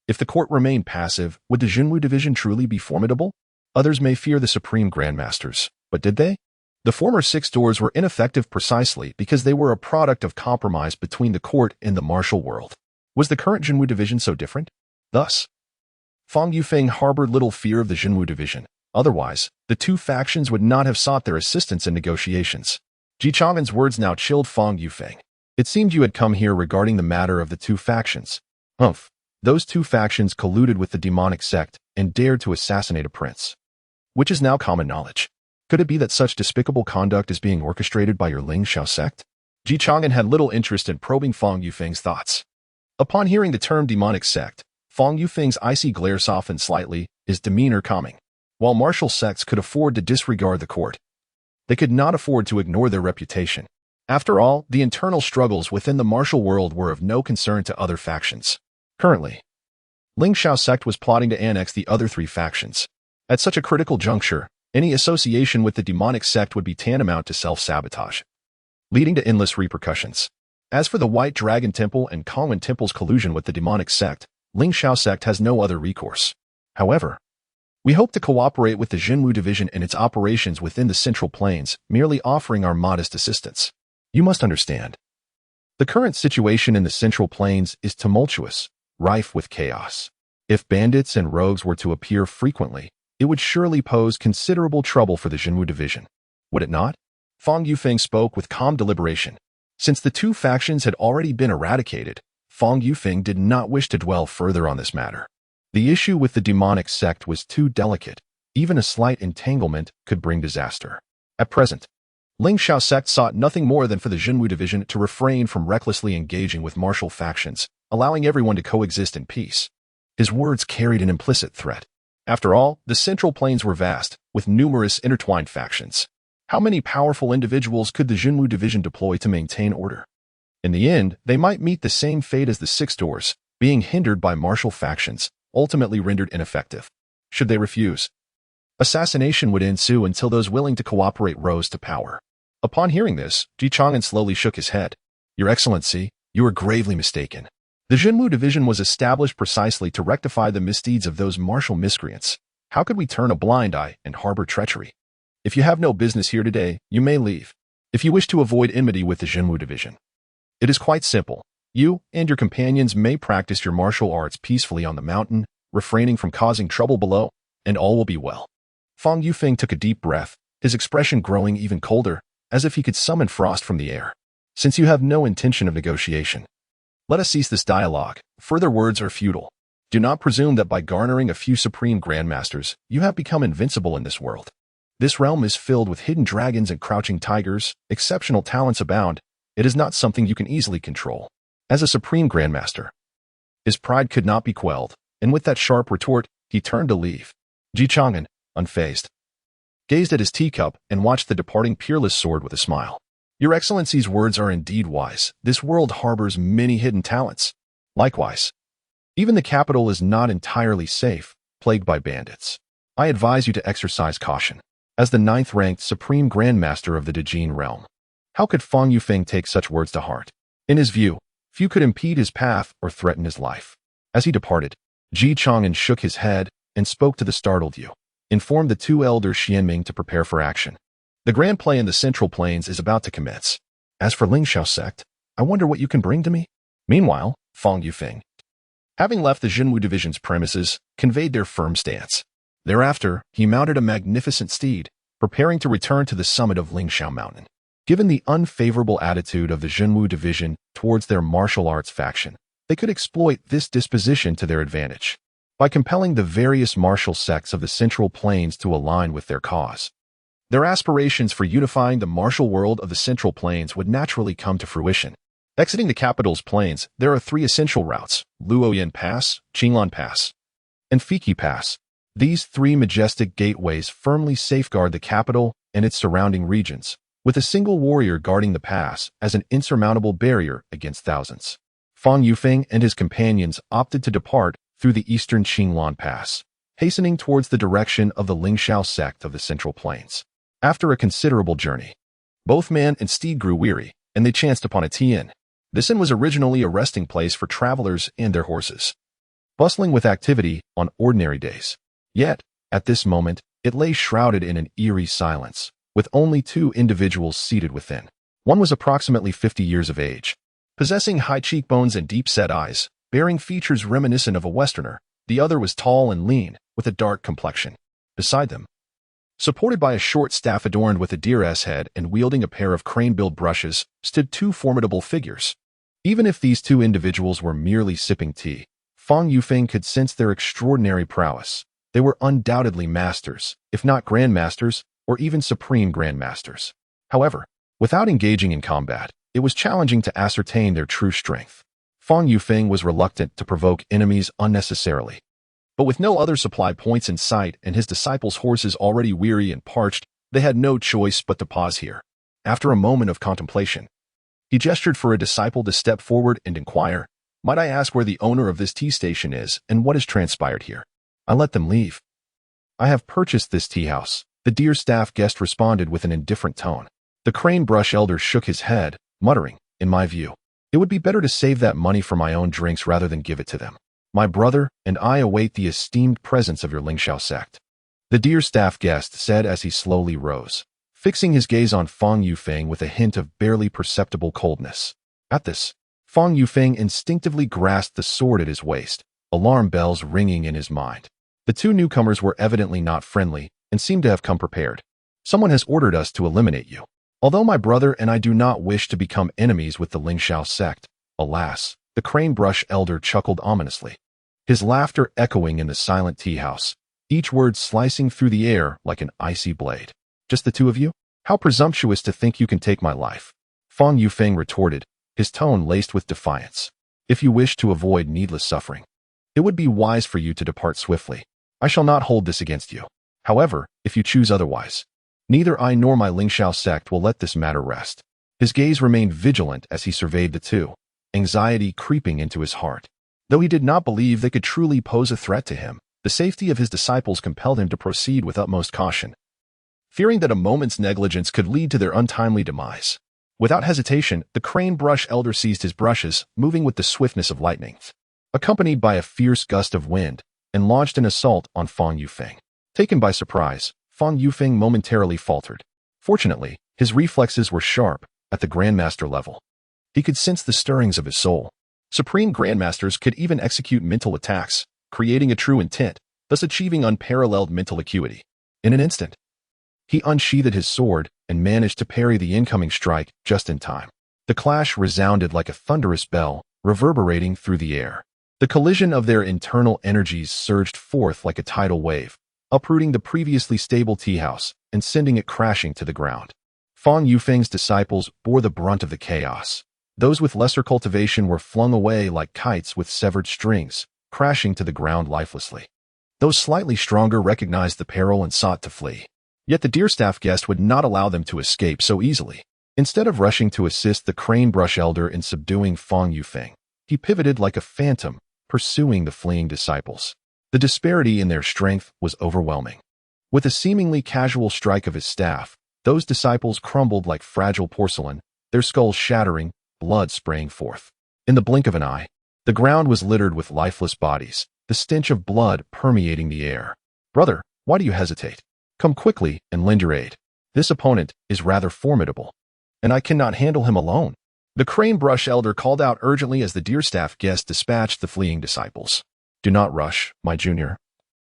if the court remained passive, would the Zhenwu division truly be formidable? Others may fear the supreme grandmasters, but did they? The former 6 doors were ineffective precisely because they were a product of compromise between the court and the martial world. Was the current Zhenwu division so different? Thus, Fong Yufeng harbored little fear of the Zhenwu division. Otherwise, the 2 factions would not have sought their assistance in negotiations. Ji Chang'an's words now chilled Fong Yufeng. "It seemed you had come here regarding the matter of the 2 factions. Humph. Those 2 factions colluded with the demonic sect and dared to assassinate a prince, which is now common knowledge. Could it be that such despicable conduct is being orchestrated by your Ling Xiao sect?" Ji Chang'an had little interest in probing Fong Yufeng's thoughts. Upon hearing the term demonic sect, Fong Yufeng's icy glare softened slightly, his demeanor calming. While martial sects could afford to disregard the court, they could not afford to ignore their reputation. After all, the internal struggles within the martial world were of no concern to other factions. Currently, Ling Xiao sect was plotting to annex the other 3 factions. At such a critical juncture, any association with the demonic sect would be tantamount to self-sabotage, leading to endless repercussions. As for the White Dragon Temple and Chang'an Temple's collusion with the demonic sect, Ling Xiao sect has no other recourse. However, we hope to cooperate with the Zhenwu division in its operations within the Central Plains, merely offering our modest assistance. You must understand, the current situation in the Central Plains is tumultuous, rife with chaos. If bandits and rogues were to appear frequently, it would surely pose considerable trouble for the Zhenwu division. Would it not? Fong Yufeng spoke with calm deliberation. Since the 2 factions had already been eradicated, Fong Yufeng did not wish to dwell further on this matter. The issue with the demonic sect was too delicate. Even a slight entanglement could bring disaster. At present, Ling Xiao sect sought nothing more than for the Zhenwu division to refrain from recklessly engaging with martial factions, allowing everyone to coexist in peace. His words carried an implicit threat. After all, the Central Plains were vast, with numerous intertwined factions. How many powerful individuals could the Jinwu division deploy to maintain order? In the end, they might meet the same fate as the Six Doors, being hindered by martial factions, ultimately rendered ineffective. Should they refuse, assassination would ensue until those willing to cooperate rose to power. Upon hearing this, Chang'an slowly shook his head. Your Excellency, you are gravely mistaken. The Jinwu division was established precisely to rectify the misdeeds of those martial miscreants. How could we turn a blind eye and harbor treachery? If you have no business here today, you may leave. If you wish to avoid enmity with the Jinwu division, it is quite simple. You and your companions may practice your martial arts peacefully on the mountain, refraining from causing trouble below, and all will be well. Fang Yufeng took a deep breath, his expression growing even colder, as if he could summon frost from the air. Since you have no intention of negotiation, let us cease this dialogue. Further words are futile. Do not presume that by garnering a few supreme grandmasters, you have become invincible in this world. This realm is filled with hidden dragons and crouching tigers, exceptional talents abound. It is not something you can easily control. As a supreme grandmaster, his pride could not be quelled, and with that sharp retort, he turned to leave. Chang'an, unfazed, gazed at his teacup and watched the departing peerless sword with a smile. Your Excellency's words are indeed wise. This world harbors many hidden talents. Likewise, even the capital is not entirely safe, plagued by bandits. I advise you to exercise caution. As the 9th-ranked Supreme Grandmaster of the Dejin realm, how could Fang Yufeng take such words to heart? In his view, few could impede his path or threaten his life. As he departed, Chang'an shook his head and spoke to the startled Yu, informed the two elder Xianming to prepare for action. The grand play in the Central Plains is about to commence. As for Lingxiao sect, I wonder what you can bring to me? Meanwhile, Fang Yufeng, having left the Jinwu division's premises, conveyed their firm stance. Thereafter, he mounted a magnificent steed, preparing to return to the summit of Lingxiao Mountain. Given the unfavorable attitude of the Jinwu division towards their martial arts faction, they could exploit this disposition to their advantage by compelling the various martial sects of the Central Plains to align with their cause. Their aspirations for unifying the martial world of the Central Plains would naturally come to fruition. Exiting the capital's plains, there are 3 essential routes: Luoyan Pass, Chang'an Pass, and Fiki Pass. These 3 majestic gateways firmly safeguard the capital and its surrounding regions, with a single warrior guarding the pass as an insurmountable barrier against thousands. Fang Yufeng and his companions opted to depart through the eastern Chang'an Pass, hastening towards the direction of the Lingxiao sect of the Central Plains. After a considerable journey, both man and steed grew weary, and they chanced upon a tea inn. This inn was originally a resting place for travelers and their horses, bustling with activity on ordinary days. Yet, at this moment, it lay shrouded in an eerie silence, with only 2 individuals seated within. One was approximately 50 years of age, possessing high cheekbones and deep-set eyes, bearing features reminiscent of a Westerner. The other was tall and lean, with a dark complexion. Beside them, supported by a short staff adorned with a deer's head and wielding a pair of crane-billed brushes, stood 2 formidable figures. Even if these 2 individuals were merely sipping tea, Fang Yufeng could sense their extraordinary prowess. They were undoubtedly masters, if not grandmasters, or even supreme grandmasters. However, without engaging in combat, it was challenging to ascertain their true strength. Fang Yufeng was reluctant to provoke enemies unnecessarily. But with no other supply points in sight and his disciples' horses already weary and parched, they had no choice but to pause here. After a moment of contemplation, he gestured for a disciple to step forward and inquire, "Might I ask where the owner of this tea station is and what has transpired here?" I let them leave. I have purchased this tea house, the deer staff guest responded with an indifferent tone. The crane brush elder shook his head, muttering, "In my view, it would be better to save that money for my own drinks rather than give it to them. My brother and I await the esteemed presence of your Lingxiao sect," the deer staff guest said as he slowly rose, fixing his gaze on Fang Yufeng with a hint of barely perceptible coldness. At this, Fang Yufeng instinctively grasped the sword at his waist, alarm bells ringing in his mind. The 2 newcomers were evidently not friendly and seemed to have come prepared. "Someone has ordered us to eliminate you. Although my brother and I do not wish to become enemies with the Lingxiao sect, alas," the crane brush elder chuckled ominously, his laughter echoing in the silent tea house, each word slicing through the air like an icy blade. "Just the 2 of you? How presumptuous to think you can take my life," Fang Yufeng retorted, his tone laced with defiance. "If you wish to avoid needless suffering, It would be wise for you to depart swiftly. I shall not hold this against you. However, if you choose otherwise, neither I nor my Lingxiao sect will let this matter rest." His gaze remained vigilant as he surveyed the two, anxiety creeping into his heart. Though he did not believe they could truly pose a threat to him, the safety of his disciples compelled him to proceed with utmost caution, fearing that a moment's negligence could lead to their untimely demise. Without hesitation, the crane brush elder seized his brushes, moving with the swiftness of lightning, accompanied by a fierce gust of wind, and launched an assault on Fang Yufeng. Taken by surprise, Fang Yufeng momentarily faltered. Fortunately, his reflexes were sharp at the Grandmaster level. He could sense the stirrings of his soul. Supreme Grandmasters could even execute mental attacks, creating a true intent, thus achieving unparalleled mental acuity. In an instant, he unsheathed his sword and managed to parry the incoming strike just in time. The clash resounded like a thunderous bell, reverberating through the air. The collision of their internal energies surged forth like a tidal wave, uprooting the previously stable tea house and sending it crashing to the ground. Fang Yufeng's disciples bore the brunt of the chaos. Those with lesser cultivation were flung away like kites with severed strings, crashing to the ground lifelessly. Those slightly stronger recognized the peril and sought to flee. Yet the Deerstaff guest would not allow them to escape so easily. Instead of rushing to assist the crane brush elder in subduing Fang Yufeng, he pivoted like a phantom, pursuing the fleeing disciples. The disparity in their strength was overwhelming. With a seemingly casual strike of his staff, those disciples crumbled like fragile porcelain, their skulls shattering, blood spraying forth. In the blink of an eye, the ground was littered with lifeless bodies, the stench of blood permeating the air. "Brother, why do you hesitate? Come quickly and lend your aid. This opponent is rather formidable, and I cannot handle him alone." The crane brush elder called out urgently as the Deerstaff guest dispatched the fleeing disciples. "Do not rush, my junior."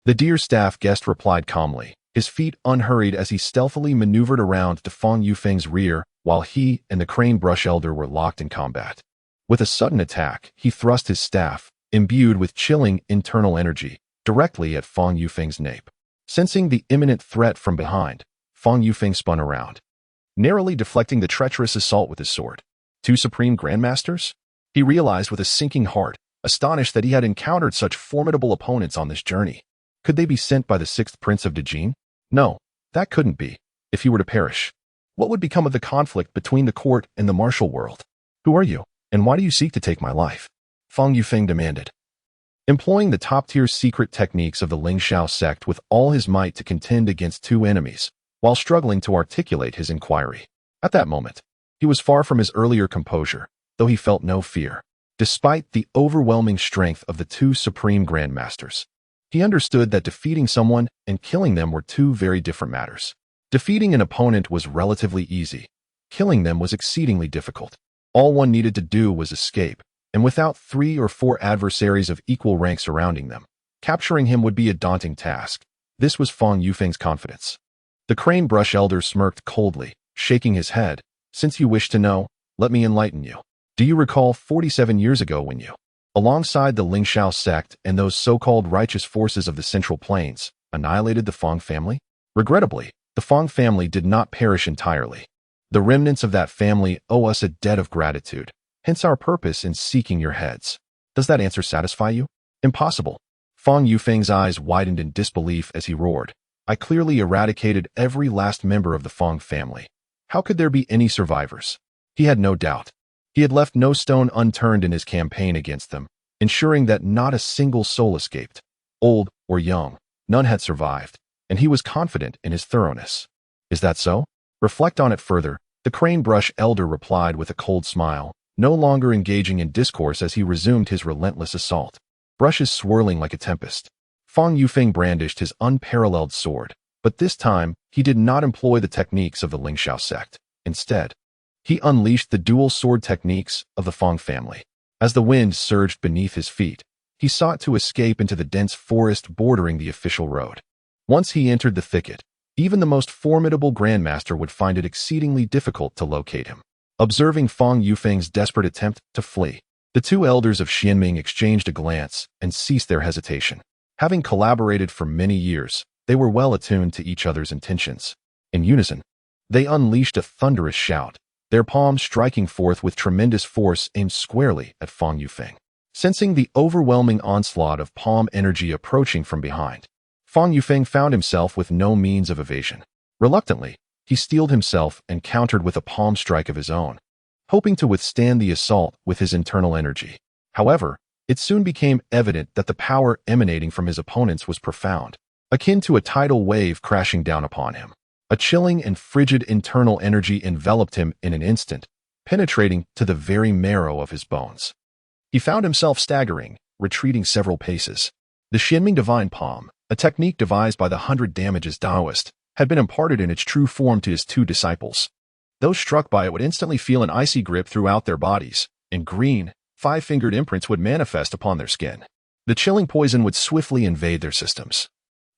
The Deerstaff guest replied calmly, his feet unhurried as he stealthily maneuvered around to Fang Yufeng's rear while he and the crane brush elder were locked in combat. With a sudden attack, he thrust his staff, imbued with chilling internal energy, directly at Fang Yufeng's nape. Sensing the imminent threat from behind, Fang Yufeng spun around, narrowly deflecting the treacherous assault with his sword. Two Supreme Grandmasters? He realized with a sinking heart, astonished that he had encountered such formidable opponents on this journey. Could they be sent by the sixth Prince of Dejin? No, that couldn't be. If he were to perish, what would become of the conflict between the court and the martial world? "Who are you, and why do you seek to take my life?" Fang Yufeng demanded, employing the top-tier secret techniques of the Lingxiao sect with all his might to contend against two enemies, while struggling to articulate his inquiry. At that moment, he was far from his earlier composure, though he felt no fear. Despite the overwhelming strength of the two Supreme Grandmasters, he understood that defeating someone and killing them were two very different matters. Defeating an opponent was relatively easy. Killing them was exceedingly difficult. All one needed to do was escape, and without 3 or 4 adversaries of equal rank surrounding them, capturing him would be a daunting task. This was Fang Yufeng's confidence. The crane brush elder smirked coldly, shaking his head. "Since you wish to know, let me enlighten you. Do you recall 47 years ago when you, alongside the Lingxiao sect and those so-called righteous forces of the Central Plains, annihilated the Fang family? Regrettably, the Fang family did not perish entirely. The remnants of that family owe us a debt of gratitude, hence our purpose in seeking your heads. Does that answer satisfy you?" "Impossible." Fang Yufeng's eyes widened in disbelief as he roared. "I clearly eradicated every last member of the Fang family. How could there be any survivors?" He had no doubt. He had left no stone unturned in his campaign against them, ensuring that not a single soul escaped. Old or young, none had survived, and he was confident in his thoroughness. "Is that so? Reflect on it further," the crane brush elder replied with a cold smile, no longer engaging in discourse as he resumed his relentless assault. Brushes swirling like a tempest, Fang Yufeng brandished his unparalleled sword, but this time he did not employ the techniques of the Lingxiao sect. Instead, he unleashed the dual sword techniques of the Fang family. As the wind surged beneath his feet, he sought to escape into the dense forest bordering the official road. Once he entered the thicket, even the most formidable Grandmaster would find it exceedingly difficult to locate him. Observing Fang Yufeng's desperate attempt to flee, the two elders of Xianming exchanged a glance and ceased their hesitation. Having collaborated for many years, they were well attuned to each other's intentions. In unison, they unleashed a thunderous shout, their palms striking forth with tremendous force aimed squarely at Fang Yufeng. Sensing the overwhelming onslaught of palm energy approaching from behind, Fang Yufeng found himself with no means of evasion. Reluctantly, he steeled himself and countered with a palm strike of his own, hoping to withstand the assault with his internal energy. However, it soon became evident that the power emanating from his opponents was profound, akin to a tidal wave crashing down upon him. A chilling and frigid internal energy enveloped him in an instant, penetrating to the very marrow of his bones. He found himself staggering, retreating several paces. The Xianming Divine Palm, a technique devised by the 100 Damages Taoist, had been imparted in its true form to his two disciples. Those struck by it would instantly feel an icy grip throughout their bodies, and green, five-fingered imprints would manifest upon their skin. The chilling poison would swiftly invade their systems,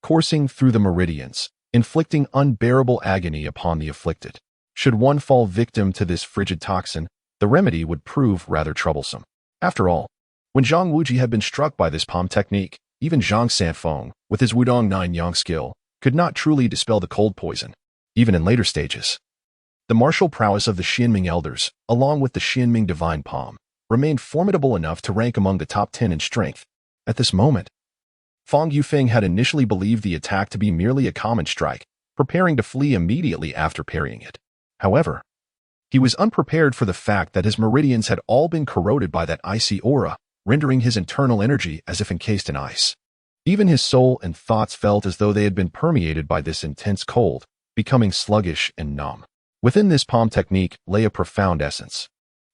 coursing through the meridians, inflicting unbearable agony upon the afflicted. Should one fall victim to this frigid toxin, the remedy would prove rather troublesome. After all, when Zhang Wuji had been struck by this palm technique, even Zhang Sanfeng, with his Wudong Nine Yang skill, could not truly dispel the cold poison, even in later stages. The martial prowess of the Xianming elders, along with the Xianming Divine Palm, remained formidable enough to rank among the top 10 in strength. At this moment, Fang Yufeng had initially believed the attack to be merely a common strike, preparing to flee immediately after parrying it. However, he was unprepared for the fact that his meridians had all been corroded by that icy aura, rendering his internal energy as if encased in ice. Even his soul and thoughts felt as though they had been permeated by this intense cold, becoming sluggish and numb. Within this palm technique lay a profound essence.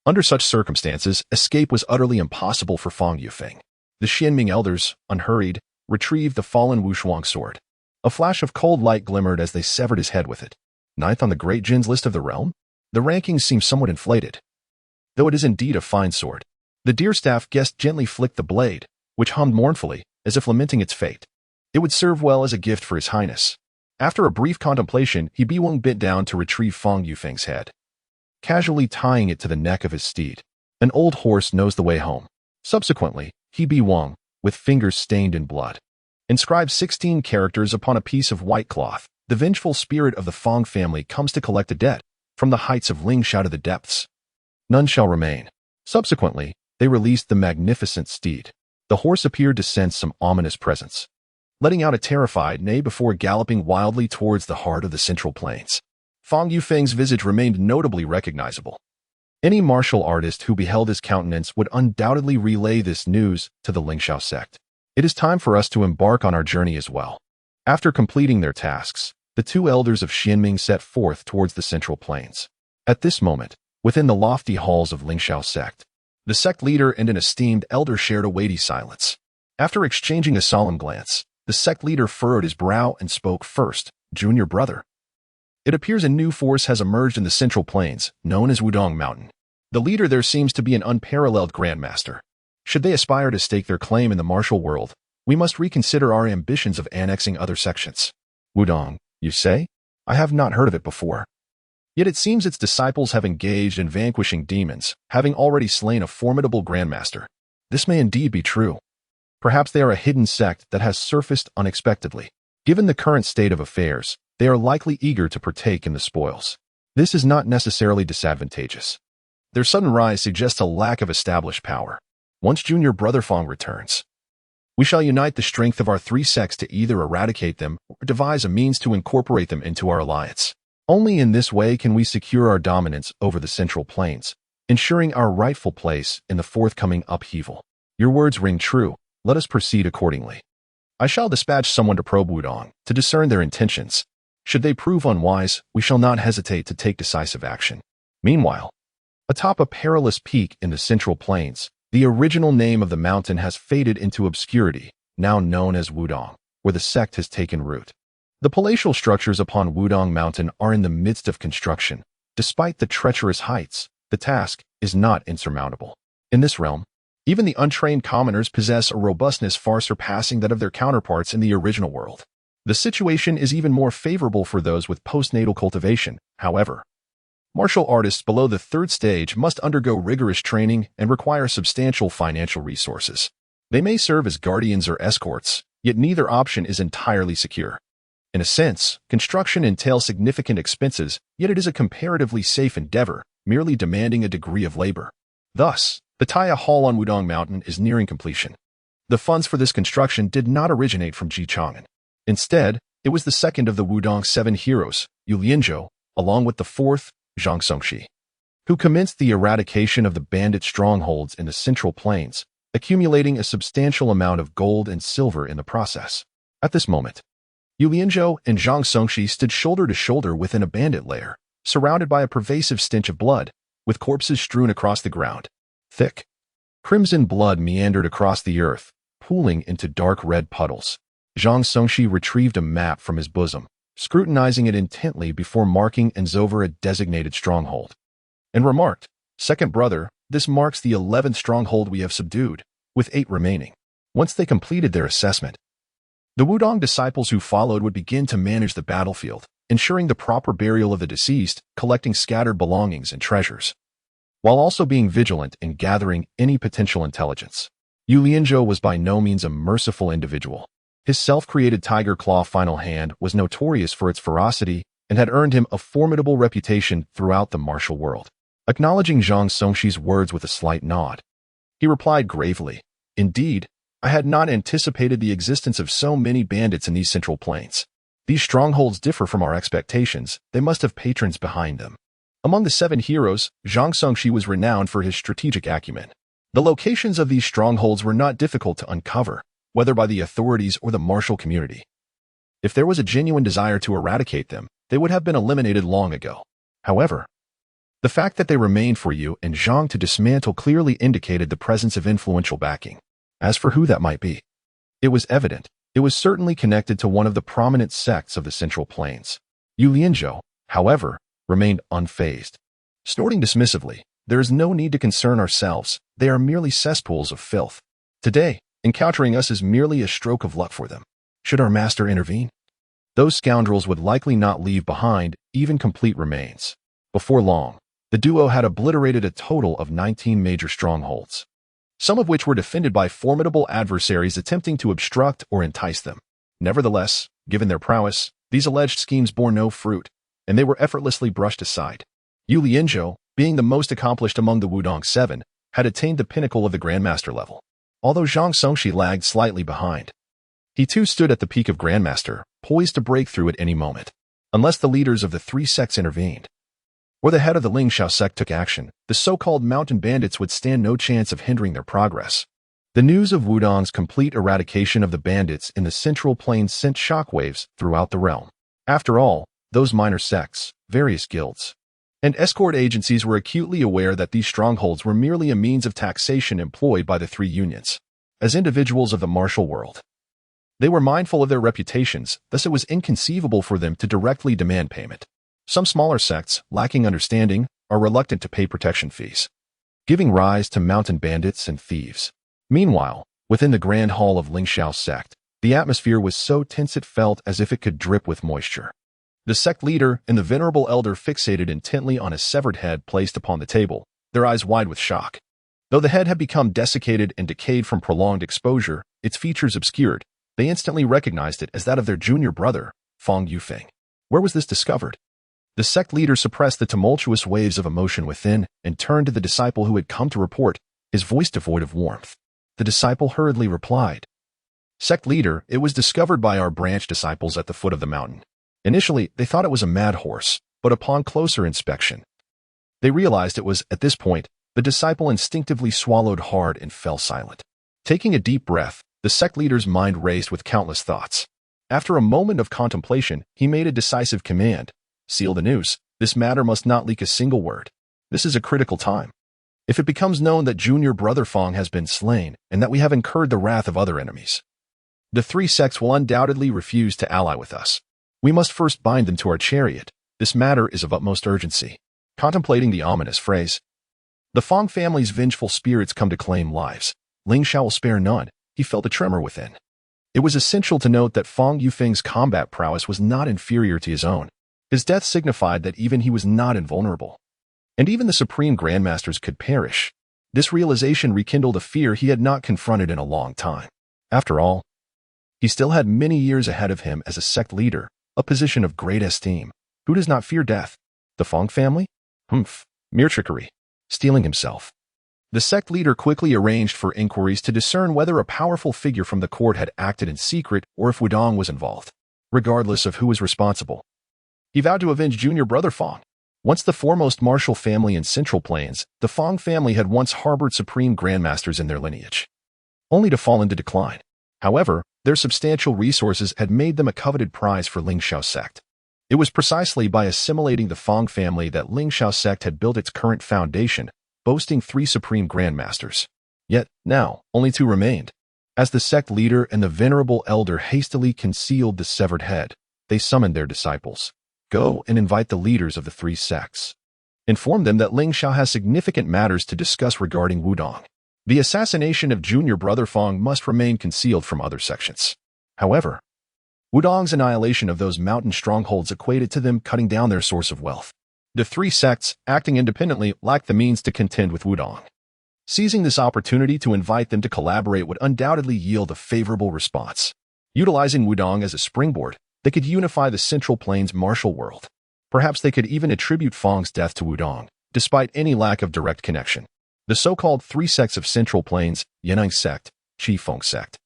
Under such circumstances, escape was utterly impossible for Fang Yufeng. The Xianming elders, unhurried, retrieved the fallen Wushuang sword. A flash of cold light glimmered as they severed his head with it. Ninth on the Great Jin's list of the realm? The rankings seem somewhat inflated. Though it is indeed a fine sword. The deer-staff guest gently flicked the blade, which hummed mournfully, as if lamenting its fate. It would serve well as a gift for his highness. After a brief contemplation, he bent down to retrieve Fang Yufeng's head, casually tying it to the neck of his steed. An old horse knows the way home. Subsequently, he with fingers stained in blood, inscribed 16 characters upon a piece of white cloth. The vengeful spirit of the Fang family comes to collect a debt from the heights of Lingxiao to the depths. None shall remain. Subsequently, they released the magnificent steed. The horse appeared to sense some ominous presence, letting out a terrified neigh before galloping wildly towards the heart of the Central Plains. Fang Yufeng's visage remained notably recognizable. Any martial artist who beheld his countenance would undoubtedly relay this news to the Lingxiao sect. It is time for us to embark on our journey as well. After completing their tasks, the two elders of Xianming set forth towards the Central Plains. At this moment, within the lofty halls of Lingxiao sect, the sect leader and an esteemed elder shared a weighty silence. After exchanging a solemn glance, the sect leader furrowed his brow and spoke first. Junior brother, it appears a new force has emerged in the Central Plains, known as Wudong Mountain. The leader there seems to be an unparalleled grandmaster. Should they aspire to stake their claim in the martial world, we must reconsider our ambitions of annexing other sections. Wudong, you say? I have not heard of it before. Yet it seems its disciples have engaged in vanquishing demons, having already slain a formidable grandmaster. This may indeed be true. Perhaps they are a hidden sect that has surfaced unexpectedly. Given the current state of affairs, they are likely eager to partake in the spoils. This is not necessarily disadvantageous. Their sudden rise suggests a lack of established power. Once Junior Brother Fang returns, we shall unite the strength of our three sects to either eradicate them or devise a means to incorporate them into our alliance. Only in this way can we secure our dominance over the Central Plains, ensuring our rightful place in the forthcoming upheaval. Your words ring true. Let us proceed accordingly. I shall dispatch someone to probe Wudong to discern their intentions. Should they prove unwise, we shall not hesitate to take decisive action. Meanwhile, atop a perilous peak in the Central Plains, the original name of the mountain has faded into obscurity, now known as Wudong, where the sect has taken root. The palatial structures upon Wudong Mountain are in the midst of construction. Despite the treacherous heights, the task is not insurmountable. In this realm, even the untrained commoners possess a robustness far surpassing that of their counterparts in the original world. The situation is even more favorable for those with postnatal cultivation, however. Martial artists below the third stage must undergo rigorous training and require substantial financial resources. They may serve as guardians or escorts, yet neither option is entirely secure. In a sense, construction entails significant expenses, yet it is a comparatively safe endeavor, merely demanding a degree of labor. Thus, The Taya Hall on Wudong Mountain is nearing completion. The funds for this construction did not originate from Chang'an. Instead, it was the second of the Wudong 7 heroes, Yu Lianzhou, along with the fourth, Zhang Songxi, who commenced the eradication of the bandit strongholds in the Central Plains, accumulating a substantial amount of gold and silver in the process. At this moment, Yu Lianzhou and Zhang Songxi stood shoulder to shoulder within a bandit lair, surrounded by a pervasive stench of blood, with corpses strewn across the ground. Thick, crimson blood meandered across the earth, pooling into dark red puddles. Zhang Songxi retrieved a map from his bosom, scrutinizing it intently before marking and over a designated stronghold, and remarked, "Second brother, this marks the 11th stronghold we have subdued, with 8 remaining." Once they completed their assessment, the Wudong disciples who followed would begin to manage the battlefield, ensuring the proper burial of the deceased, collecting scattered belongings and treasures, while also being vigilant in gathering any potential intelligence. Yu Lianzhou was by no means a merciful individual. His self-created tiger claw final hand was notorious for its ferocity and had earned him a formidable reputation throughout the martial world. Acknowledging Zhang Songxi's words with a slight nod, he replied gravely, "Indeed, I had not anticipated the existence of so many bandits in these Central Plains. These strongholds differ from our expectations. They must have patrons behind them." Among the 7 heroes, Zhang Songxi was renowned for his strategic acumen. The locations of these strongholds were not difficult to uncover, whether by the authorities or the martial community. If there was a genuine desire to eradicate them, they would have been eliminated long ago. However, the fact that they remained for Yu and Zhang to dismantle clearly indicated the presence of influential backing. As for who that might be, it was evident. It was certainly connected to one of the prominent sects of the Central Plains. Yu Lianzhou, however, remained unfazed. Snorting dismissively, "There is no need to concern ourselves. They are merely cesspools of filth. Today, encountering us is merely a stroke of luck for them. Should our master intervene, those scoundrels would likely not leave behind even complete remains." Before long, the duo had obliterated a total of 19 major strongholds, some of which were defended by formidable adversaries attempting to obstruct or entice them. Nevertheless, given their prowess, these alleged schemes bore no fruit, and they were effortlessly brushed aside. Yu Lianzhou, being the most accomplished among the Wudong 7, had attained the pinnacle of the Grandmaster level, although Zhang Songxi lagged slightly behind. He too stood at the peak of Grandmaster, poised to break through at any moment, unless the leaders of the 3 sects intervened, or the head of the Lingxiao sect took action. The so-called mountain bandits would stand no chance of hindering their progress. The news of Wudong's complete eradication of the bandits in the Central Plains sent shockwaves throughout the realm. After all, those minor sects, various guilds, and escort agencies were acutely aware that these strongholds were merely a means of taxation employed by the 3 unions. As individuals of the martial world, they were mindful of their reputations, thus it was inconceivable for them to directly demand payment. Some smaller sects, lacking understanding, are reluctant to pay protection fees, giving rise to mountain bandits and thieves. Meanwhile, within the Grand Hall of Lingxiao sect, the atmosphere was so tense it felt as if it could drip with moisture. The sect leader and the venerable elder fixated intently on a severed head placed upon the table, their eyes wide with shock. Though the head had become desiccated and decayed from prolonged exposure, its features obscured, they instantly recognized it as that of their junior brother, Fang Yufeng. Where was this discovered? The sect leader suppressed the tumultuous waves of emotion within and turned to the disciple who had come to report, his voice devoid of warmth. The disciple hurriedly replied, "Sect leader, it was discovered by our branch disciples at the foot of the mountain. Initially, they thought it was a mad horse, but upon closer inspection, they realized it was. At this point, the disciple instinctively swallowed hard and fell silent. Taking a deep breath, the sect leader's mind raced with countless thoughts. After a moment of contemplation, he made a decisive command. "Seal the news. This matter must not leak a single word. This is a critical time. If it becomes known that junior brother Fang has been slain and that we have incurred the wrath of other enemies, the 3 sects will undoubtedly refuse to ally with us. We must first bind them to our chariot. This matter is of utmost urgency." Contemplating the ominous phrase, "The Fang family's vengeful spirits come to claim lives. Lingxiao will spare none." He felt a tremor within. It was essential to note that Fang Yufeng's combat prowess was not inferior to his own. His death signified that even he was not invulnerable, and even the supreme grandmasters could perish. This realization rekindled a fear he had not confronted in a long time. After all, he still had many years ahead of him as a sect leader, a position of great esteem. Who does not fear death? The Fang family? Mere trickery. Steeling himself, The sect leader quickly arranged for inquiries to discern whether a powerful figure from the court had acted in secret or if Wudong was involved. Regardless of who was responsible, he vowed to avenge junior brother Fong. Once the foremost martial family in Central Plains, the Fong family had once harbored supreme grandmasters in their lineage, only to fall into decline. However, their substantial resources had made them a coveted prize for Ling Xiao's sect. It was precisely by assimilating the Fong family that Ling Xiao's sect had built its current foundation, boasting 3 supreme grandmasters. Yet, now, only 2 remained. As the sect leader and the venerable elder hastily concealed the severed head, they summoned their disciples. Go and invite the leaders of the 3 sects. Inform them that Ling Xiao has significant matters to discuss regarding Wudong. The assassination of junior brother Fong must remain concealed from other sections. However, Wudong's annihilation of those mountain strongholds equated to them cutting down their source of wealth. The 3 sects, acting independently, lacked the means to contend with Wudong. Seizing this opportunity to invite them to collaborate would undoubtedly yield a favorable response. Utilizing Wudong as a springboard, they could unify the Central Plains martial world. Perhaps they could even attribute Fong's death to Wudong, despite any lack of direct connection. The so-called 3 sects of Central Plains, Yan'ang sect, Qi Feng sect,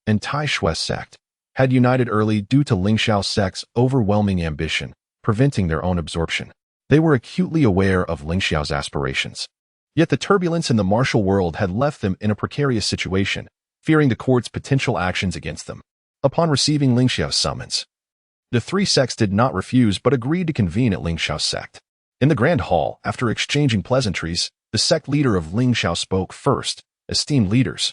and Tai Shui sect, had united early due to Ling Xiao's sect's overwhelming ambition, preventing their own absorption. They were acutely aware of Ling Xiao's aspirations. Yet the turbulence in the martial world had left them in a precarious situation, fearing the court's potential actions against them. Upon receiving Ling Xiao's summons, the 3 sects did not refuse but agreed to convene at Ling Xiao's sect. In the Grand Hall, after exchanging pleasantries, the sect leader of Ling Xiao spoke first. Esteemed leaders,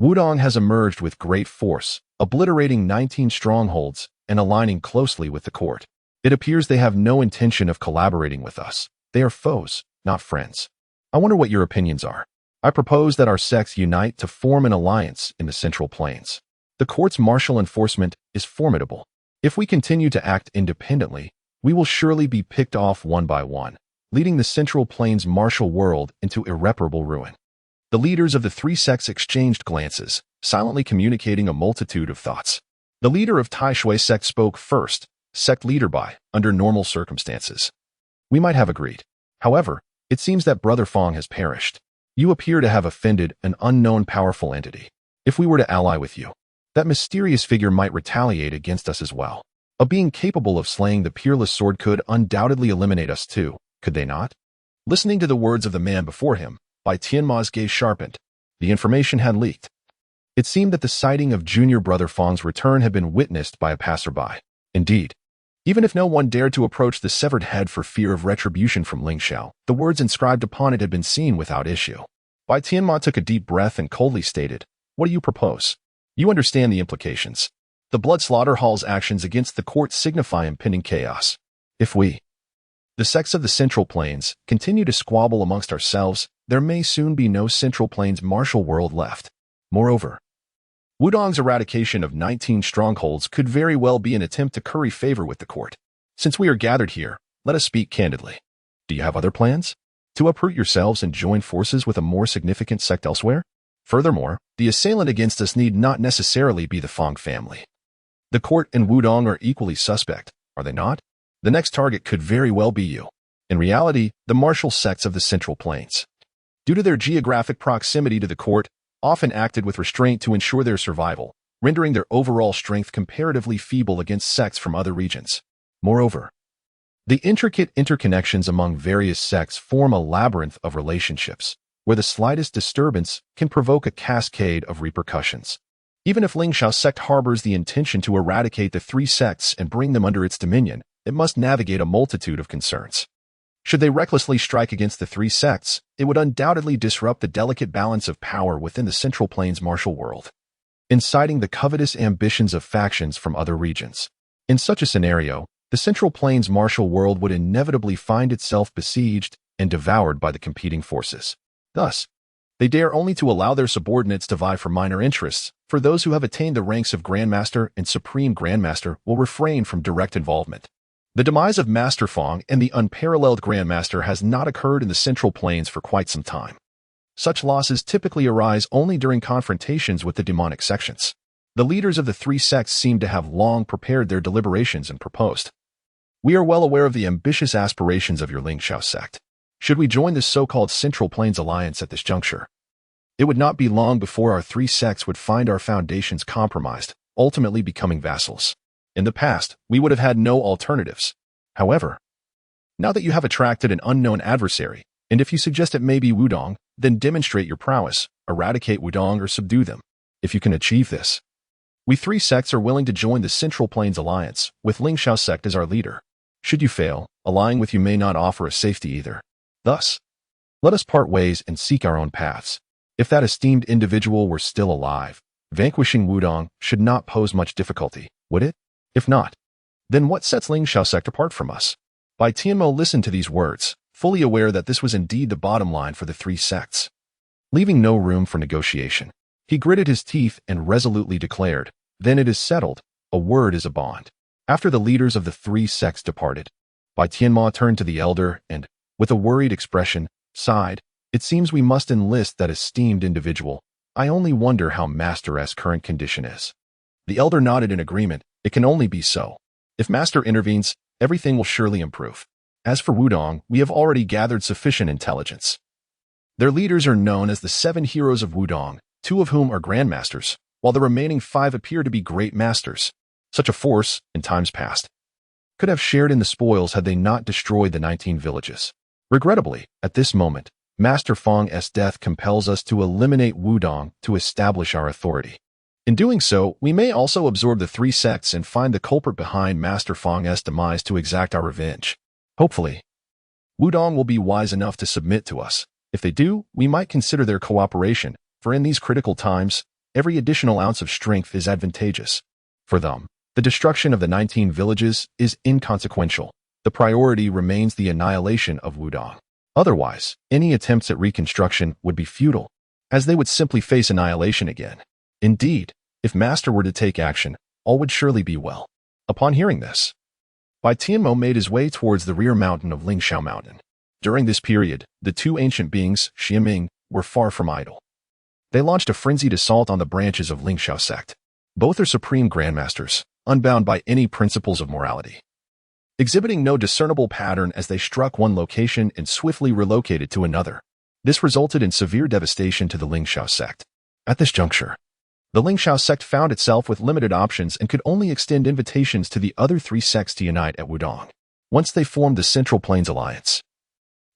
Wudong has emerged with great force, obliterating 19 strongholds and aligning closely with the court. It appears they have no intention of collaborating with us. They are foes, not friends. I wonder what your opinions are. I propose that our sects unite to form an alliance in the Central Plains. The court's martial enforcement is formidable. If we continue to act independently, we will surely be picked off one by one, leading the Central Plains martial world into irreparable ruin. The leaders of the 3 sects exchanged glances, silently communicating a multitude of thoughts. The leader of Tai Shui sect spoke first. Sect leader by, under normal circumstances, we might have agreed. However, it seems that Brother Fong has perished. You appear to have offended an unknown powerful entity. If we were to ally with you, that mysterious figure might retaliate against us as well. A being capable of slaying the peerless sword could undoubtedly eliminate us too, could they not? Listening to the words of the man before him, Bai Tianma's gaze sharpened. The information had leaked. It seemed that the sighting of junior brother Fong's return had been witnessed by a passerby. Indeed, even if no one dared to approach the severed head for fear of retribution from Ling Xiao, the words inscribed upon it had been seen without issue. Bai Tianma took a deep breath and coldly stated, "What do you propose? You understand the implications. The blood slaughter hall's actions against the court signify impending chaos. If we, the sects of the Central Plains, continue to squabble amongst ourselves, there may soon be no Central Plains martial world left. Moreover, Wudong's eradication of 19 strongholds could very well be an attempt to curry favor with the court. Since we are gathered here, let us speak candidly. Do you have other plans? To uproot yourselves and join forces with a more significant sect elsewhere? Furthermore, the assailant against us need not necessarily be the Fong family. The court and Wudong are equally suspect, are they not? The next target could very well be you. In reality, the martial sects of the Central Plains, due to their geographic proximity to the court, often acted with restraint to ensure their survival, rendering their overall strength comparatively feeble against sects from other regions. Moreover, the intricate interconnections among various sects form a labyrinth of relationships, where the slightest disturbance can provoke a cascade of repercussions. Even if Ling Xiao's sect harbors the intention to eradicate the 3 sects and bring them under its dominion, it must navigate a multitude of concerns. Should they recklessly strike against the 3 sects, it would undoubtedly disrupt the delicate balance of power within the Central Plains martial world, inciting the covetous ambitions of factions from other regions. In such a scenario, the Central Plains martial world would inevitably find itself besieged and devoured by the competing forces. Thus, they dare only to allow their subordinates to vie for minor interests, for those who have attained the ranks of Grandmaster and Supreme Grandmaster will refrain from direct involvement. The demise of Master Fong and the unparalleled Grandmaster has not occurred in the Central Plains for quite some time. Such losses typically arise only during confrontations with the demonic sections. The leaders of the 3 sects seem to have long prepared their deliberations and proposed. We are well aware of the ambitious aspirations of your Ling Xiao sect. Should we join this so-called Central Plains Alliance at this juncture? It would not be long before our three sects would find our foundations compromised, ultimately becoming vassals. In the past, we would have had no alternatives. However, now that you have attracted an unknown adversary, and if you suggest it may be Wudong, then demonstrate your prowess, eradicate Wudong or subdue them. If you can achieve this, we three sects are willing to join the Central Plains Alliance, with Lingxiao sect as our leader. Should you fail, allying with you may not offer us safety either. Thus, let us part ways and seek our own paths. If that esteemed individual were still alive, vanquishing Wudong should not pose much difficulty, would it? If not, then what sets Lingxiao sect apart from us? Bai Tianmo listened to these words, fully aware that this was indeed the bottom line for the three sects. Leaving no room for negotiation, he gritted his teeth and resolutely declared, "Then it is settled, a word is a bond." After the leaders of the three sects departed, Bai Tianmo turned to the elder and, with a worried expression, sighed, "It seems we must enlist that esteemed individual. I only wonder how Master S' current condition is." The elder nodded in agreement. It can only be so. If Master intervenes, everything will surely improve. As for Wudong, we have already gathered sufficient intelligence. Their leaders are known as the 7 heroes of Wudong, 2 of whom are grandmasters, while the remaining 5 appear to be great masters. Such a force, in times past, could have shared in the spoils had they not destroyed the 19 villages. Regrettably, at this moment, Master Fang's death compels us to eliminate Wudong to establish our authority. In doing so, we may also absorb the 3 sects and find the culprit behind Master Fang's demise to exact our revenge. Hopefully, Wudong will be wise enough to submit to us. If they do, we might consider their cooperation, for in these critical times, every additional ounce of strength is advantageous. For them, the destruction of the 19 villages is inconsequential. The priority remains the annihilation of Wudong. Otherwise, any attempts at reconstruction would be futile, as they would simply face annihilation again. Indeed, if Master were to take action, all would surely be well. Upon hearing this, Bai Tianmo made his way towards the rear mountain of Lingxiao Mountain. During this period, the 2 ancient beings, Xiaming, were far from idle. They launched a frenzied assault on the branches of Lingxiao sect. Both are supreme grandmasters, unbound by any principles of morality. Exhibiting no discernible pattern as they struck one location and swiftly relocated to another. This resulted in severe devastation to the Lingxiao sect. At this juncture, the Lingxiao sect found itself with limited options and could only extend invitations to the other 3 sects to unite at Wudong. Once they formed the Central Plains Alliance,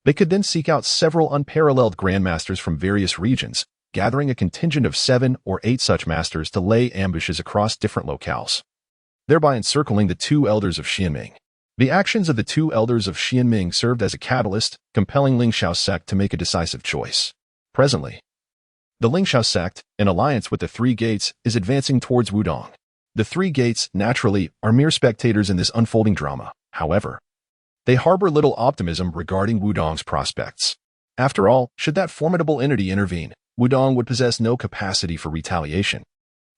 they could then seek out several unparalleled grandmasters from various regions, gathering a contingent of 7 or 8 such masters to lay ambushes across different locales, thereby encircling the 2 elders of Xianming. The actions of the 2 elders of Xianming served as a catalyst, compelling Lingxiao sect to make a decisive choice. Presently, the Lingxiao sect, in alliance with the 3 gates, is advancing towards Wudong. The 3 gates, naturally, are mere spectators in this unfolding drama. However, they harbor little optimism regarding Wudong's prospects. After all, should that formidable entity intervene, Wudong would possess no capacity for retaliation.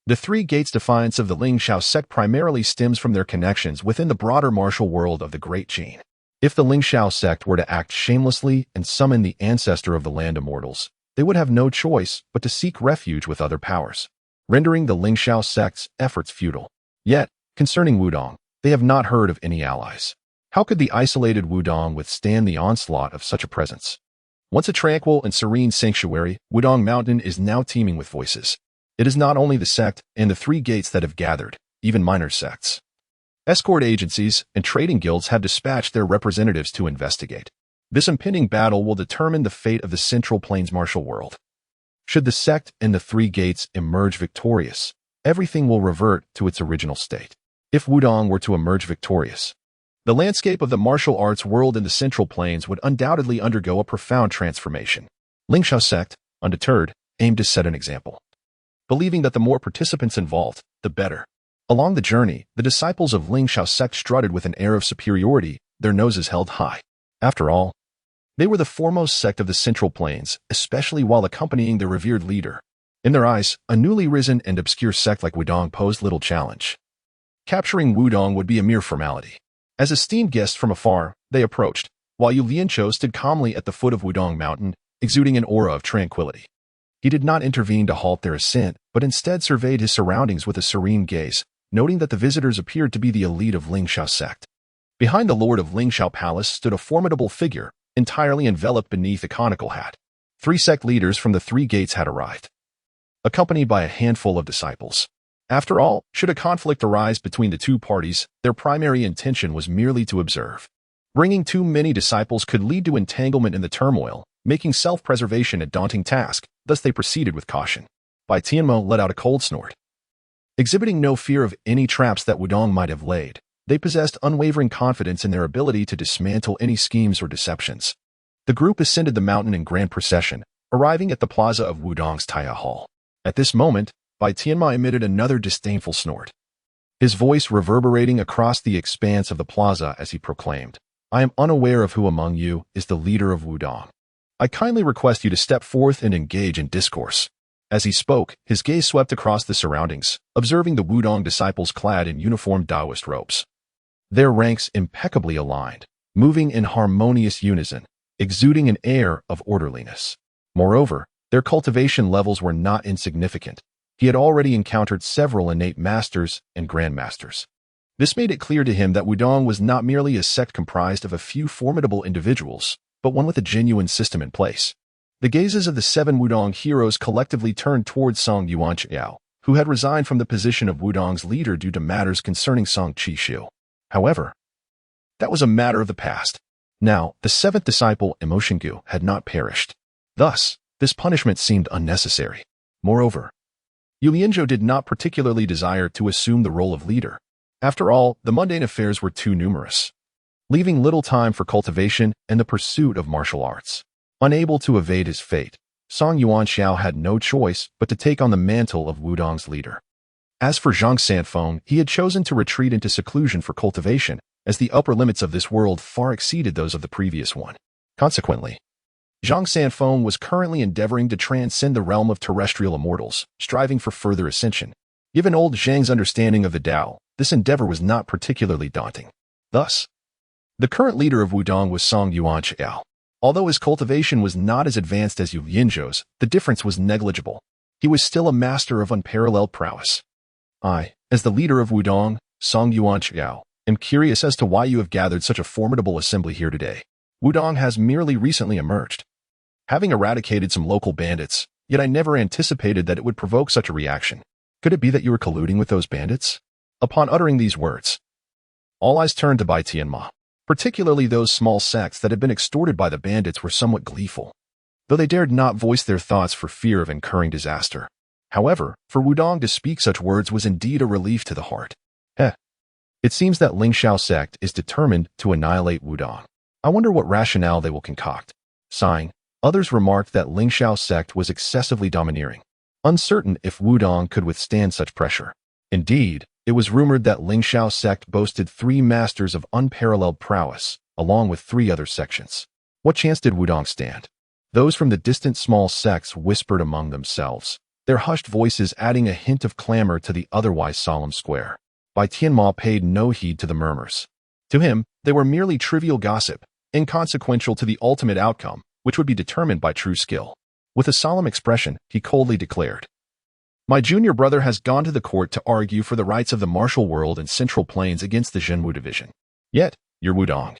The 3 gates' defiance of the Lingxiao sect primarily stems from their connections within the broader martial world of the Great Chain. If the Lingxiao sect were to act shamelessly and summon the ancestor of the land immortals, they would have no choice but to seek refuge with other powers, rendering the Lingxiao sect's efforts futile. Yet, concerning Wudong, they have not heard of any allies. How could the isolated Wudong withstand the onslaught of such a presence? Once a tranquil and serene sanctuary, Wudong Mountain is now teeming with voices. It is not only the sect and the 3 gates that have gathered, even minor sects. Escort agencies and trading guilds have dispatched their representatives to investigate. This impending battle will determine the fate of the Central Plains martial world. Should the sect and the 3 gates emerge victorious, everything will revert to its original state. If Wudong were to emerge victorious, the landscape of the martial arts world in the Central Plains would undoubtedly undergo a profound transformation. Lingxiao sect, undeterred, aimed to set an example, believing that the more participants involved, the better. Along the journey, the disciples of Lingxiao sect strutted with an air of superiority, their noses held high. After all, they were the foremost sect of the Central Plains, especially while accompanying their revered leader. In their eyes, a newly risen and obscure sect like Wudong posed little challenge. Capturing Wudong would be a mere formality. As esteemed guests from afar, they approached, while Yu Lianqiu stood calmly at the foot of Wudong Mountain, exuding an aura of tranquility. He did not intervene to halt their ascent, but instead surveyed his surroundings with a serene gaze, noting that the visitors appeared to be the elite of Lingxiao sect. Behind the Lord of Lingxiao Palace stood a formidable figure, entirely enveloped beneath a conical hat. 3 sect leaders from the 3 gates had arrived, accompanied by a handful of disciples. After all, should a conflict arise between the two parties, their primary intention was merely to observe. Bringing too many disciples could lead to entanglement in the turmoil, making self-preservation a daunting task, thus they proceeded with caution. Bai Tianmo let out a cold snort. Exhibiting no fear of any traps that Wudong might have laid, they possessed unwavering confidence in their ability to dismantle any schemes or deceptions. The group ascended the mountain in grand procession, arriving at the plaza of Wudong's Taya Hall. At this moment, Bai Tianma emitted another disdainful snort, his voice reverberating across the expanse of the plaza as he proclaimed, "I am unaware of who among you is the leader of Wudong. I kindly request you to step forth and engage in discourse." As he spoke, his gaze swept across the surroundings, observing the Wudong disciples clad in uniform Taoist robes. Their ranks impeccably aligned, moving in harmonious unison, exuding an air of orderliness. Moreover, their cultivation levels were not insignificant. He had already encountered several innate masters and grandmasters. This made it clear to him that Wudong was not merely a sect comprised of a few formidable individuals, but one with a genuine system in place. The gazes of the 7 Wudong heroes collectively turned towards Song Yuanqiao, who had resigned from the position of Wudong's leader due to matters concerning Song Qishu. However, that was a matter of the past. Now, the 7th disciple, Emotiongu, had not perished. Thus, this punishment seemed unnecessary. Moreover, Yu Lianzhou did not particularly desire to assume the role of leader. After all, the mundane affairs were too numerous, leaving little time for cultivation and the pursuit of martial arts. Unable to evade his fate, Song Yuanxiao had no choice but to take on the mantle of Wudong's leader. As for Zhang Sanfeng, he had chosen to retreat into seclusion for cultivation, as the upper limits of this world far exceeded those of the previous one. Consequently, Zhang Sanfeng was currently endeavoring to transcend the realm of terrestrial immortals, striving for further ascension. Given old Zhang's understanding of the Tao, this endeavor was not particularly daunting. Thus, the current leader of Wudong was Song Yuanqiao. Although his cultivation was not as advanced as Yu Lianzhou's, the difference was negligible. He was still a master of unparalleled prowess. I, as the leader of Wudong, Song Yuanqiao, am curious as to why you have gathered such a formidable assembly here today. Wudong has merely recently emerged, having eradicated some local bandits, yet I never anticipated that it would provoke such a reaction. Could it be that you were colluding with those bandits? Upon uttering these words, all eyes turned to Bai Tianma. Particularly those small sects that had been extorted by the bandits were somewhat gleeful, though they dared not voice their thoughts for fear of incurring disaster. However, for Wudong to speak such words was indeed a relief to the heart. It seems that Lingxiao sect is determined to annihilate Wudong. I wonder what rationale they will concoct. Sighing, others remarked that Lingxiao sect was excessively domineering, uncertain if Wudong could withstand such pressure. Indeed, it was rumored that Lingxiao sect boasted 3 masters of unparalleled prowess, along with 3 other sections. What chance did Wudong stand? Those from the distant small sects whispered among themselves, their hushed voices adding a hint of clamor to the otherwise solemn square. Bai Tianma paid no heed to the murmurs. To him, they were merely trivial gossip, inconsequential to the ultimate outcome, which would be determined by true skill. With a solemn expression, he coldly declared, "My junior brother has gone to the court to argue for the rights of the martial world and Central Plains against the Zhenwu division. Yet, your Wudong,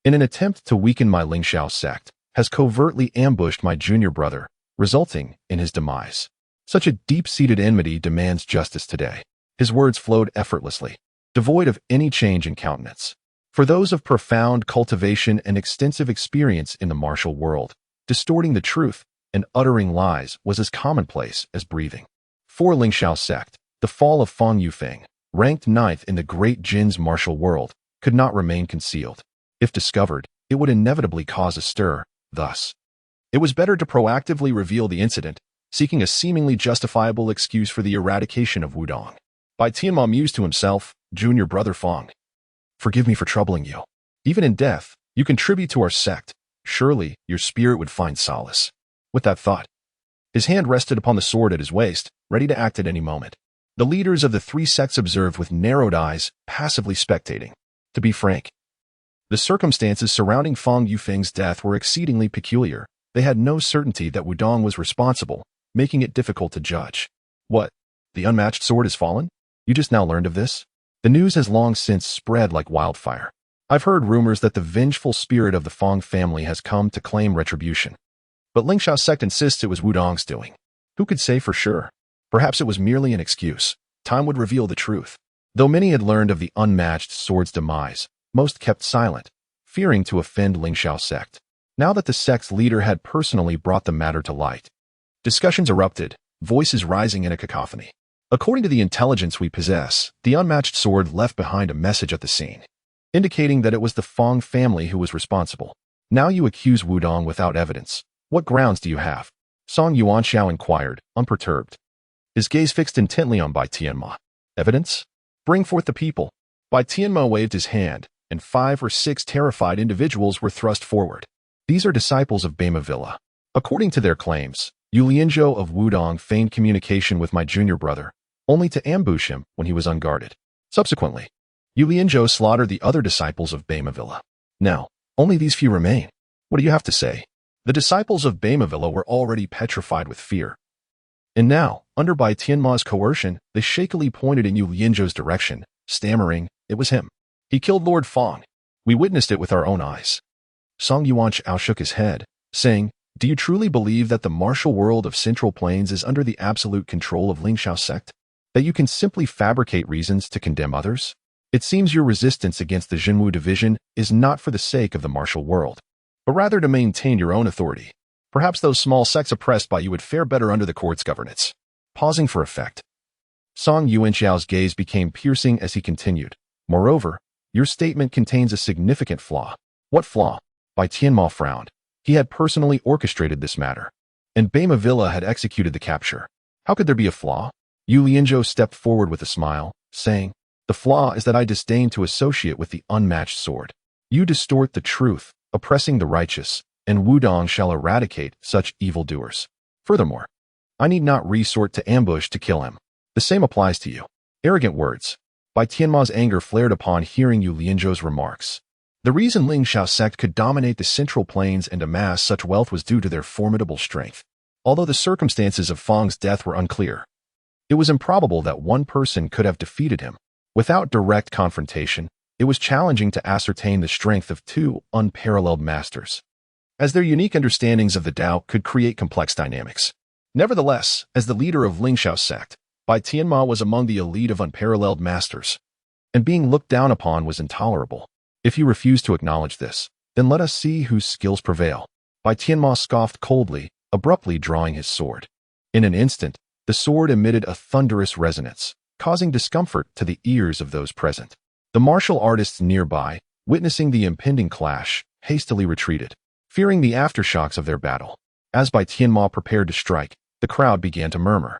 in an attempt to weaken my Lingxiao sect, has covertly ambushed my junior brother, resulting in his demise. Such a deep-seated enmity demands justice today." His words flowed effortlessly, devoid of any change in countenance. For those of profound cultivation and extensive experience in the martial world, distorting the truth and uttering lies was as commonplace as breathing. For Lingxiao sect, the fall of Fang Yufeng, ranked 9th in the great Jin's martial world, could not remain concealed. If discovered, it would inevitably cause a stir. Thus, it was better to proactively reveal the incident, seeking a seemingly justifiable excuse for the eradication of Wudong. Bai Tianma mused to himself, "Junior brother Fang, forgive me for troubling you. Even in death, you contribute to our sect. Surely, your spirit would find solace." With that thought, his hand rested upon the sword at his waist, ready to act at any moment. The leaders of the 3 sects observed with narrowed eyes, passively spectating. To be frank, the circumstances surrounding Fang Yufeng's death were exceedingly peculiar. They had no certainty that Wudong was responsible, making it difficult to judge. What? The unmatched sword has fallen? You just now learned of this? The news has long since spread like wildfire. I've heard rumors that the vengeful spirit of the Fong family has come to claim retribution. But Ling Xiao's sect insists it was Wudong's doing. Who could say for sure? Perhaps it was merely an excuse. Time would reveal the truth. Though many had learned of the unmatched sword's demise, most kept silent, fearing to offend Ling Xiao's sect. Now that the sect's leader had personally brought the matter to light, discussions erupted, voices rising in a cacophony. According to the intelligence we possess, the unmatched sword left behind a message at the scene, indicating that it was the Fong family who was responsible. Now you accuse Wudong without evidence. What grounds do you have? Song Yuanxiao inquired, unperturbed, his gaze fixed intently on Bai Tianma. Evidence? Bring forth the people. Bai Tianma waved his hand, and 5 or 6 terrified individuals were thrust forward. These are disciples of Bema Villa. According to their claims, Yu Lianzhou of Wudong feigned communication with my junior brother, only to ambush him when he was unguarded. Subsequently, Yu Lianzhou slaughtered the other disciples of Bema Villa. Now, only these few remain. What do you have to say? The disciples of Bema Villa were already petrified with fear. And now, under Bai Tianma's coercion, they shakily pointed in Yu Lianzhou's direction, stammering, it was him. He killed Lord Fong. We witnessed it with our own eyes. Song Yuanxiao shook his head, saying, do you truly believe that the martial world of Central Plains is under the absolute control of Ling Xiao's sect? That you can simply fabricate reasons to condemn others? It seems your resistance against the Jinwu division is not for the sake of the martial world, but rather to maintain your own authority. Perhaps those small sects oppressed by you would fare better under the court's governance. Pausing for effect, Song Yuanxiao's gaze became piercing as he continued. Moreover, your statement contains a significant flaw. What flaw? Bai Tianma frowned. He had personally orchestrated this matter, and Bema Villa had executed the capture. How could there be a flaw? Yu Lianzhou stepped forward with a smile, saying, the flaw is that I disdain to associate with the unmatched sword. You distort the truth, oppressing the righteous, and Wudong shall eradicate such evildoers. Furthermore, I need not resort to ambush to kill him. The same applies to you. Arrogant words. Bai Tianma's anger flared upon hearing Yu Lianzhou's remarks. The reason Ling Xiao's sect could dominate the Central Plains and amass such wealth was due to their formidable strength. Although the circumstances of Fong's death were unclear, it was improbable that one person could have defeated him. Without direct confrontation, it was challenging to ascertain the strength of 2 unparalleled masters, as their unique understandings of the Tao could create complex dynamics. Nevertheless, as the leader of Ling Xiao's sect, Bai Tianma was among the elite of unparalleled masters, and being looked down upon was intolerable. If you refuse to acknowledge this, then let us see whose skills prevail. Bai Tianma scoffed coldly, abruptly drawing his sword. In an instant, the sword emitted a thunderous resonance, causing discomfort to the ears of those present. The martial artists nearby, witnessing the impending clash, hastily retreated, fearing the aftershocks of their battle. As Bai Tianma prepared to strike, the crowd began to murmur.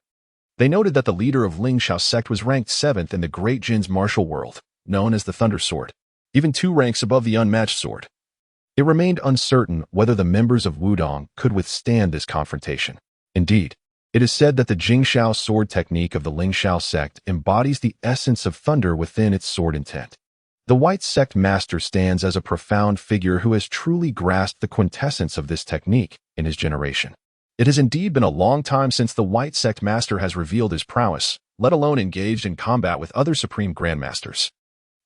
They noted that the leader of Ling Xiao's sect was ranked 7th in the Great Jin's martial world, known as the Thunder Sword, even 2 ranks above the unmatched sword. It remained uncertain whether the members of Wudong could withstand this confrontation. Indeed, it is said that the Jingxiao sword technique of the Ling Xiao sect embodies the essence of thunder within its sword intent. The White Sect Master stands as a profound figure who has truly grasped the quintessence of this technique in his generation. It has indeed been a long time since the White Sect Master has revealed his prowess, let alone engaged in combat with other Supreme Grandmasters.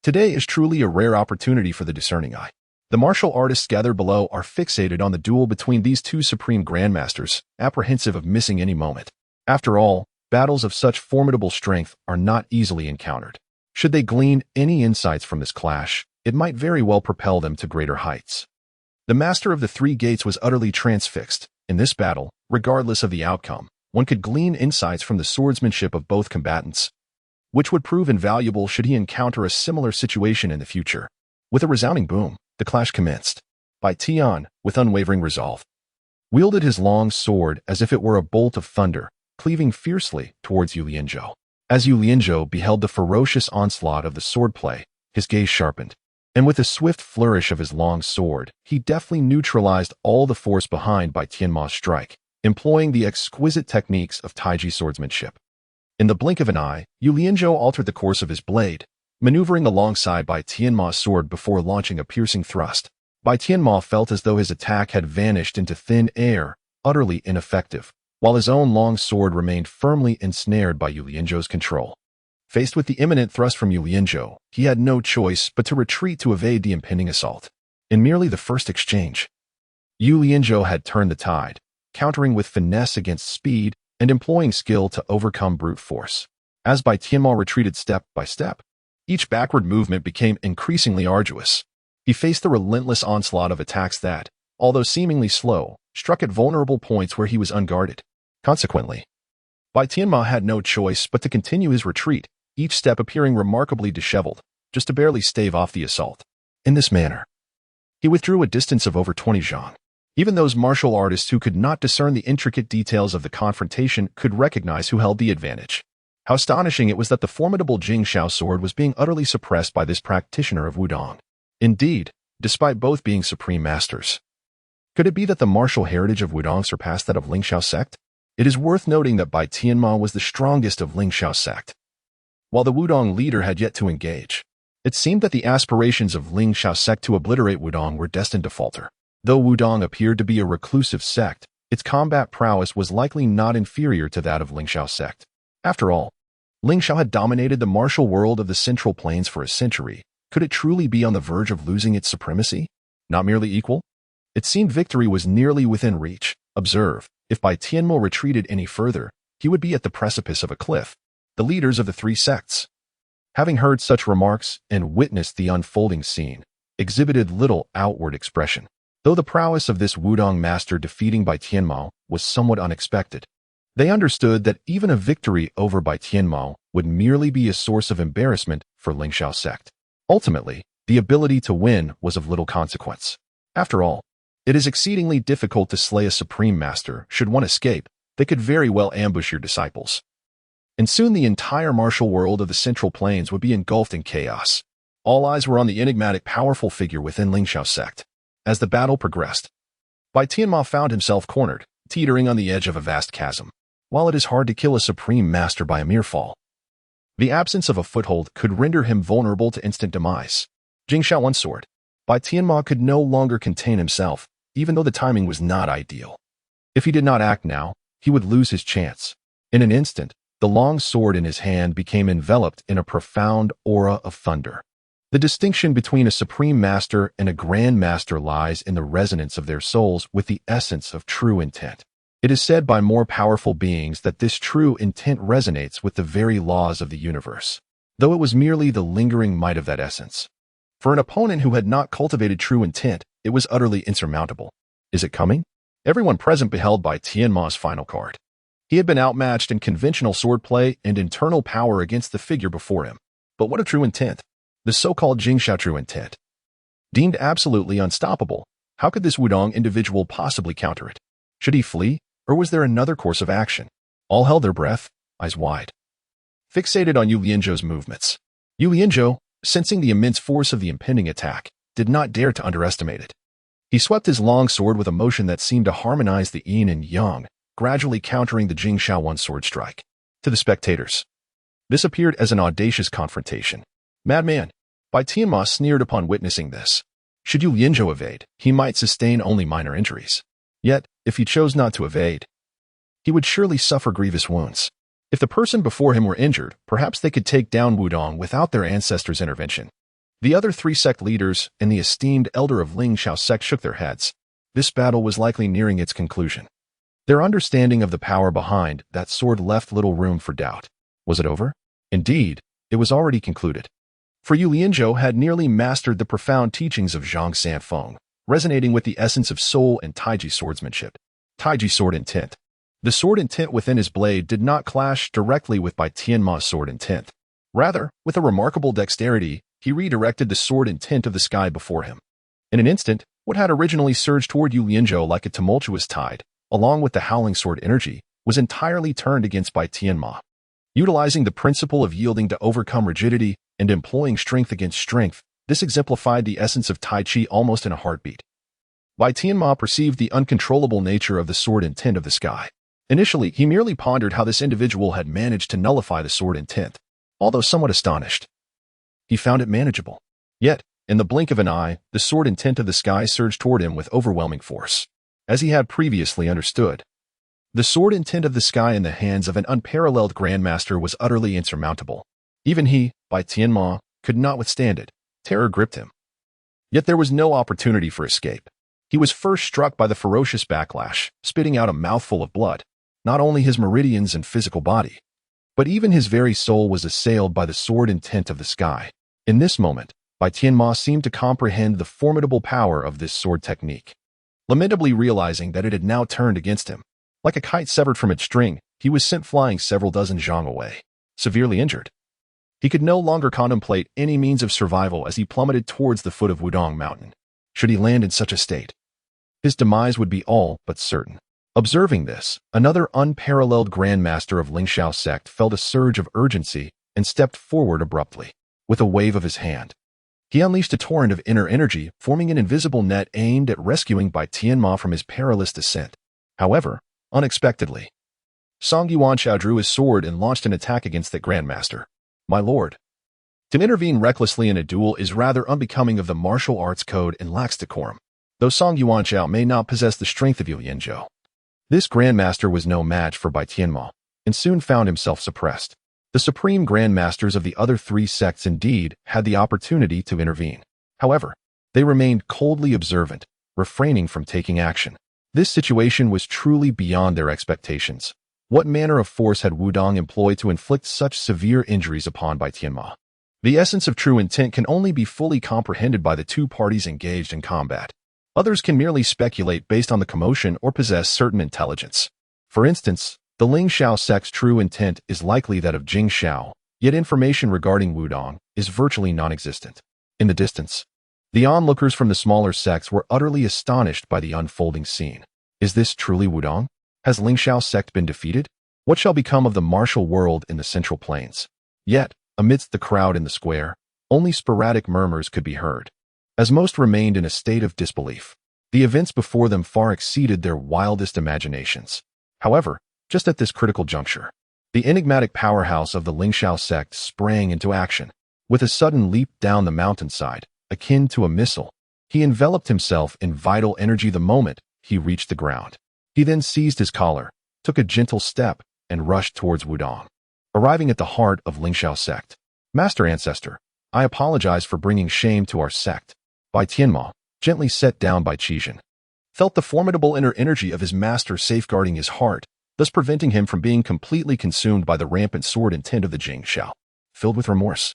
Today is truly a rare opportunity for the discerning eye. The martial artists gathered below are fixated on the duel between these 2 Supreme Grandmasters, apprehensive of missing any moment. After all, battles of such formidable strength are not easily encountered. Should they glean any insights from this clash, it might very well propel them to greater heights. The Master of the 3 Gates was utterly transfixed. In this battle, regardless of the outcome, one could glean insights from the swordsmanship of both combatants, which would prove invaluable should he encounter a similar situation in the future. With a resounding boom, the clash commenced. Bai Tian, with unwavering resolve, wielded his long sword as if it were a bolt of thunder, cleaving fiercely towards Yu Lianzhou. As Yu Lianzhou beheld the ferocious onslaught of the swordplay, his gaze sharpened, and with a swift flourish of his long sword, he deftly neutralized all the force behind Bai Tianma's strike, employing the exquisite techniques of Taiji swordsmanship. In the blink of an eye, Yu Lianzhou altered the course of his blade, maneuvering alongside Bai Tianma's sword before launching a piercing thrust. Bai Tianma felt as though his attack had vanished into thin air, utterly ineffective, while his own long sword remained firmly ensnared by Yu Lianzhou's control. Faced with the imminent thrust from Yu Lianzhou, he had no choice but to retreat to evade the impending assault. In merely the first exchange, Yu Lianzhou had turned the tide, countering with finesse against speed and employing skill to overcome brute force. As Bai Tianma retreated step by step, each backward movement became increasingly arduous. He faced the relentless onslaught of attacks that, although seemingly slow, struck at vulnerable points where he was unguarded. Consequently, Bai Tianma had no choice but to continue his retreat, each step appearing remarkably disheveled, just to barely stave off the assault. In this manner, he withdrew a distance of over 20 zhang. Even those martial artists who could not discern the intricate details of the confrontation could recognize who held the advantage. How astonishing it was that the formidable Jingxiao sword was being utterly suppressed by this practitioner of Wudong. Indeed, despite both being supreme masters. Could it be that the martial heritage of Wudong surpassed that of Lingxiao sect? It is worth noting that Bai Tianma was the strongest of Lingxiao sect. While the Wudong leader had yet to engage, it seemed that the aspirations of Lingxiao sect to obliterate Wudong were destined to falter. Though Wudong appeared to be a reclusive sect, its combat prowess was likely not inferior to that of Lingxiao sect. After all, Lingxiao had dominated the martial world of the Central Plains for a century. Could it truly be on the verge of losing its supremacy? Not merely equal? It seemed victory was nearly within reach. Observe, if Bai Tianmo retreated any further, he would be at the precipice of a cliff. The leaders of the three sects, having heard such remarks and witnessed the unfolding scene, exhibited little outward expression. Though the prowess of this Wudong master defeating Bai Tianmo was somewhat unexpected, they understood that even a victory over Bai Tianmo would merely be a source of embarrassment for Lingxiao sect. Ultimately, the ability to win was of little consequence. After all, it is exceedingly difficult to slay a supreme master. Should one escape, they could very well ambush your disciples. And soon the entire martial world of the Central Plains would be engulfed in chaos. All eyes were on the enigmatic powerful figure within Lingxiao sect. As the battle progressed, Bai Tianma found himself cornered, teetering on the edge of a vast chasm. While it is hard to kill a supreme master by a mere fall, the absence of a foothold could render him vulnerable to instant demise. Jingxiao one sword. Bai Tianma could no longer contain himself, even though the timing was not ideal. If he did not act now, he would lose his chance. In an instant, the long sword in his hand became enveloped in a profound aura of thunder. The distinction between a supreme master and a grand master lies in the resonance of their souls with the essence of true intent. It is said by more powerful beings that this true intent resonates with the very laws of the universe, though it was merely the lingering might of that essence. For an opponent who had not cultivated true intent, it was utterly insurmountable. Is it coming? Everyone present beheld Bai Tianma's final card. He had been outmatched in conventional swordplay and internal power against the figure before him. But what of true intent? The so-called Jingxiao true intent. Deemed absolutely unstoppable, how could this Wudong individual possibly counter it? Should he flee, or was there another course of action? All held their breath, eyes wide, fixated on Yu Lianzhou's movements. Yu Lianzhou, sensing the immense force of the impending attack, did not dare to underestimate it. He swept his long sword with a motion that seemed to harmonize the yin and yang, gradually countering the Jingxiao one sword strike. To the spectators, this appeared as an audacious confrontation. Madman! Bai Tianma sneered upon witnessing this. Should Yu Lianzhou evade, he might sustain only minor injuries. Yet, if he chose not to evade, he would surely suffer grievous wounds. If the person before him were injured, perhaps they could take down Wudong without their ancestors' intervention. The other three sect leaders and the esteemed elder of Lingxiao sect shook their heads. This battle was likely nearing its conclusion. Their understanding of the power behind that sword left little room for doubt. Was it over? Indeed, it was already concluded. For Yu Lianzhou had nearly mastered the profound teachings of Zhang Sanfeng, resonating with the essence of soul and Taiji swordsmanship. Taiji sword intent. The sword intent within his blade did not clash directly with Bai Tianma's sword intent. Rather, with a remarkable dexterity, he redirected the sword intent of the sky before him. In an instant, what had originally surged toward Yu Lianzhou like a tumultuous tide, along with the howling sword energy, was entirely turned against Bai Tianma. Utilizing the principle of yielding to overcome rigidity and employing strength against strength, this exemplified the essence of Tai Chi almost in a heartbeat. Bai Tianma perceived the uncontrollable nature of the sword intent of the sky. Initially, he merely pondered how this individual had managed to nullify the sword intent. Although somewhat astonished, he found it manageable. Yet, in the blink of an eye, the sword intent of the sky surged toward him with overwhelming force. As he had previously understood, the sword intent of the sky in the hands of an unparalleled grandmaster was utterly insurmountable. Even he, Bai Tianma, could not withstand it. Terror gripped him. Yet there was no opportunity for escape. He was first struck by the ferocious backlash, spitting out a mouthful of blood. Not only his meridians and physical body, but even his very soul was assailed by the sword intent of the sky. In this moment, Bai Tianma seemed to comprehend the formidable power of this sword technique. Lamentably realizing that it had now turned against him. Like a kite severed from its string, he was sent flying several dozen zhang away, severely injured. He could no longer contemplate any means of survival as he plummeted towards the foot of Wudong Mountain. Should he land in such a state, his demise would be all but certain. Observing this, another unparalleled grandmaster of Lingxiao sect felt a surge of urgency and stepped forward abruptly. With a wave of his hand, he unleashed a torrent of inner energy, forming an invisible net aimed at rescuing Bai Tianma from his perilous descent. However, unexpectedly, Song Yuanqiao drew his sword and launched an attack against the grandmaster. My lord, to intervene recklessly in a duel is rather unbecoming of the martial arts code and lacks decorum, though Song Yuanqiao may not possess the strength of Yu Yanzhou. This grandmaster was no match for Bai Tianma, and soon found himself suppressed. The supreme grandmasters of the other three sects indeed had the opportunity to intervene. However, they remained coldly observant, refraining from taking action. This situation was truly beyond their expectations. What manner of force had Wudong employed to inflict such severe injuries upon Bai Tianma? The essence of true intent can only be fully comprehended by the two parties engaged in combat. Others can merely speculate based on the commotion or possess certain intelligence. For instance, the Lingxiao sect's true intent is likely that of Jing Xiao, yet information regarding Wudong is virtually non-existent. In the distance, the onlookers from the smaller sects were utterly astonished by the unfolding scene. Is this truly Wudong? Has Lingxiao sect been defeated? What shall become of the martial world in the Central Plains? Yet, amidst the crowd in the square, only sporadic murmurs could be heard, as most remained in a state of disbelief. The events before them far exceeded their wildest imaginations. However, just at this critical juncture, the enigmatic powerhouse of the Lingxiao sect sprang into action. With a sudden leap down the mountainside, akin to a missile, he enveloped himself in vital energy the moment he reached the ground. He then seized his collar, took a gentle step, and rushed towards Wudong. Arriving at the heart of Lingxiao sect. Master Ancestor, I apologize for bringing shame to our sect. Bai Tianma, gently set down by Chang'an, felt the formidable inner energy of his master safeguarding his heart, thus preventing him from being completely consumed by the rampant sword intent of the Jing Xiao. Filled with remorse,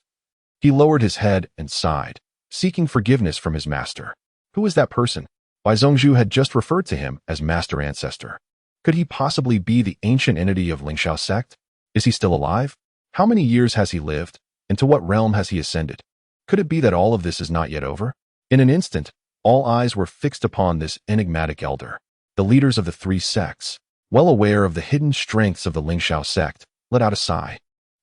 he lowered his head and sighed, seeking forgiveness from his master. Who was that person? Bai Zhongzhu had just referred to him as Master Ancestor. Could he possibly be the ancient entity of Lingxiao sect? Is he still alive? How many years has he lived? And to what realm has he ascended? Could it be that all of this is not yet over? In an instant, all eyes were fixed upon this enigmatic elder. The leaders of the three sects, well aware of the hidden strengths of the Lingxiao sect, let out a sigh.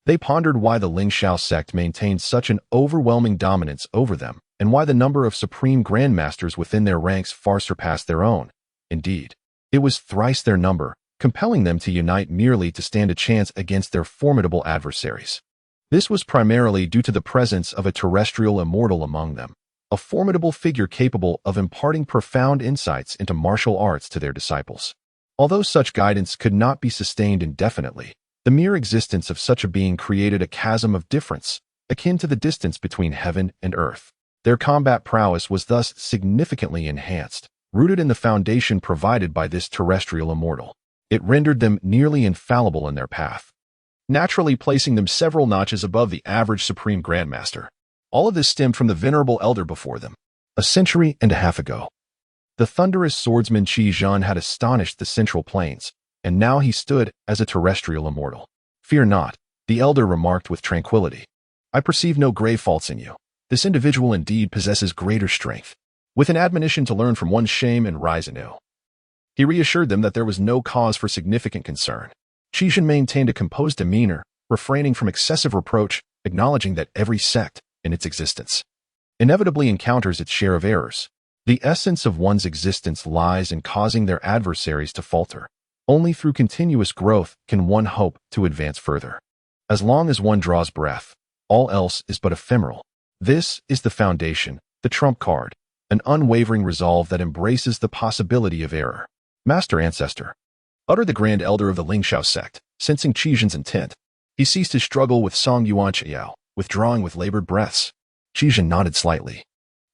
They pondered why the Lingxiao sect maintained such an overwhelming dominance over them, and why the number of supreme grandmasters within their ranks far surpassed their own. Indeed, it was thrice their number, compelling them to unite merely to stand a chance against their formidable adversaries. This was primarily due to the presence of a terrestrial immortal among them, a formidable figure capable of imparting profound insights into martial arts to their disciples. Although such guidance could not be sustained indefinitely, the mere existence of such a being created a chasm of difference, akin to the distance between heaven and earth. Their combat prowess was thus significantly enhanced, rooted in the foundation provided by this terrestrial immortal. It rendered them nearly infallible in their path, naturally placing them several notches above the average Supreme Grandmaster. All of this stemmed from the venerable elder before them. A century and a half ago, the thunderous swordsman Chang'an had astonished the Central Plains, and now he stood as a terrestrial immortal. Fear not, the elder remarked with tranquility. I perceive no grave faults in you. This individual indeed possesses greater strength. With an admonition to learn from one's shame and rise anew, he reassured them that there was no cause for significant concern. Chang'an maintained a composed demeanor, refraining from excessive reproach, acknowledging that every sect, in its existence, inevitably encounters its share of errors. The essence of one's existence lies in causing their adversaries to falter. Only through continuous growth can one hope to advance further. As long as one draws breath, all else is but ephemeral. This is the foundation, the trump card, an unwavering resolve that embraces the possibility of error. Master Ancestor, uttered the Grand Elder of the Lingxiao sect, sensing Chang'an's intent. He ceased his struggle with Song Yuanqiao, withdrawing with labored breaths. Chang'an nodded slightly,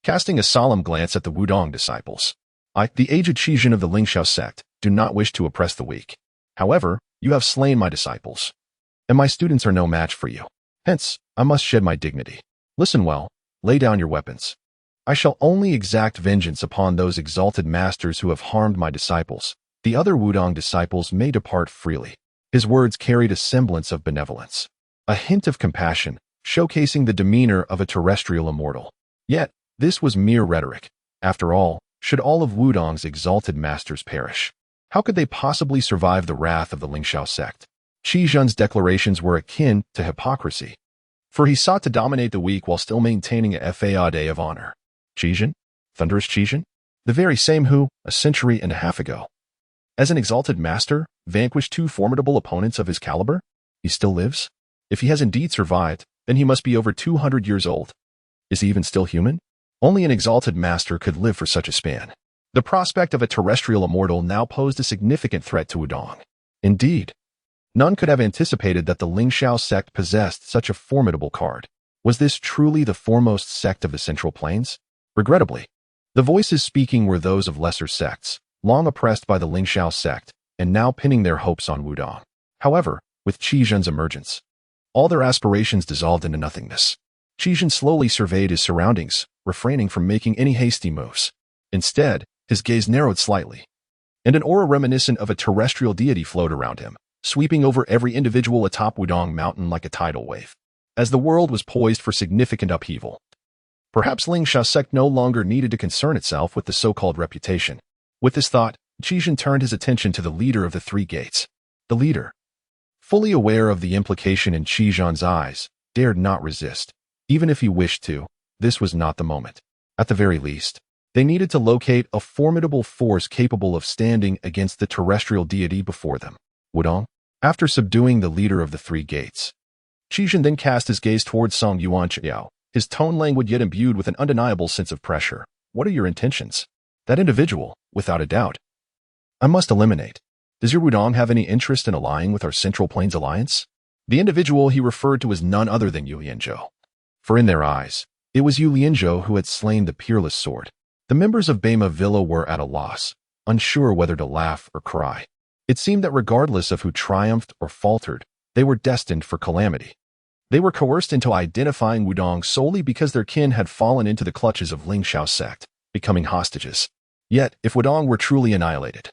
casting a solemn glance at the Wudong disciples. I, the aged Chang'an of the Lingxiao sect, do not wish to oppress the weak. However, you have slain my disciples, and my students are no match for you. Hence, I must shed my dignity. Listen well, lay down your weapons. I shall only exact vengeance upon those exalted masters who have harmed my disciples. The other Wudong disciples may depart freely. His words carried a semblance of benevolence, a hint of compassion, showcasing the demeanor of a terrestrial immortal. Yet, this was mere rhetoric. After all, should all of Wudong's exalted masters perish, how could they possibly survive the wrath of the Lingxiao sect? Chang'an's declarations were akin to hypocrisy, for he sought to dominate the weak while still maintaining a facade of honor. Chang'an? Thunderous Chang'an? The very same who, a century and a half ago, as an exalted master, vanquished two formidable opponents of his caliber? He still lives? If he has indeed survived, then he must be over 200 years old. Is he even still human? Only an exalted master could live for such a span. The prospect of a terrestrial immortal now posed a significant threat to Wudong. Indeed, none could have anticipated that the Lingxiao sect possessed such a formidable card. Was this truly the foremost sect of the Central Plains? Regrettably, the voices speaking were those of lesser sects, long oppressed by the Lingxiao sect, and now pinning their hopes on Wudong. However, with Chang'an's emergence, all their aspirations dissolved into nothingness. Chang'an slowly surveyed his surroundings, refraining from making any hasty moves. Instead, his gaze narrowed slightly, and an aura reminiscent of a terrestrial deity flowed around him, sweeping over every individual atop Wudong Mountain like a tidal wave. As the world was poised for significant upheaval, perhaps Lingxiao sect no longer needed to concern itself with the so-called reputation. With this thought, Chang'an turned his attention to the leader of the three gates. The leader, fully aware of the implication in Chang'an's eyes, dared not resist. Even if he wished to, this was not the moment. At the very least, they needed to locate a formidable force capable of standing against the terrestrial deity before them. Wudong? After subduing the leader of the three gates, Chang'an then cast his gaze towards Song Yuanqiao, his tone languid yet imbued with an undeniable sense of pressure. What are your intentions? That individual, without a doubt, I must eliminate. Does your Wudong have any interest in allying with our Central Plains alliance? The individual he referred to was none other than Yu Lianzhou. For in their eyes, it was Yu Lianzhou who had slain the peerless sword. The members of Bema Villa were at a loss, unsure whether to laugh or cry. It seemed that regardless of who triumphed or faltered, they were destined for calamity. They were coerced into identifying Wudong solely because their kin had fallen into the clutches of Lingxiao sect, becoming hostages. Yet, if Wudong were truly annihilated,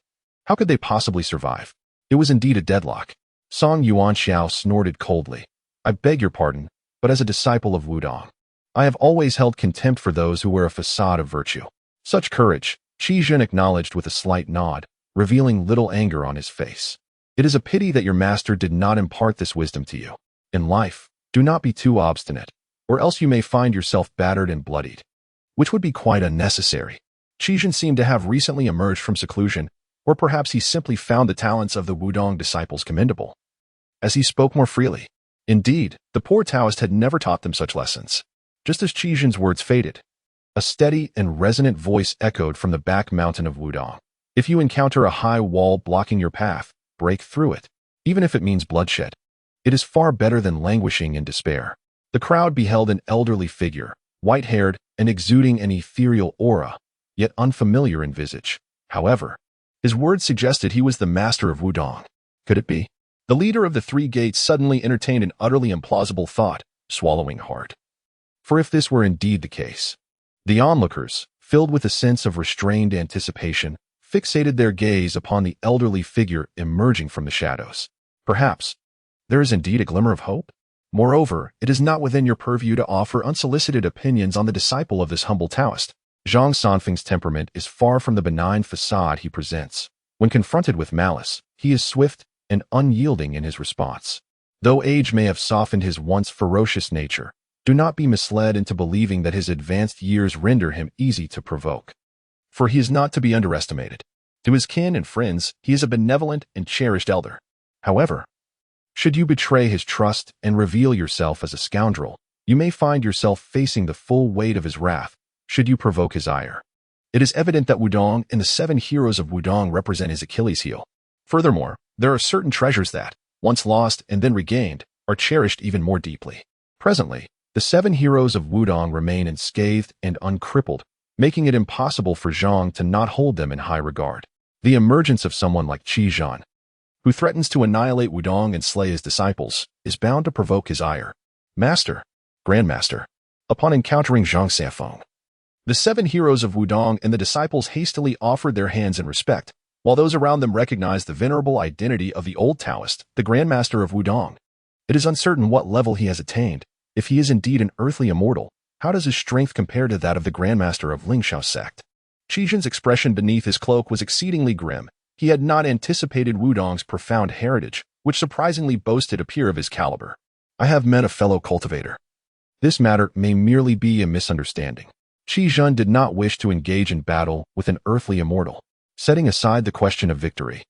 how could they possibly survive? It was indeed a deadlock. Song Yuanqiao snorted coldly. I beg your pardon, but as a disciple of Wudong, I have always held contempt for those who wear a facade of virtue. Such courage, Chang'an acknowledged with a slight nod, revealing little anger on his face. It is a pity that your master did not impart this wisdom to you. In life, do not be too obstinate, or else you may find yourself battered and bloodied, which would be quite unnecessary. Chang'an seemed to have recently emerged from seclusion, or perhaps he simply found the talents of the Wudong disciples commendable, as he spoke more freely. Indeed, the poor Taoist had never taught them such lessons. Just as Chang'an's words faded, a steady and resonant voice echoed from the back mountain of Wudong. If you encounter a high wall blocking your path, break through it, even if it means bloodshed. It is far better than languishing in despair. The crowd beheld an elderly figure, white-haired and exuding an ethereal aura, yet unfamiliar in visage. However, his words suggested he was the master of Wudong. Could it be? The leader of the three gates suddenly entertained an utterly implausible thought, swallowing hard. For if this were indeed the case, the onlookers, filled with a sense of restrained anticipation, fixated their gaze upon the elderly figure emerging from the shadows. Perhaps there is indeed a glimmer of hope? Moreover, it is not within your purview to offer unsolicited opinions on the disciple of this humble Taoist. Zhang Sanfeng's temperament is far from the benign facade he presents. When confronted with malice, he is swift and unyielding in his response. Though age may have softened his once ferocious nature, do not be misled into believing that his advanced years render him easy to provoke. For he is not to be underestimated. To his kin and friends, he is a benevolent and cherished elder. However, should you betray his trust and reveal yourself as a scoundrel, you may find yourself facing the full weight of his wrath, should you provoke his ire. It is evident that Wudong and the 7 heroes of Wudong represent his Achilles heel. Furthermore, there are certain treasures that, once lost and then regained, are cherished even more deeply. Presently, The 7 heroes of Wudong remain unscathed and uncrippled, making it impossible for Zhang to not hold them in high regard. The emergence of someone like Chang'an, who threatens to annihilate Wudong and slay his disciples, is bound to provoke his ire. Master, Grandmaster. Upon encountering Zhang Sanfeng, the 7 heroes of Wudong and the disciples hastily offered their hands in respect, while those around them recognized the venerable identity of the old Taoist, the Grandmaster of Wudong. It is uncertain what level he has attained. If he is indeed an earthly immortal, how does his strength compare to that of the Grandmaster of Lingxiao sect? Qizhen's expression beneath his cloak was exceedingly grim. He had not anticipated Wudong's profound heritage, which surprisingly boasted a peer of his caliber. I have met a fellow cultivator. This matter may merely be a misunderstanding. Qizhen did not wish to engage in battle with an earthly immortal, setting aside the question of victory.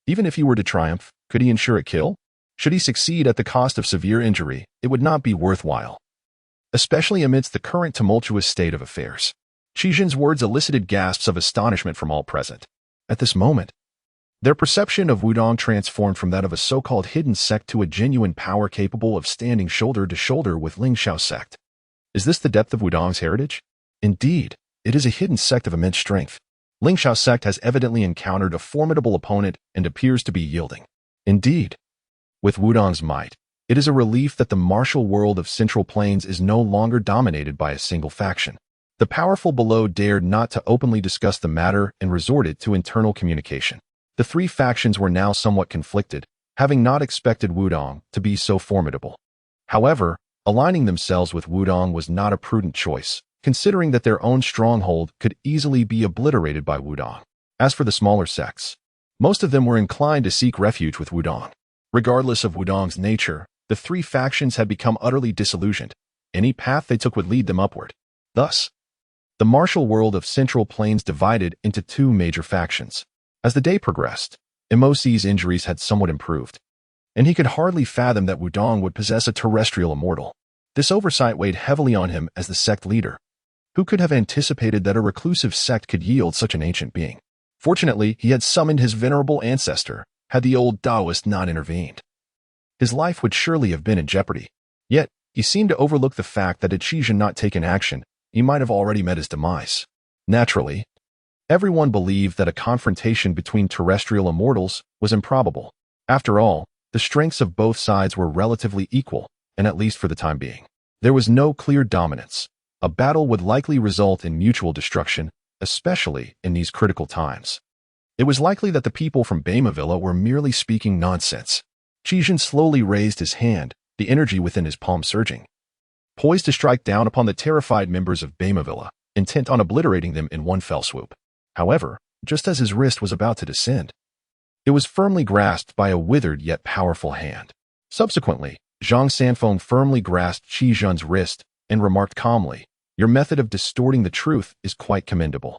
Even if he were to triumph, could he ensure a kill? Should he succeed at the cost of severe injury, it would not be worthwhile, especially amidst the current tumultuous state of affairs. Qizhen's words elicited gasps of astonishment from all present. At this moment, their perception of Wudong transformed from that of a so-called hidden sect to a genuine power capable of standing shoulder to shoulder with Lingxiao sect. Is this the depth of Wudong's heritage? Indeed, it is a hidden sect of immense strength. Lingxiao sect has evidently encountered a formidable opponent and appears to be yielding. Indeed, with Wudong's might, it is a relief that the martial world of Central Plains is no longer dominated by a single faction. The powerful below dared not to openly discuss the matter and resorted to internal communication. The 3 factions were now somewhat conflicted, having not expected Wudong to be so formidable. However, aligning themselves with Wudong was not a prudent choice, considering that their own stronghold could easily be obliterated by Wudong. As for the smaller sects, most of them were inclined to seek refuge with Wudong. Regardless of Wudong's nature, the 3 factions had become utterly disillusioned. Any path they took would lead them upward. Thus, the martial world of Central Plains divided into 2 major factions. As the day progressed, Imosi's injuries had somewhat improved, and he could hardly fathom that Wudong would possess a terrestrial immortal. This oversight weighed heavily on him as the sect leader. Who could have anticipated that a reclusive sect could yield such an ancient being? Fortunately, he had summoned his venerable ancestor. Had the old Taoist not intervened, his life would surely have been in jeopardy. Yet, he seemed to overlook the fact that had Qizhen not taken action, he might have already met his demise. Naturally, everyone believed that a confrontation between terrestrial immortals was improbable. After all, the strengths of both sides were relatively equal, and at least for the time being, there was no clear dominance. A battle would likely result in mutual destruction, especially in these critical times. It was likely that the people from Bamavilla were merely speaking nonsense. Qizhen slowly raised his hand, the energy within his palm surging, poised to strike down upon the terrified members of Bamavilla, intent on obliterating them in one fell swoop. However, just as his wrist was about to descend, it was firmly grasped by a withered yet powerful hand. Subsequently, Zhang Sanfeng firmly grasped Qizhen's wrist and remarked calmly, "Your method of distorting the truth is quite commendable.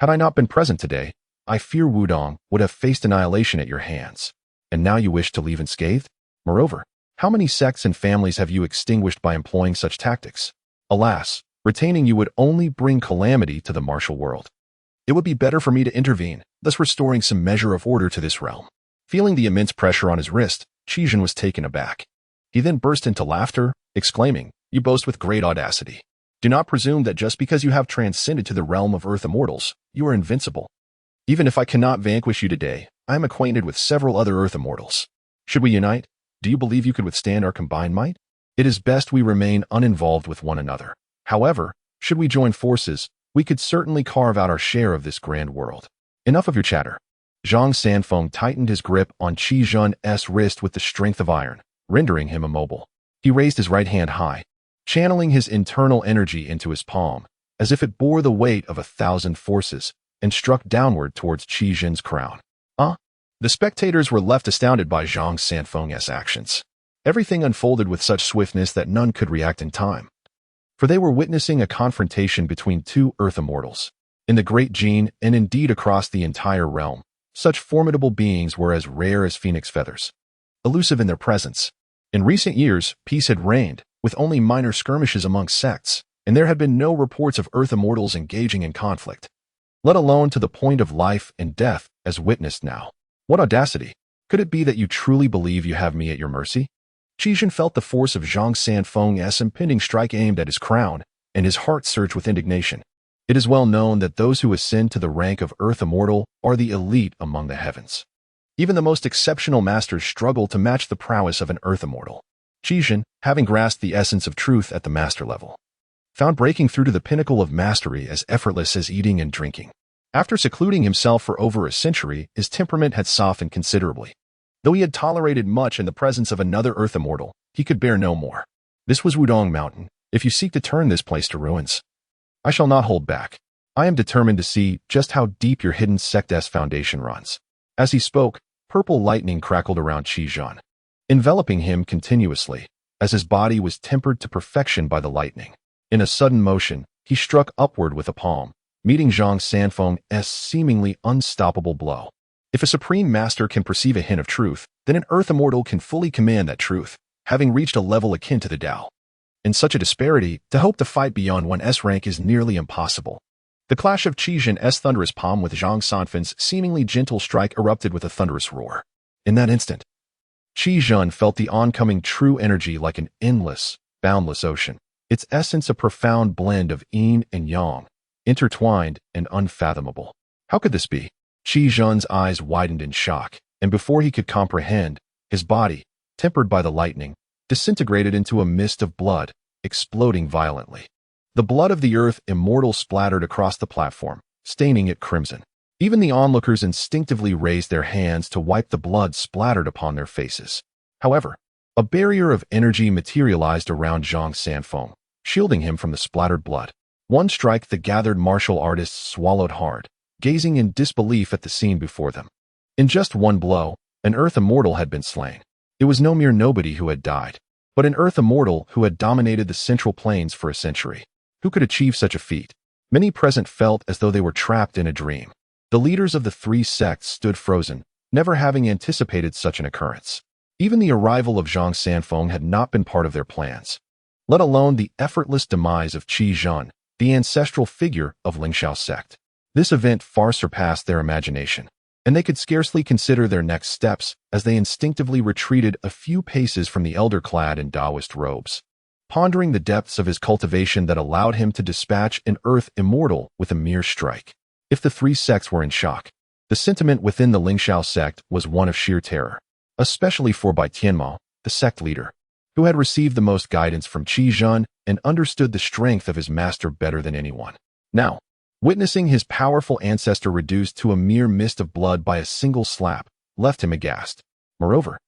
Had I not been present today, I fear Wudong would have faced annihilation at your hands. And now you wish to leave unscathed? Moreover, how many sects and families have you extinguished by employing such tactics? Alas, retaining you would only bring calamity to the martial world. It would be better for me to intervene, thus restoring some measure of order to this realm." Feeling the immense pressure on his wrist, Qizhen was taken aback. He then burst into laughter, exclaiming, "You boast with great audacity. Do not presume that just because you have transcended to the realm of earth immortals, you are invincible. Even if I cannot vanquish you today, I am acquainted with several other earth immortals. Should we unite, do you believe you could withstand our combined might? It is best we remain uninvolved with one another. However, should we join forces, we could certainly carve out our share of this grand world. Enough of your chatter." Zhang Sanfeng tightened his grip on Qizhen's wrist with the strength of iron, rendering him immobile. He raised his right hand high, channeling his internal energy into his palm, as if it bore the weight of 1,000 forces, and struck downward towards Qizhen's crown. The spectators were left astounded by Zhang Sanfeng's actions. Everything unfolded with such swiftness that none could react in time, for they were witnessing a confrontation between 2 earth immortals. In the Great Gene, and indeed across the entire realm, such formidable beings were as rare as phoenix feathers, elusive in their presence. In recent years, peace had reigned, with only minor skirmishes amongst sects, and there had been no reports of earth immortals engaging in conflict, let alone to the point of life and death as witnessed now. What audacity! Could it be that you truly believe you have me at your mercy? Qi felt the force of Zhang Sanfeng's impending strike aimed at his crown, and his heart surged with indignation. It is well known that those who ascend to the rank of Earth Immortal are the elite among the heavens. Even the most exceptional masters struggle to match the prowess of an Earth Immortal. Qi, having grasped the essence of truth at the master level, found breaking through to the pinnacle of mastery as effortless as eating and drinking. After secluding himself for over a century, his temperament had softened considerably. Though he had tolerated much in the presence of another Earth Immortal, he could bear no more. This was Wudong Mountain. If you seek to turn this place to ruins, I shall not hold back. I am determined to see just how deep your hidden sect's foundation runs. As he spoke, purple lightning crackled around Qi, enveloping him continuously, as his body was tempered to perfection by the lightning. In a sudden motion, he struck upward with a palm, meeting Zhang Sanfeng's seemingly unstoppable blow. If a supreme master can perceive a hint of truth, then an Earth Immortal can fully command that truth, having reached a level akin to the Tao. In such a disparity, to hope to fight beyond one's rank is nearly impossible. The clash of Qi thunderous palm with Zhang Sanfeng's seemingly gentle strike erupted with a thunderous roar. In that instant, Qi felt the oncoming true energy like an endless, boundless ocean, its essence a profound blend of yin and yang, intertwined and unfathomable. How could this be? Qi eyes widened in shock, and before he could comprehend, his body, tempered by the lightning, disintegrated into a mist of blood, exploding violently. The blood of the Earth Immortal splattered across the platform, staining it crimson. Even the onlookers instinctively raised their hands to wipe the blood splattered upon their faces. However, a barrier of energy materialized around Zhang Sanfeng, shielding him from the splattered blood. One strike the gathered martial artists swallowed hard, gazing in disbelief at the scene before them. In just one blow, an Earth Immortal had been slain. It was no mere nobody who had died, but an Earth Immortal who had dominated the Central Plains for a century. Who could achieve such a feat? Many present felt as though they were trapped in a dream. The leaders of the three sects stood frozen, never having anticipated such an occurrence. Even the arrival of Zhang Sanfeng had not been part of their plans, let alone the effortless demise of Qi, the ancestral figure of Lingxiao sect. This event far surpassed their imagination, and they could scarcely consider their next steps as they instinctively retreated a few paces from the elder clad in Taoist robes, pondering the depths of his cultivation that allowed him to dispatch an Earth Immortal with a mere strike. If the three sects were in shock, the sentiment within the Lingxiao sect was one of sheer terror, especially for Bai Tianma, the sect leader, who had received the most guidance from Qi and understood the strength of his master better than anyone. Now, witnessing his powerful ancestor reduced to a mere mist of blood by a single slap left him aghast. Moreover,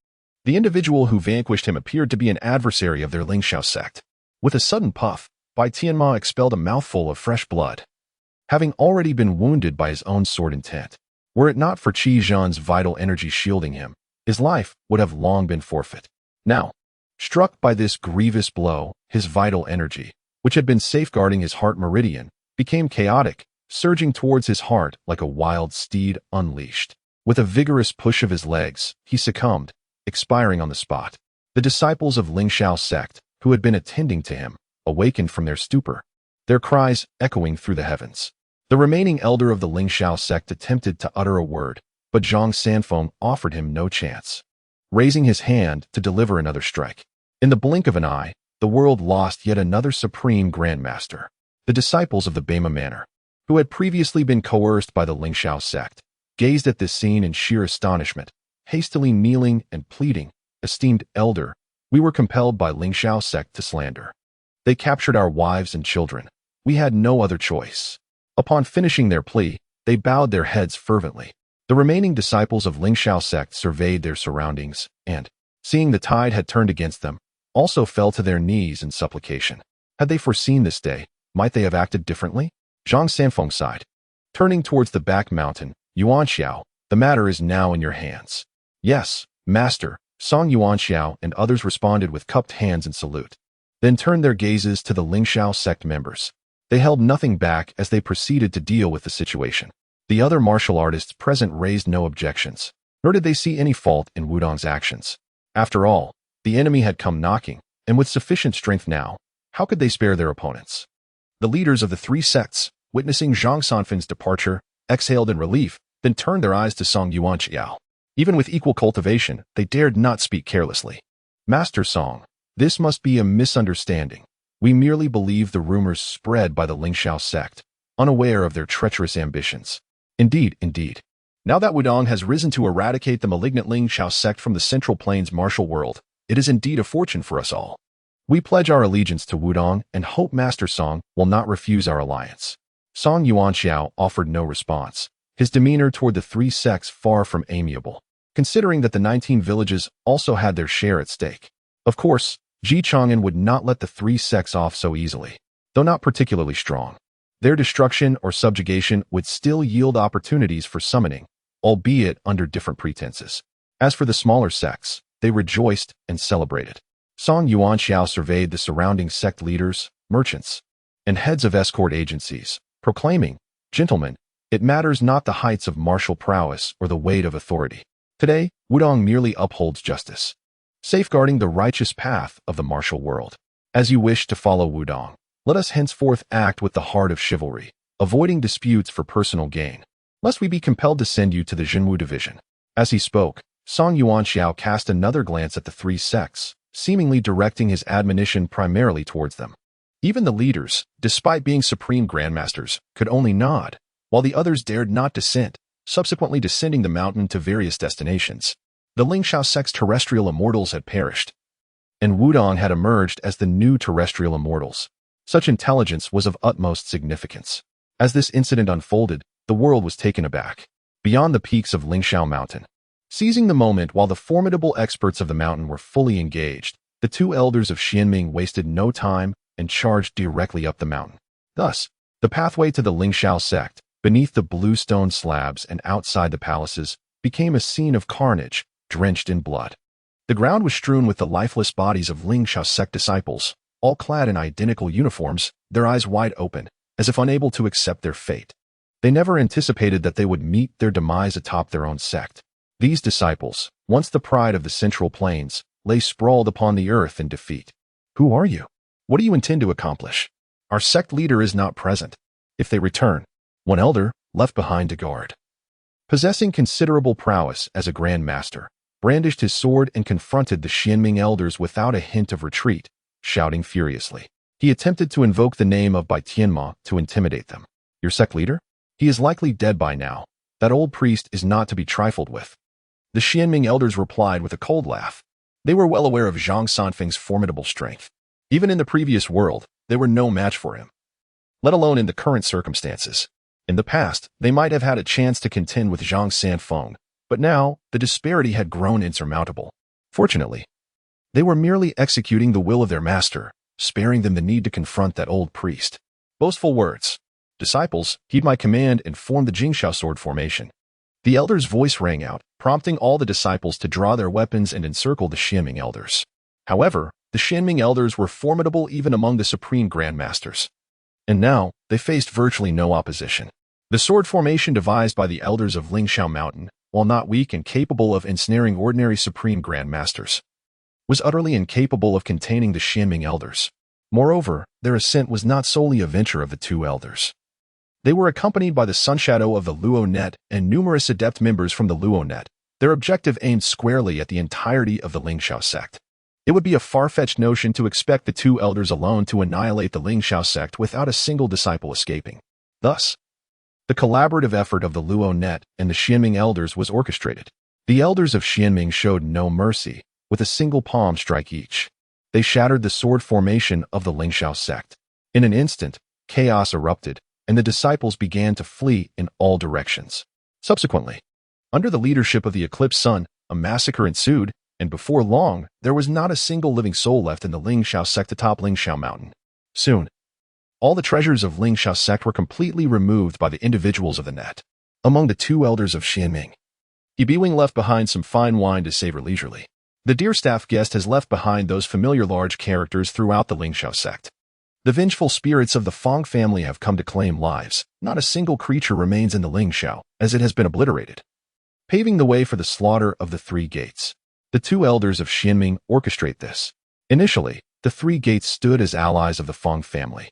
the individual who vanquished him appeared to be an adversary of their Lingxiao sect. With a sudden puff, Bai Tianma expelled a mouthful of fresh blood, having already been wounded by his own sword intent. Were it not for Qi's vital energy shielding him, his life would have long been forfeit. Now, struck by this grievous blow, his vital energy, which had been safeguarding his heart meridian, became chaotic, surging towards his heart like a wild steed unleashed. With a vigorous push of his legs, he succumbed, expiring on the spot. The disciples of Lingxiao sect, who had been attending to him, awakened from their stupor, their cries echoing through the heavens. The remaining elder of the Lingxiao sect attempted to utter a word, but Zhang Sanfeng offered him no chance, raising his hand to deliver another strike. In the blink of an eye, the world lost yet another supreme grandmaster. The disciples of the Bema Manor, who had previously been coerced by the Lingxiao sect, gazed at this scene in sheer astonishment, hastily kneeling and pleading, "Esteemed elder, we were compelled by Lingxiao sect to slander. They captured our wives and children. We had no other choice." Upon finishing their plea, they bowed their heads fervently. The remaining disciples of Lingxiao sect surveyed their surroundings and, seeing the tide had turned against them, also fell to their knees in supplication. Had they foreseen this day, might they have acted differently? Zhang Sanfeng sighed. Turning towards the back mountain, Yuanxiao, the matter is now in your hands. Yes, master, Song Yuanxiao and others responded with cupped hands in salute. Then turned their gazes to the Lingxiao sect members. They held nothing back as they proceeded to deal with the situation. The other martial artists present raised no objections, nor did they see any fault in Wudong's actions. After all, the enemy had come knocking, and with sufficient strength now, how could they spare their opponents? The leaders of the three sects, witnessing Zhang Sanfeng's departure, exhaled in relief, then turned their eyes to Song Yuanxiao. Even with equal cultivation, they dared not speak carelessly. Master Song. This must be a misunderstanding. We merely believe the rumors spread by the Lingxiao sect, unaware of their treacherous ambitions. Indeed. Now that Wudong has risen to eradicate the malignant Lingxiao sect from the Central Plains martial world, it is indeed a fortune for us all. We pledge our allegiance to Wudong and hope Master Song will not refuse our alliance. Song Yuanxiao offered no response, his demeanor toward the three sects far from amiable, considering that the 19 villages also had their share at stake. Of course, Chang'an would not let the three sects off so easily, though not particularly strong. Their destruction or subjugation would still yield opportunities for summoning, albeit under different pretenses. As for the smaller sects, they rejoiced and celebrated. Song Yuanxiao surveyed the surrounding sect leaders, merchants, and heads of escort agencies, proclaiming, "Gentlemen, it matters not the heights of martial prowess or the weight of authority. Today, Wudong merely upholds justice, safeguarding the righteous path of the martial world. As you wish to follow Wudong, let us henceforth act with the heart of chivalry, avoiding disputes for personal gain, lest we be compelled to send you to the Zhenwu division." As he spoke, Song Yuanxiao cast another glance at the three sects, seemingly directing his admonition primarily towards them. Even the leaders, despite being supreme grandmasters, could only nod, while the others dared not dissent, subsequently descending the mountain to various destinations. The Lingxiao sect's terrestrial immortals had perished, and Wudong had emerged as the new terrestrial immortals. Such intelligence was of utmost significance. As this incident unfolded, the world was taken aback. Beyond the peaks of Lingxiao Mountain, seizing the moment while the formidable experts of the mountain were fully engaged, the two elders of Xianming wasted no time and charged directly up the mountain. Thus, the pathway to the Lingxiao sect, beneath the blue stone slabs and outside the palaces, became a scene of carnage, drenched in blood. The ground was strewn with the lifeless bodies of Lingxiao sect disciples, all clad in identical uniforms, their eyes wide open, as if unable to accept their fate. They never anticipated that they would meet their demise atop their own sect. These disciples, once the pride of the Central Plains, lay sprawled upon the earth in defeat. "Who are you? What do you intend to accomplish? Our sect leader is not present. If they return," one elder, left behind to guard, possessing considerable prowess as a grand master, brandished his sword and confronted the Xianming elders without a hint of retreat, shouting furiously. He attempted to invoke the name of Bai Tianma to intimidate them. "Your sect leader? He is likely dead by now. That old priest is not to be trifled with." The Xianming elders replied with a cold laugh. They were well aware of Zhang Sanfeng's formidable strength. Even in the previous world, they were no match for him, let alone in the current circumstances. In the past, they might have had a chance to contend with Zhang Sanfeng, but now the disparity had grown insurmountable. Fortunately, they were merely executing the will of their master, sparing them the need to confront that old priest. Boastful words. "Disciples, heed my command and form the Jingxiao sword formation." The elder's voice rang out, prompting all the disciples to draw their weapons and encircle the Xianming elders. However, the Xianming elders were formidable even among the supreme grandmasters, and now they faced virtually no opposition. The sword formation devised by the elders of Lingxiao Mountain, while not weak and capable of ensnaring ordinary supreme grandmasters, was utterly incapable of containing the Xianming elders. Moreover, their ascent was not solely a venture of the two elders. They were accompanied by the Sunshadow of the Luo Net and numerous adept members from the Luo Net, their objective aimed squarely at the entirety of the Lingxiao sect. It would be a far-fetched notion to expect the two elders alone to annihilate the Lingxiao sect without a single disciple escaping. Thus, the collaborative effort of the Luo Net and the Xianming elders was orchestrated. The elders of Xianming showed no mercy, with a single palm strike each. They shattered the sword formation of the Lingxiao sect. In an instant, chaos erupted, and the disciples began to flee in all directions. Subsequently, under the leadership of the Eclipse Sun, a massacre ensued, and before long, there was not a single living soul left in the Lingxiao sect atop Lingxiao Mountain. Soon, all the treasures of Lingxiao sect were completely removed by the individuals of the net. Among the two elders of Xianming, Yibiwing left behind some fine wine to savor leisurely. The Deerstaff guest has left behind those familiar large characters throughout the Lingxiao sect. The vengeful spirits of the Fong family have come to claim lives. Not a single creature remains in the Lingxiao, as it has been obliterated, paving the way for the slaughter of the three gates. The two elders of Xianming orchestrate this. Initially, the three gates stood as allies of the Fong family.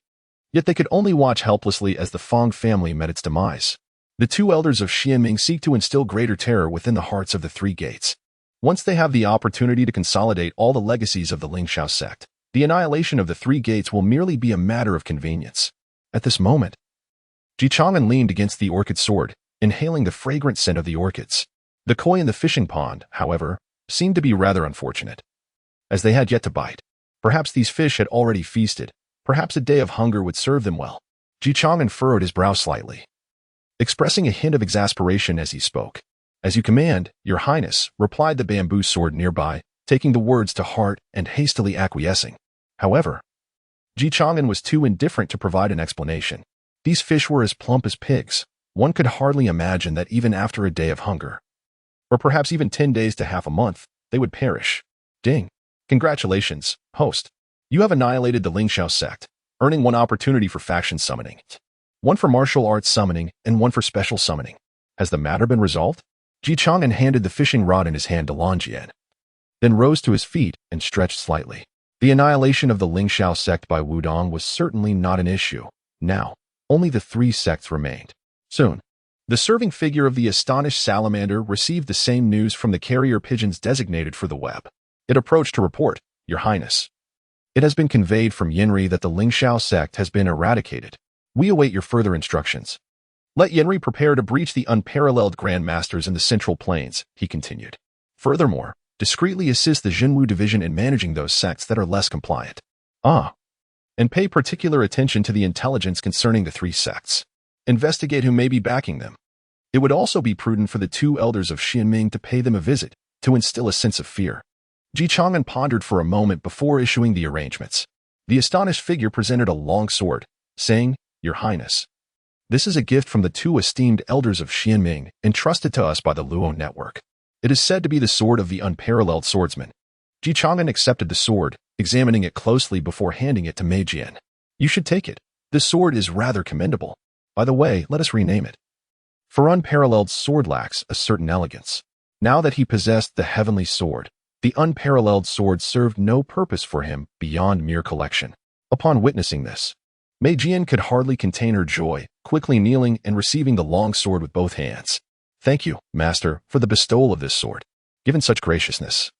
Yet they could only watch helplessly as the Fong family met its demise. The two elders of Xianming seek to instill greater terror within the hearts of the three gates. Once they have the opportunity to consolidate all the legacies of the Lingxiao sect, the annihilation of the three gates will merely be a matter of convenience. At this moment, Ji Chang'an leaned against the orchid sword, inhaling the fragrant scent of the orchids. The koi in the fishing pond, however, seemed to be rather unfortunate, as they had yet to bite. Perhaps these fish had already feasted. Perhaps a day of hunger would serve them well. Ji Chang'an furrowed his brow slightly, expressing a hint of exasperation as he spoke. "As you command, Your Highness," replied the bamboo sword nearby, taking the words to heart and hastily acquiescing. However, Ji Chang'an was too indifferent to provide an explanation. These fish were as plump as pigs. One could hardly imagine that even after a day of hunger, or perhaps even 10 days to half a month, they would perish. Ding. Congratulations, host. You have annihilated the Lingxiao sect, earning one opportunity for faction summoning, one for martial arts summoning, and one for special summoning. Has the matter been resolved? Ji Chang'an handed the fishing rod in his hand to Lonjian, then rose to his feet and stretched slightly. The annihilation of the Lingxiao sect by Wudong was certainly not an issue. Now, only the three sects remained. Soon, the serving figure of the astonished salamander received the same news from the carrier pigeons designated for the web. It approached to report, "Your Highness, it has been conveyed from Yinri that the Lingxiao sect has been eradicated. We await your further instructions. Let Yinri prepare to breach the unparalleled grandmasters in the Central Plains," he continued. "Furthermore, discreetly assist the Jinwu division in managing those sects that are less compliant. And pay particular attention to the intelligence concerning the three sects. Investigate who may be backing them. It would also be prudent for the two elders of Xianming to pay them a visit, to instill a sense of fear." Ji Chang'an pondered for a moment before issuing the arrangements. The astonished figure presented a long sword, saying, "Your Highness, this is a gift from the two esteemed elders of Xianming, entrusted to us by the Luo Network. It is said to be the sword of the unparalleled swordsman." Ji Chang'an accepted the sword, examining it closely before handing it to Mei Jian. "You should take it. This sword is rather commendable. By the way, let us rename it. For unparalleled sword lacks a certain elegance." Now that he possessed the heavenly sword, the unparalleled sword served no purpose for him beyond mere collection. Upon witnessing this, Mei Jian could hardly contain her joy, quickly kneeling and receiving the long sword with both hands. "Thank you, Master, for the bestowal of this sword. Given such graciousness,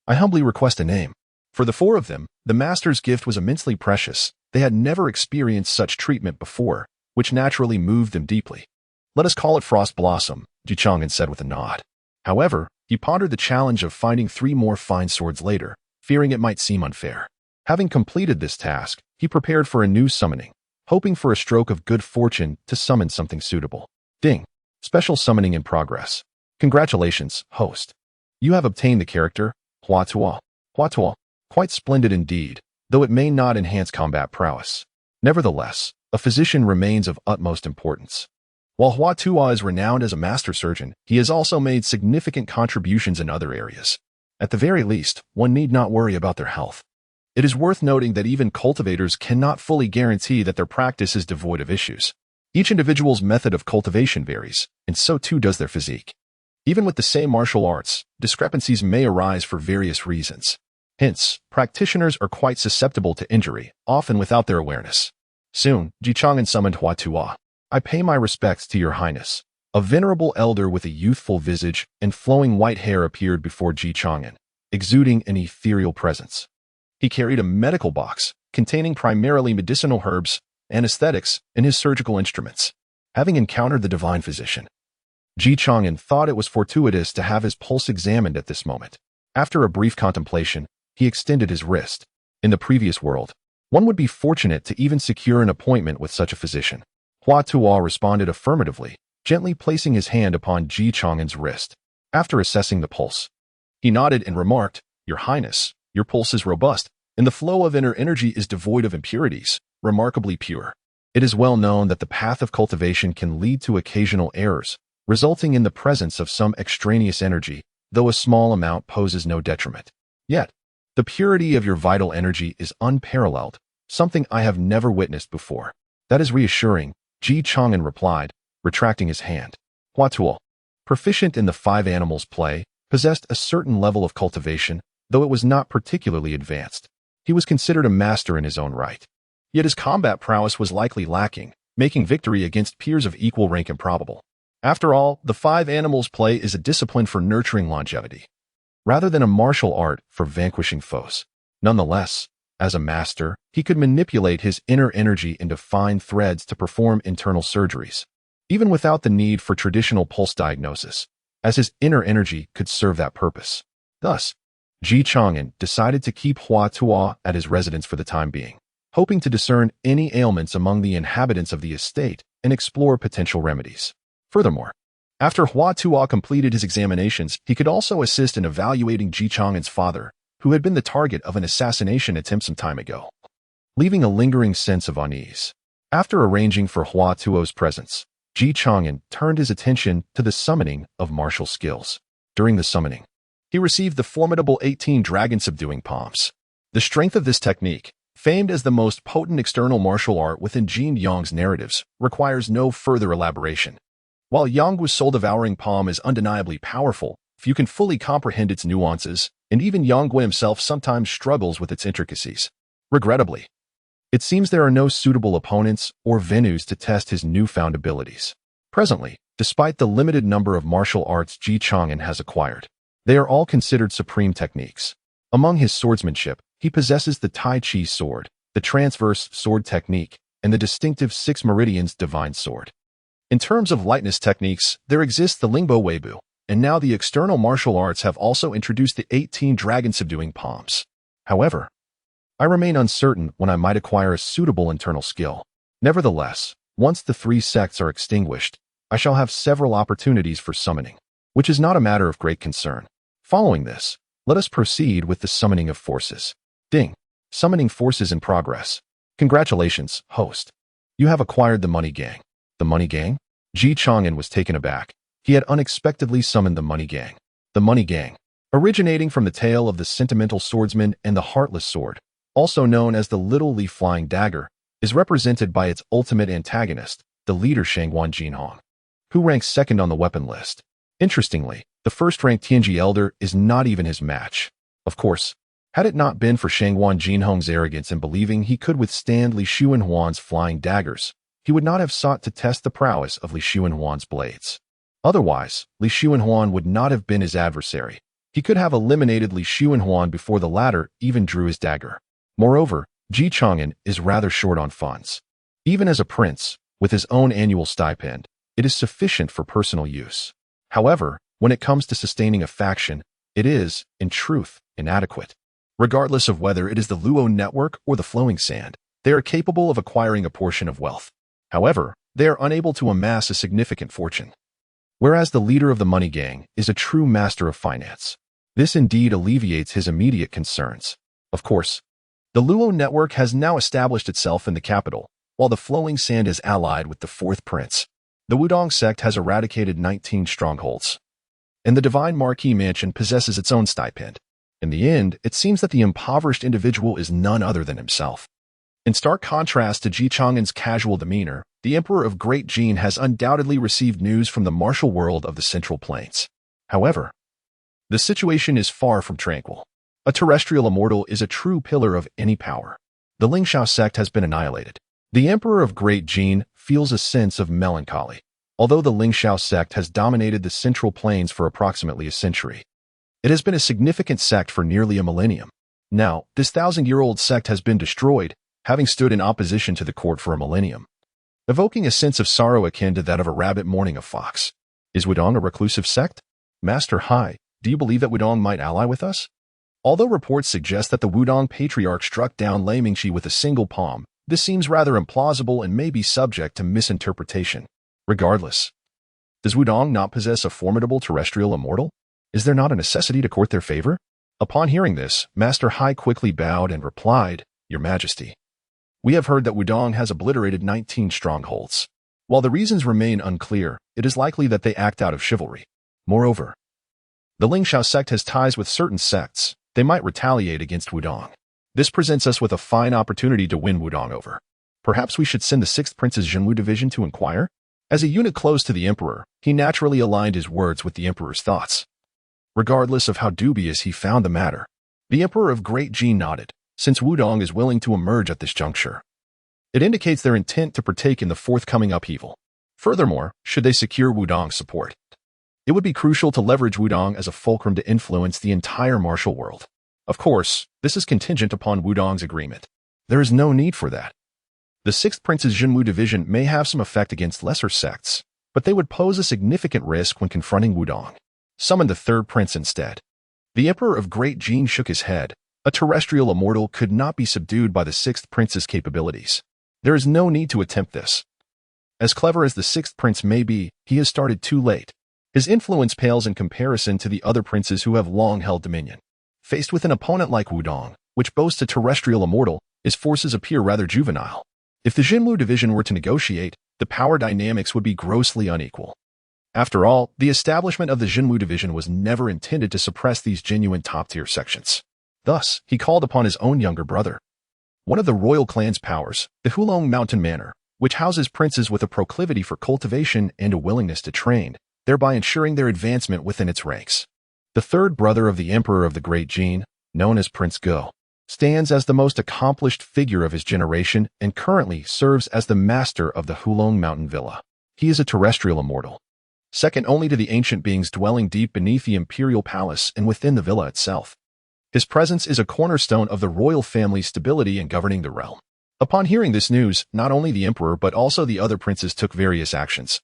I humbly request a name." For the four of them, the Master's gift was immensely precious. They had never experienced such treatment before, which naturally moved them deeply. "Let us call it Frost Blossom," Ji Chang'an said with a nod. However, he pondered the challenge of finding 3 more fine swords later, fearing it might seem unfair. Having completed this task, he prepared for a new summoning, hoping for a stroke of good fortune to summon something suitable. Ding. Special summoning in progress. Congratulations, host. You have obtained the character, Hua Tuo. Hua Tuo. Quite splendid indeed, though it may not enhance combat prowess. Nevertheless, a physician remains of utmost importance. While Hua Tuo is renowned as a master surgeon, he has also made significant contributions in other areas. At the very least, one need not worry about their health. It is worth noting that even cultivators cannot fully guarantee that their practice is devoid of issues. Each individual's method of cultivation varies, and so too does their physique. Even with the same martial arts, discrepancies may arise for various reasons. Hence, practitioners are quite susceptible to injury, often without their awareness. Soon, Ji Chang'an summoned Hua Tuo. "I pay my respects to your highness." A venerable elder with a youthful visage and flowing white hair appeared before Ji Chang'an, exuding an ethereal presence. He carried a medical box containing primarily medicinal herbs, anesthetics, and his surgical instruments. Having encountered the divine physician, Ji Chang'an thought it was fortuitous to have his pulse examined at this moment. After a brief contemplation, he extended his wrist. In the previous world, one would be fortunate to even secure an appointment with such a physician. Hua Tuo responded affirmatively, gently placing his hand upon Ji Chang'an's wrist. After assessing the pulse, he nodded and remarked, "Your Highness, your pulse is robust, and the flow of inner energy is devoid of impurities, remarkably pure. It is well known that the path of cultivation can lead to occasional errors, resulting in the presence of some extraneous energy, though a small amount poses no detriment. Yet, the purity of your vital energy is unparalleled, something I have never witnessed before." "That is reassuring," Ji Chang'an replied, retracting his hand. Hua Tuo, proficient in the 5 animals play, possessed a certain level of cultivation, though it was not particularly advanced. He was considered a master in his own right. Yet his combat prowess was likely lacking, making victory against peers of equal rank improbable. After all, the 5 animals play is a discipline for nurturing longevity. rather than a martial art for vanquishing foes. Nonetheless, as a master, he could manipulate his inner energy into fine threads to perform internal surgeries, even without the need for traditional pulse diagnosis, as his inner energy could serve that purpose. Thus, Chang'an decided to keep Hua Tuo at his residence for the time being, hoping to discern any ailments among the inhabitants of the estate and explore potential remedies. Furthermore, after Hua Tuo completed his examinations, he could also assist in evaluating Chang'an's father, who had been the target of an assassination attempt some time ago, leaving a lingering sense of unease. After arranging for Hua Tuo's presence, Chang'an turned his attention to the summoning of martial skills. During the summoning, he received the formidable 18 dragon-subduing palms. The strength of this technique, famed as the most potent external martial art within Jin Yang's narratives, requires no further elaboration. While Yanggu's soul-devouring palm is undeniably powerful, few can fully comprehend its nuances, and even Yanggu himself sometimes struggles with its intricacies. Regrettably, it seems there are no suitable opponents or venues to test his newfound abilities. Presently, despite the limited number of martial arts Chang'an has acquired, they are all considered supreme techniques. Among his swordsmanship, he possesses the Tai Chi sword, the transverse sword technique, and the distinctive Six Meridians divine sword. In terms of lightness techniques, there exists the Lingbo Weibu, and now the external martial arts have also introduced the 18 dragon-subduing palms. However, I remain uncertain when I might acquire a suitable internal skill. Nevertheless, once the 3 sects are extinguished, I shall have several opportunities for summoning, which is not a matter of great concern. Following this, let us proceed with the summoning of forces. Ding. Summoning forces in progress. Congratulations, host. You have acquired the Money Gang. The Money Gang? Chang'an was taken aback. He had unexpectedly summoned the Money Gang. The Money Gang, originating from the tale of the sentimental swordsman and the heartless sword, also known as the Little Leaf Flying Dagger, is represented by its ultimate antagonist, the leader Shangwan Jinhong, who ranks second on the weapon list. Interestingly, the first-ranked Tianji Elder is not even his match. Of course, had it not been for Shangwan Jinhong's arrogance in believing he could withstand Li Xuanhuan's flying daggers, he would not have sought to test the prowess of Li Xuanhuan's blades. Otherwise, Li Xuanhuan would not have been his adversary. He could have eliminated Li Xuanhuan before the latter even drew his dagger. Moreover, Chang'an is rather short on funds. Even as a prince, with his own annual stipend, it is sufficient for personal use. However, when it comes to sustaining a faction, it is, in truth, inadequate. Regardless of whether it is the Luo network or the flowing sand, they are capable of acquiring a portion of wealth. However, they are unable to amass a significant fortune. Whereas the leader of the Money Gang is a true master of finance. This indeed alleviates his immediate concerns. Of course, the Luo network has now established itself in the capital, while the flowing sand is allied with the fourth prince. The Wudong sect has eradicated 19 strongholds, and the Divine Marquis Mansion possesses its own stipend. In the end, it seems that the impoverished individual is none other than himself. In stark contrast to Chang'an's casual demeanor, the Emperor of Great Jin has undoubtedly received news from the martial world of the Central Plains. However, the situation is far from tranquil. A terrestrial immortal is a true pillar of any power. The Lingxiao sect has been annihilated. The Emperor of Great Jin feels a sense of melancholy. Although the Lingxiao sect has dominated the Central Plains for approximately a century, it has been a significant sect for nearly a millennium. Now, this 1,000-year-old sect has been destroyed, having stood in opposition to the court for a millennium, evoking a sense of sorrow akin to that of a rabbit mourning a fox. Is Wudong a reclusive sect? Master Hai, do you believe that Wudong might ally with us? Although reports suggest that the Wudong patriarch struck down Lei Mingxi with a single palm, this seems rather implausible and may be subject to misinterpretation. Regardless, does Wudong not possess a formidable terrestrial immortal? Is there not a necessity to court their favor? Upon hearing this, Master Hai quickly bowed and replied, Your Majesty, we have heard that Wudong has obliterated 19 strongholds. While the reasons remain unclear, it is likely that they act out of chivalry. Moreover, the Lingxiao sect has ties with certain sects. They might retaliate against Wudong. This presents us with a fine opportunity to win Wudong over. Perhaps we should send the 6th Prince's Zhenwu division to inquire? As a unit close to the Emperor, he naturally aligned his words with the Emperor's thoughts. Regardless of how dubious he found the matter, the Emperor of Great Jin nodded, since Wudong is willing to emerge at this juncture. It indicates their intent to partake in the forthcoming upheaval. Furthermore, should they secure Wudong's support, It would be crucial to leverage Wudong as a fulcrum to influence the entire martial world. Of course, this is contingent upon Wudong's agreement. There is no need for that. The Sixth Prince's Jinwu division may have some effect against lesser sects, but they would pose a significant risk when confronting Wudong. Summon the Third Prince instead. The Emperor of Great Jin shook his head. A terrestrial immortal could not be subdued by the Sixth Prince's capabilities. There is no need to attempt this. As clever as the Sixth Prince may be, he has started too late. His influence pales in comparison to the other princes who have long held dominion. Faced with an opponent like Wudong, which boasts a terrestrial immortal, his forces appear rather juvenile. If the Jinwu division were to negotiate, the power dynamics would be grossly unequal. After all, the establishment of the Jinwu division was never intended to suppress these genuine top-tier sections. Thus, he called upon his own younger brother. One of the royal clan's powers, the Hulong Mountain Manor, which houses princes with a proclivity for cultivation and a willingness to train, thereby ensuring their advancement within its ranks. The third brother of the Emperor of the Great Jin, known as Prince Go, stands as the most accomplished figure of his generation and currently serves as the master of the Hulong Mountain Villa. He is a terrestrial immortal, second only to the ancient beings dwelling deep beneath the imperial palace and within the villa itself. His presence is a cornerstone of the royal family's stability in governing the realm. Upon hearing this news, not only the emperor but also the other princes took various actions.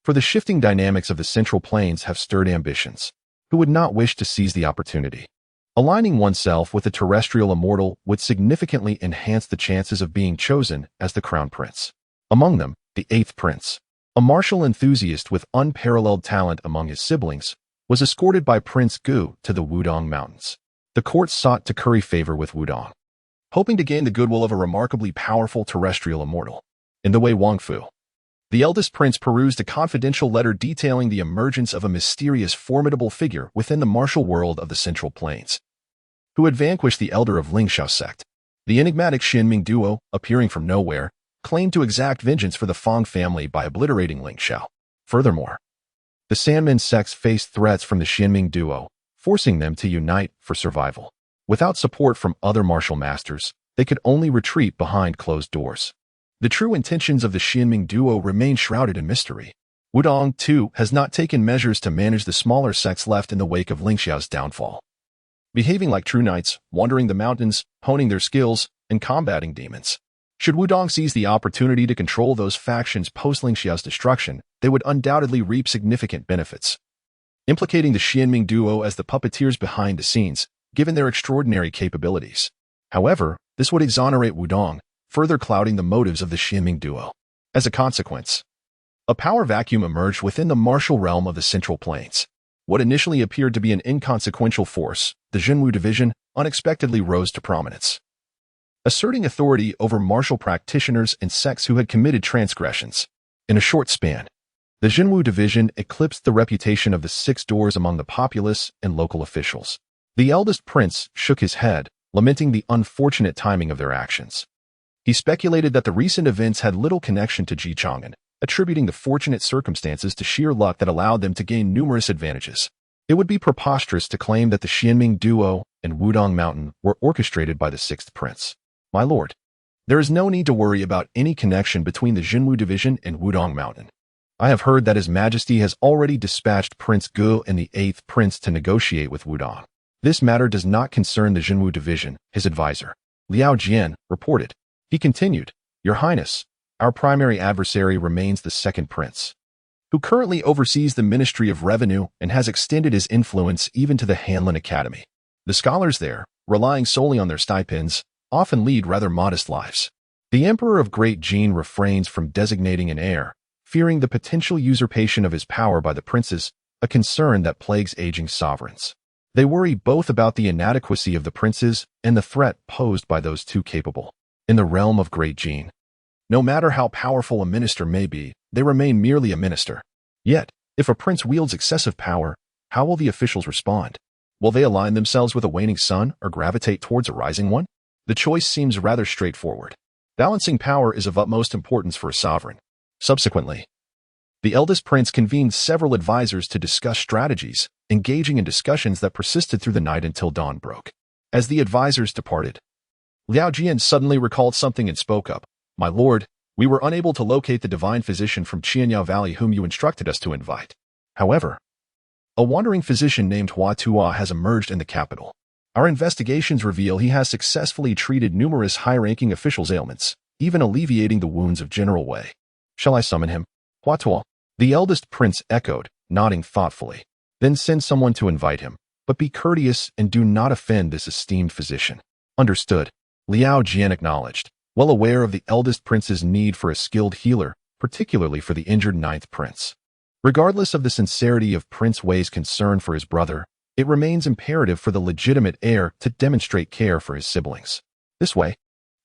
For the shifting dynamics of the Central Plains have stirred ambitions. Who would not wish to seize the opportunity? Aligning oneself with a terrestrial immortal would significantly enhance the chances of being chosen as the crown prince. Among them, the eighth prince, a martial enthusiast with unparalleled talent among his siblings, was escorted by Prince Gu to the Wudong Mountains. The court sought to curry favor with Wudong, hoping to gain the goodwill of a remarkably powerful terrestrial immortal. In the Wei Wangfu, the eldest prince perused a confidential letter detailing the emergence of a mysterious, formidable figure within the martial world of the Central Plains, who had vanquished the elder of Lingxiao sect. The enigmatic Xianming duo, appearing from nowhere, claimed to exact vengeance for the Fang family by obliterating Lingxiao. Furthermore, the Sanmin sects faced threats from the Xianming duo, forcing them to unite for survival. Without support from other martial masters, they could only retreat behind closed doors. The true intentions of the Xianming duo remain shrouded in mystery. Wudong, too, has not taken measures to manage the smaller sects left in the wake of Lingxiao's downfall. Behaving like true knights, wandering the mountains, honing their skills, and combating demons. Should Wudong seize the opportunity to control those factions post-Lingxiao's destruction, they would undoubtedly reap significant benefits. Implicating the Xianming duo as the puppeteers behind the scenes, given their extraordinary capabilities. However, this would exonerate Wudong, further clouding the motives of the Xianming duo. As a consequence, a power vacuum emerged within the martial realm of the Central Plains. What initially appeared to be an inconsequential force, the Jinwu division, unexpectedly rose to prominence, asserting authority over martial practitioners and sects who had committed transgressions. In a short span, the Jinwu division eclipsed the reputation of the Six Doors among the populace and local officials. The eldest prince shook his head, lamenting the unfortunate timing of their actions. He speculated that the recent events had little connection to Chang'an, attributing the fortunate circumstances to sheer luck that allowed them to gain numerous advantages. It would be preposterous to claim that the Xianming duo and Wudong Mountain were orchestrated by the Sixth Prince. My lord, there is no need to worry about any connection between the Jinwu division and Wudong Mountain. I have heard that His Majesty has already dispatched Prince Gu and the Eighth Prince to negotiate with Wudong. This matter does not concern the Jinwu division, his advisor, Liao Jian, reported. He continued, Your Highness, our primary adversary remains the Second Prince, who currently oversees the Ministry of Revenue and has extended his influence even to the Hanlin Academy. The scholars there, relying solely on their stipends, often lead rather modest lives. The Emperor of Great Jin refrains from designating an heir, fearing the potential usurpation of his power by the princes, a concern that plagues aging sovereigns. They worry both about the inadequacy of the princes and the threat posed by those too capable. In the realm of Great Jin, no matter how powerful a minister may be, they remain merely a minister. Yet, if a prince wields excessive power, how will the officials respond? Will they align themselves with a waning sun or gravitate towards a rising one? The choice seems rather straightforward. Balancing power is of utmost importance for a sovereign. Subsequently, the eldest prince convened several advisors to discuss strategies, engaging in discussions that persisted through the night until dawn broke. As the advisors departed, Liao Jian suddenly recalled something and spoke up. My lord, we were unable to locate the divine physician from Qianyao Valley whom you instructed us to invite. However, A wandering physician named Hua Tua has emerged in the capital. Our investigations reveal he has successfully treated numerous high-ranking officials' ailments, even alleviating the wounds of General Wei. Shall I summon him? Hua Tua, the eldest prince echoed, nodding thoughtfully. Then send someone to invite him, but be courteous and do not offend this esteemed physician. Understood. Liao Jian acknowledged, well aware of the eldest prince's need for a skilled healer, particularly for the injured ninth prince. Regardless of the sincerity of Prince Wei's concern for his brother, it remains imperative for the legitimate heir to demonstrate care for his siblings. This way,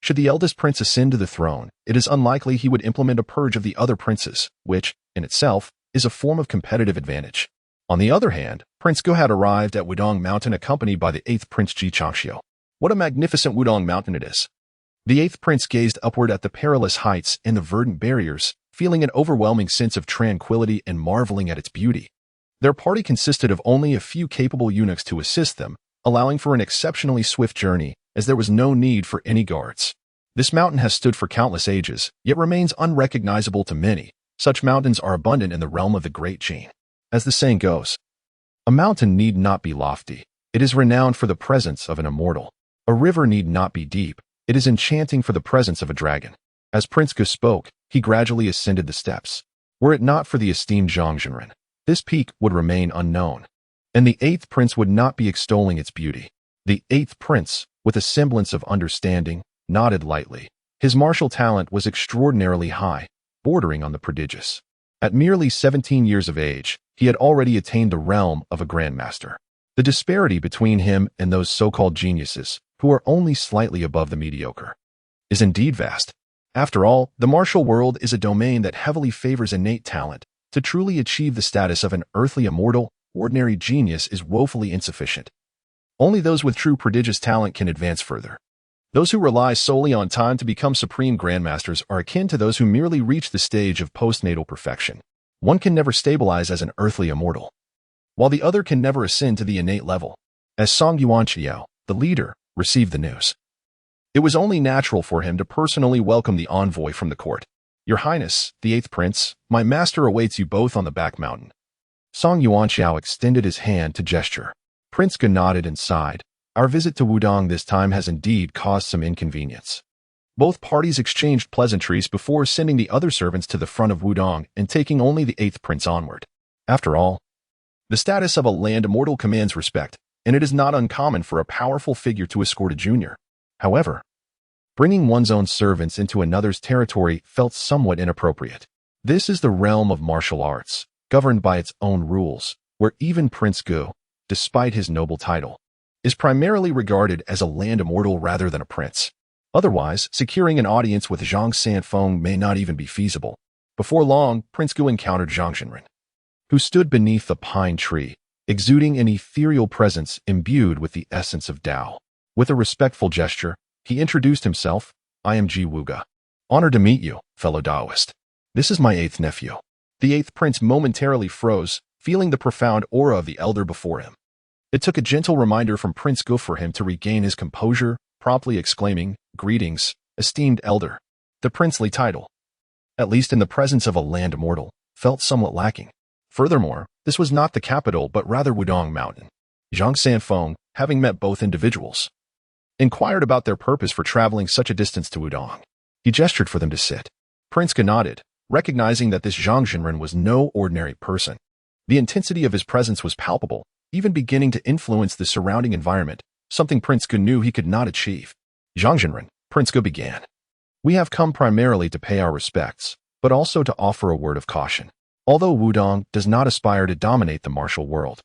should the eldest prince ascend to the throne, it is unlikely he would implement a purge of the other princes, which, in itself, is a form of competitive advantage. On the other hand, Prince Gu had arrived at Wudong Mountain accompanied by the 8th Prince Ji Changxiu. What a magnificent Wudong Mountain it is! The 8th Prince gazed upward at the perilous heights and the verdant barriers, feeling an overwhelming sense of tranquility and marveling at its beauty. Their party consisted of only a few capable eunuchs to assist them, allowing for an exceptionally swift journey, as there was no need for any guards. This mountain has stood for countless ages, yet remains unrecognizable to many. Such mountains are abundant in the realm of the Great Chang'an. As the saying goes, a mountain need not be lofty. It is renowned for the presence of an immortal. A river need not be deep. It is enchanting for the presence of a dragon. As Prince Gu spoke, he gradually ascended the steps. Were it not for the esteemed Zhang, this peak would remain unknown, and the 8th Prince would not be extolling its beauty. The 8th Prince, with a semblance of understanding, nodded lightly. His martial talent was extraordinarily high, bordering on the prodigious. At merely 17 years of age, he had already attained the realm of a grandmaster. The disparity between him and those so-called geniuses, who are only slightly above the mediocre, is indeed vast. After all, the martial world is a domain that heavily favors innate talent. To truly achieve the status of an earthly immortal, ordinary genius is woefully insufficient. Only those with true prodigious talent can advance further. Those who rely solely on time to become supreme grandmasters are akin to those who merely reach the stage of postnatal perfection. One can never stabilize as an earthly immortal, while the other can never ascend to the innate level. As Song Yuanqiao, the leader, received the news, it was only natural for him to personally welcome the envoy from the court. Your Highness, the 8th Prince, my master awaits you both on the back mountain. Song Yuanqiao extended his hand to gesture. Prince Gu nodded and sighed. Our visit to Wudong this time has indeed caused some inconvenience. Both parties exchanged pleasantries before sending the other servants to the front of Wudong and taking only the 8th Prince onward. After all, the status of a land immortal commands respect, and it is not uncommon for a powerful figure to escort a junior. However, bringing one's own servants into another's territory felt somewhat inappropriate. This is the realm of martial arts, governed by its own rules, where even Prince Gu, despite his noble title, is primarily regarded as a land immortal rather than a prince. Otherwise, securing an audience with Zhang Sanfeng may not even be feasible. Before long, Prince Gu encountered Zhang, who stood beneath the pine tree, exuding an ethereal presence imbued with the essence of Tao. With a respectful gesture, he introduced himself. I am Ji Wuge. Honored to meet you, fellow Taoist. This is my 8th nephew. The 8th Prince momentarily froze, feeling the profound aura of the elder before him. It took a gentle reminder from Prince Gu for him to regain his composure, promptly exclaiming, Greetings, esteemed elder. The princely title, at least in the presence of a land immortal, felt somewhat lacking. Furthermore, this was not the capital but rather Wudong Mountain. Zhang Sanfeng, having met both individuals, inquired about their purpose for traveling such a distance to Wudong. He gestured for them to sit. Prince Gu nodded, recognizing that this Zhang was no ordinary person. The intensity of his presence was palpable, even beginning to influence the surrounding environment, something Prince Gu knew he could not achieve. Zhang, Prince Gu began. We have come primarily to pay our respects, but also to offer a word of caution. Although Wudong does not aspire to dominate the martial world,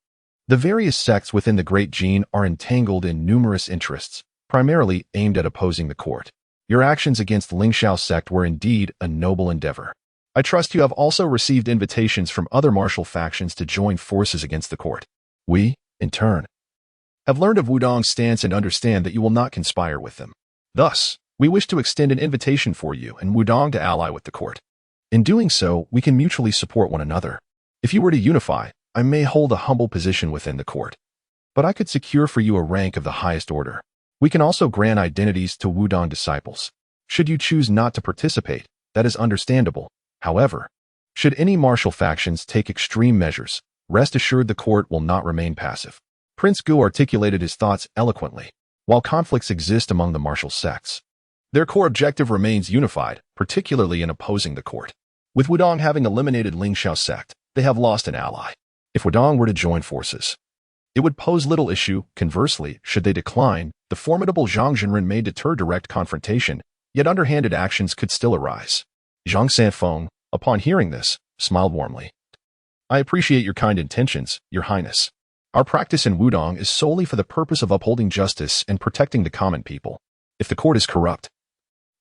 the various sects within the Great Chang'an are entangled in numerous interests, primarily aimed at opposing the court. Your actions against the Lingxiao sect were indeed a noble endeavor. I trust you have also received invitations from other martial factions to join forces against the court. We, in turn, have learned of Wudong's stance and understand that you will not conspire with them. Thus, we wish to extend an invitation for you and Wudong to ally with the court. In doing so, we can mutually support one another. If you were to unify, I may hold a humble position within the court, but I could secure for you a rank of the highest order. We can also grant identities to Wudong disciples. Should you choose not to participate, that is understandable. However, should any martial factions take extreme measures, Rest assured the court will not remain passive. Prince Gu articulated his thoughts eloquently. While conflicts exist among the martial sects, their core objective remains unified, particularly in opposing the court. With Wudong having eliminated Lingxiao sect, they have lost an ally. If Wudong were to join forces, it would pose little issue. Conversely, should they decline, the formidable Zhang Zhenren may deter direct confrontation, yet underhanded actions could still arise. Zhang Sanfeng, upon hearing this, smiled warmly. I appreciate your kind intentions, Your Highness. Our practice in Wudong is solely for the purpose of upholding justice and protecting the common people. If the court is corrupt,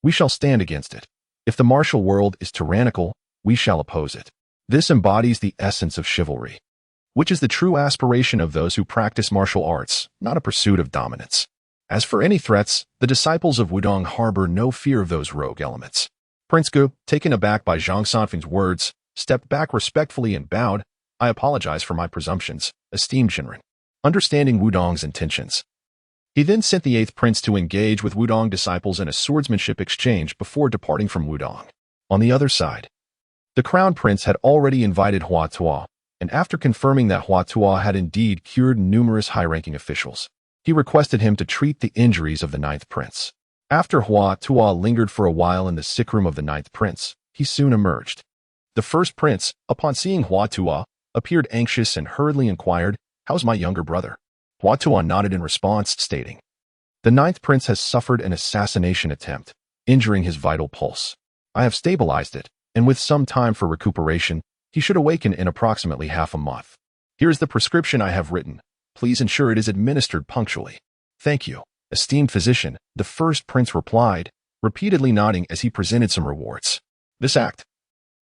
we shall stand against it. If the martial world is tyrannical, we shall oppose it. This embodies the essence of chivalry, which is the true aspiration of those who practice martial arts, not a pursuit of dominance. As for any threats, the disciples of Wudong harbor no fear of those rogue elements. Prince Gu, taken aback by Zhang Sanfeng's words, stepped back respectfully and bowed. I apologize for my presumptions, esteemed Zhenren. Understanding Wudong's intentions, he then sent the 8th prince to engage with Wudong disciples in a swordsmanship exchange before departing from Wudong. On the other side, the crown prince had already invited Hua Tuo, and after confirming that Hua Tuo had indeed cured numerous high-ranking officials, he requested him to treat the injuries of the 9th prince. After Hua Tuo lingered for a while in the sick room of the 9th prince, he soon emerged. The 1st prince, upon seeing Hua Tuo, appeared anxious and hurriedly inquired, "How's my younger brother?" Hua Tuo nodded in response, stating, "The 9th prince has suffered an assassination attempt, injuring his vital pulse. I have stabilized it, and with some time for recuperation, he should awaken in approximately half a month. Here is the prescription I have written. Please ensure it is administered punctually." "Thank you, esteemed physician," the 1st prince replied, repeatedly nodding as he presented some rewards. This act,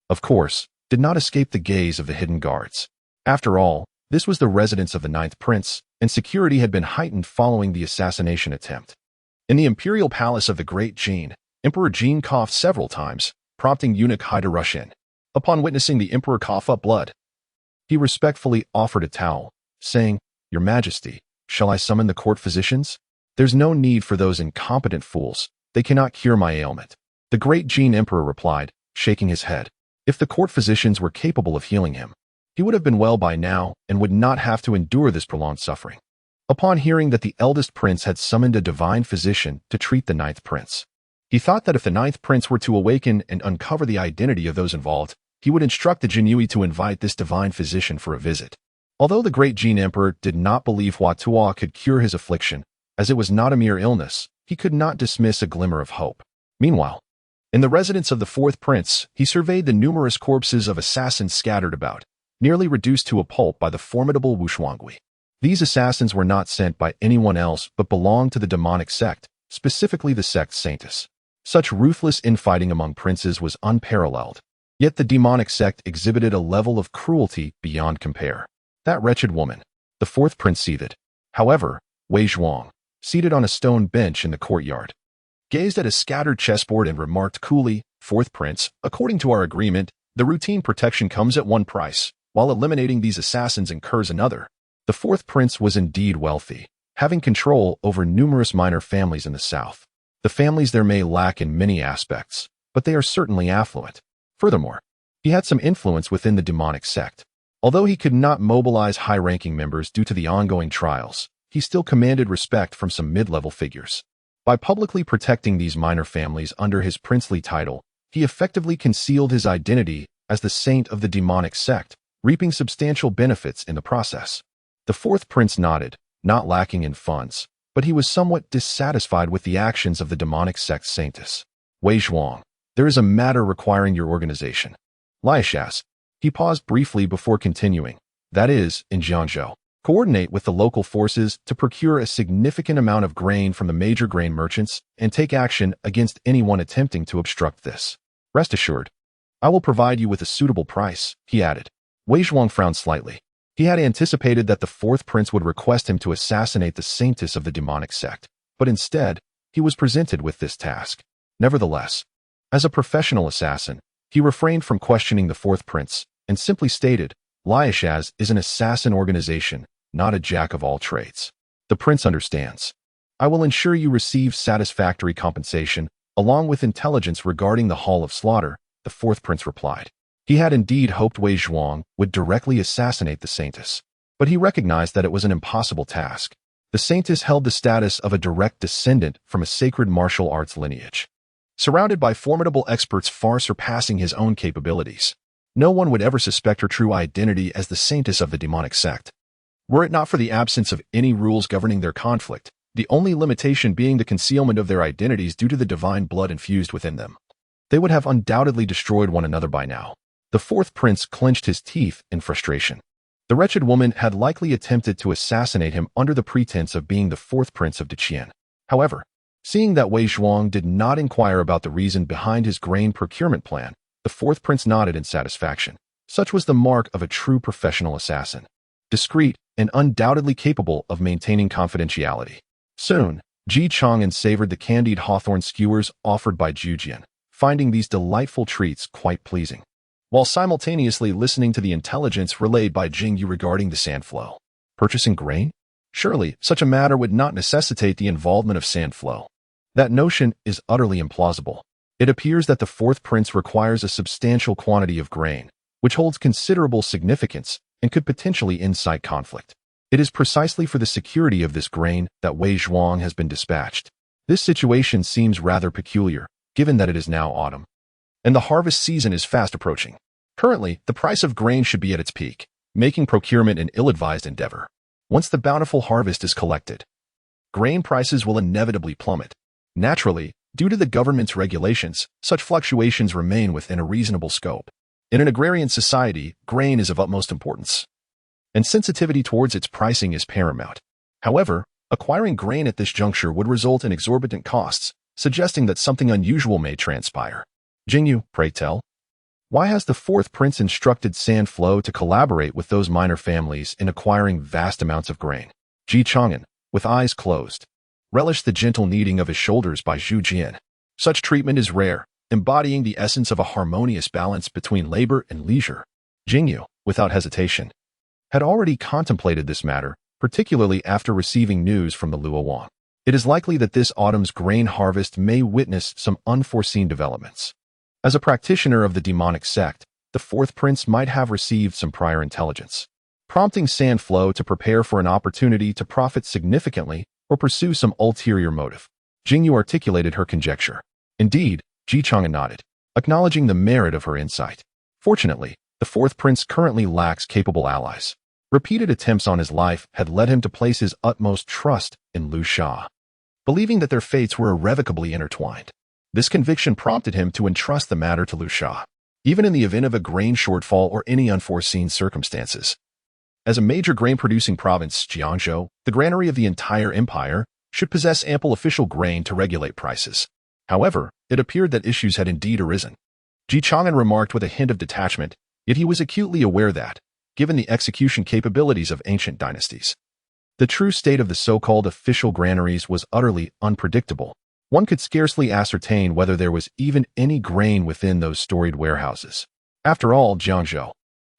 of course, did not escape the gaze of the hidden guards. After all, this was the residence of the 9th prince, and security had been heightened following the assassination attempt. In the imperial palace of the Great Jin, Emperor Jin coughed several times, prompting eunuch Hai to rush in. Upon witnessing the emperor cough up blood, he respectfully offered a towel, saying, "Your Majesty, shall I summon the court physicians?" "There's no need for those incompetent fools. They cannot cure my ailment," the Great Jin emperor replied, shaking his head. If the court physicians were capable of healing him, he would have been well by now and would not have to endure this prolonged suffering. Upon hearing that the eldest prince had summoned a divine physician to treat the 9th prince, he thought that if the 9th prince were to awaken and uncover the identity of those involved, he would instruct the Jinyui to invite this divine physician for a visit. Although the Great Jin Emperor did not believe Hua Tuo could cure his affliction, as it was not a mere illness, he could not dismiss a glimmer of hope. Meanwhile, in the residence of the 4th prince, he surveyed the numerous corpses of assassins scattered about, nearly reduced to a pulp by the formidable Wu Shuangui. These assassins were not sent by anyone else but belonged to the demonic sect, specifically the sect Saintus. Such ruthless infighting among princes was unparalleled, yet the demonic sect exhibited a level of cruelty beyond compare. That wretched woman, the 4th prince seethed. However, Wei Zhuang, seated on a stone bench in the courtyard, gazed at a scattered chessboard and remarked coolly, "4th prince, according to our agreement, the routine protection comes at one price, while eliminating these assassins incurs another." The 4th prince was indeed wealthy, having control over numerous minor families in the south. The families there may lack in many aspects, but they are certainly affluent. Furthermore, he had some influence within the demonic sect. Although he could not mobilize high-ranking members due to the ongoing trials, he still commanded respect from some mid-level figures. By publicly protecting these minor families under his princely title, he effectively concealed his identity as the saint of the demonic sect, reaping substantial benefits in the process. The 4th prince nodded, not lacking in funds, but he was somewhat dissatisfied with the actions of the demonic sect Saintus. "Wei Zhuang, there is a matter requiring your organization." Liashas, he paused briefly before continuing, "That is, in Jiangzhou, coordinate with the local forces to procure a significant amount of grain from the major grain merchants and take action against anyone attempting to obstruct this. Rest assured, I will provide you with a suitable price," he added. Wei Zhuang frowned slightly. He had anticipated that the 4th prince would request him to assassinate the saintess of the demonic sect, but instead, he was presented with this task. Nevertheless, as a professional assassin, he refrained from questioning the 4th prince and simply stated, "Liashas is an assassin organization, not a jack of all trades. The prince understands. I will ensure you receive satisfactory compensation, along with intelligence regarding the Hall of Slaughter," the 4th prince replied. He had indeed hoped Wei Zhuang would directly assassinate the Saintess, but he recognized that it was an impossible task. The Saintess held the status of a direct descendant from a sacred martial arts lineage. Surrounded by formidable experts far surpassing his own capabilities, no one would ever suspect her true identity as the Saintess of the demonic sect. Were it not for the absence of any rules governing their conflict, the only limitation being the concealment of their identities due to the divine blood infused within them, they would have undoubtedly destroyed one another by now. The fourth prince clenched his teeth in frustration. The wretched woman had likely attempted to assassinate him under the pretense of being the fourth prince of Deqian. However, seeing that Wei Zhuang did not inquire about the reason behind his grain procurement plan, the fourth prince nodded in satisfaction. Such was the mark of a true professional assassin. Discreet and undoubtedly capable of maintaining confidentiality. Soon, Ji Chang'an savored the candied hawthorn skewers offered by Zhu Jian, finding these delightful treats quite pleasing, while simultaneously listening to the intelligence relayed by Jing Yu regarding the sand flow. Purchasing grain? Surely, such a matter would not necessitate the involvement of sand flow. That notion is utterly implausible. It appears that the fourth prince requires a substantial quantity of grain, which holds considerable significance and could potentially incite conflict. It is precisely for the security of this grain that Wei Zhuang has been dispatched. This situation seems rather peculiar, given that it is now autumn, and the harvest season is fast approaching. Currently, the price of grain should be at its peak, making procurement an ill-advised endeavor. Once the bountiful harvest is collected, grain prices will inevitably plummet. Naturally, due to the government's regulations, such fluctuations remain within a reasonable scope. In an agrarian society, grain is of utmost importance, and sensitivity towards its pricing is paramount. However, acquiring grain at this juncture would result in exorbitant costs, suggesting that something unusual may transpire. Jingyu, pray tell, why has the fourth prince instructed Sand Flow to collaborate with those minor families in acquiring vast amounts of grain? Ji Chang'an, with eyes closed, relished the gentle kneading of his shoulders by Zhu Jian. Such treatment is rare, embodying the essence of a harmonious balance between labor and leisure. Jingyu, without hesitation, had already contemplated this matter, particularly after receiving news from the Luowan. It is likely that this autumn's grain harvest may witness some unforeseen developments. As a practitioner of the demonic sect, the fourth prince might have received some prior intelligence, prompting Sand Flow to prepare for an opportunity to profit significantly or pursue some ulterior motive. Jingyu articulated her conjecture. Indeed, Ji Chang'an nodded, acknowledging the merit of her insight. Fortunately, the fourth prince currently lacks capable allies. Repeated attempts on his life had led him to place his utmost trust in Lu Sha, believing that their fates were irrevocably intertwined. This conviction prompted him to entrust the matter to Lu Sha, even in the event of a grain shortfall or any unforeseen circumstances. As a major grain-producing province, Jiangzhou, the granary of the entire empire, should possess ample official grain to regulate prices. However, it appeared that issues had indeed arisen. Ji Chang'an remarked with a hint of detachment, yet he was acutely aware that, given the execution capabilities of ancient dynasties, the true state of the so-called official granaries was utterly unpredictable. One could scarcely ascertain whether there was even any grain within those storied warehouses. After all, Jiangzhou,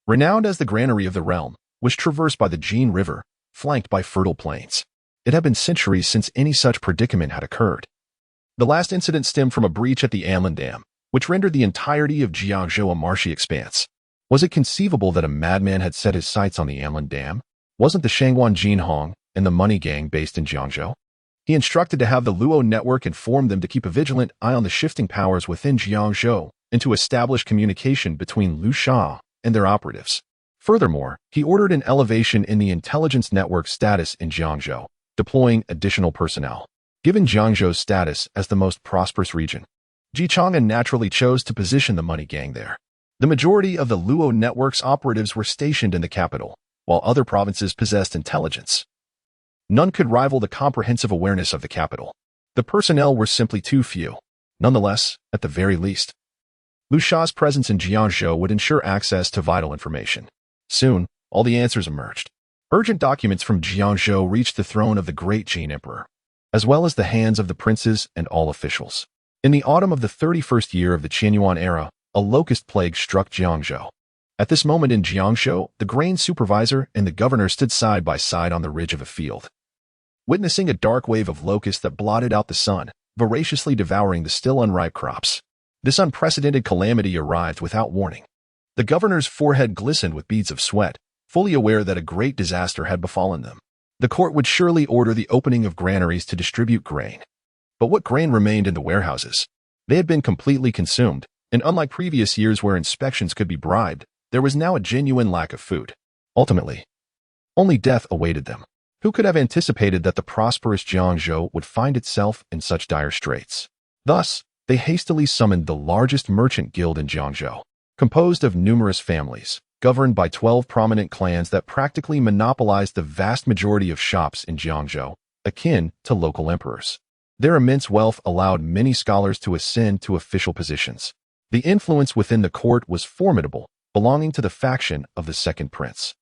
renowned as the granary of the realm, was traversed by the Jin River, flanked by fertile plains. It had been centuries since any such predicament had occurred. The last incident stemmed from a breach at the Anlin Dam, which rendered the entirety of Jiangzhou a marshy expanse. Was it conceivable that a madman had set his sights on the Anlin Dam? Wasn't the Shangwan Jinhong and the money gang based in Jiangzhou? He instructed to have the Luo network inform them to keep a vigilant eye on the shifting powers within Jiangzhou and to establish communication between Lu Sha and their operatives. Furthermore, he ordered an elevation in the intelligence network status in Jiangzhou, deploying additional personnel. Given Jiangzhou's status as the most prosperous region, Ji Chang'an naturally chose to position the money gang there. The majority of the Luo network's operatives were stationed in the capital, while other provinces possessed intelligence. None could rival the comprehensive awareness of the capital. The personnel were simply too few. Nonetheless, at the very least, Lu Sha's presence in Jiangzhou would ensure access to vital information. Soon, all the answers emerged. Urgent documents from Jiangzhou reached the throne of the great Jin Emperor, as well as the hands of the princes and all officials. In the autumn of the 31st year of the Qianyuan era, a locust plague struck Jiangzhou. At this moment in Jiangzhou, the grain supervisor and the governor stood side by side on the ridge of a field, witnessing a dark wave of locusts that blotted out the sun, voraciously devouring the still unripe crops. This unprecedented calamity arrived without warning. The governor's forehead glistened with beads of sweat, fully aware that a great disaster had befallen them. The court would surely order the opening of granaries to distribute grain. But what grain remained in the warehouses? They had been completely consumed, and unlike previous years where inspections could be bribed, there was now a genuine lack of food. Ultimately, only death awaited them. Who could have anticipated that the prosperous Jiangzhou would find itself in such dire straits? Thus, they hastily summoned the largest merchant guild in Jiangzhou, composed of numerous families, governed by 12 prominent clans that practically monopolized the vast majority of shops in Jiangzhou, akin to local emperors. Their immense wealth allowed many scholars to ascend to official positions. The influence within the court was formidable, belonging to the faction of the second prince.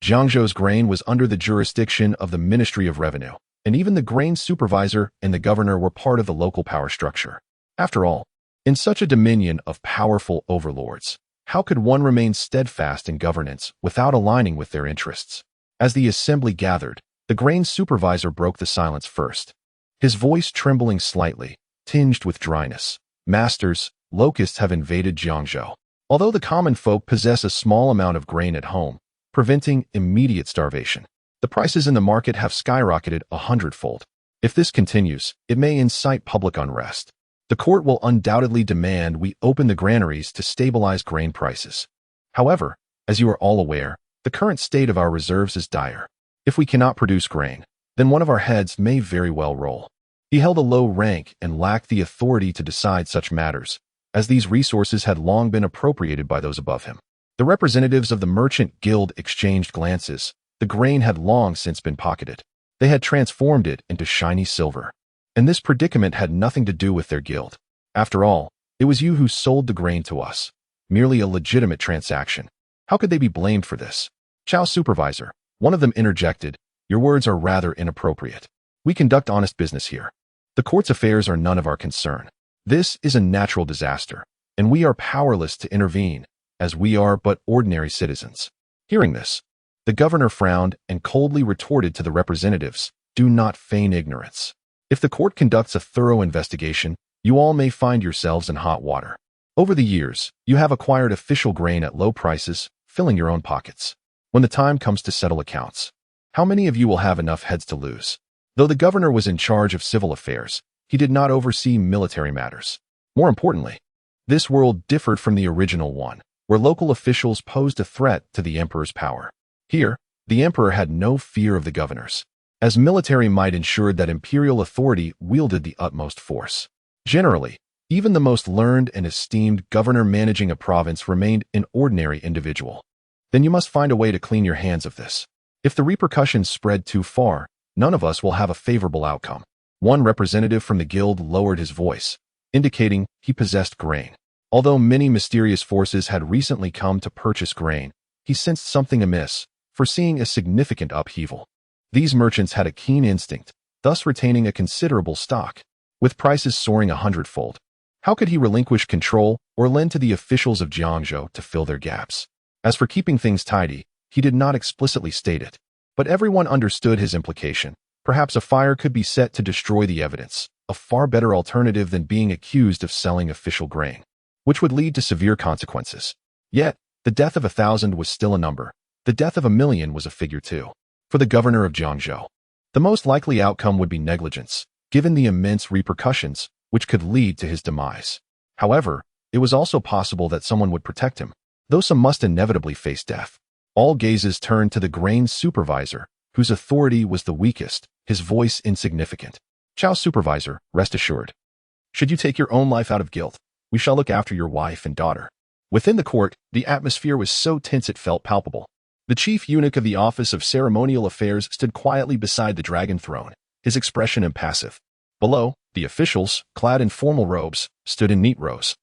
Jiangzhou's grain was under the jurisdiction of the Ministry of Revenue, and even the grain supervisor and the governor were part of the local power structure. After all, in such a dominion of powerful overlords, how could one remain steadfast in governance without aligning with their interests? As the assembly gathered, the grain supervisor broke the silence first. His voice trembling slightly, tinged with dryness. Masters, locusts have invaded Jiangzhou. Although the common folk possess a small amount of grain at home, preventing immediate starvation, the prices in the market have skyrocketed 100-fold. If this continues, it may incite public unrest. The court will undoubtedly demand we open the granaries to stabilize grain prices. However, as you are all aware, the current state of our reserves is dire. If we cannot produce grain, then one of our heads may very well roll. He held a low rank and lacked the authority to decide such matters, as these resources had long been appropriated by those above him. The representatives of the merchant guild exchanged glances. The grain had long since been pocketed. They had transformed it into shiny silver. And this predicament had nothing to do with their guild. After all, it was you who sold the grain to us. Merely a legitimate transaction. How could they be blamed for this? Chao supervisor, one of them interjected, your words are rather inappropriate. We conduct honest business here. The court's affairs are none of our concern. This is a natural disaster, and we are powerless to intervene, as we are but ordinary citizens. Hearing this, the governor frowned and coldly retorted to the representatives, do not feign ignorance. If the court conducts a thorough investigation, you all may find yourselves in hot water. Over the years, you have acquired official grain at low prices, filling your own pockets. When the time comes to settle accounts, how many of you will have enough heads to lose? Though the governor was in charge of civil affairs, he did not oversee military matters. More importantly, this world differed from the original one, where local officials posed a threat to the emperor's power. Here, the emperor had no fear of the governors, as military might ensured that imperial authority wielded the utmost force. Generally, even the most learned and esteemed governor managing a province remained an ordinary individual. Then you must find a way to clean your hands of this. If the repercussions spread too far, none of us will have a favorable outcome. One representative from the guild lowered his voice, indicating he possessed grain. Although many mysterious forces had recently come to purchase grain, he sensed something amiss, foreseeing a significant upheaval. These merchants had a keen instinct, thus retaining a considerable stock, with prices soaring 100-fold. How could he relinquish control or lend to the officials of Jiangzhou to fill their gaps? As for keeping things tidy, he did not explicitly state it, but everyone understood his implication. Perhaps a fire could be set to destroy the evidence, a far better alternative than being accused of selling official grain, which would lead to severe consequences. Yet, the death of 1,000 was still a number. The death of 1,000,000 was a figure too. For the governor of Jiangzhou, the most likely outcome would be negligence, given the immense repercussions which could lead to his demise. However, it was also possible that someone would protect him, though some must inevitably face death. All gazes turned to the grain supervisor, whose authority was the weakest, his voice insignificant. Chao supervisor, rest assured. Should you take your own life out of guilt, we shall look after your wife and daughter. Within the court, the atmosphere was so tense it felt palpable. The chief eunuch of the Office of Ceremonial Affairs stood quietly beside the dragon throne, his expression impassive. Below, the officials, clad in formal robes, stood in neat rows.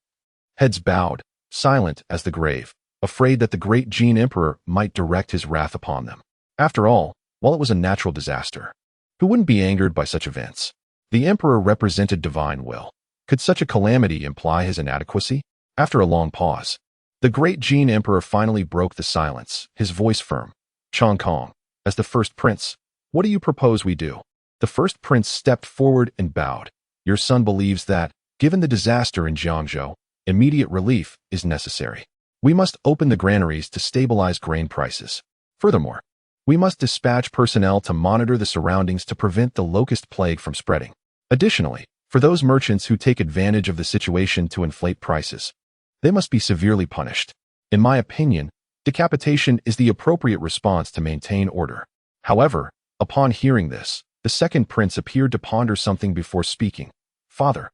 Heads bowed, silent as the grave, afraid that the great Jin Emperor might direct his wrath upon them. After all, while it was a natural disaster, who wouldn't be angered by such events? The Emperor represented divine will. Could such a calamity imply his inadequacy? After a long pause, the great Jin Emperor finally broke the silence, his voice firm. Chang'an, as the first prince, what do you propose we do? The first prince stepped forward and bowed. Your son believes that, given the disaster in Jiangzhou, immediate relief is necessary. We must open the granaries to stabilize grain prices. Furthermore, we must dispatch personnel to monitor the surroundings to prevent the locust plague from spreading. Additionally, for those merchants who take advantage of the situation to inflate prices, they must be severely punished. In my opinion, decapitation is the appropriate response to maintain order. However, upon hearing this, the second prince appeared to ponder something before speaking. Father,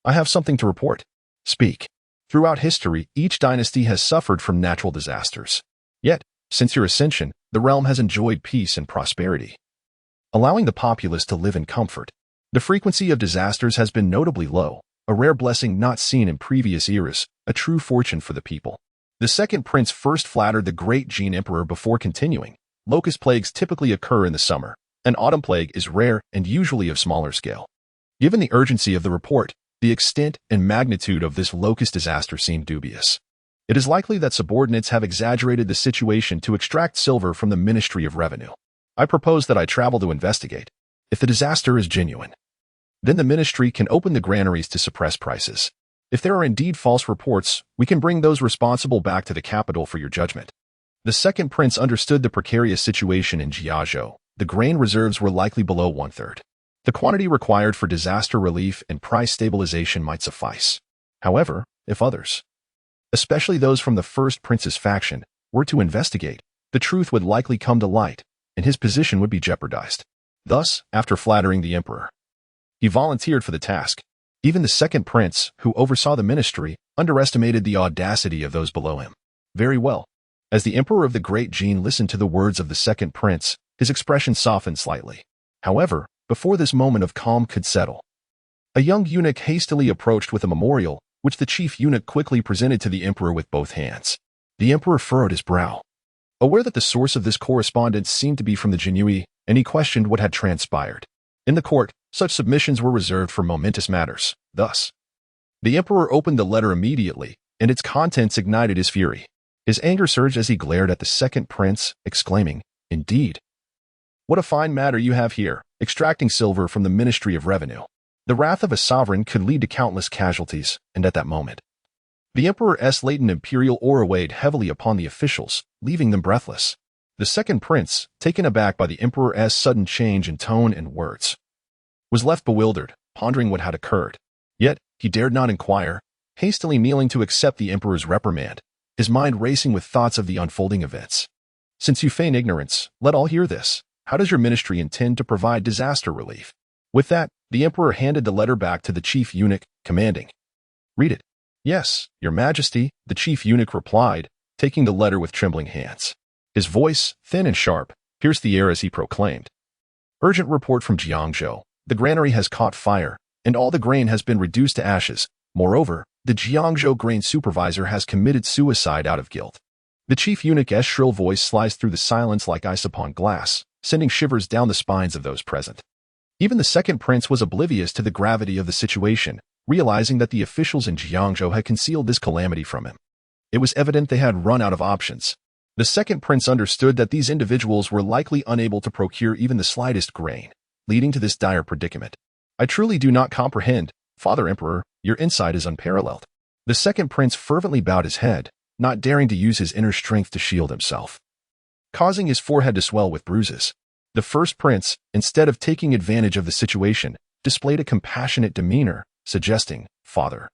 I have something to report. Speak. Throughout history, each dynasty has suffered from natural disasters. Yet, since your ascension, the realm has enjoyed peace and prosperity, allowing the populace to live in comfort. The frequency of disasters has been notably low, a rare blessing not seen in previous eras, a true fortune for the people. The second prince first flattered the great Jin Emperor before continuing. Locust plagues typically occur in the summer. An autumn plague is rare and usually of smaller scale. Given the urgency of the report, the extent and magnitude of this locust disaster seemed dubious. It is likely that subordinates have exaggerated the situation to extract silver from the Ministry of Revenue. I propose that I travel to investigate. If the disaster is genuine, then the ministry can open the granaries to suppress prices. If there are indeed false reports, we can bring those responsible back to the capital for your judgment. The second prince understood the precarious situation in Jiazhou. The grain reserves were likely below one-third. The quantity required for disaster relief and price stabilization might suffice. However, if others, especially those from the first prince's faction, were to investigate, the truth would likely come to light, and his position would be jeopardized. Thus, after flattering the emperor, he volunteered for the task. Even the second prince, who oversaw the ministry, underestimated the audacity of those below him. Very well. As the emperor of the Great Jin listened to the words of the second prince, his expression softened slightly. However, before this moment of calm could settle, a young eunuch hastily approached with a memorial, which the chief eunuch quickly presented to the emperor with both hands. The emperor furrowed his brow, aware that the source of this correspondence seemed to be from the Jinui, and he questioned what had transpired. In the court, such submissions were reserved for momentous matters. Thus, the emperor opened the letter immediately, and its contents ignited his fury. His anger surged as he glared at the second prince, exclaiming, "Indeed! What a fine matter you have here, extracting silver from the Ministry of Revenue." The wrath of a sovereign could lead to countless casualties, and at that moment, the emperor's latent imperial aura weighed heavily upon the officials, leaving them breathless. The second prince, taken aback by the emperor's sudden change in tone and words, was left bewildered, pondering what had occurred. Yet, he dared not inquire, hastily kneeling to accept the emperor's reprimand, his mind racing with thoughts of the unfolding events. "Since you feign ignorance, let all hear this. How does your ministry intend to provide disaster relief?" With that, the emperor handed the letter back to the chief eunuch, commanding, "Read it." "Yes, your majesty," the chief eunuch replied, taking the letter with trembling hands. His voice, thin and sharp, pierced the air as he proclaimed, "Urgent report from Jiangzhou. The granary has caught fire, and all the grain has been reduced to ashes. Moreover, the Jiangzhou grain supervisor has committed suicide out of guilt." The chief eunuch's shrill voice sliced through the silence like ice upon glass, sending shivers down the spines of those present. Even the second prince was oblivious to the gravity of the situation, realizing that the officials in Jiangzhou had concealed this calamity from him. It was evident they had run out of options. The second prince understood that these individuals were likely unable to procure even the slightest grain, leading to this dire predicament. "I truly do not comprehend, Father Emperor, your insight is unparalleled." The second prince fervently bowed his head, not daring to use his inner strength to shield himself, causing his forehead to swell with bruises. The first prince, instead of taking advantage of the situation, displayed a compassionate demeanor, suggesting, "Father,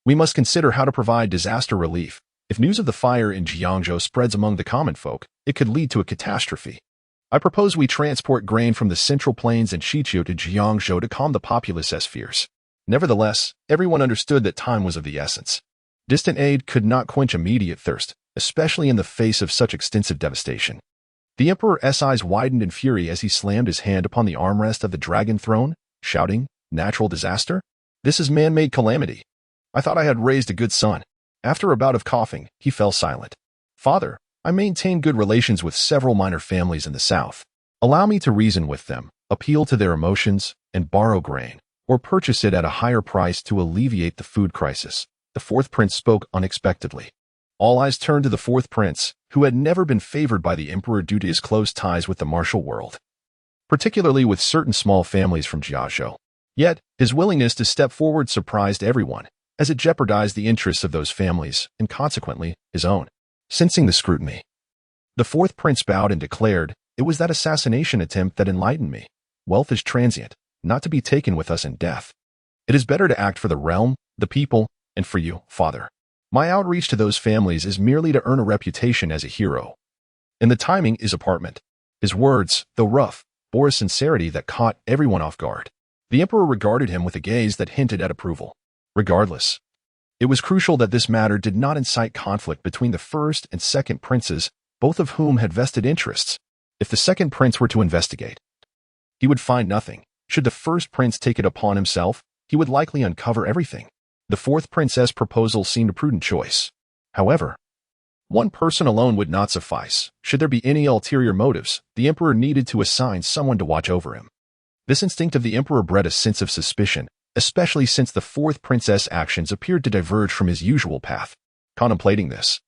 we must consider how to provide disaster relief. If news of the fire in Jiangzhou spreads among the common folk, it could lead to a catastrophe. I propose we transport grain from the central plains and Shiqiu to Jiangzhou to calm the populace's fears." Nevertheless, everyone understood that time was of the essence. Distant aid could not quench immediate thirst, especially in the face of such extensive devastation. The emperor's eyes widened in fury as he slammed his hand upon the armrest of the dragon throne, shouting, "Natural disaster? This is man-made calamity. I thought I had raised a good son." After a bout of coughing, he fell silent. "Father, I maintain good relations with several minor families in the south. Allow me to reason with them, appeal to their emotions, and borrow grain, or purchase it at a higher price to alleviate the food crisis." The fourth prince spoke unexpectedly. All eyes turned to the fourth prince, who had never been favored by the emperor due to his close ties with the martial world, particularly with certain small families from Jiazhou. Yet, his willingness to step forward surprised everyone. as it jeopardized the interests of those families and consequently his own. Sensing the scrutiny, the fourth prince bowed and declared, "It was that assassination attempt that enlightened me. Wealth is transient, not to be taken with us in death. It is better to act for the realm, the people, and for you, father. My outreach to those families is merely to earn a reputation as a hero." And the timing is apparent. His words, though rough, bore a sincerity that caught everyone off guard. The emperor regarded him with a gaze that hinted at approval. Regardless, it was crucial that this matter did not incite conflict between the first and second princes, both of whom had vested interests. If the second prince were to investigate, he would find nothing. Should the first prince take it upon himself, he would likely uncover everything. The fourth prince's proposal seemed a prudent choice. However, one person alone would not suffice. Should there be any ulterior motives, the emperor needed to assign someone to watch over him. This instinct of the emperor bred a sense of suspicion, especially since the fourth prince's actions appeared to diverge from his usual path. Contemplating this,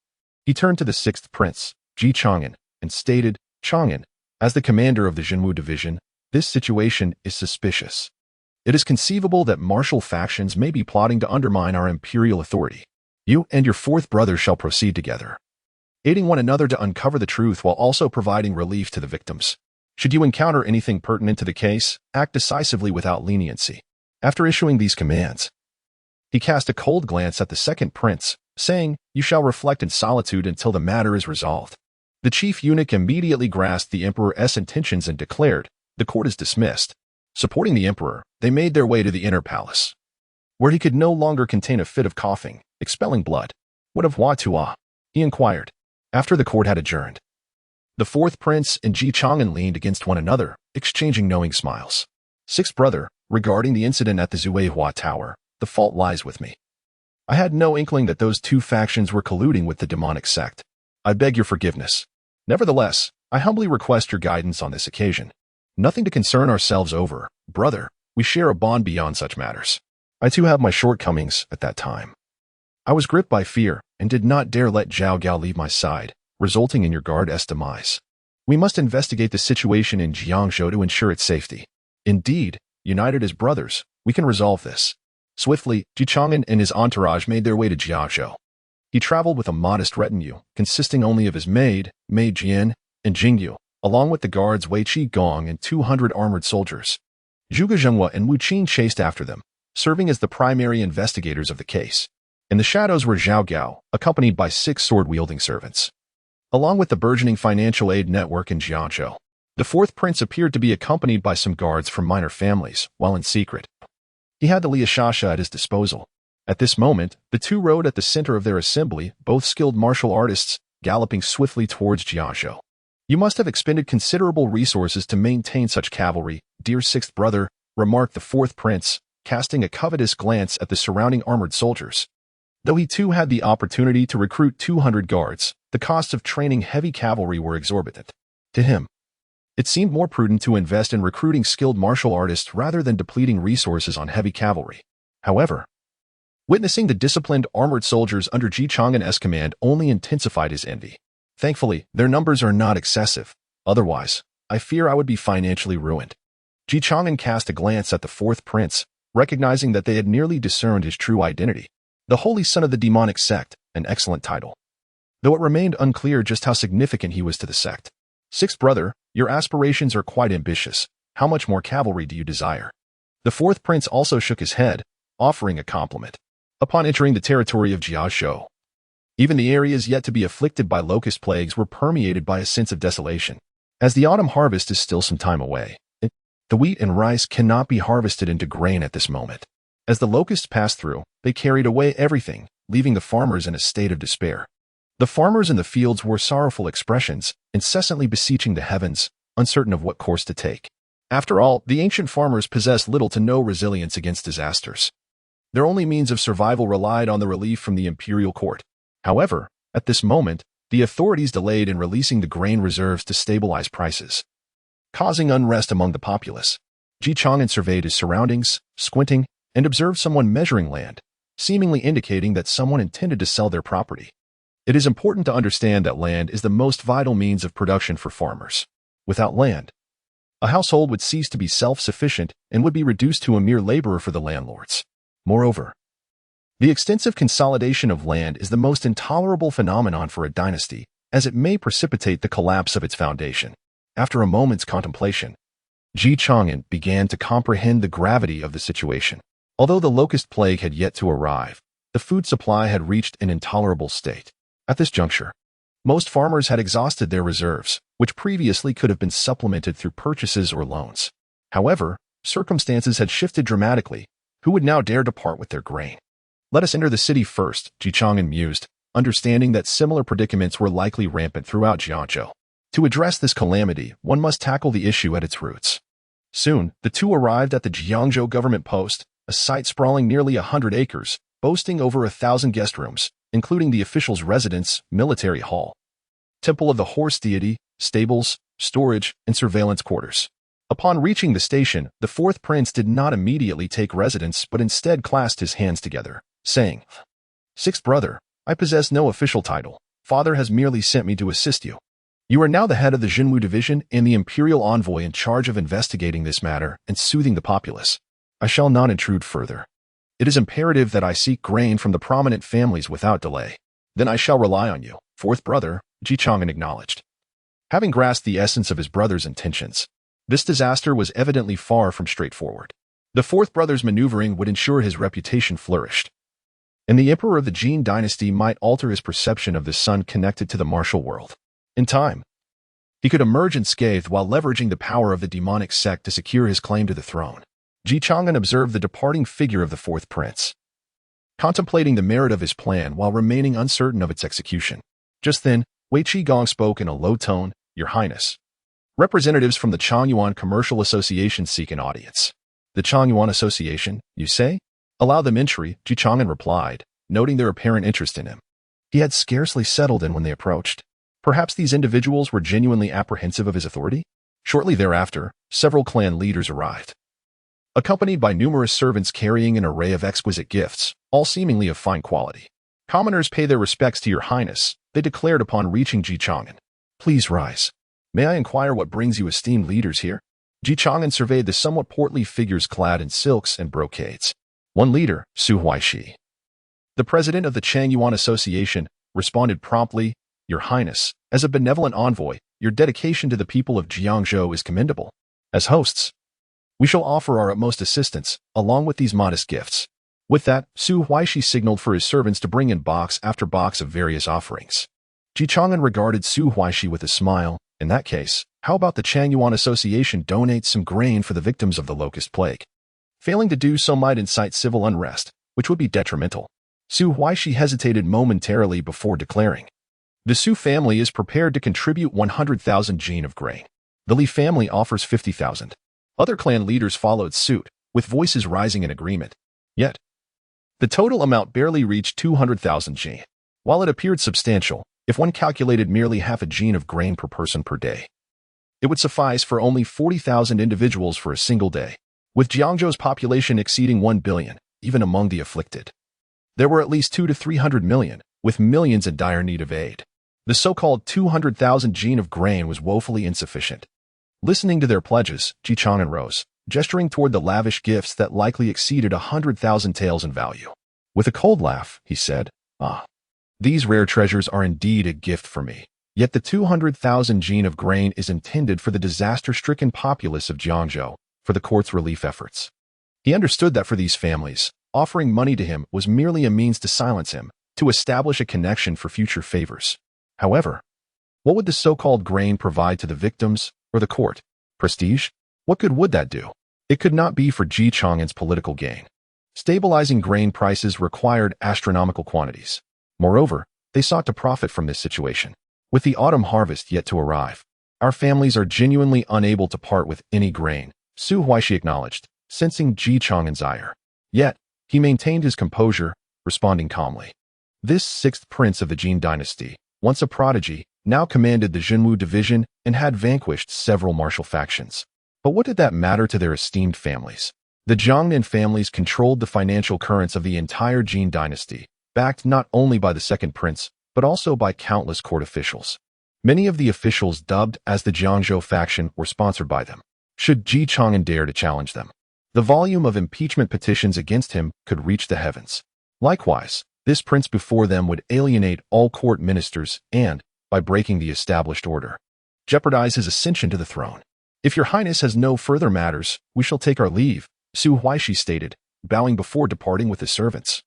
he turned to the sixth prince, Chang'an, and stated, "Chang'an, as the commander of the Zhenwu division, this situation is suspicious. It is conceivable that martial factions may be plotting to undermine our imperial authority. You and your fourth brother shall proceed together, aiding one another to uncover the truth while also providing relief to the victims. Should you encounter anything pertinent to the case, act decisively without leniency." After issuing these commands, he cast a cold glance at the second prince, saying, "You shall reflect in solitude until the matter is resolved." The chief eunuch immediately grasped the emperor's intentions and declared, "The court is dismissed." Supporting the emperor, they made their way to the inner palace, where he could no longer contain a fit of coughing, expelling blood. "What of Watua?" he inquired, after the court had adjourned. The fourth prince and Chang'an leaned against one another, exchanging knowing smiles. "Sixth brother, regarding the incident at the Zuehua Tower, the fault lies with me. I had no inkling that those two factions were colluding with the demonic sect. I beg your forgiveness. Nevertheless, I humbly request your guidance on this occasion. Nothing to concern ourselves over, brother. We share a bond beyond such matters. I too have my shortcomings at that time. I was gripped by fear and did not dare let Zhao Gao leave my side, resulting in your guard's demise. We must investigate the situation in Jiangzhou to ensure its safety. Indeed, united as brothers, we can resolve this." Swiftly, Chang'an and his entourage made their way to Jiangzhou. He traveled with a modest retinue, consisting only of his maid, Mei Jian, and Jingyu, along with the guards Wei Qi Gong and 200 armored soldiers. Zhuge Zhenghua and Wu Qin chased after them, serving as the primary investigators of the case. In the shadows were Zhao Gao, accompanied by 6 sword-wielding servants. Along with the burgeoning financial aid network in Jiangzhou, the fourth prince appeared to be accompanied by some guards from minor families, while in secret. He had the Liashasha at his disposal. At this moment, the two rode at the center of their assembly, both skilled martial artists, galloping swiftly towards Jiangzhou. "You must have expended considerable resources to maintain such cavalry, dear sixth brother," remarked the fourth prince, casting a covetous glance at the surrounding armored soldiers. Though he too had the opportunity to recruit 200 guards, the costs of training heavy cavalry were exorbitant. To him, it seemed more prudent to invest in recruiting skilled martial artists rather than depleting resources on heavy cavalry. However, witnessing the disciplined armored soldiers under Chang'an's command only intensified his envy. Thankfully, their numbers are not excessive. Otherwise, I fear I would be financially ruined. Chang'an cast a glance at the fourth prince, recognizing that they had nearly discerned his true identity. The Holy Son of the Demonic Sect, an excellent title, though it remained unclear just how significant he was to the sect. "Sixth brother, your aspirations are quite ambitious. How much more cavalry do you desire?" The fourth prince also shook his head, offering a compliment. Upon entering the territory of Jiangzhou, even the areas yet to be afflicted by locust plagues were permeated by a sense of desolation. As the autumn harvest is still some time away, the wheat and rice cannot be harvested into grain at this moment. As the locusts passed through, they carried away everything, leaving the farmers in a state of despair. The farmers in the fields wore sorrowful expressions, incessantly beseeching the heavens, uncertain of what course to take. After all, the ancient farmers possessed little to no resilience against disasters. Their only means of survival relied on the relief from the imperial court. However, at this moment, the authorities delayed in releasing the grain reserves to stabilize prices, causing unrest among the populace. Chang'an surveyed his surroundings, squinting, and observed someone measuring land, seemingly indicating that someone intended to sell their property. It is important to understand that land is the most vital means of production for farmers. Without land, a household would cease to be self-sufficient and would be reduced to a mere laborer for the landlords. Moreover, The extensive consolidation of land is the most intolerable phenomenon for a dynasty, as it may precipitate the collapse of its foundation. After a moment's contemplation, Chang'an began to comprehend the gravity of the situation. Although the locust plague had yet to arrive, the food supply had reached an intolerable state. At this juncture, most farmers had exhausted their reserves, which previously could have been supplemented through purchases or loans. However, circumstances had shifted dramatically. Who would now dare to part with their grain? Let us enter the city first, Chang'an mused, understanding that similar predicaments were likely rampant throughout Jiangzhou. To address this calamity, one must tackle the issue at its roots. Soon, the two arrived at the Jiangzhou government post, a site sprawling nearly 100 acres, boasting over 1,000 guest rooms, including the officials' residence, military hall, temple of the horse deity, stables, storage, and surveillance quarters. Upon reaching the station, the fourth prince did not immediately take residence but instead clasped his hands together, saying, "Sixth brother, I possess no official title. Father has merely sent me to assist you. You are now the head of the Jinwu division and the imperial envoy in charge of investigating this matter and soothing the populace. I shall not intrude further. It is imperative that I seek grain from the prominent families without delay. Then I shall rely on you." Fourth brother, Chang'an acknowledged. Having grasped the essence of his brother's intentions, this disaster was evidently far from straightforward. The fourth brother's maneuvering would ensure his reputation flourished, and the emperor of the Jin dynasty might alter his perception of this son connected to the martial world. In time, he could emerge unscathed while leveraging the power of the demonic sect to secure his claim to the throne. Chang'an observed the departing figure of the fourth prince, contemplating the merit of his plan while remaining uncertain of its execution. Just then, Wei Qigong spoke in a low tone, "Your Highness. Representatives from the Chang'an Commercial Association seek an audience." "The Chang'an Association, you say?" "Allow them entry," Chang'an replied, noting their apparent interest in him. He had scarcely settled in when they approached. Perhaps these individuals were genuinely apprehensive of his authority? Shortly thereafter, several clan leaders arrived, accompanied by numerous servants carrying an array of exquisite gifts, all seemingly of fine quality. "Commoners pay their respects to your highness," they declared upon reaching Chang'an. "Please rise. May I inquire what brings you esteemed leaders here?" Chang'an surveyed the somewhat portly figures clad in silks and brocades. One leader, Su Huaishi, the president of the Chang'an Association, responded promptly, "Your Highness, as a benevolent envoy, your dedication to the people of Jiangzhou is commendable. As hosts, we shall offer our utmost assistance, along with these modest gifts." With that, Su Huaishi signaled for his servants to bring in box after box of various offerings. Chang'an regarded Su Huaishi with a smile. "In that case, how about the Chang'an Association donate some grain for the victims of the locust plague? Failing to do so might incite civil unrest, which would be detrimental." Su Huaishi hesitated momentarily before declaring, "The Su family is prepared to contribute 100,000 jin of grain. The Li family offers 50,000. Other clan leaders followed suit, with voices rising in agreement. Yet, the total amount barely reached 200,000 jin. While it appeared substantial, if one calculated merely half a jin of grain per person per day, it would suffice for only 40,000 individuals for a single day. With Jiangzhou's population exceeding 1 billion, even among the afflicted, there were at least 200 to 300 million, with millions in dire need of aid. The so-called 200,000 jin of grain was woefully insufficient. Listening to their pledges, Chang'an rose, gesturing toward the lavish gifts that likely exceeded 100,000 taels in value. With a cold laugh, he said, "Ah, these rare treasures are indeed a gift for me. Yet the 200,000 jin of grain is intended for the disaster-stricken populace of Jiangzhou, for the court's relief efforts." He understood that for these families, offering money to him was merely a means to silence him, to establish a connection for future favors. However, what would the so-called grain provide to the victims or the court? Prestige? What good would that do? It could not be for Chang'an's political gain. Stabilizing grain prices required astronomical quantities. Moreover, they sought to profit from this situation. With the autumn harvest yet to arrive, our families are genuinely unable to part with any grain, Su Huaishi acknowledged, sensing Chang'an's ire. Yet, he maintained his composure, responding calmly. This sixth prince of the Jin dynasty, once a prodigy, now commanded the Jinwu division and had vanquished several martial factions. But what did that matter to their esteemed families? The Chang'an families controlled the financial currents of the entire Jin dynasty, backed not only by the second prince, but also by countless court officials. Many of the officials dubbed as the Jiangzhou faction were sponsored by them. Should Chang'an dare to challenge them, the volume of impeachment petitions against him could reach the heavens. Likewise, this prince before them would alienate all court ministers and, by breaking the established order, jeopardize his ascension to the throne. If your highness has no further matters, we shall take our leave, Su Huaishi stated, bowing before departing with his servants.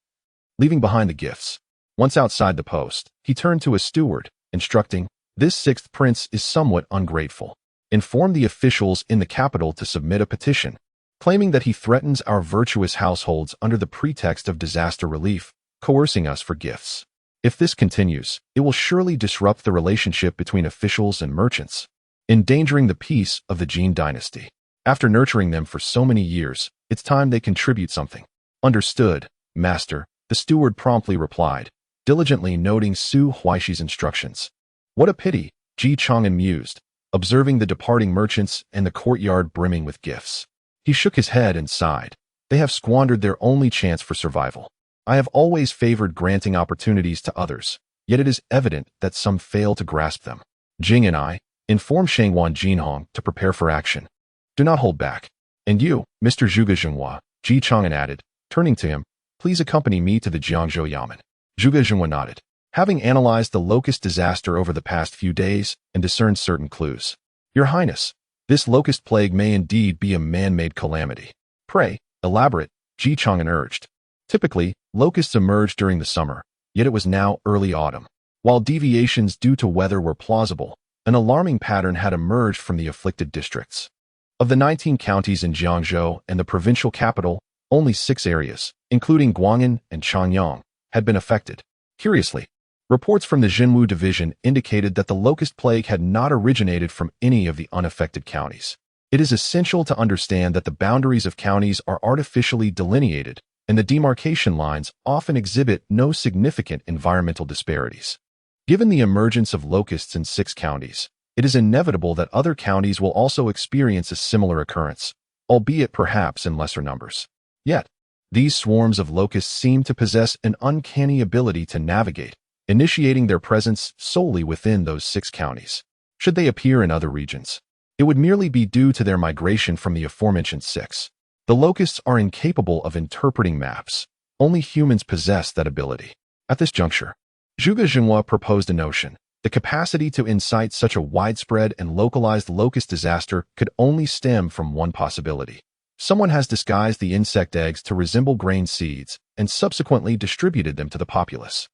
Leaving behind the gifts. Once outside the post, he turned to his steward, instructing, "This sixth prince is somewhat ungrateful. Inform the officials in the capital to submit a petition, claiming that he threatens our virtuous households under the pretext of disaster relief, coercing us for gifts. If this continues, it will surely disrupt the relationship between officials and merchants, endangering the peace of the Jin dynasty. After nurturing them for so many years, it's time they contribute something." "Understood, master," the steward promptly replied, diligently noting Su Huaishi's instructions. "What a pity," Ji Chang'an mused, observing the departing merchants and the courtyard brimming with gifts. He shook his head and sighed. "They have squandered their only chance for survival. I have always favored granting opportunities to others, yet it is evident that some fail to grasp them. Jing and I inform Shangwan Jinhong to prepare for action. Do not hold back. And you, Mr. Zhuge Zhenhua," Ji Chang'an added, turning to him, "please accompany me to the Jiangzhou Yamen." Zhuge Zhenhua nodded, having analyzed the locust disaster over the past few days and discerned certain clues. "Your Highness, this locust plague may indeed be a man-made calamity. Pray, elaborate," Ji Chang'an urged. Typically, locusts emerged during the summer, yet it was now early autumn. While deviations due to weather were plausible, an alarming pattern had emerged from the afflicted districts. Of the 19 counties in Jiangzhou and the provincial capital, only 6 areas, including Guang'an and Chang'an, had been affected. Curiously, reports from the Jinwu division indicated that the locust plague had not originated from any of the unaffected counties. It is essential to understand that the boundaries of counties are artificially delineated, and the demarcation lines often exhibit no significant environmental disparities. Given the emergence of locusts in 6 counties, it is inevitable that other counties will also experience a similar occurrence, albeit perhaps in lesser numbers. Yet, these swarms of locusts seem to possess an uncanny ability to navigate, initiating their presence solely within those 6 counties. Should they appear in other regions, it would merely be due to their migration from the aforementioned 6. The locusts are incapable of interpreting maps. Only humans possess that ability. At this juncture, Zhuge Zhenhua proposed a notion. The capacity to incite such a widespread and localized locust disaster could only stem from one possibility. Someone has disguised the insect eggs to resemble grain seeds and subsequently distributed them to the populace.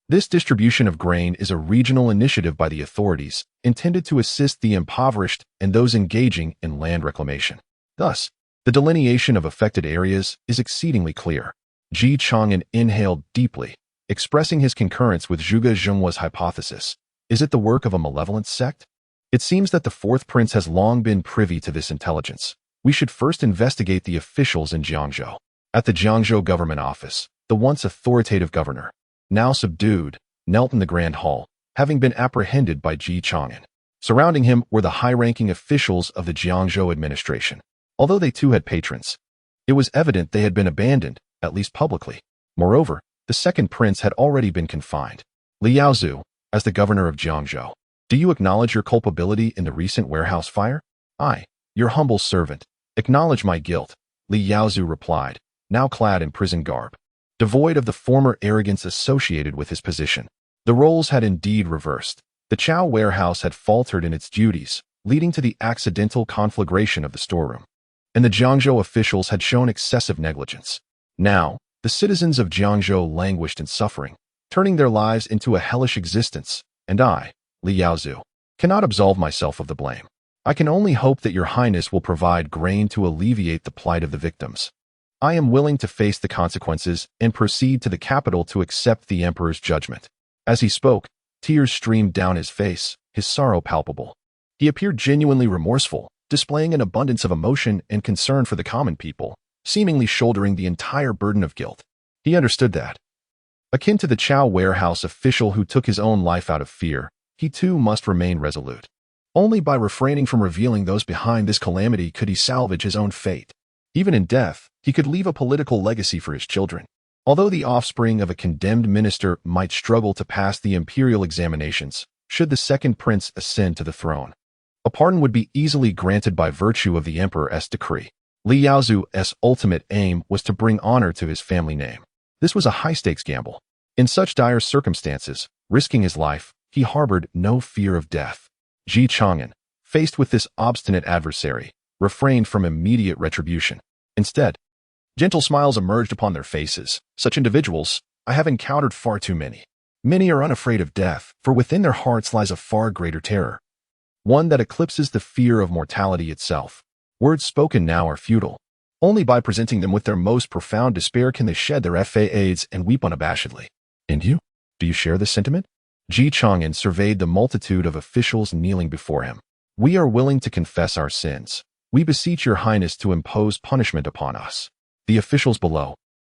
This distribution of grain is a regional initiative by the authorities intended to assist the impoverished and those engaging in land reclamation. Thus, the delineation of affected areas is exceedingly clear. Ji Chang'an inhaled deeply, expressing his concurrence with Zhuge Zhenhua's hypothesis. Is it the work of a malevolent sect? It seems that the 4th prince has long been privy to this intelligence. We should first investigate the officials in Jiangzhou. At the Jiangzhou government office, the once authoritative governor, now subdued, knelt in the grand hall, having been apprehended by Ji Chang'an. Surrounding him were the high-ranking officials of the Jiangzhou administration. Although they too had patrons, it was evident they had been abandoned, at least publicly. Moreover, the 2nd prince had already been confined. Li Yaozu, as the governor of Jiangzhou, do you acknowledge your culpability in the recent warehouse fire? I, your humble servant, acknowledge my guilt, Li Yaozu replied, now clad in prison garb, devoid of the former arrogance associated with his position. The roles had indeed reversed. The Chao warehouse had faltered in its duties, leading to the accidental conflagration of the storeroom. And the Jiangzhou officials had shown excessive negligence. Now, the citizens of Jiangzhou languished in suffering, turning their lives into a hellish existence, and I, Li Yaozu, cannot absolve myself of the blame. I can only hope that your highness will provide grain to alleviate the plight of the victims. I am willing to face the consequences and proceed to the capital to accept the emperor's judgment. As he spoke, tears streamed down his face, his sorrow palpable. He appeared genuinely remorseful, displaying an abundance of emotion and concern for the common people, seemingly shouldering the entire burden of guilt. He understood that, akin to the Chao warehouse official who took his own life out of fear, he too must remain resolute. Only by refraining from revealing those behind this calamity could he salvage his own fate. Even in death, he could leave a political legacy for his children. Although the offspring of a condemned minister might struggle to pass the imperial examinations, should the 2nd prince ascend to the throne, a pardon would be easily granted by virtue of the emperor's decree. Li Yaozu's ultimate aim was to bring honor to his family name. This was a high-stakes gamble. In such dire circumstances, risking his life, he harbored no fear of death. Chang'an, faced with this obstinate adversary, refrained from immediate retribution. Instead, gentle smiles emerged upon their faces. Such individuals, I have encountered far too many. Many are unafraid of death, for within their hearts lies a far greater terror, one that eclipses the fear of mortality itself. Words spoken now are futile. Only by presenting them with their most profound despair can they shed their facades and weep unabashedly. And you? Do you share this sentiment? Chang'an surveyed the multitude of officials kneeling before him. We are willing to confess our sins. We beseech your highness to impose punishment upon us. The officials below,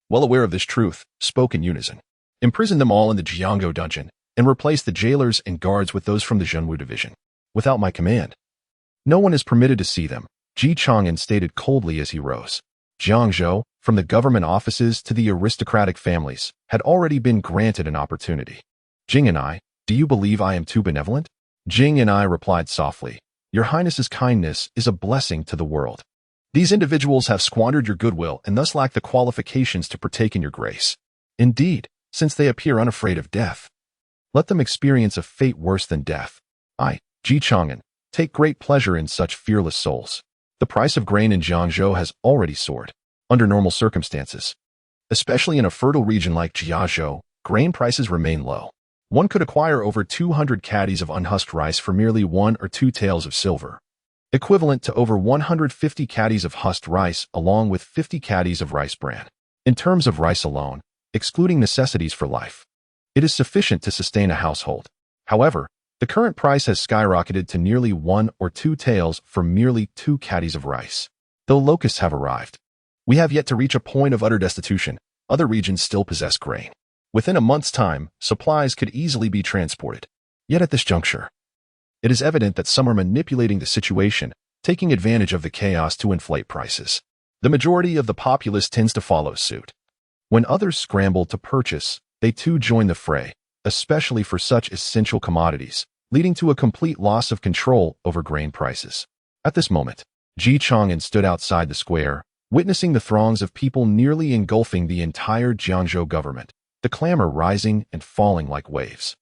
well aware of this truth, spoke in unison. Imprison them all in the Jiangzhou dungeon, and replace the jailers and guards with those from the Zhenwu division. Without my command. No one is permitted to see them, Chang'an stated coldly as he rose. Jiangzhou, from the government offices to the aristocratic families, had already been granted an opportunity. Jing and I, do you believe I am too benevolent? Jing and I replied softly, Your Highness's kindness is a blessing to the world. These individuals have squandered your goodwill and thus lack the qualifications to partake in your grace. Indeed, since they appear unafraid of death, let them experience a fate worse than death. I, Chang'an, take great pleasure in such fearless souls. The price of grain in Jiangzhou has already soared. Under normal circumstances, especially in a fertile region like Jiangzhou, grain prices remain low. One could acquire over 200 caddies of unhusked rice for merely 1 or 2 taels of silver, equivalent to over 150 caddies of husked rice along with 50 caddies of rice bran. In terms of rice alone, excluding necessities for life, it is sufficient to sustain a household. However, the current price has skyrocketed to nearly 1 or 2 taels for merely 2 caddies of rice. Though locusts have arrived, we have yet to reach a point of utter destitution. Other regions still possess grain. Within a month's time, supplies could easily be transported. Yet at this juncture, it is evident that some are manipulating the situation, taking advantage of the chaos to inflate prices. The majority of the populace tends to follow suit. When others scramble to purchase, they too join the fray, especially for such essential commodities, leading to a complete loss of control over grain prices. At this moment, Chang'an stood outside the square, witnessing the throngs of people nearly engulfing the entire Jiangzhou government, the clamor rising and falling like waves.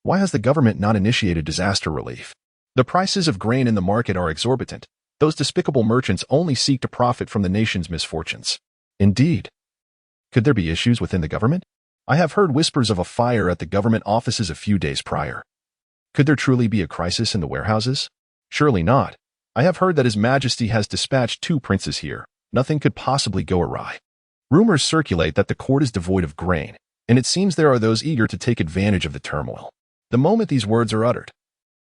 Why has the government not initiated disaster relief? The prices of grain in the market are exorbitant. Those despicable merchants only seek to profit from the nation's misfortunes. Indeed, could there be issues within the government? I have heard whispers of a fire at the government offices a few days prior. Could there truly be a crisis in the warehouses? Surely not. I have heard that His Majesty has dispatched 2 princes here. Nothing could possibly go awry. Rumors circulate that the court is devoid of grain, and it seems there are those eager to take advantage of the turmoil. The moment these words are uttered,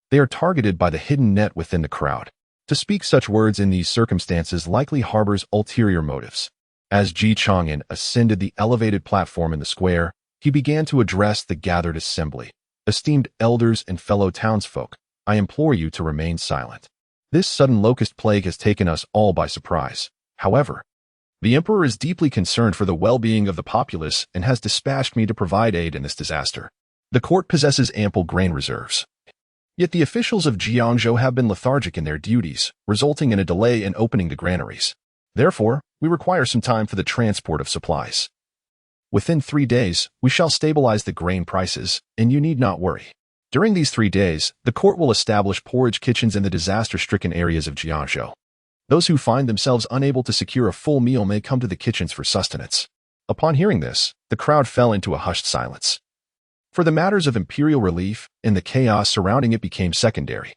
they are targeted by the hidden net within the crowd. To speak such words in these circumstances likely harbors ulterior motives. As Chang'an ascended the elevated platform in the square, he began to address the gathered assembly. Esteemed elders and fellow townsfolk, I implore you to remain silent. This sudden locust plague has taken us all by surprise. However, the emperor is deeply concerned for the well-being of the populace and has dispatched me to provide aid in this disaster. The court possesses ample grain reserves. Yet the officials of Jiangzhou have been lethargic in their duties, resulting in a delay in opening the granaries. Therefore, we require some time for the transport of supplies. Within 3 days, we shall stabilize the grain prices, and you need not worry. During these 3 days, the court will establish porridge kitchens in the disaster-stricken areas of Jiangzhou. Those who find themselves unable to secure a full meal may come to the kitchens for sustenance. Upon hearing this, the crowd fell into a hushed silence. For the matters of imperial relief and the chaos surrounding it became secondary.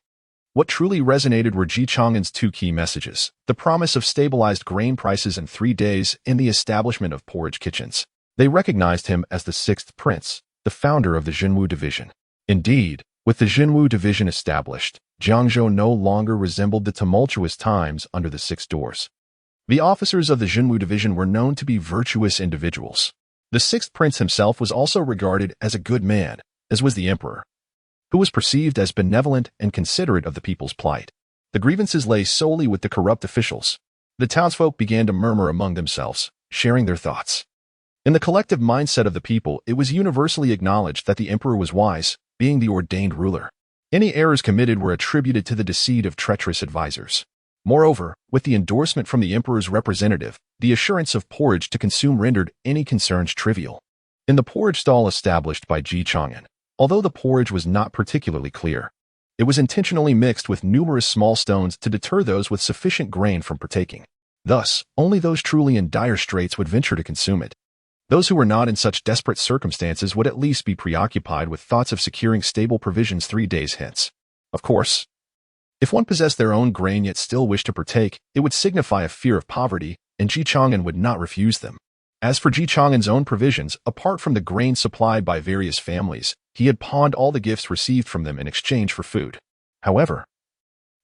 What truly resonated were Chang'an's 2 key messages: the promise of stabilized grain prices in 3 days and the establishment of porridge kitchens. They recognized him as the 6th prince, the founder of the Zhenwu division. Indeed, with the Zhenwu division established, Jiangzhou no longer resembled the tumultuous times under the 6 doors. The officers of the Zhenwu division were known to be virtuous individuals. The 6th prince himself was also regarded as a good man, as was the emperor, who was perceived as benevolent and considerate of the people's plight. The grievances lay solely with the corrupt officials. The townsfolk began to murmur among themselves, sharing their thoughts. In the collective mindset of the people, it was universally acknowledged that the emperor was wise, being the ordained ruler. Any errors committed were attributed to the deceit of treacherous advisors. Moreover, with the endorsement from the emperor's representative, the assurance of porridge to consume rendered any concerns trivial. in the porridge stall established by Ji Chang'an. Although the porridge was not particularly clear, it was intentionally mixed with numerous small stones to deter those with sufficient grain from partaking. Thus, only those truly in dire straits would venture to consume it. Those who were not in such desperate circumstances would at least be preoccupied with thoughts of securing stable provisions 3 days hence. Of course, if one possessed their own grain yet still wished to partake, it would signify a fear of poverty, and Ji Chang'an would not refuse them. As for Ji Chang'an's own provisions, apart from the grain supplied by various families, he had pawned all the gifts received from them in exchange for food. However,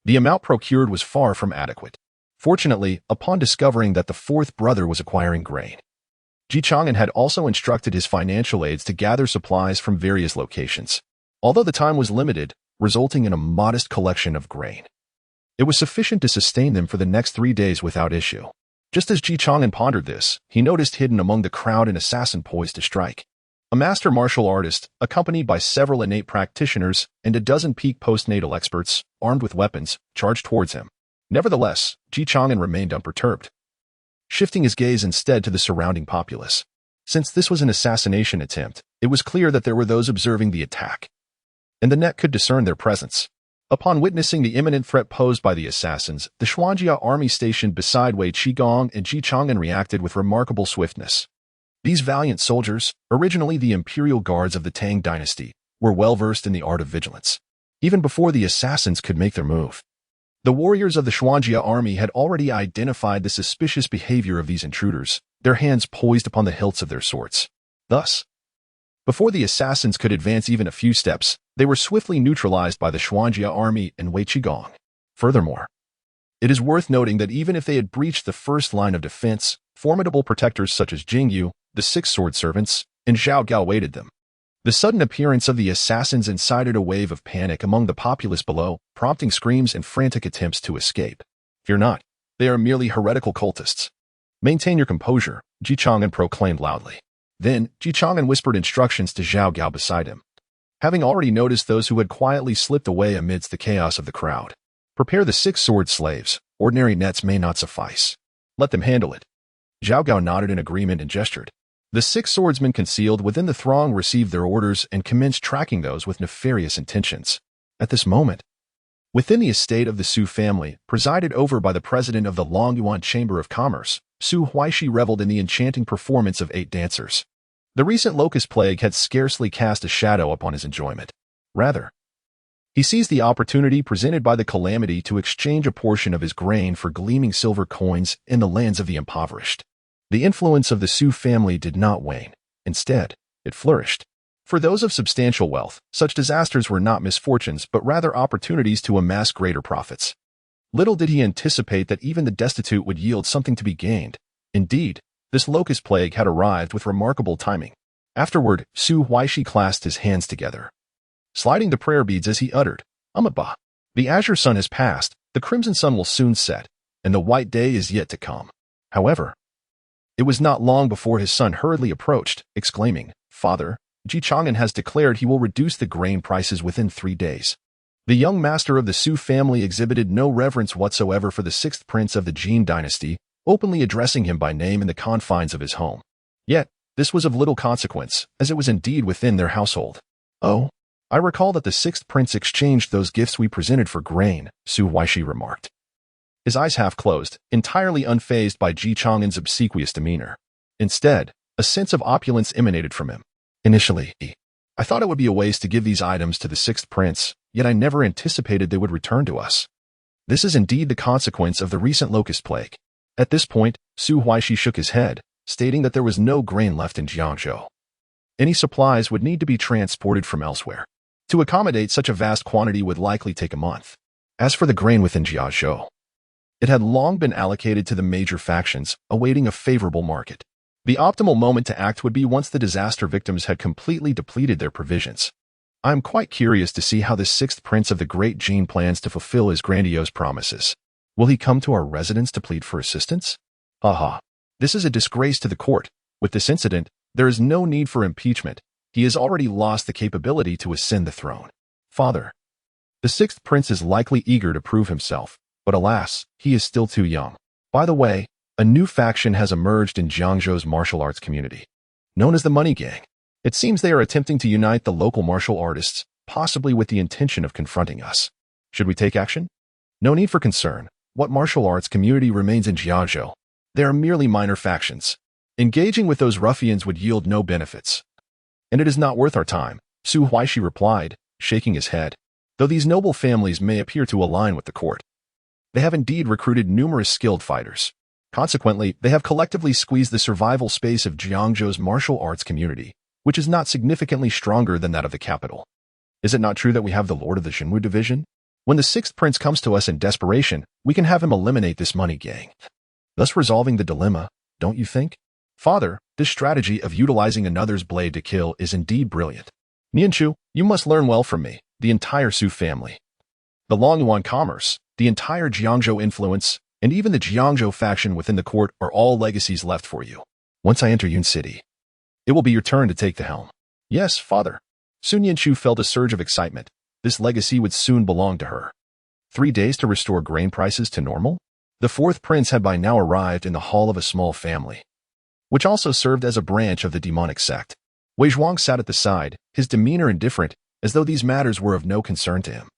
the amount procured was far from adequate. Fortunately, upon discovering that the fourth brother was acquiring grain, Ji Chang'an had also instructed his financial aides to gather supplies from various locations. Although the time was limited, resulting in a modest collection of grain, it was sufficient to sustain them for the next 3 days without issue. Just as Ji Chang'an pondered this, he noticed hidden among the crowd an assassin poised to strike. A master martial artist, accompanied by several innate practitioners and a dozen peak postnatal experts, armed with weapons, charged towards him. Nevertheless, Ji Chang'an remained unperturbed, shifting his gaze instead to the surrounding populace. Since this was an assassination attempt, it was clear that there were those observing the attack, and the net could discern their presence. Upon witnessing the imminent threat posed by the assassins, the Xuanjia army stationed beside Wei Qigong and Ji Chang'an reacted with remarkable swiftness. These valiant soldiers, originally the imperial guards of the Tang dynasty, were well versed in the art of vigilance. Even before the assassins could make their move, the warriors of the Xuanjia army had already identified the suspicious behavior of these intruders, their hands poised upon the hilts of their swords. Thus, before the assassins could advance even a few steps, they were swiftly neutralized by the Xuanjia army and Wei Qigong. Furthermore, it is worth noting that even if they had breached the first line of defense, formidable protectors such as Jingyu, the six sword servants, and Zhao Gao awaited them. The sudden appearance of the assassins incited a wave of panic among the populace below, prompting screams and frantic attempts to escape. Fear not, they are merely heretical cultists. Maintain your composure, Ji Chang'an proclaimed loudly. Then, Ji Chang'an whispered instructions to Zhao Gao beside him. Having already noticed those who had quietly slipped away amidst the chaos of the crowd, prepare the 6 sword slaves. Ordinary nets may not suffice. Let them handle it. Zhao Gao nodded in agreement and gestured. The 6 swordsmen concealed within the throng received their orders and commenced tracking those with nefarious intentions. At this moment, within the estate of the Su family, presided over by the president of the Longyuan Chamber of Commerce, Su Huaishi reveled in the enchanting performance of 8 dancers. The recent locust plague had scarcely cast a shadow upon his enjoyment. Rather, he seized the opportunity presented by the calamity to exchange a portion of his grain for gleaming silver coins in the lands of the impoverished. The influence of the Su family did not wane. Instead, it flourished. For those of substantial wealth, such disasters were not misfortunes but rather opportunities to amass greater profits. Little did he anticipate that even the destitute would yield something to be gained. Indeed, this locust plague had arrived with remarkable timing. Afterward, Su Huaishi clasped his hands together, sliding the prayer beads as he uttered, Amitabha. The azure sun has passed, the crimson sun will soon set, and the white day is yet to come. However, it was not long before his son hurriedly approached, exclaiming, Father, Ji Chang'an has declared he will reduce the grain prices within 3 days. The young master of the Su family exhibited no reverence whatsoever for the 6th prince of the Jin dynasty, openly addressing him by name in the confines of his home. Yet, this was of little consequence, as it was indeed within their household. Oh, I recall that the 6th prince exchanged those gifts we presented for grain, Su Huaishi remarked, his eyes half closed, entirely unfazed by Ji Chang'an's obsequious demeanor. Instead, a sense of opulence emanated from him. Initially, I thought it would be a waste to give these items to the 6th prince, yet I never anticipated they would return to us. This is indeed the consequence of the recent locust plague. At this point, Su Huaishi shook his head, stating that there was no grain left in Jiangzhou. Any supplies would need to be transported from elsewhere. To accommodate such a vast quantity would likely take a month. As for the grain within Jiangzhou, it had long been allocated to the major factions, awaiting a favorable market. The optimal moment to act would be once the disaster victims had completely depleted their provisions. I am quite curious to see how the 6th prince of the Great Jin plans to fulfill his grandiose promises. Will he come to our residence to plead for assistance? Haha. This is a disgrace to the court. With this incident, there is no need for impeachment. He has already lost the capability to ascend the throne. Father, the 6th prince is likely eager to prove himself, but alas, he is still too young. By the way, a new faction has emerged in Jiangzhou's martial arts community, known as the Money Gang. It seems they are attempting to unite the local martial artists, possibly with the intention of confronting us. Should we take action? No need for concern. What martial arts community remains in Jiangzhou? They are merely minor factions. Engaging with those ruffians would yield no benefits. And it is not worth our time, Su Huaishi replied, shaking his head. Though these noble families may appear to align with the court, they have indeed recruited numerous skilled fighters. Consequently, they have collectively squeezed the survival space of Jiangzhou's martial arts community, which is not significantly stronger than that of the capital. Is it not true that we have the Lord of the Jinwu division? When the sixth prince comes to us in desperation, we can have him eliminate this money gang, thus resolving the dilemma, don't you think? Father, this strategy of utilizing another's blade to kill is indeed brilliant. Nianchu, you must learn well from me, the entire Su family. The Longyuan commerce, the entire Jiangzhou influence, and even the Jiangzhou faction within the court are all legacies left for you. Once I enter Yun City, it will be your turn to take the helm. Yes, father. Sun Yanchu felt a surge of excitement. This legacy would soon belong to her. 3 days to restore grain prices to normal? The fourth prince had by now arrived in the hall of a small family, which also served as a branch of the demonic sect. Wei Zhuang sat at the side, his demeanor indifferent, as though these matters were of no concern to him.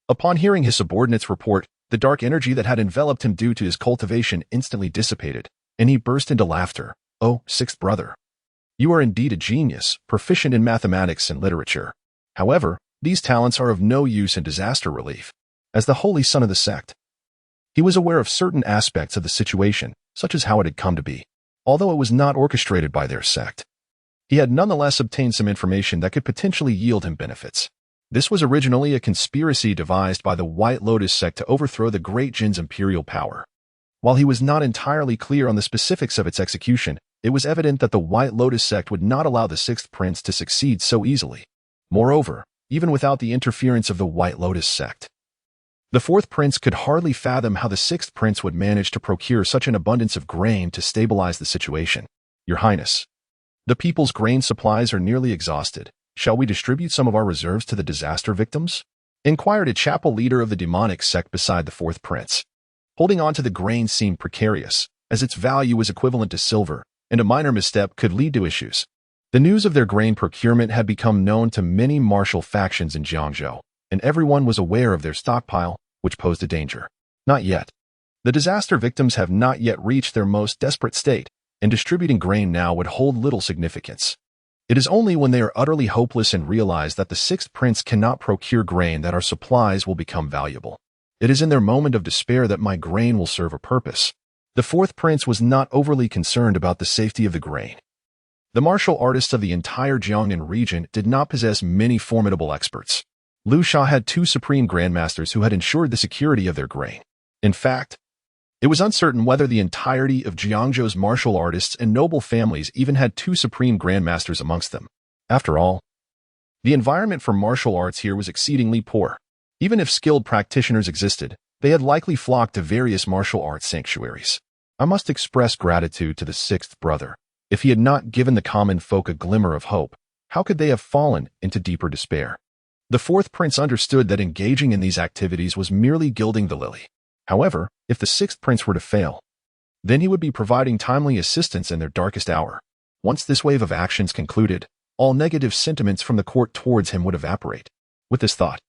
Upon hearing his subordinate's report, the dark energy that had enveloped him due to his cultivation instantly dissipated, and he burst into laughter. Oh, sixth brother. You are indeed a genius, proficient in mathematics and literature. However, these talents are of no use in disaster relief. As the holy son of the sect, he was aware of certain aspects of the situation, such as how it had come to be. Although it was not orchestrated by their sect, he had nonetheless obtained some information that could potentially yield him benefits. This was originally a conspiracy devised by the White Lotus sect to overthrow the Great Jin's imperial power. While he was not entirely clear on the specifics of its execution, it was evident that the White Lotus sect would not allow the sixth prince to succeed so easily. Moreover, even without the interference of the White Lotus sect, the fourth prince could hardly fathom how the sixth prince would manage to procure such an abundance of grain to stabilize the situation. Your Highness, the people's grain supplies are nearly exhausted. Shall we distribute some of our reserves to the disaster victims? Inquired a chapel leader of the demonic sect beside the fourth prince. Holding on to the grain seemed precarious, as its value was equivalent to silver, and a minor misstep could lead to issues. The news of their grain procurement had become known to many martial factions in Jiangzhou, and everyone was aware of their stockpile, which posed a danger. Not yet. The disaster victims have not yet reached their most desperate state, and distributing grain now would hold little significance. It is only when they are utterly hopeless and realize that the sixth prince cannot procure grain that our supplies will become valuable. It is in their moment of despair that my grain will serve a purpose. The fourth prince was not overly concerned about the safety of the grain. The martial artists of the entire Jiangnan region did not possess many formidable experts. Liu Sha had 2 supreme grandmasters who had ensured the security of their grain. In fact, it was uncertain whether the entirety of Jiangzhou's martial artists and noble families even had 2 supreme grandmasters amongst them. After all, the environment for martial arts here was exceedingly poor. Even if skilled practitioners existed, they had likely flocked to various martial arts sanctuaries. I must express gratitude to the sixth brother. If he had not given the common folk a glimmer of hope, how could they have fallen into deeper despair? The fourth prince understood that engaging in these activities was merely gilding the lily. However, if the sixth prince were to fail, then he would be providing timely assistance in their darkest hour. Once this wave of actions concluded, all negative sentiments from the court towards him would evaporate. With this thought,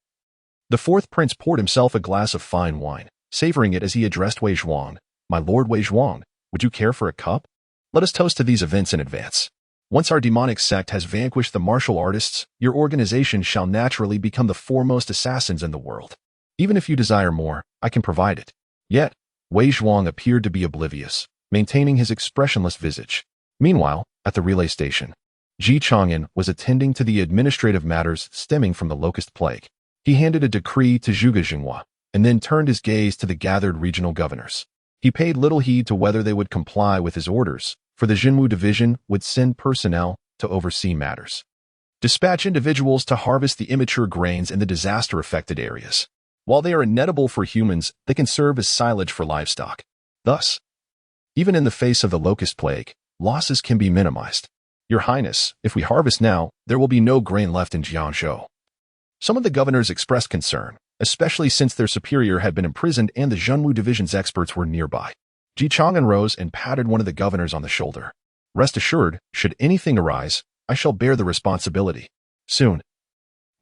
the fourth prince poured himself a glass of fine wine, savoring it as he addressed Wei Zhuang. My lord Wei Zhuang, would you care for a cup? Let us toast to these events in advance. Once our demonic sect has vanquished the martial artists, your organization shall naturally become the foremost assassins in the world. Even if you desire more, I can provide it. Yet, Wei Zhuang appeared to be oblivious, maintaining his expressionless visage. Meanwhile, at the relay station, Chang'an was attending to the administrative matters stemming from the locust plague. He handed a decree to Zhuge Jinghua, and then turned his gaze to the gathered regional governors. He paid little heed to whether they would comply with his orders, for the Jinwu division would send personnel to oversee matters. Dispatch individuals to harvest the immature grains in the disaster-affected areas. While they are inedible for humans, they can serve as silage for livestock. Thus, even in the face of the locust plague, losses can be minimized. Your Highness, if we harvest now, there will be no grain left in Jiangzhou. Some of the governors expressed concern, especially since their superior had been imprisoned and the Jinwu division's experts were nearby. Chang'an rose and patted one of the governors on the shoulder. Rest assured, should anything arise, I shall bear the responsibility. Soon,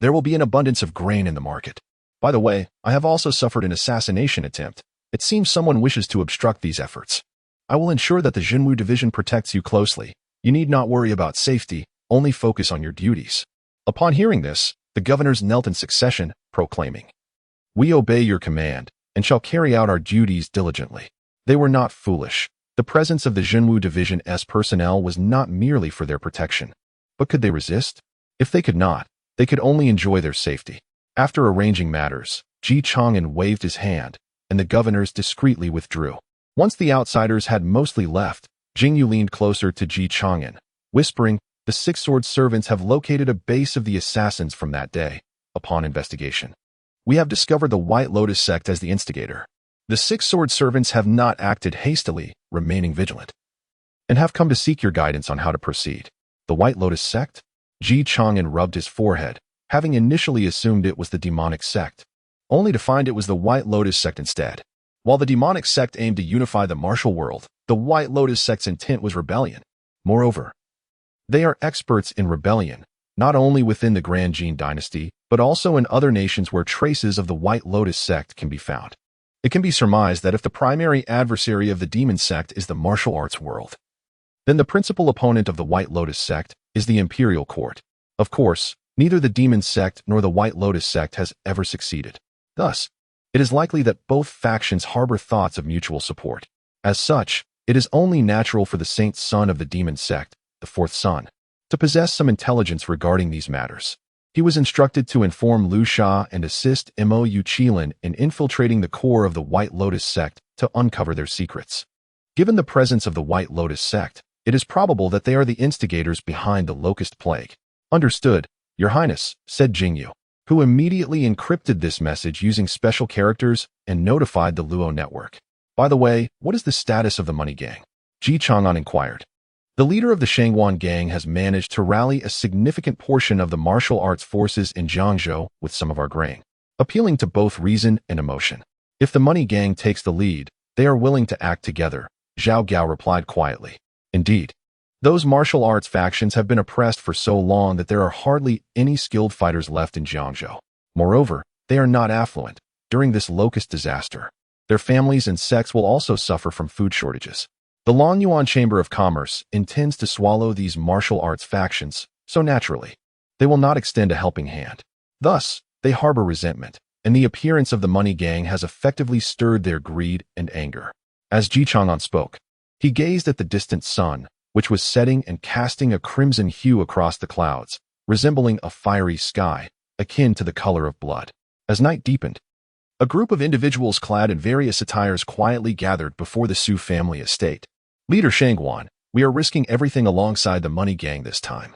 there will be an abundance of grain in the market. By the way, I have also suffered an assassination attempt. It seems someone wishes to obstruct these efforts. I will ensure that the Jinwu division protects you closely. You need not worry about safety, only focus on your duties. Upon hearing this, the governors knelt in succession, proclaiming, "We obey your command, and shall carry out our duties diligently." They were not foolish. The presence of the Jinwu Division's personnel was not merely for their protection. But could they resist? If they could not, they could only enjoy their safety. After arranging matters, Chang'an waved his hand, and the governors discreetly withdrew. Once the outsiders had mostly left, Jingyu leaned closer to Chang'an, whispering, "The six-sword servants have located a base of the assassins from that day. Upon investigation, we have discovered the White Lotus sect as the instigator. The six-sword servants have not acted hastily, remaining vigilant, and have come to seek your guidance on how to proceed." The White Lotus sect? Chang'an rubbed his forehead, having initially assumed it was the demonic sect, only to find it was the White Lotus sect instead. While the demonic sect aimed to unify the martial world, the White Lotus sect's intent was rebellion. Moreover, they are experts in rebellion, not only within the Grand Jin dynasty, but also in other nations where traces of the White Lotus sect can be found. It can be surmised that if the primary adversary of the demon sect is the martial arts world, then the principal opponent of the White Lotus sect is the imperial court. Of course, neither the demon sect nor the White Lotus sect has ever succeeded. Thus, it is likely that both factions harbor thoughts of mutual support. As such, it is only natural for the saint son of the demon sect, the fourth son, to possess some intelligence regarding these matters. He was instructed to inform Lu Sha and assist Mo Yuqilin in infiltrating the core of the White Lotus sect to uncover their secrets. Given the presence of the White Lotus sect, it is probable that they are the instigators behind the Locust Plague. "Understood, Your Highness," said Jingyu, who immediately encrypted this message using special characters and notified the Luo network. "By the way, what is the status of the money gang?" Chang'an inquired. "The leader of the Chang'an gang has managed to rally a significant portion of the martial arts forces in Jiangzhou with some of our grain, appealing to both reason and emotion. If the money gang takes the lead, they are willing to act together," Zhao Gao replied quietly. "Indeed, those martial arts factions have been oppressed for so long that there are hardly any skilled fighters left in Jiangzhou. Moreover, they are not affluent. During this locust disaster, their families and sects will also suffer from food shortages. The Longyuan Chamber of Commerce intends to swallow these martial arts factions, so naturally, they will not extend a helping hand. Thus, they harbor resentment, and the appearance of the money gang has effectively stirred their greed and anger." As Chang'an spoke, he gazed at the distant sun, which was setting and casting a crimson hue across the clouds, resembling a fiery sky, akin to the color of blood. As night deepened, a group of individuals clad in various attires quietly gathered before the Su family estate. "Leader Shangguan, we are risking everything alongside the money gang this time,"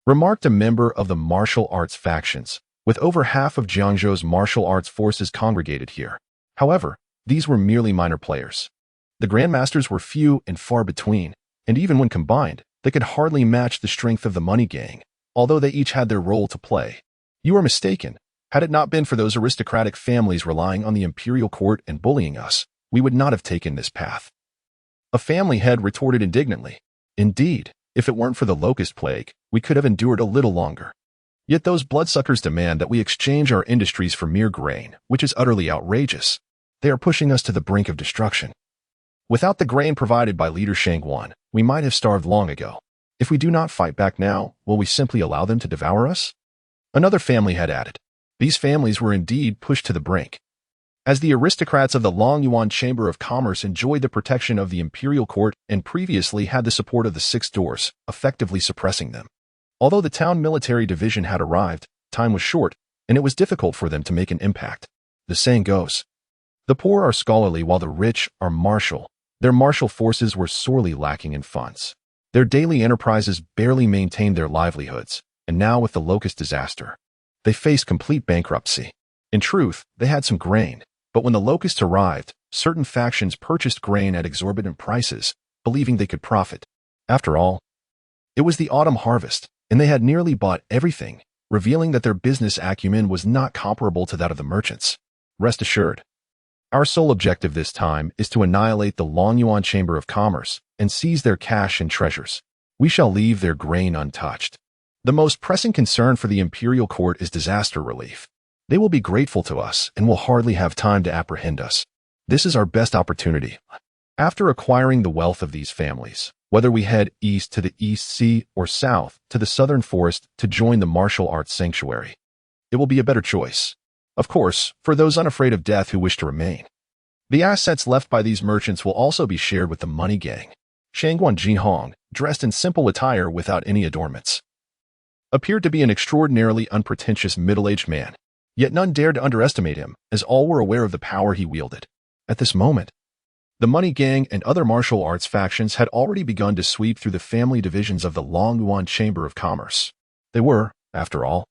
remarked a member of the martial arts factions, with over half of Jiangzhou's martial arts forces congregated here. However, these were merely minor players. The grandmasters were few and far between, and even when combined, they could hardly match the strength of the money gang, although they each had their role to play. "You are mistaken. Had it not been for those aristocratic families relying on the imperial court and bullying us, we would not have taken this path." A family head retorted indignantly. "Indeed, if it weren't for the locust plague, we could have endured a little longer. Yet those bloodsuckers demand that we exchange our industries for mere grain, which is utterly outrageous. They are pushing us to the brink of destruction. Without the grain provided by Leader Shangguan, we might have starved long ago. If we do not fight back now, will we simply allow them to devour us?" Another family had added. These families were indeed pushed to the brink. As the aristocrats of the Longyuan Chamber of Commerce enjoyed the protection of the imperial court and previously had the support of the Six Doors, effectively suppressing them. Although the town military division had arrived, time was short, and it was difficult for them to make an impact. The saying goes, "The poor are scholarly while the rich are martial." Their martial forces were sorely lacking in funds. Their daily enterprises barely maintained their livelihoods, and now with the locust disaster, they faced complete bankruptcy. In truth, they had some grain, but when the locusts arrived, certain factions purchased grain at exorbitant prices, believing they could profit. After all, it was the autumn harvest, and they had nearly bought everything, revealing that their business acumen was not comparable to that of the merchants. Rest assured, our sole objective this time is to annihilate the Longyuan Chamber of Commerce and seize their cash and treasures. We shall leave their grain untouched. The most pressing concern for the imperial court is disaster relief. They will be grateful to us and will hardly have time to apprehend us. This is our best opportunity. After acquiring the wealth of these families, whether we head east to the East Sea or south to the southern forest to join the martial arts sanctuary, it will be a better choice. Of course, for those unafraid of death who wish to remain. The assets left by these merchants will also be shared with the money gang. Chang'an Jinhong, dressed in simple attire without any adornments, appeared to be an extraordinarily unpretentious middle-aged man, yet none dared to underestimate him, as all were aware of the power he wielded. At this moment, the money gang and other martial arts factions had already begun to sweep through the family divisions of the Longyuan Chamber of Commerce. They were, after all,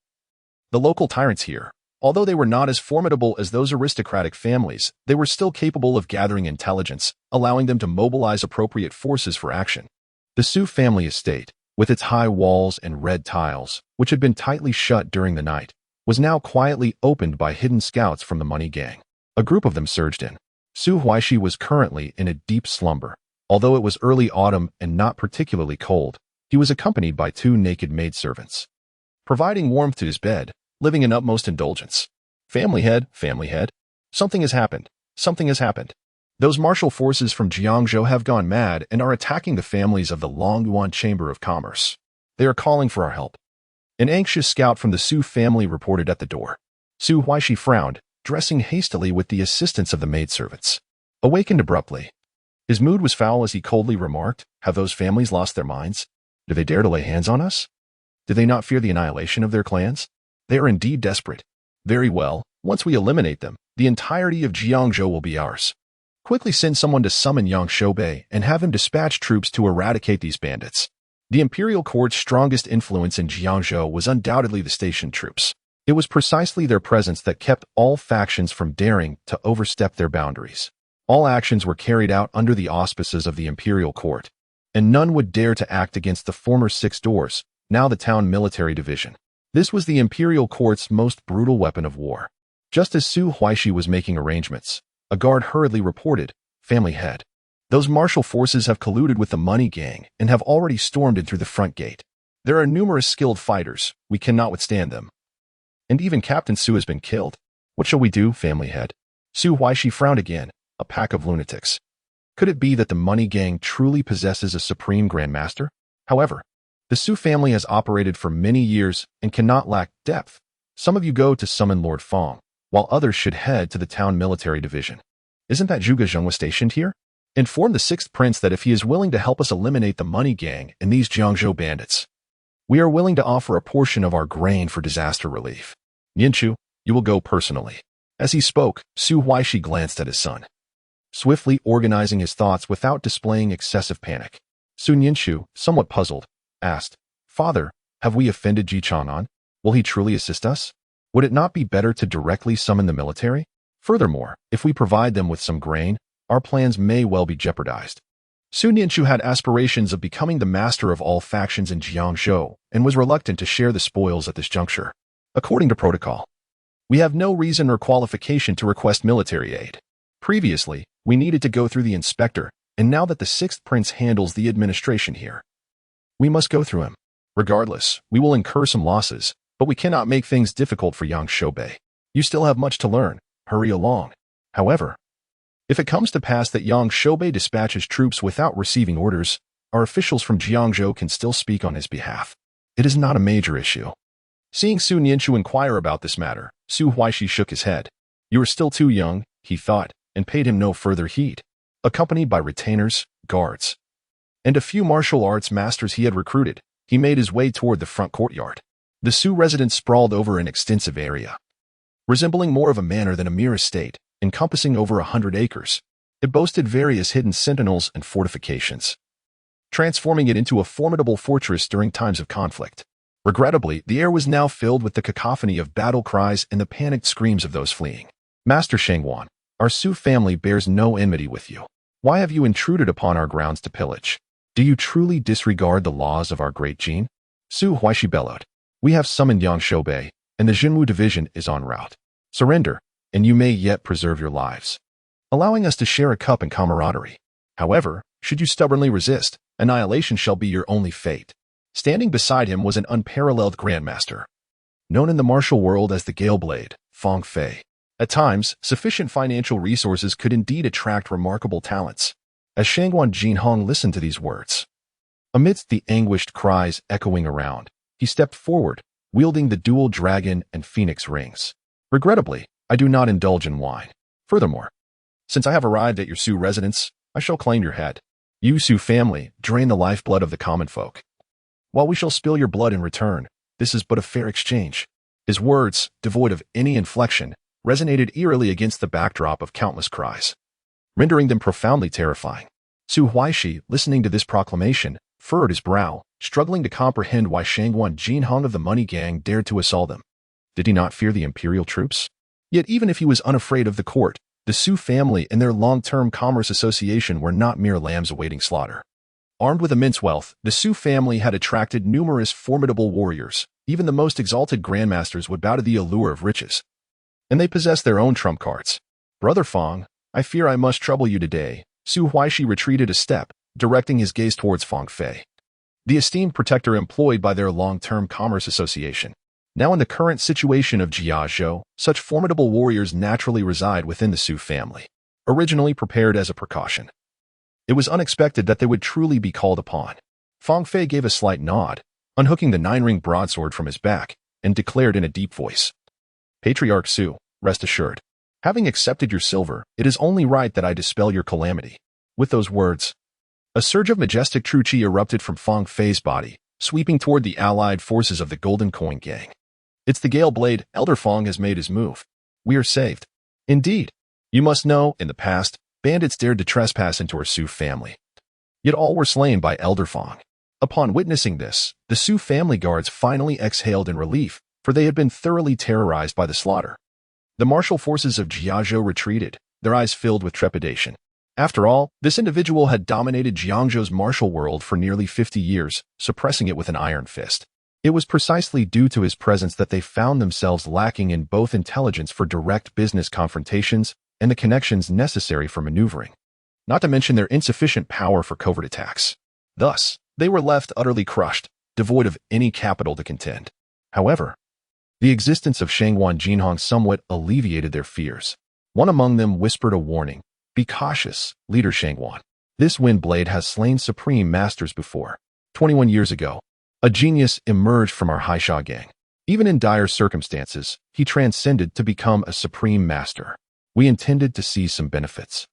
the local tyrants here. Although they were not as formidable as those aristocratic families, they were still capable of gathering intelligence, allowing them to mobilize appropriate forces for action. The Su family estate, with its high walls and red tiles, which had been tightly shut during the night, was now quietly opened by hidden scouts from the money gang. A group of them surged in. Su Huaishi was currently in a deep slumber. Although it was early autumn and not particularly cold, he was accompanied by 2 naked maidservants, providing warmth to his bed, living in utmost indulgence. Family head. Something has happened. Those martial forces from Jiangzhou have gone mad and are attacking the families of the Longyuan Chamber of Commerce. They are calling for our help. An anxious scout from the Su family reported at the door. Su Huaishi frowned, dressing hastily with the assistance of the maidservants. Awakened abruptly, his mood was foul as he coldly remarked, "Have those families lost their minds? Do they dare to lay hands on us? Do they not fear the annihilation of their clans? They are indeed desperate. Very well, once we eliminate them, the entirety of Jiangzhou will be ours. Quickly send someone to summon Yang Shoubei and have him dispatch troops to eradicate these bandits." The imperial court's strongest influence in Jiangzhou was undoubtedly the stationed troops. It was precisely their presence that kept all factions from daring to overstep their boundaries. All actions were carried out under the auspices of the imperial court, and none would dare to act against the former 6 doors, now the town military division. This was the imperial court's most brutal weapon of war. Just as Su Huaishi was making arrangements, a guard hurriedly reported, "Family head. Those martial forces have colluded with the money gang and have already stormed in through the front gate. There are numerous skilled fighters. We cannot withstand them. And even Captain Su has been killed. What shall we do, family head?" Su Huaishi frowned again. A pack of lunatics. Could it be that the money gang truly possesses a supreme grandmaster? However, the Su family has operated for many years and cannot lack depth. Some of you go to summon Lord Fong, while others should head to the town military division. Isn't that Zhuge Zhengwa stationed here? Inform the 6th prince that if he is willing to help us eliminate the money gang and these Jiangzhou bandits, we are willing to offer a portion of our grain for disaster relief. Nianchu, you will go personally. As he spoke, Su Huaishi glanced at his son, swiftly organizing his thoughts without displaying excessive panic. Su Nianchu, somewhat puzzled, asked, "Father, have we offended Ji Chang'an? Will he truly assist us? Would it not be better to directly summon the military? Furthermore, if we provide them with some grain, our plans may well be jeopardized." Su Nianchu had aspirations of becoming the master of all factions in Jiangzhou and was reluctant to share the spoils at this juncture. According to protocol, we have no reason or qualification to request military aid. Previously, we needed to go through the inspector, and now that the 6th prince handles the administration here, we must go through him. Regardless, we will incur some losses, but we cannot make things difficult for Yang Shoubei. You still have much to learn. Hurry along. However, if it comes to pass that Yang Shoubei dispatches troops without receiving orders, our officials from Jiangzhou can still speak on his behalf. It is not a major issue. Seeing Su Nianchu inquire about this matter, Su Huaishi shook his head. You are still too young, he thought, and paid him no further heed. Accompanied by retainers, guards, and a few martial arts masters he had recruited, he made his way toward the front courtyard. The Su residence sprawled over an extensive area, resembling more of a manor than a mere estate, encompassing over 100 acres. It boasted various hidden sentinels and fortifications, transforming it into a formidable fortress during times of conflict. Regrettably, the air was now filled with the cacophony of battle cries and the panicked screams of those fleeing. "Master Chang'an, our Su family bears no enmity with you. Why have you intruded upon our grounds to pillage? Do you truly disregard the laws of our great Jin?" Su Huaishi bellowed. "We have summoned Yang Shoubei, and the Jinwu division is en route. Surrender, and you may yet preserve your lives, allowing us to share a cup and camaraderie. However, should you stubbornly resist, annihilation shall be your only fate." Standing beside him was an unparalleled grandmaster, known in the martial world as the Gale Blade, Fang Fei. At times, sufficient financial resources could indeed attract remarkable talents. As Chang'an Jinhong listened to these words, amidst the anguished cries echoing around, he stepped forward, wielding the dual dragon and phoenix rings. Regrettably, I do not indulge in wine. Furthermore, since I have arrived at your Su residence, I shall claim your head. You Su family drain the lifeblood of the common folk, while we shall spill your blood in return. This is but a fair exchange. His words, devoid of any inflection, resonated eerily against the backdrop of countless cries, rendering them profoundly terrifying. Su Huaishi, listening to this proclamation, furrowed his brow, struggling to comprehend why Chang'an Jinhong of the Money Gang dared to assault them. Did he not fear the imperial troops? Yet even if he was unafraid of the court, the Su family and their long-term commerce association were not mere lambs awaiting slaughter. Armed with immense wealth, the Su family had attracted numerous formidable warriors. Even the most exalted grandmasters would bow to the allure of riches. And they possessed their own trump cards. Brother Fang, I fear I must trouble you today. Su Huaishi retreated a step, directing his gaze towards Fang Fei, the esteemed protector employed by their long-term commerce association. Now in the current situation of Jiazhou, such formidable warriors naturally reside within the Su family, originally prepared as a precaution. It was unexpected that they would truly be called upon. Fang Fei gave a slight nod, unhooking the 9-ring broadsword from his back, and declared in a deep voice, Patriarch Su, rest assured. Having accepted your silver, it is only right that I dispel your calamity. With those words, a surge of majestic true chi erupted from Fang Fei's body, sweeping toward the allied forces of the Golden Coin Gang. It's the Gale Blade. Elder Fang has made his move. We are saved. Indeed. You must know, in the past, bandits dared to trespass into our Su family. Yet all were slain by Elder Fang. Upon witnessing this, the Su family guards finally exhaled in relief, for they had been thoroughly terrorized by the slaughter. The martial forces of Jiazhou retreated, their eyes filled with trepidation. After all, this individual had dominated Jiangzhou's martial world for nearly 50 years, suppressing it with an iron fist. It was precisely due to his presence that they found themselves lacking in both intelligence for direct business confrontations and the connections necessary for maneuvering, not to mention their insufficient power for covert attacks. Thus, they were left utterly crushed, devoid of any capital to contend. However, the existence of Chang'an Jinhong somewhat alleviated their fears. One among them whispered a warning. Be cautious, Leader Chang'an. This wind blade has slain supreme masters before. 21 years ago, a genius emerged from our Haisha gang. Even in dire circumstances, he transcended to become a supreme master. We intended to seize some benefits.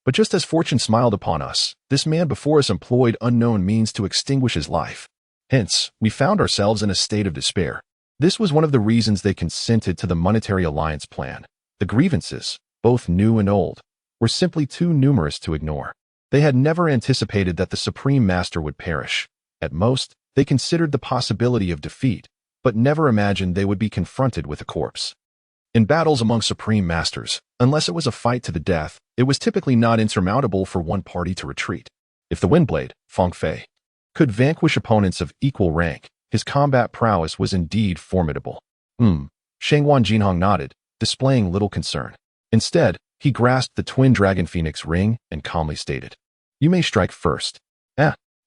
But just as fortune smiled upon us, this man before us employed unknown means to extinguish his life. Hence, we found ourselves in a state of despair. This was one of the reasons they consented to the monetary alliance plan. The grievances, both new and old, were simply too numerous to ignore. They had never anticipated that the Supreme Master would perish. At most, they considered the possibility of defeat, but never imagined they would be confronted with a corpse. In battles among Supreme Masters, unless it was a fight to the death, it was typically not insurmountable for one party to retreat. If the Windblade, Fang Fei, could vanquish opponents of equal rank, his combat prowess was indeed formidable. Chang'an Jinhong nodded, displaying little concern. Instead, he grasped the twin dragon phoenix ring and calmly stated, You may strike first.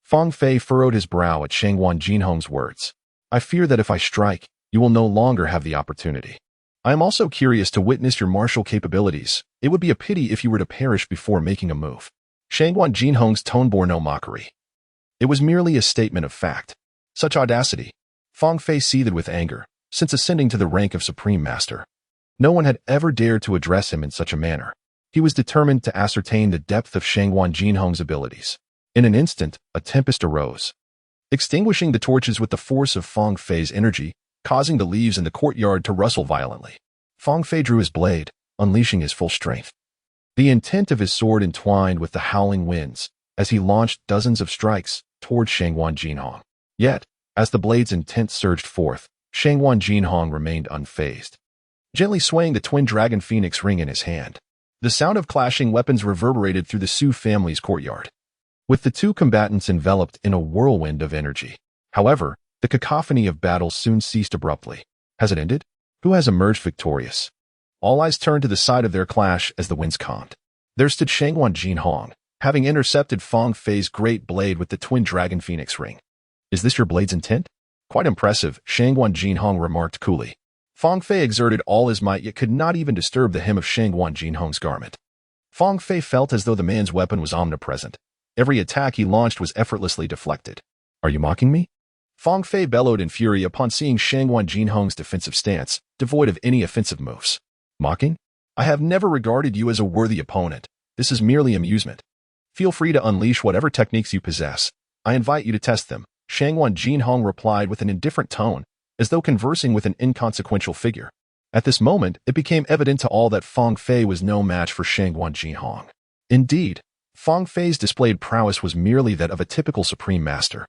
Fang Fei furrowed his brow at Chang'an Jinhong's words. I fear that if I strike, you will no longer have the opportunity. I am also curious to witness your martial capabilities. It would be a pity if you were to perish before making a move. Chang'an Jinhong's tone bore no mockery. It was merely a statement of fact. Such audacity. Fang Fei seethed with anger, since ascending to the rank of Supreme Master. No one had ever dared to address him in such a manner. He was determined to ascertain the depth of Chang'an Jinhong's abilities. In an instant, a tempest arose, extinguishing the torches with the force of Fang Fei's energy, causing the leaves in the courtyard to rustle violently. Fang Fei drew his blade, unleashing his full strength. The intent of his sword entwined with the howling winds, as he launched dozens of strikes toward Chang'an Jinhong. Yet, as the blade's intent surged forth, Chang'an Jinhong remained unfazed, gently swaying the twin dragon phoenix ring in his hand. The sound of clashing weapons reverberated through the Su family's courtyard, with the two combatants enveloped in a whirlwind of energy. However, the cacophony of battle soon ceased abruptly. Has it ended? Who has emerged victorious? All eyes turned to the side of their clash as the winds calmed. There stood Chang'an Jinhong, having intercepted Fang Fei's great blade with the twin dragon phoenix ring. Is this your blade's intent? Quite impressive, Chang'an Jinhong remarked coolly. Fang Fei exerted all his might yet could not even disturb the hem of Chang'an Jinhong's garment. Fang Fei felt as though the man's weapon was omnipresent. Every attack he launched was effortlessly deflected. Are you mocking me? Fang Fei bellowed in fury upon seeing Chang'an Jinhong's defensive stance, devoid of any offensive moves. Mocking? I have never regarded you as a worthy opponent. This is merely amusement. Feel free to unleash whatever techniques you possess. I invite you to test them, Chang'an Jinhong replied with an indifferent tone, as though conversing with an inconsequential figure. At this moment, it became evident to all that Fang Fei was no match for Chang'an Jinhong. Indeed, Fang Fei's displayed prowess was merely that of a typical supreme master.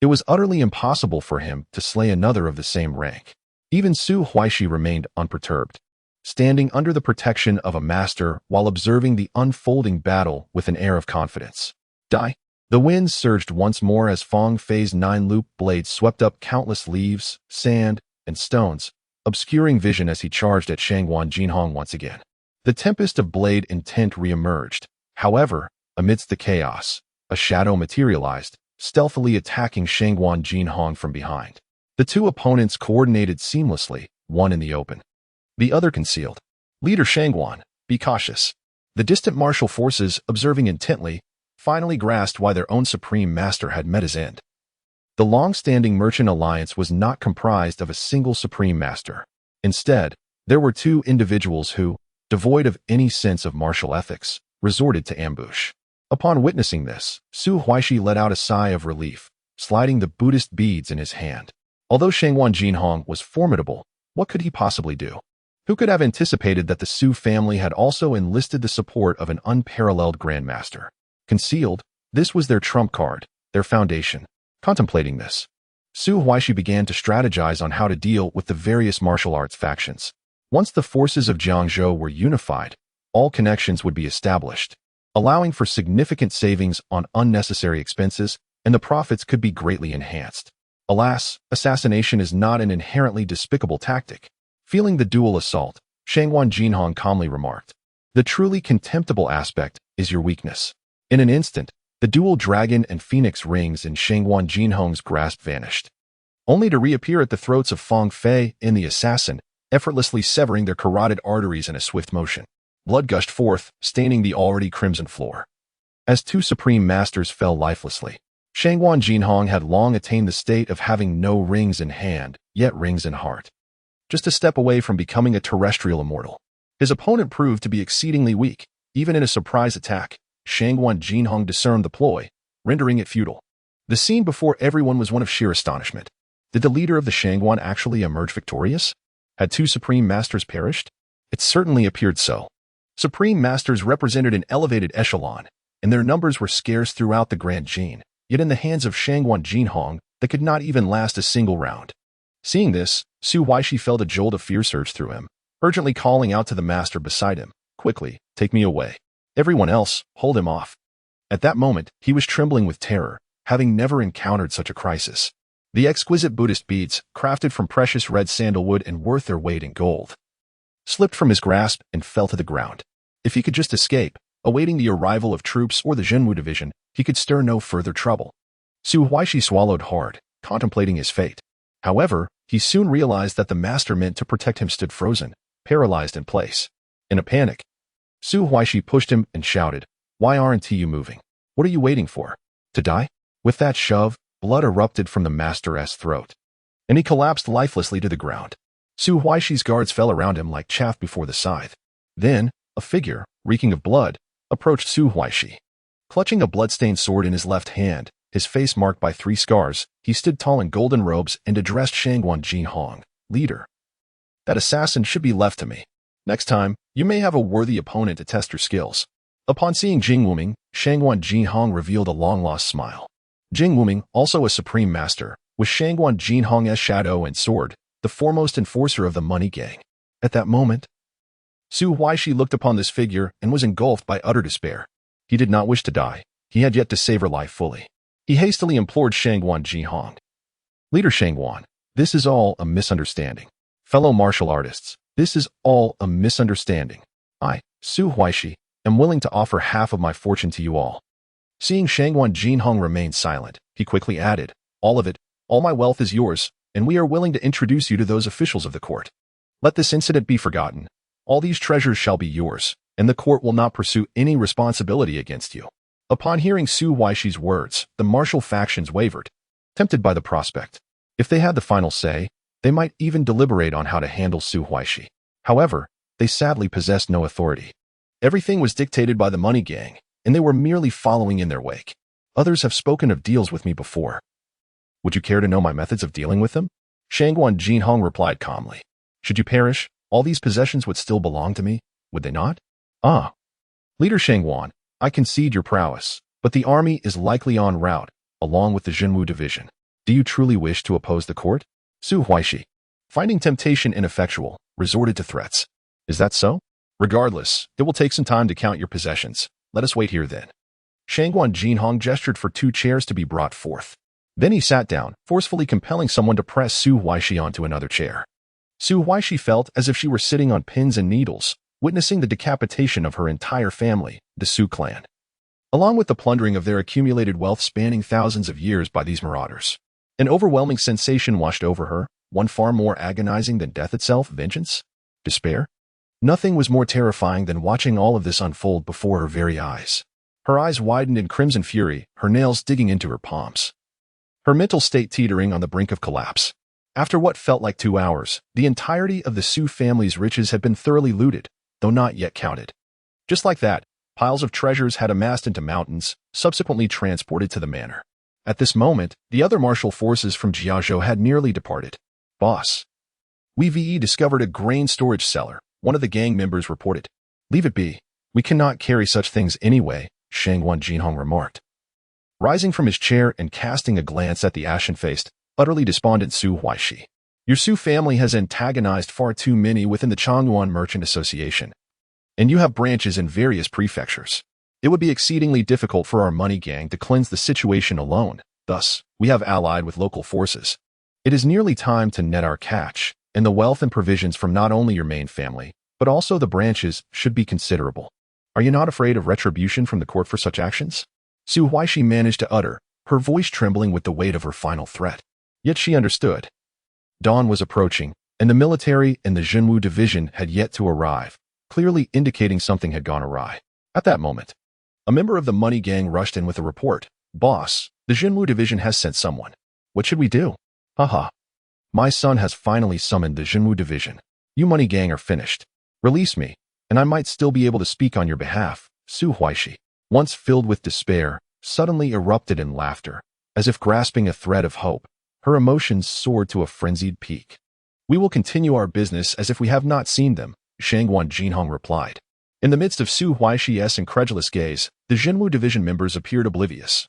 It was utterly impossible for him to slay another of the same rank. Even Su Huaishi remained unperturbed, standing under the protection of a master while observing the unfolding battle with an air of confidence. Die! The wind surged once more as Fang Fei's 9-loop blade swept up countless leaves, sand, and stones, obscuring vision as he charged at Chang'an Jinhong once again. The tempest of blade intent re-emerged. However, amidst the chaos, a shadow materialized, stealthily attacking Chang'an Jinhong from behind. The two opponents coordinated seamlessly, one in the open, the other concealed. Leader Chang'an, be cautious. The distant martial forces, observing intently, finally grasped why their own supreme master had met his end. The long-standing merchant alliance was not comprised of a single supreme master. Instead, there were two individuals who, devoid of any sense of martial ethics, resorted to ambush. Upon witnessing this, Su Huaishi let out a sigh of relief, sliding the Buddhist beads in his hand. Although Chang'an Jinhong was formidable, what could he possibly do? Who could have anticipated that the Su family had also enlisted the support of an unparalleled grandmaster? Concealed, this was their trump card, their foundation. Contemplating this, Su Huaishi began to strategize on how to deal with the various martial arts factions. Once the forces of Jiangzhou were unified, all connections would be established, allowing for significant savings on unnecessary expenses, and the profits could be greatly enhanced. Alas, assassination is not an inherently despicable tactic. Feeling the dual assault, Chang'an Jinhong calmly remarked, "The truly contemptible aspect is your weakness." In an instant, the dual dragon and phoenix rings in Chang'an Jinhong's grasp vanished, only to reappear at the throats of Fang Fei and the assassin, effortlessly severing their carotid arteries in a swift motion. Blood gushed forth, staining the already crimson floor. As two supreme masters fell lifelessly, Chang'an Jinhong had long attained the state of having no rings in hand, yet rings in heart. Just a step away from becoming a terrestrial immortal. His opponent proved to be exceedingly weak. Even in a surprise attack, Chang'an Jinhong discerned the ploy, rendering it futile. The scene before everyone was one of sheer astonishment. Did the leader of the Chang'an actually emerge victorious? Had two supreme masters perished? It certainly appeared so. Supreme masters represented an elevated echelon, and their numbers were scarce throughout the Grand Jin, yet in the hands of Chang'an Jinhong, they could not even last a single round. Seeing this, Su Huaishi felt a jolt of fear surge through him, urgently calling out to the master beside him, "Quickly, take me away. Everyone else, hold him off." At that moment, he was trembling with terror, having never encountered such a crisis. The exquisite Buddhist beads, crafted from precious red sandalwood and worth their weight in gold, slipped from his grasp and fell to the ground. If he could just escape, awaiting the arrival of troops or the Zhenwu division, he could stir no further trouble. Su Huaishi swallowed hard, contemplating his fate. However, he soon realized that the master meant to protect him stood frozen, paralyzed in place. In a panic, Su Huaishi pushed him and shouted, "Why aren't you moving? What are you waiting for? To die?" With that shove, blood erupted from the master's throat, and he collapsed lifelessly to the ground. Su Huaishi's guards fell around him like chaff before the scythe. Then, a figure, reeking of blood, approached Su Huaishi. Clutching a blood-stained sword in his left hand, his face marked by 3 scars, he stood tall in golden robes and addressed Chang'an Jinhong, "Leader, that assassin should be left to me. Next time, you may have a worthy opponent to test your skills." Upon seeing Jing Wuming, Chang'an Jinhong revealed a long-lost smile. Jing Wuming, also a supreme master, was Chang'an Jinhong's shadow and sword, the foremost enforcer of the money gang. At that moment, Su Huaishi looked upon this figure and was engulfed by utter despair. He did not wish to die. He had yet to savor life fully. He hastily implored Chang'an Jinhong, "Leader Chang'an, this is all a misunderstanding. Fellow martial artists, this is all a misunderstanding. I, Su Huaishi, am willing to offer half of my fortune to you all." Seeing Chang'an Jinhong remain silent, he quickly added, "All of it, All my wealth is yours, and we are willing to introduce you to those officials of the court. Let this incident be forgotten. All these treasures shall be yours, and the court will not pursue any responsibility against you." Upon hearing Su Huaishi's words, the martial factions wavered, tempted by the prospect. If they had the final say, they might even deliberate on how to handle Su Huaishi. However, they sadly possessed no authority. Everything was dictated by the money gang, and they were merely following in their wake. Others have spoken of deals with me before. Would you care to know my methods of dealing with them? Chang'an Jinhong replied calmly. Should you perish, all these possessions would still belong to me, would they not? Ah. Leader Chang'an, I concede your prowess, but the army is likely en route, along with the Jinwu division. Do you truly wish to oppose the court? Su Huaishi, finding temptation ineffectual, resorted to threats. Is that so? Regardless, it will take some time to count your possessions. Let us wait here then. Chang'an Jinhong gestured for 2 chairs to be brought forth. Then he sat down, forcefully compelling someone to press Su Huaishi onto another chair. Su Huaishi felt as if she were sitting on pins and needles, witnessing the decapitation of her entire family, the Su clan, along with the plundering of their accumulated wealth spanning thousands of years by these marauders. An overwhelming sensation washed over her, one far more agonizing than death itself: vengeance? Despair? Nothing was more terrifying than watching all of this unfold before her very eyes. Her eyes widened in crimson fury, her nails digging into her palms. Her mental state teetering on the brink of collapse. After what felt like 2 hours, the entirety of the Su family's riches had been thoroughly looted, though not yet counted. Just like that, piles of treasures had amassed into mountains, subsequently transported to the manor. At this moment, the other martial forces from Jiazhou had nearly departed. Boss. We discovered a grain storage cellar, one of the gang members reported. Leave it be. We cannot carry such things anyway, Chang'an Jinhong remarked. Rising from his chair and casting a glance at the ashen-faced, utterly despondent Su Huaishi. Your Su family has antagonized far too many within the Chang'an Merchant Association, and you have branches in various prefectures. It would be exceedingly difficult for our money gang to cleanse the situation alone. Thus, we have allied with local forces. It is nearly time to net our catch, and the wealth and provisions from not only your main family, but also the branches should be considerable. Are you not afraid of retribution from the court for such actions? Su Huaishi managed to utter, her voice trembling with the weight of her final threat. Yet she understood. Dawn was approaching, and the military and the Jinwu division had yet to arrive, clearly indicating something had gone awry. At that moment, a member of the money gang rushed in with a report. Boss, the Jinwu division has sent someone. What should we do? Haha. My son has finally summoned the Jinwu division. You money gang are finished. Release me, and I might still be able to speak on your behalf. Su Huaishi, once filled with despair, suddenly erupted in laughter, as if grasping a thread of hope. Her emotions soared to a frenzied peak. We will continue our business as if we have not seen them, Chang'an Jinhong replied. In the midst of Su Huaishi's incredulous gaze, the Jinwu division members appeared oblivious,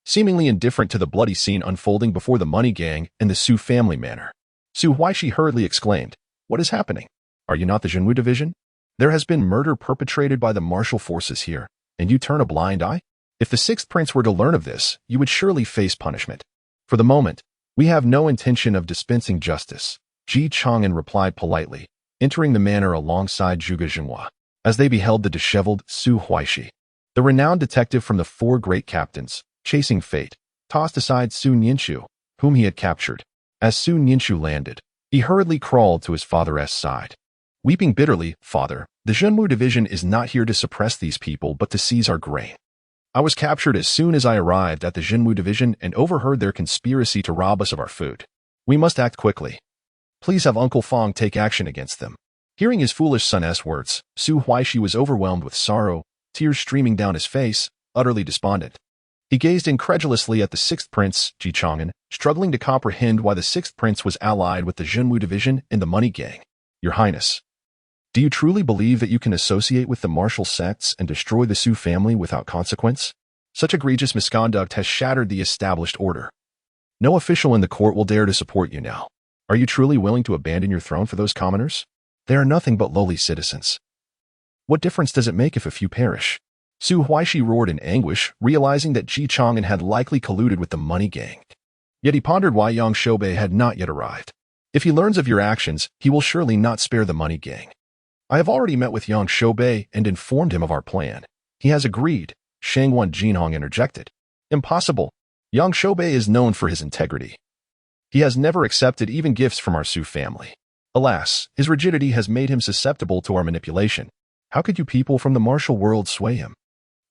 seemingly indifferent to the bloody scene unfolding before the money gang and the Su family manor. Su Huaishi hurriedly exclaimed, "What is happening? Are you not the Jinwu division? There has been murder perpetrated by the martial forces here, and you turn a blind eye? If the 6th prince were to learn of this, you would surely face punishment. For the moment, we have no intention of dispensing justice," Ji Chang'an replied politely, entering the manor alongside Zhuge Jinhua. As they beheld the disheveled Su Huaishi, the renowned detective from the 4 great captains, chasing fate, tossed aside Su Ninshu, whom he had captured. As Su Ninshu landed, he hurriedly crawled to his father's side. Weeping bitterly, "Father, the Jinwu division is not here to suppress these people but to seize our grain. I was captured as soon as I arrived at the Jinwu division and overheard their conspiracy to rob us of our food. We must act quickly. Please have Uncle Fong take action against them." Hearing his foolish son's words, Su Huaishi was overwhelmed with sorrow, tears streaming down his face, utterly despondent. He gazed incredulously at the 6th prince, Ji Chang'an, struggling to comprehend why the 6th prince was allied with the Jinwu division and the money gang. "Your Highness, do you truly believe that you can associate with the martial sects and destroy the Su family without consequence? Such egregious misconduct has shattered the established order. No official in the court will dare to support you now. Are you truly willing to abandon your throne for those commoners? They are nothing but lowly citizens. What difference does it make if a few perish?" Su Huaishi roared in anguish, realizing that Ji Chang'an had likely colluded with the money gang. Yet he pondered why Yang Shoubei had not yet arrived. If he learns of your actions, he will surely not spare the money gang. I have already met with Yang Shoubei and informed him of our plan. He has agreed, Chang'an Jinhong interjected. Impossible. Yang Shoubei is known for his integrity. He has never accepted even gifts from our Su family. Alas, his rigidity has made him susceptible to our manipulation. How could you people from the martial world sway him?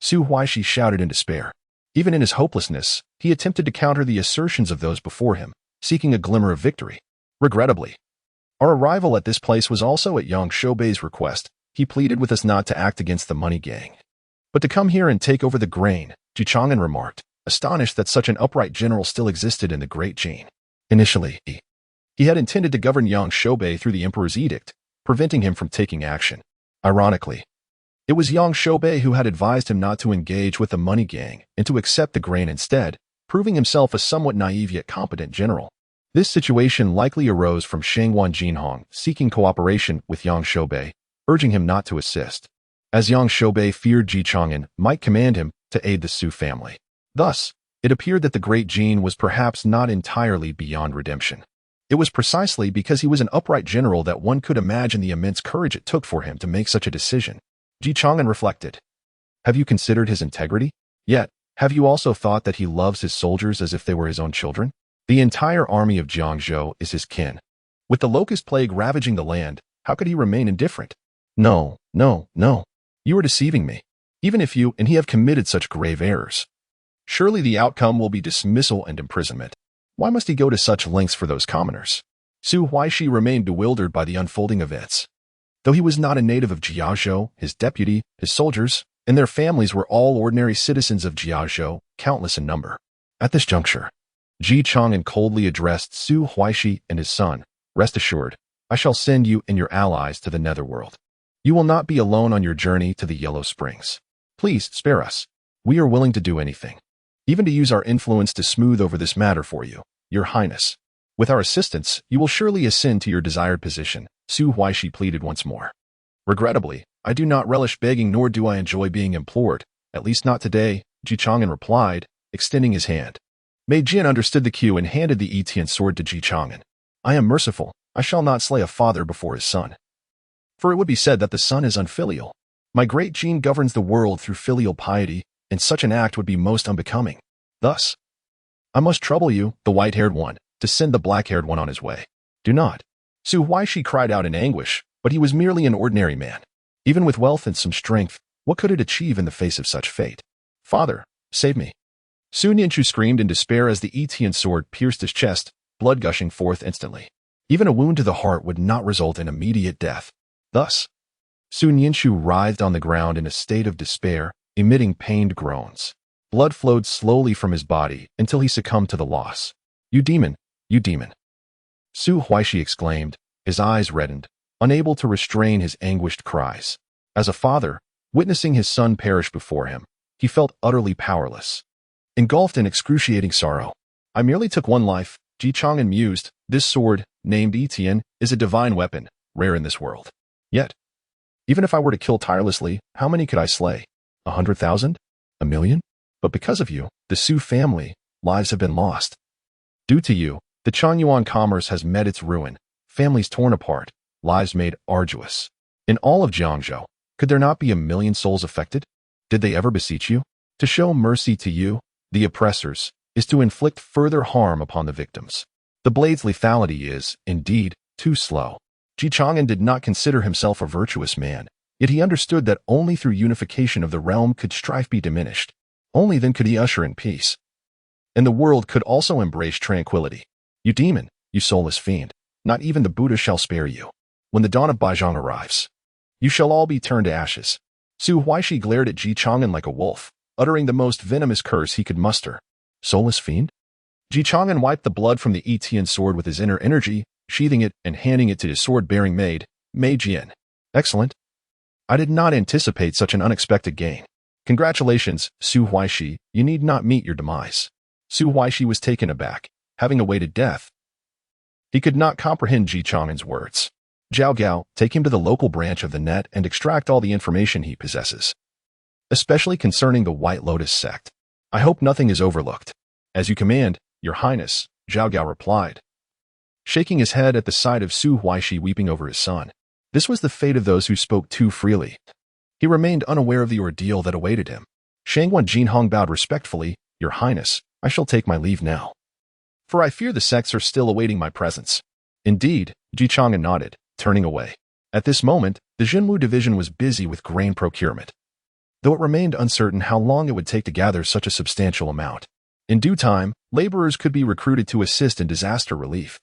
Su Huaishi shouted in despair. Even in his hopelessness, he attempted to counter the assertions of those before him, seeking a glimmer of victory. Regrettably, our arrival at this place was also at Yang Shoubei's request. He pleaded with us not to act against the money gang, but to come here and take over the grain, Chang'an remarked, astonished that such an upright general still existed in the Great Jin. Initially, he had intended to govern Yang Shoubei through the emperor's edict, preventing him from taking action. Ironically, it was Yang Shoubei who had advised him not to engage with the money gang and to accept the grain instead, proving himself a somewhat naive yet competent general. This situation likely arose from Shangwan Jinhong seeking cooperation with Yang Shoubei, urging him not to assist, as Yang Shoubei feared Chang'an might command him to aid the Su family. Thus, it appeared that the Great Jin was perhaps not entirely beyond redemption. It was precisely because he was an upright general that one could imagine the immense courage it took for him to make such a decision. Chang'an reflected. Have you considered his integrity? Yet, have you also thought that he loves his soldiers as if they were his own children? The entire army of Jiangzhou is his kin. With the locust plague ravaging the land, how could he remain indifferent? No. You are deceiving me. Even if you and he have committed such grave errors, surely the outcome will be dismissal and imprisonment. Why must he go to such lengths for those commoners? Su Huaishi remained bewildered by the unfolding events. Though he was not a native of Jiaozhou, his deputy, his soldiers, and their families were all ordinary citizens of Jiaozhou, countless in number. At this juncture, Chang'an coldly addressed Su Huaishi and his son. Rest assured, I shall send you and your allies to the netherworld. You will not be alone on your journey to the Yellow Springs. Please spare us. We are willing to do anything, even to use our influence to smooth over this matter for you, Your Highness. With our assistance, you will surely ascend to your desired position, Su Huaishi pleaded once more. Regrettably, I do not relish begging nor do I enjoy being implored, at least not today, Chang'an replied, extending his hand. Mei Jin understood the cue and handed the Etian sword to Chang'an. I am merciful. I shall not slay a father before his son. For it would be said that the son is unfilial. My great Jin governs the world through filial piety, and such an act would be most unbecoming. Thus, I must trouble you, the white-haired one, to send the black-haired one on his way. Do not. Su Huaishi cried out in anguish, but he was merely an ordinary man. Even with wealth and some strength, what could it achieve in the face of such fate? Father, save me. Su Nianchu screamed in despair as the Etian sword pierced his chest, blood gushing forth instantly. Even a wound to the heart would not result in immediate death. Thus, Su Nianchu writhed on the ground in a state of despair, emitting pained groans. Blood flowed slowly from his body until he succumbed to the loss. You demon! You demon! Su Huaishi exclaimed, his eyes reddened, unable to restrain his anguished cries. As a father, witnessing his son perish before him, he felt utterly powerless. Engulfed in excruciating sorrow. I merely took one life, Chang'an mused. This sword, named Etian, is a divine weapon, rare in this world. Yet, even if I were to kill tirelessly, how many could I slay? 100,000? 1,000,000? But because of you, the Su family, lives have been lost. Due to you, the Changyuan commerce has met its ruin, families torn apart, lives made arduous. In all of Jiangzhou, could there not be 1,000,000 souls affected? Did they ever beseech you? To show mercy to you, the oppressors, is to inflict further harm upon the victims. The blade's lethality is, indeed, too slow. Chang'an did not consider himself a virtuous man, yet he understood that only through unification of the realm could strife be diminished. Only then could he usher in peace. And the world could also embrace tranquility. You demon, you soulless fiend, not even the Buddha shall spare you. When the dawn of Baizhang arrives, you shall all be turned to ashes. Su Huaishi glared at Chang'an like a wolf, uttering the most venomous curse he could muster. Soulless fiend? Chang'an wiped the blood from the Etian sword with his inner energy, sheathing it and handing it to his sword-bearing maid, Mei Jin. Excellent. I did not anticipate such an unexpected gain. Congratulations, Su Huaishi, you need not meet your demise. Su Huaishi was taken aback, having awaited death. He could not comprehend Chang'an's words. Zhao Gao, take him to the local branch of the net and extract all the information he possesses, especially concerning the White Lotus sect. I hope nothing is overlooked. As you command, Your Highness, Zhao Gao replied, shaking his head at the sight of Su Huaishi weeping over his son. This was the fate of those who spoke too freely. He remained unaware of the ordeal that awaited him. Shangwan Jinhong bowed respectfully. Your Highness, I shall take my leave now. for I fear the sects are still awaiting my presence. Indeed, Ji Chang'an nodded, turning away. At this moment, the Jinwu division was busy with grain procurement, though it remained uncertain how long it would take to gather such a substantial amount. In due time, laborers could be recruited to assist in disaster relief,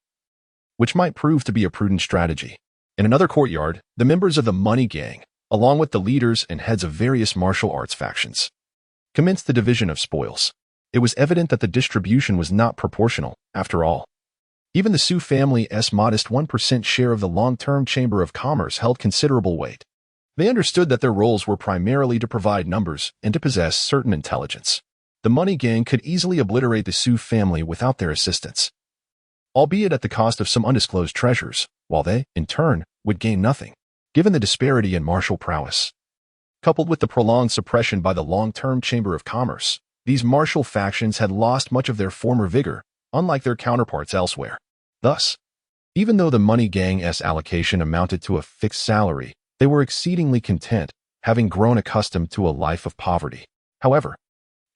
which might prove to be a prudent strategy. In another courtyard, the members of the Money Gang, along with the leaders and heads of various martial arts factions, commenced the division of spoils. It was evident that the distribution was not proportional, after all. Even the Su family's modest 1% share of the long-term Chamber of Commerce held considerable weight. They understood that their roles were primarily to provide numbers and to possess certain intelligence. The Money Gang could easily obliterate the Su family without their assistance, albeit at the cost of some undisclosed treasures, while they, in turn, would gain nothing, given the disparity in martial prowess. Coupled with the prolonged suppression by the long-term Chamber of Commerce, these martial factions had lost much of their former vigor, unlike their counterparts elsewhere. Thus, even though the Money Gang's allocation amounted to a fixed salary, they were exceedingly content, having grown accustomed to a life of poverty. However,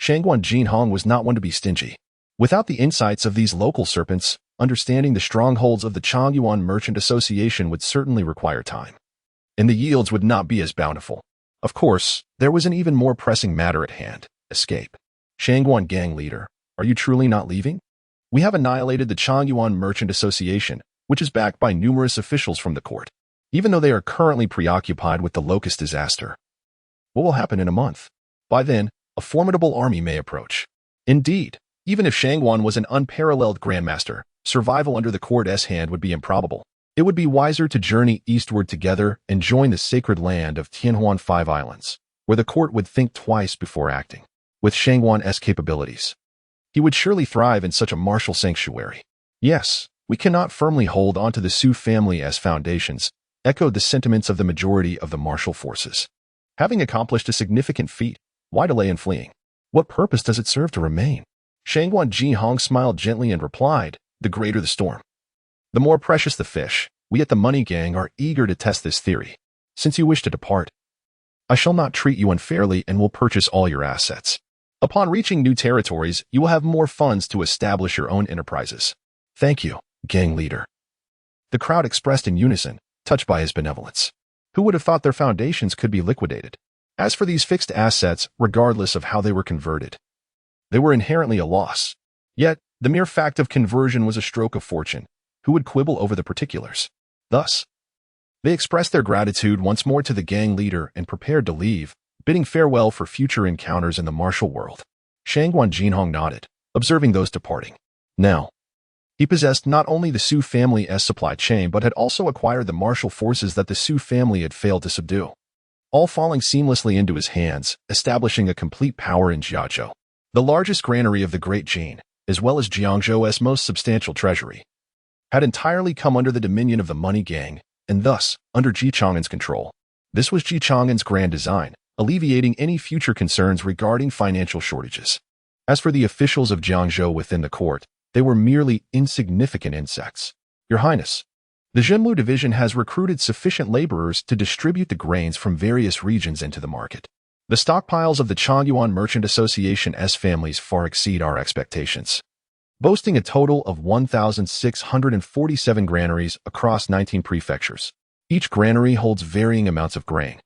Chang'an Jinhong was not one to be stingy. Without the insights of these local serpents, understanding the strongholds of the Chang'an Merchant Association would certainly require time, and the yields would not be as bountiful. Of course, there was an even more pressing matter at hand: escape. Chang'an Gang leader, are you truly not leaving? We have annihilated the Chang'an Merchant Association, which is backed by numerous officials from the court, even though they are currently preoccupied with the locust disaster. What will happen in a month? By then, a formidable army may approach. Indeed, even if Chang'an was an unparalleled grandmaster, survival under the court's hand would be improbable. It would be wiser to journey eastward together and join the sacred land of Tianhuan Five Islands, where the court would think twice before acting. With Chang'an's capabilities, he would surely thrive in such a martial sanctuary. Yes, we cannot firmly hold onto the Su family as foundations, echoed the sentiments of the majority of the martial forces. Having accomplished a significant feat, why delay in fleeing? What purpose does it serve to remain? Chang'an Jinhong smiled gently and replied, the greater the storm, the more precious the fish. We at the Money Gang are eager to test this theory. Since you wish to depart, I shall not treat you unfairly and will purchase all your assets. Upon reaching new territories, you will have more funds to establish your own enterprises. Thank you, gang leader. The crowd expressed in unison, touched by his benevolence. Who would have thought their foundations could be liquidated? As for these fixed assets, regardless of how they were converted, they were inherently a loss. Yet, the mere fact of conversion was a stroke of fortune. Who would quibble over the particulars? Thus, they expressed their gratitude once more to the gang leader and prepared to leave, bidding farewell for future encounters in the martial world. Chang'an Jinhong nodded, observing those departing. Now, he possessed not only the Su family's supply chain but had also acquired the martial forces that the Su family had failed to subdue, all falling seamlessly into his hands, establishing a complete power in Jiazhou, the largest granary of the Great Jin, as well as Jiangzhou's most substantial treasury, had entirely come under the dominion of the Money Gang, and thus, under Ji Chang'an's control. This was Ji Chang'an's grand design, alleviating any future concerns regarding financial shortages. As for the officials of Jiangzhou within the court, they were merely insignificant insects. Your Highness, the Jinwu division has recruited sufficient laborers to distribute the grains from various regions into the market. The stockpiles of the Chang'an Merchant Association's families far exceed our expectations, boasting a total of 1,647 granaries across 19 prefectures. Each granary holds varying amounts of grain,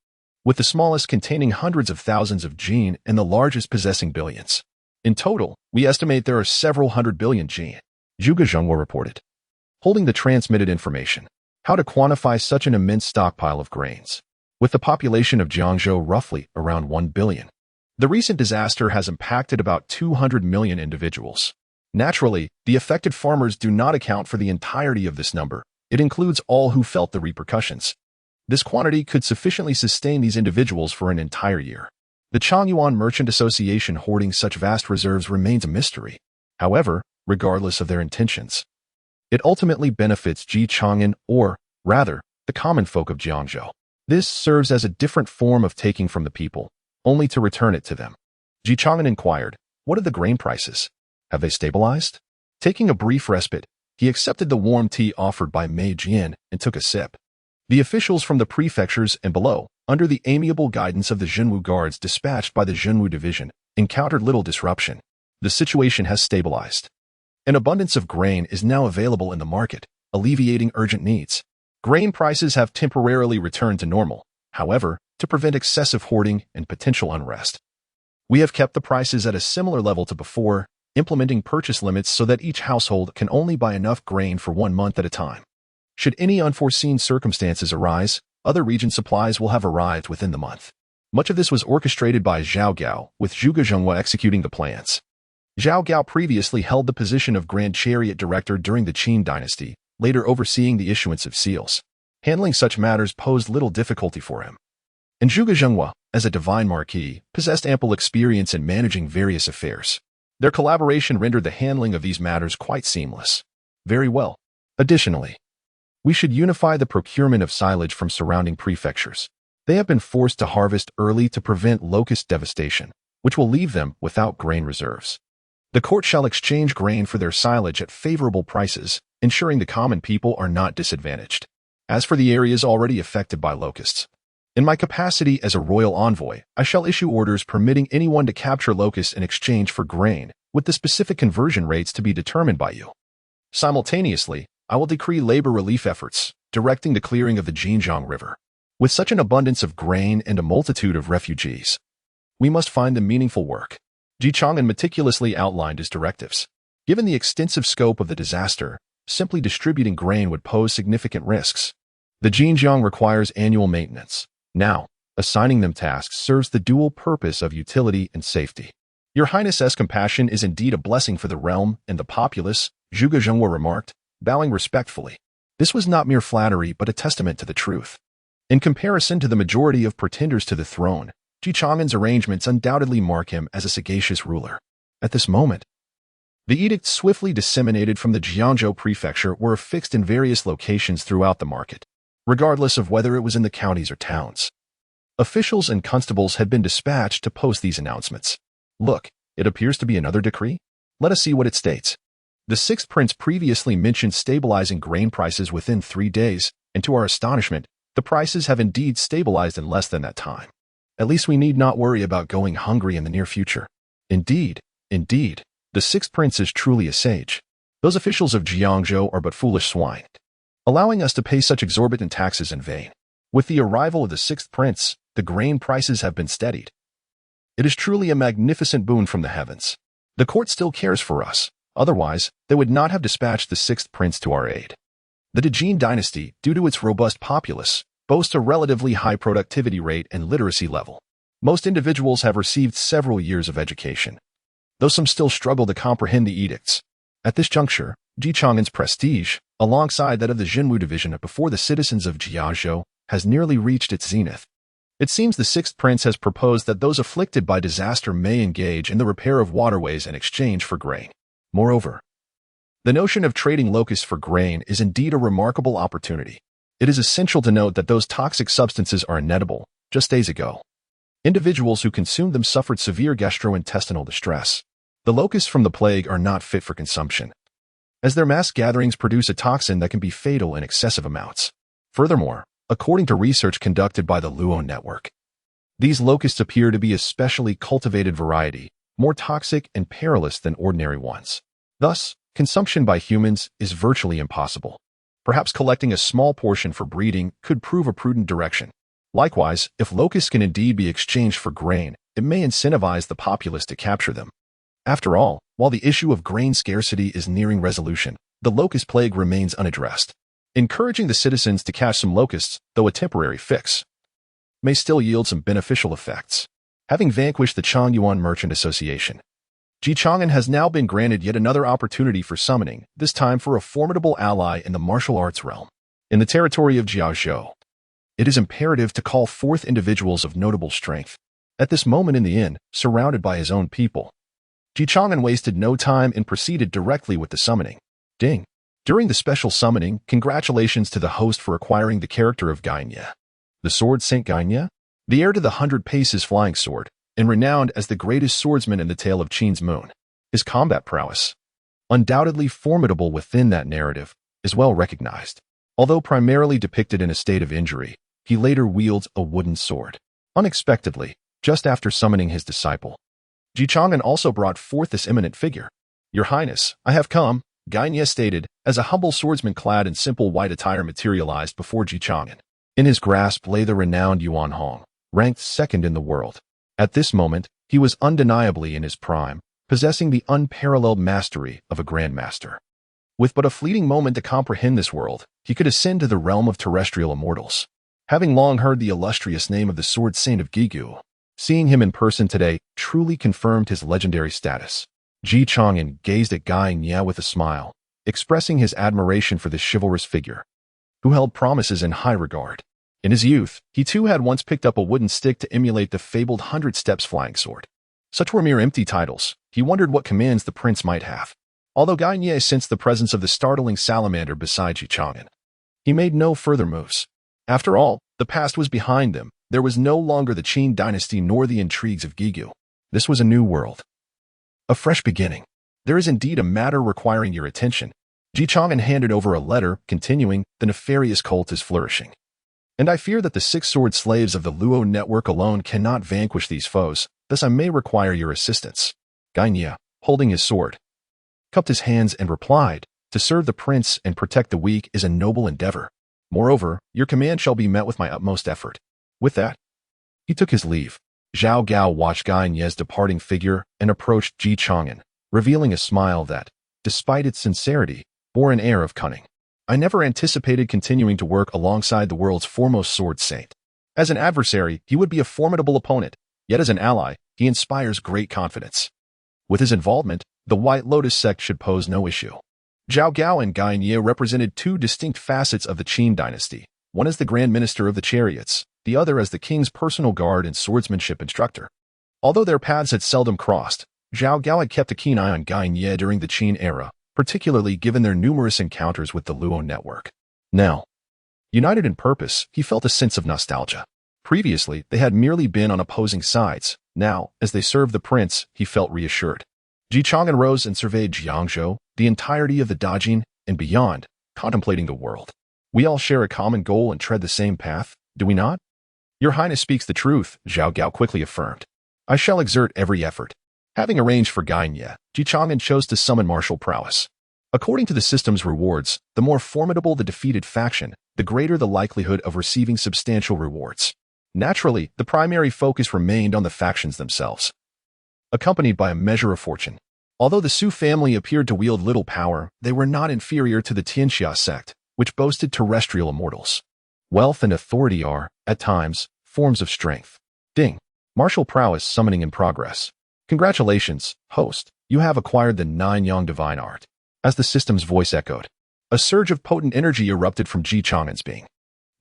with the smallest containing hundreds of thousands of jin and the largest possessing billions. In total, we estimate there are several hundred billion jin, Zhuge Zhengguo reported, holding the transmitted information. How to quantify such an immense stockpile of grains? With the population of Jiangzhou roughly around 1 billion, the recent disaster has impacted about 200 million individuals. Naturally, the affected farmers do not account for the entirety of this number. It includes all who felt the repercussions. This quantity could sufficiently sustain these individuals for an entire year. The Chang'an Merchant Association hoarding such vast reserves remains a mystery. However, regardless of their intentions, it ultimately benefits Ji Chang'an, or, rather, the common folk of Jiangzhou. This serves as a different form of taking from the people, only to return it to them. Ji Chang'an inquired, what are the grain prices? Have they stabilized? Taking a brief respite, he accepted the warm tea offered by Mei Jian and took a sip. The officials from the prefectures and below, under the amiable guidance of the Jinwu guards dispatched by the Jinwu division, encountered little disruption. The situation has stabilized. An abundance of grain is now available in the market, alleviating urgent needs. Grain prices have temporarily returned to normal, however, to prevent excessive hoarding and potential unrest. We have kept the prices at a similar level to before, implementing purchase limits so that each household can only buy enough grain for 1 month at a time. Should any unforeseen circumstances arise, other region supplies will have arrived within the month. Much of this was orchestrated by Zhao Gao, with Zhuge Zhenghua executing the plans. Zhao Gao previously held the position of Grand Chariot Director during the Qin dynasty, later overseeing the issuance of seals. Handling such matters posed little difficulty for him. And Zhuge Zhenghua, as a divine marquis, possessed ample experience in managing various affairs. Their collaboration rendered the handling of these matters quite seamless. Very well. Additionally, we should unify the procurement of silage from surrounding prefectures. They have been forced to harvest early to prevent locust devastation, which will leave them without grain reserves. The court shall exchange grain for their silage at favorable prices, ensuring the common people are not disadvantaged. As for the areas already affected by locusts, in my capacity as a royal envoy, I shall issue orders permitting anyone to capture locusts in exchange for grain, with the specific conversion rates to be determined by you. Simultaneously, I will decree labor relief efforts, directing the clearing of the Xinjiang River. With such an abundance of grain and a multitude of refugees, we must find them meaningful work. Chang'an meticulously outlined his directives. Given the extensive scope of the disaster, simply distributing grain would pose significant risks. The Xinjiang requires annual maintenance. Now, assigning them tasks serves the dual purpose of utility and safety. Your Highness's compassion is indeed a blessing for the realm and the populace, Zhuge Zhenghua remarked, bowing respectfully. This was not mere flattery but a testament to the truth. In comparison to the majority of pretenders to the throne, Chang'an's arrangements undoubtedly mark him as a sagacious ruler. At this moment, the edicts swiftly disseminated from the Jiangzhou prefecture were affixed in various locations throughout the market, regardless of whether it was in the counties or towns. Officials and constables had been dispatched to post these announcements. Look, it appears to be another decree. Let us see what it states. The sixth prince previously mentioned stabilizing grain prices within 3 days, and to our astonishment, the prices have indeed stabilized in less than that time. At least we need not worry about going hungry in the near future. Indeed, the sixth prince is truly a sage. Those officials of Jiangzhou are but foolish swine, allowing us to pay such exorbitant taxes in vain. With the arrival of the sixth prince, the grain prices have been steadied. It is truly a magnificent boon from the heavens. The court still cares for us. Otherwise, they would not have dispatched the sixth prince to our aid. The Jin dynasty, due to its robust populace, boasts a relatively high productivity rate and literacy level. Most individuals have received several years of education, though some still struggle to comprehend the edicts. At this juncture, Chang'an's prestige, alongside that of the Jinwu division before the citizens of Jiangzhou, has nearly reached its zenith. It seems the sixth prince has proposed that those afflicted by disaster may engage in the repair of waterways in exchange for grain. Moreover, the notion of trading locusts for grain is indeed a remarkable opportunity. It is essential to note that those toxic substances are inedible. Just days ago, individuals who consumed them suffered severe gastrointestinal distress. The locusts from the plague are not fit for consumption, as their mass gatherings produce a toxin that can be fatal in excessive amounts. Furthermore, according to research conducted by the Luo Network, these locusts appear to be a specially cultivated variety, more toxic and perilous than ordinary ones. Thus, consumption by humans is virtually impossible. Perhaps collecting a small portion for breeding could prove a prudent direction. Likewise, if locusts can indeed be exchanged for grain, it may incentivize the populace to capture them. After all, while the issue of grain scarcity is nearing resolution, the locust plague remains unaddressed. Encouraging the citizens to catch some locusts, though a temporary fix, may still yield some beneficial effects. Having vanquished the Changyuan Merchant Association, Chang'an has now been granted yet another opportunity for summoning, this time for a formidable ally in the martial arts realm. In the territory of Jiangzhou, it is imperative to call forth individuals of notable strength. At this moment in the inn, surrounded by his own people, Chang'an wasted no time and proceeded directly with the summoning. Ding! During the special summoning, congratulations to the host for acquiring the character of Gainye. The sword Saint Gainye, the heir to the 100 paces flying sword, and renowned as the greatest swordsman in the tale of Qin's Moon. His combat prowess, undoubtedly formidable within that narrative, is well recognized. Although primarily depicted in a state of injury, he later wields a wooden sword. Unexpectedly, just after summoning his disciple, Chang'an also brought forth this eminent figure. Your Highness, I have come, Gagne stated, as a humble swordsman clad in simple white attire materialized before Ji Chang'an. In his grasp lay the renowned Yuan Hong, ranked second in the world. At this moment, he was undeniably in his prime, possessing the unparalleled mastery of a grandmaster. With but a fleeting moment to comprehend this world, he could ascend to the realm of terrestrial immortals. Having long heard the illustrious name of the Sword Saint of Gigu, seeing him in person today truly confirmed his legendary status. Ji Chang'an gazed at Gagne with a smile, expressing his admiration for this chivalrous figure, who held promises in high regard. In his youth, he too had once picked up a wooden stick to emulate the fabled 100 Steps flying sword. Such were mere empty titles. He wondered what commands the prince might have. Although Gagne sensed the presence of the startling salamander beside Ji Chang'an, he made no further moves. After all, the past was behind them. There was no longer the Qin dynasty nor the intrigues of Gigu. This was a new world. A fresh beginning. There is indeed a matter requiring your attention. Ji Chang'an handed over a letter, continuing, the nefarious cult is flourishing. And I fear that the 6 sword slaves of the Luo network alone cannot vanquish these foes, thus I may require your assistance. Gagne, holding his sword, cupped his hands and replied, to serve the prince and protect the weak is a noble endeavor. Moreover, your command shall be met with my utmost effort. With that, he took his leave. Zhao Gao watched Gagne's departing figure and approached Ji Chang'an, revealing a smile that, despite its sincerity, bore an air of cunning. I never anticipated continuing to work alongside the world's foremost sword saint. As an adversary, he would be a formidable opponent, yet as an ally, he inspires great confidence. With his involvement, the White Lotus sect should pose no issue. Zhao Gao and Gagne represented 2 distinct facets of the Qin dynasty, one as the Grand Minister of the Chariots, the other as the king's personal guard and swordsmanship instructor. Although their paths had seldom crossed, Zhao Gao had kept a keen eye on Gagne during the Qin era, particularly given their numerous encounters with the Luo network. Now, united in purpose, he felt a sense of nostalgia. Previously, they had merely been on opposing sides. Now, as they served the prince, he felt reassured. Ji Chang'an rose and surveyed Jiangzhou, the entirety of the Dajin, and beyond, contemplating the world. We all share a common goal and tread the same path, do we not? Your Highness speaks the truth, Zhao Gao quickly affirmed. I shall exert every effort. Having arranged for Gagne, Ji Chang'an chose to summon martial prowess. According to the system's rewards, the more formidable the defeated faction, the greater the likelihood of receiving substantial rewards. Naturally, the primary focus remained on the factions themselves, accompanied by a measure of fortune. Although the Su family appeared to wield little power, they were not inferior to the Tianxia sect, which boasted terrestrial immortals. Wealth and authority are, at times, forms of strength. Ding. Martial prowess summoning in progress. Congratulations, host. You have acquired the 9-Yang divine art. As the system's voice echoed, a surge of potent energy erupted from Ji Chang'an's being.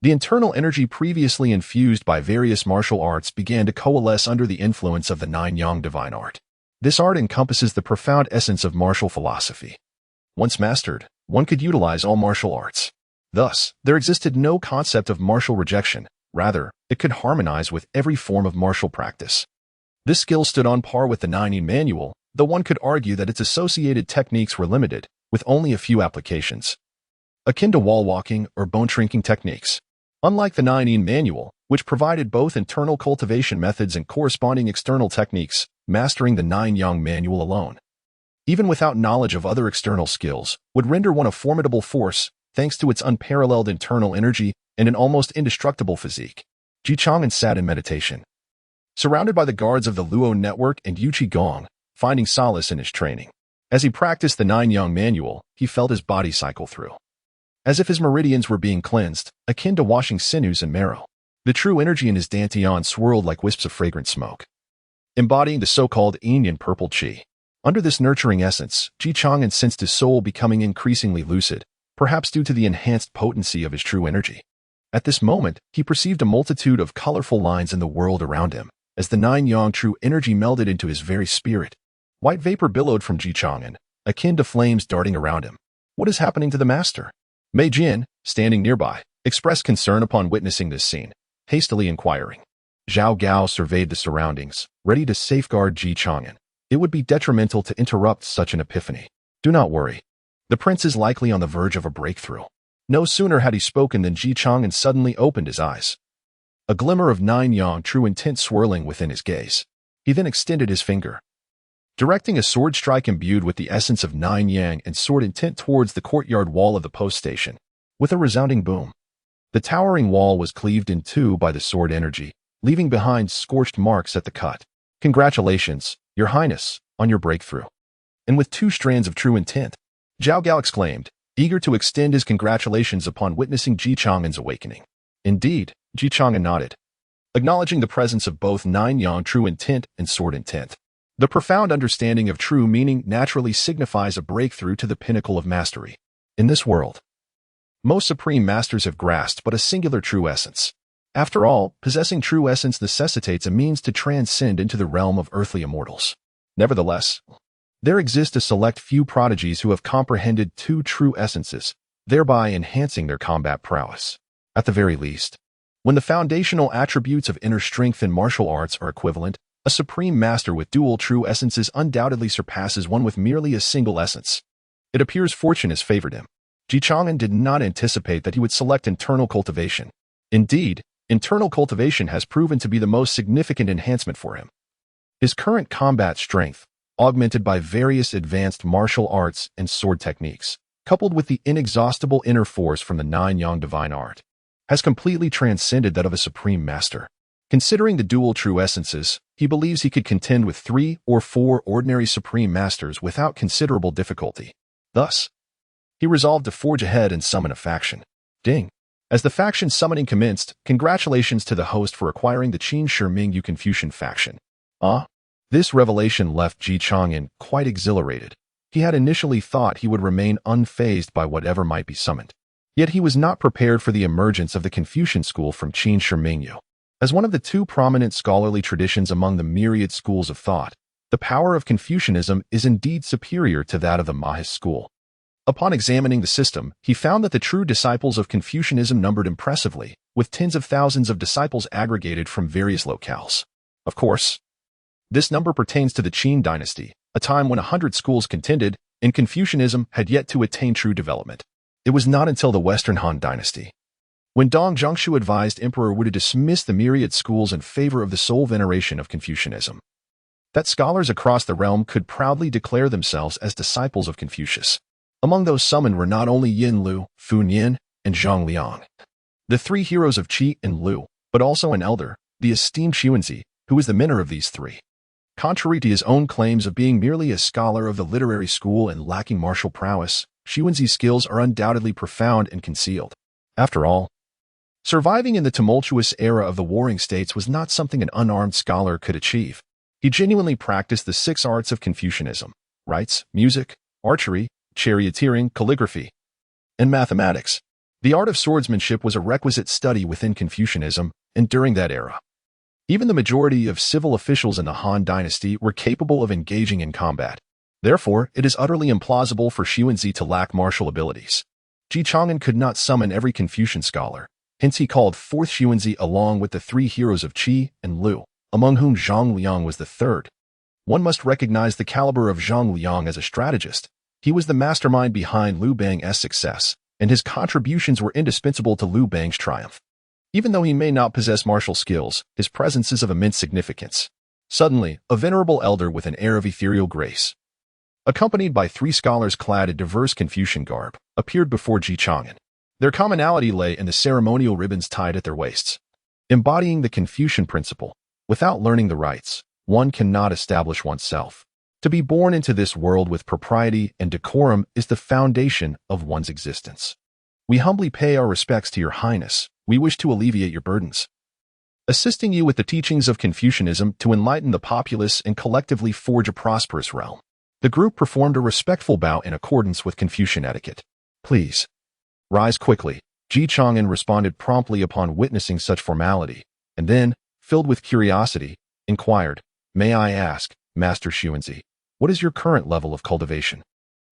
The internal energy previously infused by various martial arts began to coalesce under the influence of the 9-Yang divine art. This art encompasses the profound essence of martial philosophy. Once mastered, one could utilize all martial arts. Thus, there existed no concept of martial rejection. Rather, it could harmonize with every form of martial practice. This skill stood on par with the 9-Yin manual, though one could argue that its associated techniques were limited, with only a few applications, akin to wall walking or bone shrinking techniques. Unlike the 9-Yin manual, which provided both internal cultivation methods and corresponding external techniques, mastering the 9-Yang manual alone, even without knowledge of other external skills, would render one a formidable force, thanks to its unparalleled internal energy and an almost indestructible physique. Ji Chang'an sat in meditation, surrounded by the guards of the Luo network and Yu Qigong, finding solace in his training. As he practiced the 9-Yang manual, he felt his body cycle through, as if his meridians were being cleansed, akin to washing sinews and marrow. The true energy in his dantian swirled like wisps of fragrant smoke, embodying the so-called Yin purple qi. Under this nurturing essence, Ji Chang'an sensed his soul becoming increasingly lucid, perhaps due to the enhanced potency of his true energy. At this moment, he perceived a multitude of colorful lines in the world around him, as the 9-Yang true energy melded into his very spirit. White vapor billowed from Ji Chang'an, akin to flames darting around him. What is happening to the master? Mei Jin, standing nearby, expressed concern upon witnessing this scene, hastily inquiring. Zhao Gao surveyed the surroundings, ready to safeguard Ji Chang'an. It would be detrimental to interrupt such an epiphany. Do not worry. The prince is likely on the verge of a breakthrough. No sooner had he spoken than Ji Chang'an suddenly opened his eyes, a glimmer of 9-Yang true intent swirling within his gaze. He then extended his finger, directing a sword strike imbued with the essence of nine yang and sword intent towards the courtyard wall of the post station. With a resounding boom, the towering wall was cleaved in two by the sword energy, leaving behind scorched marks at the cut. Congratulations, Your Highness, on your breakthrough. And with two strands of true intent, Zhao Gao exclaimed, eager to extend his congratulations upon witnessing Ji Chang'an's awakening. Indeed, Ji Chang'an nodded, acknowledging the presence of both nine yang true intent and sword intent. The profound understanding of true meaning naturally signifies a breakthrough to the pinnacle of mastery. In this world, most supreme masters have grasped but a singular true essence. After all, possessing true essence necessitates a means to transcend into the realm of earthly immortals. Nevertheless, there exist a select few prodigies who have comprehended two true essences, thereby enhancing their combat prowess. At the very least, when the foundational attributes of inner strength and martial arts are equivalent, a supreme master with dual true essences undoubtedly surpasses one with merely a single essence. It appears fortune has favored him. Ji Chang'an did not anticipate that he would select internal cultivation. Indeed, internal cultivation has proven to be the most significant enhancement for him. His current combat strength, augmented by various advanced martial arts and sword techniques, coupled with the inexhaustible inner force from the nine-yang divine art, has completely transcended that of a supreme master. Considering the dual true essences, he believes he could contend with 3 or 4 ordinary supreme masters without considerable difficulty. Thus, he resolved to forge ahead and summon a faction. Ding! As the faction summoning commenced, congratulations to the host for acquiring the Qin Shi Ming Yu Confucian faction. This revelation left Ji Chang'an quite exhilarated. He had initially thought he would remain unfazed by whatever might be summoned. Yet he was not prepared for the emergence of the Confucian school from Qin Shi Ming Yu. As one of the two prominent scholarly traditions among the myriad schools of thought, the power of Confucianism is indeed superior to that of the Mahist school. Upon examining the system, he found that the true disciples of Confucianism numbered impressively, with tens of thousands of disciples aggregated from various locales. Of course, this number pertains to the Qin dynasty, a time when 100 schools contended, and Confucianism had yet to attain true development. It was not until the Western Han dynasty, when Dong Zhongshu advised Emperor Wu to dismiss the myriad schools in favor of the sole veneration of Confucianism, that scholars across the realm could proudly declare themselves as disciples of Confucius. Among those summoned were not only Yin Lu, Fu Nian, and Zhang Liang, the three heroes of Qi and Lu, but also an elder, the esteemed Xuanzi, who was the mentor of these three. Contrary to his own claims of being merely a scholar of the literary school and lacking martial prowess, Xuanzi's skills are undoubtedly profound and concealed. After all, surviving in the tumultuous era of the warring states was not something an unarmed scholar could achieve. He genuinely practiced the 6 arts of Confucianism: rites, music, archery, charioteering, calligraphy, and mathematics. The art of swordsmanship was a requisite study within Confucianism, and during that era, even the majority of civil officials in the Han dynasty were capable of engaging in combat. Therefore, it is utterly implausible for Xuanzi to lack martial abilities. Ji Chang'an could not summon every Confucian scholar, hence he called forth Xuanzi along with the 3 heroes of Qi and Lu, among whom Zhang Liang was the third. One must recognize the caliber of Zhang Liang as a strategist. He was the mastermind behind Liu Bang's success, and his contributions were indispensable to Liu Bang's triumph. Even though he may not possess martial skills, his presence is of immense significance. Suddenly, a venerable elder with an air of ethereal grace, accompanied by 3 scholars clad in diverse Confucian garb, appeared before Ji Chang'an. Their commonality lay in the ceremonial ribbons tied at their waists. Embodying the Confucian principle, without learning the rites, one cannot establish oneself. To be born into this world with propriety and decorum is the foundation of one's existence. We humbly pay our respects to Your Highness. We wish to alleviate your burdens, assisting you with the teachings of Confucianism to enlighten the populace and collectively forge a prosperous realm. The group performed a respectful bow in accordance with Confucian etiquette. Please, rise quickly. Ji Chang'an responded promptly upon witnessing such formality, and then, filled with curiosity, inquired, "May I ask, Master Xuanzi, what is your current level of cultivation?"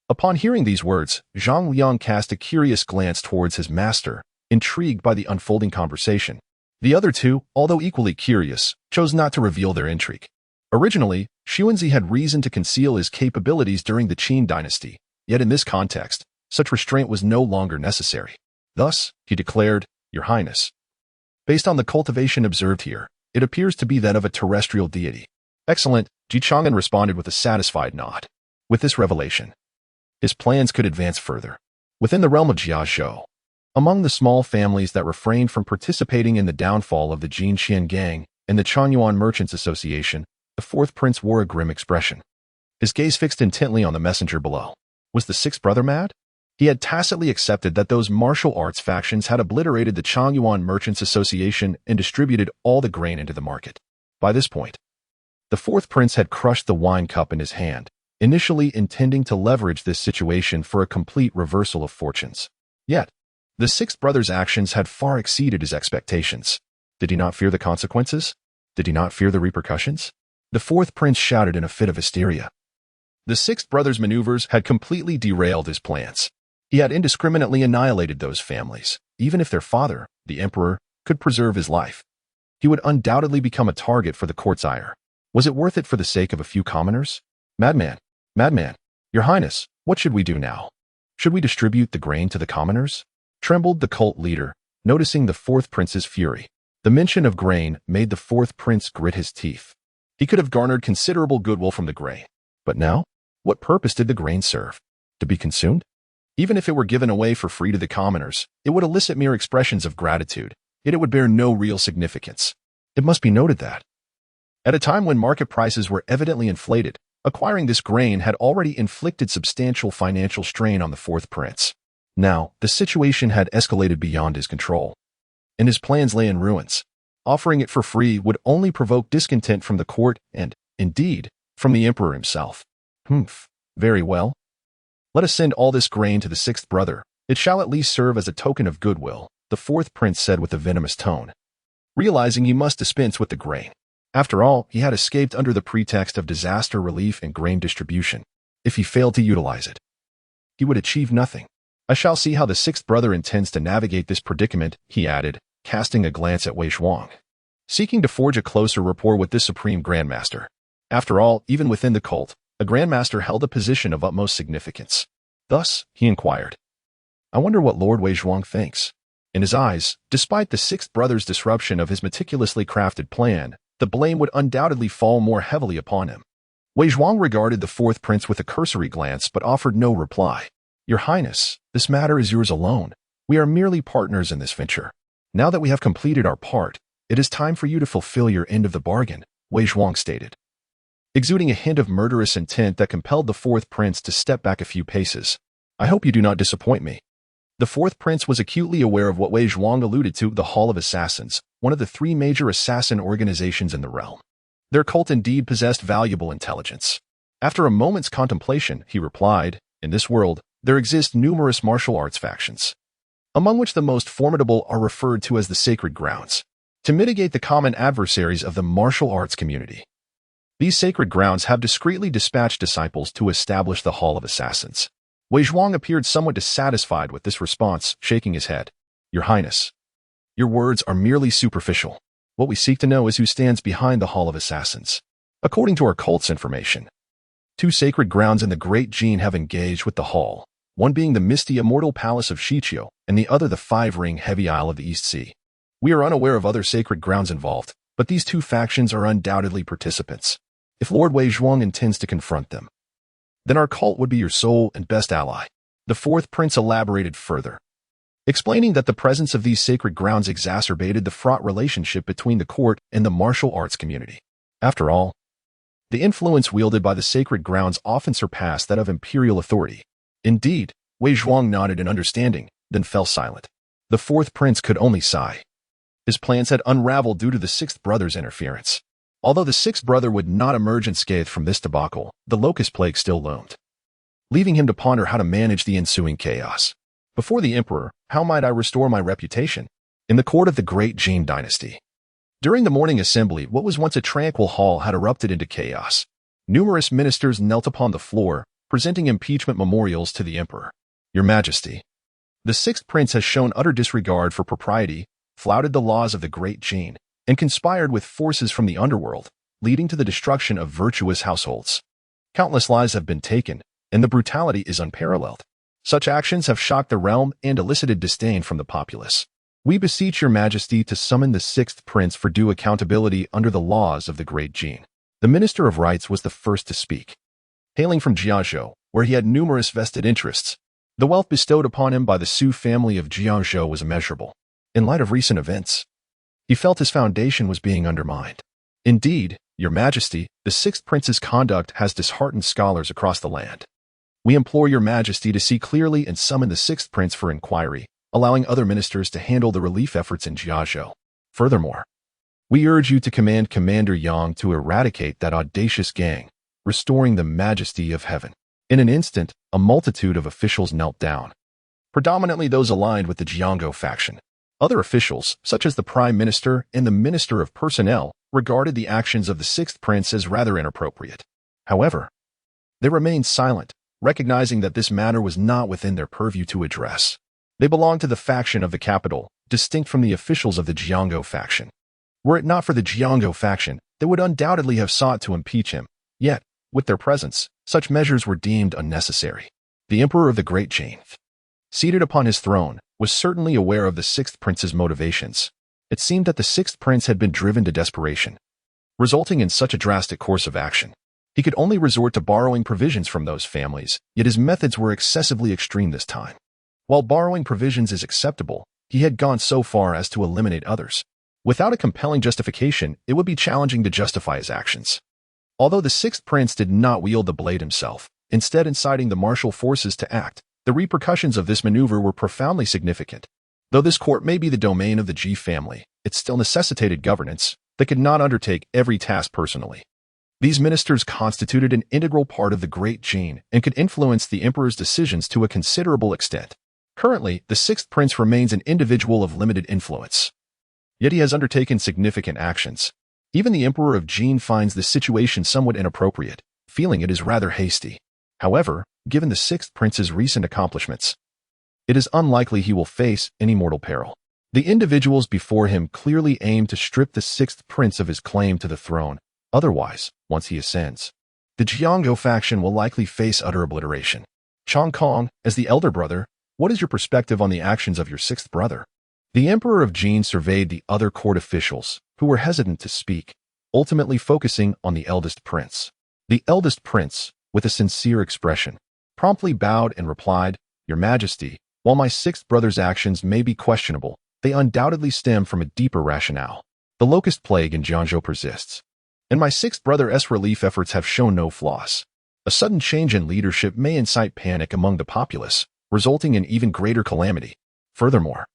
Upon hearing these words, Zhang Liang cast a curious glance towards his master, intrigued by the unfolding conversation. The other two, although equally curious, chose not to reveal their intrigue. Originally, Xuanzi had reason to conceal his capabilities during the Qin dynasty, yet in this context, such restraint was no longer necessary. Thus, he declared, "Your Highness, based on the cultivation observed here, it appears to be that of a terrestrial deity." "Excellent," Chang'an responded with a satisfied nod. With this revelation, his plans could advance further. Within the realm of Jiazhou, among the small families that refrained from participating in the downfall of the Jinqian gang and the Changyuan Merchants Association, the fourth prince wore a grim expression. His gaze fixed intently on the messenger below. Was the sixth brother mad? He had tacitly accepted that those martial arts factions had obliterated the Changyuan Merchants Association and distributed all the grain into the market. By this point, the fourth prince had crushed the wine cup in his hand, initially intending to leverage this situation for a complete reversal of fortunes. Yet, the sixth brother's actions had far exceeded his expectations. Did he not fear the consequences? Did he not fear the repercussions? The fourth prince shouted in a fit of hysteria. The sixth brother's maneuvers had completely derailed his plans. He had indiscriminately annihilated those families, even if their father, the emperor, could preserve his life. He would undoubtedly become a target for the court's ire. Was it worth it for the sake of a few commoners? Madman, madman, your highness, what should we do now? Should we distribute the grain to the commoners? Trembled the cult leader, noticing the fourth prince's fury. The mention of grain made the fourth prince grit his teeth. He could have garnered considerable goodwill from the grain. But now, what purpose did the grain serve? To be consumed? Even if it were given away for free to the commoners, it would elicit mere expressions of gratitude, yet it would bear no real significance. It must be noted that, at a time when market prices were evidently inflated, acquiring this grain had already inflicted substantial financial strain on the fourth prince. Now, the situation had escalated beyond his control, and his plans lay in ruins. Offering it for free would only provoke discontent from the court and, indeed, from the emperor himself. Very well. Let us send all this grain to the sixth brother. It shall at least serve as a token of goodwill, the fourth prince said with a venomous tone, realizing he must dispense with the grain. After all, he had escaped under the pretext of disaster relief and grain distribution. If he failed to utilize it, he would achieve nothing. I shall see how the sixth brother intends to navigate this predicament, he added, casting a glance at Wei Zhuang, seeking to forge a closer rapport with this supreme grandmaster. After all, even within the cult, a grandmaster held a position of utmost significance. Thus, he inquired, I wonder what Lord Wei Zhuang thinks. In his eyes, despite the sixth brother's disruption of his meticulously crafted plan, the blame would undoubtedly fall more heavily upon him. Wei Zhuang regarded the fourth prince with a cursory glance but offered no reply. Your Highness, this matter is yours alone. We are merely partners in this venture. Now that we have completed our part, it is time for you to fulfill your end of the bargain, Wei Zhuang stated, exuding a hint of murderous intent that compelled the fourth prince to step back a few paces. I hope you do not disappoint me. The fourth prince was acutely aware of what Wei Zhuang alluded to, the Hall of Assassins, one of the three major assassin organizations in the realm. Their cult indeed possessed valuable intelligence. After a moment's contemplation, he replied, in this world, there exist numerous martial arts factions, among which the most formidable are referred to as the sacred grounds, to mitigate the common adversaries of the martial arts community. These sacred grounds have discreetly dispatched disciples to establish the Hall of Assassins. Wei Zhuang appeared somewhat dissatisfied with this response, shaking his head. Your Highness, your words are merely superficial. What we seek to know is who stands behind the Hall of Assassins. According to our cult's information, 2 sacred grounds in the Great Jin have engaged with the Hall, one being the misty immortal palace of Shichio, and the other the 5-ring heavy isle of the East Sea. We are unaware of other sacred grounds involved, but these 2 factions are undoubtedly participants. If Lord Wei Zhuang intends to confront them, then our cult would be your sole and best ally. The fourth prince elaborated further, explaining that the presence of these sacred grounds exacerbated the fraught relationship between the court and the martial arts community. After all, the influence wielded by the sacred grounds often surpassed that of imperial authority. Indeed, Wei Zhuang nodded in understanding, then fell silent. The fourth prince could only sigh. His plans had unraveled due to the sixth brother's interference. Although the sixth brother would not emerge unscathed from this debacle, the locust plague still loomed, leaving him to ponder how to manage the ensuing chaos. Before the emperor, how might I restore my reputation? In the court of the Great Jin dynasty, during the morning assembly, what was once a tranquil hall had erupted into chaos. Numerous ministers knelt upon the floor, presenting impeachment memorials to the emperor. Your Majesty, the sixth prince has shown utter disregard for propriety, flouted the laws of the Great Jin, and conspired with forces from the underworld, leading to the destruction of virtuous households. Countless lives have been taken, and the brutality is unparalleled. Such actions have shocked the realm and elicited disdain from the populace. We beseech your Majesty to summon the sixth prince for due accountability under the laws of the Great Jin. The Minister of Rights was the first to speak. Hailing from Jiangzhou, where he had numerous vested interests, the wealth bestowed upon him by the Su family of Jiangzhou was immeasurable. In light of recent events, he felt his foundation was being undermined. Indeed, Your Majesty, the sixth prince's conduct has disheartened scholars across the land. We implore Your Majesty to see clearly and summon the sixth prince for inquiry, allowing other ministers to handle the relief efforts in Jiangzhou. Furthermore, we urge you to command Commander Yang to eradicate that audacious gang, restoring the majesty of heaven. In an instant, a multitude of officials knelt down, predominantly those aligned with the Jiangzhou faction. Other officials, such as the Prime Minister and the Minister of Personnel, regarded the actions of the sixth prince as rather inappropriate. However, they remained silent, recognizing that this matter was not within their purview to address. They belonged to the faction of the capital, distinct from the officials of the Jiangzhou faction. Were it not for the Jiangzhou faction, they would undoubtedly have sought to impeach him. Yet, with their presence, such measures were deemed unnecessary. The Emperor of the Great Chain, seated upon his throne, was certainly aware of the sixth prince's motivations. It seemed that the sixth prince had been driven to desperation, resulting in such a drastic course of action. He could only resort to borrowing provisions from those families, yet his methods were excessively extreme this time. While borrowing provisions is acceptable, he had gone so far as to eliminate others. Without a compelling justification, it would be challenging to justify his actions. Although the sixth prince did not wield the blade himself, instead inciting the martial forces to act, the repercussions of this maneuver were profoundly significant. Though this court may be the domain of the Ji family, it still necessitated governance that could not undertake every task personally. These ministers constituted an integral part of the Great Jin and could influence the emperor's decisions to a considerable extent. Currently, the sixth prince remains an individual of limited influence. Yet he has undertaken significant actions. Even the emperor of Jin finds the situation somewhat inappropriate, feeling it is rather hasty. However, given the sixth prince's recent accomplishments, it is unlikely he will face any mortal peril. The individuals before him clearly aim to strip the sixth prince of his claim to the throne. Otherwise, once he ascends, the Jiangzhou faction will likely face utter obliteration. Chang'an, as the elder brother, what is your perspective on the actions of your sixth brother? The emperor of Jin surveyed the other court officials, who were hesitant to speak, ultimately focusing on the eldest prince. The eldest prince, with a sincere expression, promptly bowed and replied, Your Majesty, while my sixth brother's actions may be questionable, they undoubtedly stem from a deeper rationale. The locust plague in Jiangzhou persists, and my sixth brother's relief efforts have shown no flaws. A sudden change in leadership may incite panic among the populace, resulting in even greater calamity. Furthermore,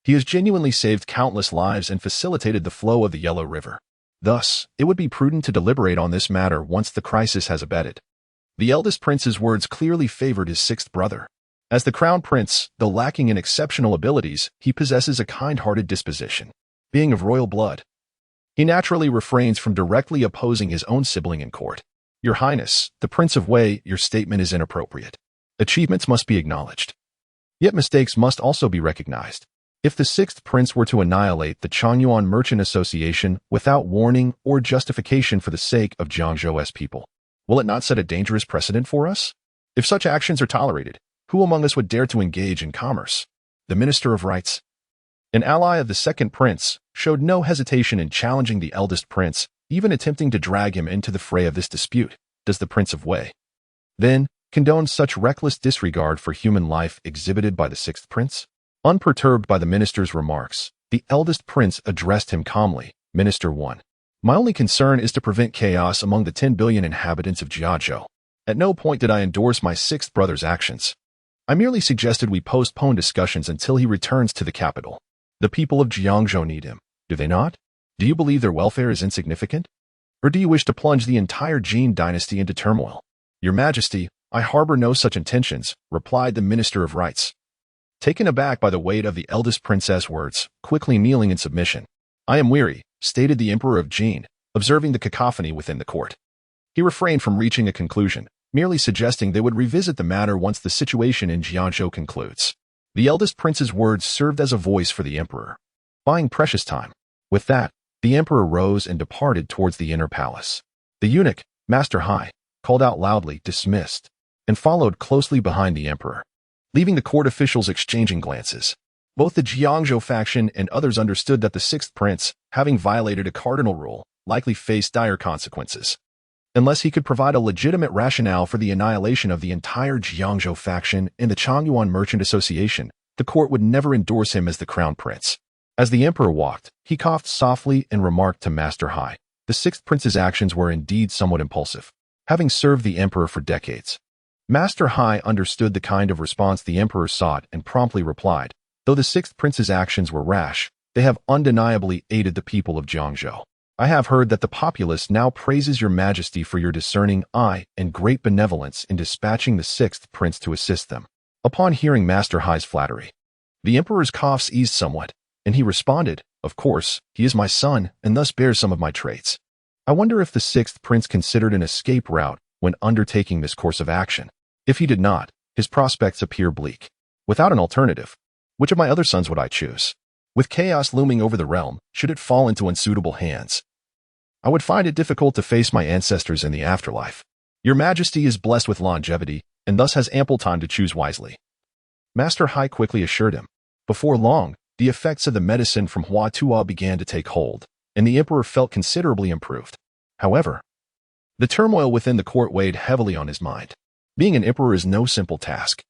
he has genuinely saved countless lives and facilitated the flow of the Yellow River. Thus, it would be prudent to deliberate on this matter once the crisis has abated. The eldest prince's words clearly favored his sixth brother. As the crown prince, though lacking in exceptional abilities, he possesses a kind-hearted disposition. Being of royal blood, he naturally refrains from directly opposing his own sibling in court. Your Highness, the Prince of Wei, your statement is inappropriate. Achievements must be acknowledged. Yet mistakes must also be recognized. If the sixth prince were to annihilate the Chang'an Merchant Association without warning or justification for the sake of Jiangzhou's people, will it not set a dangerous precedent for us? If such actions are tolerated, who among us would dare to engage in commerce? The Minister of Rights, an ally of the second prince, showed no hesitation in challenging the eldest prince, even attempting to drag him into the fray of this dispute. Does the Prince of Wei, then, condone such reckless disregard for human life exhibited by the sixth prince? Unperturbed by the minister's remarks, the eldest prince addressed him calmly. Minister 1. My only concern is to prevent chaos among the 10 billion inhabitants of Jiangzhou. At no point did I endorse my sixth brother's actions. I merely suggested we postpone discussions until he returns to the capital. The people of Jiangzhou need him, do they not? Do you believe their welfare is insignificant? Or do you wish to plunge the entire Jin dynasty into turmoil? Your Majesty, I harbor no such intentions, replied the Minister of Rights. Taken aback by the weight of the eldest prince's words, quickly kneeling in submission. I am weary, stated the Emperor of Jin, observing the cacophony within the court. He refrained from reaching a conclusion, merely suggesting they would revisit the matter once the situation in Jiangzhou concludes. The eldest prince's words served as a voice for the emperor, buying precious time. With that, the emperor rose and departed towards the inner palace. The eunuch, Master Hai, called out loudly, dismissed, and followed closely behind the emperor, leaving the court officials exchanging glances. Both the Jiangzhou faction and others understood that the sixth prince, having violated a cardinal rule, likely face dire consequences. Unless he could provide a legitimate rationale for the annihilation of the entire Jiangzhou faction in the Chang'an Merchant Association, the court would never endorse him as the crown prince. As the emperor walked, he coughed softly and remarked to Master Hai, the sixth prince's actions were indeed somewhat impulsive, having served the emperor for decades. Master Hai understood the kind of response the emperor sought and promptly replied, though the sixth prince's actions were rash, they have undeniably aided the people of Jiangzhou. I have heard that the populace now praises your majesty for your discerning eye and great benevolence in dispatching the sixth prince to assist them. Upon hearing Master Hai's flattery, the emperor's coughs eased somewhat, and he responded, of course, he is my son and thus bears some of my traits. I wonder if the sixth prince considered an escape route when undertaking this course of action. If he did not, his prospects appear bleak. Without an alternative, which of my other sons would I choose? With chaos looming over the realm, should it fall into unsuitable hands, I would find it difficult to face my ancestors in the afterlife. Your majesty is blessed with longevity, and thus has ample time to choose wisely. Master Hai quickly assured him. Before long, the effects of the medicine from Hua Tuo began to take hold, and the emperor felt considerably improved. However, the turmoil within the court weighed heavily on his mind. Being an emperor is no simple task.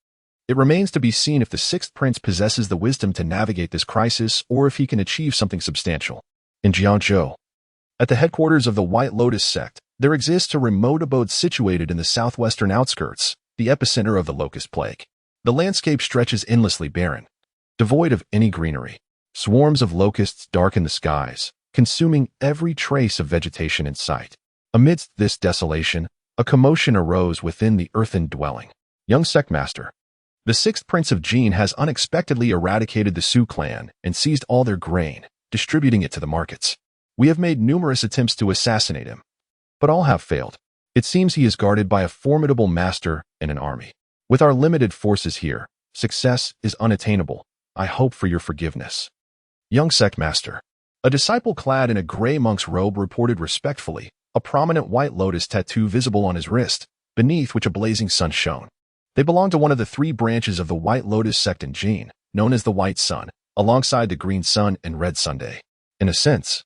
It remains to be seen if the sixth prince possesses the wisdom to navigate this crisis or if he can achieve something substantial. In Jiangzhou, at the headquarters of the White Lotus sect, there exists a remote abode situated in the southwestern outskirts, the epicenter of the locust plague. The landscape stretches endlessly barren, devoid of any greenery. Swarms of locusts darken the skies, consuming every trace of vegetation in sight. Amidst this desolation, a commotion arose within the earthen dwelling. Young sectmaster, the sixth prince of Jin has unexpectedly eradicated the Su clan and seized all their grain, distributing it to the markets. We have made numerous attempts to assassinate him, but all have failed. It seems he is guarded by a formidable master and an army. With our limited forces here, success is unattainable. I hope for your forgiveness. Young sectmaster, a disciple clad in a gray monk's robe reported respectfully, a prominent white lotus tattoo visible on his wrist, beneath which a blazing sun shone. They belong to one of the three branches of the White Lotus sect in Jin, known as the White Sun, alongside the Green Sun and Red Sunday. In a sense,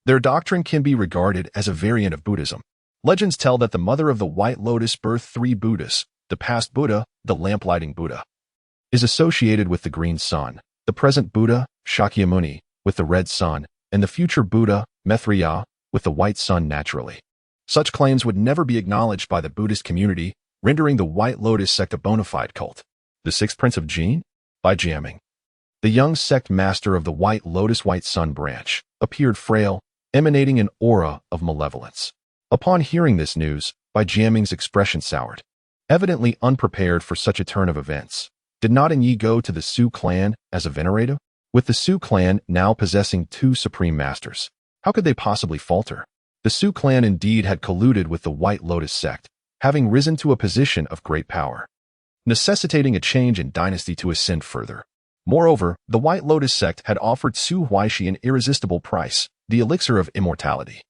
their doctrine can be regarded as a variant of Buddhism. Legends tell that the mother of the White Lotus birthed three Buddhas. The past Buddha, the lamplighting Buddha, is associated with the Green Sun, the present Buddha, Shakyamuni, with the Red Sun, and the future Buddha, Maitreya, with the White Sun naturally. Such claims would never be acknowledged by the Buddhist community, rendering the White Lotus sect a bona fide cult. The sixth prince of Jin? By jamming. The young sect master of the White Lotus White Sun branch appeared frail, emanating an aura of malevolence. Upon hearing this news, Bai Jiaming's expression soured. Evidently unprepared for such a turn of events, did not Yi go to the Su clan as a venerative? With the Su clan now possessing two supreme masters, how could they possibly falter? The Su clan indeed had colluded with the White Lotus sect, having risen to a position of great power, necessitating a change in dynasty to ascend further. Moreover, the White Lotus sect had offered Su Huaishi an irresistible price, the elixir of immortality,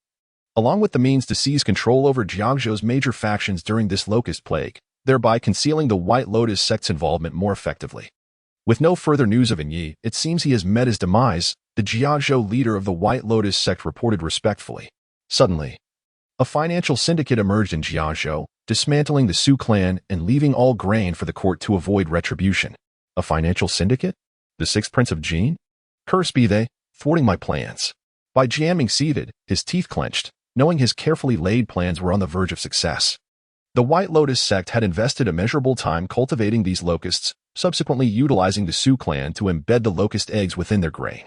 along with the means to seize control over Jiangzhou's major factions during this locust plague, thereby concealing the White Lotus sect's involvement more effectively. With no further news of Yi, it seems he has met his demise, the Jiangzhou leader of the White Lotus sect reported respectfully. Suddenly, a financial syndicate emerged in Jiangzhou, dismantling the Su clan and leaving all grain for the court to avoid retribution. A financial syndicate? The sixth prince of Jin? Cursed be they, thwarting my plans. Bai Jiaming seethed, his teeth clenched, knowing his carefully laid plans were on the verge of success. The White Lotus sect had invested immeasurable time cultivating these locusts, subsequently utilizing the Su clan to embed the locust eggs within their grain.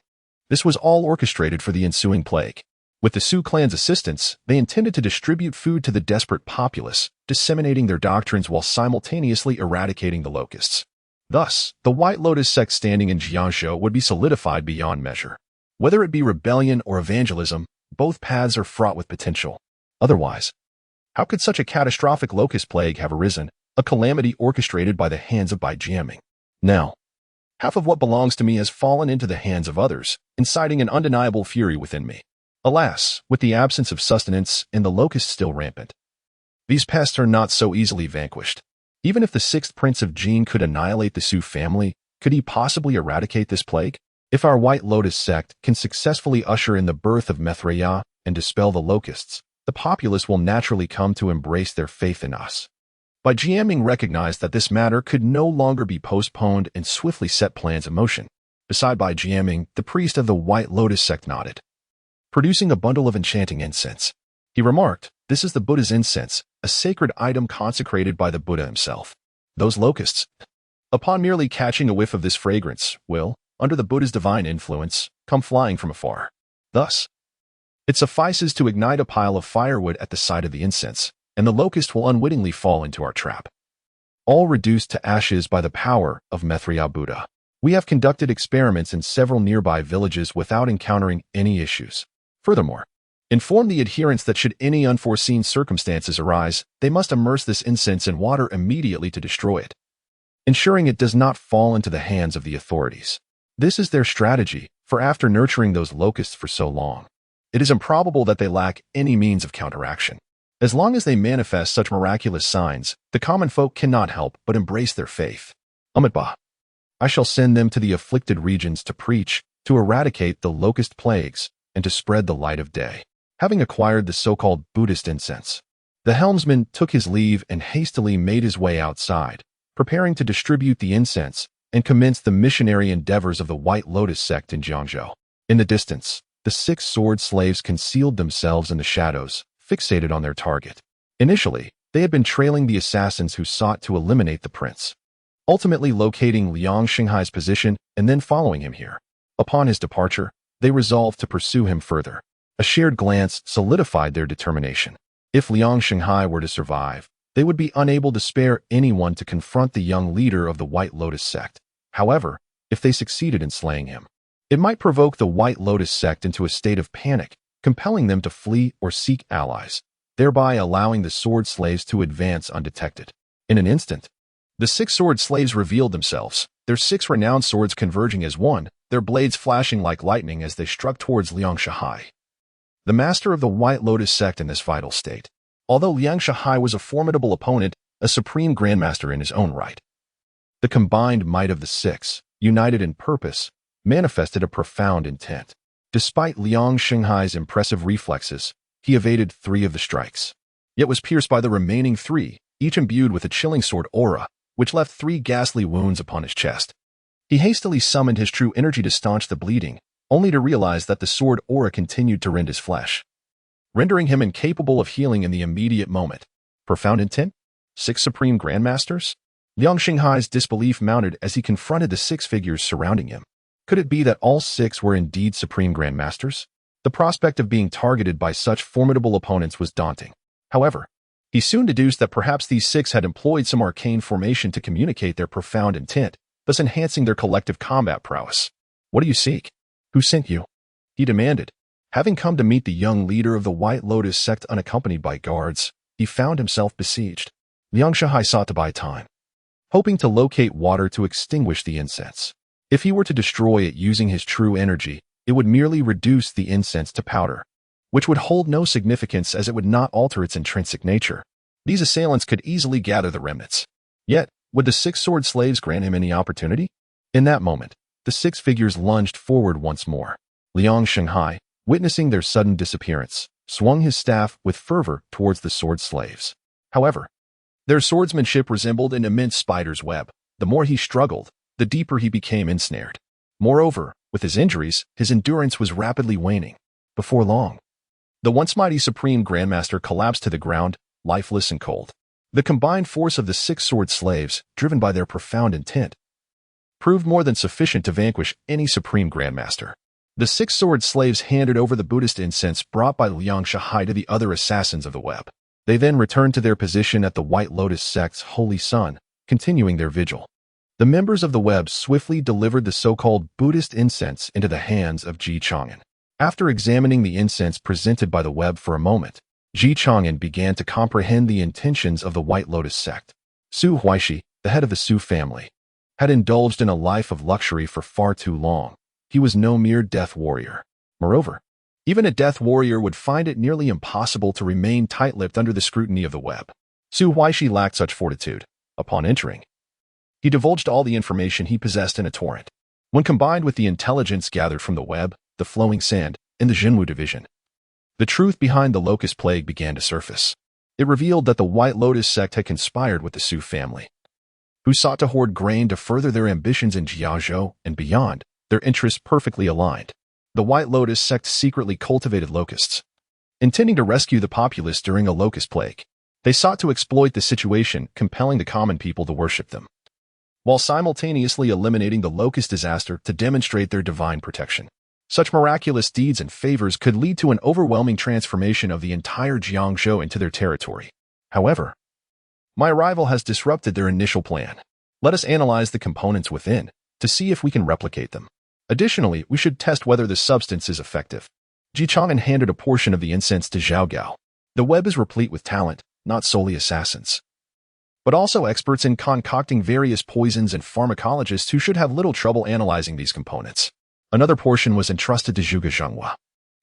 This was all orchestrated for the ensuing plague. With the Su clan's assistance, they intended to distribute food to the desperate populace, disseminating their doctrines while simultaneously eradicating the locusts. Thus, the White Lotus sect's standing in Jiangzhou would be solidified beyond measure. Whether it be rebellion or evangelism, both paths are fraught with potential. Otherwise, how could such a catastrophic locust plague have arisen, a calamity orchestrated by the hands of Bai Jiaming? Now, half of what belongs to me has fallen into the hands of others, inciting an undeniable fury within me. Alas, with the absence of sustenance and the locusts still rampant, these pests are not so easily vanquished. Even if the sixth prince of Jin could annihilate the Su family, could he possibly eradicate this plague? If our White Lotus sect can successfully usher in the birth of Maitreya, and dispel the locusts, the populace will naturally come to embrace their faith in us. Bai Jianming recognized that this matter could no longer be postponed and swiftly set plans in motion. Beside Bai Jianming, the priest of the White Lotus sect nodded, producing a bundle of enchanting incense. He remarked, "This is the Buddha's incense, a sacred item consecrated by the Buddha himself. Those locusts, upon merely catching a whiff of this fragrance, will, under the Buddha's divine influence, come flying from afar. Thus, it suffices to ignite a pile of firewood at the side of the incense, and the locust will unwittingly fall into our trap. All reduced to ashes by the power of Maitreya Buddha. We have conducted experiments in several nearby villages without encountering any issues. Furthermore, inform the adherents that should any unforeseen circumstances arise, they must immerse this incense in water immediately to destroy it, ensuring it does not fall into the hands of the authorities. This is their strategy, for after nurturing those locusts for so long, it is improbable that they lack any means of counteraction. As long as they manifest such miraculous signs, the common folk cannot help but embrace their faith. Amitabha. I shall send them to the afflicted regions to preach, to eradicate the locust plagues, and to spread the light of day." Having acquired the so-called Buddhist incense, the helmsman took his leave and hastily made his way outside, preparing to distribute the incense and commence the missionary endeavors of the White Lotus sect in Jiangzhou. In the distance, the 6 sword slaves concealed themselves in the shadows, fixated on their target. Initially, they had been trailing the assassins who sought to eliminate the prince, ultimately locating Liang Xinghai's position and then following him here. Upon his departure, they resolved to pursue him further. A shared glance solidified their determination. If Liang Xinghai were to survive, they would be unable to spare anyone to confront the young leader of the White Lotus sect. However, if they succeeded in slaying him, it might provoke the White Lotus sect into a state of panic, compelling them to flee or seek allies, thereby allowing the sword slaves to advance undetected. In an instant, the 6 sword slaves revealed themselves, their 6 renowned swords converging as one, their blades flashing like lightning as they struck towards Liang Xinghai, the master of the White Lotus sect in this vital state. Although Liang Xinghai was a formidable opponent, a supreme grandmaster in his own right, the combined might of the 6, united in purpose, manifested a profound intent. Despite Liang Xinghai's impressive reflexes, he evaded 3 of the strikes, yet was pierced by the remaining 3, each imbued with a chilling sword aura, which left 3 ghastly wounds upon his chest. He hastily summoned his true energy to staunch the bleeding, only to realize that the sword aura continued to rend his flesh, rendering him incapable of healing in the immediate moment. Profound intent? 6 supreme grandmasters? Liang Xinghai's disbelief mounted as he confronted the 6 figures surrounding him. Could it be that all 6 were indeed supreme grandmasters? The prospect of being targeted by such formidable opponents was daunting. However, he soon deduced that perhaps these 6 had employed some arcane formation to communicate their profound intent, thus enhancing their collective combat prowess. "What do you seek? Who sent you?" he demanded. Having come to meet the young leader of the White Lotus sect unaccompanied by guards, he found himself besieged. Liang Xinghai sought to buy time, hoping to locate water to extinguish the incense. If he were to destroy it using his true energy, it would merely reduce the incense to powder, which would hold no significance as it would not alter its intrinsic nature. These assailants could easily gather the remnants. Yet, would the 6 sword slaves grant him any opportunity? In that moment, the 6 figures lunged forward once more. Liang Xinghai, witnessing their sudden disappearance, swung his staff with fervor towards the sword slaves. However, their swordsmanship resembled an immense spider's web. The more he struggled, the deeper he became ensnared. Moreover, with his injuries, his endurance was rapidly waning. Before long, the once mighty Supreme Grandmaster collapsed to the ground, lifeless and cold. The combined force of the 6 sword slaves, driven by their profound intent, proved more than sufficient to vanquish any Supreme Grandmaster. The 6 sword slaves handed over the Buddhist incense brought by Liang Xinghai to the other assassins of the web. They then returned to their position at the White Lotus sect's holy sun, continuing their vigil. The members of the web swiftly delivered the so-called Buddhist incense into the hands of Chang'an. After examining the incense presented by the web for a moment, Chang'an began to comprehend the intentions of the White Lotus sect. Su Huaishi, the head of the Su family, had indulged in a life of luxury for far too long. He was no mere death warrior. Moreover, even a death warrior would find it nearly impossible to remain tight-lipped under the scrutiny of the web. Su Huaishi lacked such fortitude. Upon entering, he divulged all the information he possessed in a torrent. When combined with the intelligence gathered from the web, the flowing sand, and the Jinwu division, The truth behind the locust plague began to surface. It revealed that the White Lotus sect had conspired with the Su family, who sought to hoard grain to further their ambitions in Jiazhou and beyond, their interests perfectly aligned. The White Lotus sect secretly cultivated locusts, intending to rescue the populace during a locust plague. They sought to exploit the situation, compelling the common people to worship them, while simultaneously eliminating the locust disaster to demonstrate their divine protection. Such miraculous deeds and favors could lead to an overwhelming transformation of the entire Jiangzhou into their territory. However, my arrival has disrupted their initial plan. Let us analyze the components within to see if we can replicate them. Additionally, we should test whether the substance is effective. Chang'an handed a portion of the incense to Zhao Gao. The web is replete with talent, not solely assassins, but also experts in concocting various poisons and pharmacologists who should have little trouble analyzing these components. Another portion was entrusted to Zhuge Zhenghua,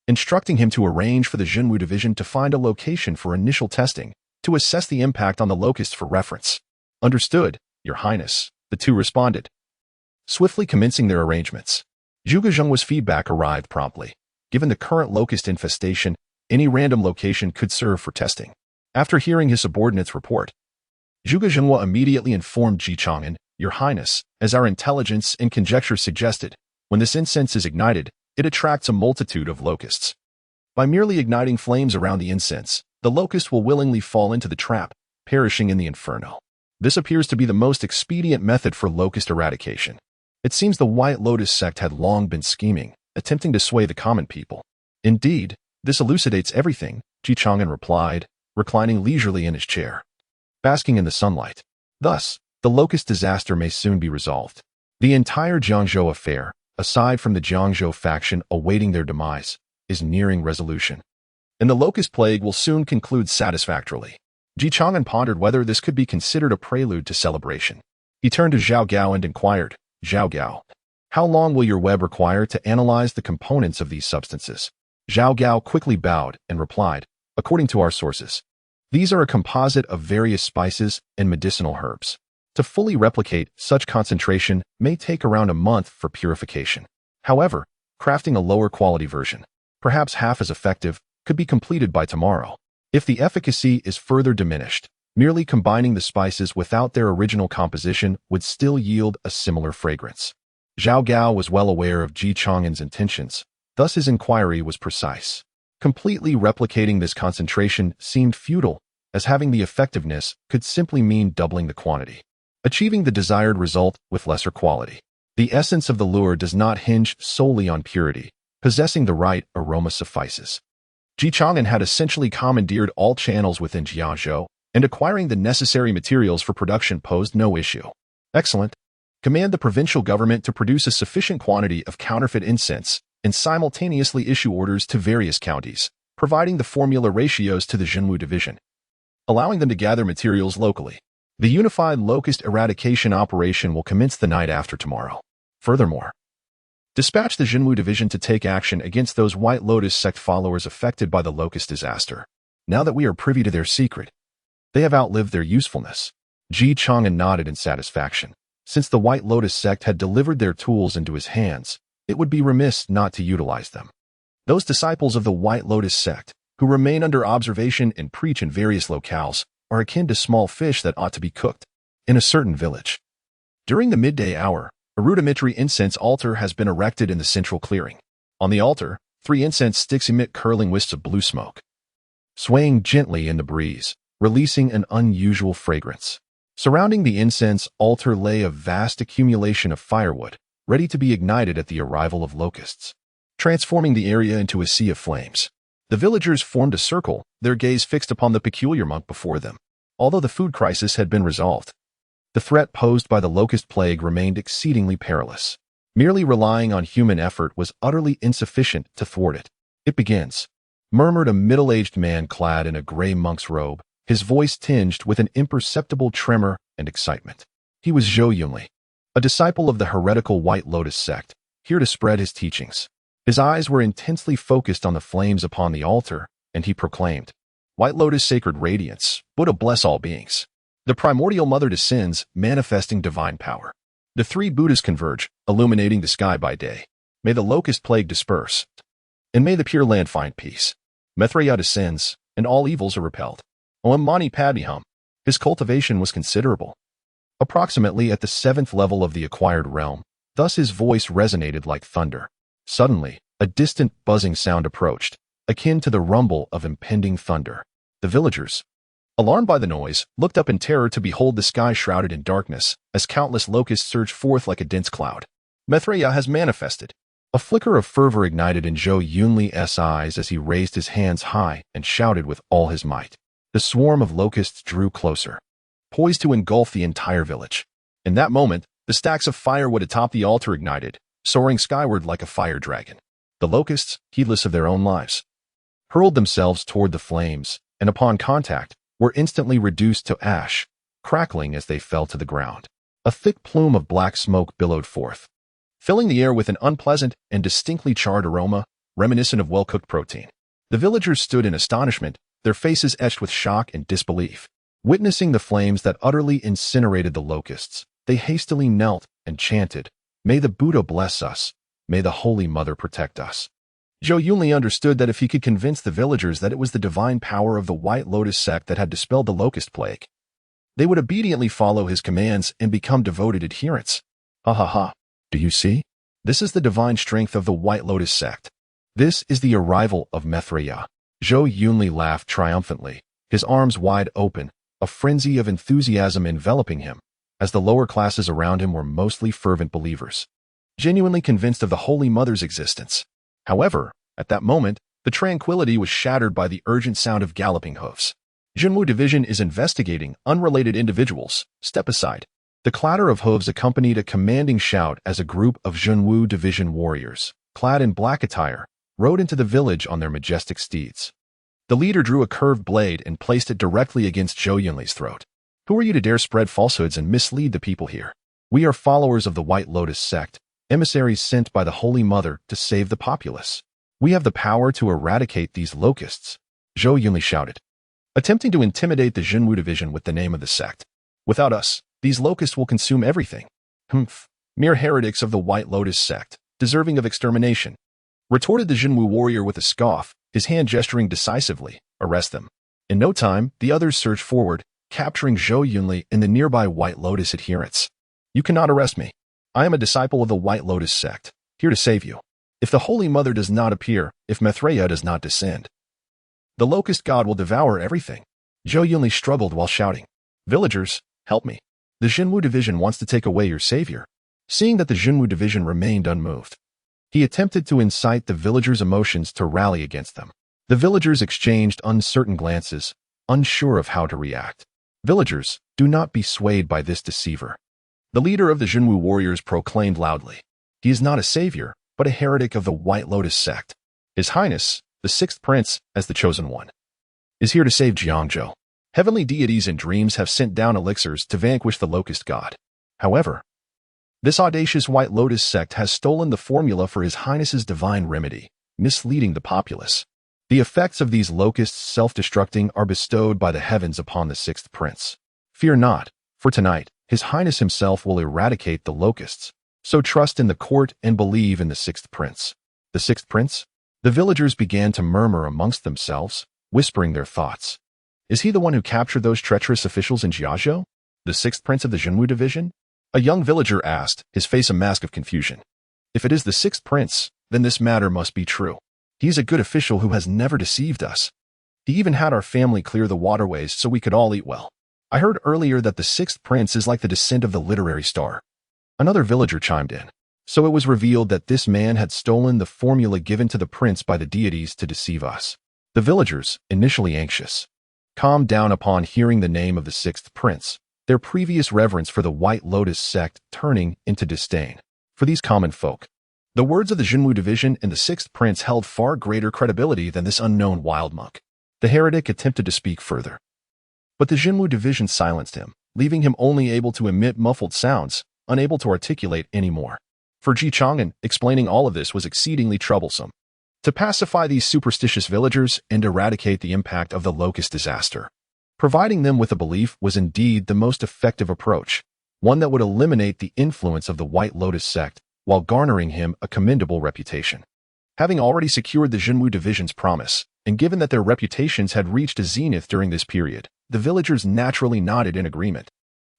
instructing him to arrange for the Zhenwu division to find a location for initial testing to assess the impact on the locust for reference. Understood, Your Highness, the two responded, swiftly commencing their arrangements. Zhuge Zhenghua's feedback arrived promptly. Given the current locust infestation, any random location could serve for testing. After hearing his subordinate's report, Zhuge Zhenghua immediately informed Chang'an, Your Highness, as our intelligence and conjecture suggested, when this incense is ignited, it attracts a multitude of locusts. By merely igniting flames around the incense, the locust will willingly fall into the trap, perishing in the inferno. This appears to be the most expedient method for locust eradication. It seems the White Lotus sect had long been scheming, attempting to sway the common people. Indeed, this elucidates everything, Chang'an replied, reclining leisurely in his chair, basking in the sunlight. Thus, the locust disaster may soon be resolved. The entire Jiangzhou affair, aside from the Jiangzhou faction awaiting their demise, is nearing resolution, and the locust plague will soon conclude satisfactorily. Chang'an pondered whether this could be considered a prelude to celebration. He turned to Zhao Gao and inquired, Zhao Gao, how long will your web require to analyze the components of these substances? Zhao Gao quickly bowed and replied, according to our sources, these are a composite of various spices and medicinal herbs. To fully replicate such concentration may take around a month for purification. However, crafting a lower quality version, perhaps half as effective, could be completed by tomorrow. If the efficacy is further diminished, merely combining the spices without their original composition would still yield a similar fragrance. Zhao Gao was well aware of Chang'an's intentions, thus his inquiry was precise. Completely replicating this concentration seemed futile, as having the effectiveness could simply mean doubling the quantity, achieving the desired result with lesser quality. The essence of the lure does not hinge solely on purity. Possessing the right aroma suffices. Chang'an had essentially commandeered all channels within Jiazhou, and acquiring the necessary materials for production posed no issue. Excellent. Command the provincial government to produce a sufficient quantity of counterfeit incense and simultaneously issue orders to various counties, providing the formula ratios to the Zhenwu division, allowing them to gather materials locally. The unified locust eradication operation will commence the night after tomorrow. Furthermore, dispatch the Zhenwu division to take action against those White Lotus sect followers affected by the locust disaster. Now that we are privy to their secret, they have outlived their usefulness. Chang'an nodded in satisfaction. Since the White Lotus sect had delivered their tools into his hands, it would be remiss not to utilize them. Those disciples of the White Lotus sect, who remain under observation and preach in various locales, are akin to small fish that ought to be cooked in a certain village. During the midday hour, a rudimentary incense altar has been erected in the central clearing. On the altar, 3 incense sticks emit curling wisps of blue smoke, swaying gently in the breeze, releasing an unusual fragrance. Surrounding the incense altar lay a vast accumulation of firewood, ready to be ignited at the arrival of locusts, transforming the area into a sea of flames. The villagers formed a circle, their gaze fixed upon the peculiar monk before them. Although the food crisis had been resolved, the threat posed by the locust plague remained exceedingly perilous. Merely relying on human effort was utterly insufficient to thwart it. It begins, murmured a middle-aged man clad in a gray monk's robe, his voice tinged with an imperceptible tremor and excitement. He was Zhou Yunli, a disciple of the heretical White Lotus sect, here to spread his teachings. His eyes were intensely focused on the flames upon the altar, and he proclaimed, White Lotus sacred radiance, Buddha bless all beings. The primordial mother descends, manifesting divine power. The 3 Buddhas converge, illuminating the sky by day. May the locust plague disperse, and may the Pure Land find peace. Maitreya descends, and all evils are repelled. Om Mani Padme Hum. His cultivation was considerable. Approximately at the 7th level of the acquired realm, thus his voice resonated like thunder. Suddenly, a distant buzzing sound approached, akin to the rumble of impending thunder. The villagers, alarmed by the noise, looked up in terror to behold the sky shrouded in darkness as countless locusts surged forth like a dense cloud. Maitreya has manifested. A flicker of fervor ignited in Zhou Yunli's eyes as he raised his hands high and shouted with all his might. The swarm of locusts drew closer, poised to engulf the entire village. In that moment, the stacks of firewood atop the altar ignited, soaring skyward like a fire dragon. The locusts, heedless of their own lives, hurled themselves toward the flames, and upon contact, were instantly reduced to ash, crackling as they fell to the ground. A thick plume of black smoke billowed forth, filling the air with an unpleasant and distinctly charred aroma, reminiscent of well-cooked protein. The villagers stood in astonishment, their faces etched with shock and disbelief. Witnessing the flames that utterly incinerated the locusts, they hastily knelt and chanted, "May the Buddha bless us. May the Holy Mother protect us." Zhou Yunli understood that if he could convince the villagers that it was the divine power of the White Lotus sect that had dispelled the locust plague, they would obediently follow his commands and become devoted adherents. Ha ha ha. Do you see? This is the divine strength of the White Lotus sect. This is the arrival of Maitreya. Zhou Yunli laughed triumphantly, his arms wide open, a frenzy of enthusiasm enveloping him, as the lower classes around him were mostly fervent believers, genuinely convinced of the Holy Mother's existence. However, at that moment, the tranquility was shattered by the urgent sound of galloping hoofs. Junwu Division is investigating unrelated individuals. Step aside. The clatter of hooves accompanied a commanding shout as a group of Junwu Division warriors, clad in black attire, rode into the village on their majestic steeds. The leader drew a curved blade and placed it directly against Zhou Yunli's throat. Who are you to dare spread falsehoods and mislead the people here? We are followers of the White Lotus sect, emissaries sent by the Holy Mother to save the populace. We have the power to eradicate these locusts, Zhou Yunli shouted, attempting to intimidate the Junwu Division with the name of the sect. Without us, these locusts will consume everything. Humph, mere heretics of the White Lotus sect, deserving of extermination, retorted the Junwu warrior with a scoff, his hand gesturing decisively. Arrest them. In no time, the others surged forward, capturing Zhou Yunli and the nearby White Lotus adherents. You cannot arrest me. I am a disciple of the White Lotus sect, here to save you. If the Holy Mother does not appear, if Maitreya does not descend, the locust god will devour everything. Zhou Yunli struggled while shouting, "Villagers, help me. The Junwu Division wants to take away your savior." Seeing that the Junwu Division remained unmoved, he attempted to incite the villagers' emotions to rally against them. The villagers exchanged uncertain glances, unsure of how to react. Villagers, do not be swayed by this deceiver. The leader of the Junwu warriors proclaimed loudly, "He is not a savior, but a heretic of the White Lotus sect. His Highness, the 6th Prince, as the chosen one, is here to save Jiangzhou. Heavenly deities and dreams have sent down elixirs to vanquish the locust god. However, this audacious White Lotus sect has stolen the formula for His Highness's divine remedy, misleading the populace. The effects of these locusts self-destructing are bestowed by the heavens upon the 6th Prince. Fear not, for tonight, His Highness himself will eradicate the locusts. So trust in the court and believe in the 6th Prince." The 6th Prince? The villagers began to murmur amongst themselves, whispering their thoughts. Is he the one who captured those treacherous officials in Jiazhou? The 6th Prince of the Junwu Division? A young villager asked, his face a mask of confusion. If it is the 6th Prince, then this matter must be true. He is a good official who has never deceived us. He even had our family clear the waterways so we could all eat well. I heard earlier that the 6th Prince is like the descent of the literary star. Another villager chimed in. So it was revealed that this man had stolen the formula given to the prince by the deities to deceive us. The villagers, initially anxious, calmed down upon hearing the name of the 6th Prince, their previous reverence for the White Lotus sect turning into disdain for these common folk. The words of the Junwu Division and the 6th Prince held far greater credibility than this unknown wild monk. The heretic attempted to speak further, but the Junwu Division silenced him, leaving him only able to emit muffled sounds, unable to articulate any more. For Chang'an, explaining all of this was exceedingly troublesome. To pacify these superstitious villagers and eradicate the impact of the locust disaster, providing them with a belief was indeed the most effective approach, one that would eliminate the influence of the White Lotus sect while garnering him a commendable reputation. Having already secured the Junwu Division's promise and given that their reputations had reached a zenith during this period, the villagers naturally nodded in agreement.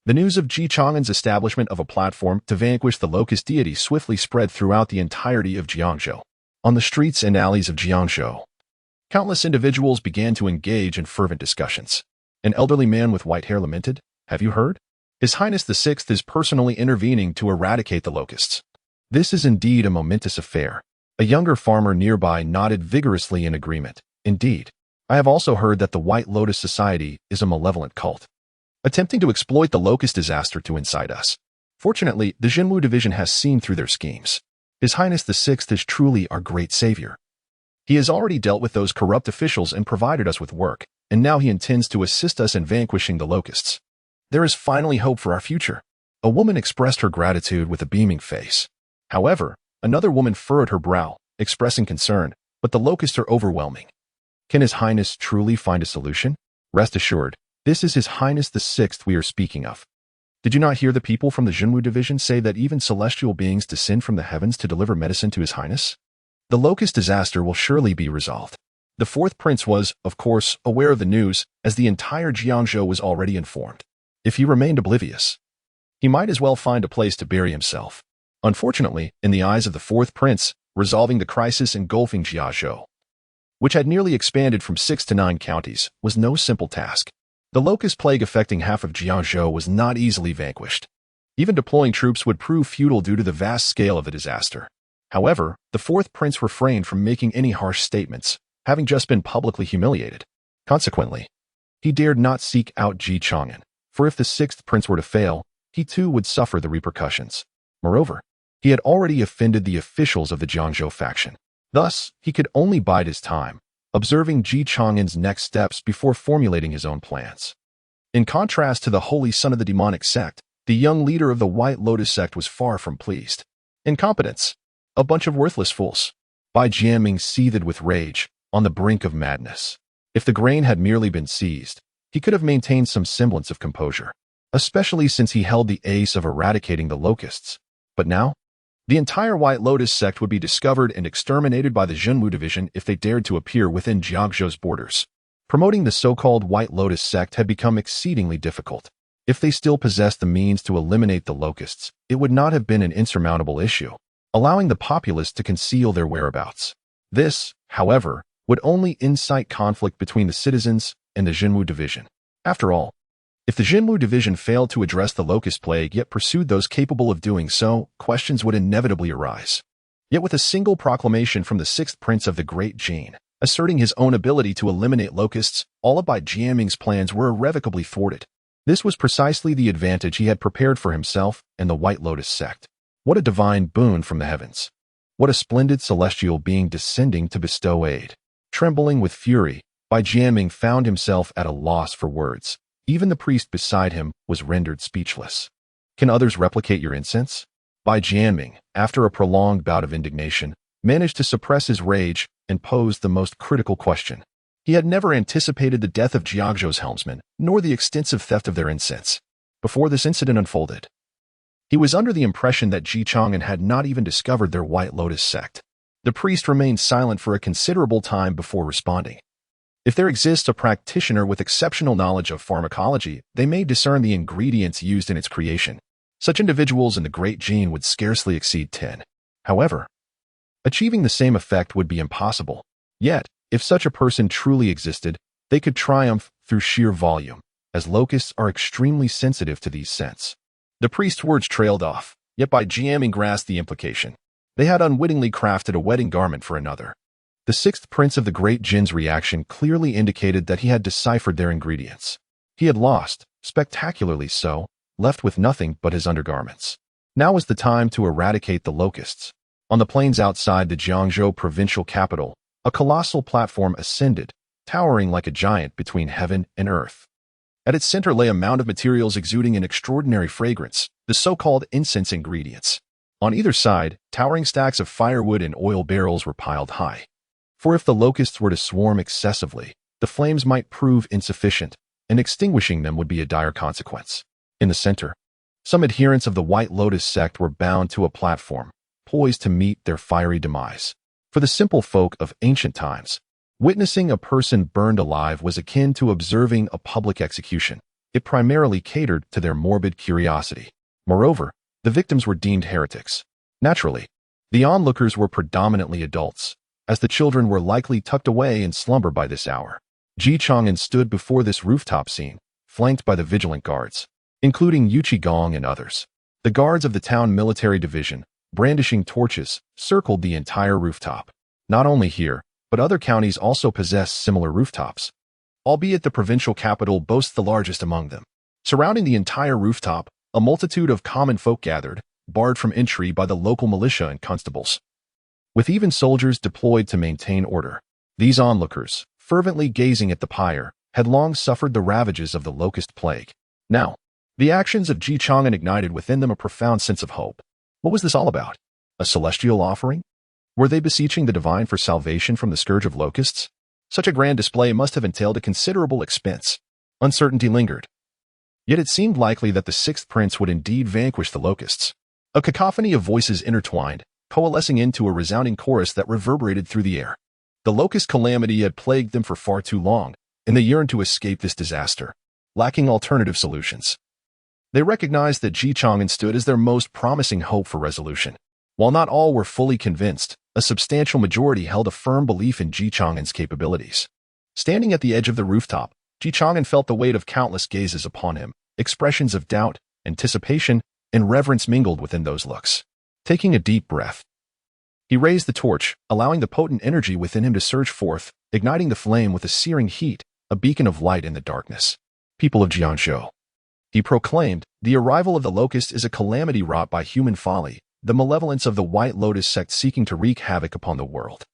The news of Chang'an's establishment of a platform to vanquish the locust deity swiftly spread throughout the entirety of Jiangzhou. On the streets and alleys of Jiangzhou, countless individuals began to engage in fervent discussions. An elderly man with white hair lamented, "Have you heard? His Highness the Sixth is personally intervening to eradicate the locusts. This is indeed a momentous affair." A younger farmer nearby nodded vigorously in agreement. "Indeed. I have also heard that the White Lotus Society is a malevolent cult, attempting to exploit the locust disaster to incite us. Fortunately, the Jinwu division has seen through their schemes. His Highness the Sixth is truly our great savior. He has already dealt with those corrupt officials and provided us with work, and now he intends to assist us in vanquishing the locusts. There is finally hope for our future." A woman expressed her gratitude with a beaming face. However, another woman furrowed her brow, expressing concern, "But the locusts are overwhelming. Can His Highness truly find a solution? Rest assured, this is His Highness the Sixth we are speaking of. Did you not hear the people from the Jinwu division say that even celestial beings descend from the heavens to deliver medicine to His Highness? The locust disaster will surely be resolved." The fourth prince was, of course, aware of the news, as the entire Jiangzhou was already informed. If he remained oblivious, he might as well find a place to bury himself. Unfortunately, in the eyes of the fourth prince, resolving the crisis engulfing Jiangzhou, which had nearly expanded from 6 to 9 counties, was no simple task. The locust plague affecting half of Jiangzhou was not easily vanquished. Even deploying troops would prove futile due to the vast scale of the disaster. However, the fourth prince refrained from making any harsh statements, having just been publicly humiliated. Consequently, he dared not seek out Chang'an, for if the sixth prince were to fail, he too would suffer the repercussions. Moreover, he had already offended the officials of the Jiangzhou faction. Thus, he could only bide his time, observing Chang'an's next steps before formulating his own plans. In contrast to the holy son of the demonic sect, the young leader of the White Lotus sect was far from pleased. Incompetence. A bunch of worthless fools. Bai Jianming seethed with rage, on the brink of madness. If the grain had merely been seized, he could have maintained some semblance of composure, especially since he held the ace of eradicating the locusts. But now, the entire White Lotus sect would be discovered and exterminated by the Jinwu division if they dared to appear within Jiangzhou's borders. Promoting the so-called White Lotus sect had become exceedingly difficult. If they still possessed the means to eliminate the locusts, it would not have been an insurmountable issue, allowing the populace to conceal their whereabouts. This, however, would only incite conflict between the citizens and the Jinwu division. After all, if the Jinwu division failed to address the locust plague yet pursued those capable of doing so, questions would inevitably arise. Yet with a single proclamation from the sixth prince of the Great Jin, asserting his own ability to eliminate locusts, all of Bai Jianming's plans were irrevocably thwarted. This was precisely the advantage he had prepared for himself and the White Lotus sect. What a divine boon from the heavens! What a splendid celestial being descending to bestow aid! Trembling with fury, Bai Jianming found himself at a loss for words. Even the priest beside him was rendered speechless. Can others replicate your incense? Bai Jianming, after a prolonged bout of indignation, managed to suppress his rage and posed the most critical question. He had never anticipated the death of Jiangzhou's helmsman, nor the extensive theft of their incense. Before this incident unfolded, he was under the impression that Chang'an had not even discovered their White Lotus sect. The priest remained silent for a considerable time before responding. If there exists a practitioner with exceptional knowledge of pharmacology, they may discern the ingredients used in its creation. Such individuals in the Great Jin would scarcely exceed 10. However, achieving the same effect would be impossible. Yet, if such a person truly existed, they could triumph through sheer volume, as locusts are extremely sensitive to these scents. The priest's words trailed off, yet Bai Jianming grasped the implication. They had unwittingly crafted a wedding garment for another. The sixth prince of the Great Jin's reaction clearly indicated that he had deciphered their ingredients. He had lost, spectacularly so, left with nothing but his undergarments. Now was the time to eradicate the locusts. On the plains outside the Jiangzhou provincial capital, a colossal platform ascended, towering like a giant between heaven and earth. At its center lay a mound of materials exuding an extraordinary fragrance, the so-called incense ingredients. On either side, towering stacks of firewood and oil barrels were piled high. For if the locusts were to swarm excessively, the flames might prove insufficient, and extinguishing them would be a dire consequence. In the center, some adherents of the White Lotus sect were bound to a platform, poised to meet their fiery demise. For the simple folk of ancient times, Witnessing a person burned alive was akin to observing a public execution. It primarily catered to their morbid curiosity. Moreover, the victims were deemed heretics. Naturally, the onlookers were predominantly adults, as the children were likely tucked away in slumber by this hour. Chang'an stood before this rooftop scene, flanked by the vigilant guards, including Gong and others. The guards of the town military division, brandishing torches, circled the entire rooftop. Not only here, but other counties also possess similar rooftops, albeit the provincial capital boasts the largest among them. Surrounding the entire rooftop, a multitude of common folk gathered, barred from entry by the local militia and constables, with even soldiers deployed to maintain order. These onlookers, fervently gazing at the pyre, had long suffered the ravages of the locust plague. Now, the actions of Chang'an ignited within them a profound sense of hope. What was this all about? A celestial offering? Were they beseeching the divine for salvation from the scourge of locusts? Such a grand display must have entailed a considerable expense. Uncertainty lingered. Yet it seemed likely that the sixth prince would indeed vanquish the locusts. A cacophony of voices intertwined, coalescing into a resounding chorus that reverberated through the air. The locust calamity had plagued them for far too long, and they yearned to escape this disaster, lacking alternative solutions. They recognized that Chang'an stood as their most promising hope for resolution. While not all were fully convinced, a substantial majority held a firm belief in Chang'an's capabilities. Standing at the edge of the rooftop, Chang'an felt the weight of countless gazes upon him. Expressions of doubt, anticipation, and reverence mingled within those looks. Taking a deep breath, he raised the torch, allowing the potent energy within him to surge forth, igniting the flame with a searing heat, a beacon of light in the darkness. People of Jiangzhou, he proclaimed, the arrival of the locust is a calamity wrought by human folly, the malevolence of the White Lotus sect seeking to wreak havoc upon the world.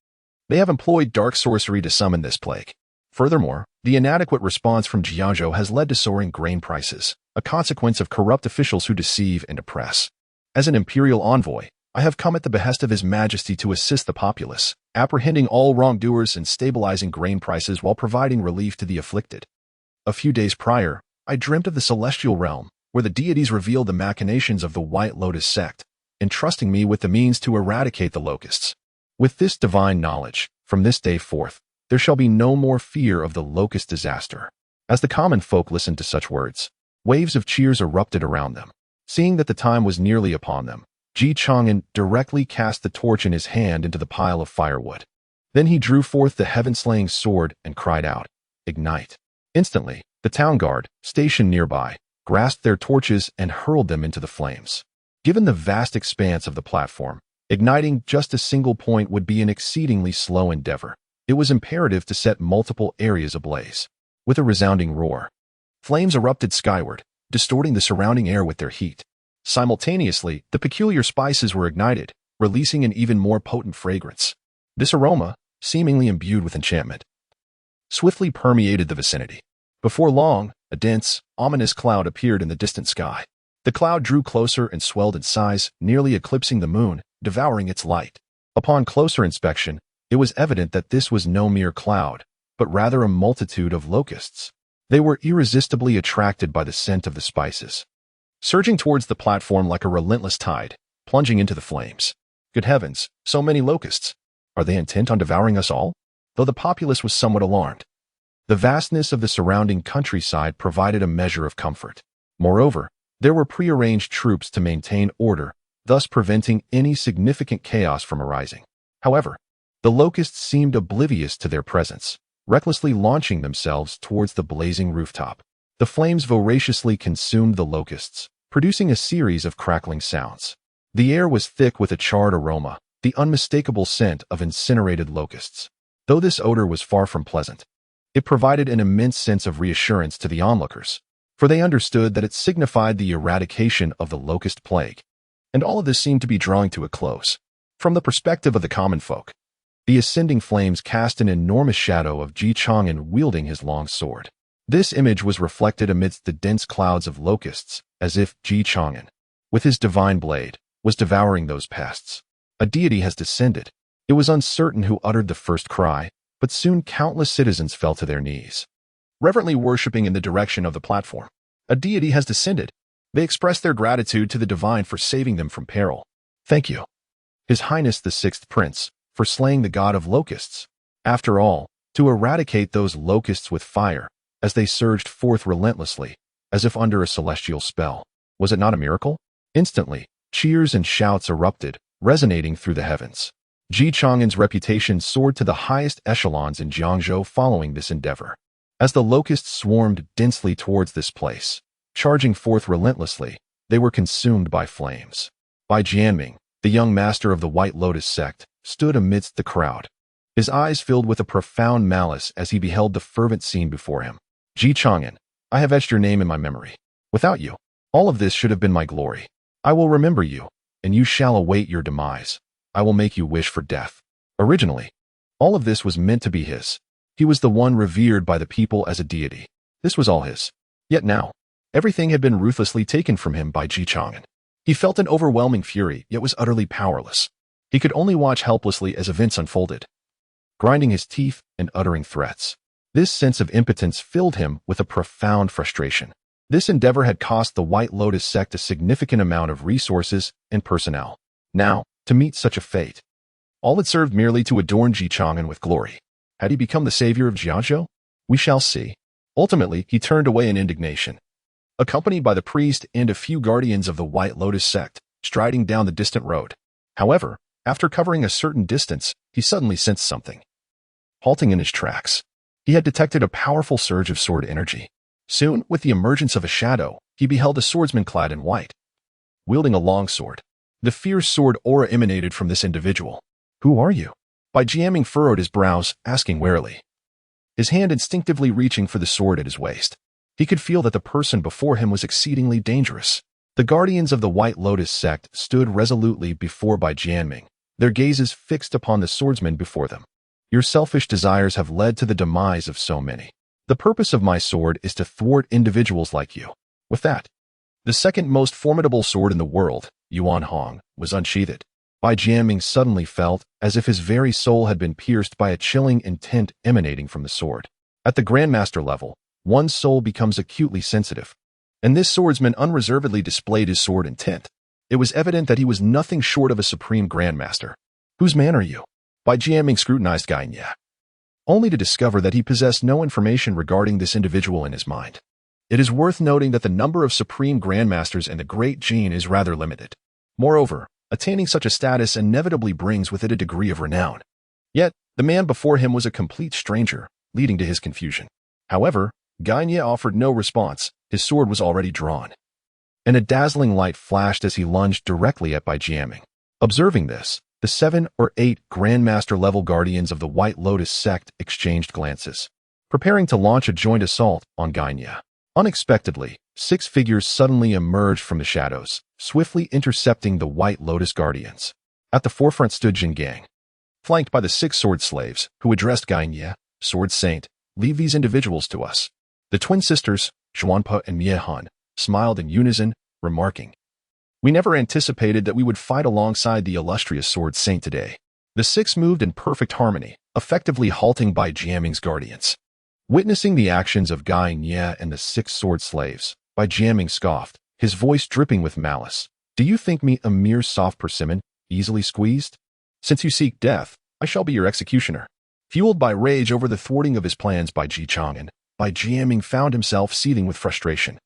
They have employed dark sorcery to summon this plague. Furthermore, the inadequate response from Jiangzhou has led to soaring grain prices, a consequence of corrupt officials who deceive and oppress. As an imperial envoy, I have come at the behest of His Majesty to assist the populace, apprehending all wrongdoers and stabilizing grain prices while providing relief to the afflicted. A few days prior, I dreamt of the celestial realm, where the deities revealed the machinations of the White Lotus sect, entrusting me with the means to eradicate the locusts. With this divine knowledge, from this day forth, there shall be no more fear of the locust disaster. As the common folk listened to such words, waves of cheers erupted around them. Seeing that the time was nearly upon them, Chang'an directly cast the torch in his hand into the pile of firewood. Then he drew forth the heaven-slaying sword and cried out, "Ignite!" Instantly, the town guard, stationed nearby, grasped their torches and hurled them into the flames. Given the vast expanse of the platform, igniting just a single point would be an exceedingly slow endeavor. It was imperative to set multiple areas ablaze. With a resounding roar, flames erupted skyward, distorting the surrounding air with their heat. Simultaneously, the peculiar spices were ignited, releasing an even more potent fragrance. This aroma, seemingly imbued with enchantment, swiftly permeated the vicinity. Before long, a dense, ominous cloud appeared in the distant sky. The cloud drew closer and swelled in size, nearly eclipsing the moon, devouring its light. Upon closer inspection, it was evident that this was no mere cloud, but rather a multitude of locusts. They were irresistibly attracted by the scent of the spices, surging towards the platform like a relentless tide, plunging into the flames. Good heavens, so many locusts! Are they intent on devouring us all? Though the populace was somewhat alarmed, the vastness of the surrounding countryside provided a measure of comfort. Moreover, there were prearranged troops to maintain order, thus preventing any significant chaos from arising. However, the locusts seemed oblivious to their presence, recklessly launching themselves towards the blazing rooftop. The flames voraciously consumed the locusts, producing a series of crackling sounds. The air was thick with a charred aroma, the unmistakable scent of incinerated locusts. Though this odor was far from pleasant, it provided an immense sense of reassurance to the onlookers, for they understood that it signified the eradication of the locust plague. And all of this seemed to be drawing to a close. From the perspective of the common folk, the ascending flames cast an enormous shadow of Chang'an wielding his long sword. This image was reflected amidst the dense clouds of locusts, as if Chang'an, with his divine blade, was devouring those pests. A deity has descended. It was uncertain who uttered the first cry, but soon countless citizens fell to their knees, reverently worshipping in the direction of the platform. A deity has descended. They expressed their gratitude to the divine for saving them from peril. Thank you, His Highness the Sixth Prince, for slaying the god of locusts. After all, to eradicate those locusts with fire as they surged forth relentlessly, as if under a celestial spell. Was it not a miracle? Instantly, cheers and shouts erupted, resonating through the heavens. Ji Chang'an's reputation soared to the highest echelons in Jiangzhou following this endeavor. As the locusts swarmed densely towards this place, charging forth relentlessly, they were consumed by flames. Bai Jianming, the young master of the White Lotus sect, stood amidst the crowd. His eyes filled with a profound malice as he beheld the fervent scene before him. Ji Chang'an, I have etched your name in my memory. Without you, all of this should have been my glory. I will remember you, and you shall await your demise. I will make you wish for death. Originally, all of this was meant to be his. He was the one revered by the people as a deity. This was all his. Yet now, everything had been ruthlessly taken from him by Ji Chang'an. He felt an overwhelming fury, yet was utterly powerless. He could only watch helplessly as events unfolded, grinding his teeth and uttering threats. This sense of impotence filled him with a profound frustration. This endeavor had cost the White Lotus sect a significant amount of resources and personnel. Now, to meet such a fate, all had served merely to adorn Ji Chang'an with glory. Had he become the savior of Jiangzhou? We shall see. Ultimately, he turned away in indignation, accompanied by the priest and a few guardians of the White Lotus sect, striding down the distant road. However, after covering a certain distance, he suddenly sensed something. Halting in his tracks, he had detected a powerful surge of sword energy. Soon, with the emergence of a shadow, he beheld a swordsman clad in white, wielding a long sword. The fierce sword aura emanated from this individual. Who are you? Bai Jianming furrowed his brows, asking warily, his hand instinctively reaching for the sword at his waist. He could feel that the person before him was exceedingly dangerous. The guardians of the White Lotus sect stood resolutely before Bai Jianming, their gazes fixed upon the swordsman before them. Your selfish desires have led to the demise of so many. The purpose of my sword is to thwart individuals like you. With that, the second most formidable sword in the world, Yuan Hong, was unsheathed. Bai Jianming suddenly felt as if his very soul had been pierced by a chilling intent emanating from the sword. At the Grandmaster level, one's soul becomes acutely sensitive, and this swordsman unreservedly displayed his sword intent. It was evident that he was nothing short of a supreme Grandmaster. Whose man are you? Bai Jianming scrutinized Gainye, only to discover that he possessed no information regarding this individual in his mind. It is worth noting that the number of supreme Grandmasters in the Great Jin is rather limited. Moreover, attaining such a status inevitably brings with it a degree of renown. Yet, the man before him was a complete stranger, leading to his confusion. However, Gainye offered no response. His sword was already drawn, and a dazzling light flashed as he lunged directly at Bai Jianming. Observing this, the 7 or 8 Grandmaster-level guardians of the White Lotus sect exchanged glances, preparing to launch a joint assault on Gainye. Unexpectedly, 6 figures suddenly emerged from the shadows, swiftly intercepting the White Lotus guardians. At the forefront stood Chang'an, flanked by the 6 sword slaves, who addressed Gainye, Sword Saint, leave these individuals to us. The twin sisters, Zhuanpe and Miehan, smiled in unison, remarking, we never anticipated that we would fight alongside the illustrious Sword Saint today. The 6 moved in perfect harmony, effectively halting Bai Jianming's guardians. Witnessing the actions of Gainye and the 6 sword slaves, Bai Jianming scoffed, his voice dripping with malice. Do you think me a mere soft persimmon, easily squeezed? Since you seek death, I shall be your executioner. Fueled by rage over the thwarting of his plans by Ji Chang'an, Bai Jianming found himself seething with frustration.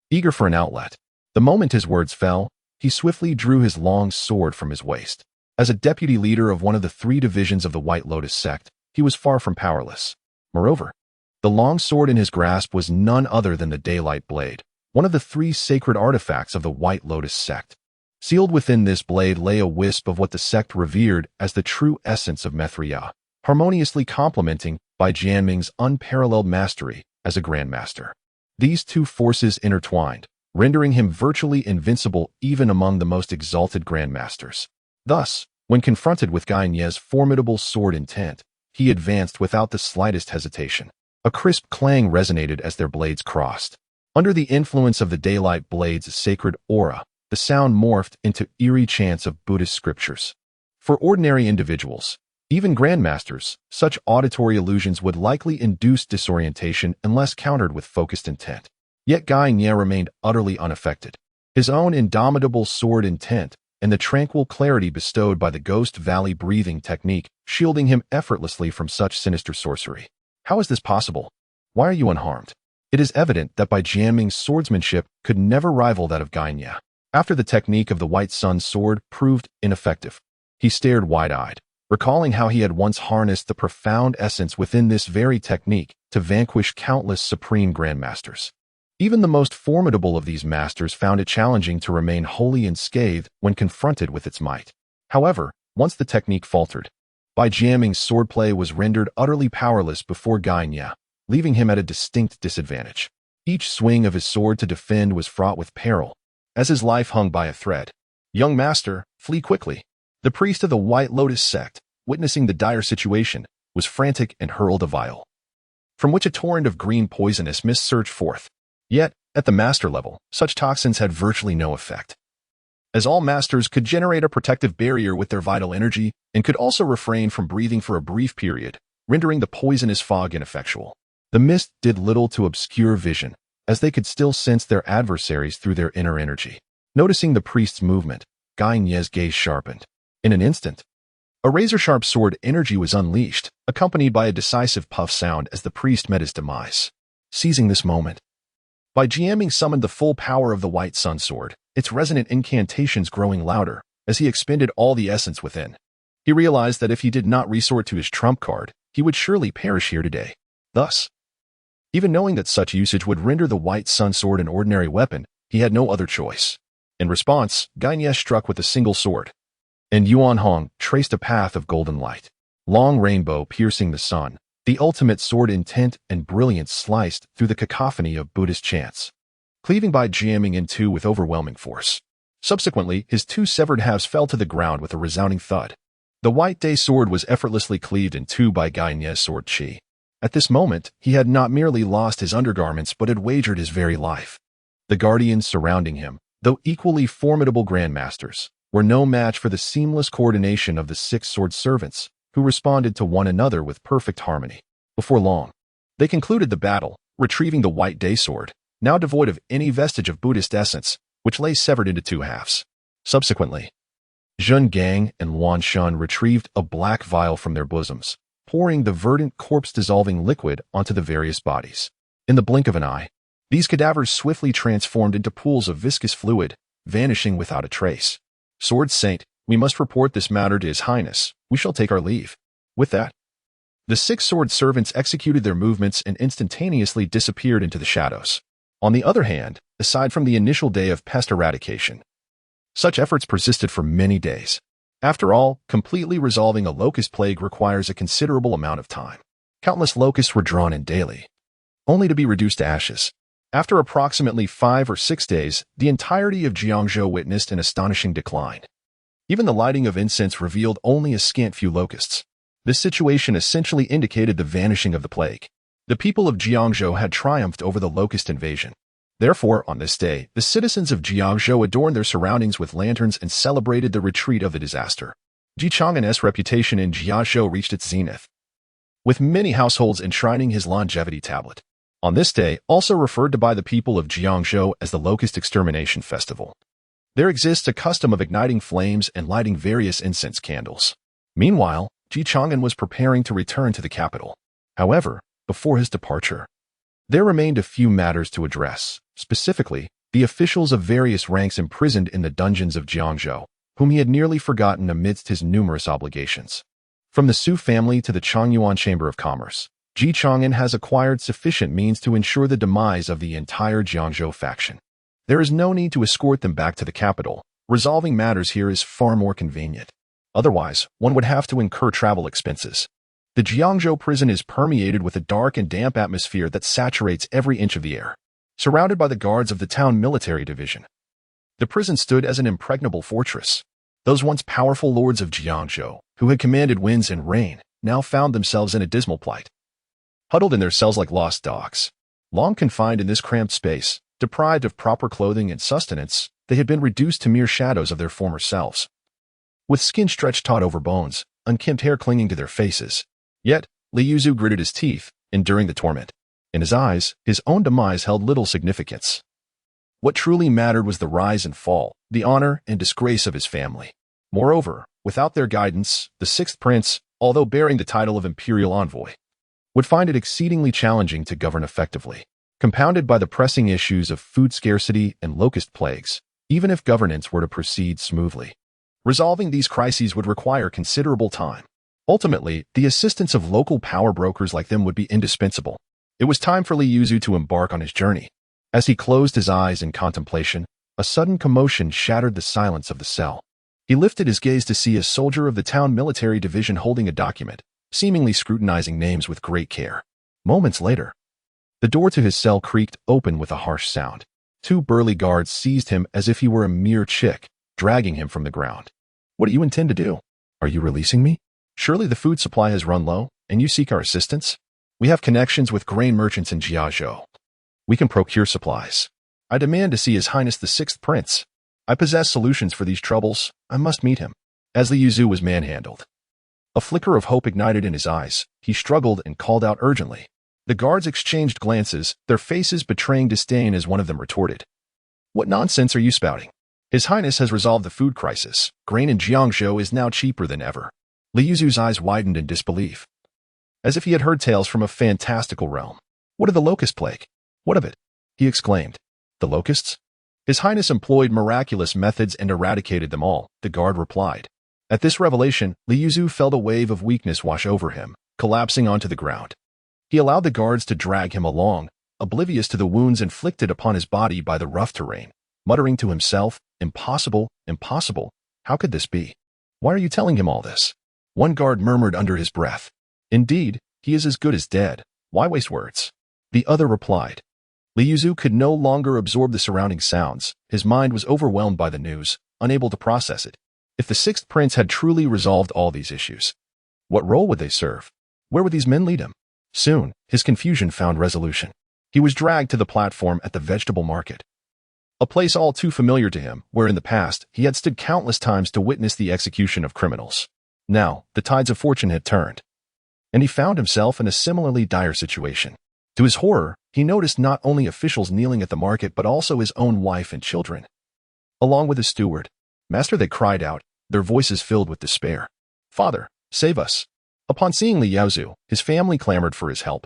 Eager for an outlet, the moment his words fell, he swiftly drew his long sword from his waist. As a deputy leader of one of the 3 divisions of the White Lotus sect, he was far from powerless. Moreover, the long sword in his grasp was none other than the Daylight Blade, one of the 3 sacred artifacts of the White Lotus sect. Sealed within this blade lay a wisp of what the sect revered as the true essence of Mithriya, harmoniously complementing Bai Jianming's unparalleled mastery as a Grandmaster. These 2 forces intertwined, rendering him virtually invincible even among the most exalted Grandmasters. Thus, when confronted with Gainye's formidable sword intent, he advanced without the slightest hesitation. A crisp clang resonated as their blades crossed. Under the influence of the Daylight Blade's sacred aura, the sound morphed into eerie chants of Buddhist scriptures. For ordinary individuals, even Grandmasters, such auditory illusions would likely induce disorientation unless countered with focused intent. Yet Gainye remained utterly unaffected. His own indomitable sword intent, and the tranquil clarity bestowed by the Ghost Valley breathing technique, shielding him effortlessly from such sinister sorcery. How is this possible? Why are you unharmed? It is evident that Bai Jianming's swordsmanship could never rival that of Gainia. After the technique of the White Sun's sword proved ineffective, he stared wide-eyed, recalling how he had once harnessed the profound essence within this very technique to vanquish countless supreme grandmasters. Even the most formidable of these masters found it challenging to remain wholly unscathed when confronted with its might. However, once the technique faltered, Bai Jianming's swordplay was rendered utterly powerless before Gainia, leaving him at a distinct disadvantage. Each swing of his sword to defend was fraught with peril, as his life hung by a thread. "Young master, flee quickly." The priest of the White Lotus sect, witnessing the dire situation, was frantic and hurled a vial, from which a torrent of green poisonous mist surged forth. Yet, at the master level, such toxins had virtually no effect, as all masters could generate a protective barrier with their vital energy and could also refrain from breathing for a brief period, rendering the poisonous fog ineffectual. The mist did little to obscure vision, as they could still sense their adversaries through their inner energy. Noticing the priest's movement, Gainya's gaze sharpened. In an instant, a razor-sharp sword energy was unleashed, accompanied by a decisive puff sound as the priest met his demise. Seizing this moment, Bai Jianming summoned the full power of the White Sun sword, its resonant incantations growing louder as he expended all the essence within. He realized that if he did not resort to his trump card, he would surely perish here today. Thus, even knowing that such usage would render the White Sun sword an ordinary weapon, he had no other choice. In response, Gainia struck with a single sword, and Yuan Hong traced a path of golden light. Long rainbow piercing the sun, the ultimate sword intent and brilliance sliced through the cacophony of Buddhist chants, cleaving Bai Jianming in two with overwhelming force. Subsequently, his two severed halves fell to the ground with a resounding thud. The White Day sword was effortlessly cleaved in two by Gainya's sword chi. At this moment, he had not merely lost his undergarments but had wagered his very life. The guardians surrounding him, though equally formidable grandmasters, were no match for the seamless coordination of the 6 sword servants, who responded to one another with perfect harmony. Before long, they concluded the battle, retrieving the White Day sword, now devoid of any vestige of Buddhist essence, which lay severed into 2 halves. Subsequently, Zhun Gang and Wan Shun retrieved a black vial from their bosoms, pouring the verdant corpse-dissolving liquid onto the various bodies. In the blink of an eye, these cadavers swiftly transformed into pools of viscous fluid, vanishing without a trace. "Sword Saint, we must report this matter to His Highness. We shall take our leave." With that, the 6 sword servants executed their movements and instantaneously disappeared into the shadows. On the other hand, aside from the initial day of pest eradication, such efforts persisted for many days. After all, completely resolving a locust plague requires a considerable amount of time. Countless locusts were drawn in daily, only to be reduced to ashes. After approximately 5 or 6 days, the entirety of Jiangzhou witnessed an astonishing decline. Even the lighting of incense revealed only a scant few locusts. This situation essentially indicated the vanishing of the plague. The people of Jiangzhou had triumphed over the locust invasion. Therefore, on this day, the citizens of Jiangzhou adorned their surroundings with lanterns and celebrated the retreat of the disaster. Chang'an's reputation in Jiangzhou reached its zenith, with many households enshrining his longevity tablet. On this day, also referred to by the people of Jiangzhou as the Locust Extermination Festival, there exists a custom of igniting flames and lighting various incense candles. Meanwhile, Chang'an was preparing to return to the capital. However, before his departure, there remained a few matters to address, specifically, the officials of various ranks imprisoned in the dungeons of Jiangzhou, whom he had nearly forgotten amidst his numerous obligations. From the Su family to the Changyuan Chamber of Commerce, Chang'an has acquired sufficient means to ensure the demise of the entire Jiangzhou faction. There is no need to escort them back to the capital. Resolving matters here is far more convenient. Otherwise, one would have to incur travel expenses. The Jiangzhou prison is permeated with a dark and damp atmosphere that saturates every inch of the air. Surrounded by the guards of the town military division, the prison stood as an impregnable fortress. Those once powerful lords of Jiangzhou, who had commanded winds and rain, now found themselves in a dismal plight. Huddled in their cells like lost dogs, long confined in this cramped space, deprived of proper clothing and sustenance, they had been reduced to mere shadows of their former selves. With skin stretched taut over bones, unkempt hair clinging to their faces. Yet, Li Yuzu gritted his teeth, enduring the torment. In his eyes, his own demise held little significance. What truly mattered was the rise and fall, the honor and disgrace of his family. Moreover, without their guidance, the sixth prince, although bearing the title of imperial envoy, would find it exceedingly challenging to govern effectively. Compounded by the pressing issues of food scarcity and locust plagues, even if governance were to proceed smoothly. Resolving these crises would require considerable time. Ultimately, the assistance of local power brokers like them would be indispensable. It was time for Li Yuzu to embark on his journey. As he closed his eyes in contemplation, a sudden commotion shattered the silence of the cell. He lifted his gaze to see a soldier of the town military division holding a document, seemingly scrutinizing names with great care. Moments later, the door to his cell creaked open with a harsh sound. Two burly guards seized him as if he were a mere chick, dragging him from the ground. What do you intend to do? Are you releasing me? Surely the food supply has run low, and you seek our assistance? We have connections with grain merchants in Jiazhou. We can procure supplies. I demand to see His Highness the Sixth Prince. I possess solutions for these troubles. I must meet him. As Li Yuzu was manhandled, a flicker of hope ignited in his eyes. He struggled and called out urgently. The guards exchanged glances, their faces betraying disdain as one of them retorted. What nonsense are you spouting? His Highness has resolved the food crisis. Grain in Jiangzhou is now cheaper than ever. Li Yuzu's eyes widened in disbelief, as if he had heard tales from a fantastical realm. What of the locust plague? What of it? He exclaimed. The locusts? His Highness employed miraculous methods and eradicated them all, the guard replied. At this revelation, Li Yuzu felt a wave of weakness wash over him, collapsing onto the ground. He allowed the guards to drag him along, oblivious to the wounds inflicted upon his body by the rough terrain, muttering to himself, Impossible, impossible. How could this be? Why are you telling him all this? One guard murmured under his breath. Indeed, he is as good as dead. Why waste words? The other replied. Li Yuzu could no longer absorb the surrounding sounds. His mind was overwhelmed by the news, unable to process it. If the sixth prince had truly resolved all these issues, what role would they serve? Where would these men lead him? Soon, his confusion found resolution. He was dragged to the platform at the vegetable market, a place all too familiar to him, where in the past he had stood countless times to witness the execution of criminals. Now, the tides of fortune had turned, and he found himself in a similarly dire situation. To his horror, he noticed not only officials kneeling at the market but also his own wife and children, along with his steward. Master, they cried out, their voices filled with despair. Father, save us. Upon seeing Li Yuzu, his family clamored for his help.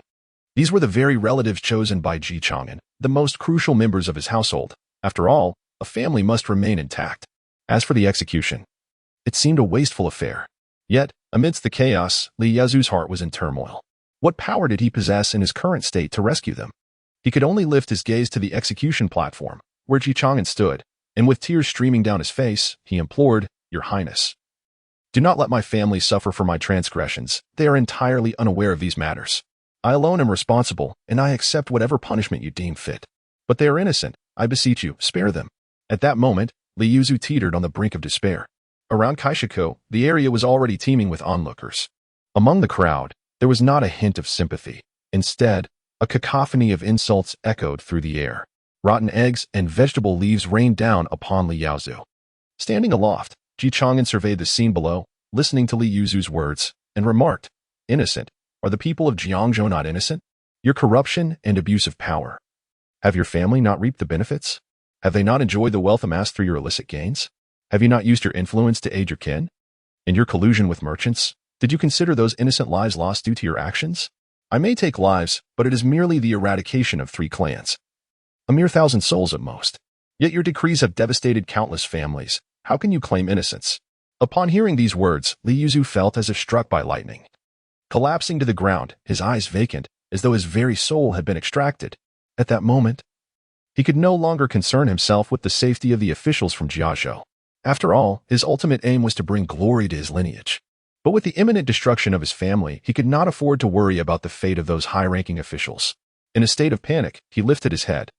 These were the very relatives chosen by Chang'an, the most crucial members of his household. After all, a family must remain intact. As for the execution, it seemed a wasteful affair. Yet, amidst the chaos, Li Yuzu's heart was in turmoil. What power did he possess in his current state to rescue them? He could only lift his gaze to the execution platform, where Chang'an stood, and with tears streaming down his face, he implored, Your Highness, do not let my family suffer for my transgressions. They are entirely unaware of these matters. I alone am responsible, and I accept whatever punishment you deem fit. But they are innocent. I beseech you, spare them. At that moment, Li Yuzu teetered on the brink of despair. Around Kaishiko, the area was already teeming with onlookers. Among the crowd, there was not a hint of sympathy. Instead, a cacophony of insults echoed through the air. Rotten eggs and vegetable leaves rained down upon Li Yuzu. Standing aloft, Chang'an surveyed the scene below, listening to Li Yuzu's words, and remarked, Innocent? Are the people of Jiangzhou not innocent? Your corruption and abuse of power. Have your family not reaped the benefits? Have they not enjoyed the wealth amassed through your illicit gains? Have you not used your influence to aid your kin? In your collusion with merchants, did you consider those innocent lives lost due to your actions? I may take lives, but it is merely the eradication of 3 clans. A mere 1,000 souls at most. Yet your decrees have devastated countless families. How can you claim innocence? Upon hearing these words, Li Yuzu felt as if struck by lightning. Collapsing to the ground, his eyes vacant, as though his very soul had been extracted. At that moment, he could no longer concern himself with the safety of the officials from Jiazhou. After all, his ultimate aim was to bring glory to his lineage. But with the imminent destruction of his family, he could not afford to worry about the fate of those high-ranking officials. In a state of panic, he lifted his head,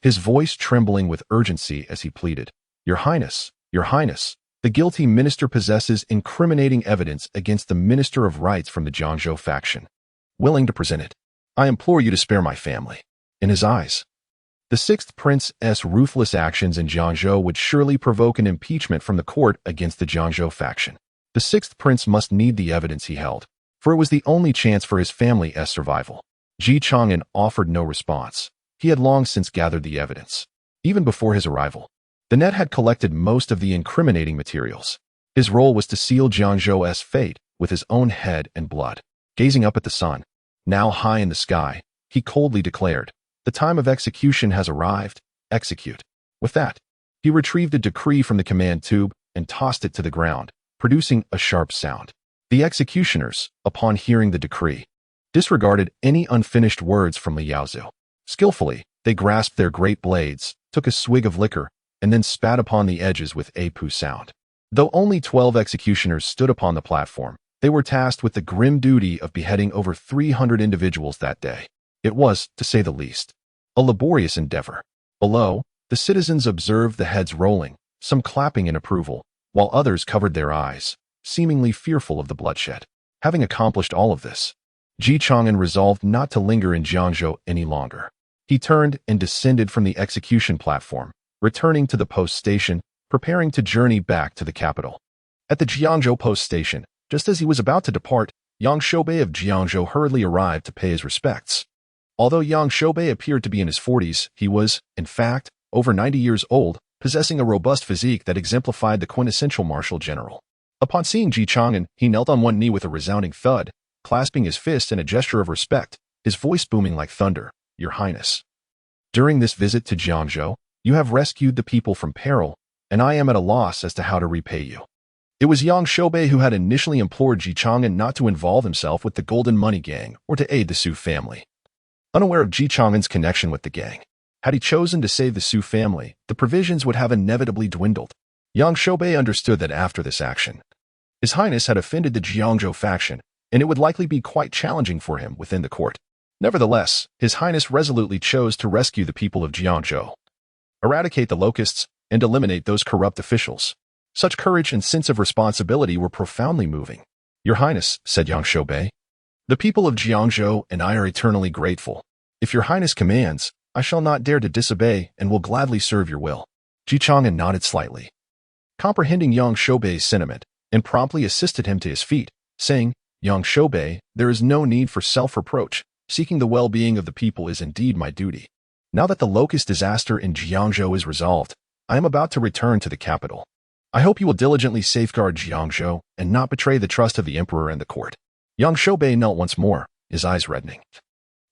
his voice trembling with urgency as he pleaded, Your Highness, the guilty minister possesses incriminating evidence against the Minister of Rights from the Jiangzhou faction. Willing to present it, I implore you to spare my family. In his eyes, the sixth prince's ruthless actions in Jiangzhou would surely provoke an impeachment from the court against the Jiangzhou faction. The sixth prince must need the evidence he held, for it was the only chance for his family's survival. Chang'an offered no response. He had long since gathered the evidence. Even before his arrival, the net had collected most of the incriminating materials. His role was to seal Jiangzhou's fate with his own head and blood. Gazing up at the sun, now high in the sky, he coldly declared, "The time of execution has arrived. Execute." With that, he retrieved a decree from the command tube and tossed it to the ground, producing a sharp sound. The executioners, upon hearing the decree, disregarded any unfinished words from Li Yaozu. Skillfully, they grasped their great blades, took a swig of liquor, and then spat upon the edges with a poo sound. Though only 12 executioners stood upon the platform, they were tasked with the grim duty of beheading over 300 individuals that day. It was, to say the least, a laborious endeavor. Below, the citizens observed the heads rolling, some clapping in approval, while others covered their eyes, seemingly fearful of the bloodshed. Having accomplished all of this, Chang'an resolved not to linger in Jiangzhou any longer. He turned and descended from the execution platform, returning to the post station, preparing to journey back to the capital. At the Jiangzhou post station, just as he was about to depart, Yang Shoubei of Jiangzhou hurriedly arrived to pay his respects. Although Yang Shoubei appeared to be in his 40s, he was, in fact, over 90 years old, possessing a robust physique that exemplified the quintessential martial general. Upon seeing Chang'an, he knelt on one knee with a resounding thud, clasping his fist in a gesture of respect, his voice booming like thunder. "Your Highness, during this visit to Jiangzhou, you have rescued the people from peril, and I am at a loss as to how to repay you." It was Yang Shoubei who had initially implored Chang'an not to involve himself with the Golden Money Gang or to aid the Su family. Unaware of Chang'an's connection with the gang, had he chosen to save the Su family, the provisions would have inevitably dwindled. Yang Shoubei understood that after this action, His Highness had offended the Jiangzhou faction, and it would likely be quite challenging for him within the court. Nevertheless, His Highness resolutely chose to rescue the people of Jiangzhou, eradicate the locusts, and eliminate those corrupt officials. Such courage and sense of responsibility were profoundly moving. "Your Highness," said Yang Shoubei, "the people of Jiangzhou and I are eternally grateful. If your Highness commands, I shall not dare to disobey and will gladly serve your will." Chang'an nodded slightly, comprehending Yang Shoubei's sentiment, and promptly assisted him to his feet, saying, "Yang Shoubei, there is no need for self-reproach. Seeking the well-being of the people is indeed my duty. Now that the locust disaster in Jiangzhou is resolved, I am about to return to the capital. I hope you will diligently safeguard Jiangzhou and not betray the trust of the emperor and the court." Yang Shoubei knelt once more, his eyes reddening.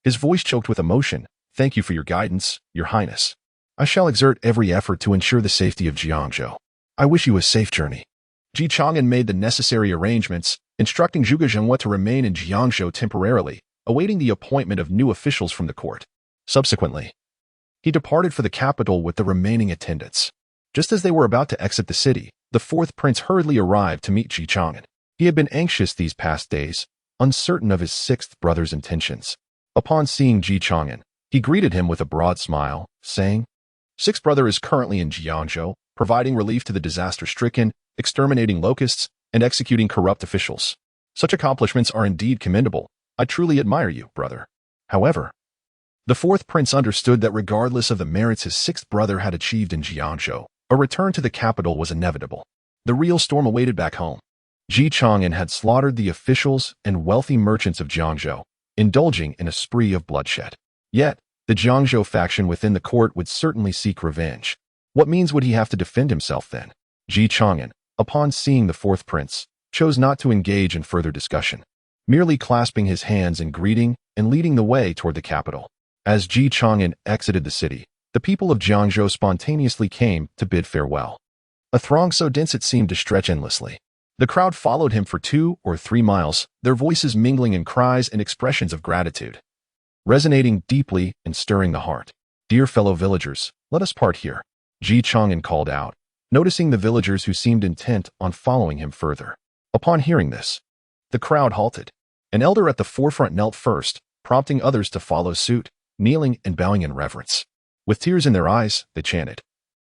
His voice choked with emotion. "Thank you for your guidance, Your Highness. I shall exert every effort to ensure the safety of Jiangzhou. I wish you a safe journey." Chang'an made the necessary arrangements, instructing Zhuge Zhenhua to remain in Jiangzhou temporarily, awaiting the appointment of new officials from the court. Subsequently, he departed for the capital with the remaining attendants. Just as they were about to exit the city, the fourth prince hurriedly arrived to meet Chang'an. He had been anxious these past days, uncertain of his sixth brother's intentions. Upon seeing Chang'an, he greeted him with a broad smile, saying, "Sixth brother is currently in Jiangzhou, providing relief to the disaster-stricken, exterminating locusts, and executing corrupt officials. Such accomplishments are indeed commendable. I truly admire you, brother." However, the fourth prince understood that regardless of the merits his sixth brother had achieved in Jiangzhou, a return to the capital was inevitable. The real storm awaited back home. Chang'an had slaughtered the officials and wealthy merchants of Jiangzhou, indulging in a spree of bloodshed. Yet, the Jiangzhou faction within the court would certainly seek revenge. What means would he have to defend himself then? Chang'an, upon seeing the fourth prince, chose not to engage in further discussion, merely clasping his hands in greeting and leading the way toward the capital. As Chang'an exited the city, the people of Jiangzhou spontaneously came to bid farewell. A throng so dense it seemed to stretch endlessly. The crowd followed him for 2 or 3 miles, their voices mingling in cries and expressions of gratitude, resonating deeply and stirring the heart. "Dear fellow villagers, let us part here," Chang'an called out, noticing the villagers who seemed intent on following him further. Upon hearing this, the crowd halted. An elder at the forefront knelt first, prompting others to follow suit, kneeling and bowing in reverence. With tears in their eyes, they chanted,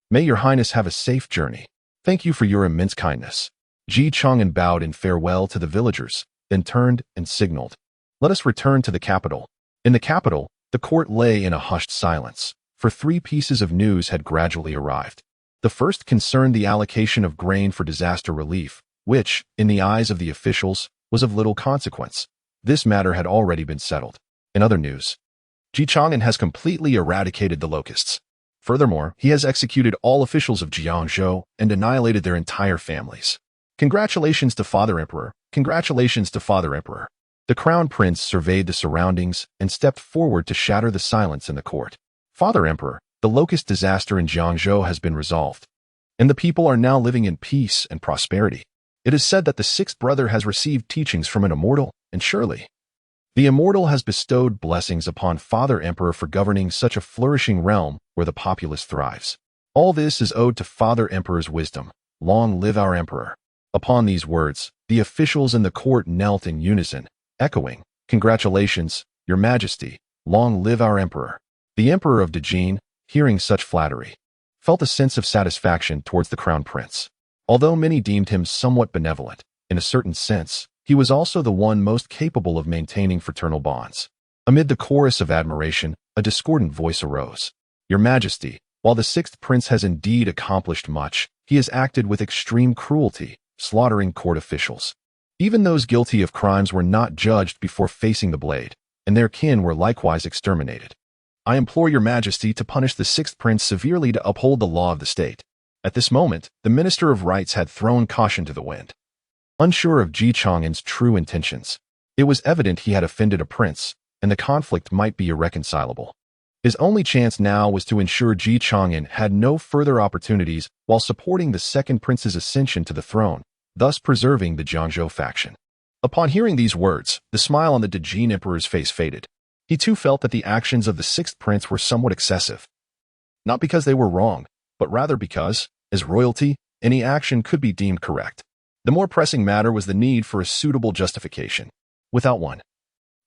"May your Highness have a safe journey. Thank you for your immense kindness." Chang'an bowed in farewell to the villagers, then turned and signaled, "Let us return to the capital." In the capital, the court lay in a hushed silence, for 3 pieces of news had gradually arrived. The first concerned the allocation of grain for disaster relief, which, in the eyes of the officials, was of little consequence. This matter had already been settled. In other news, Chang'an has completely eradicated the locusts. Furthermore, he has executed all officials of Jiangzhou and annihilated their entire families. Congratulations to Father Emperor. Congratulations to Father Emperor. The Crown Prince surveyed the surroundings and stepped forward to shatter the silence in the court. Father Emperor, the locust disaster in Jiangzhou has been resolved, and the people are now living in peace and prosperity. It is said that the sixth brother has received teachings from an immortal, and surely the immortal has bestowed blessings upon Father Emperor for governing such a flourishing realm where the populace thrives. All this is owed to Father Emperor's wisdom. Long live our Emperor. Upon these words, the officials in the court knelt in unison, echoing, "Congratulations, Your Majesty. Long live our Emperor." The Emperor of Dejin, hearing such flattery, felt a sense of satisfaction towards the Crown Prince. Although many deemed him somewhat benevolent, in a certain sense, he was also the one most capable of maintaining fraternal bonds. Amid the chorus of admiration, a discordant voice arose. "Your Majesty, while the sixth prince has indeed accomplished much, he has acted with extreme cruelty, slaughtering court officials. Even those guilty of crimes were not judged before facing the blade, and their kin were likewise exterminated. I implore Your Majesty to punish the sixth prince severely to uphold the law of the state." At this moment, the Minister of Rights had thrown caution to the wind. Unsure of Ji Chang'an's true intentions, it was evident he had offended a prince, and the conflict might be irreconcilable. His only chance now was to ensure Ji Chang'an had no further opportunities while supporting the second prince's ascension to the throne, thus preserving the Jiangzhou faction. Upon hearing these words, the smile on the Dejin Emperor's face faded. He too felt that the actions of the sixth prince were somewhat excessive. Not because they were wrong, but rather because, as royalty, any action could be deemed correct. The more pressing matter was the need for a suitable justification. Without one,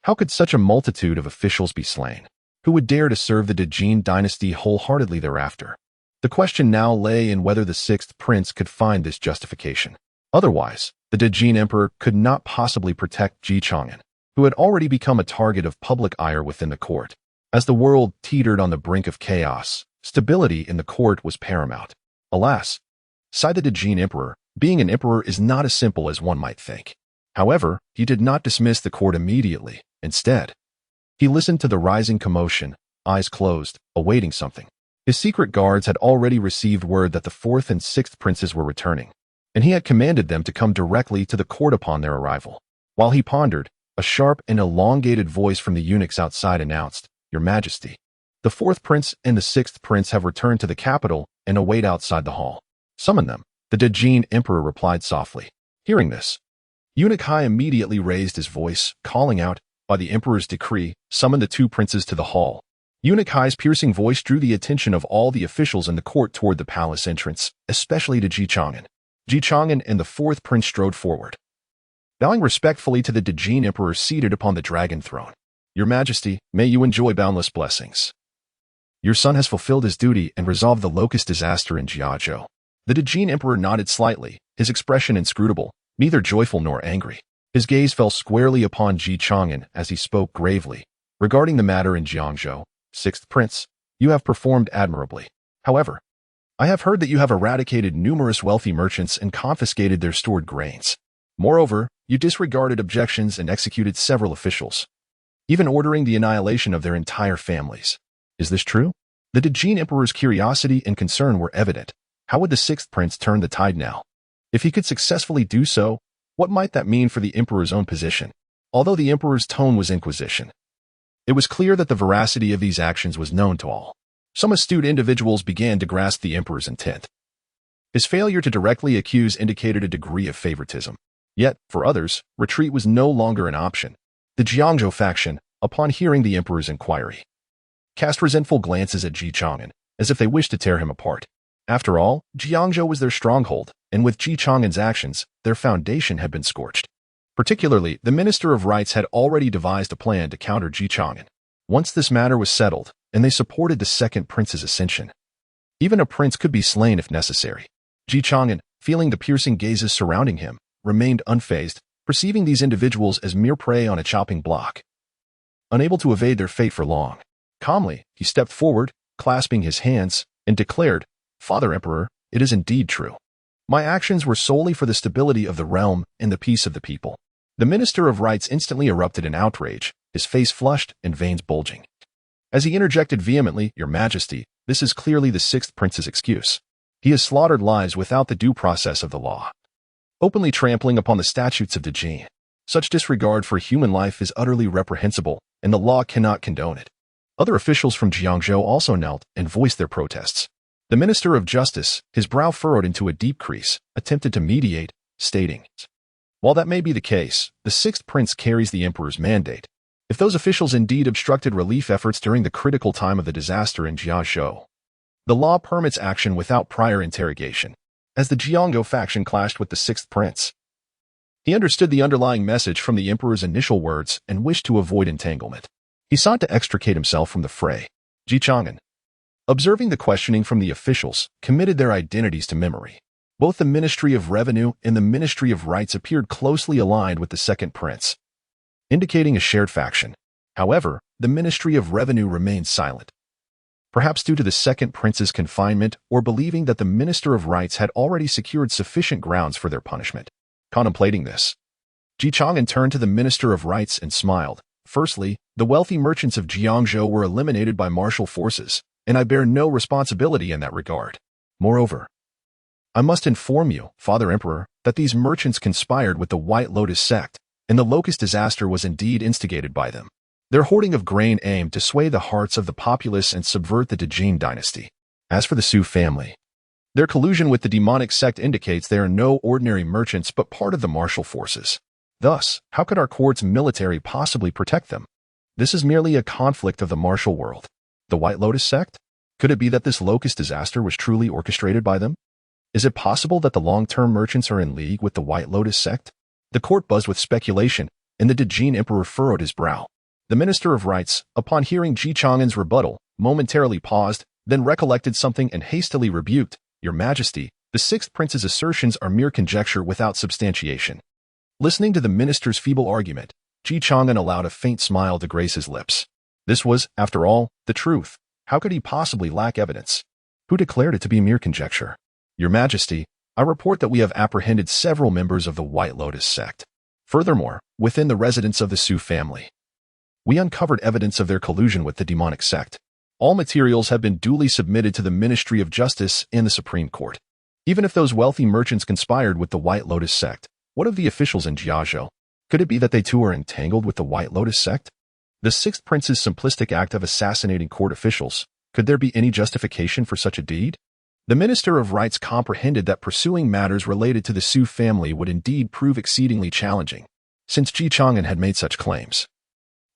how could such a multitude of officials be slain? Who would dare to serve the Dejin dynasty wholeheartedly thereafter? The question now lay in whether the sixth prince could find this justification. Otherwise, the Dejin Emperor could not possibly protect Ji Chang'an, who had already become a target of public ire within the court. As the world teetered on the brink of chaos, stability in the court was paramount. Alas, sighed the Dejin Emperor, being an emperor is not as simple as one might think. However, he did not dismiss the court immediately. Instead, he listened to the rising commotion, eyes closed, awaiting something. His secret guards had already received word that the fourth and sixth princes were returning, and he had commanded them to come directly to the court upon their arrival. While he pondered, a sharp and elongated voice from the eunuchs outside announced, "Your Majesty, the fourth prince and the sixth prince have returned to the capital and await outside the hall." "Summon them," the Dejin Emperor replied softly. Hearing this, Eunuch Hai immediately raised his voice, calling out, "By the Emperor's decree, summon the two princes to the hall." Eunuch Hai's piercing voice drew the attention of all the officials in the court toward the palace entrance, especially to Ji Chang'an. Ji Chang'an and the fourth prince strode forward, bowing respectfully to the Dejin Emperor seated upon the dragon throne. "Your Majesty, may you enjoy boundless blessings. Your son has fulfilled his duty and resolved the locust disaster in Jiangzhou." The Dejin Emperor nodded slightly, his expression inscrutable, neither joyful nor angry. His gaze fell squarely upon Ji Chang'an as he spoke gravely. "Regarding the matter in Jiangzhou, sixth prince, you have performed admirably. However, I have heard that you have eradicated numerous wealthy merchants and confiscated their stored grains. Moreover, you disregarded objections and executed several officials, even ordering the annihilation of their entire families. Is this true?" The Dejin Emperor's curiosity and concern were evident. How would the sixth prince turn the tide now? If he could successfully do so, what might that mean for the emperor's own position? Although the emperor's tone was inquisition, it was clear that the veracity of these actions was known to all. Some astute individuals began to grasp the emperor's intent. His failure to directly accuse indicated a degree of favoritism. Yet, for others, retreat was no longer an option. The Jiangzhou faction, upon hearing the emperor's inquiry, cast resentful glances at Ji Chang'an, as if they wished to tear him apart. After all, Jiangzhou was their stronghold, and with Ji Chang'an's actions, their foundation had been scorched. Particularly, the Minister of Rights had already devised a plan to counter Ji Chang'an. Once this matter was settled, and they supported the second prince's ascension, even a prince could be slain if necessary. Ji Chang'an, feeling the piercing gazes surrounding him, remained unfazed, perceiving these individuals as mere prey on a chopping block. Unable to evade their fate for long, calmly, he stepped forward, clasping his hands, and declared, "Father Emperor, it is indeed true. My actions were solely for the stability of the realm and the peace of the people." The Minister of Rights instantly erupted in outrage, his face flushed and veins bulging. As he interjected vehemently, "Your Majesty, this is clearly the sixth prince's excuse. He has slaughtered lives without the due process of the law, openly trampling upon the statutes of the Jin. Such disregard for human life is utterly reprehensible, and the law cannot condone it." Other officials from Jiangzhou also knelt and voiced their protests. The Minister of Justice, his brow furrowed into a deep crease, attempted to mediate, stating, "While that may be the case, the sixth prince carries the emperor's mandate. If those officials indeed obstructed relief efforts during the critical time of the disaster in Jiangzhou, the law permits action without prior interrogation." As the Jiangzhou faction clashed with the sixth prince, he understood the underlying message from the emperor's initial words and wished to avoid entanglement. He sought to extricate himself from the fray. Chang'an, observing the questioning from the officials, committed their identities to memory. Both the Ministry of Revenue and the Ministry of Rights appeared closely aligned with the second prince, indicating a shared faction. However, the Ministry of Revenue remained silent, perhaps due to the second prince's confinement or believing that the Minister of Rights had already secured sufficient grounds for their punishment. Contemplating this, Chang'an turned to the Minister of Rights and smiled. "Firstly, the wealthy merchants of Jiangzhou were eliminated by martial forces, and I bear no responsibility in that regard. Moreover, I must inform you, Father Emperor, that these merchants conspired with the White Lotus sect, and the locust disaster was indeed instigated by them. Their hoarding of grain aimed to sway the hearts of the populace and subvert the Jin dynasty. As for the Su family, their collusion with the demonic sect indicates they are no ordinary merchants but part of the martial forces. Thus, how could our court's military possibly protect them? This is merely a conflict of the martial world. The White Lotus sect? Could it be that this locust disaster was truly orchestrated by them? Is it possible that the long-term merchants are in league with the White Lotus sect?" The court buzzed with speculation, and the Jin emperor furrowed his brow. The Minister of Rights, upon hearing Chang'an's rebuttal, momentarily paused, then recollected something and hastily rebuked, "Your Majesty, the sixth prince's assertions are mere conjecture without substantiation." Listening to the minister's feeble argument, Chang'an allowed a faint smile to grace his lips. This was, after all, the truth. How could he possibly lack evidence? Who declared it to be mere conjecture? "Your Majesty, I report that we have apprehended several members of the White Lotus sect. Furthermore, within the residence of the Su family, we uncovered evidence of their collusion with the demonic sect. All materials have been duly submitted to the Ministry of Justice and the Supreme Court. Even if those wealthy merchants conspired with the White Lotus sect, what of the officials in Jiangzhou? Could it be that they too are entangled with the White Lotus sect? The sixth prince's simplistic act of assassinating court officials, could there be any justification for such a deed? The Minister of Rights comprehended that pursuing matters related to the Su family would indeed prove exceedingly challenging, since Chang'an had made such claims.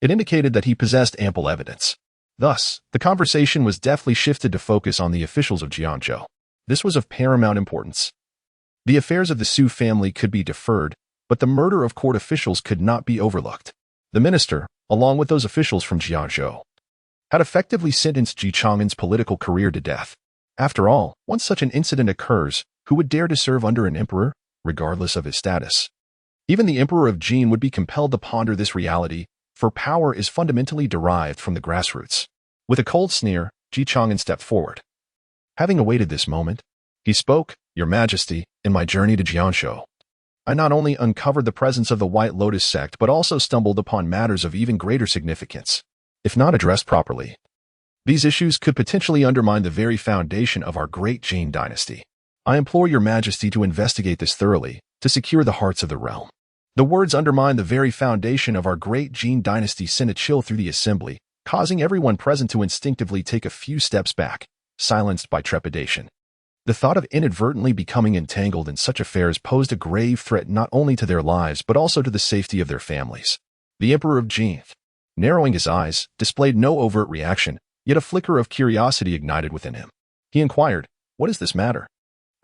It indicated that he possessed ample evidence. Thus, the conversation was deftly shifted to focus on the officials of Jiangzhou. This was of paramount importance. The affairs of the Su family could be deferred, but the murder of court officials could not be overlooked. The minister, along with those officials from Jiangzhou, had effectively sentenced Chang'an's political career to death. After all, once such an incident occurs, who would dare to serve under an emperor, regardless of his status? Even the emperor of Jin would be compelled to ponder this reality, for power is fundamentally derived from the grassroots. With a cold sneer, Chang'an stepped forward. Having awaited this moment, he spoke, "Your Majesty, in my journey to Jiangzhou, I not only uncovered the presence of the White Lotus sect but also stumbled upon matters of even greater significance. If not addressed properly, these issues could potentially undermine the very foundation of our great Jin dynasty. I implore your Majesty to investigate this thoroughly, to secure the hearts of the realm." The words "undermine the very foundation of our great Jin dynasty" sent a chill through the assembly, causing everyone present to instinctively take a few steps back, silenced by trepidation. The thought of inadvertently becoming entangled in such affairs posed a grave threat not only to their lives but also to the safety of their families. The Emperor of Jin, narrowing his eyes, displayed no overt reaction, yet a flicker of curiosity ignited within him. He inquired, "What is this matter?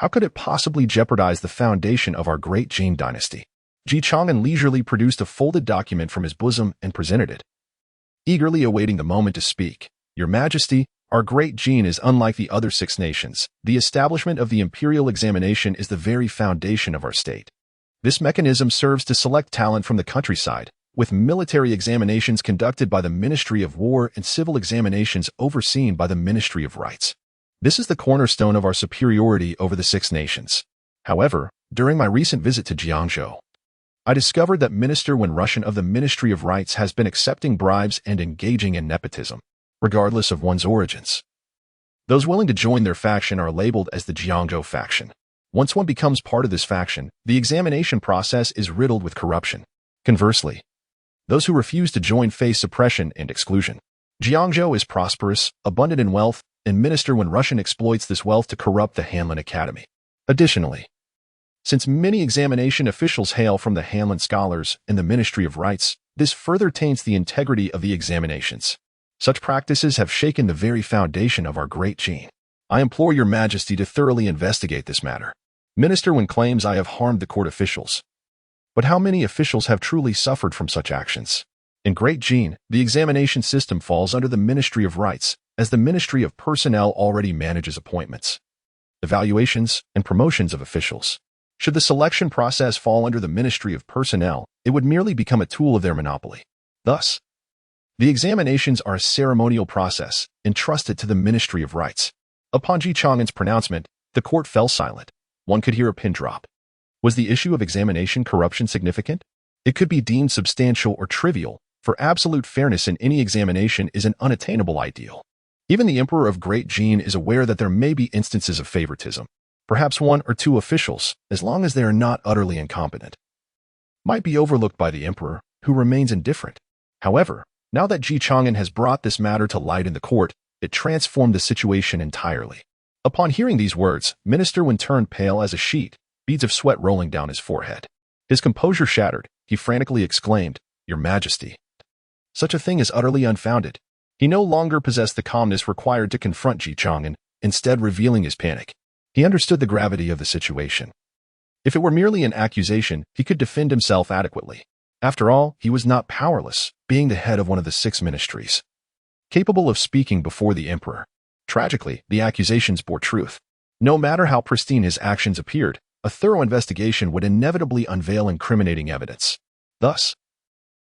How could it possibly jeopardize the foundation of our great Jin dynasty?" Chang'an leisurely produced a folded document from his bosom and presented it, eagerly awaiting the moment to speak. "Your Majesty, our great Jin is unlike the other 6 nations. The establishment of the imperial examination is the very foundation of our state. This mechanism serves to select talent from the countryside, with military examinations conducted by the Ministry of War and civil examinations overseen by the Ministry of Rights. This is the cornerstone of our superiority over the 6 nations. However, during my recent visit to Jiangzhou, I discovered that Minister Wen Russian of the Ministry of Rights has been accepting bribes and engaging in nepotism. regardless of one's origins. Those willing to join their faction are labeled as the Jiangzhou faction. Once one becomes part of this faction, the examination process is riddled with corruption. Conversely, those who refuse to join face suppression and exclusion. Jiangzhou is prosperous, abundant in wealth, and minister when Russian exploits this wealth to corrupt the Hanlin Academy. Additionally, since many examination officials hail from the Hanlin scholars and the Ministry of Rites, this further taints the integrity of the examinations. Such practices have shaken the very foundation of our great gene. I implore your majesty to thoroughly investigate this matter. Minister Wen claims I have harmed the court officials. But how many officials have truly suffered from such actions? In Great Gene, the examination system falls under the Ministry of Rites, as the Ministry of Personnel already manages appointments, evaluations, and promotions of officials. Should the selection process fall under the Ministry of Personnel, it would merely become a tool of their monopoly. Thus, the examinations are a ceremonial process entrusted to the Ministry of Rites. Upon Ji Chang'an's pronouncement, the court fell silent. One could hear a pin drop. Was the issue of examination corruption significant? It could be deemed substantial or trivial, for absolute fairness in any examination is an unattainable ideal. Even the Emperor of Great Gene is aware that there may be instances of favoritism. Perhaps one or two officials, as long as they are not utterly incompetent, might be overlooked by the Emperor, who remains indifferent. However, now that Ji Chang'an has brought this matter to light in the court, it transformed the situation entirely. Upon hearing these words, Minister Wen turned pale as a sheet, beads of sweat rolling down his forehead. His composure shattered, he frantically exclaimed, "Your Majesty, such a thing is utterly unfounded." He no longer possessed the calmness required to confront Ji Chang'an, instead revealing his panic. He understood the gravity of the situation. If it were merely an accusation, he could defend himself adequately. After all, he was not powerless, being the head of one of the 6 ministries, capable of speaking before the emperor. Tragically, the accusations bore truth. No matter how pristine his actions appeared, a thorough investigation would inevitably unveil incriminating evidence. Thus,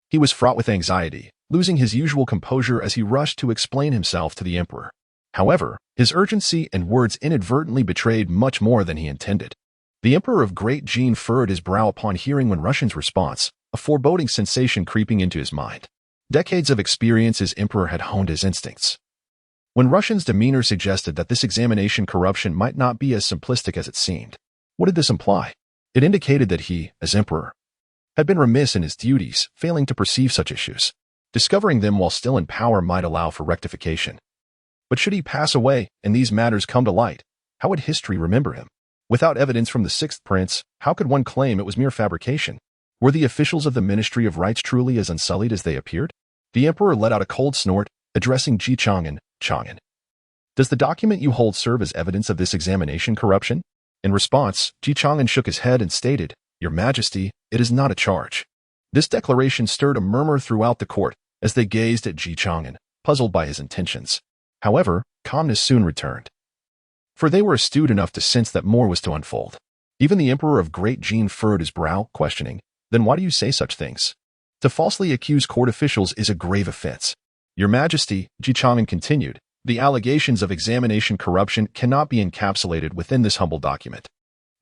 he was fraught with anxiety, losing his usual composure as he rushed to explain himself to the emperor. However, his urgency and words inadvertently betrayed much more than he intended. The Emperor of Great Gene furrowed his brow upon hearing Wen Russian's response, a foreboding sensation creeping into his mind. Decades of experience as emperor had honed his instincts. When Russian's demeanor suggested that this examination corruption might not be as simplistic as it seemed. What did this imply? It indicated that he, as emperor, had been remiss in his duties, failing to perceive such issues. Discovering them while still in power might allow for rectification. But should he pass away and these matters come to light, how would history remember him? Without evidence from the 6th prince, how could one claim it was mere fabrication? Were the officials of the Ministry of Rites truly as unsullied as they appeared? The emperor let out a cold snort, addressing Ji Chang'an. "Chang'an, does the document you hold serve as evidence of this examination corruption?" In response, Ji Chang'an shook his head and stated, "Your Majesty, it is not a charge." This declaration stirred a murmur throughout the court as they gazed at Ji Chang'an, puzzled by his intentions. However, calmness soon returned, for they were astute enough to sense that more was to unfold. Even the Emperor of Great Gene furrowed his brow, questioning, "Then why do you say such things? To falsely accuse court officials is a grave offense." "Your Majesty," Ji Chang'an continued, "the allegations of examination corruption cannot be encapsulated within this humble document.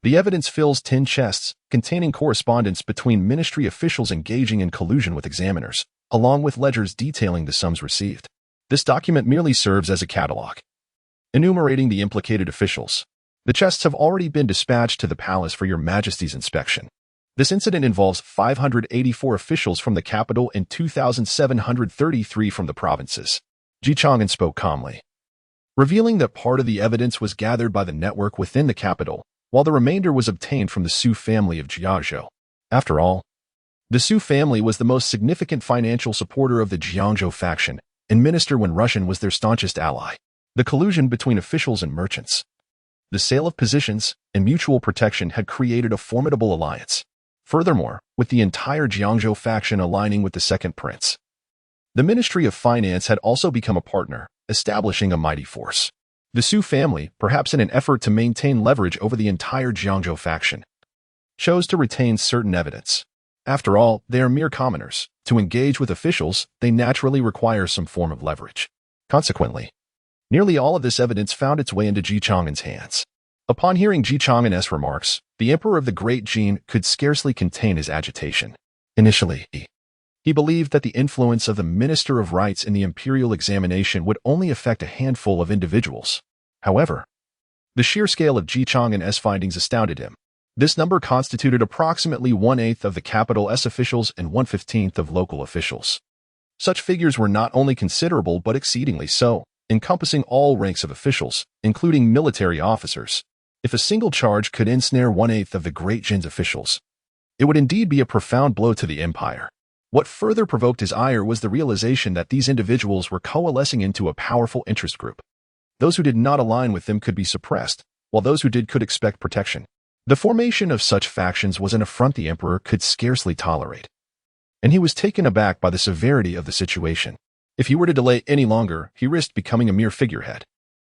The evidence fills 10 chests, containing correspondence between ministry officials engaging in collusion with examiners, along with ledgers detailing the sums received. This document merely serves as a catalog, enumerating the implicated officials. The chests have already been dispatched to the palace for your Majesty's inspection. This incident involves 584 officials from the capital and 2,733 from the provinces." Ji Chang'an spoke calmly, revealing that part of the evidence was gathered by the network within the capital, while the remainder was obtained from the Su family of Jiangzhou. After all, the Su family was the most significant financial supporter of the Jiangzhou faction, and Minister Wen Russian was their staunchest ally. The collusion between officials and merchants, the sale of positions, and mutual protection had created a formidable alliance. Furthermore, with the entire Jiangzhou faction aligning with the 2nd prince, the Ministry of Finance had also become a partner, establishing a mighty force. The Su family, perhaps in an effort to maintain leverage over the entire Jiangzhou faction, chose to retain certain evidence. After all, they are mere commoners. To engage with officials, they naturally require some form of leverage. Consequently, nearly all of this evidence found its way into Ji Chang'an's hands. Upon hearing Ji Chang'an's remarks, the Emperor of the Great Gene could scarcely contain his agitation. Initially, He believed that the influence of the Minister of Rights in the imperial examination would only affect a handful of individuals. However, the sheer scale of Chang'an's findings astounded him. This number constituted approximately 1/8 of the capital S officials and 1/15 of local officials. Such figures were not only considerable but exceedingly so, encompassing all ranks of officials, including military officers. If a single charge could ensnare 1/8 of the Great Jin's officials, it would indeed be a profound blow to the empire. What further provoked his ire was the realization that these individuals were coalescing into a powerful interest group. Those who did not align with them could be suppressed, while those who did could expect protection. The formation of such factions was an affront the emperor could scarcely tolerate, and he was taken aback by the severity of the situation. If he were to delay any longer, he risked becoming a mere figurehead.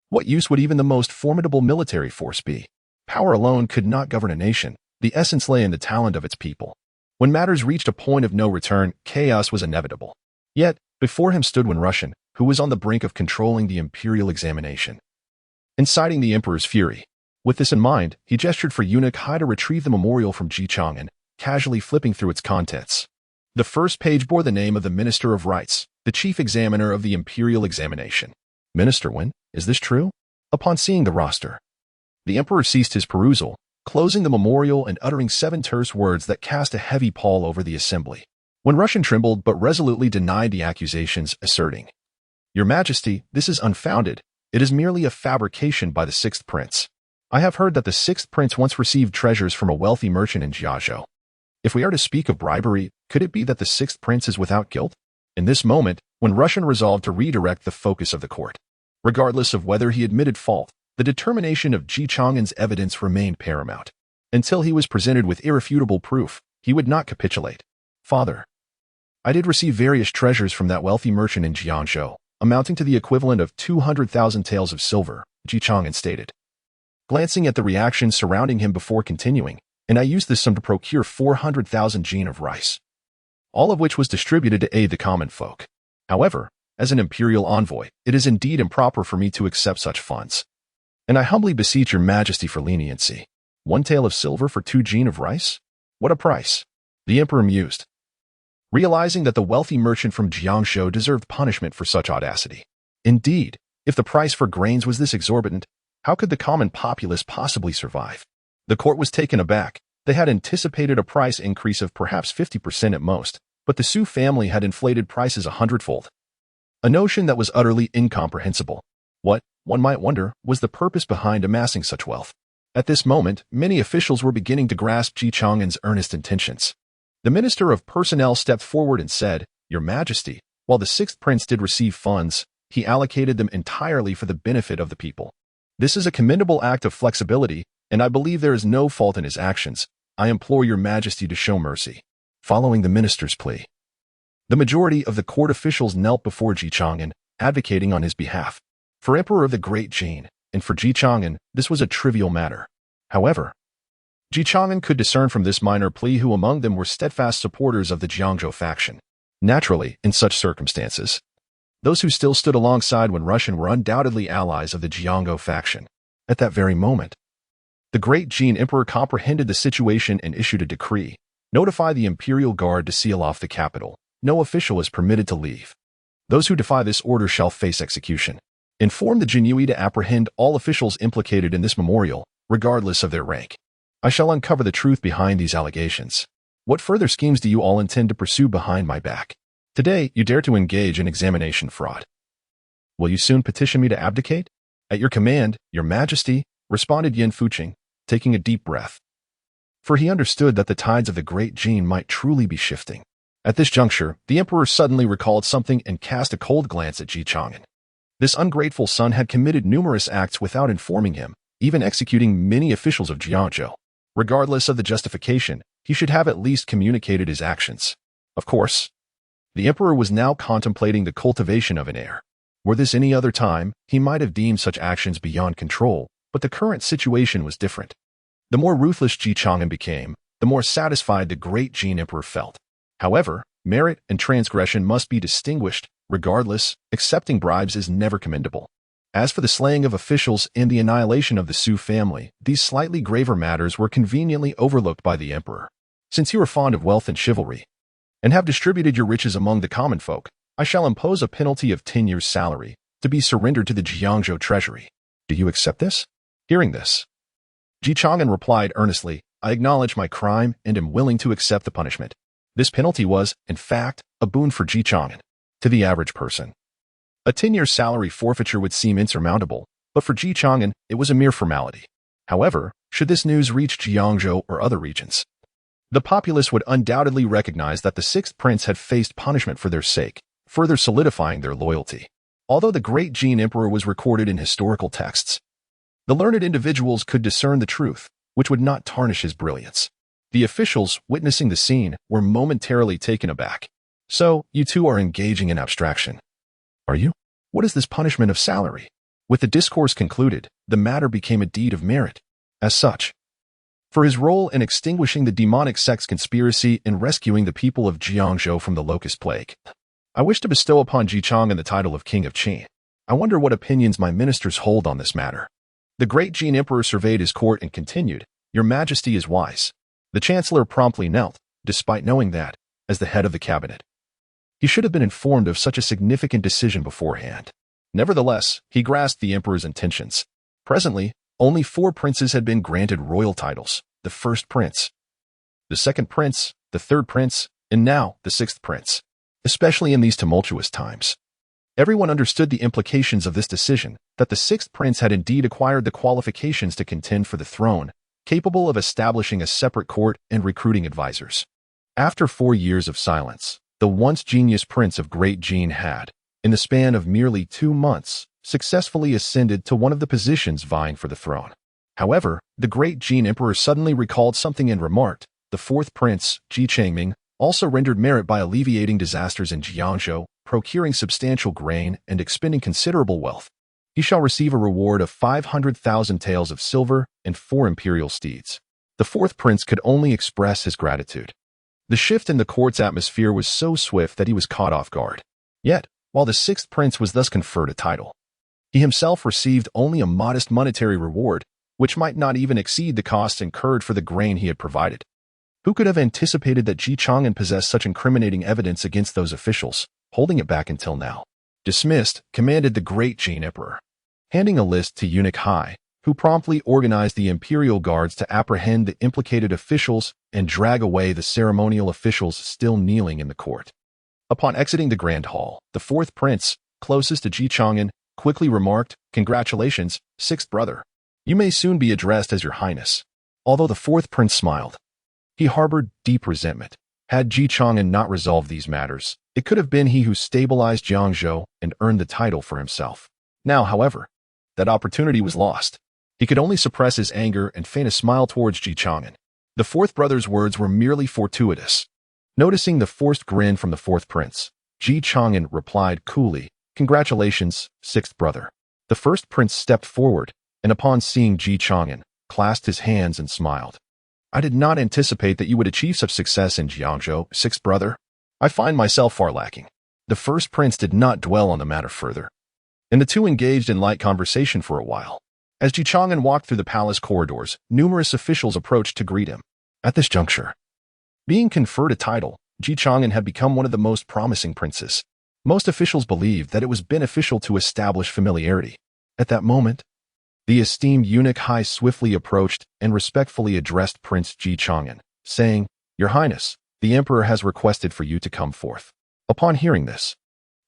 What use would even the most formidable military force be? Power alone could not govern a nation. The essence lay in the talent of its people. When matters reached a point of no return, chaos was inevitable. Yet, before him stood one Russian, who was on the brink of controlling the imperial examination, inciting the emperor's fury. With this in mind, he gestured for eunuch Hai to retrieve the memorial from Chang'an, casually flipping through its contents. The first page bore the name of the Minister of Rights, the chief examiner of the imperial examination. Minister Wen, is this true? Upon seeing the roster, the emperor ceased his perusal, closing the memorial and uttering 7 terse words that cast a heavy pall over the assembly. When Russian trembled but resolutely denied the accusations, asserting, "Your Majesty, this is unfounded. It is merely a fabrication by the 6th prince. I have heard that the 6th prince once received treasures from a wealthy merchant in Jiazhou. If we are to speak of bribery, could it be that the 6th prince is without guilt?" In this moment, when Russian resolved to redirect the focus of the court, regardless of whether he admitted fault, the determination of Chang'an's evidence remained paramount. Until he was presented with irrefutable proof, he would not capitulate. "Father, I did receive various treasures from that wealthy merchant in Jiangzhou, amounting to the equivalent of 200,000 taels of silver," Chang'an stated, glancing at the reaction surrounding him before continuing, "and I used this sum to procure 400,000 jin of rice, all of which was distributed to aid the common folk. However, as an imperial envoy, it is indeed improper for me to accept such funds, and I humbly beseech your Majesty for leniency. 1 tael of silver for 2 jin of rice? What a price!" The emperor mused, realizing that the wealthy merchant from Jiangzhou deserved punishment for such audacity. Indeed, if the price for grains was this exorbitant, how could the common populace possibly survive? The court was taken aback. They had anticipated a price increase of perhaps 50% at most, but the Su family had inflated prices 100-fold. A notion that was utterly incomprehensible. What, one might wonder, was the purpose behind amassing such wealth? At this moment, many officials were beginning to grasp Chang'an's earnest intentions. The Minister of Personnel stepped forward and said, "Your Majesty, while the 6th prince did receive funds, he allocated them entirely for the benefit of the people. This is a commendable act of flexibility, and I believe there is no fault in his actions. I implore your Majesty to show mercy." Following the minister's plea, the majority of the court officials knelt before Chang'an, advocating on his behalf. For Emperor of the Great Jin, and for Chang'an, this was a trivial matter. However, Chang'an could discern from this minor plea who among them were steadfast supporters of the Jiangzhou faction. Naturally, in such circumstances, those who still stood alongside when Russian were undoubtedly allies of the Jiangzhou faction. At that very moment, the Great Jin Emperor comprehended the situation and issued a decree. Notify the Imperial Guard to seal off the capital. No official is permitted to leave. Those who defy this order shall face execution. Inform the Jinyui to apprehend all officials implicated in this memorial, regardless of their rank. I shall uncover the truth behind these allegations. What further schemes do you all intend to pursue behind my back? Today, you dare to engage in examination fraud. Will you soon petition me to abdicate? At your command, your Majesty, responded Yin Fuqing, taking a deep breath. For he understood that the tides of the Great Jin might truly be shifting. At this juncture, the emperor suddenly recalled something and cast a cold glance at Chang'an. This ungrateful son had committed numerous acts without informing him, even executing many officials of Jiangzhou. Regardless of the justification, he should have at least communicated his actions. Of course, the emperor was now contemplating the cultivation of an heir. Were this any other time, he might have deemed such actions beyond control, but the current situation was different. The more ruthless Chang'an became, the more satisfied the Great Jin Emperor felt. However, merit and transgression must be distinguished. Regardless, accepting bribes is never commendable. As for the slaying of officials and the annihilation of the Su family, these slightly graver matters were conveniently overlooked by the emperor. Since you are fond of wealth and chivalry, and have distributed your riches among the common folk, I shall impose a penalty of 10 years' salary to be surrendered to the Jiangzhou treasury. Do you accept this? Hearing this, Ji Chang'an replied earnestly, I acknowledge my crime and am willing to accept the punishment. This penalty was, in fact, a boon for Ji Chang'an. To the average person, a 10-year salary forfeiture would seem insurmountable, but for Ji Chang'an, it was a mere formality. However, should this news reach Jiangzhou or other regions, the populace would undoubtedly recognize that the sixth prince had faced punishment for their sake, further solidifying their loyalty. Although the great Jin emperor was recorded in historical texts, the learned individuals could discern the truth, which would not tarnish his brilliance. The officials, witnessing the scene, were momentarily taken aback. So, you two are engaging in abstraction. Are you? What is this punishment of salary? With the discourse concluded, the matter became a deed of merit. As such, for his role in extinguishing the demonic sect's conspiracy and rescuing the people of Jiangzhou from the locust plague, I wish to bestow upon Ji Chang'an the title of King of Qin. I wonder what opinions my ministers hold on this matter. The great Jin emperor surveyed his court and continued, Your Majesty is wise. The chancellor promptly knelt, despite knowing that, as the head of the cabinet, he should have been informed of such a significant decision beforehand. Nevertheless, he grasped the emperor's intentions. Presently, only 4 princes had been granted royal titles: the first prince, the second prince, the third prince, and now the sixth prince. Especially in these tumultuous times, everyone understood the implications of this decision, that the sixth prince had indeed acquired the qualifications to contend for the throne, capable of establishing a separate court and recruiting advisors. After 4 years of silence, the once genius prince of Great Jin had, in the span of merely 2 months, successfully ascended to one of the positions vying for the throne. However, the great Jin emperor suddenly recalled something and remarked, the fourth prince, Ji Changming, also rendered merit by alleviating disasters in Jiangzhou, procuring substantial grain, and expending considerable wealth. He shall receive a reward of 500,000 taels of silver and 4 imperial steeds. The fourth prince could only express his gratitude. The shift in the court's atmosphere was so swift that he was caught off guard. Yet, while the sixth prince was thus conferred a title, he himself received only a modest monetary reward, which might not even exceed the costs incurred for the grain he had provided. Who could have anticipated that Ji Chang'an possessed such incriminating evidence against those officials, holding it back until now? Dismissed, commanded the great Jin emperor, handing a list to Eunuch Hai, who promptly organized the imperial guards to apprehend the implicated officials and drag away the ceremonial officials still kneeling in the court. Upon exiting the grand hall, the fourth prince, closest to Ji Chang'an, quickly remarked, Congratulations, sixth brother. You may soon be addressed as your highness. Although the fourth prince smiled, he harbored deep resentment. Had Ji Chang'an not resolved these matters, it could have been he who stabilized Jiangzhou and earned the title for himself. Now, however, that opportunity was lost. He could only suppress his anger and feign a smile towards Ji Chang'an. The fourth brother's words were merely fortuitous. Noticing the forced grin from the fourth prince, Ji Chang'an replied coolly, Congratulations, sixth brother. The first prince stepped forward, and upon seeing Ji Chang'an, clasped his hands and smiled. I did not anticipate that you would achieve such success in Jiangzhou, sixth brother. I find myself far lacking. The first prince did not dwell on the matter further, and the two engaged in light conversation for a while. As Ji Chang'an walked through the palace corridors, numerous officials approached to greet him. At this juncture, being conferred a title, Ji Chang'an had become one of the most promising princes. Most officials believed that it was beneficial to establish familiarity. At that moment, the esteemed Eunuch Hai swiftly approached and respectfully addressed Prince Ji Chang'an, saying, Your Highness, the Emperor has requested for you to come forth. Upon hearing this,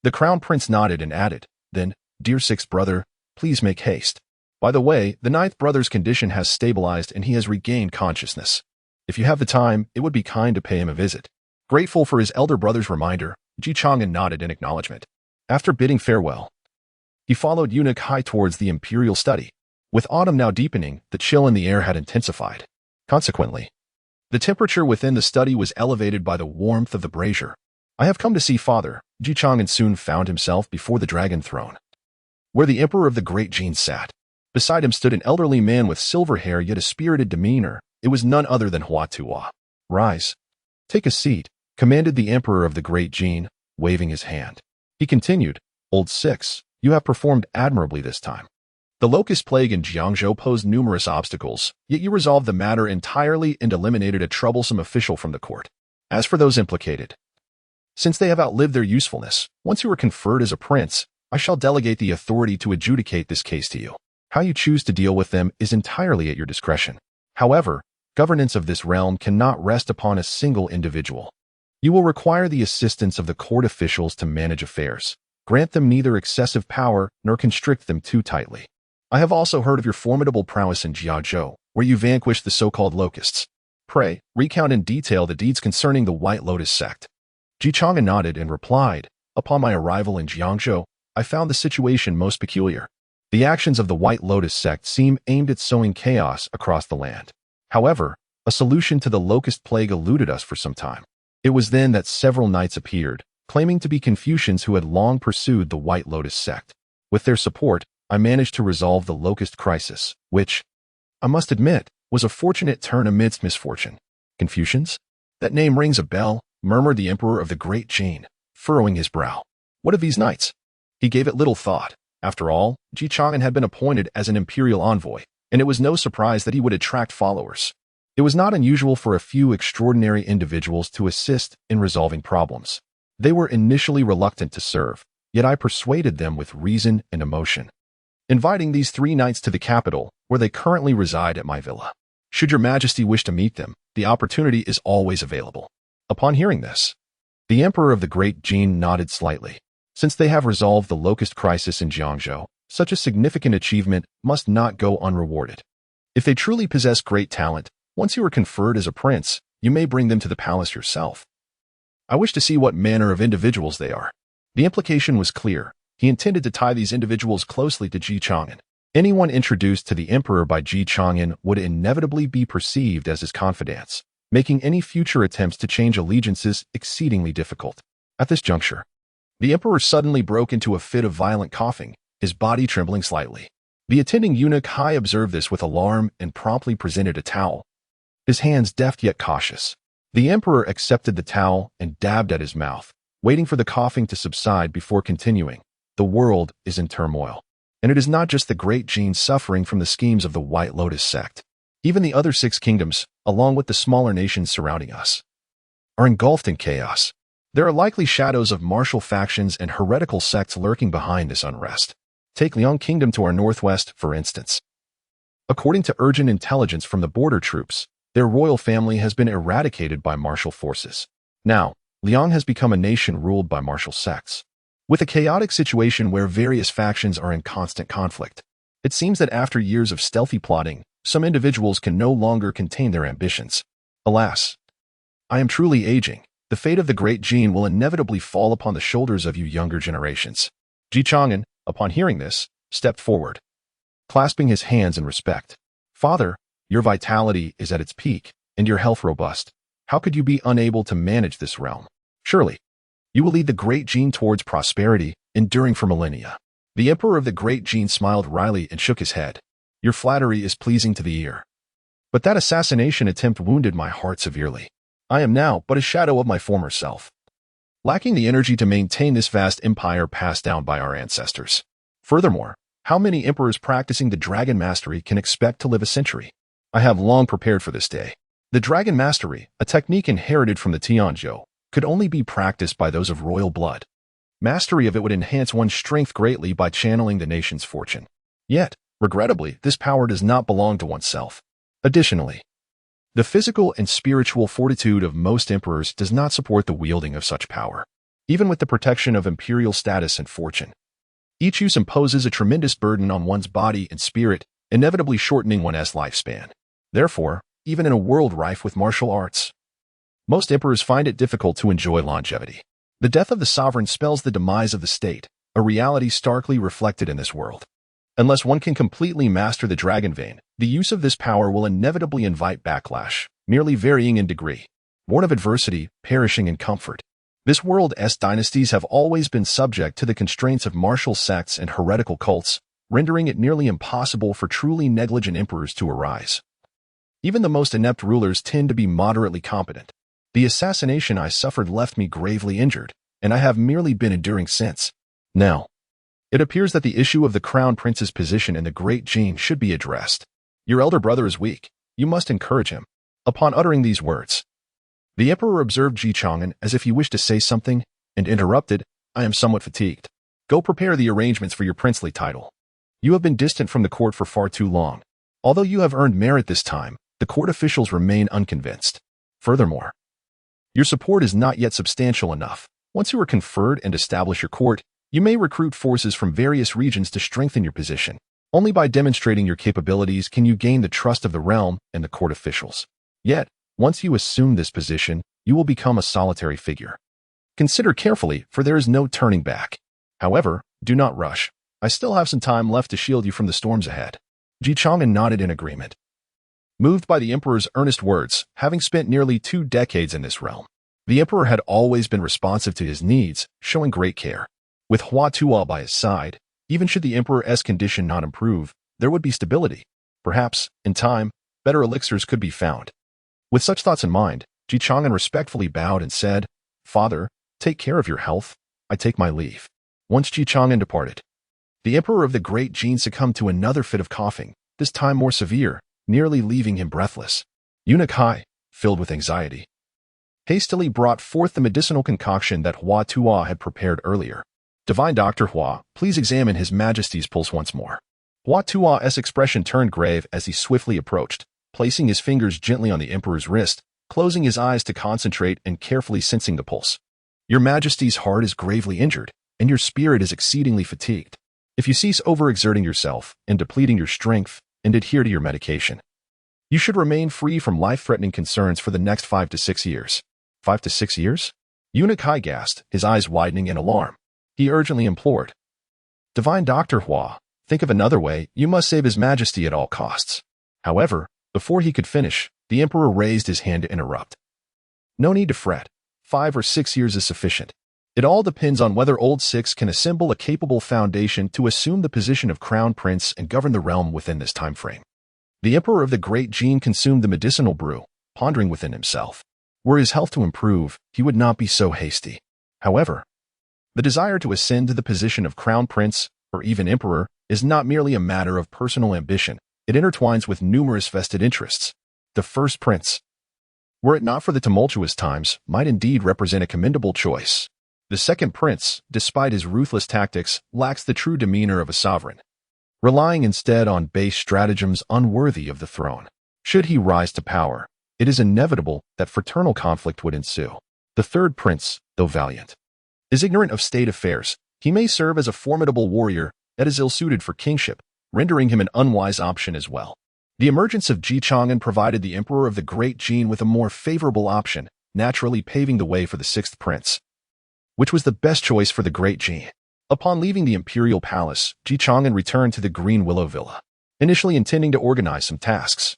the Crown Prince nodded and added, Then, dear sixth brother, please make haste. By the way, the ninth brother's condition has stabilized and he has regained consciousness. If you have the time, it would be kind to pay him a visit. Grateful for his elder brother's reminder, Ji Chang'an nodded in acknowledgement. After bidding farewell, he followed Eunuch Hai towards the imperial study. With autumn now deepening, the chill in the air had intensified. Consequently, the temperature within the study was elevated by the warmth of the brazier. I have come to see father. Ji Chang'an soon found himself before the dragon throne, where the emperor of the great Jin sat. Beside him stood an elderly man with silver hair yet a spirited demeanor. It was none other than Hua Tuo. Rise. Take a seat, commanded the emperor of the great Jin, waving his hand. He continued, Old Six, you have performed admirably this time. The locust plague in Jiangzhou posed numerous obstacles, yet you resolved the matter entirely and eliminated a troublesome official from the court. As for those implicated, Since they have outlived their usefulness, once you are conferred as a prince, I shall delegate the authority to adjudicate this case to you. How you choose to deal with them is entirely at your discretion. However, governance of this realm cannot rest upon a single individual. You will require the assistance of the court officials to manage affairs. Grant them neither excessive power nor constrict them too tightly. I have also heard of your formidable prowess in Jiazhou, where you vanquished the so-called locusts. Pray, recount in detail the deeds concerning the White Lotus sect. Chang'an nodded and replied, upon my arrival in Jiangzhou, I found the situation most peculiar. The actions of the White Lotus sect seem aimed at sowing chaos across the land. However, a solution to the locust plague eluded us for some time. It was then that several knights appeared, claiming to be Confucians who had long pursued the White Lotus sect. With their support, I managed to resolve the locust crisis, which, I must admit, was a fortunate turn amidst misfortune. Confucians? That name rings a bell, murmured the emperor of the Great Jin, furrowing his brow. What of these knights? He gave it little thought. After all, Chang'an had been appointed as an imperial envoy, and it was no surprise that he would attract followers. It was not unusual for a few extraordinary individuals to assist in resolving problems. They were initially reluctant to serve, yet I persuaded them with reason and emotion, inviting these 3 knights to the capital, where they currently reside at my villa. Should your majesty wish to meet them, the opportunity is always available. Upon hearing this, the emperor of the Great Jin nodded slightly. Since they have resolved the locust crisis in Jiangzhou, such a significant achievement must not go unrewarded. If they truly possess great talent, once you are conferred as a prince, you may bring them to the palace yourself. I wish to see what manner of individuals they are. The implication was clear. He intended to tie these individuals closely to Chang'an. Anyone introduced to the emperor by Chang'an would inevitably be perceived as his confidants, making any future attempts to change allegiances exceedingly difficult. At this juncture, the emperor suddenly broke into a fit of violent coughing, his body trembling slightly. The attending eunuch Hai observed this with alarm and promptly presented a towel, his hands deft yet cautious. The emperor accepted the towel and dabbed at his mouth, waiting for the coughing to subside before continuing. The world is in turmoil, and it is not just the Great Jin suffering from the schemes of the White Lotus sect. Even the other 6 kingdoms, along with the smaller nations surrounding us, are engulfed in chaos. There are likely shadows of martial factions and heretical sects lurking behind this unrest. Take Liang Kingdom to our northwest, for instance. According to urgent intelligence from the border troops, their royal family has been eradicated by martial forces. Now, Liang has become a nation ruled by martial sects, with a chaotic situation where various factions are in constant conflict. It seems that after years of stealthy plotting, some individuals can no longer contain their ambitions. Alas, I am truly aging. The fate of the Great Jin will inevitably fall upon the shoulders of you younger generations. Chang'an, upon hearing this, stepped forward, clasping his hands in respect. Father, your vitality is at its peak, and your health robust. How could you be unable to manage this realm? Surely, you will lead the Great Jin towards prosperity, enduring for millennia. The emperor of the Great Jin smiled wryly and shook his head. Your flattery is pleasing to the ear, but that assassination attempt wounded my heart severely. I am now but a shadow of my former self, lacking the energy to maintain this vast empire passed down by our ancestors. Furthermore, how many emperors practicing the dragon mastery can expect to live a century? I have long prepared for this day. The dragon mastery, a technique inherited from the Tianzhou, could only be practiced by those of royal blood. Mastery of it would enhance one's strength greatly by channeling the nation's fortune. Yet, regrettably, this power does not belong to oneself. Additionally, the physical and spiritual fortitude of most emperors does not support the wielding of such power, even with the protection of imperial status and fortune. Each use imposes a tremendous burden on one's body and spirit, inevitably shortening one's lifespan. Therefore, even in a world rife with martial arts, most emperors find it difficult to enjoy longevity. The death of the sovereign spells the demise of the state, a reality starkly reflected in this world. Unless one can completely master the dragon vein, the use of this power will inevitably invite backlash, merely varying in degree. Born of adversity, perishing in comfort. This world's dynasties have always been subject to the constraints of martial sects and heretical cults, rendering it nearly impossible for truly negligent emperors to arise. Even the most inept rulers tend to be moderately competent. The assassination I suffered left me gravely injured, and I have merely been enduring since. Now, it appears that the issue of the crown prince's position in the Great Jin should be addressed. Your elder brother is weak. You must encourage him. Upon uttering these words, The emperor observed Ji Chang'an as if he wished to say something, and interrupted, "I am somewhat fatigued. Go prepare the arrangements for your princely title. You have been distant from the court for far too long. Although you have earned merit this time, the court officials remain unconvinced. Furthermore, your support is not yet substantial enough. Once you are conferred and establish your court, you may recruit forces from various regions to strengthen your position. Only by demonstrating your capabilities can you gain the trust of the realm and the court officials. Yet, once you assume this position, you will become a solitary figure. Consider carefully, for there is no turning back. However, do not rush. I still have some time left to shield you from the storms ahead." Ji Chang'an nodded in agreement. Moved by the emperor's earnest words, having spent nearly 2 decades in this realm, the emperor had always been responsive to his needs, showing great care. With Hua Tuo by his side, even should the emperor's condition not improve, there would be stability. Perhaps, in time, better elixirs could be found. With such thoughts in mind, Ji Chang'an respectfully bowed and said, "Father, take care of your health. I take my leave." Once Ji Chang'an departed, the emperor of the Great Jin succumbed to another fit of coughing, this time more severe, nearly leaving him breathless. Eunuch Hai, filled with anxiety, hastily brought forth the medicinal concoction that Hua Tuo had prepared earlier. "Divine Dr. Hua, please examine His Majesty's pulse once more." Hua Tuo's expression turned grave as he swiftly approached, placing his fingers gently on the emperor's wrist, closing his eyes to concentrate and carefully sensing the pulse. "Your Majesty's heart is gravely injured, and your spirit is exceedingly fatigued. If you cease overexerting yourself and depleting your strength and adhere to your medication, you should remain free from life-threatening concerns for the next 5 to 6 years." 5 to 6 years? Eunuch Hai gasped, his eyes widening in alarm. He urgently implored, "Divine Dr. Hua, think of another way. You must save His Majesty at all costs." However, before he could finish, the emperor raised his hand to interrupt. "No need to fret. 5 or 6 years is sufficient. It all depends on whether Old Six can assemble a capable foundation to assume the position of crown prince and govern the realm within this time frame." The emperor of the Great Jin consumed the medicinal brew, pondering within himself. Were his health to improve, he would not be so hasty. However, the desire to ascend to the position of crown prince, or even emperor, is not merely a matter of personal ambition. It intertwines with numerous vested interests. The first prince, were it not for the tumultuous times, might indeed represent a commendable choice. The second prince, despite his ruthless tactics, lacks the true demeanor of a sovereign, relying instead on base stratagems unworthy of the throne. Should he rise to power, it is inevitable that fraternal conflict would ensue. The third prince, though valiant, is ignorant of state affairs. He may serve as a formidable warrior that is ill-suited for kingship, rendering him an unwise option as well. The emergence of Ji Chang'an provided the emperor of the Great Jin with a more favorable option, naturally paving the way for the sixth prince, which was the best choice for the Great Jin. Upon leaving the imperial palace, Ji Chang'an returned to the Green Willow Villa, initially intending to organize some tasks.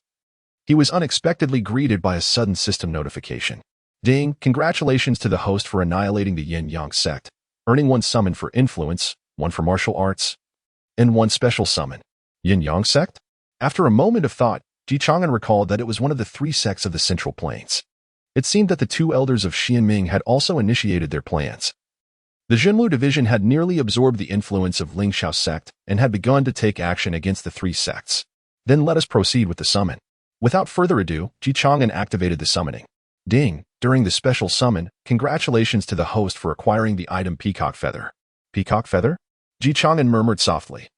He was unexpectedly greeted by a sudden system notification. "Ding, congratulations to the host for annihilating the Yin-Yang sect, earning 1 summon for influence, 1 for martial arts, and 1 special summon." Yin-Yang sect? After a moment of thought, Ji Chang'an recalled that it was one of the 3 sects of the Central Plains. It seemed that the 2 elders of Xianming had also initiated their plans. The Zhenlu division had nearly absorbed the influence of Lingxiao sect and had begun to take action against the 3 sects. Then let us proceed with the summon. Without further ado, Ji Chang'an activated the summoning. Ding! During the special summon, congratulations to the host for acquiring the item Peacock Feather. Peacock Feather? Ji Chang'an murmured softly,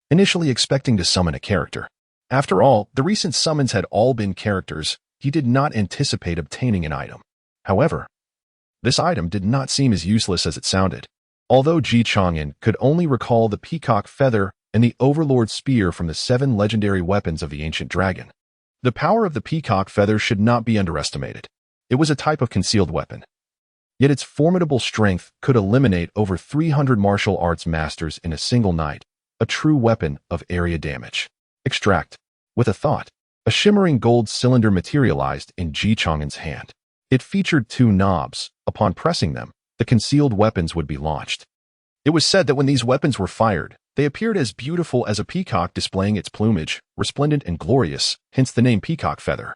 initially expecting to summon a character. After all, the recent summons had all been characters. He did not anticipate obtaining an item. However, this item did not seem as useless as it sounded. Although Ji Chang'an could only recall the Peacock Feather and the Overlord Spear from the 7 legendary weapons of the Ancient Dragon, the power of the Peacock Feather should not be underestimated. It was a type of concealed weapon. Yet its formidable strength could eliminate over 300 martial arts masters in a single night, a true weapon of area damage. Extract. With a thought, a shimmering gold cylinder materialized in Ji Chang'an's hand. It featured 2 knobs. Upon pressing them, the concealed weapons would be launched. It was said that when these weapons were fired, they appeared as beautiful as a peacock displaying its plumage, resplendent and glorious, hence the name Peacock Feather.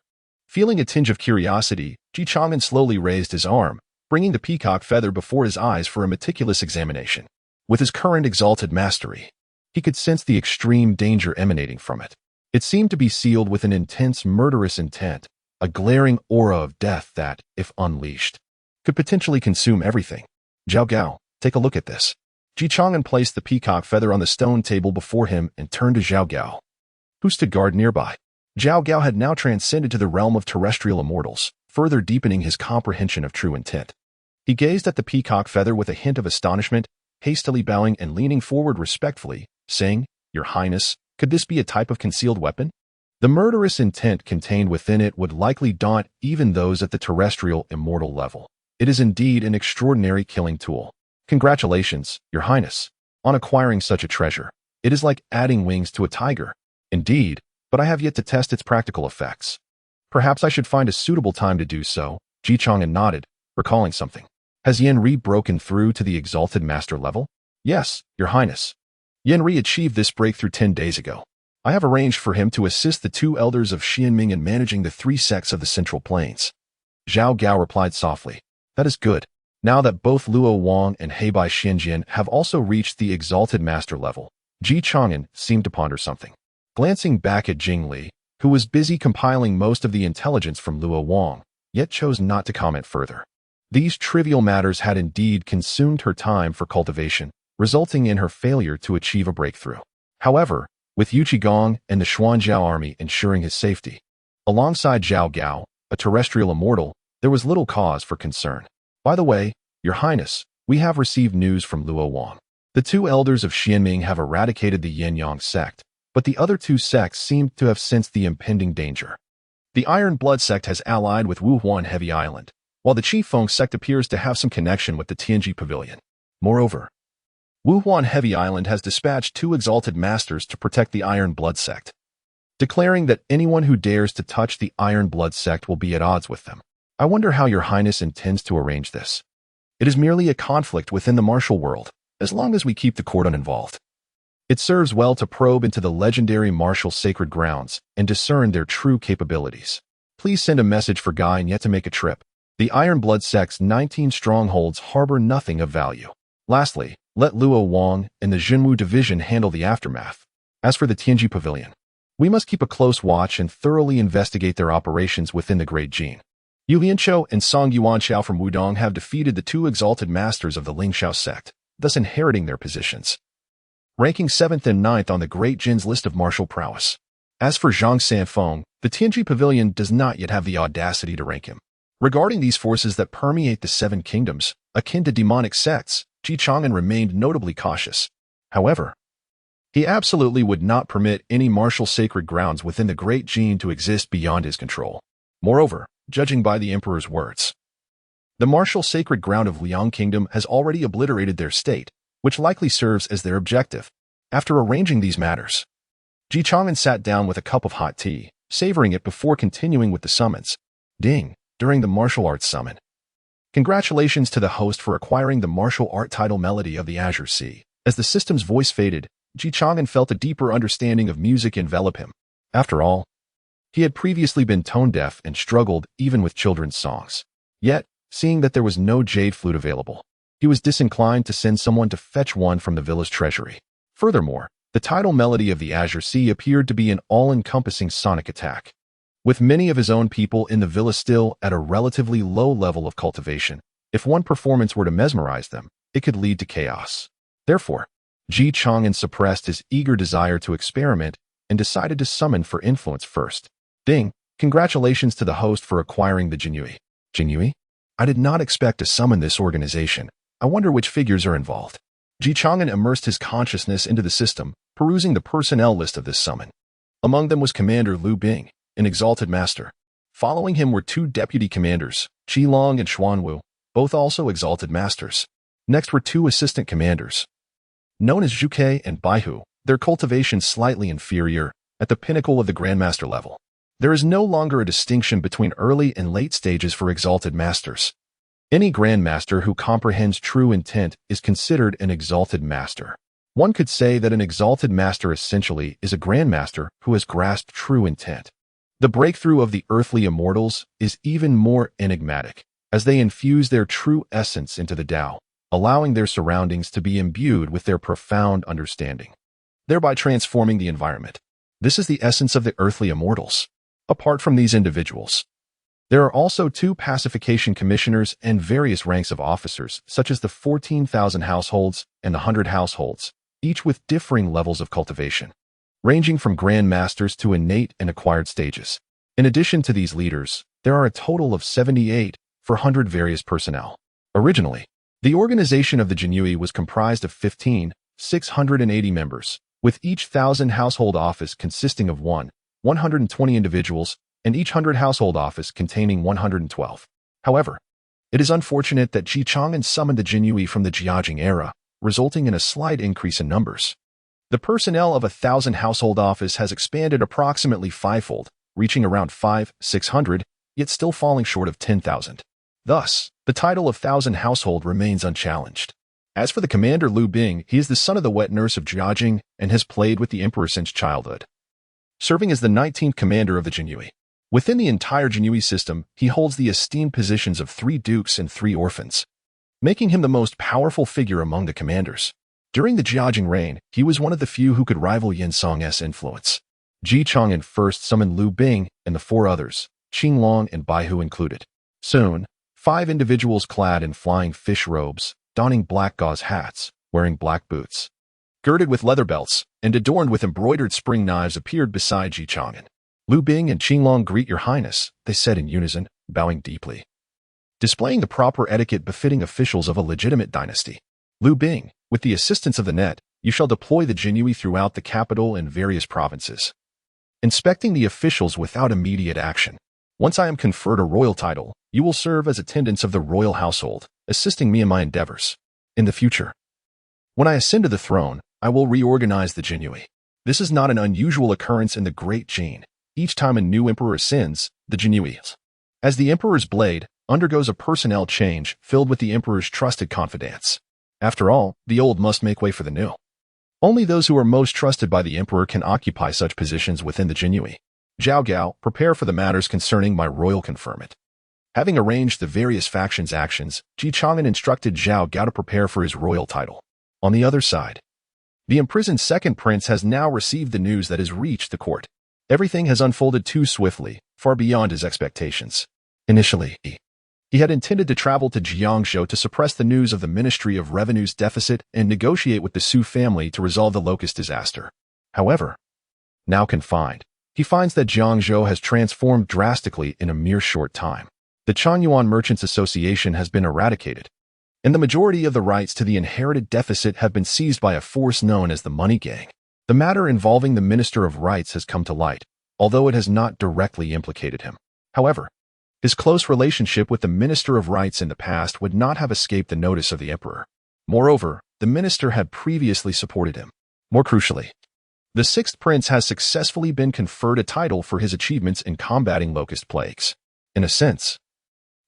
Feeling a tinge of curiosity, Ji Chang'an slowly raised his arm, bringing the Peacock Feather before his eyes for a meticulous examination. With his current exalted mastery, he could sense the extreme danger emanating from it. It seemed to be sealed with an intense, murderous intent, a glaring aura of death that, if unleashed, could potentially consume everything. Zhao Gao, take a look at this. Chang'an placed the peacock feather on the stone table before him and turned to Zhao Gao, who stood guard nearby. Zhao Gao had now transcended to the realm of terrestrial immortals, further deepening his comprehension of true intent. He gazed at the peacock feather with a hint of astonishment, hastily bowing and leaning forward respectfully, saying, "Your Highness, could this be a type of concealed weapon?" The murderous intent contained within it would likely daunt even those at the terrestrial immortal level. It is indeed an extraordinary killing tool. Congratulations, Your Highness, on acquiring such a treasure. It is like adding wings to a tiger. Indeed, but I have yet to test its practical effects. Perhaps I should find a suitable time to do so. Chang'an nodded, recalling something. Has Yanri broken through to the exalted master level? Yes, Your Highness. Yanri achieved this breakthrough 10 days ago. I have arranged for him to assist the 2 elders of Xianming in managing the 3 sects of the Central Plains. Zhao Gao replied softly. That is good. Now that both Luo Wang and Heibai Xianjian have also reached the exalted master level, Chang'an seemed to ponder something. Glancing back at Jing Li, who was busy compiling most of the intelligence from Luo Wang, yet chose not to comment further. These trivial matters had indeed consumed her time for cultivation, resulting in her failure to achieve a breakthrough. However, with Yu Qigong and the Xuanjiao army ensuring his safety, alongside Zhao Gao, a terrestrial immortal, there was little cause for concern. By the way, Your Highness, we have received news from Luo Wang. The 2 elders of Xianming have eradicated the Yin-Yang sect, but the other 2 sects seem to have sensed the impending danger. The Iron Blood sect has allied with Wuhuan Heavy Island, while the Qifeng sect appears to have some connection with the Tianji Pavilion. Moreover, Wuhuan Heavy Island has dispatched 2 exalted masters to protect the Iron Blood sect, declaring that anyone who dares to touch the Iron Blood sect will be at odds with them. I wonder how Your Highness intends to arrange this. It is merely a conflict within the martial world, as long as we keep the court uninvolved. It serves well to probe into the legendary martial sacred grounds and discern their true capabilities. Please send a message for Guy and yet to make a trip. The Iron Blood sect's 19 strongholds harbor nothing of value. Lastly, let Luo Wang and the Jinwu division handle the aftermath. As for the Tianji Pavilion, we must keep a close watch and thoroughly investigate their operations within the Great Jin. Yu Lianqiu and Song Yuanqiao from Wudong have defeated the 2 exalted masters of the Lingxiao sect, thus inheriting their positions, ranking 7th and 9th on the Great Jin's list of martial prowess. As for Zhang Sanfeng, the Tianji Pavilion does not yet have the audacity to rank him. Regarding these forces that permeate the 7 kingdoms, akin to demonic sects, Chang'an remained notably cautious. However, he absolutely would not permit any martial sacred grounds within the Great Jin to exist beyond his control. Moreover, judging by the emperor's words, the martial sacred ground of Liang Kingdom has already obliterated their state, which likely serves as their objective. After arranging these matters, Chang'an sat down with a cup of hot tea, savoring it before continuing with the summons. Ding, during the martial arts summon. Congratulations to the host for acquiring the martial art title Melody of the Azure Sea. As the system's voice faded, Chang'an felt a deeper understanding of music envelop him. After all, he had previously been tone-deaf and struggled even with children's songs. Yet, seeing that there was no jade flute available, he was disinclined to send someone to fetch one from the villa's treasury. Furthermore, the title Melody of the Azure Sea appeared to be an all-encompassing sonic attack. With many of his own people in the villa still at a relatively low level of cultivation, if one performance were to mesmerize them, it could lead to chaos. Therefore, Chang'an suppressed his eager desire to experiment and decided to summon for influence first. Ding, congratulations to the host for acquiring the Jinyui. Jinyui? I did not expect to summon this organization. I wonder which figures are involved. Chang'an immersed his consciousness into the system, perusing the personnel list of this summon. Among them was Commander Lu Bing, an exalted master. Following him were 2 deputy commanders, Qilong and Xuanwu, both also exalted masters. Next were 2 assistant commanders, known as Zhuke and Baihu, their cultivation slightly inferior, at the pinnacle of the Grandmaster level. There is no longer a distinction between early and late stages for exalted masters. Any Grandmaster who comprehends true intent is considered an exalted master. One could say that an exalted master essentially is a Grandmaster who has grasped true intent. The breakthrough of the earthly immortals is even more enigmatic, as they infuse their true essence into the Tao, allowing their surroundings to be imbued with their profound understanding, thereby transforming the environment. This is the essence of the earthly immortals. Apart from these individuals, There are also 2 pacification commissioners and various ranks of officers, such as the 14,000 households and the 100 households, each with differing levels of cultivation, ranging from grand masters to innate and acquired stages. In addition to these leaders, there are a total of 78 for 100 various personnel. Originally, the organization of the Jinui was comprised of 680 members, with each 1,000 household office consisting of 120 individuals, and each 100 household office containing 112. However, it is unfortunate that Chang'an summoned the Jinui from the Jiajing era, resulting in a slight increase in numbers. The personnel of 1,000 household office has expanded approximately fivefold, reaching around 600, yet still falling short of 10,000. Thus, the title of 1,000 household remains unchallenged. As for the commander Liu Bing, he is the son of the wet nurse of Jiajing and has played with the emperor since childhood, serving as the 19th commander of the Jinui. Within the entire Jinui system, he holds the esteemed positions of 3 dukes and 3 orphans, making him the most powerful figure among the commanders. During the Jiajing reign, he was one of the few who could rival Yin Song's influence. Chang'an first summoned Liu Bing and the 4 others, Qinglong and Baihu included. Soon, 5 individuals clad in flying fish robes, donning black gauze hats, wearing black boots, girded with leather belts, and adorned with embroidered spring knives appeared beside Chang'an. Liu Bing and Qinglong greet your highness, they said in unison, bowing deeply, displaying the proper etiquette befitting officials of a legitimate dynasty. Liu Bing, with the assistance of the net, you shall deploy the Jinui throughout the capital and various provinces, inspecting the officials without immediate action. Once I am conferred a royal title, you will serve as attendants of the royal household, assisting me in my endeavors. In the future, when I ascend to the throne, I will reorganize the Jinui. This is not an unusual occurrence in the Great Jin. Each time a new emperor ascends, the Jinui, as the emperor's blade, undergoes a personnel change filled with the emperor's trusted confidants. After all, the old must make way for the new. Only those who are most trusted by the emperor can occupy such positions within the Jinui. Zhao Gao, prepare for the matters concerning my royal conferment. Having arranged the various factions' actions, Chang'an instructed Zhao Gao to prepare for his royal title. On the other side, the imprisoned second prince has now received the news that has reached the court. Everything has unfolded too swiftly, far beyond his expectations. Initially, he had intended to travel to Jiangzhou to suppress the news of the Ministry of Revenue's deficit and negotiate with the Su family to resolve the locust disaster. However, now confined, he finds that Jiangzhou has transformed drastically in a mere short time. The Chang'an Merchants Association has been eradicated, and the majority of the rights to the inherited deficit have been seized by a force known as the Money Gang. The matter involving the Minister of Rights has come to light, although it has not directly implicated him. However, his close relationship with the Minister of Rights in the past would not have escaped the notice of the emperor. Moreover, the minister had previously supported him. More crucially, the sixth prince has successfully been conferred a title for his achievements in combating locust plagues. In a sense,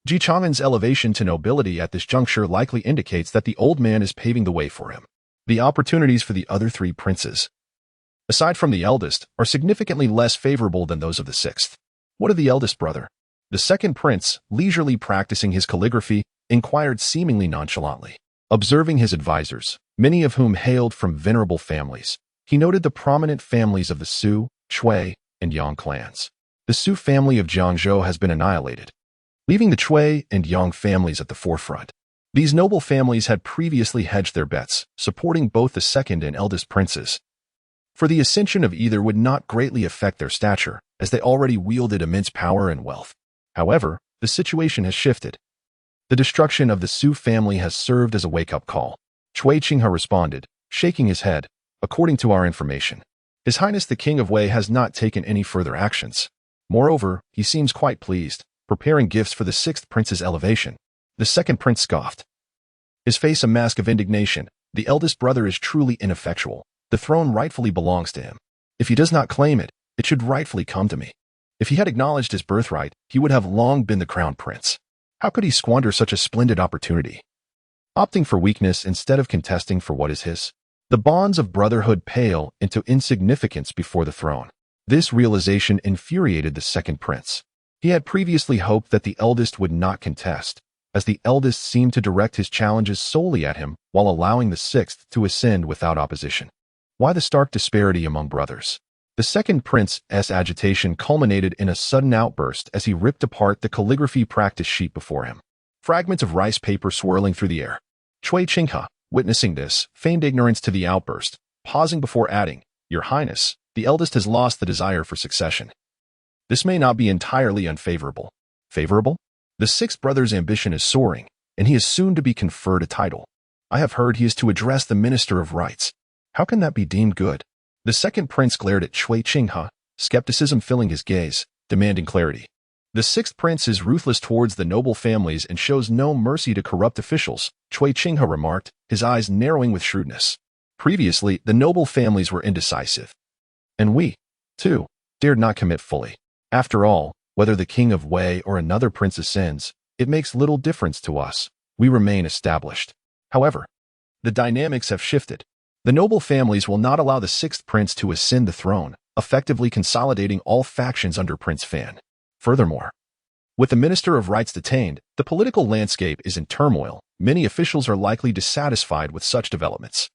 Chang'an's elevation to nobility at this juncture likely indicates that the old man is paving the way for him. The opportunities for the other 3 princes, aside from the eldest, are significantly less favorable than those of the sixth. What of the eldest brother? The second prince, leisurely practicing his calligraphy, inquired seemingly nonchalantly. Observing his advisors, many of whom hailed from venerable families, he noted the prominent families of the Su, Chui, and Yang clans. The Su family of Jiangzhou has been annihilated, leaving the Chui and Yang families at the forefront. These noble families had previously hedged their bets, supporting both the second and eldest princes, for the ascension of either would not greatly affect their stature, as they already wielded immense power and wealth. However, the situation has shifted. The destruction of the Su family has served as a wake-up call. Chui Qinghe responded, shaking his head. According to our information, His Highness the King of Wei has not taken any further actions. Moreover, he seems quite pleased, preparing gifts for the sixth prince's elevation. The second prince scoffed, his face a mask of indignation. The eldest brother is truly ineffectual. The throne rightfully belongs to him. If he does not claim it, it should rightfully come to me. If he had acknowledged his birthright, he would have long been the crown prince. How could he squander such a splendid opportunity, opting for weakness instead of contesting for what is his? The bonds of brotherhood pale into insignificance before the throne. This realization infuriated the second prince. He had previously hoped that the eldest would not contest, as the eldest seemed to direct his challenges solely at him while allowing the sixth to ascend without opposition. Why the stark disparity among brothers? The second prince's agitation culminated in a sudden outburst as he ripped apart the calligraphy practice sheet before him. Fragments of rice paper swirling through the air. Cui Chang'an, witnessing this, feigned ignorance to the outburst, pausing before adding, "Your Highness, the eldest has lost the desire for succession. This may not be entirely unfavorable." Favorable? The sixth brother's ambition is soaring, and he is soon to be conferred a title. I have heard he is to address the Minister of Rights. How can that be deemed good? The second prince glared at Cui Chang'an, skepticism filling his gaze, demanding clarity. The sixth prince is ruthless towards the noble families and shows no mercy to corrupt officials, Cui Chang'an remarked, his eyes narrowing with shrewdness. Previously, the noble families were indecisive. And we, too, dared not commit fully. After all, whether the king of Wei or another prince ascends, it makes little difference to us. We remain established. However, the dynamics have shifted. The noble families will not allow the sixth prince to ascend the throne, effectively consolidating all factions under Prince Fan. Furthermore, with the Minister of Rights detained, the political landscape is in turmoil. Many officials are likely dissatisfied with such developments.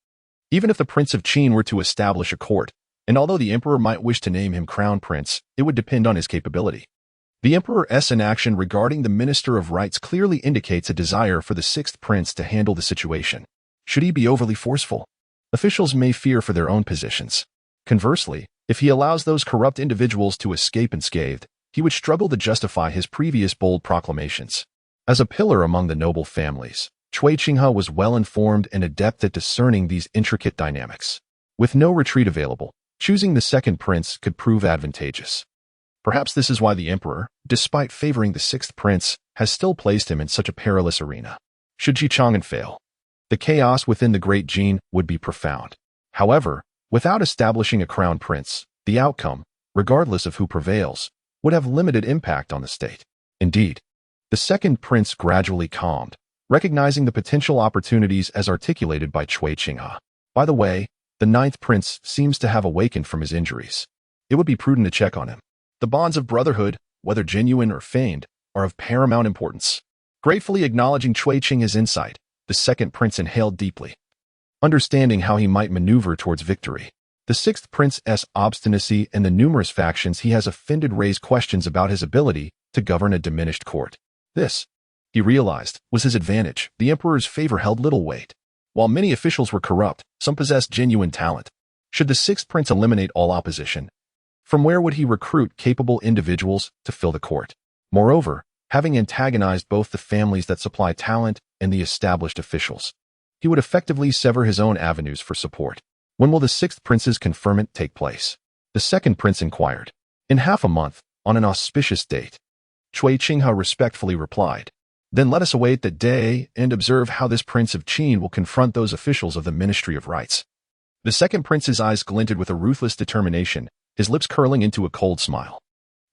Even if the Prince of Qin were to establish a court, and although the emperor might wish to name him crown prince, it would depend on his capability. The emperor's inaction regarding the Minister of Rights clearly indicates a desire for the sixth prince to handle the situation. Should he be overly forceful? Officials may fear for their own positions. Conversely, if he allows those corrupt individuals to escape unscathed, he would struggle to justify his previous bold proclamations. As a pillar among the noble families, Cui Chang'an was well-informed and adept at discerning these intricate dynamics. With no retreat available, choosing the second prince could prove advantageous. Perhaps this is why the emperor, despite favoring the sixth prince, has still placed him in such a perilous arena. Should Chang'an fail, the chaos within the Great Jin would be profound. However, without establishing a crown prince, the outcome, regardless of who prevails, would have limited impact on the state. Indeed, the second prince gradually calmed, recognizing the potential opportunities as articulated by Cui Chang'an. By the way, the ninth prince seems to have awakened from his injuries. It would be prudent to check on him. The bonds of brotherhood, whether genuine or feigned, are of paramount importance. Gratefully acknowledging Cui Chang'an's insight, the second prince inhaled deeply, understanding how he might maneuver towards victory. The sixth prince's obstinacy and the numerous factions he has offended raise questions about his ability to govern a diminished court. This, he realized, was his advantage. The emperor's favor held little weight. While many officials were corrupt, some possessed genuine talent. Should the sixth prince eliminate all opposition? From where would he recruit capable individuals to fill the court? Moreover, having antagonized both the families that supply talent and the established officials, he would effectively sever his own avenues for support. When will the sixth prince's conferment take place? The second prince inquired. In half a month, on an auspicious date. Cui Chang'an respectfully replied. Then let us await that day and observe how this Prince of Qin will confront those officials of the Ministry of Rights. The second prince's eyes glinted with a ruthless determination, his lips curling into a cold smile.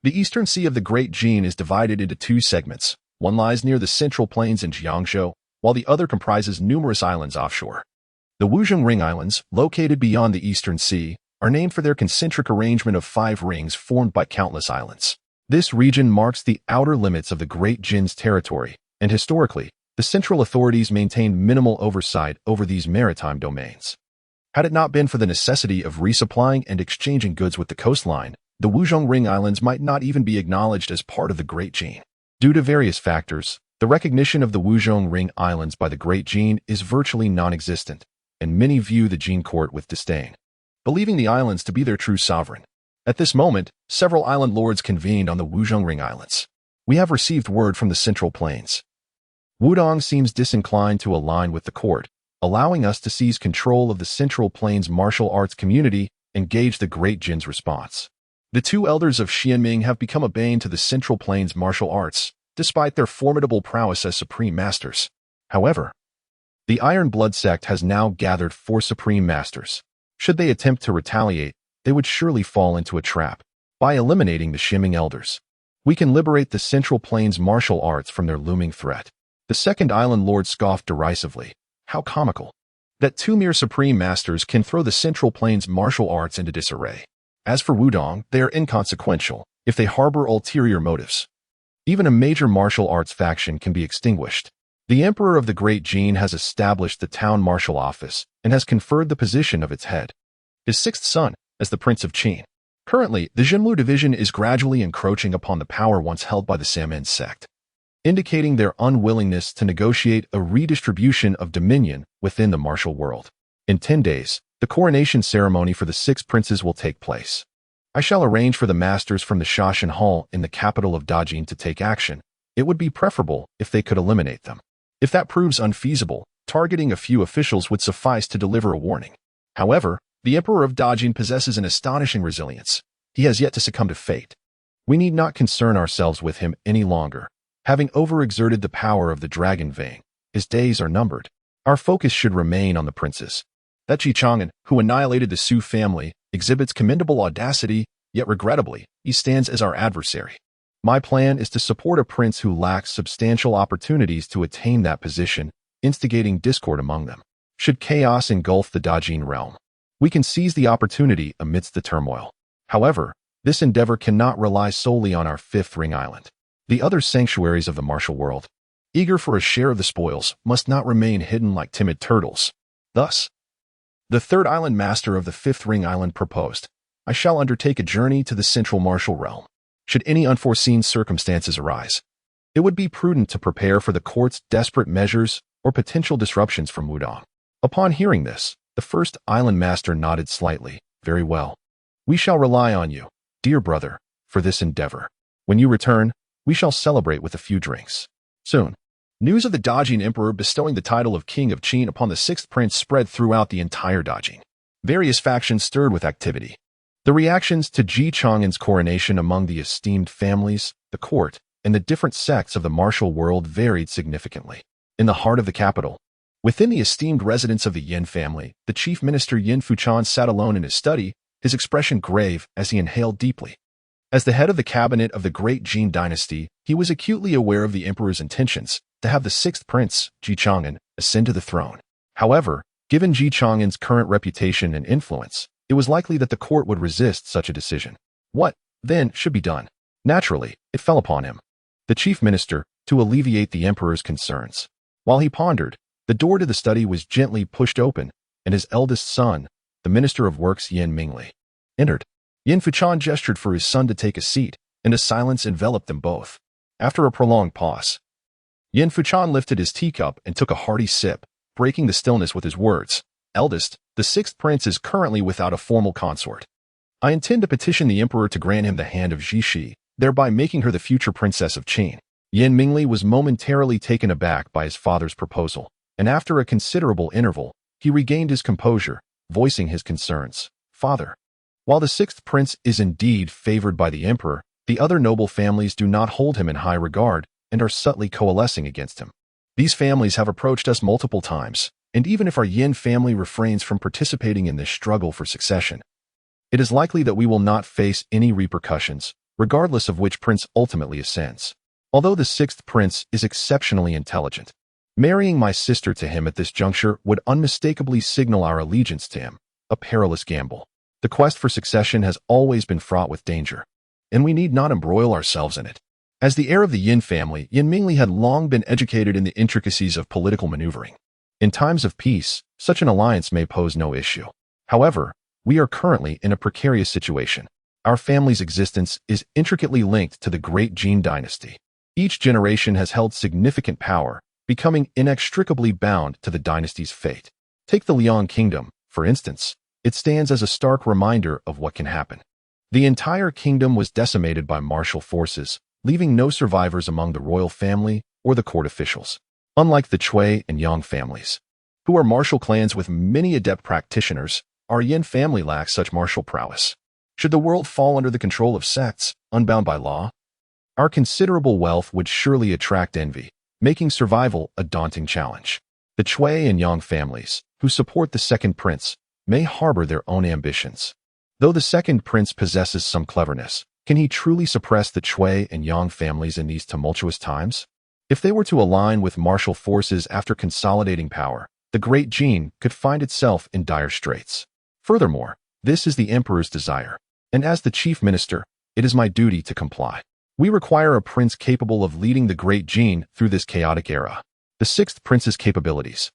The eastern sea of the Great Jin is divided into two segments. One lies near the central plains in Jiangzhou, while the other comprises numerous islands offshore. The Wuzhong Ring Islands, located beyond the eastern sea, are named for their concentric arrangement of 5 rings formed by countless islands. This region marks the outer limits of the Great Jin's territory, and historically, the central authorities maintained minimal oversight over these maritime domains. Had it not been for the necessity of resupplying and exchanging goods with the coastline, the Wuzhong Ring Islands might not even be acknowledged as part of the Great Jin. Due to various factors, the recognition of the Wuzhong Ring Islands by the Great Jin is virtually non-existent, and many view the Jin court with disdain, believing the islands to be their true sovereign. At this moment, several island lords convened on the Wuzhong Ring Islands. We have received word from the Central Plains. Wudong seems disinclined to align with the court, allowing us to seize control of the Central Plains martial arts community and gauge the Great Jin's response. The two elders of Xianming have become a bane to the Central Plains martial arts, despite their formidable prowess as supreme masters. However, the Iron Blood sect has now gathered 4 supreme masters. Should they attempt to retaliate, they would surely fall into a trap. By eliminating the Xianming elders, we can liberate the Central Plains martial arts from their looming threat. The second island lord scoffed derisively. How comical. That 2 mere supreme masters can throw the Central Plains martial arts into disarray. As for Wudong, they are inconsequential if they harbor ulterior motives. Even a major martial arts faction can be extinguished. The Emperor of the Great Jin has established the town martial office and has conferred the position of its head. His 6th son, as the Prince of Qin, Currently, the Jinlu division is gradually encroaching upon the power once held by the Samen sect, indicating their unwillingness to negotiate a redistribution of dominion within the martial world. In 10 days, the coronation ceremony for the 6 princes will take place. I shall arrange for the masters from the Shashan Hall in the capital of Dajin to take action. It would be preferable if they could eliminate them. If that proves unfeasible, targeting a few officials would suffice to deliver a warning. However, the Emperor of Dajin possesses an astonishing resilience. He has yet to succumb to fate. We need not concern ourselves with him any longer. Having overexerted the power of the Dragon Vein, his days are numbered. Our focus should remain on the princes. That Chang'an, who annihilated the Su family, exhibits commendable audacity, yet regrettably, he stands as our adversary. My plan is to support a prince who lacks substantial opportunities to attain that position, instigating discord among them. Should chaos engulf the Dajin realm, we can seize the opportunity amidst the turmoil. However, this endeavor cannot rely solely on our fifth ring island. The other sanctuaries of the martial world, eager for a share of the spoils, must not remain hidden like timid turtles. Thus, the third island master of the fifth ring island proposed, I shall undertake a journey to the central martial realm. Should any unforeseen circumstances arise, it would be prudent to prepare for the court's desperate measures or potential disruptions from Wudong. Upon hearing this, the first island master nodded slightly. Very well. We shall rely on you, dear brother, for this endeavor. When you return, we shall celebrate with a few drinks. Soon, news of the Dajin Emperor bestowing the title of King of Qin upon the sixth prince spread throughout the entire Dajin. Various factions stirred with activity. The reactions to Chang'an's coronation among the esteemed families, the court, and the different sects of the martial world varied significantly. In the heart of the capital, within the esteemed residence of the Yin family, the chief minister Yin Fuchan sat alone in his study, his expression grave as he inhaled deeply. As the head of the cabinet of the great Jin dynasty, he was acutely aware of the emperor's intentions to have the sixth prince, Chang'an, ascend to the throne. However, given Chang'an's current reputation and influence, it was likely that the court would resist such a decision. What, then, should be done? Naturally, it fell upon him, the chief minister, to alleviate the emperor's concerns. While he pondered, the door to the study was gently pushed open, and his eldest son, the Minister of Works Yin Mingli, entered. Yin Fuchan gestured for his son to take a seat, and a silence enveloped them both. After a prolonged pause, Yin Fuchan lifted his teacup and took a hearty sip, breaking the stillness with his words. Eldest, the sixth prince is currently without a formal consort. I intend to petition the emperor to grant him the hand of Zhishi, thereby making her the future princess of Qin. Yin Mingli was momentarily taken aback by his father's proposal, and after a considerable interval, he regained his composure, voicing his concerns. Father, while the sixth prince is indeed favored by the emperor, the other noble families do not hold him in high regard and are subtly coalescing against him. These families have approached us multiple times, and even if our Yin family refrains from participating in this struggle for succession, it is likely that we will not face any repercussions, regardless of which prince ultimately ascends. Although the sixth prince is exceptionally intelligent, marrying my sister to him at this juncture would unmistakably signal our allegiance to him, a perilous gamble. The quest for succession has always been fraught with danger, and we need not embroil ourselves in it. As the heir of the Yin family, Yin Mingli had long been educated in the intricacies of political maneuvering. In times of peace, such an alliance may pose no issue. However, we are currently in a precarious situation. Our family's existence is intricately linked to the great Jin dynasty. Each generation has held significant power, becoming inextricably bound to the dynasty's fate. Take the Liang kingdom, for instance. It stands as a stark reminder of what can happen. The entire kingdom was decimated by martial forces, leaving no survivors among the royal family or the court officials. Unlike the Chui and Yang families, who are martial clans with many adept practitioners, our Yin family lacks such martial prowess. Should the world fall under the control of sects, unbound by law, our considerable wealth would surely attract envy, making survival a daunting challenge. The Chui and Yang families, who support the second prince, may harbor their own ambitions. Though the second prince possesses some cleverness, can he truly suppress the Chui and Yang families in these tumultuous times? If they were to align with martial forces after consolidating power, the great Jin could find itself in dire straits. Furthermore, this is the emperor's desire, and as the chief minister, it is my duty to comply. We require a prince capable of leading the great Jin through this chaotic era. The sixth prince's capabilities,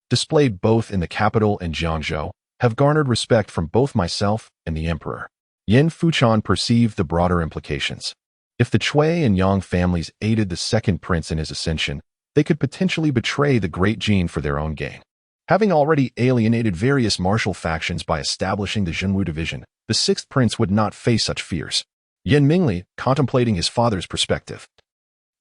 displayed both in the capital and Jiangzhou, have garnered respect from both myself and the emperor. Yin Fuchan perceived the broader implications. If the Cui and Yang families aided the second prince in his ascension, they could potentially betray the Great Jin for their own gain. Having already alienated various martial factions by establishing the Zhenwu division, the sixth prince would not face such fears. Yin Mingli, contemplating his father's perspective,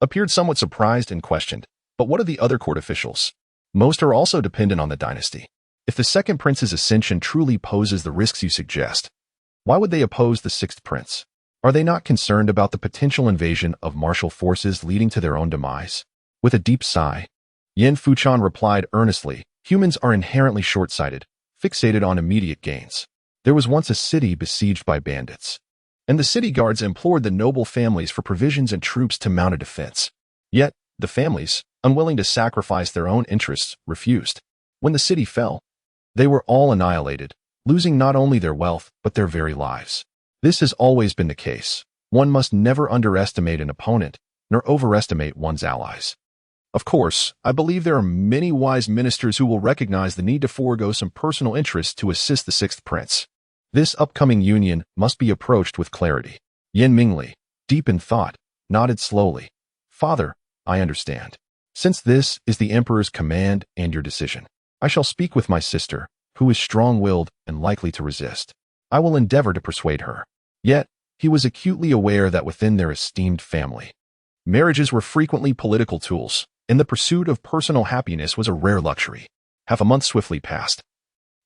appeared somewhat surprised and questioned, but what of the other court officials? Most are also dependent on the dynasty. If the second prince's ascension truly poses the risks you suggest, why would they oppose the sixth prince? Are they not concerned about the potential invasion of martial forces leading to their own demise? With a deep sigh, Yin Fuchan replied earnestly, humans are inherently short-sighted, fixated on immediate gains. There was once a city besieged by bandits, and the city guards implored the noble families for provisions and troops to mount a defense. Yet, the families, unwilling to sacrifice their own interests, refused. When the city fell, they were all annihilated, losing not only their wealth, but their very lives. This has always been the case. One must never underestimate an opponent, nor overestimate one's allies. Of course, I believe there are many wise ministers who will recognize the need to forego some personal interest to assist the sixth prince. This upcoming union must be approached with clarity. Yin Mingli, deep in thought, nodded slowly. Father, I understand. Since this is the emperor's command and your decision, I shall speak with my sister, who is strong-willed and likely to resist. I will endeavor to persuade her. Yet, he was acutely aware that within their esteemed family, marriages were frequently political tools, and the pursuit of personal happiness was a rare luxury. Half a month swiftly passed,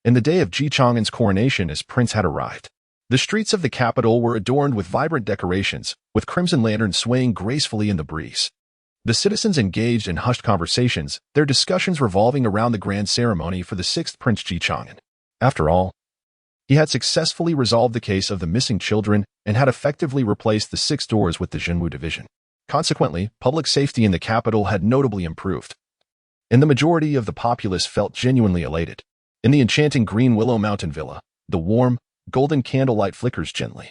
and the day of Chang'an's coronation as prince had arrived. The streets of the capital were adorned with vibrant decorations, with crimson lanterns swaying gracefully in the breeze. The citizens engaged in hushed conversations, their discussions revolving around the grand ceremony for the sixth Prince Chang'an. After all, he had successfully resolved the case of the missing children and had effectively replaced the 6 doors with the Zhenwu division. Consequently, public safety in the capital had notably improved, and the majority of the populace felt genuinely elated. In the enchanting Green Willow Mountain Villa, the warm, golden candlelight flickers gently.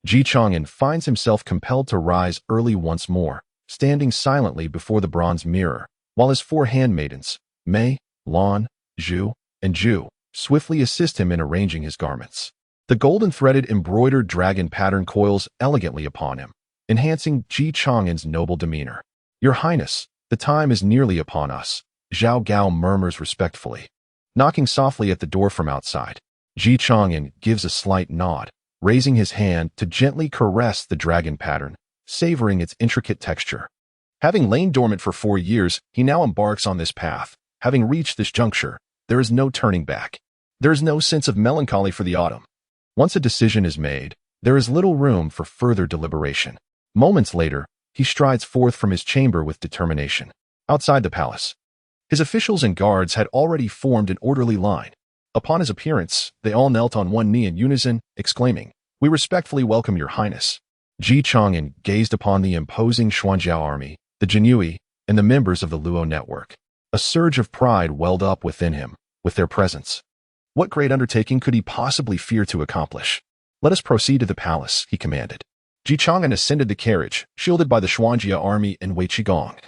Chang'an finds himself compelled to rise early once more, standing silently before the bronze mirror, while his 4 handmaidens, Mei, Lan, Zhu, and Ju, swiftly assist him in arranging his garments. The golden-threaded embroidered dragon pattern coils elegantly upon him, enhancing Chang'an's noble demeanor. Your Highness, the time is nearly upon us, Zhao Gao murmurs respectfully. Knocking softly at the door from outside, Chang'an gives a slight nod, raising his hand to gently caress the dragon pattern, savoring its intricate texture. Having lain dormant for 4 years, he now embarks on this path. Having reached this juncture, there is no turning back. There is no sense of melancholy for the autumn. Once a decision is made, there is little room for further deliberation. Moments later, he strides forth from his chamber with determination. Outside the palace, his officials and guards had already formed an orderly line. Upon his appearance, they all knelt on one knee in unison, exclaiming, "We respectfully welcome your Highness." Chang'an gazed upon the imposing Xuanjiao army, the Jinyui, and the members of the Luo network. A surge of pride welled up within him, with their presence. What great undertaking could he possibly fear to accomplish? "Let us proceed to the palace," he commanded. Chang'an ascended the carriage, shielded by the Xuanjia army and Wei Qigong,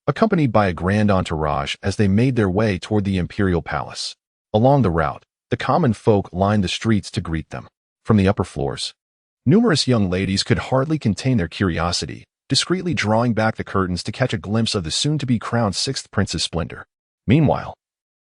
accompanied by a grand entourage as they made their way toward the imperial palace. Along the route, the common folk lined the streets to greet them. From the upper floors, numerous young ladies could hardly contain their curiosity, discreetly drawing back the curtains to catch a glimpse of the soon-to-be crowned 6th prince's splendor. Meanwhile,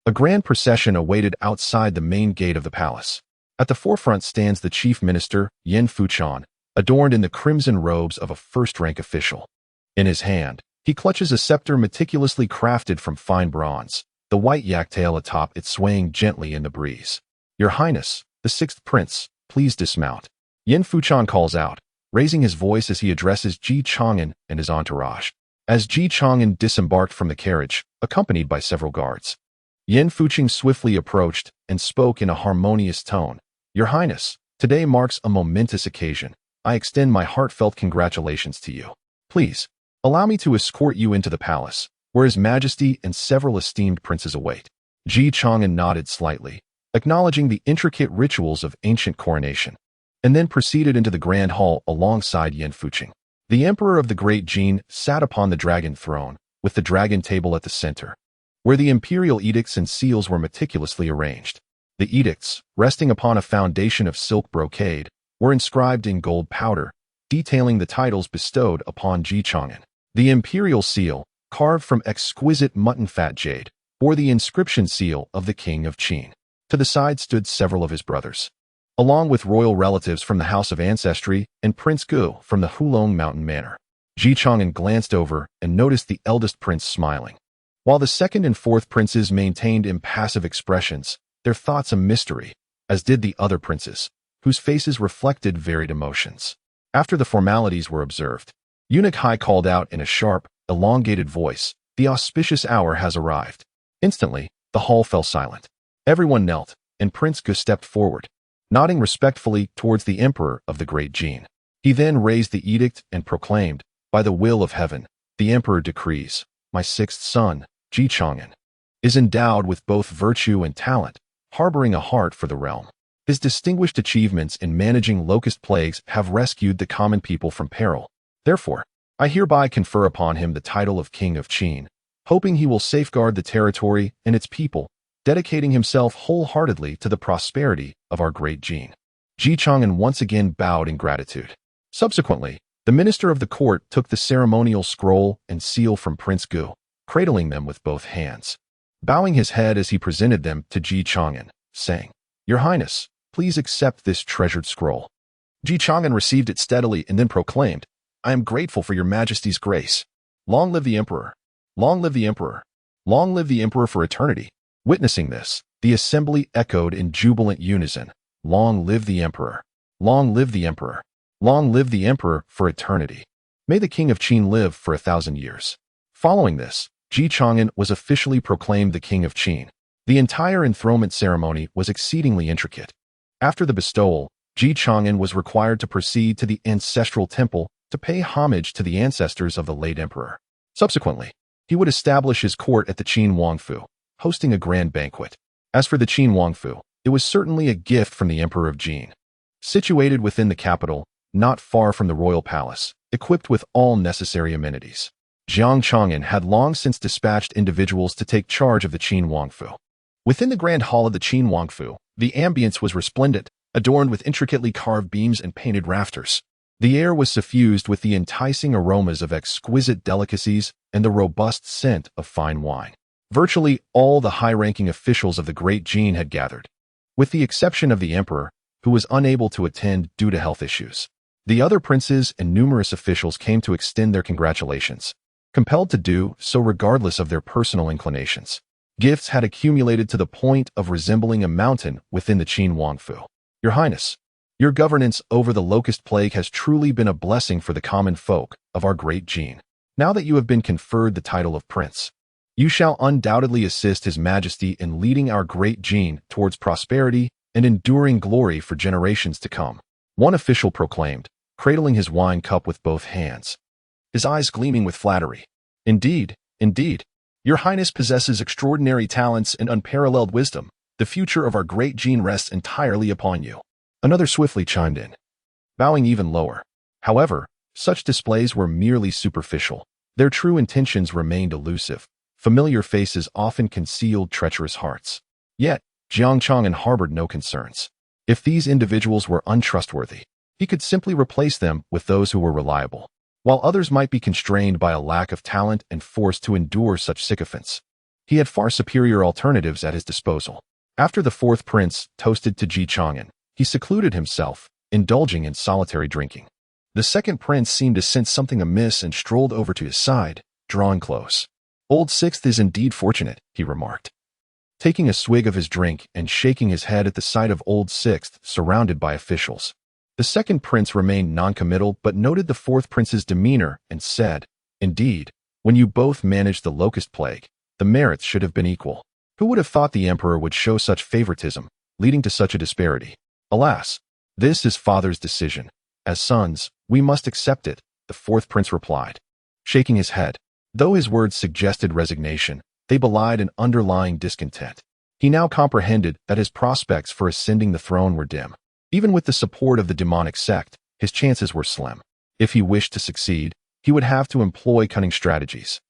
a grand procession awaited outside the main gate of the palace. At the forefront stands the chief minister, Yin Fuchan, adorned in the crimson robes of a first-rank official. In his hand, he clutches a scepter meticulously crafted from fine bronze, the white yak-tail atop it swaying gently in the breeze. "Your Highness, the 6th prince, please dismount," Yin Fuchan calls out, raising his voice as he addresses Chang'an and his entourage. As Chang'an disembarked from the carriage, accompanied by several guards, Yin Fuchan swiftly approached and spoke in a harmonious tone. "Your Highness, today marks a momentous occasion. I extend my heartfelt congratulations to you. Please, allow me to escort you into the palace, where His Majesty and several esteemed princes await." Chang'an nodded slightly, acknowledging the intricate rituals of ancient coronation, and then proceeded into the grand hall alongside Yin Fuchan. The emperor of the Great Jin sat upon the dragon throne, with the dragon table at the center, where the imperial edicts and seals were meticulously arranged. The edicts, resting upon a foundation of silk brocade, were inscribed in gold powder, detailing the titles bestowed upon Ji Chang'an. The imperial seal, carved from exquisite mutton-fat jade, bore the inscription seal of the King of Qin. To the side stood several of his brothers, along with royal relatives from the House of Ancestry and Prince Gu from the Hulong Mountain Manor. Ji Chang'an glanced over and noticed the eldest prince smiling, while the second and fourth princes maintained impassive expressions, their thoughts a mystery, as did the other princes, whose faces reflected varied emotions. After the formalities were observed, Eunuch Hai called out in a sharp, elongated voice, "The auspicious hour has arrived." Instantly, the hall fell silent. Everyone knelt, and Prince Gu stepped forward, nodding respectfully towards the emperor of the Great Jin. He then raised the edict and proclaimed, "By the will of heaven, the emperor decrees, my sixth son, Ji Chang'an, is endowed with both virtue and talent, harboring a heart for the realm. His distinguished achievements in managing locust plagues have rescued the common people from peril. Therefore, I hereby confer upon him the title of King of Qin, hoping he will safeguard the territory and its people, dedicating himself wholeheartedly to the prosperity of our Great Jin." Ji Chang'an once again bowed in gratitude. Subsequently, the minister of the court took the ceremonial scroll and seal from Prince Gu, cradling them with both hands, bowing his head as he presented them to Ji Chang'an, saying, "Your Highness, please accept this treasured scroll." Ji Chang'an received it steadily and then proclaimed, "I am grateful for your Majesty's grace. Long live the Emperor! Long live the Emperor! Long live the Emperor for eternity!" Witnessing this, the assembly echoed in jubilant unison, "Long live the Emperor! Long live the Emperor! Long live the Emperor for eternity! May the King of Qin live for 1,000 years." Following this, Ji Chang'an was officially proclaimed the King of Qin. The entire enthronement ceremony was exceedingly intricate. After the bestowal, Ji Chang'an was required to proceed to the ancestral temple to pay homage to the ancestors of the late emperor. Subsequently, he would establish his court at the Qin Wangfu, hosting a grand banquet. As for the Qin Wangfu, it was certainly a gift from the Emperor of Jin. Situated within the capital, not far from the royal palace, equipped with all necessary amenities, Jiang Chang'an had long since dispatched individuals to take charge of the Qin Wangfu. Within the grand hall of the Qin Wangfu, the ambience was resplendent, adorned with intricately carved beams and painted rafters. The air was suffused with the enticing aromas of exquisite delicacies and the robust scent of fine wine. Virtually all the high-ranking officials of the Great Jin had gathered, with the exception of the emperor, who was unable to attend due to health issues. The other princes and numerous officials came to extend their congratulations, compelled to do so regardless of their personal inclinations. Gifts had accumulated to the point of resembling a mountain within the Qin Wangfu. "Your Highness, your governance over the locust plague has truly been a blessing for the common folk of our Great Jin. Now that you have been conferred the title of prince, you shall undoubtedly assist His Majesty in leading our Great Jin towards prosperity and enduring glory for generations to come," one official proclaimed, cradling his wine cup with both hands, his eyes gleaming with flattery. "Indeed, indeed, your Highness possesses extraordinary talents and unparalleled wisdom. The future of our Great Jin rests entirely upon you." Another swiftly chimed in, bowing even lower. However, such displays were merely superficial. Their true intentions remained elusive. Familiar faces often concealed treacherous hearts. Yet, Jiang Chang'an harbored no concerns. If these individuals were untrustworthy, he could simply replace them with those who were reliable, while others might be constrained by a lack of talent and forced to endure such sycophants. He had far superior alternatives at his disposal. After the fourth prince toasted to Ji Chang'an, he secluded himself, indulging in solitary drinking. The second prince seemed to sense something amiss and strolled over to his side, drawing close. "Old Sixth is indeed fortunate," he remarked, taking a swig of his drink and shaking his head at the sight of Old Sixth surrounded by officials. The second prince remained noncommittal but noted the fourth prince's demeanor and said, "Indeed, when you both managed the locust plague, the merits should have been equal. Who would have thought the emperor would show such favoritism, leading to such a disparity? Alas, this is father's decision. As sons, we must accept it," the fourth prince replied, shaking his head. Though his words suggested resignation, they belied an underlying discontent. He now comprehended that his prospects for ascending the throne were dim. Even with the support of the demonic sect, his chances were slim. If he wished to succeed, he would have to employ cunning strategies,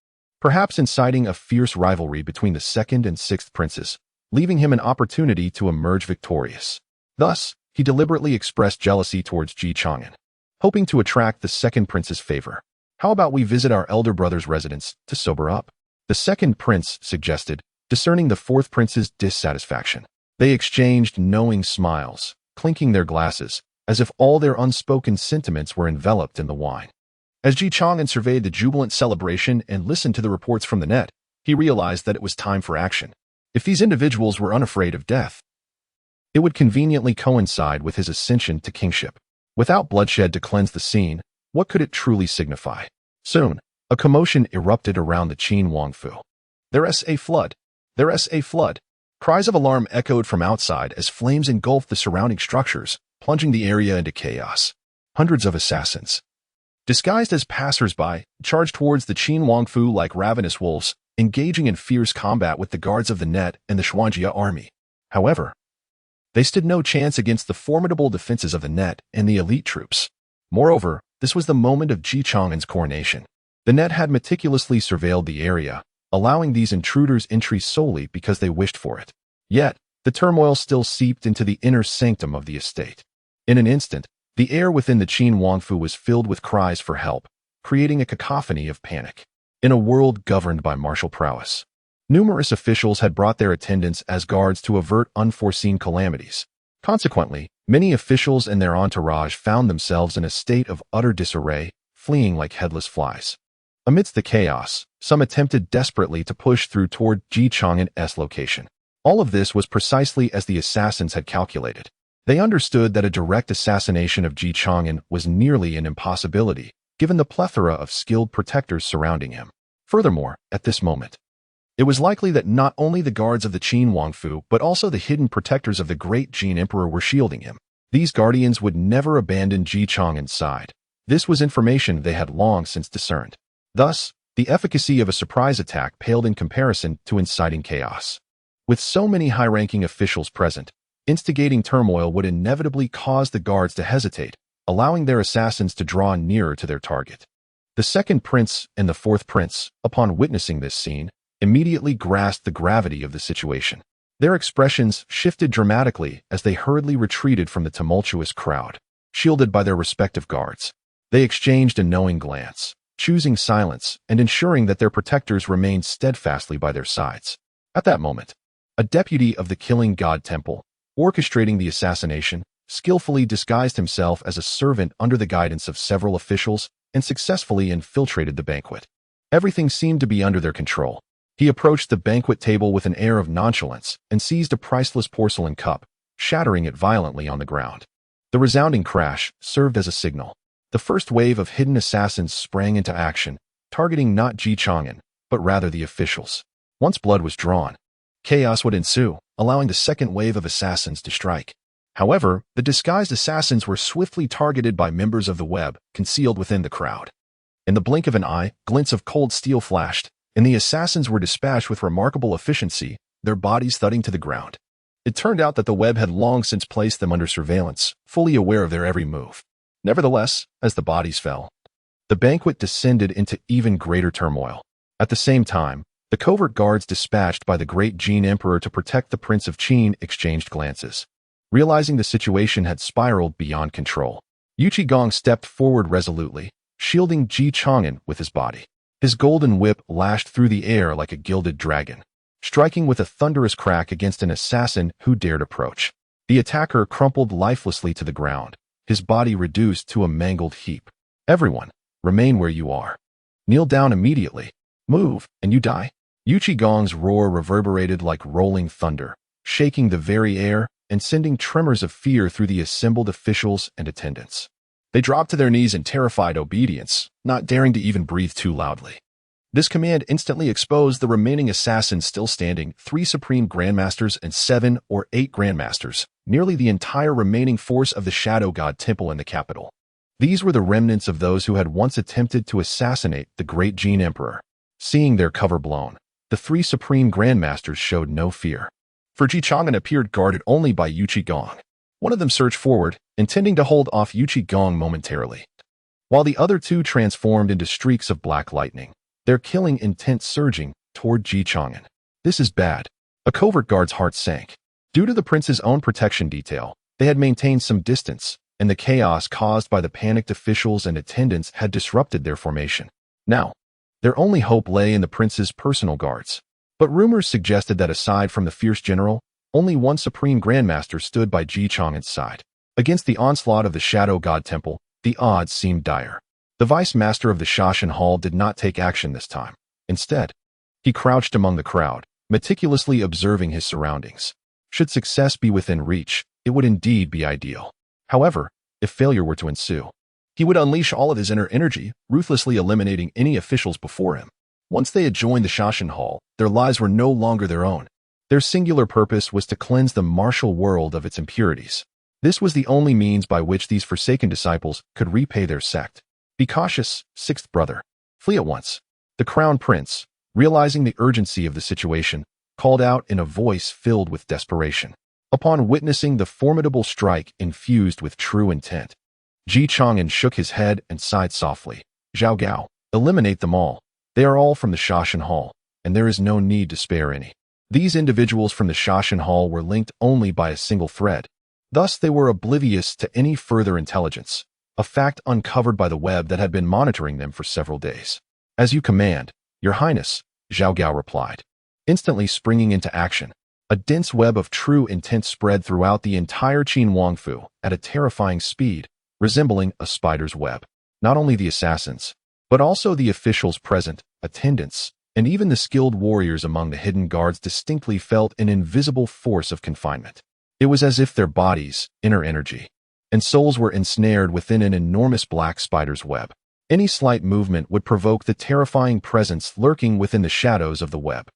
perhaps inciting a fierce rivalry between the second and sixth princes, leaving him an opportunity to emerge victorious. Thus, he deliberately expressed jealousy towards Ji Chang'an, hoping to attract the second prince's favor. "How about we visit our elder brother's residence to sober up?" the second prince suggested, discerning the fourth prince's dissatisfaction. They exchanged knowing smiles, clinking their glasses, as if all their unspoken sentiments were enveloped in the wine. As Ji Chang'an surveyed the jubilant celebration and listened to the reports from the net, he realized that it was time for action. If these individuals were unafraid of death, it would conveniently coincide with his ascension to kingship. Without bloodshed to cleanse the scene, what could it truly signify? Soon, a commotion erupted around the Qin Wangfu. "There's a flood! There's a flood!" Cries of alarm echoed from outside as flames engulfed the surrounding structures, plunging the area into chaos. Hundreds of assassins, disguised as passers-by, charged towards the Qin Wangfu like ravenous wolves, engaging in fierce combat with the guards of the net and the Xuanjia army. However, they stood no chance against the formidable defenses of the net and the elite troops. Moreover, this was the moment of Ji Chang'an's coronation. The net had meticulously surveilled the area, allowing these intruders entry solely because they wished for it. Yet, the turmoil still seeped into the inner sanctum of the estate. In an instant, the air within the Qin Wangfu was filled with cries for help, creating a cacophony of panic. In a world governed by martial prowess, numerous officials had brought their attendants as guards to avert unforeseen calamities. Consequently, many officials and their entourage found themselves in a state of utter disarray, fleeing like headless flies. Amidst the chaos, some attempted desperately to push through toward Ji Chang'an's location. All of this was precisely as the assassins had calculated. They understood that a direct assassination of Ji Chang'an was nearly an impossibility, given the plethora of skilled protectors surrounding him. Furthermore, at this moment, it was likely that not only the guards of the Qin Wangfu but also the hidden protectors of the great Jin Emperor were shielding him. These guardians would never abandon Ji Chang'an's side. This was information they had long since discerned. Thus, the efficacy of a surprise attack paled in comparison to inciting chaos. With so many high-ranking officials present, instigating turmoil would inevitably cause the guards to hesitate, allowing their assassins to draw nearer to their target. The second prince and the fourth prince, upon witnessing this scene, immediately grasped the gravity of the situation. Their expressions shifted dramatically as they hurriedly retreated from the tumultuous crowd, shielded by their respective guards. They exchanged a knowing glance, choosing silence and ensuring that their protectors remained steadfastly by their sides. At that moment, a deputy of the Killing God Temple, orchestrating the assassination, skillfully disguised himself as a servant under the guidance of several officials and successfully infiltrated the banquet. Everything seemed to be under their control. He approached the banquet table with an air of nonchalance and seized a priceless porcelain cup, shattering it violently on the ground. The resounding crash served as a signal. The first wave of hidden assassins sprang into action, targeting not Ji Chang'an, but rather the officials. Once blood was drawn, chaos would ensue, allowing the second wave of assassins to strike. However, the disguised assassins were swiftly targeted by members of the web, concealed within the crowd. In the blink of an eye, glints of cold steel flashed, and the assassins were dispatched with remarkable efficiency, their bodies thudding to the ground. It turned out that the web had long since placed them under surveillance, fully aware of their every move. Nevertheless, as the bodies fell, the banquet descended into even greater turmoil. At the same time, the covert guards dispatched by the great Jin Emperor to protect the Prince of Qin exchanged glances. Realizing the situation had spiraled beyond control, Yu Qigong stepped forward resolutely, shielding Ji Chang'an with his body. His golden whip lashed through the air like a gilded dragon, striking with a thunderous crack against an assassin who dared approach. The attacker crumpled lifelessly to the ground, his body reduced to a mangled heap. "Everyone, remain where you are. Kneel down immediately. Move, and you die." Yu Qigong's roar reverberated like rolling thunder, shaking the very air and sending tremors of fear through the assembled officials and attendants. They dropped to their knees in terrified obedience, not daring to even breathe too loudly. This command instantly exposed the remaining assassins still standing, 3 Supreme Grandmasters and 7 or 8 Grandmasters, nearly the entire remaining force of the Shadow God Temple in the capital. These were the remnants of those who had once attempted to assassinate the great Jin Emperor. Seeing their cover blown, the 3 Supreme Grandmasters showed no fear. For Ji Chang'an appeared guarded only by Yu Qigong. One of them surged forward, intending to hold off Yu Qigong momentarily, while the other 2 transformed into streaks of black lightning, their killing intent surging toward Ji Chang'an. "This is bad." A covert guard's heart sank. Due to the prince's own protection detail, They had maintained some distance, and the chaos caused by the panicked officials and attendants had disrupted their formation. Now, their only hope lay in the prince's personal guards. But rumors suggested that aside from the fierce general, only one supreme grandmaster stood by Ji Chang'an's side. Against the onslaught of the Shadow God Temple, the odds seemed dire. The vice master of the Shashan Hall did not take action this time. Instead, he crouched among the crowd, meticulously observing his surroundings. Should success be within reach, it would indeed be ideal. However, if failure were to ensue, he would unleash all of his inner energy, ruthlessly eliminating any officials before him. Once they had joined the Shashan Hall, their lives were no longer their own. Their singular purpose was to cleanse the martial world of its impurities. This was the only means by which these forsaken disciples could repay their sect. Be cautious, sixth brother. Flee at once. The crown prince, realizing the urgency of the situation, called out in a voice filled with desperation. Upon witnessing the formidable strike infused with true intent, Ji Chang'an shook his head and sighed softly. Zhao Gao, eliminate them all. They are all from the Shashan Hall, and there is no need to spare any. These individuals from the Shashan Hall were linked only by a single thread. Thus, they were oblivious to any further intelligence, a fact uncovered by the web that had been monitoring them for several days. As you command, Your Highness, Zhao Gao replied. Instantly springing into action, a dense web of true intent spread throughout the entire Qin Wangfu at a terrifying speed, resembling a spider's web. Not only the assassins, but also the officials present, attendants, and even the skilled warriors among the hidden guards distinctly felt an invisible force of confinement. It was as if their bodies, inner energy, and souls were ensnared within an enormous black spider's web. Any slight movement would provoke the terrifying presence lurking within the shadows of the web.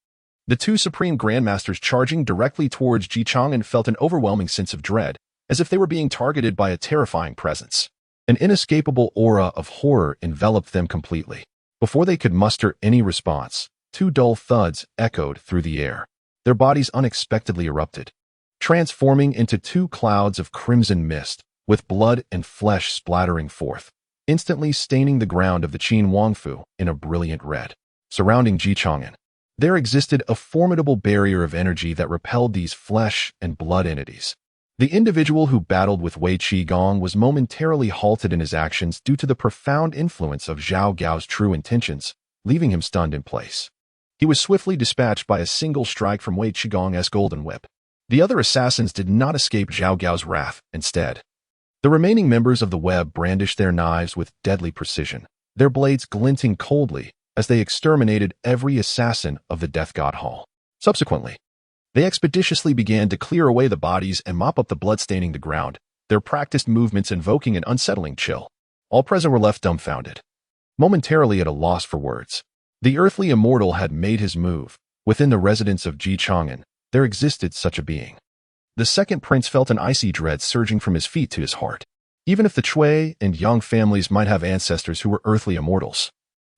The two supreme grandmasters charging directly towards Ji Chang'an felt an overwhelming sense of dread, as if they were being targeted by a terrifying presence. An inescapable aura of horror enveloped them completely. Before they could muster any response, two dull thuds echoed through the air. Their bodies unexpectedly erupted, transforming into two clouds of crimson mist, with blood and flesh splattering forth, instantly staining the ground of the Qin Wangfu in a brilliant red. Surrounding Ji Chang'an, there existed a formidable barrier of energy that repelled these flesh and blood entities. The individual who battled with Wei Qigong was momentarily halted in his actions due to the profound influence of Zhao Gao's true intentions, leaving him stunned in place. He was swiftly dispatched by a single strike from Wei Qigong's golden whip. The other assassins did not escape Zhao Gao's wrath. Instead, the remaining members of the web brandished their knives with deadly precision, their blades glinting coldly as they exterminated every assassin of the Death God Hall. Subsequently, they expeditiously began to clear away the bodies and mop up the blood staining the ground, their practiced movements invoking an unsettling chill. All present were left dumbfounded, momentarily at a loss for words. The earthly immortal had made his move. Within the residence of Ji Chang'an, there existed such a being. The second prince felt an icy dread surging from his feet to his heart. Even if the Chui and Yang families might have ancestors who were earthly immortals,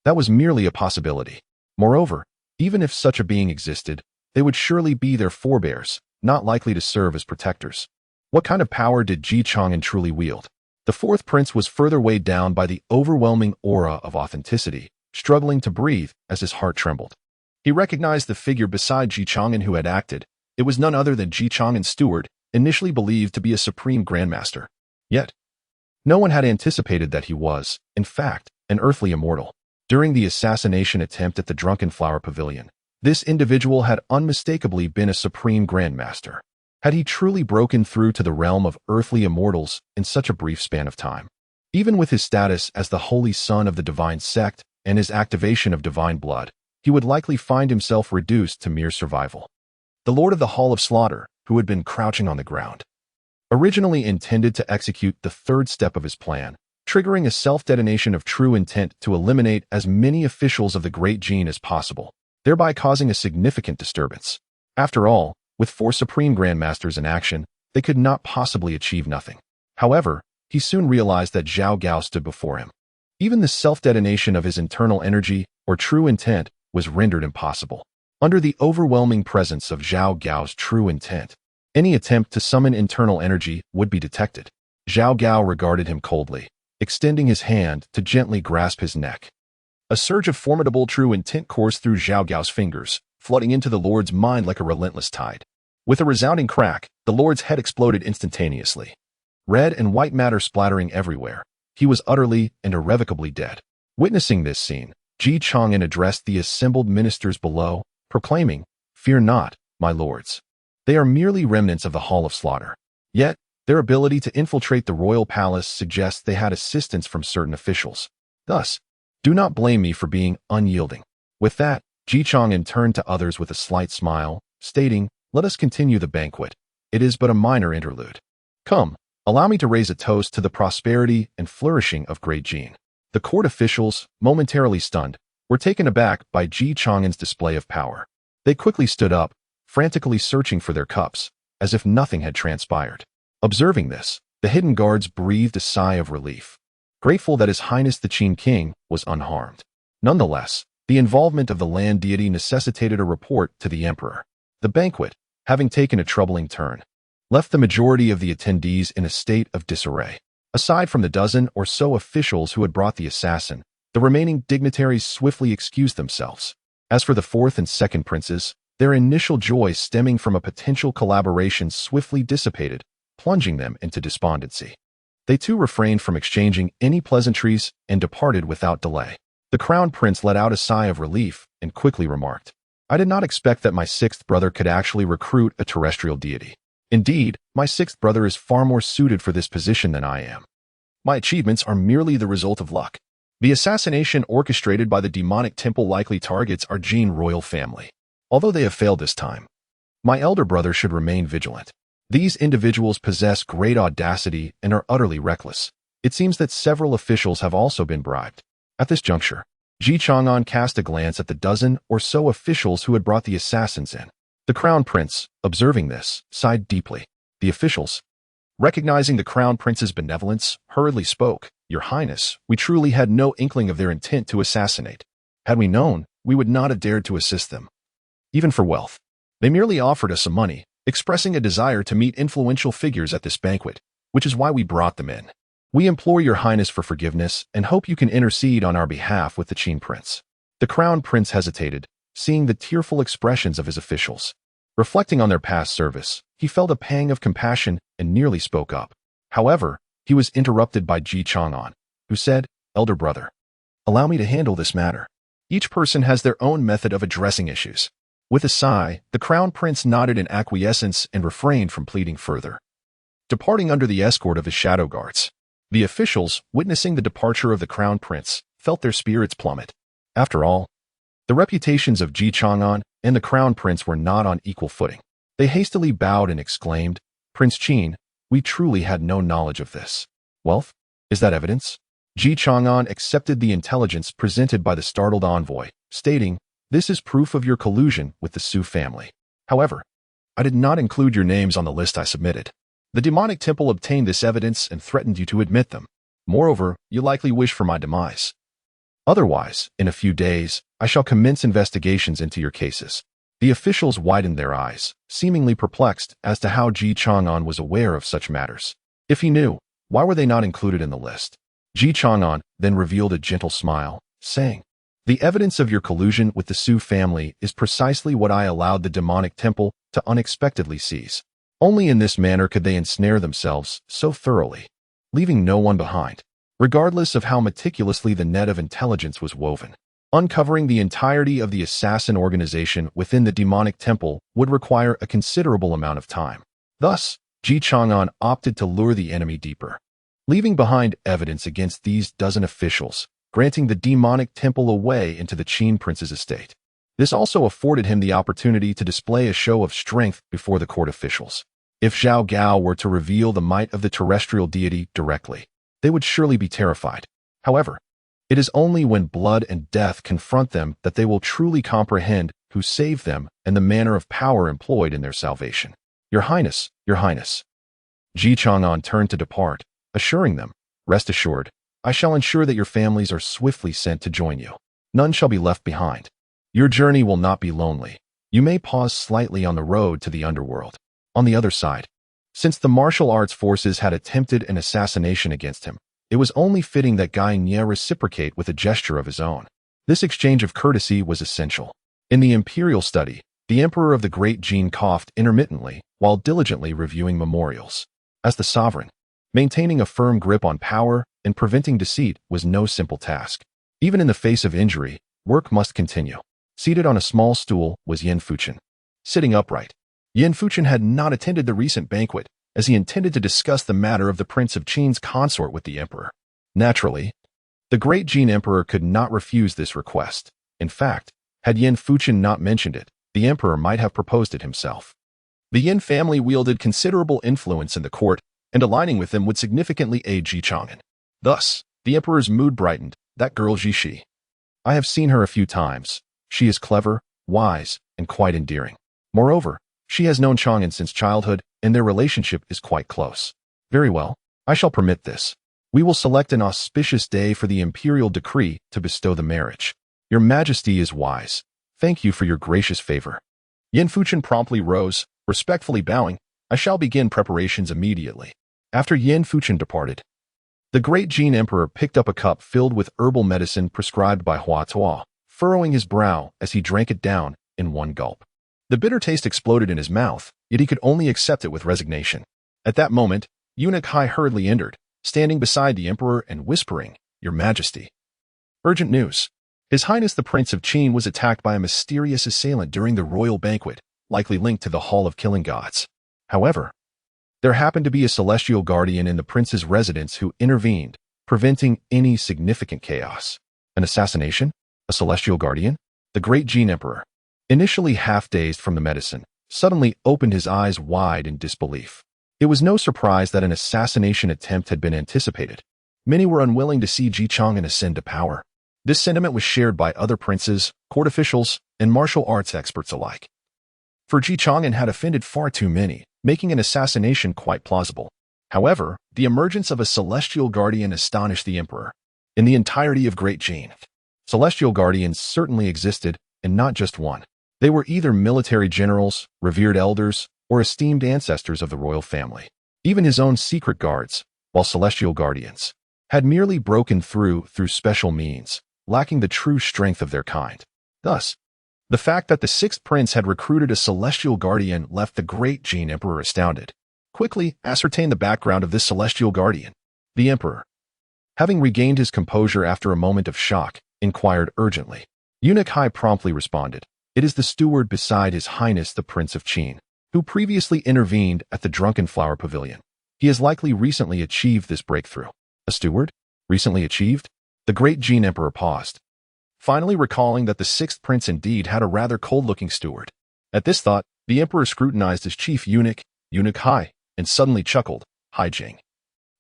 that was merely a possibility. Moreover, even if such a being existed, they would surely be their forebears, not likely to serve as protectors. What kind of power did Ji Chang'an truly wield? The fourth prince was further weighed down by the overwhelming aura of authenticity, struggling to breathe as his heart trembled. He recognized the figure beside Ji Chang'an who had acted. It was none other than Ji Chang'an's steward, initially believed to be a supreme grandmaster. Yet, no one had anticipated that he was, in fact, an earthly immortal. During the assassination attempt at the Drunken Flower Pavilion, this individual had unmistakably been a supreme grandmaster. Had he truly broken through to the realm of earthly immortals in such a brief span of time? Even with his status as the holy son of the divine sect and his activation of divine blood, he would likely find himself reduced to mere survival. The Lord of the Hall of Slaughter, who had been crouching on the ground, originally intended to execute the third step of his plan, triggering a self-detonation of true intent to eliminate as many officials of the Great Jin as possible, thereby causing a significant disturbance. After all, with four supreme grandmasters in action, they could not possibly achieve nothing. However, he soon realized that Zhao Gao stood before him. Even the self-detonation of his internal energy or true intent was rendered impossible. Under the overwhelming presence of Zhao Gao's true intent, any attempt to summon internal energy would be detected. Zhao Gao regarded him coldly, extending his hand to gently grasp his neck. A surge of formidable true intent coursed through Zhao Gao's fingers, flooding into the Lord's mind like a relentless tide. With a resounding crack, the Lord's head exploded instantaneously. Red and white matter splattering everywhere. He was utterly and irrevocably dead. Witnessing this scene, Chang'an addressed the assembled ministers below, proclaiming, "Fear not, my lords. They are merely remnants of the Hall of Slaughter." Yet, their ability to infiltrate the royal palace suggests they had assistance from certain officials. Thus, do not blame me for being unyielding. With that, Chang'an turned to others with a slight smile, stating, "Let us continue the banquet. It is but a minor interlude. Come, allow me to raise a toast to the prosperity and flourishing of Great Jin." The court officials, momentarily stunned, were taken aback by Chang'an's display of power. They quickly stood up, frantically searching for their cups, as if nothing had transpired. Observing this, the hidden guards breathed a sigh of relief, grateful that His Highness the Qin King was unharmed. Nonetheless, the involvement of the land deity necessitated a report to the emperor. The banquet, having taken a troubling turn, left the majority of the attendees in a state of disarray. Aside from the dozen or so officials who had brought the assassin, the remaining dignitaries swiftly excused themselves. As for the fourth and second princes, their initial joy stemming from a potential collaboration swiftly dissipated, plunging them into despondency. They too refrained from exchanging any pleasantries and departed without delay. The crown prince let out a sigh of relief and quickly remarked, "I did not expect that my sixth brother could actually recruit a terrestrial deity. Indeed, my sixth brother is far more suited for this position than I am. My achievements are merely the result of luck. The assassination orchestrated by the demonic temple likely targets our Jin royal family. Although they have failed this time, my elder brother should remain vigilant. These individuals possess great audacity and are utterly reckless. It seems that several officials have also been bribed." At this juncture, Chang'an cast a glance at the dozen or so officials who had brought the assassins in. The crown prince, observing this, sighed deeply. The officials, recognizing the crown prince's benevolence, hurriedly spoke, "Your Highness, we truly had no inkling of their intent to assassinate. Had we known, we would not have dared to assist them, even for wealth. They merely offered us some money, expressing a desire to meet influential figures at this banquet, which is why we brought them in. We implore your Highness for forgiveness and hope you can intercede on our behalf with the Qin prince." The crown prince hesitated, seeing the tearful expressions of his officials. Reflecting on their past service, he felt a pang of compassion and nearly spoke up. However, he was interrupted by Chang'an, who said, "Elder brother, allow me to handle this matter. Each person has their own method of addressing issues." With a sigh, the crown prince nodded in acquiescence and refrained from pleading further, departing under the escort of his shadow guards. The officials, witnessing the departure of the crown prince, felt their spirits plummet. After all, the reputations of Chang'an and the crown prince were not on equal footing. They hastily bowed and exclaimed, "Prince Qin, we truly had no knowledge of this." "Wealth? Is that evidence?" Chang'an accepted the intelligence presented by the startled envoy, stating, "This is proof of your collusion with the Su family. However, I did not include your names on the list I submitted. The demonic temple obtained this evidence and threatened you to admit them. Moreover, you likely wish for my demise. Otherwise, in a few days, I shall commence investigations into your cases." The officials widened their eyes, seemingly perplexed as to how Chang'an was aware of such matters. If he knew, why were they not included in the list? Chang'an then revealed a gentle smile, saying, "The evidence of your collusion with the Su family is precisely what I allowed the demonic temple to unexpectedly seize. Only in this manner could they ensnare themselves so thoroughly, leaving no one behind, regardless of how meticulously the net of intelligence was woven. Uncovering the entirety of the assassin organization within the demonic temple would require a considerable amount of time. Thus, Chang'an opted to lure the enemy deeper, leaving behind evidence against these dozen officials, granting the demonic temple a way into the Qin prince's estate. This also afforded him the opportunity to display a show of strength before the court officials. If Zhao Gao were to reveal the might of the terrestrial deity directly, they would surely be terrified. However, it is only when blood and death confront them that they will truly comprehend who saved them and the manner of power employed in their salvation. "Your Highness, your Highness." Chang'an turned to depart, assuring them, "Rest assured, I shall ensure that your families are swiftly sent to join you. None shall be left behind. Your journey will not be lonely. You may pause slightly on the road to the underworld. On the other side, since the martial arts forces had attempted an assassination against him, it was only fitting that Guy Nye reciprocate with a gesture of his own. This exchange of courtesy was essential. In the imperial study, The Emperor of the Great Jin coughed intermittently while diligently reviewing memorials. As the sovereign, maintaining a firm grip on power and preventing deceit was no simple task. Even in the face of injury, work must continue. Seated on a small stool was Yin Fuchen. Sitting upright, Yin Fuchen had not attended the recent banquet, as he intended to discuss the matter of the Prince of Qin's consort with the Emperor. Naturally, the Great Jin Emperor could not refuse this request. In fact, had Yin Fuchen not mentioned it, the Emperor might have proposed it himself. The Yin family wielded considerable influence in the court, and aligning with them would significantly aid Chang'an. Thus, the Emperor's mood brightened. That girl Ji. I have seen her a few times. She is clever, wise, and quite endearing. Moreover, she has known Chang'an since childhood, and their relationship is quite close. Very well, I shall permit this. We will select an auspicious day for the imperial decree to bestow the marriage. Your Majesty is wise. Thank you for your gracious favor. Yin Fuchen promptly rose, respectfully bowing. I shall begin preparations immediately. After Yin Fuchen departed, the Great Jin Emperor picked up a cup filled with herbal medicine prescribed by Hua Tuo, furrowing his brow as he drank it down in one gulp. The bitter taste exploded in his mouth, yet he could only accept it with resignation. At that moment, Eunuch Hai hurriedly entered, standing beside the Emperor and whispering, Your Majesty. Urgent news. His Highness the Prince of Qin was attacked by a mysterious assailant during the royal banquet, likely linked to the Hall of Killing Gods. However, there happened to be a celestial guardian in the prince's residence who intervened, preventing any significant chaos. An assassination? A celestial guardian? The Great Jin Emperor, initially half-dazed from the medicine, suddenly opened his eyes wide in disbelief. It was no surprise that an assassination attempt had been anticipated. Many were unwilling to see Chang'an ascend to power. This sentiment was shared by other princes, court officials, and martial arts experts alike. For Chang'an had offended far too many, making an assassination quite plausible. However, the emergence of a celestial guardian astonished the emperor. In the entirety of Great Jin, celestial guardians certainly existed, and not just one. They were either military generals, revered elders, or esteemed ancestors of the royal family. Even his own secret guards, while celestial guardians, had merely broken through special means, lacking the true strength of their kind. Thus, the fact that the sixth prince had recruited a celestial guardian left the Great Jin Emperor astounded. Quickly ascertain the background of this celestial guardian. The emperor, having regained his composure after a moment of shock, inquired urgently. Eunuch Hai promptly responded, It is the steward beside His Highness the Prince of Qin, who previously intervened at the Drunken Flower Pavilion. He has likely recently achieved this breakthrough. A steward? Recently achieved? The Great Jin Emperor paused, finally recalling that the sixth prince indeed had a rather cold-looking steward. At this thought, the emperor scrutinized his chief eunuch, Eunuch Hai, and suddenly chuckled, Hai Jing.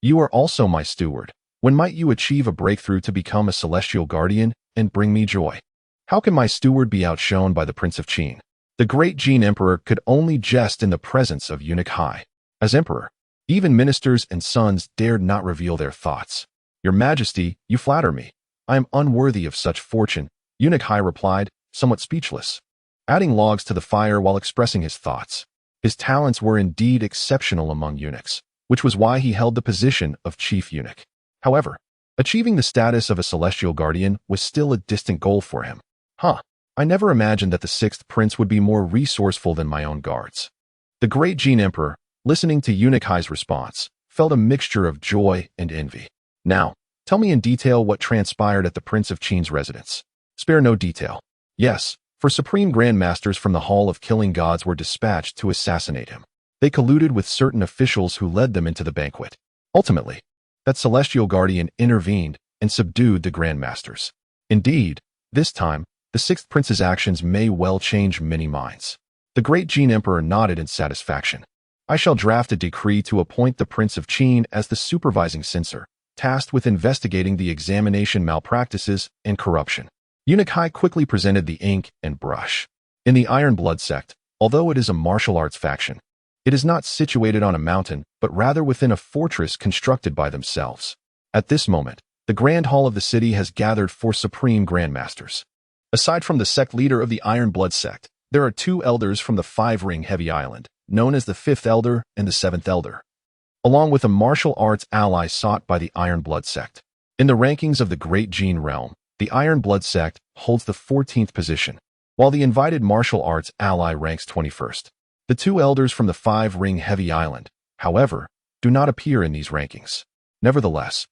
You are also my steward. When might you achieve a breakthrough to become a celestial guardian and bring me joy? How can my steward be outshone by the Prince of Qin? The Great Jin Emperor could only jest in the presence of Eunuch Hai. As emperor, even ministers and sons dared not reveal their thoughts. Your Majesty, you flatter me. I am unworthy of such fortune, Eunuch Hai replied, somewhat speechless, adding logs to the fire while expressing his thoughts. His talents were indeed exceptional among eunuchs, which was why he held the position of chief eunuch. However, achieving the status of a celestial guardian was still a distant goal for him. I never imagined that the sixth prince would be more resourceful than my own guards. The Great Jin Emperor, listening to Eunuch Hai's response, felt a mixture of joy and envy. Now, tell me in detail what transpired at the Prince of Qin's residence. Spare no detail. Yes, for Supreme Grandmasters from the Hall of Killing Gods were dispatched to assassinate him. They colluded with certain officials who led them into the banquet. Ultimately, that celestial guardian intervened and subdued the Grandmasters. Indeed, this time, the sixth prince's actions may well change many minds. The Great Jin Emperor nodded in satisfaction. I shall draft a decree to appoint the Prince of Qin as the supervising censor, tasked with investigating the examination malpractices and corruption. Eunuch Hai quickly presented the ink and brush. In the Iron Blood sect, although it is a martial arts faction, it is not situated on a mountain, but rather within a fortress constructed by themselves. At this moment, the Grand Hall of the city has gathered 4 Supreme Grandmasters. Aside from the sect leader of the Iron Blood sect, there are 2 elders from the 5-ring Heavy Island, known as the 5th Elder and the 7th Elder, along with a martial arts ally sought by the Iron Blood sect. In the rankings of the Great Jin realm, the Iron Blood sect holds the 14th position. while the invited martial arts ally ranks 21st. The two elders from the five-ring heavy island, however, do not appear in these rankings. Nevertheless,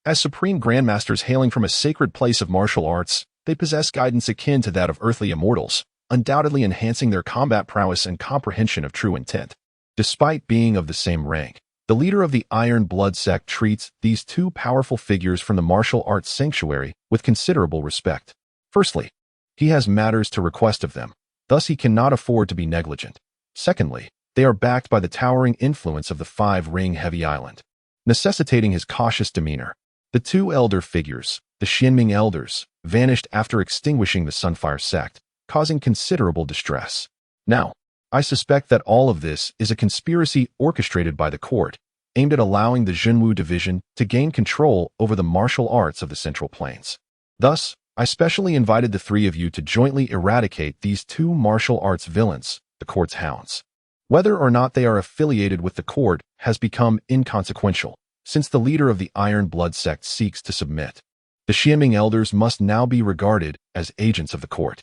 as supreme grandmasters hailing from a sacred place of martial arts, they possess guidance akin to that of earthly immortals, undoubtedly enhancing their combat prowess and comprehension of true intent. Despite being of the same rank, the leader of the Iron Blood sect treats these two powerful figures from the martial arts sanctuary with considerable respect. Firstly, he has matters to request of them, thus he cannot afford to be negligent. Secondly, they are backed by the towering influence of the five-ring heavy island, necessitating his cautious demeanor. The two elder figures, the Xianming elders, vanished after extinguishing the Sunfire sect, causing considerable distress. Now, I suspect that all of this is a conspiracy orchestrated by the court, aimed at allowing the Zhenwu division to gain control over the martial arts of the Central Plains. Thus, I specially invited the three of you to jointly eradicate these two martial arts villains, the court's hounds. Whether or not they are affiliated with the court has become inconsequential, since the leader of the Iron Blood sect seeks to submit. The Xianming elders must now be regarded as agents of the court.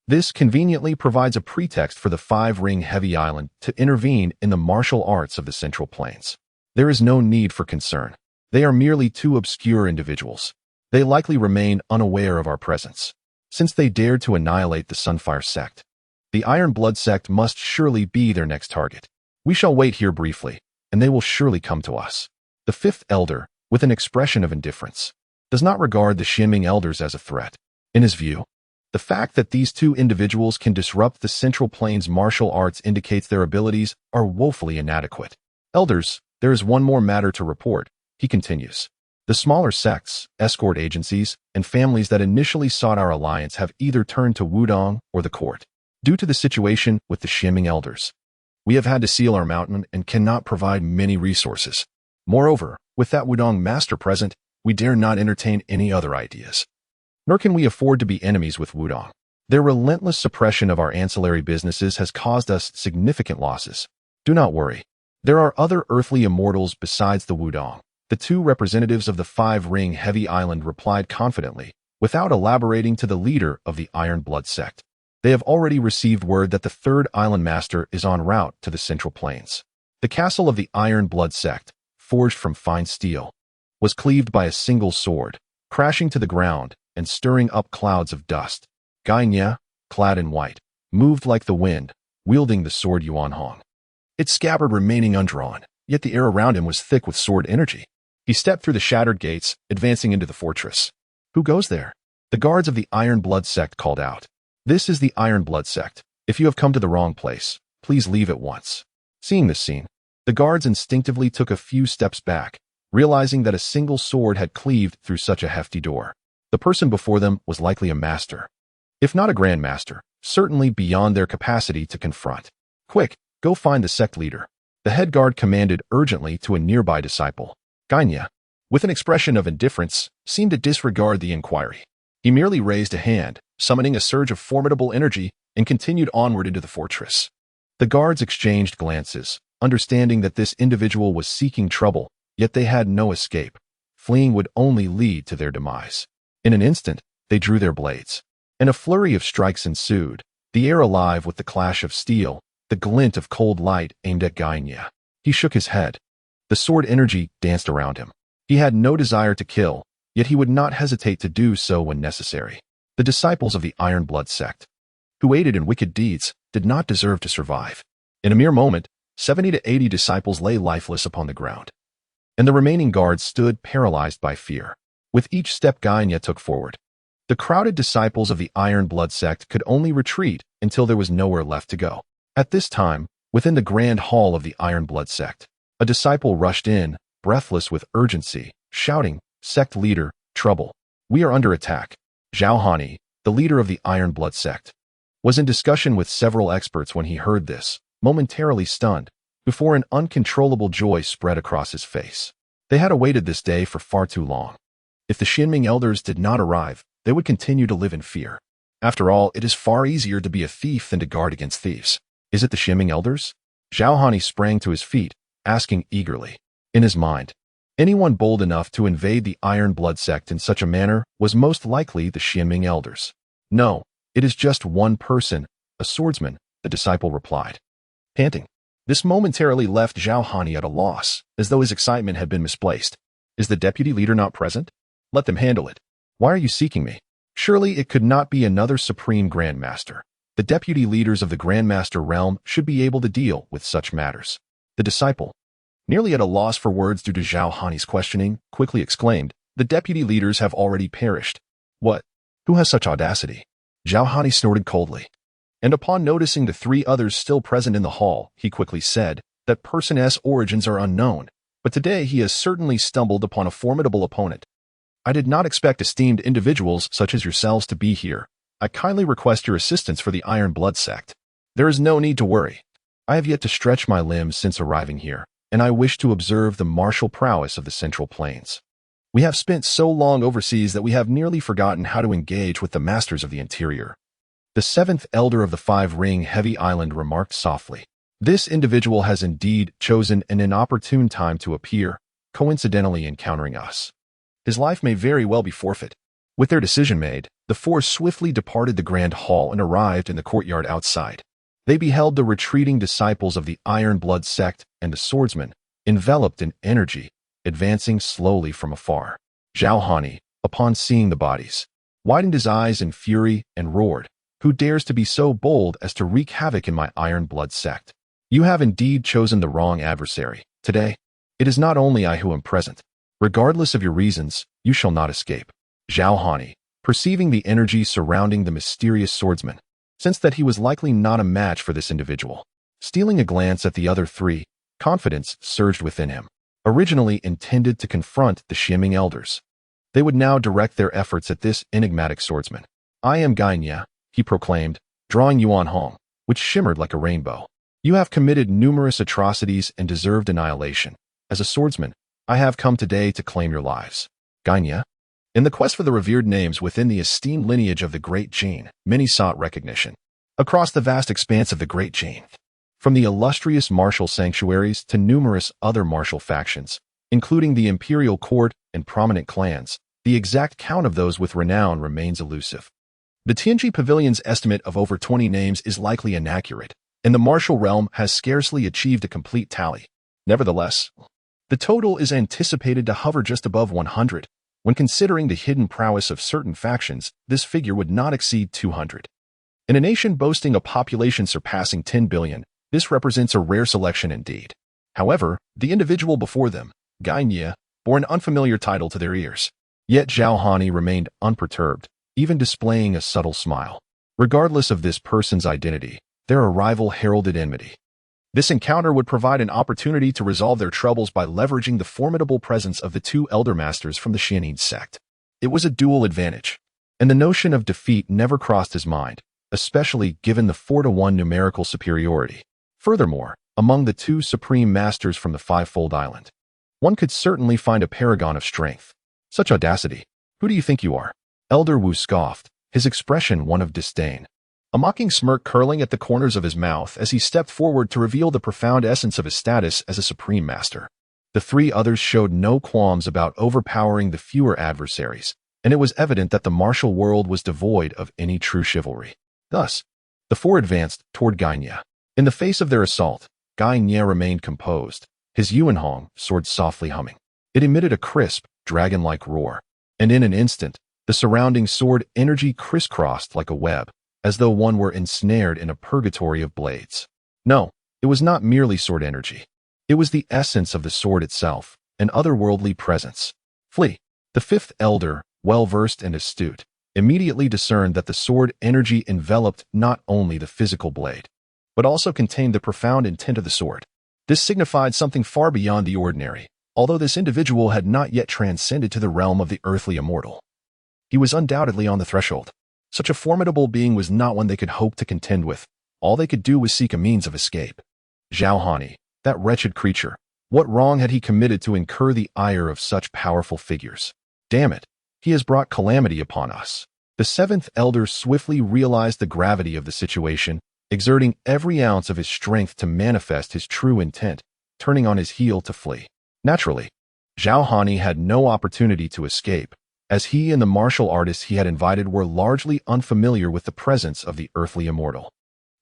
This conveniently provides a pretext for the five-ring heavy island to intervene in the martial arts of the Central Plains. There is no need for concern. They are merely two obscure individuals. They likely remain unaware of our presence, since they dared to annihilate the Sunfire sect. The Iron Blood sect must surely be their next target. We shall wait here briefly, and they will surely come to us. The fifth elder, with an expression of indifference, does not regard the Xianming elders as a threat. In his view, the fact that these two individuals can disrupt the Central Plains martial arts indicates their abilities are woefully inadequate. Elders, there is one more matter to report, he continues. The smaller sects, escort agencies, and families that initially sought our alliance have either turned to Wudong or the court. Due to the situation with the Xianming elders, we have had to seal our mountain and cannot provide many resources. Moreover, with that Wudong master present, we dare not entertain any other ideas. Nor can we afford to be enemies with Wudong. Their relentless suppression of our ancillary businesses has caused us significant losses. Do not worry. There are other earthly immortals besides the Wudong. The two representatives of the five-ring heavy island replied confidently, without elaborating to the leader of the Iron Blood sect. They have already received word that the third island master is en route to the Central Plains. The castle of the Iron Blood sect, forged from fine steel, was cleaved by a single sword, crashing to the ground and stirring up clouds of dust. Gainia, clad in white, moved like the wind, wielding the sword Yuanhong. Its scabbard remaining undrawn, yet the air around him was thick with sword energy. He stepped through the shattered gates, advancing into the fortress. Who goes there? The guards of the Iron Blood sect called out. This is the Iron Blood sect. If you have come to the wrong place, please leave at once. Seeing this scene, the guards instinctively took a few steps back, realizing that a single sword had cleaved through such a hefty door. The person before them was likely a master. If not a grandmaster, certainly beyond their capacity to confront. Quick, go find the sect leader. The head guard commanded urgently to a nearby disciple. Gainia, with an expression of indifference, seemed to disregard the inquiry. He merely raised a hand, summoning a surge of formidable energy, and continued onward into the fortress. The guards exchanged glances, understanding that this individual was seeking trouble, yet they had no escape. Fleeing would only lead to their demise. In an instant, they drew their blades, and a flurry of strikes ensued, the air alive with the clash of steel, the glint of cold light aimed at Gainia. He shook his head. The sword energy danced around him. He had no desire to kill, yet he would not hesitate to do so when necessary. The disciples of the Iron Blood sect, who aided in wicked deeds, did not deserve to survive. In a mere moment, 70 to 80 disciples lay lifeless upon the ground, and the remaining guards stood paralyzed by fear. With each step Gainia took forward, the crowded disciples of the Iron Blood sect could only retreat until there was nowhere left to go. At this time, within the grand hall of the Iron Blood sect, a disciple rushed in, breathless with urgency, shouting, "Sect leader, trouble. We are under attack." Zhao Hani, the leader of the Iron Blood sect, was in discussion with several experts when he heard this, momentarily stunned, before an uncontrollable joy spread across his face. They had awaited this day for far too long. If the Xianming elders did not arrive, they would continue to live in fear. After all, it is far easier to be a thief than to guard against thieves. Is it the Xianming elders? Zhao Hani sprang to his feet, asking eagerly. In his mind, anyone bold enough to invade the Iron Blood sect in such a manner was most likely the Xianming elders. No, It is just one person, a swordsman, the disciple replied. Panting. This momentarily left Zhao Hani at a loss, as though his excitement had been misplaced. Is the deputy leader not present? Let them handle it. Why are you seeking me? Surely it could not be another supreme grandmaster. The deputy leaders of the grandmaster realm should be able to deal with such matters. The disciple, nearly at a loss for words due to Zhao Hani's questioning, quickly exclaimed, the deputy leaders have already perished. What? Who has such audacity? Zhao Hani snorted coldly. And upon noticing the three others still present in the hall, he quickly said, that person's origins are unknown, but today he has certainly stumbled upon a formidable opponent. I did not expect esteemed individuals such as yourselves to be here. I kindly request your assistance for the Iron Blood sect. There is no need to worry. I have yet to stretch my limbs since arriving here, and I wish to observe the martial prowess of the Central Plains. We have spent so long overseas that we have nearly forgotten how to engage with the masters of the interior. The seventh elder of the Five-Ring Heavy Island remarked softly. This individual has indeed chosen an inopportune time to appear, coincidentally encountering us. His life may very well be forfeit. With their decision made, the four swiftly departed the grand hall and arrived in the courtyard outside. They beheld the retreating disciples of the Iron Blood sect and the swordsman, enveloped in energy, advancing slowly from afar. Zhao Hani, upon seeing the bodies, widened his eyes in fury and roared, "Who dares to be so bold as to wreak havoc in my Iron Blood sect? You have indeed chosen the wrong adversary. Today, it is not only I who am present. Regardless of your reasons, you shall not escape." Zhao Hani, perceiving the energy surrounding the mysterious swordsman, sensed that he was likely not a match for this individual. Stealing a glance at the other three, confidence surged within him. Originally intended to confront the Xiaming elders, they would now direct their efforts at this enigmatic swordsman. I am Gainia, he proclaimed, drawing Yuan Hong, which shimmered like a rainbow. You have committed numerous atrocities and deserved annihilation. As a swordsman, I have come today to claim your lives. Gainia. In the quest for the revered names within the esteemed lineage of the Great Jin, many sought recognition. Across the vast expanse of the Great Jin, from the illustrious martial sanctuaries to numerous other martial factions, including the imperial court and prominent clans, the exact count of those with renown remains elusive. The Tianji Pavilion's estimate of over 20 names is likely inaccurate, and the martial realm has scarcely achieved a complete tally. Nevertheless, the total is anticipated to hover just above 100. When considering the hidden prowess of certain factions, this figure would not exceed 200. In a nation boasting a population surpassing 10 billion, this represents a rare selection indeed. However, the individual before them, Gainia, bore an unfamiliar title to their ears. Yet Zhao Hani remained unperturbed, even displaying a subtle smile. Regardless of this person's identity, their arrival heralded enmity. This encounter would provide an opportunity to resolve their troubles by leveraging the formidable presence of the two elder masters from the Xian'an sect. It was a dual advantage, and the notion of defeat never crossed his mind, especially given the 4-to-1 numerical superiority. Furthermore, among the two supreme masters from the Fivefold Island, one could certainly find a paragon of strength. Such audacity! Who do you think you are? Elder Wu scoffed, his expression one of disdain. A mocking smirk curling at the corners of his mouth as he stepped forward to reveal the profound essence of his status as a supreme master. The three others showed no qualms about overpowering the fewer adversaries, and it was evident that the martial world was devoid of any true chivalry. Thus, the four advanced toward Gainia. In the face of their assault, Gainia remained composed, his Yuan Hong sword softly humming. It emitted a crisp, dragon-like roar, and in an instant, the surrounding sword energy crisscrossed like a web, as though one were ensnared in a purgatory of blades. No, it was not merely sword energy. It was the essence of the sword itself, an otherworldly presence. Flee, the fifth elder, well-versed and astute, immediately discerned that the sword energy enveloped not only the physical blade, but also contained the profound intent of the sword. This signified something far beyond the ordinary, although this individual had not yet transcended to the realm of the earthly immortal. He was undoubtedly on the threshold. Such a formidable being was not one they could hope to contend with. All they could do was seek a means of escape. Zhao Hani, that wretched creature, what wrong had he committed to incur the ire of such powerful figures? Damn it, he has brought calamity upon us. The seventh elder swiftly realized the gravity of the situation, exerting every ounce of his strength to manifest his true intent, turning on his heel to flee. Naturally, Zhao Hani had no opportunity to escape, as he and the martial artists he had invited were largely unfamiliar with the presence of the earthly immortal.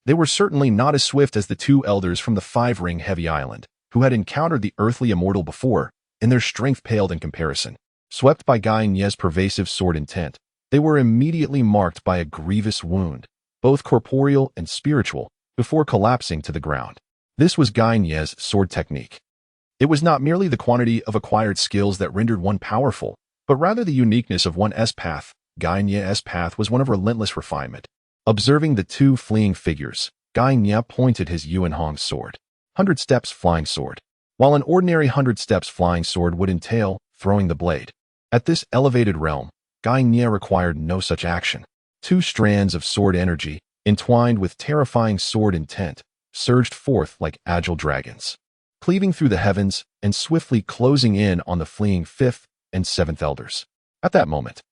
They were certainly not as swift as the two elders from the Five-Ring Heavy Island, who had encountered the earthly immortal before, and their strength paled in comparison. Swept by Guy Niè's pervasive sword intent, they were immediately marked by a grievous wound, both corporeal and spiritual, before collapsing to the ground. This was Guy Niè's sword technique. It was not merely the quantity of acquired skills that rendered one powerful, but rather the uniqueness of one's path. Guy Niè's path was one of relentless refinement. Observing the two fleeing figures, Guy Niè pointed his Yuan Hong sword. 100 steps flying sword. While an ordinary 100 steps flying sword would entail throwing the blade, at this elevated realm, Guy Niè required no such action. Two strands of sword energy, entwined with terrifying sword intent, surged forth like agile dragons, cleaving through the heavens and swiftly closing in on the fleeing fifth and seventh elders. At that moment,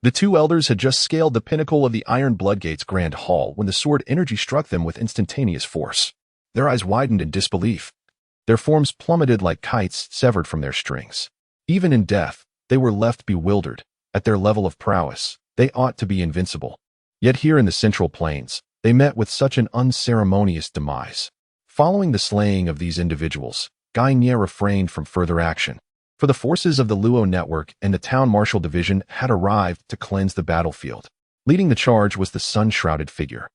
the two elders had just scaled the pinnacle of the Iron Bloodgate's grand hall when the sword energy struck them with instantaneous force. Their eyes widened in disbelief. Their forms plummeted like kites severed from their strings. Even in death, they were left bewildered. At their level of prowess, they ought to be invincible. Yet here in the Central Plains, they met with such an unceremonious demise. Following the slaying of these individuals, Guy Niè refrained from further action, for the forces of the Luo Network and the Town Marshal Division had arrived to cleanse the battlefield. Leading the charge was the sun-shrouded figure.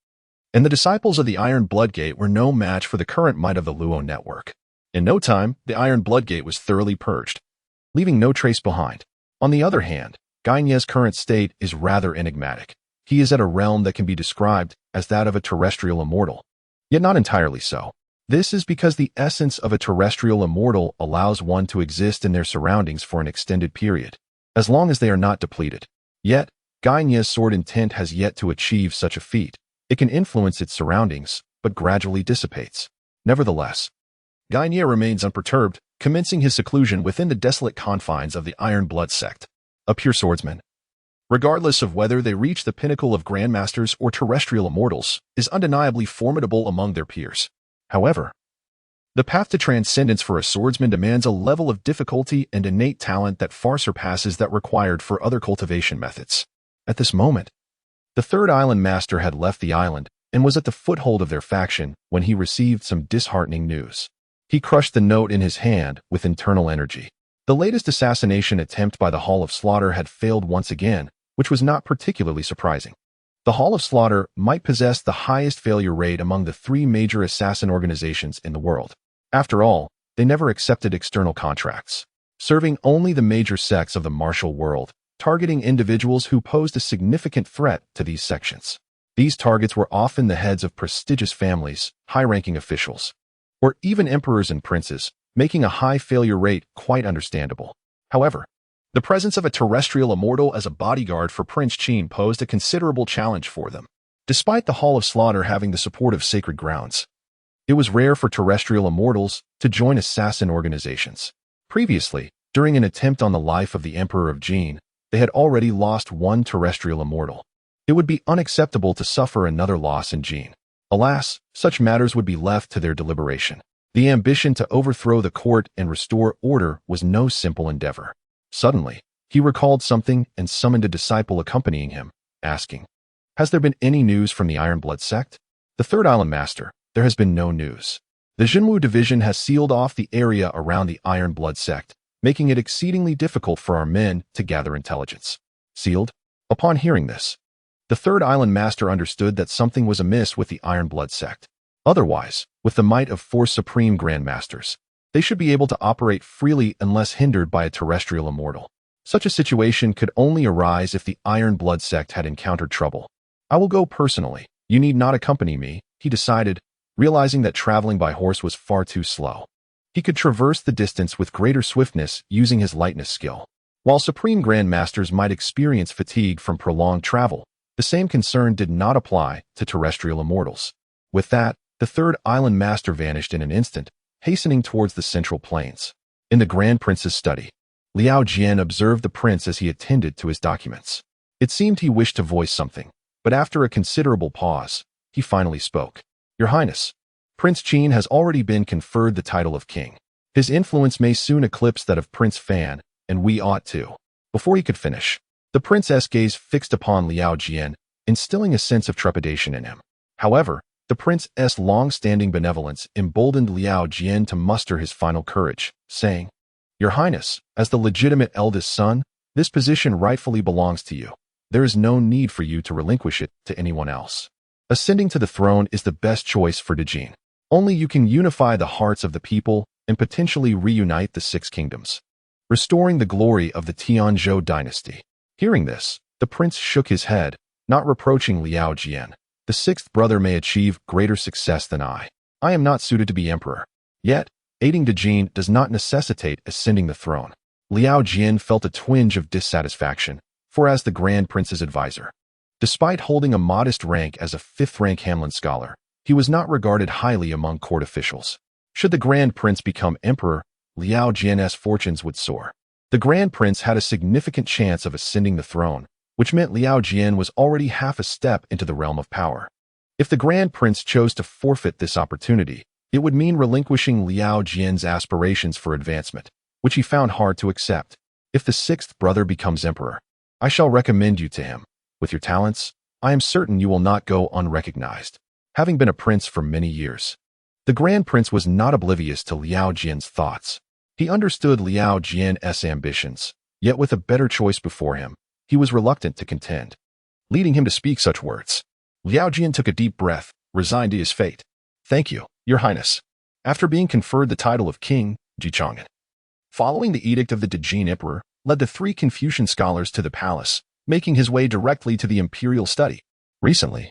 And the disciples of the Iron Bloodgate were no match for the current might of the Luo Network. In no time, the Iron Bloodgate was thoroughly purged, leaving no trace behind. On the other hand, Guy Niè's current state is rather enigmatic. He is at a realm that can be described as that of a terrestrial immortal, yet not entirely so. This is because the essence of a terrestrial immortal allows one to exist in their surroundings for an extended period, as long as they are not depleted. Yet, Guy Niè's sword intent has yet to achieve such a feat. It can influence its surroundings, but gradually dissipates. Nevertheless, Guy Niè remains unperturbed, commencing his seclusion within the desolate confines of the Iron Blood sect. A pure swordsman, regardless of whether they reach the pinnacle of grandmasters or terrestrial immortals, is undeniably formidable among their peers. However, the path to transcendence for a swordsman demands a level of difficulty and innate talent that far surpasses that required for other cultivation methods. At this moment, the third island master had left the island and was at the foothold of their faction when he received some disheartening news. He crushed the note in his hand with internal energy. The latest assassination attempt by the Hall of Slaughter had failed once again, which was not particularly surprising. The Hall of Slaughter might possess the highest failure rate among the three major assassin organizations in the world. After all, they never accepted external contracts, serving only the major sects of the martial world, targeting individuals who posed a significant threat to these sections. These targets were often the heads of prestigious families, high-ranking officials, or even emperors and princes, making a high failure rate quite understandable. However, the presence of a terrestrial immortal as a bodyguard for Prince Qin posed a considerable challenge for them. Despite the Hall of Slaughter having the support of sacred grounds, it was rare for terrestrial immortals to join assassin organizations. Previously, during an attempt on the life of the Emperor of Jin, they had already lost one terrestrial immortal. It would be unacceptable to suffer another loss in Jin. Alas, such matters would be left to their deliberation. The ambition to overthrow the court and restore order was no simple endeavor. Suddenly, he recalled something and summoned a disciple accompanying him, asking, "Has there been any news from the Iron Blood sect?" The third island master, "There has been no news. The Jinwu division has sealed off the area around the Iron Blood sect, making it exceedingly difficult for our men to gather intelligence." Sealed? Upon hearing this, the third island master understood that something was amiss with the Iron Blood sect. Otherwise, with the might of four supreme grandmasters, they should be able to operate freely unless hindered by a terrestrial immortal. Such a situation could only arise if the Iron Blood sect had encountered trouble. "I will go personally. You need not accompany me," he decided, realizing that traveling by horse was far too slow. He could traverse the distance with greater swiftness using his lightness skill. While supreme grandmasters might experience fatigue from prolonged travel, the same concern did not apply to terrestrial immortals. With that, the third island master vanished in an instant, hastening towards the Central Plains. In the Grand Prince's study, Liao Jian observed the prince as he attended to his documents. It seemed he wished to voice something, but after a considerable pause, he finally spoke. "Your Highness, Prince Qin has already been conferred the title of king. His influence may soon eclipse that of Prince Fan, and we ought to." Before he could finish, The prince's gaze fixed upon Liao Jian, instilling a sense of trepidation in him. However, the prince's long-standing benevolence emboldened Liao Jian to muster his final courage, saying, "Your Highness, as the legitimate eldest son, this position rightfully belongs to you. There is no need for you to relinquish it to anyone else. Ascending to the throne is the best choice for Dejin. Only you can unify the hearts of the people and potentially reunite the six kingdoms, restoring the glory of the Tianzhou dynasty." Hearing this, the prince shook his head, not reproaching Liao Jian. "The sixth brother may achieve greater success than I. I am not suited to be emperor. Yet, aiding Dejin does not necessitate ascending the throne." Liao Jian felt a twinge of dissatisfaction, for as the Grand Prince's advisor, despite holding a modest rank as a fifth-rank Hanlon scholar, he was not regarded highly among court officials. Should the Grand Prince become emperor, Liao Jian's fortunes would soar. The Grand Prince had a significant chance of ascending the throne, which meant Liao Jian was already half a step into the realm of power. If the Grand Prince chose to forfeit this opportunity, it would mean relinquishing Liao Jian's aspirations for advancement, which he found hard to accept. If the sixth brother becomes emperor, I shall recommend you to him. With your talents, I am certain you will not go unrecognized, having been a prince for many years. The Grand Prince was not oblivious to Liao Jian's thoughts. He understood Liao Jian's ambitions, yet with a better choice before him, he was reluctant to contend, leading him to speak such words. Liao Jian took a deep breath, resigned to his fate. "Thank you, Your Highness." After being conferred the title of King, Chang'an, following the edict of the Dejin Emperor, led the three Confucian scholars to the palace, making his way directly to the imperial study. Recently,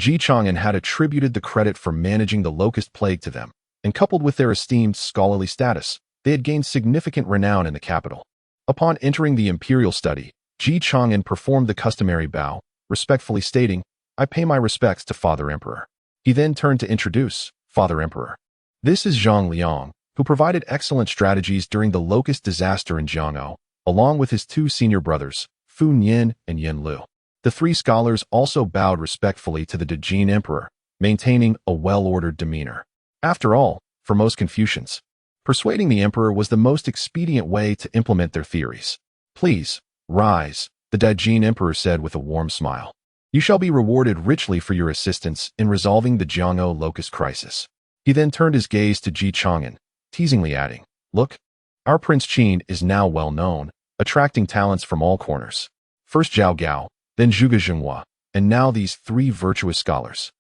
Chang'an had attributed the credit for managing the locust plague to them, and coupled with their esteemed scholarly status, they had gained significant renown in the capital. Upon entering the imperial study, Chang'an performed the customary bow, respectfully stating, "I pay my respects to Father Emperor." He then turned to introduce Father Emperor. "This is Zhang Liang, who provided excellent strategies during the locust disaster in Jiang'o, along with his two senior brothers, Fu Nian and Yin Lu." The three scholars also bowed respectfully to the Dejin Emperor, maintaining a well-ordered demeanor. After all, for most Confucians, persuading the emperor was the most expedient way to implement their theories. "Please, rise," the Dejin Emperor said with a warm smile. "You shall be rewarded richly for your assistance in resolving the Jiang'o locust crisis." He then turned his gaze to Chang'an, teasingly adding, "Look, our Prince Qin is now well known, attracting talents from all corners. First Zhao Gao, then Zhuge Zhenghua, and now these three virtuous scholars."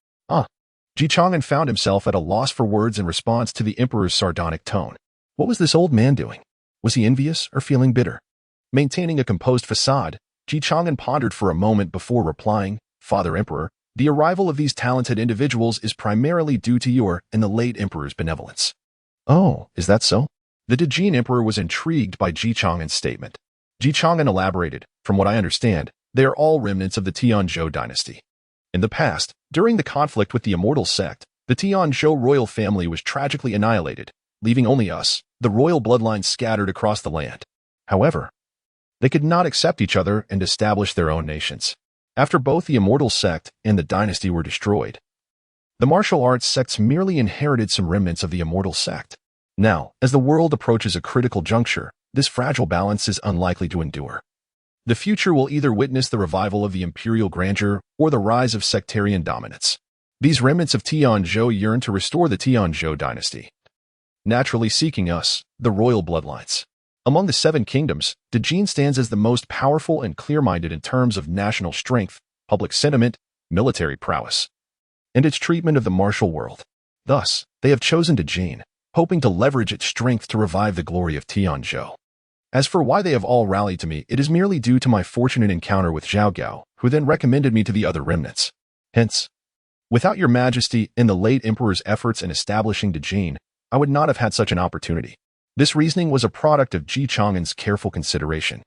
Chang'an found himself at a loss for words in response to the emperor's sardonic tone. What was this old man doing? Was he envious or feeling bitter? Maintaining a composed facade, Chang'an pondered for a moment before replying, "Father Emperor, the arrival of these talented individuals is primarily due to your and the late emperor's benevolence." "Oh, is that so?" The Dejin Emperor was intrigued by Chang'an's statement. Chang'an elaborated, "From what I understand, they are all remnants of the Tianzhou dynasty. In the past, during the conflict with the Immortal sect, the Tianzhou royal family was tragically annihilated, leaving only us, the royal bloodline, scattered across the land. However, they could not accept each other and establish their own nations. After both the Immortal sect and the dynasty were destroyed, the martial arts sects merely inherited some remnants of the Immortal sect. Now, as the world approaches a critical juncture, this fragile balance is unlikely to endure. The future will either witness the revival of the imperial grandeur or the rise of sectarian dominance. These remnants of Tianzhou yearn to restore the Tianzhou dynasty, naturally seeking us, the royal bloodlines. Among the seven kingdoms, Dejin stands as the most powerful and clear-minded in terms of national strength, public sentiment, military prowess, and its treatment of the martial world. Thus, they have chosen Dejin, hoping to leverage its strength to revive the glory of Tianzhou. As for why they have all rallied to me, it is merely due to my fortunate encounter with Zhao Gao, who then recommended me to the other remnants. Hence, without your majesty and the late emperor's efforts in establishing Dejin, I would not have had such an opportunity." This reasoning was a product of Chang'an's careful consideration.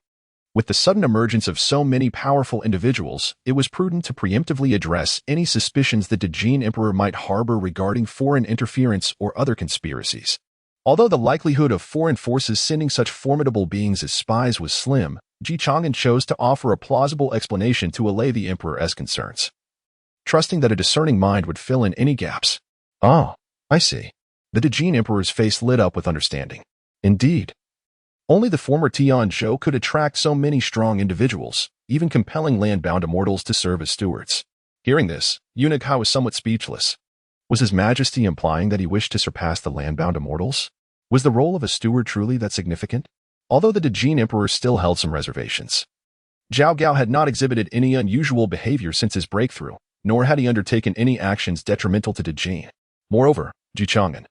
With the sudden emergence of so many powerful individuals, it was prudent to preemptively address any suspicions the Dejin emperor might harbor regarding foreign interference or other conspiracies. Although the likelihood of foreign forces sending such formidable beings as spies was slim, Chang'an chose to offer a plausible explanation to allay the emperor's concerns, trusting that a discerning mind would fill in any gaps. "Oh, I see." The Dejin emperor's face lit up with understanding. "Indeed. Only the former Tianzhou could attract so many strong individuals, even compelling land-bound immortals to serve as stewards. Hearing this, Eunuch Hai was somewhat speechless. Was His Majesty implying that he wished to surpass the land-bound immortals? Was the role of a steward truly that significant? Although the Djinn Emperor still held some reservations. Zhao Gao had not exhibited any unusual behavior since his breakthrough, nor had he undertaken any actions detrimental to Djinn. Moreover, Chang'an,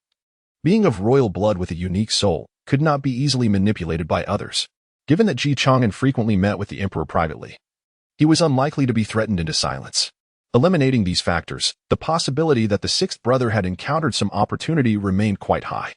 being of royal blood with a unique soul, could not be easily manipulated by others. Given that Chang'an frequently met with the emperor privately, he was unlikely to be threatened into silence. Eliminating these factors, the possibility that the sixth brother had encountered some opportunity remained quite high.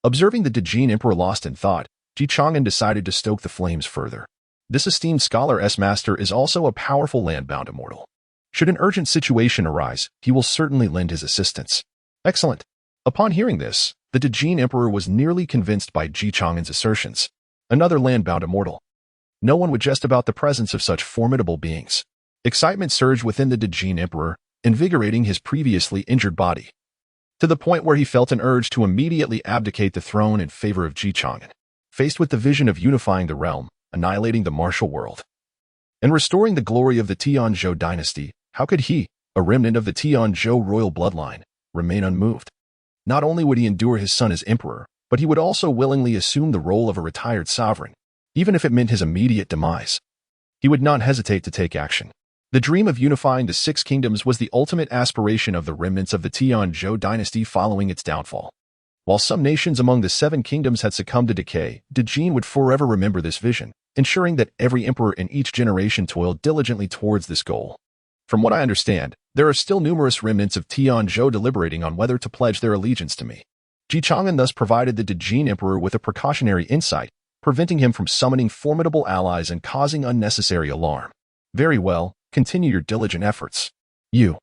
Observing the Djinn Emperor lost in thought, Chang'an decided to stoke the flames further. This esteemed scholar master is also a powerful land-bound immortal. Should an urgent situation arise, he will certainly lend his assistance. Excellent. Upon hearing this, the Djinn Emperor was nearly convinced by Chang'an's assertions. Another land-bound immortal. No one would jest about the presence of such formidable beings. Excitement surged within the Djinn Emperor, invigorating his previously injured body, to the point where he felt an urge to immediately abdicate the throne in favor of Chang'an. Faced with the vision of unifying the realm, annihilating the martial world, and restoring the glory of the Tianzhou dynasty, how could he, a remnant of the Tianzhou royal bloodline, remain unmoved? Not only would he endure his son as emperor, but he would also willingly assume the role of a retired sovereign, even if it meant his immediate demise. He would not hesitate to take action. The dream of unifying the six kingdoms was the ultimate aspiration of the remnants of the Tianzhou dynasty following its downfall. While some nations among the seven kingdoms had succumbed to decay, Djinn would forever remember this vision, ensuring that every emperor in each generation toiled diligently towards this goal. From what I understand, there are still numerous remnants of Tianzhou deliberating on whether to pledge their allegiance to me. Chang'an thus provided the Djinn Emperor with a precautionary insight, preventing him from summoning formidable allies and causing unnecessary alarm. Very well, continue your diligent efforts. You,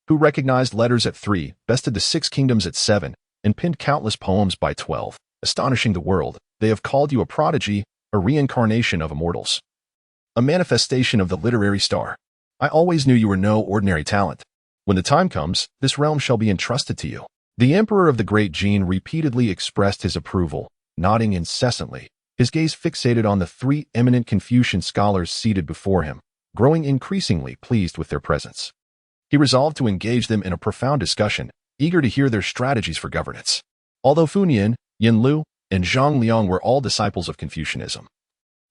who recognized letters at 3, bested the 6 kingdoms at 7, and penned countless poems by 12, astonishing the world, they have called you a prodigy, a reincarnation of immortals, a manifestation of the literary star. I always knew you were no ordinary talent. When the time comes, this realm shall be entrusted to you. The Emperor of the Great Jin repeatedly expressed his approval, nodding incessantly, his gaze fixated on the 3 eminent Confucian scholars seated before him, growing increasingly pleased with their presence. He resolved to engage them in a profound discussion, eager to hear their strategies for governance. Although Fu Nian, Yin Lu, and Zhang Liang were all disciples of Confucianism,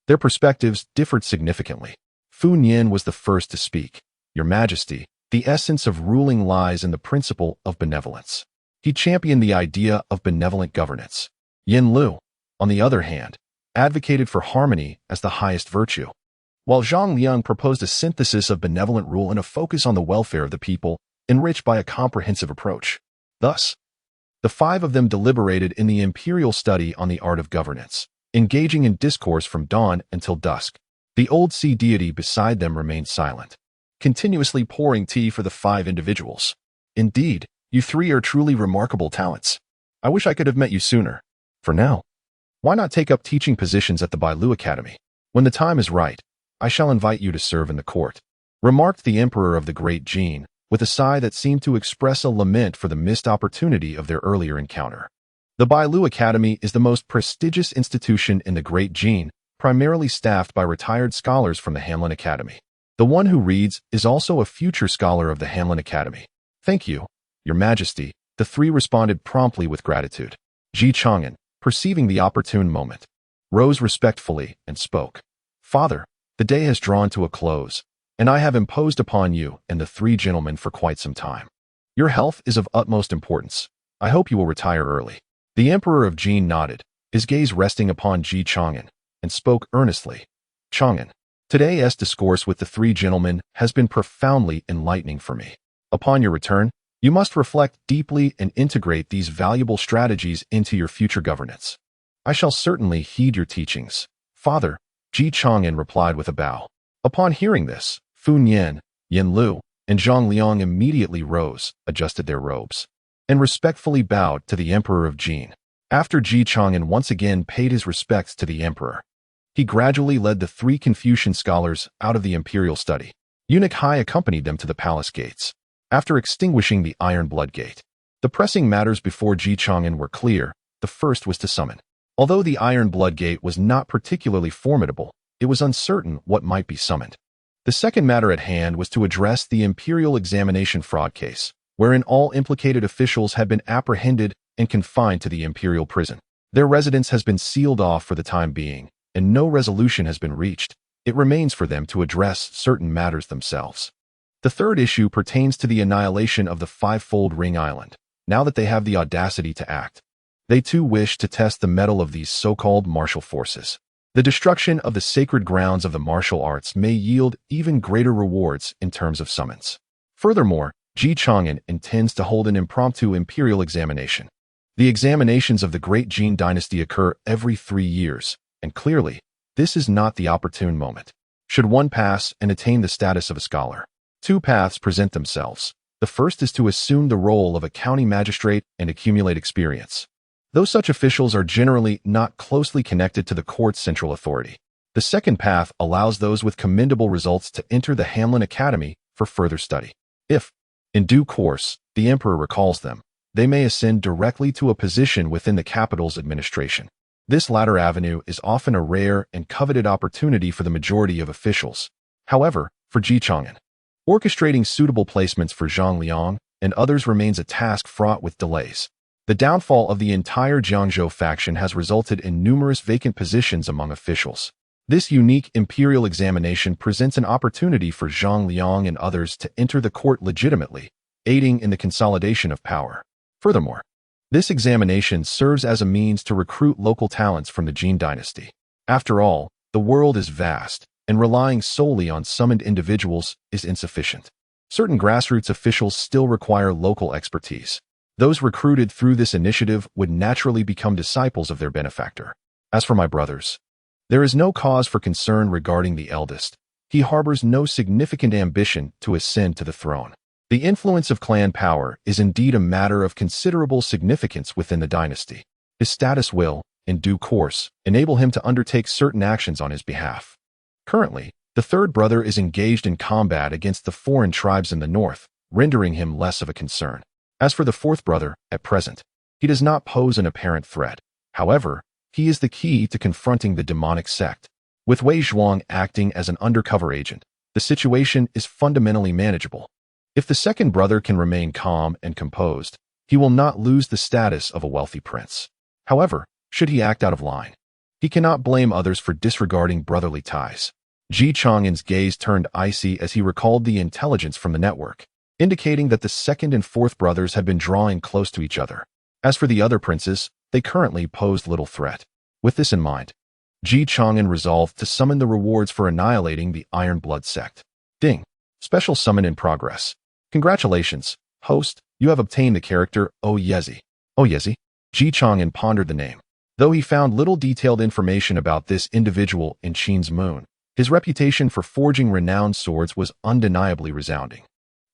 their perspectives differed significantly. Fu Nian was the first to speak. Your Majesty, the essence of ruling lies in the principle of benevolence. He championed the idea of benevolent governance. Yin Lu, on the other hand, advocated for harmony as the highest virtue, while Zhang Liang proposed a synthesis of benevolent rule and a focus on the welfare of the people, enriched by a comprehensive approach. Thus, the 5 of them deliberated in the imperial study on the art of governance, engaging in discourse from dawn until dusk. The old sea deity beside them remained silent, continuously pouring tea for the 5 individuals. Indeed, you 3 are truly remarkable talents. I wish I could have met you sooner. For now, why not take up teaching positions at the Bailu Academy? When the time is right, I shall invite you to serve in the court, remarked the Emperor of the Great Jin, with a sigh that seemed to express a lament for the missed opportunity of their earlier encounter. The Bailu Academy is the most prestigious institution in the Great Jin, primarily staffed by retired scholars from the Hanlin Academy. The one who reads is also a future scholar of the Hanlin Academy. Thank you, Your Majesty, the 3 responded promptly with gratitude. Chang'an, perceiving the opportune moment, rose respectfully and spoke. Father, the day has drawn to a close, and I have imposed upon you and the 3 gentlemen for quite some time. Your health is of utmost importance. I hope you will retire early. The Emperor of Jin nodded, his gaze resting upon Chang'an, and spoke earnestly. Chang'an, today's discourse with the 3 gentlemen has been profoundly enlightening for me. Upon your return, you must reflect deeply and integrate these valuable strategies into your future governance. I shall certainly heed your teachings, Father, Chang'an replied with a bow. Upon hearing this, Fu Nian, Yin Lu, and Zhang Liang immediately rose, adjusted their robes, and respectfully bowed to the Emperor of Jin. After Chang'an once again paid his respects to the Emperor, he gradually led the 3 Confucian scholars out of the imperial study. Eunuch Hai accompanied them to the palace gates. After extinguishing the iron blood gate, the pressing matters before Chang'an were clear. The first was to summon. Although the iron blood gate was not particularly formidable, it was uncertain what might be summoned. The second matter at hand was to address the imperial examination fraud case, wherein all implicated officials had been apprehended and confined to the imperial prison. Their residence has been sealed off for the time being, and no resolution has been reached. It remains for them to address certain matters themselves. The third issue pertains to the annihilation of the five-fold Ring Island, now that they have the audacity to act. They too wish to test the mettle of these so-called martial forces. The destruction of the sacred grounds of the martial arts may yield even greater rewards in terms of summons. Furthermore, Chang'an intends to hold an impromptu imperial examination. The examinations of the Great Jin dynasty occur every 3 years, and clearly, this is not the opportune moment. Should one pass and attain the status of a scholar, two paths present themselves. The first is to assume the role of a county magistrate and accumulate experience. Though such officials are generally not closely connected to the court's central authority. The second path allows those with commendable results to enter the Hamlin Academy for further study. If, in due course, the emperor recalls them, they may ascend directly to a position within the capital's administration. This latter avenue is often a rare and coveted opportunity for the majority of officials. However, for Chang'an, orchestrating suitable placements for Zhang Liang and others remains a task fraught with delays. The downfall of the entire Jiangzhou faction has resulted in numerous vacant positions among officials. This unique imperial examination presents an opportunity for Zhang Liang and others to enter the court legitimately, aiding in the consolidation of power. Furthermore, this examination serves as a means to recruit local talents from the Jin dynasty. After all, the world is vast, and relying solely on summoned individuals is insufficient. Certain grassroots officials still require local expertise. Those recruited through this initiative would naturally become disciples of their benefactor. As for my brothers, there is no cause for concern regarding the eldest. He harbors no significant ambition to ascend to the throne. The influence of clan power is indeed a matter of considerable significance within the dynasty. His status will, in due course, enable him to undertake certain actions on his behalf. Currently, the third brother is engaged in combat against the foreign tribes in the north, rendering him less of a concern. As for the fourth brother, at present, he does not pose an apparent threat. However, he is the key to confronting the demonic sect. With Wei Zhuang acting as an undercover agent, the situation is fundamentally manageable. If the second brother can remain calm and composed, he will not lose the status of a wealthy prince. However, should he act out of line, he cannot blame others for disregarding brotherly ties. Chang'an's gaze turned icy as he recalled the intelligence from the network, indicating that the second and fourth brothers had been drawing close to each other. As for the other princes, they currently posed little threat. With this in mind, Chang'an resolved to summon the rewards for annihilating the Iron Blood sect. Ding. Special summon in progress. Congratulations, host, you have obtained the character Oyezi. Oyezi? Chang'an pondered the name. Though he found little detailed information about this individual in Qin's moon, his reputation for forging renowned swords was undeniably resounding,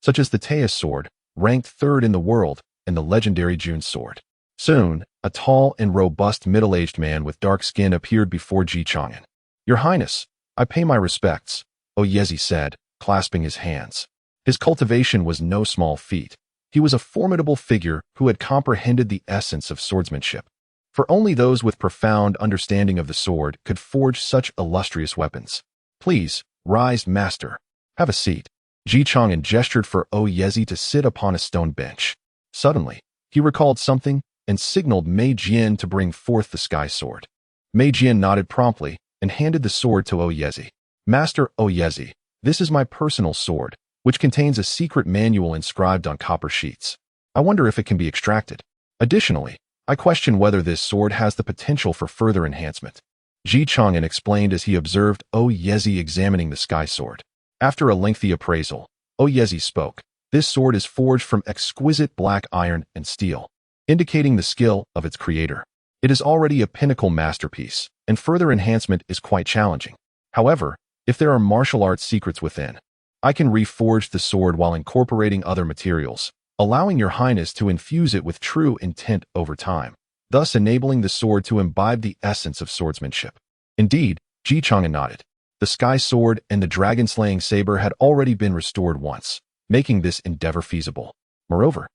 such as the Teus sword, ranked third in the world, and the legendary June sword. Soon, a tall and robust middle-aged man with dark skin appeared before Chang'an. Your Highness, I pay my respects, Oyezi said, clasping his hands. His cultivation was no small feat. He was a formidable figure who had comprehended the essence of swordsmanship. For only those with profound understanding of the sword could forge such illustrious weapons. Please, rise, master. Have a seat. Chang'an gestured for Oyezi to sit upon a stone bench. Suddenly, he recalled something and signaled Mei Jian to bring forth the sky sword. Mei Jian nodded promptly and handed the sword to Oyezi. Master Oyezi, this is my personal sword, which contains a secret manual inscribed on copper sheets. I wonder if it can be extracted. Additionally, I question whether this sword has the potential for further enhancement. Chang'an explained as he observed Oyezi examining the sky sword. After a lengthy appraisal, Oyezi spoke. This sword is forged from exquisite black iron and steel, indicating the skill of its creator. It is already a pinnacle masterpiece, and further enhancement is quite challenging. However, if there are martial arts secrets within, I can reforge the sword while incorporating other materials, allowing your highness to infuse it with true intent over time, thus enabling the sword to imbibe the essence of swordsmanship. Indeed, Chang'an nodded. The sky sword and the dragon-slaying saber had already been restored once, making this endeavor feasible. Moreover,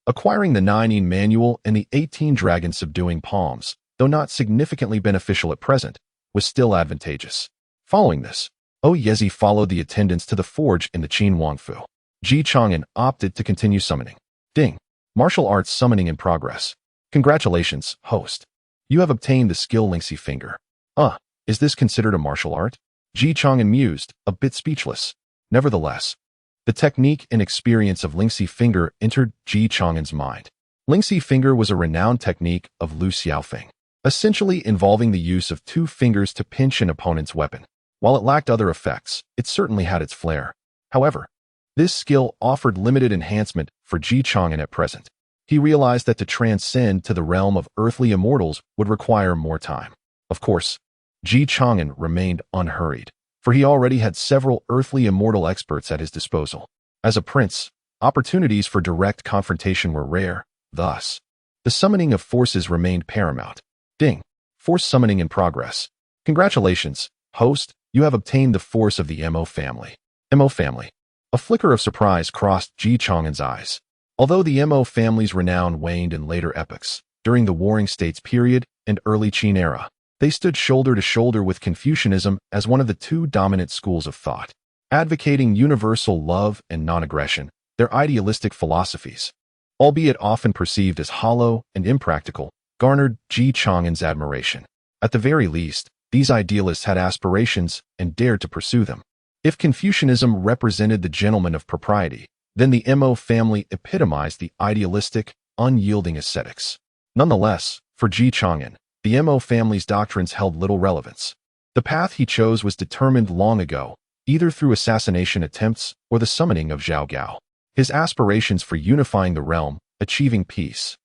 acquiring the 9 manual and the 18 dragon-subduing palms, though not significantly beneficial at present, was still advantageous. Following this, Yezi followed the attendants to the forge in the Qin Wangfu. Ji Chang'an opted to continue summoning. Ding. Martial arts summoning in progress. Congratulations, host. You have obtained the skill Lingxi Finger. Is this considered a martial art? Ji Chang'an mused, a bit speechless. Nevertheless, the technique and experience of Lingxi Finger entered Ji Chang'an's mind. Lingxi Finger was a renowned technique of Lu Xiaofeng, essentially involving the use of 2 fingers to pinch an opponent's weapon. While it lacked other effects, it certainly had its flair. However, this skill offered limited enhancement for Ji Chang'an at present. He realized that to transcend to the realm of earthly immortals would require more time. Of course, Ji Chang'an remained unhurried, for he already had several earthly immortal experts at his disposal. As a prince, opportunities for direct confrontation were rare, thus, the summoning of forces remained paramount. Ding. Force summoning in progress. Congratulations, host, you have obtained the force of the Mo family. Mo family. A flicker of surprise crossed Ji Chang'an's eyes. Although the Mo family's renown waned in later epochs, during the Warring States period and early Qin era, they stood shoulder to shoulder with Confucianism as one of the 2 dominant schools of thought. Advocating universal love and non-aggression, their idealistic philosophies, albeit often perceived as hollow and impractical, garnered Ji Chang'an's admiration. At the very least, these idealists had aspirations and dared to pursue them. If Confucianism represented the gentleman of propriety, then the Mo family epitomized the idealistic, unyielding ascetics. Nonetheless, for Ji Chang'an, the Mo family's doctrines held little relevance. The path he chose was determined long ago, either through assassination attempts or the summoning of Zhao Gao. His aspirations for unifying the realm, achieving peace,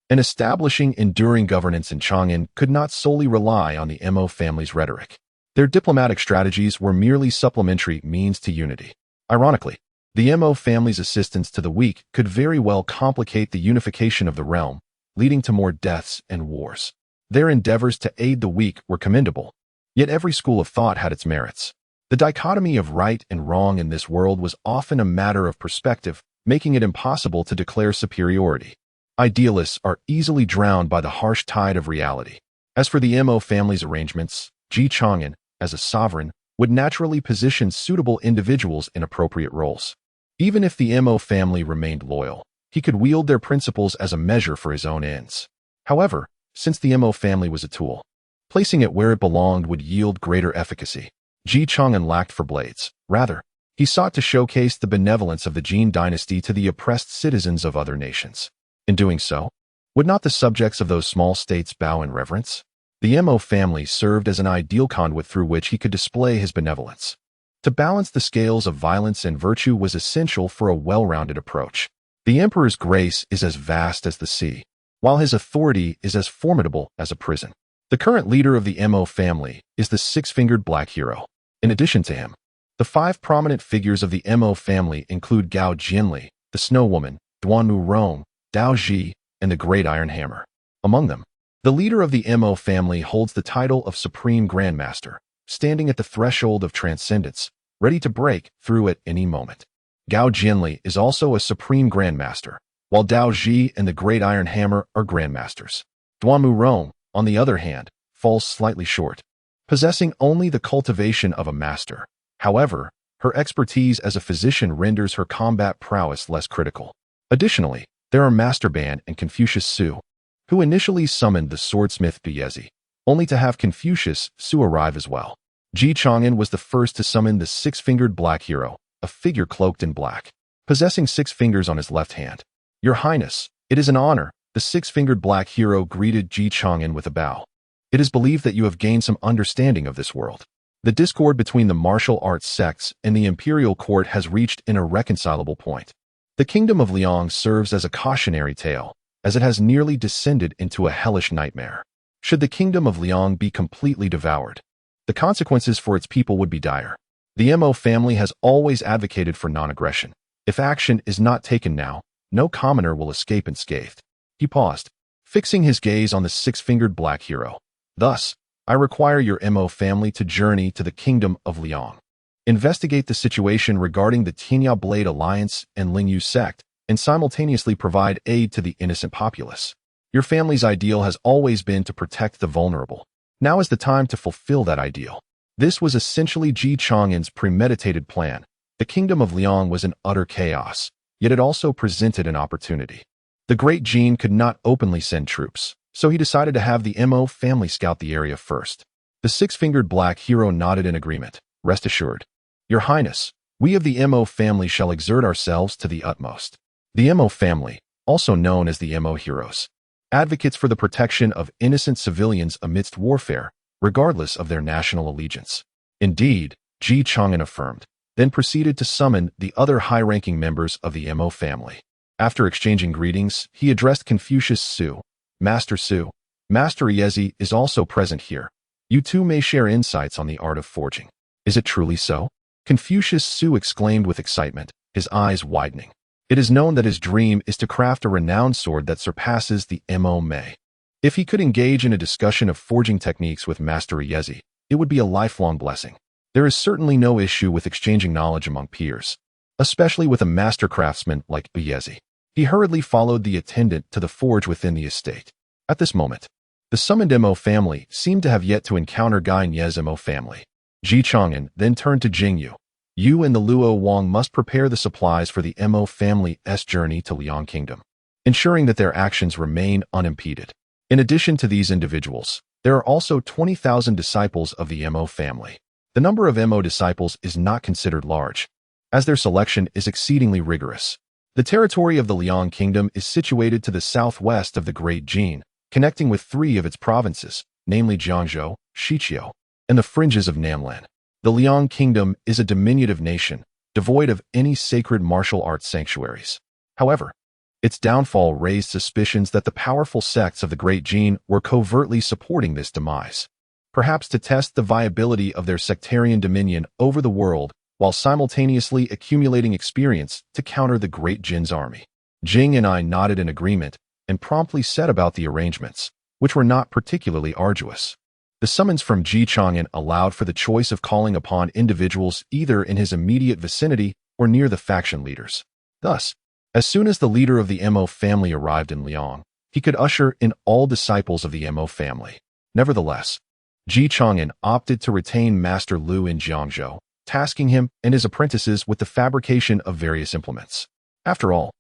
and establishing enduring governance in Chang'an could not solely rely on the Mo family's rhetoric. Their diplomatic strategies were merely supplementary means to unity. Ironically, the Mo family's assistance to the weak could very well complicate the unification of the realm, leading to more deaths and wars. Their endeavors to aid the weak were commendable, yet every school of thought had its merits. The dichotomy of right and wrong in this world was often a matter of perspective, making it impossible to declare superiority. Idealists are easily drowned by the harsh tide of reality. As for the Mo family's arrangements, Ji Chang'an, as a sovereign, would naturally position suitable individuals in appropriate roles. Even if the Mo family remained loyal, he could wield their principles as a measure for his own ends. However, since the Mo family was a tool, placing it where it belonged would yield greater efficacy. Ji Chang'an lacked for blades. Rather, he sought to showcase the benevolence of the Jin dynasty to the oppressed citizens of other nations. In doing so, would not the subjects of those small states bow in reverence? The Mo family served as an ideal conduit through which he could display his benevolence. To balance the scales of violence and virtue was essential for a well-rounded approach. The emperor's grace is as vast as the sea, while his authority is as formidable as a prison. The current leader of the Mo family is the 6-fingered black hero. In addition to him, the 5 prominent figures of the Mo family include Gao Jianli, the Snow Woman, Duanmu Rong, Dao Ji, and the Great Iron Hammer. Among them, the leader of the Mo family holds the title of Supreme Grandmaster, standing at the threshold of transcendence, ready to break through at any moment. Gao Jianli is also a Supreme Grandmaster, while Dao Ji and the Great Iron Hammer are Grandmasters. Duanmu Rong, on the other hand, falls slightly short, possessing only the cultivation of a master. However, her expertise as a physician renders her combat prowess less critical. Additionally, there are Master Ban and Confucius Su, who initially summoned the swordsmith Yezi, only to have Confucius Su arrive as well. Ji Chang'an was the first to summon the 6-fingered black hero, a figure cloaked in black, possessing 6 fingers on his left hand. Your Highness, it is an honor, the 6-fingered black hero greeted Ji Chang'an with a bow. It is believed that you have gained some understanding of this world. The discord between the martial arts sects and the imperial court has reached an irreconcilable point. The kingdom of Liang serves as a cautionary tale, as it has nearly descended into a hellish nightmare. Should the kingdom of Liang be completely devoured, the consequences for its people would be dire. The Mo family has always advocated for non-aggression. If action is not taken now, no commoner will escape unscathed. He paused, fixing his gaze on the 6-fingered black hero. Thus, I require your Mo family to journey to the kingdom of Liang. Investigate the situation regarding the Tinya Blade Alliance and Lingyu sect, and simultaneously provide aid to the innocent populace. Your family's ideal has always been to protect the vulnerable. Now is the time to fulfill that ideal. This was essentially Ji Chang'an's premeditated plan. The kingdom of Liang was in utter chaos, yet it also presented an opportunity. The great Jin could not openly send troops, so he decided to have the Mo family scout the area first. The six-fingered black hero nodded in agreement. Rest assured, Your Highness, we of the Mo family shall exert ourselves to the utmost. The Mo family, also known as the Mo heroes, advocates for the protection of innocent civilians amidst warfare, regardless of their national allegiance. Indeed, Ji Chang'an affirmed, then proceeded to summon the other high-ranking members of the Mo family. After exchanging greetings, he addressed Confucius Su. Master Su, Master Yezi is also present here. You two may share insights on the art of forging. Is it truly so? Confucius Su exclaimed with excitement, his eyes widening. It is known that his dream is to craft a renowned sword that surpasses the Mo Mei. If he could engage in a discussion of forging techniques with Master Yezi, it would be a lifelong blessing. There is certainly no issue with exchanging knowledge among peers, especially with a master craftsman like Yezi. He hurriedly followed the attendant to the forge within the estate. At this moment, the summoned Mo family seemed to have yet to encounter Guy Nie's Mo family. Ji Chang'an then turned to Jingyu. You and the Luo Wang must prepare the supplies for the Mo family's journey to Liang Kingdom, ensuring that their actions remain unimpeded. In addition to these individuals, there are also 20,000 disciples of the Mo family. The number of Mo disciples is not considered large, as their selection is exceedingly rigorous. The territory of the Liang Kingdom is situated to the southwest of the Great Jin, connecting with three of its provinces, namely Jiangzhou, Shiqiu, and the fringes of Namlan. The Liang Kingdom is a diminutive nation, devoid of any sacred martial arts sanctuaries. However, its downfall raised suspicions that the powerful sects of the Great Jin were covertly supporting this demise, perhaps to test the viability of their sectarian dominion over the world while simultaneously accumulating experience to counter the Great Jin's army. Jing and I nodded in agreement and promptly set about the arrangements, which were not particularly arduous. The summons from Ji Chang'an allowed for the choice of calling upon individuals either in his immediate vicinity or near the faction leaders. Thus, as soon as the leader of the Mo family arrived in Liang, he could usher in all disciples of the Mo family. Nevertheless, Ji Chang'an opted to retain Master Lu in Jiangzhou, tasking him and his apprentices with the fabrication of various implements. After all,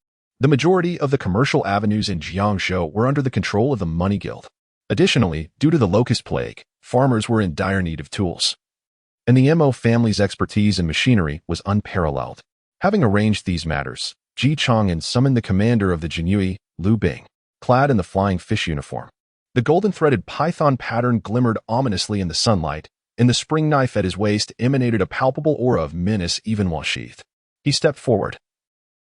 the majority of the commercial avenues in Jiangzhou were under the control of the Money Guild. Additionally, due to the locust plague, farmers were in dire need of tools, and the Mo family's expertise in machinery was unparalleled. Having arranged these matters, Ji Chang'an summoned the commander of the Jinyui, Liu Bing, clad in the flying fish uniform. The golden-threaded python pattern glimmered ominously in the sunlight, and the spring knife at his waist emanated a palpable aura of menace even while sheathed. He stepped forward,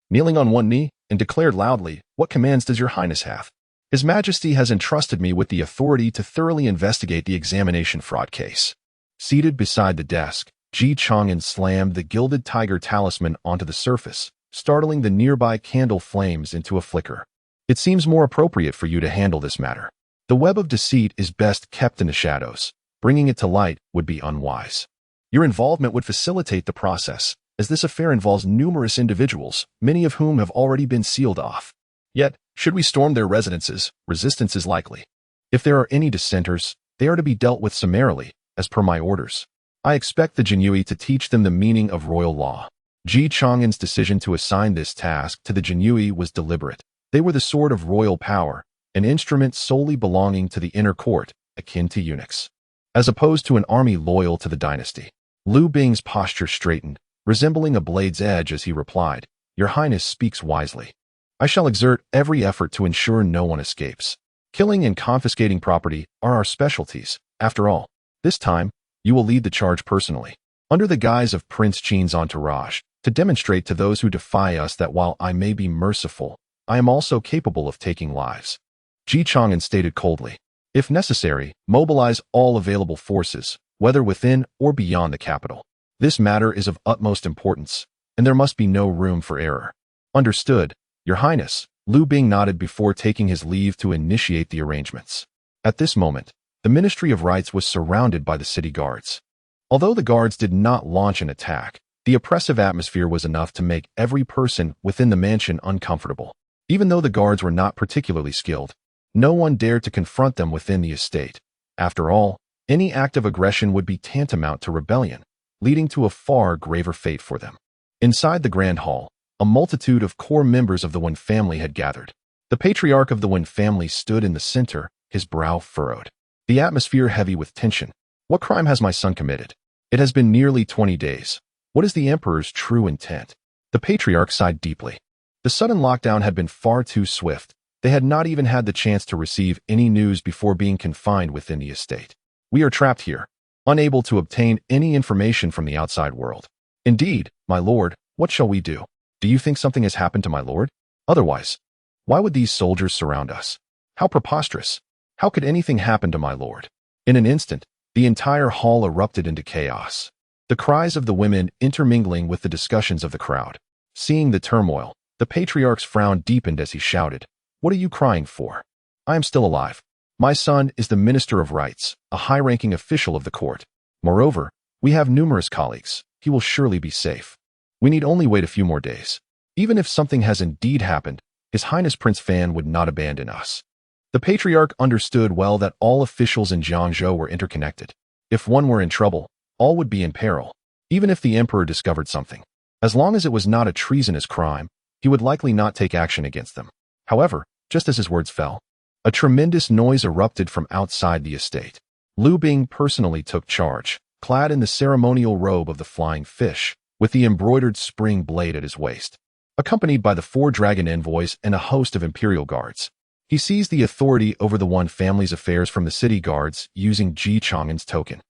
kneeling on one knee, and declared loudly, "What commands does your highness have?" His Majesty has entrusted me with the authority to thoroughly investigate the examination fraud case. Seated beside the desk, Ji Chang'an slammed the gilded tiger talisman onto the surface, startling the nearby candle flames into a flicker. It seems more appropriate for you to handle this matter. The web of deceit is best kept in the shadows. Bringing it to light would be unwise. Your involvement would facilitate the process, as this affair involves numerous individuals, many of whom have already been sealed off. Yet, should we storm their residences, resistance is likely. If there are any dissenters, they are to be dealt with summarily, as per my orders. I expect the Jinyui to teach them the meaning of royal law. Ji Chang'an's decision to assign this task to the Jinyui was deliberate. They were the sword of royal power, an instrument solely belonging to the inner court, akin to eunuchs, as opposed to an army loyal to the dynasty. Liu Bing's posture straightened, resembling a blade's edge as he replied, "Your Highness speaks wisely. I shall exert every effort to ensure no one escapes. Killing and confiscating property are our specialties. After all, this time, you will lead the charge personally, under the guise of Prince Qin's entourage, to demonstrate to those who defy us that while I may be merciful, I am also capable of taking lives." Ji Chang'an stated coldly, "If necessary, mobilize all available forces, whether within or beyond the capital. This matter is of utmost importance, and there must be no room for error." "Understood, Your Highness." Liu Bing nodded before taking his leave to initiate the arrangements. At this moment, the Ministry of Rights was surrounded by the city guards. Although the guards did not launch an attack, the oppressive atmosphere was enough to make every person within the mansion uncomfortable. Even though the guards were not particularly skilled, no one dared to confront them within the estate. After all, Any act of aggression would be tantamount to rebellion, leading to a far graver fate for them. Inside the grand hall, a multitude of core members of the Wen family had gathered. The patriarch of the Wen family stood in the center, his brow furrowed, the atmosphere heavy with tension. What crime has my son committed? It has been nearly 20 days. What is the emperor's true intent? The patriarch sighed deeply. The sudden lockdown had been far too swift. They had not even had the chance to receive any news before being confined within the estate. We are trapped here, unable to obtain any information from the outside world. Indeed, my lord, what shall we do? Do you think something has happened to my lord? Otherwise, why would these soldiers surround us? How preposterous! How could anything happen to my lord? In an instant, the entire hall erupted into chaos. The cries of the women intermingling with the discussions of the crowd. Seeing the turmoil, the patriarch's frown deepened as he shouted, "What are you crying for? I am still alive. My son is the Minister of Rights, a high-ranking official of the court. Moreover, we have numerous colleagues. He will surely be safe. We need only wait a few more days. Even if something has indeed happened, His Highness Prince Fan would not abandon us." The patriarch understood well that all officials in Jiangzhou were interconnected. If one were in trouble, all would be in peril. Even if the emperor discovered something, as long as it was not a treasonous crime, he would likely not take action against them. However, just as his words fell, a tremendous noise erupted from outside the estate. Lu Bing personally took charge, clad in the ceremonial robe of the flying fish, with the embroidered spring blade at his waist. Accompanied by the 4 dragon envoys and a host of imperial guards, he seized the authority over the Wen family's affairs from the city guards using Chang'an's token.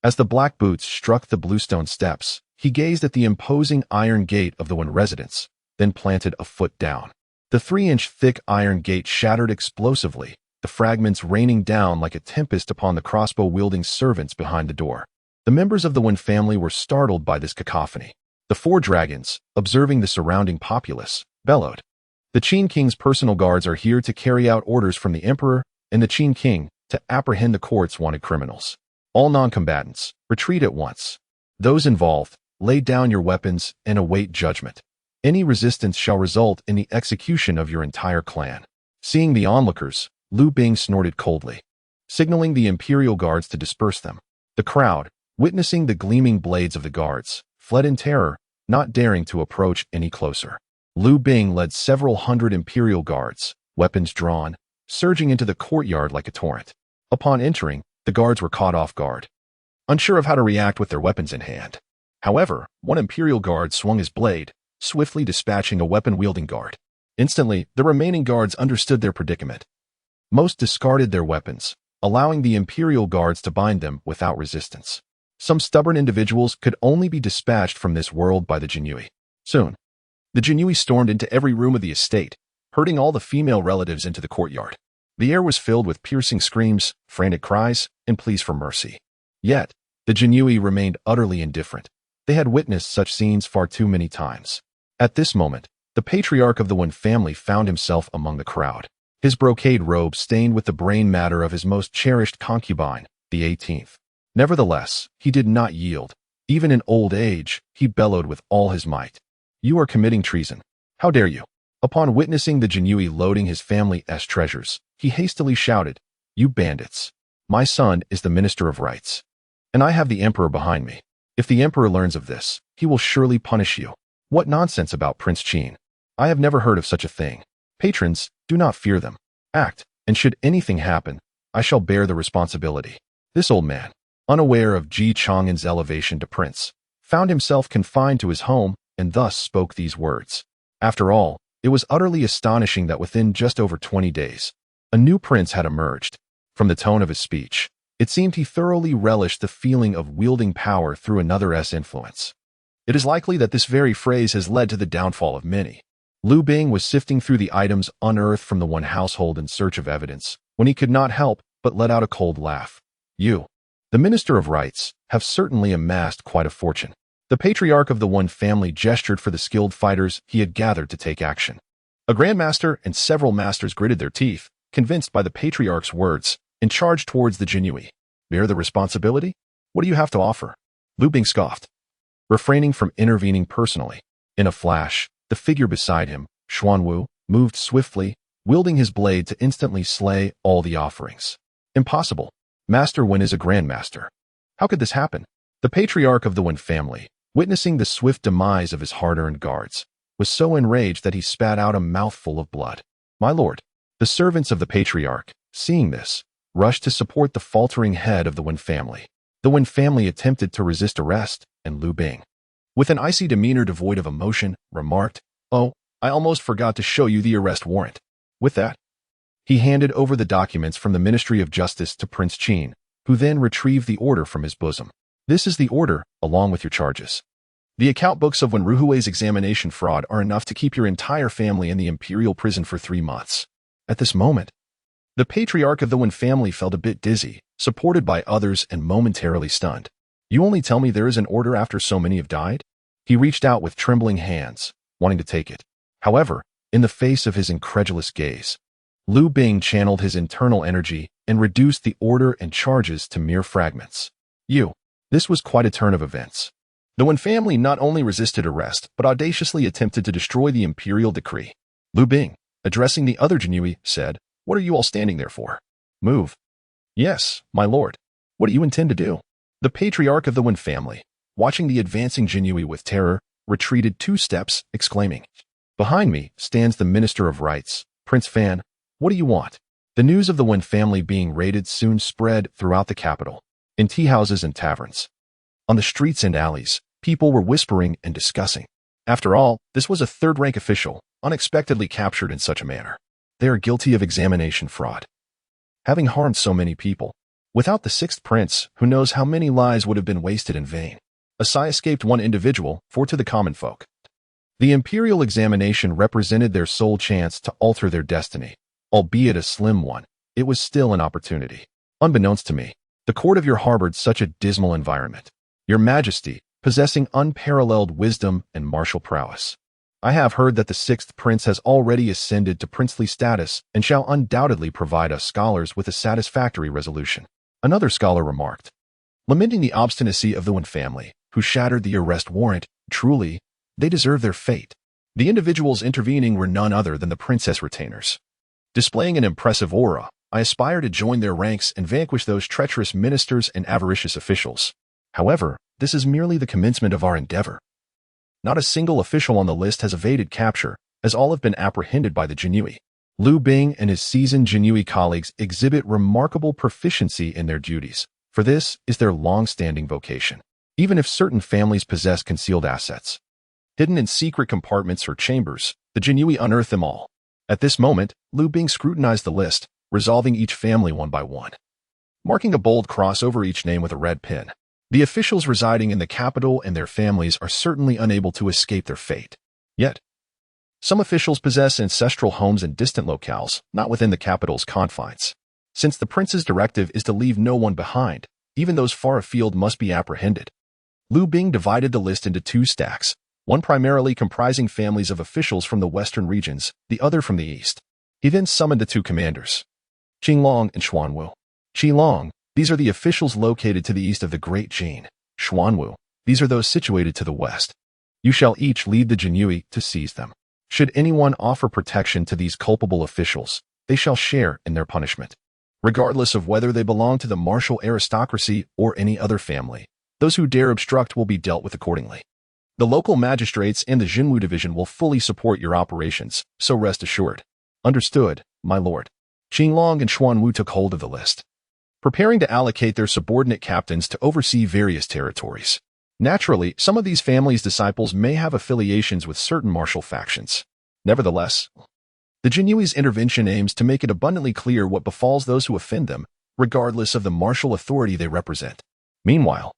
As the black boots struck the bluestone steps, he gazed at the imposing iron gate of the Wen residence, then planted a foot down. The 3-inch thick iron gate shattered explosively, the fragments raining down like a tempest upon the crossbow-wielding servants behind the door. The members of the Wen family were startled by this cacophony. The 4 dragons, observing the surrounding populace, bellowed, "The Qin King's personal guards are here to carry out orders from the emperor and the Qin King to apprehend the court's wanted criminals. All non-combatants, retreat at once. Those involved, lay down your weapons and await judgment. Any resistance shall result in the execution of your entire clan." Seeing the onlookers, Lu Bing snorted coldly, signaling the imperial guards to disperse them. The crowd, witnessing the gleaming blades of the guards, fled in terror, not daring to approach any closer. Lu Bing led several hundred imperial guards, weapons drawn, surging into the courtyard like a torrent. Upon entering, the guards were caught off guard, unsure of how to react with their weapons in hand. However, one imperial guard swung his blade, swiftly dispatching a weapon-wielding guard. Instantly, the remaining guards understood their predicament. Most discarded their weapons, allowing the imperial guards to bind them without resistance. Some stubborn individuals could only be dispatched from this world by the Jinhui. Soon, the Jinhui stormed into every room of the estate, herding all the female relatives into the courtyard. The air was filled with piercing screams, frantic cries, and pleas for mercy. Yet, the Jinhui remained utterly indifferent. They had witnessed such scenes far too many times. At this moment, the patriarch of the Wen family found himself among the crowd, his brocade robe stained with the brain matter of his most cherished concubine, the 18th. Nevertheless, he did not yield. Even in old age, he bellowed with all his might, "You are committing treason. How dare you?" Upon witnessing the Jinhui loading his family's treasures, he hastily shouted, "You bandits! My son is the Minister of Rights, and I have the emperor behind me. If the emperor learns of this, he will surely punish you." What nonsense about Prince Qin! I have never heard of such a thing. Patrons, do not fear them. Act, and should anything happen, I shall bear the responsibility. This old man, unaware of Chang'an's elevation to prince, found himself confined to his home and thus spoke these words. After all, it was utterly astonishing that within just over 20 days, a new prince had emerged. From the tone of his speech, it seemed he thoroughly relished the feeling of wielding power through another's influence. It is likely that this very phrase has led to the downfall of many. Lu Bing was sifting through the items unearthed from the Wen household in search of evidence, when he could not help but let out a cold laugh. "You, the Minister of Rights, have certainly amassed quite a fortune." The patriarch of the Wen family gestured for the skilled fighters he had gathered to take action. A grandmaster and several masters gritted their teeth, convinced by the patriarch's words, and charged towards the Jinhui. "Bear the responsibility? What do you have to offer?" Lu Bing scoffed, refraining from intervening personally. In a flash, the figure beside him, Xuanwu, moved swiftly, wielding his blade to instantly slay all the offerings. "Impossible. Master Wen is a grandmaster. How could this happen? The patriarch of the Wen family, witnessing the swift demise of his hard-earned guards, was so enraged that he spat out a mouthful of blood. My lord, the servants of the patriarch, seeing this, rushed to support the faltering head of the Wen family. The Wen family attempted to resist arrest, and Lu Bing, with an icy demeanor devoid of emotion, remarked, "Oh, I almost forgot to show you the arrest warrant." With that, he handed over the documents from the Ministry of Justice to Prince Qin, who then retrieved the order from his bosom. "This is the order, along with your charges. The account books of Wenruhui's examination fraud are enough to keep your entire family in the imperial prison for 3 months." At this moment, the patriarch of the Wen family felt a bit dizzy, supported by others and momentarily stunned. "You only tell me there is an order after so many have died?" He reached out with trembling hands, wanting to take it. However, in the face of his incredulous gaze, Lu Bing channeled his internal energy and reduced the order and charges to mere fragments. This was quite a turn of events. The Wen family not only resisted arrest, but audaciously attempted to destroy the imperial decree. Lu Bing, addressing the other Jinhui, said, "What are you all standing there for? Move." "Yes, my lord. What do you intend to do?" The patriarch of the Wen family, watching the advancing Jinhui with terror, retreated 2 steps, exclaiming, "Behind me stands the Minister of Rights, Prince Fan. What do you want?" The news of the Wen family being raided soon spread throughout the capital, in tea houses and taverns. On the streets and alleys, people were whispering and discussing. After all, this was a third-rank official, unexpectedly captured in such a manner. They are guilty of examination fraud, having harmed so many people. Without the 6th prince, who knows how many lives would have been wasted in vain. Asai escaped one individual, for to the common folk, the imperial examination represented their sole chance to alter their destiny. Albeit a slim one, it was still an opportunity. Unbeknownst to me, the court of your harbored such a dismal environment. Your Majesty, possessing unparalleled wisdom and martial prowess. I have heard that the 6th prince has already ascended to princely status and shall undoubtedly provide us scholars with a satisfactory resolution. Another scholar remarked, lamenting the obstinacy of the Wen family, who shattered the arrest warrant. Truly, they deserve their fate. The individuals intervening were none other than the princess retainers. Displaying an impressive aura, I aspire to join their ranks and vanquish those treacherous ministers and avaricious officials. However, this is merely the commencement of our endeavor. Not a single official on the list has evaded capture, as all have been apprehended by the Jinhui. Lu Bing and his seasoned Jinhui colleagues exhibit remarkable proficiency in their duties, for this is their long-standing vocation. Even if certain families possess concealed assets, hidden in secret compartments or chambers, the Jinhui unearth them all. At this moment, Lu Bing scrutinized the list, resolving each family one by one, marking a bold cross over each name with a red pin. The officials residing in the capital and their families are certainly unable to escape their fate. Yet, some officials possess ancestral homes in distant locales, not within the capital's confines. Since the prince's directive is to leave no one behind, even those far afield must be apprehended. Lu Bing divided the list into 2 stacks, one primarily comprising families of officials from the western regions, the other from the east. He then summoned the 2 commanders, Qinglong and Xuanwu. Qinglong, these are the officials located to the east of the Great Jin. Xuanwu, these are those situated to the west. You shall each lead the Jinhui to seize them. Should anyone offer protection to these culpable officials, they shall share in their punishment. Regardless of whether they belong to the martial aristocracy or any other family, those who dare obstruct will be dealt with accordingly. The local magistrates and the Jinwu division will fully support your operations, so rest assured. Understood, my lord. Qinglong and Xuanwu took hold of the list, preparing to allocate their subordinate captains to oversee various territories. Naturally, some of these families' disciples may have affiliations with certain martial factions. Nevertheless, the Jinyui's intervention aims to make it abundantly clear what befalls those who offend them, regardless of the martial authority they represent. Meanwhile,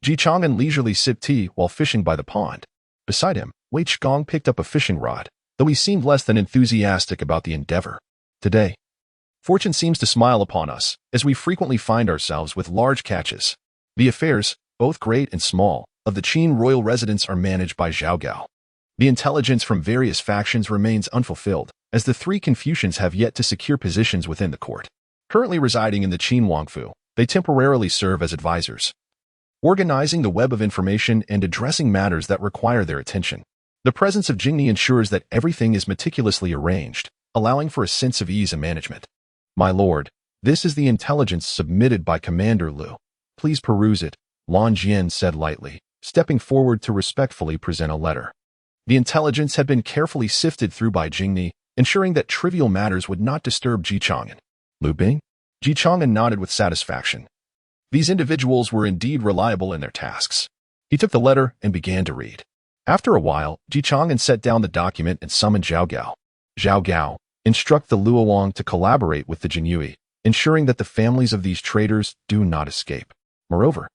Ji Chang'an leisurely sipped tea while fishing by the pond. Beside him, Wei Chigong picked up a fishing rod, though he seemed less than enthusiastic about the endeavor. Today, fortune seems to smile upon us, as we frequently find ourselves with large catches. The affairs, both great and small, of the Qin royal residence are managed by Zhao Gao. The intelligence from various factions remains unfulfilled, as the 3 Confucians have yet to secure positions within the court. Currently residing in the Qin Wangfu, they temporarily serve as advisors, organizing the web of information and addressing matters that require their attention. The presence of Jingni ensures that everything is meticulously arranged, allowing for a sense of ease and management. My lord, This is the intelligence submitted by Commander Liu. Please peruse it, Lan Jian said lightly, stepping forward to respectfully present a letter. The intelligence had been carefully sifted through by Jingni, ensuring that trivial matters would not disturb Ji Chang'an. Lu Bing? Ji Chang'an nodded with satisfaction. These individuals were indeed reliable in their tasks. He took the letter and began to read. After a while, Ji Chang'an set down the document and summoned Zhao Gao. Zhao Gao, instruct the Luoyang to collaborate with the Jinyue, ensuring that the families of these traitors do not escape. Moreover,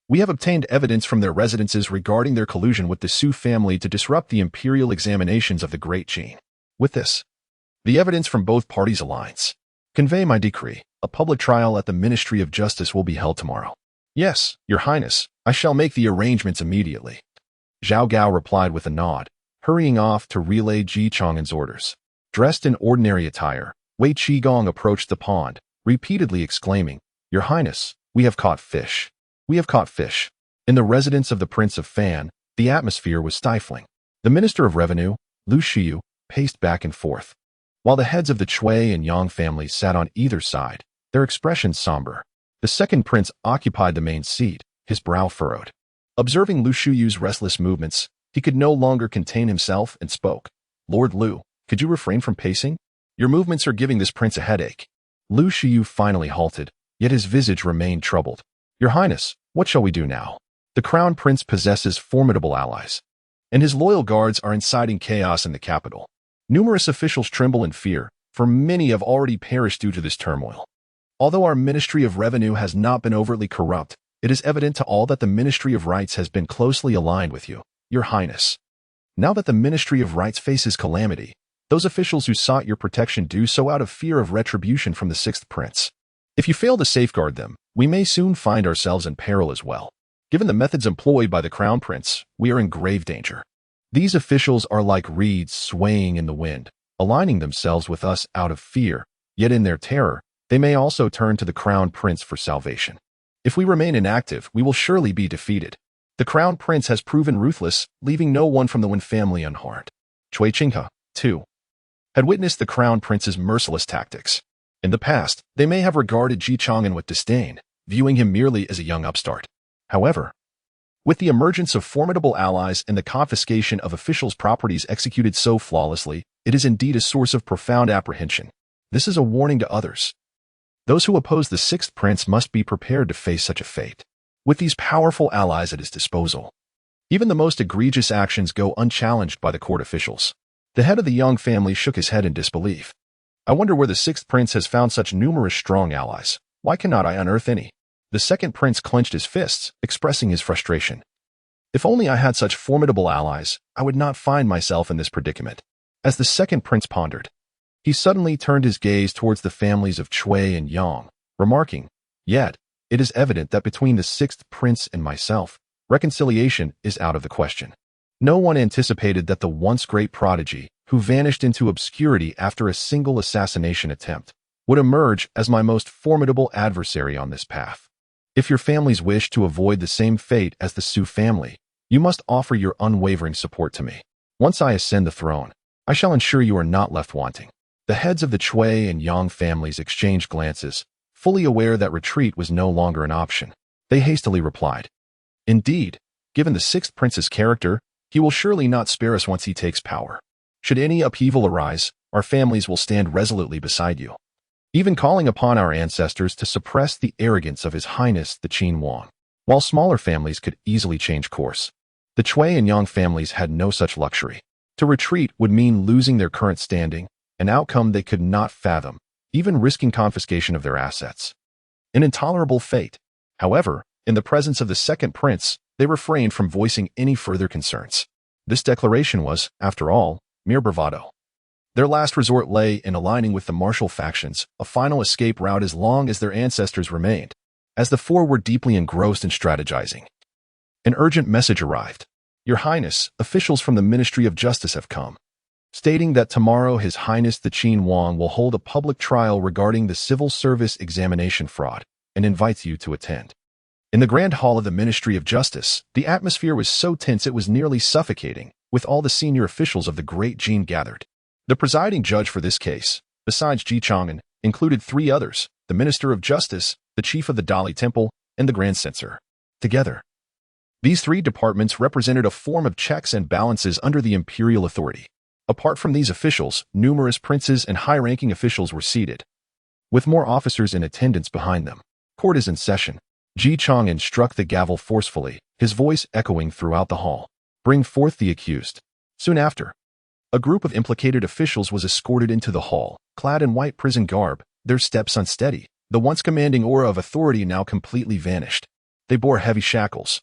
we have obtained evidence from their residences regarding their collusion with the Su family to disrupt the imperial examinations of the Great Qin. With this, the evidence from both parties aligns. Convey my decree. A public trial at the Ministry of Justice will be held tomorrow. Yes, Your Highness, I shall make the arrangements immediately. Zhao Gao replied with a nod, hurrying off to relay Ji Chang'an's orders. Dressed in ordinary attire, Wei Qigong approached the pond, repeatedly exclaiming, Your Highness, we have caught fish. We have caught fish. In the residence of the Prince of Fan, the atmosphere was stifling. The Minister of Revenue, Lu Shiyu, paced back and forth, while the heads of the Chui and Yang families sat on either side, their expressions somber. The second prince occupied the main seat, his brow furrowed. Observing Lu Shiyu's restless movements, he could no longer contain himself and spoke. Lord Lu, could you refrain from pacing? Your movements are giving this prince a headache. Lu Shiyu finally halted, yet his visage remained troubled. Your Highness, what shall we do now? The crown prince possesses formidable allies, and his loyal guards are inciting chaos in the capital. Numerous officials tremble in fear, for many have already perished due to this turmoil. Although our Ministry of Revenue has not been overtly corrupt, it is evident to all that the Ministry of Rights has been closely aligned with you, Your Highness. Now that the Ministry of Rights faces calamity, those officials who sought your protection do so out of fear of retribution from the sixth prince. If you fail to safeguard them, we may soon find ourselves in peril as well. Given the methods employed by the Crown Prince, we are in grave danger. These officials are like reeds swaying in the wind, aligning themselves with us out of fear, yet in their terror, they may also turn to the Crown Prince for salvation. If we remain inactive, we will surely be defeated. The Crown Prince has proven ruthless, leaving no one from the Wen family unharmed. Chui Qinghe, too, had witnessed the Crown Prince's merciless tactics. In the past, they may have regarded Ji Chang'an with disdain, viewing him merely as a young upstart. However, with the emergence of formidable allies and the confiscation of officials' properties executed so flawlessly, it is indeed a source of profound apprehension. This is a warning to others. Those who oppose the sixth prince must be prepared to face such a fate. With these powerful allies at his disposal, even the most egregious actions go unchallenged by the court officials. The head of the Yang family shook his head in disbelief. I wonder where the sixth prince has found such numerous strong allies. Why cannot I unearth any? The second prince clenched his fists, expressing his frustration. If only I had such formidable allies, I would not find myself in this predicament. As the second prince pondered, he suddenly turned his gaze towards the families of Chui and Yang, remarking, Yet, it is evident that between the sixth prince and myself, reconciliation is out of the question. No one anticipated that the once great prodigy, who vanished into obscurity after a single assassination attempt, would emerge as my most formidable adversary on this path. If your families wish to avoid the same fate as the Su family, you must offer your unwavering support to me. Once I ascend the throne, I shall ensure you are not left wanting. The heads of the Chui and Yang families exchanged glances, fully aware that retreat was no longer an option. They hastily replied, Indeed, given the sixth prince's character, he will surely not spare us once he takes power. Should any upheaval arise, our families will stand resolutely beside you, even calling upon our ancestors to suppress the arrogance of His Highness the Qin Wang. While smaller families could easily change course, the Chui and Yang families had no such luxury. To retreat would mean losing their current standing, an outcome they could not fathom, even risking confiscation of their assets. An intolerable fate. However, in the presence of the second prince, they refrained from voicing any further concerns. This declaration was, after all, mere bravado. Their last resort lay in aligning with the martial factions, a final escape route as long as their ancestors remained. As the four were deeply engrossed in strategizing, an urgent message arrived. Your Highness, officials from the Ministry of Justice have come, stating that tomorrow His Highness the Qin Wang will hold a public trial regarding the civil service examination fraud, and invites you to attend. In the Grand Hall of the Ministry of Justice, the atmosphere was so tense it was nearly suffocating, with all the senior officials of the Great Qin gathered. The presiding judge for this case, besides Ji Chang'an, included three others, the Minister of Justice, the Chief of the Dali Temple, and the Grand Censor. Together, these three departments represented a form of checks and balances under the imperial authority. Apart from these officials, numerous princes and high-ranking officials were seated, with more officers in attendance behind them. Court is in session. Chang'an struck the gavel forcefully, his voice echoing throughout the hall. Bring forth the accused. Soon after, a group of implicated officials was escorted into the hall, clad in white prison garb, their steps unsteady. The once commanding aura of authority now completely vanished. They bore heavy shackles,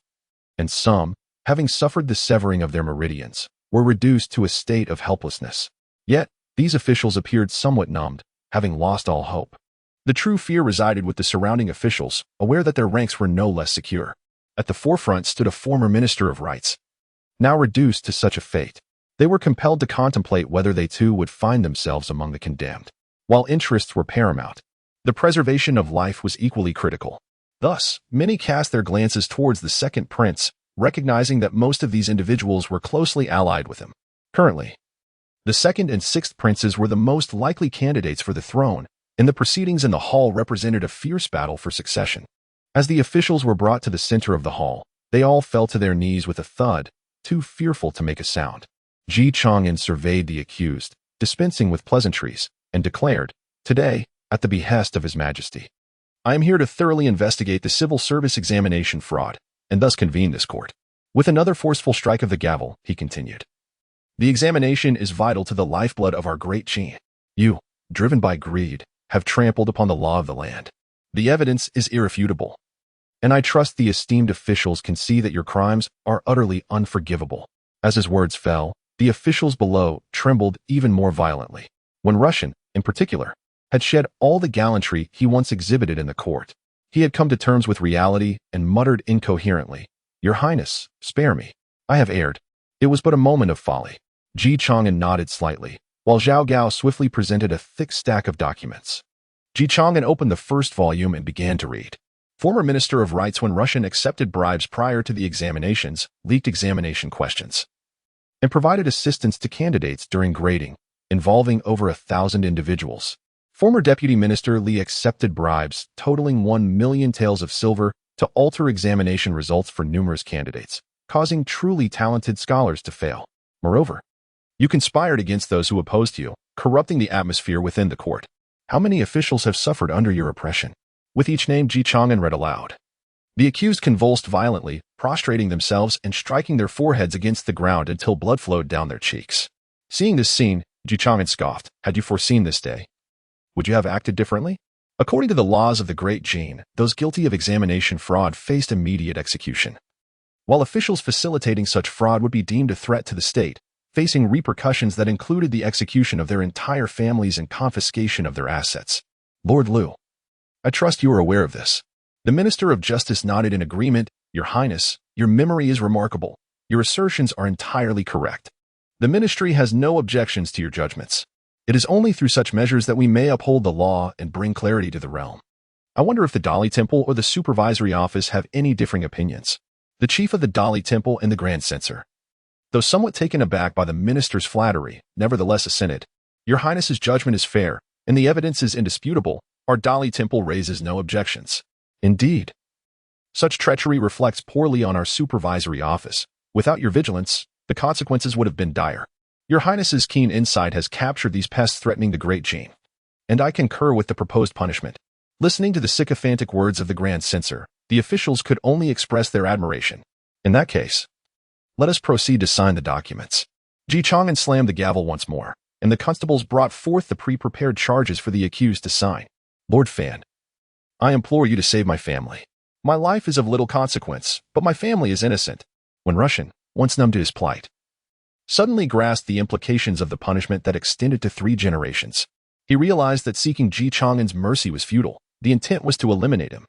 and some, having suffered the severing of their meridians, were reduced to a state of helplessness. Yet, these officials appeared somewhat numbed, having lost all hope. The true fear resided with the surrounding officials, aware that their ranks were no less secure. At the forefront stood a former Minister of Rights, now reduced to such a fate. They were compelled to contemplate whether they too would find themselves among the condemned. While interests were paramount, the preservation of life was equally critical. Thus, many cast their glances towards the second prince, recognizing that most of these individuals were closely allied with him. Currently, the second and sixth princes were the most likely candidates for the throne, and the proceedings in the hall represented a fierce battle for succession. As the officials were brought to the center of the hall, they all fell to their knees with a thud, too fearful to make a sound. Chang'an surveyed the accused, dispensing with pleasantries, and declared, "Today, at the behest of His Majesty, I am here to thoroughly investigate the civil service examination fraud, and thus convene this court." With another forceful strike of the gavel, he continued, "The examination is vital to the lifeblood of our great Qin. You, driven by greed, have trampled upon the law of the land. The evidence is irrefutable, and I trust the esteemed officials can see that your crimes are utterly unforgivable." As his words fell, the officials below trembled even more violently. When Russian, in particular, had shed all the gallantry he once exhibited in the court, he had come to terms with reality and muttered incoherently, "Your Highness, spare me. I have erred. It was but a moment of folly." Chang'an nodded slightly, while Zhao Gao swiftly presented a thick stack of documents. Chang'an opened the first volume and began to read. Former Minister of Rights when Russian accepted bribes prior to the examinations, leaked examination questions, and provided assistance to candidates during grading, involving over 1,000 individuals. Former Deputy Minister Li accepted bribes totaling 1 million taels of silver to alter examination results for numerous candidates, causing truly talented scholars to fail. Moreover, you conspired against those who opposed you, corrupting the atmosphere within the court. How many officials have suffered under your oppression? With each name, Chang'an read aloud. The accused convulsed violently, prostrating themselves and striking their foreheads against the ground until blood flowed down their cheeks. Seeing this scene, Chang'an scoffed. Had you foreseen this day, would you have acted differently? According to the laws of the Great Qin, those guilty of examination fraud faced immediate execution, while officials facilitating such fraud would be deemed a threat to the state, facing repercussions that included the execution of their entire families and confiscation of their assets. Lord Liu, I trust you are aware of this. The Minister of Justice nodded in agreement. Your Highness, your memory is remarkable. Your assertions are entirely correct. The Ministry has no objections to your judgments. It is only through such measures that we may uphold the law and bring clarity to the realm. I wonder if the Dali Temple or the Supervisory Office have any differing opinions. The Chief of the Dali Temple and the Grand Censor, though somewhat taken aback by the minister's flattery, nevertheless assented. Your Highness's judgment is fair, and the evidence is indisputable. Our Dali Temple raises no objections. Indeed, such treachery reflects poorly on our Supervisory Office. Without your vigilance, the consequences would have been dire. Your Highness's keen insight has captured these pests threatening the Great Qin, and I concur with the proposed punishment. Listening to the sycophantic words of the Grand Censor, the officials could only express their admiration. In that case, let us proceed to sign the documents. Chang'an slammed the gavel once more, and the constables brought forth the pre-prepared charges for the accused to sign. Lord Fan, I implore you to save my family. My life is of little consequence, but my family is innocent. When Russian, once numb to his plight, suddenly grasped the implications of the punishment that extended to 3 generations, he realized that seeking Chang'an's mercy was futile. The intent was to eliminate him.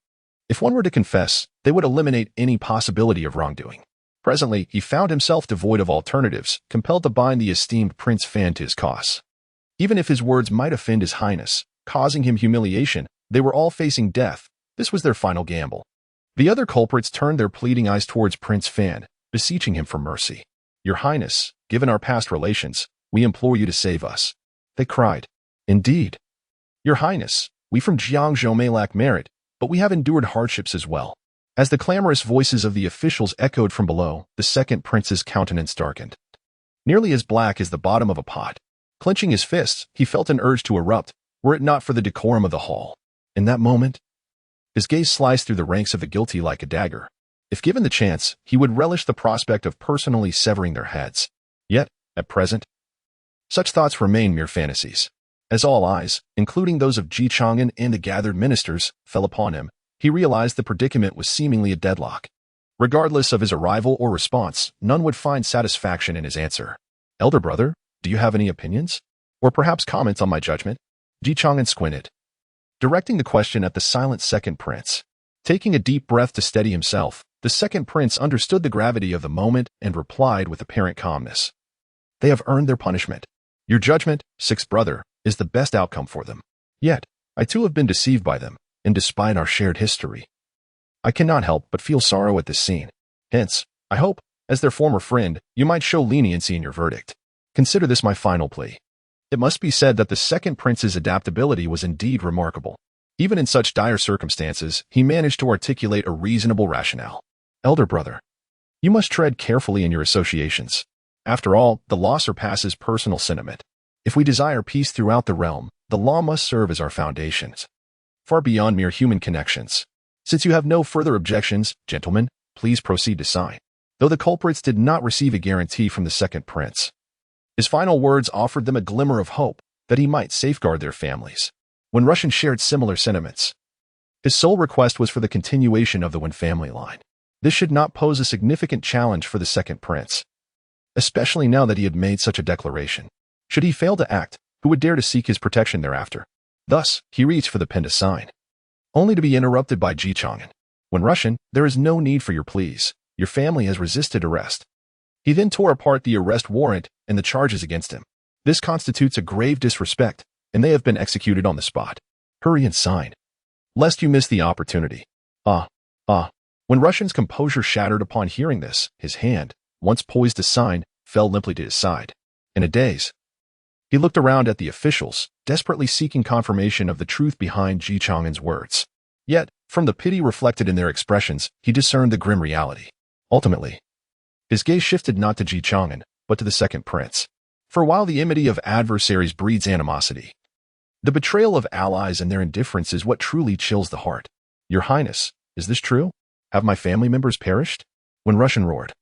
If one were to confess, they would eliminate any possibility of wrongdoing. Presently, he found himself devoid of alternatives, compelled to bind the esteemed Prince Fan to his cause. Even if his words might offend His Highness, causing him humiliation, they were all facing death. This was their final gamble. The other culprits turned their pleading eyes towards Prince Fan, beseeching him for mercy. Your Highness, given our past relations, we implore you to save us. They cried. Indeed. Your Highness, We from Jiangzhou may lack merit, but we have endured hardships as well. As the clamorous voices of the officials echoed from below, the second prince's countenance darkened. Nearly as black as the bottom of a pot. Clenching his fists, he felt an urge to erupt, were it not for the decorum of the hall. In that moment, his gaze sliced through the ranks of the guilty like a dagger. If given the chance, he would relish the prospect of personally severing their heads. Yet, at present, such thoughts remain mere fantasies. As all eyes, including those of Ji Chang'an and the gathered ministers, fell upon him, he realized the predicament was seemingly a deadlock. Regardless of his arrival or response, none would find satisfaction in his answer. Elder brother, do you have any opinions? Or perhaps comments on my judgment? Ji Chang'an squinted, directing the question at the silent second prince. Taking a deep breath to steady himself, the second prince understood the gravity of the moment and replied with apparent calmness. They have earned their punishment. Your judgment, sixth brother, is the best outcome for them. Yet, I too have been deceived by them, and despite our shared history, I cannot help but feel sorrow at this scene. Hence, I hope, as their former friend, you might show leniency in your verdict. Consider this my final plea. It must be said that the second prince's adaptability was indeed remarkable. Even in such dire circumstances, he managed to articulate a reasonable rationale. Elder brother, you must tread carefully in your associations. After all, the law surpasses personal sentiment. If we desire peace throughout the realm, the law must serve as our foundations, far beyond mere human connections. Since you have no further objections, gentlemen, please proceed to sign. Though the culprits did not receive a guarantee from the second prince, his final words offered them a glimmer of hope that he might safeguard their families. When Russian shared similar sentiments, his sole request was for the continuation of the Wen family line. This should not pose a significant challenge for the second prince, especially now that he had made such a declaration. Should he fail to act, who would dare to seek his protection thereafter? Thus, he reached for the pen to sign, only to be interrupted by Ji Chang'an. When Russian, there is no need for your pleas. Your family has resisted arrest. He then tore apart the arrest warrant and the charges against him. This constitutes a grave disrespect, and they have been executed on the spot. Hurry and sign, lest you miss the opportunity. When Russian's composure shattered upon hearing this, his hand, once poised to sign, fell limply to his side. In a daze, he looked around at the officials, desperately seeking confirmation of the truth behind Ji Chang'an's words. Yet, from the pity reflected in their expressions, he discerned the grim reality. Ultimately, his gaze shifted not to Ji Chang'an, but to the second prince. For while the enmity of adversaries breeds animosity, the betrayal of allies and their indifference is what truly chills the heart. Your Highness, is this true? Have my family members perished? When Russian roared,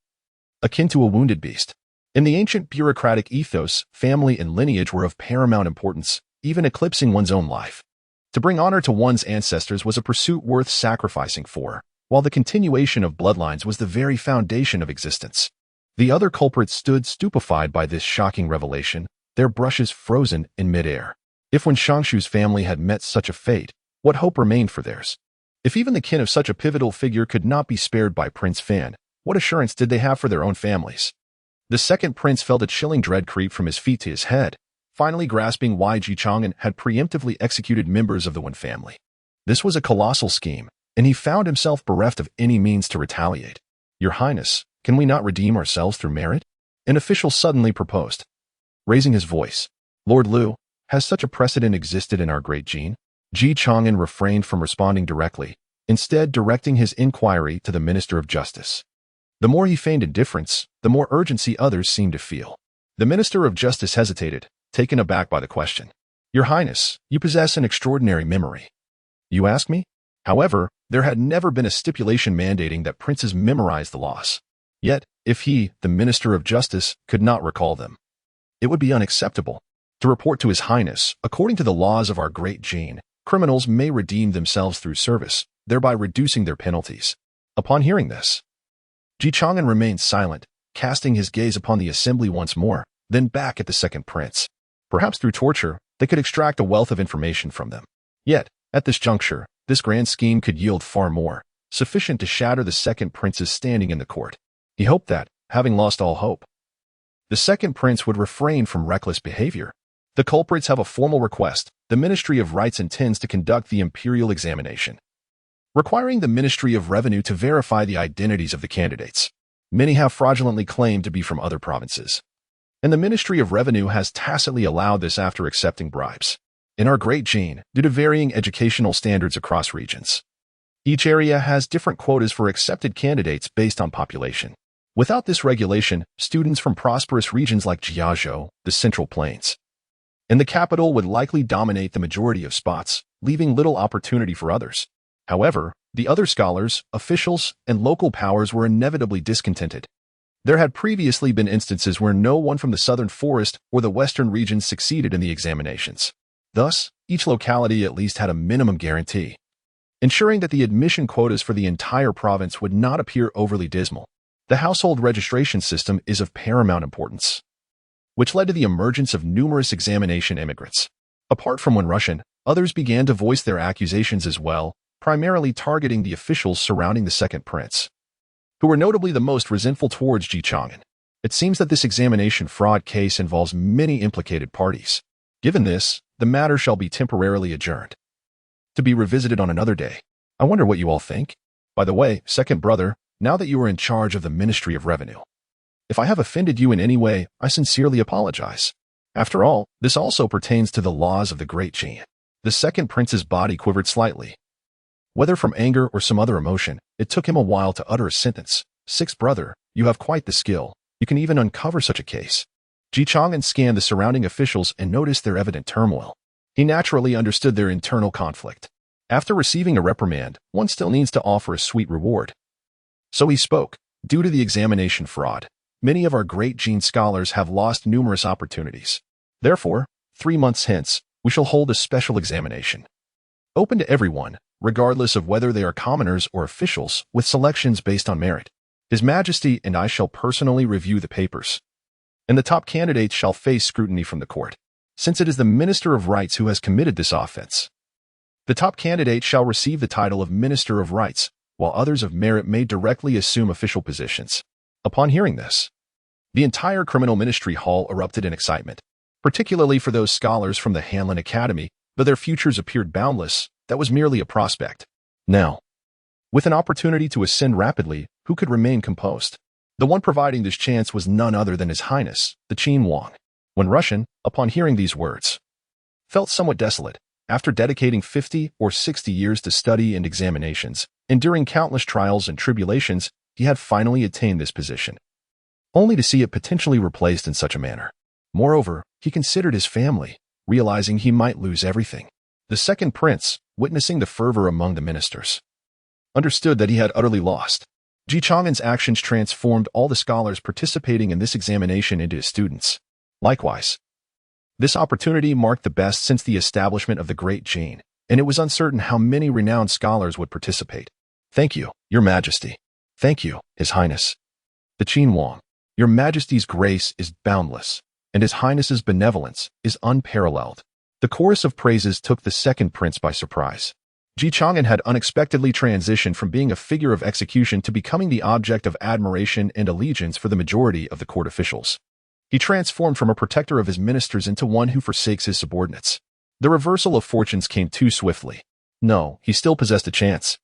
akin to a wounded beast. In the ancient bureaucratic ethos, family and lineage were of paramount importance, even eclipsing one's own life. To bring honor to one's ancestors was a pursuit worth sacrificing for, while the continuation of bloodlines was the very foundation of existence. The other culprits stood stupefied by this shocking revelation, their brushes frozen in midair. If Wen Shangshu's family had met such a fate, what hope remained for theirs? If even the kin of such a pivotal figure could not be spared by Prince Fan, what assurance did they have for their own families? The second prince felt a chilling dread creep from his feet to his head, finally grasping why Ji Chang'an had preemptively executed members of the Wen family. This was a colossal scheme, and he found himself bereft of any means to retaliate. Your Highness, can we not redeem ourselves through merit? An official suddenly proposed, raising his voice. Lord Liu, has such a precedent existed in our great Jin? Ji Chang'an refrained from responding directly, instead directing his inquiry to the Minister of Justice. The more he feigned indifference, the more urgency others seemed to feel. The Minister of Justice hesitated, taken aback by the question. Your Highness, you possess an extraordinary memory. You ask me? However, there had never been a stipulation mandating that princes memorize the laws. Yet, if he, the Minister of Justice, could not recall them, it would be unacceptable. To report to His Highness, according to the laws of our great Jin, criminals may redeem themselves through service, thereby reducing their penalties. Upon hearing this, Ji Chang'an remained silent, casting his gaze upon the assembly once more, then back at the second prince. Perhaps through torture, they could extract a wealth of information from them. Yet, at this juncture, this grand scheme could yield far more, sufficient to shatter the second prince's standing in the court. He hoped that, having lost all hope, the second prince would refrain from reckless behavior. The culprits have a formal request. The Ministry of Rights intends to conduct the imperial examination, requiring the Ministry of Revenue to verify the identities of the candidates. Many have fraudulently claimed to be from other provinces, and the Ministry of Revenue has tacitly allowed this after accepting bribes. in our Great Chine due to varying educational standards across regions. Each area has different quotas for accepted candidates based on population. Without this regulation, students from prosperous regions like Jiazhou, the Central Plains, and the capital would likely dominate the majority of spots, leaving little opportunity for others. However, the other scholars, officials, and local powers were inevitably discontented. There had previously been instances where no one from the southern forest or the western regions succeeded in the examinations. Thus, each locality at least had a minimum guarantee, ensuring that the admission quotas for the entire province would not appear overly dismal. The household registration system is of paramount importance, which led to the emergence of numerous examination immigrants. Apart from one Russian, others began to voice their accusations as well, primarily targeting the officials surrounding the second prince, who were notably the most resentful towards Chang'an. It seems that this examination fraud case involves many implicated parties. Given this, the matter shall be temporarily adjourned, to be revisited on another day. I wonder what you all think. By the way, second brother, now that you are in charge of the Ministry of Revenue, if I have offended you in any way, I sincerely apologize. After all, this also pertains to the laws of the Great Chine. The second prince's body quivered slightly. Whether from anger or some other emotion, it took him a while to utter a sentence. Sixth brother, you have quite the skill. You can even uncover such a case. Chang'an scanned the surrounding officials and noticed their evident turmoil. He naturally understood their internal conflict. After receiving a reprimand, one still needs to offer a sweet reward. So he spoke. Due to the examination fraud, many of our Great Chine scholars have lost numerous opportunities. Therefore, 3 months hence, we shall hold a special examination, open to everyone, regardless of whether they are commoners or officials, with selections based on merit. His Majesty and I shall personally review the papers, and the top candidates shall face scrutiny from the court. Since it is the Minister of Rights who has committed this offense, the top candidate shall receive the title of Minister of Rights, while others of merit may directly assume official positions. Upon hearing this, the entire criminal ministry hall erupted in excitement, particularly for those scholars from the Hanlin Academy, though their futures appeared boundless. That was merely a prospect. Now, with an opportunity to ascend rapidly, who could remain composed? The one providing this chance was none other than His Highness, the Qin Wang. When Russian, upon hearing these words, felt somewhat desolate. After dedicating 50 or 60 years to study and examinations, enduring countless trials and tribulations, he had finally attained this position, only to see it potentially replaced in such a manner. Moreover, he considered his family, realizing he might lose everything. The second prince, witnessing the fervor among the ministers, understood that he had utterly lost. Chang'an's actions transformed all the scholars participating in this examination into his students. Likewise, this opportunity marked the best since the establishment of the Great Chine, and it was uncertain how many renowned scholars would participate. Thank you, Your Majesty. Thank you, His Highness. The Qin Wang. Your Majesty's grace is boundless, and His Highness's benevolence is unparalleled. The chorus of praises took the second prince by surprise. Chang'an had unexpectedly transitioned from being a figure of execution to becoming the object of admiration and allegiance for the majority of the court officials. He transformed from a protector of his ministers into one who forsakes his subordinates. The reversal of fortunes came too swiftly. No, he still possessed a chance.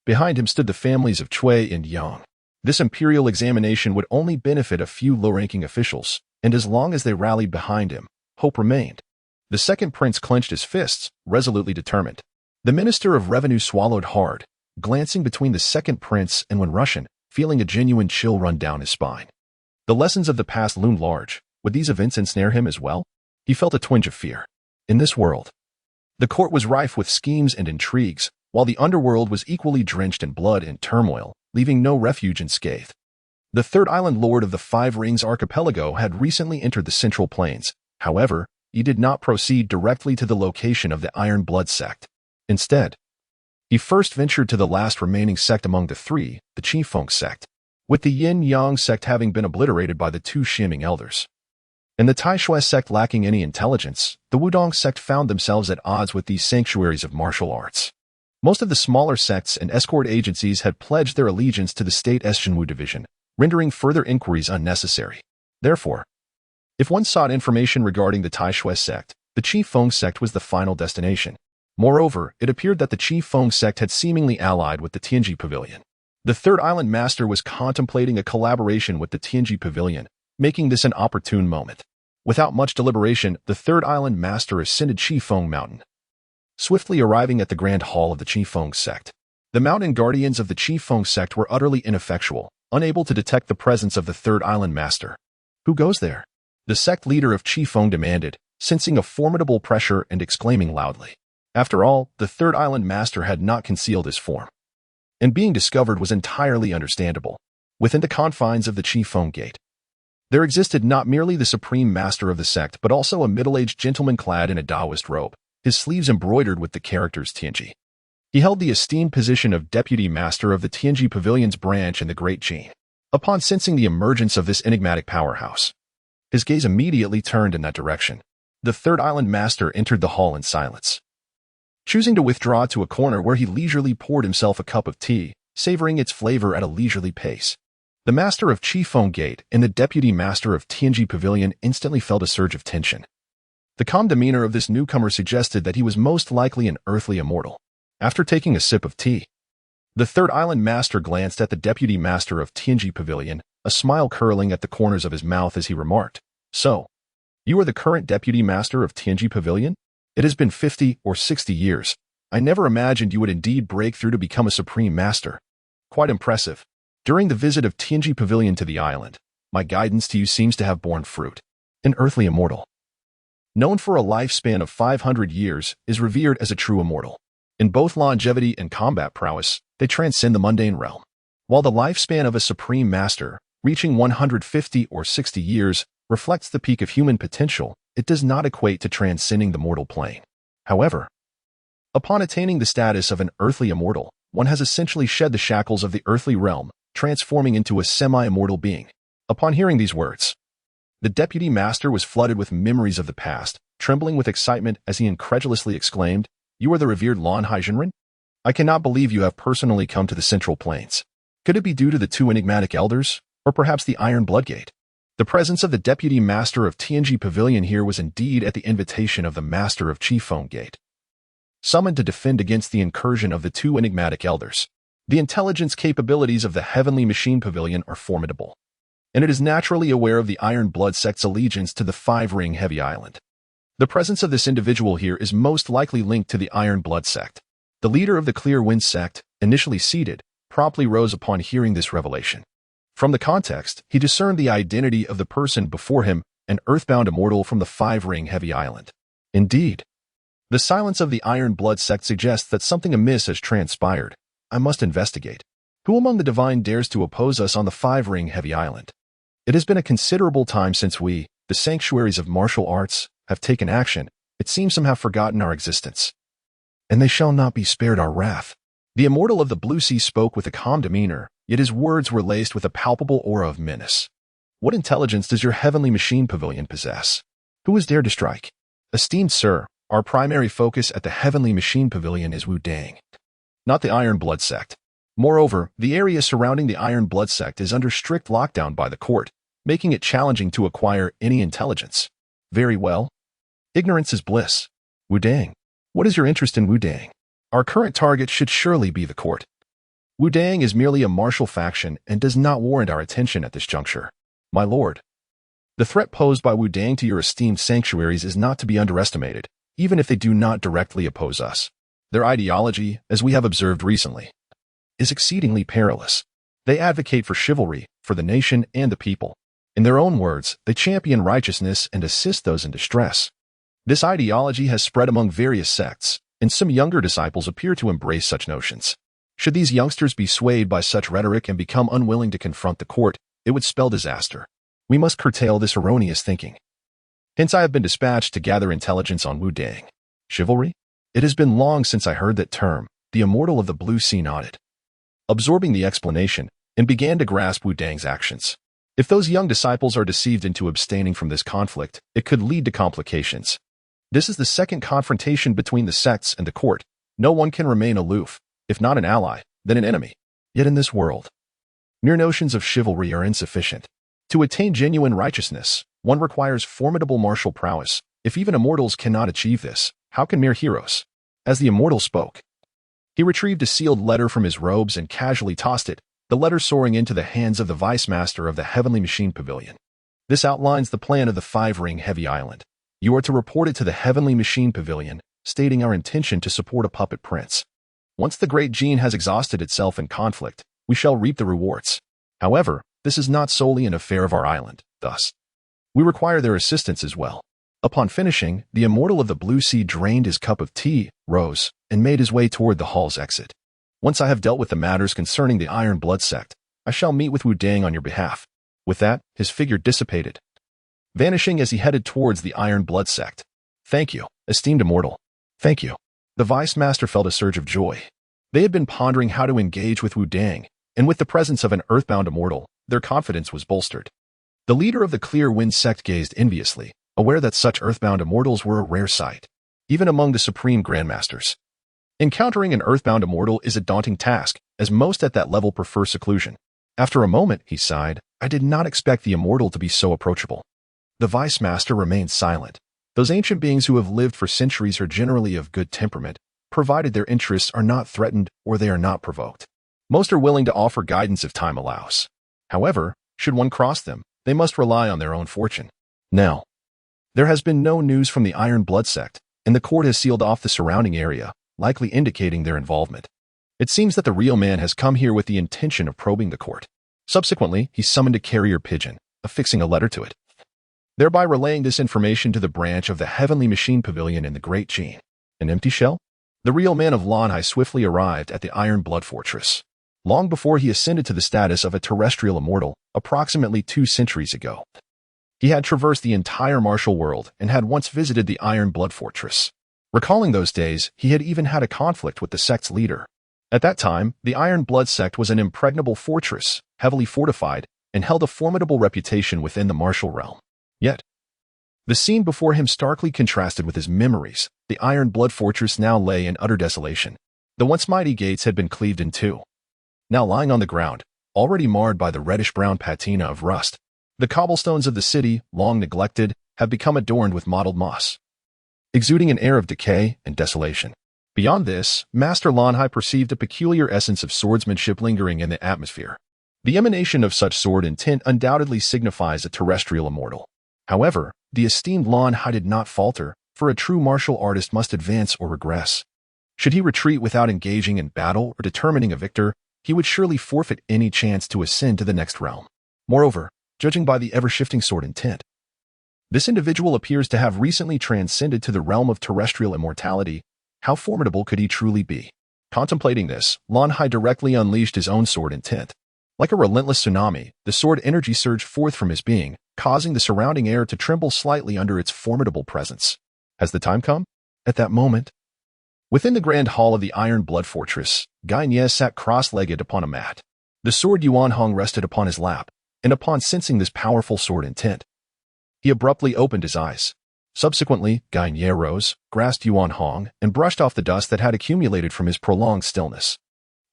Behind him stood the families of Cui and Yang. This imperial examination would only benefit a few low-ranking officials, and as long as they rallied behind him, hope remained. The second prince clenched his fists, resolutely determined. The Minister of Revenue swallowed hard, glancing between the second prince and Wen Russian, feeling a genuine chill run down his spine. The lessons of the past loomed large. Would these events ensnare him as well? He felt a twinge of fear. In this world, the court was rife with schemes and intrigues, while the underworld was equally drenched in blood and turmoil, leaving no refuge unscathed. The third island lord of the Five Rings archipelago had recently entered the Central Plains. However, he did not proceed directly to the location of the Iron Blood sect. Instead, he first ventured to the last remaining sect among the three, the Qifeng sect, with the Yin-Yang sect having been obliterated by the two Xiaming elders, and the Taishui sect lacking any intelligence. The Wudong sect found themselves at odds with these sanctuaries of martial arts. Most of the smaller sects and escort agencies had pledged their allegiance to the State Shenwu division, rendering further inquiries unnecessary. Therefore, if one sought information regarding the Taishui sect, the Qifeng sect was the final destination. Moreover, it appeared that the Qifeng sect had seemingly allied with the Tianji Pavilion. The third island master was contemplating a collaboration with the Tianji Pavilion, making this an opportune moment. Without much deliberation, the third island master ascended Qifeng Mountain, swiftly arriving at the grand hall of the Qifeng sect. The mountain guardians of the Qifeng sect were utterly ineffectual, unable to detect the presence of the third island master. Who goes there? The sect leader of Qifeng demanded, sensing a formidable pressure and exclaiming loudly. After all, the third island master had not concealed his form, and being discovered was entirely understandable. Within the confines of the Qifeng gate, there existed not merely the supreme master of the sect, but also a middle-aged gentleman clad in a Taoist robe, his sleeves embroidered with the characters Tianji. He held the esteemed position of deputy master of the Tianji Pavilion's branch in the Great Chain. Upon sensing the emergence of this enigmatic powerhouse, his gaze immediately turned in that direction. The third island master entered the hall in silence, choosing to withdraw to a corner where he leisurely poured himself a cup of tea, savoring its flavor at a leisurely pace. The master of Qifeng Gate and the deputy master of Tianji Pavilion instantly felt a surge of tension. The calm demeanor of this newcomer suggested that he was most likely an earthly immortal. After taking a sip of tea, the third island master glanced at the deputy master of Tianji Pavilion, a smile curling at the corners of his mouth as he remarked, "So, you are the current deputy master of Tianji Pavilion? It has been 50 or 60 years. I never imagined you would indeed break through to become a supreme master. Quite impressive. During the visit of Tianji Pavilion to the island, my guidance to you seems to have borne fruit. An earthly immortal, known for a lifespan of 500 years, is revered as a true immortal. In both longevity and combat prowess, they transcend the mundane realm. While the lifespan of a supreme master, reaching 150 or 60 years, reflects the peak of human potential, it does not equate to transcending the mortal plane. However, upon attaining the status of an earthly immortal, one has essentially shed the shackles of the earthly realm, transforming into a semi-immortal being." Upon hearing these words, the deputy master was flooded with memories of the past, trembling with excitement as he incredulously exclaimed, "You are the revered Lan Haizhenren? I cannot believe you have personally come to the Central Plains. Could it be due to the two enigmatic elders, or perhaps the Iron Bloodgate?" The presence of the deputy master of Tianji Pavilion here was indeed at the invitation of the master of Qifeng Gate, summoned to defend against the incursion of the two enigmatic elders. The intelligence capabilities of the Heavenly Machine Pavilion are formidable, and it is naturally aware of the Iron Blood sect's allegiance to the Five-Ring Heavy Island. The presence of this individual here is most likely linked to the Iron Blood sect. The leader of the Clear Wind sect, initially seated, promptly rose upon hearing this revelation. From the context, he discerned the identity of the person before him, an earthbound immortal from the Five-Ring Heavy Island. Indeed, the silence of the Iron Blood sect suggests that something amiss has transpired. I must investigate. Who among the divine dares to oppose us on the Five-Ring Heavy Island? It has been a considerable time since we, the sanctuaries of martial arts, have taken action. It seems some have forgotten our existence, and they shall not be spared our wrath." The immortal of the Blue Sea spoke with a calm demeanor, yet his words were laced with a palpable aura of menace. "What intelligence does your Heavenly Machine Pavilion possess? Who has dared to strike? Esteemed sir, our primary focus at the Heavenly Machine Pavilion is Wu Dang, not the Iron Blood sect. Moreover, the area surrounding the Iron Blood sect is under strict lockdown by the court, making it challenging to acquire any intelligence." "Very well. Ignorance is bliss. Wu Dang, what is your interest in Wu Dang? Our current target should surely be the court. Wu Dang is merely a martial faction and does not warrant our attention at this juncture. My lord, the threat posed by Wu Dang to your esteemed sanctuaries is not to be underestimated, even if they do not directly oppose us. Their ideology, as we have observed recently, is exceedingly perilous. They advocate for chivalry, for the nation and the people. In their own words, they champion righteousness and assist those in distress. This ideology has spread among various sects, and some younger disciples appear to embrace such notions. Should these youngsters be swayed by such rhetoric and become unwilling to confront the court, it would spell disaster. We must curtail this erroneous thinking. Hence I have been dispatched to gather intelligence on Wu Dang. Chivalry? It has been long since I heard that term. The immortal of the Blue Sea nodded, absorbing the explanation, and began to grasp Wu Dang's actions. If those young disciples are deceived into abstaining from this conflict, it could lead to complications. This is the second confrontation between the sects and the court. No one can remain aloof, if not an ally, then an enemy. Yet in this world, mere notions of chivalry are insufficient. To attain genuine righteousness, one requires formidable martial prowess. If even immortals cannot achieve this, how can mere heroes? As the immortal spoke, he retrieved a sealed letter from his robes and casually tossed it, the letter soaring into the hands of the vice master of the Heavenly Machine Pavilion. This outlines the plan of the five-ring heavy island. You are to report it to the Heavenly Machine Pavilion, stating our intention to support a puppet prince. Once the Great Gene has exhausted itself in conflict, we shall reap the rewards. However, this is not solely an affair of our island, thus, we require their assistance as well. Upon finishing, the immortal of the Blue Sea drained his cup of tea, rose, and made his way toward the hall's exit. Once I have dealt with the matters concerning the Iron Blood sect, I shall meet with Wu Dang on your behalf. With that, his figure dissipated, vanishing as he headed towards the Iron Blood sect. Thank you, esteemed immortal. Thank you. The Vice Master felt a surge of joy. They had been pondering how to engage with Wu Dang, and with the presence of an earthbound immortal, their confidence was bolstered. The leader of the Clear Wind sect gazed enviously, aware that such earthbound immortals were a rare sight, even among the supreme grandmasters. Encountering an earthbound immortal is a daunting task, as most at that level prefer seclusion. After a moment, he sighed, I did not expect the immortal to be so approachable. The Vice Master remained silent. Those ancient beings who have lived for centuries are generally of good temperament, provided their interests are not threatened or they are not provoked. Most are willing to offer guidance if time allows. However, should one cross them, they must rely on their own fortune. Now, there has been no news from the Iron Blood sect, and the court has sealed off the surrounding area, likely indicating their involvement. It seems that the real man has come here with the intention of probing the court. Subsequently, he summoned a carrier pigeon, affixing a letter to it, thereby relaying this information to the branch of the Heavenly Machine Pavilion in the Great Gene. An empty shell? The real man of Lanhai swiftly arrived at the Iron Blood Fortress. Long before he ascended to the status of a terrestrial immortal, approximately 2 centuries ago, he had traversed the entire martial world and had once visited the Iron Blood Fortress. Recalling those days, he had even had a conflict with the sect's leader. At that time, the Iron Blood sect was an impregnable fortress, heavily fortified, and held a formidable reputation within the martial realm. Yet, the scene before him starkly contrasted with his memories. The Iron Blood Fortress now lay in utter desolation. The once mighty gates had been cleaved in two. Now lying on the ground, already marred by the reddish-brown patina of rust, the cobblestones of the city, long neglected, have become adorned with mottled moss, exuding an air of decay and desolation. Beyond this, Master Lanhai perceived a peculiar essence of swordsmanship lingering in the atmosphere. The emanation of such sword intent undoubtedly signifies a terrestrial immortal. However, the esteemed Lanhai did not falter, for a true martial artist must advance or regress. Should he retreat without engaging in battle or determining a victor, he would surely forfeit any chance to ascend to the next realm. Moreover, judging by the ever-shifting sword intent, this individual appears to have recently transcended to the realm of terrestrial immortality. How formidable could he truly be? Contemplating this, Lanhai directly unleashed his own sword intent. Like a relentless tsunami, the sword energy surged forth from his being, causing the surrounding air to tremble slightly under its formidable presence. Has the time come? At that moment, within the grand hall of the Iron Blood Fortress, Gagne sat cross-legged upon a mat. The sword Yuan Hong rested upon his lap, and upon sensing this powerful sword intent, he abruptly opened his eyes. Subsequently, Gagne rose, grasped Yuan Hong, and brushed off the dust that had accumulated from his prolonged stillness.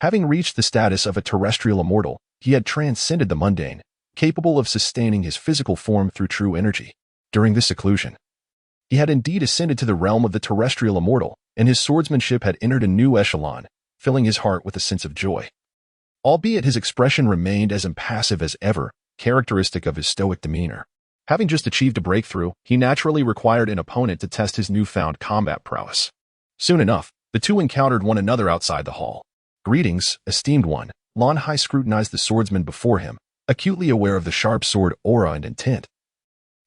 Having reached the status of a terrestrial immortal, he had transcended the mundane, capable of sustaining his physical form through true energy. During this seclusion, he had indeed ascended to the realm of the terrestrial immortal, and his swordsmanship had entered a new echelon, filling his heart with a sense of joy. Albeit his expression remained as impassive as ever, characteristic of his stoic demeanor. Having just achieved a breakthrough, he naturally required an opponent to test his newfound combat prowess. Soon enough, the two encountered one another outside the hall. Greetings, esteemed one. Lanhai scrutinized the swordsman before him, acutely aware of the sharp sword aura and intent.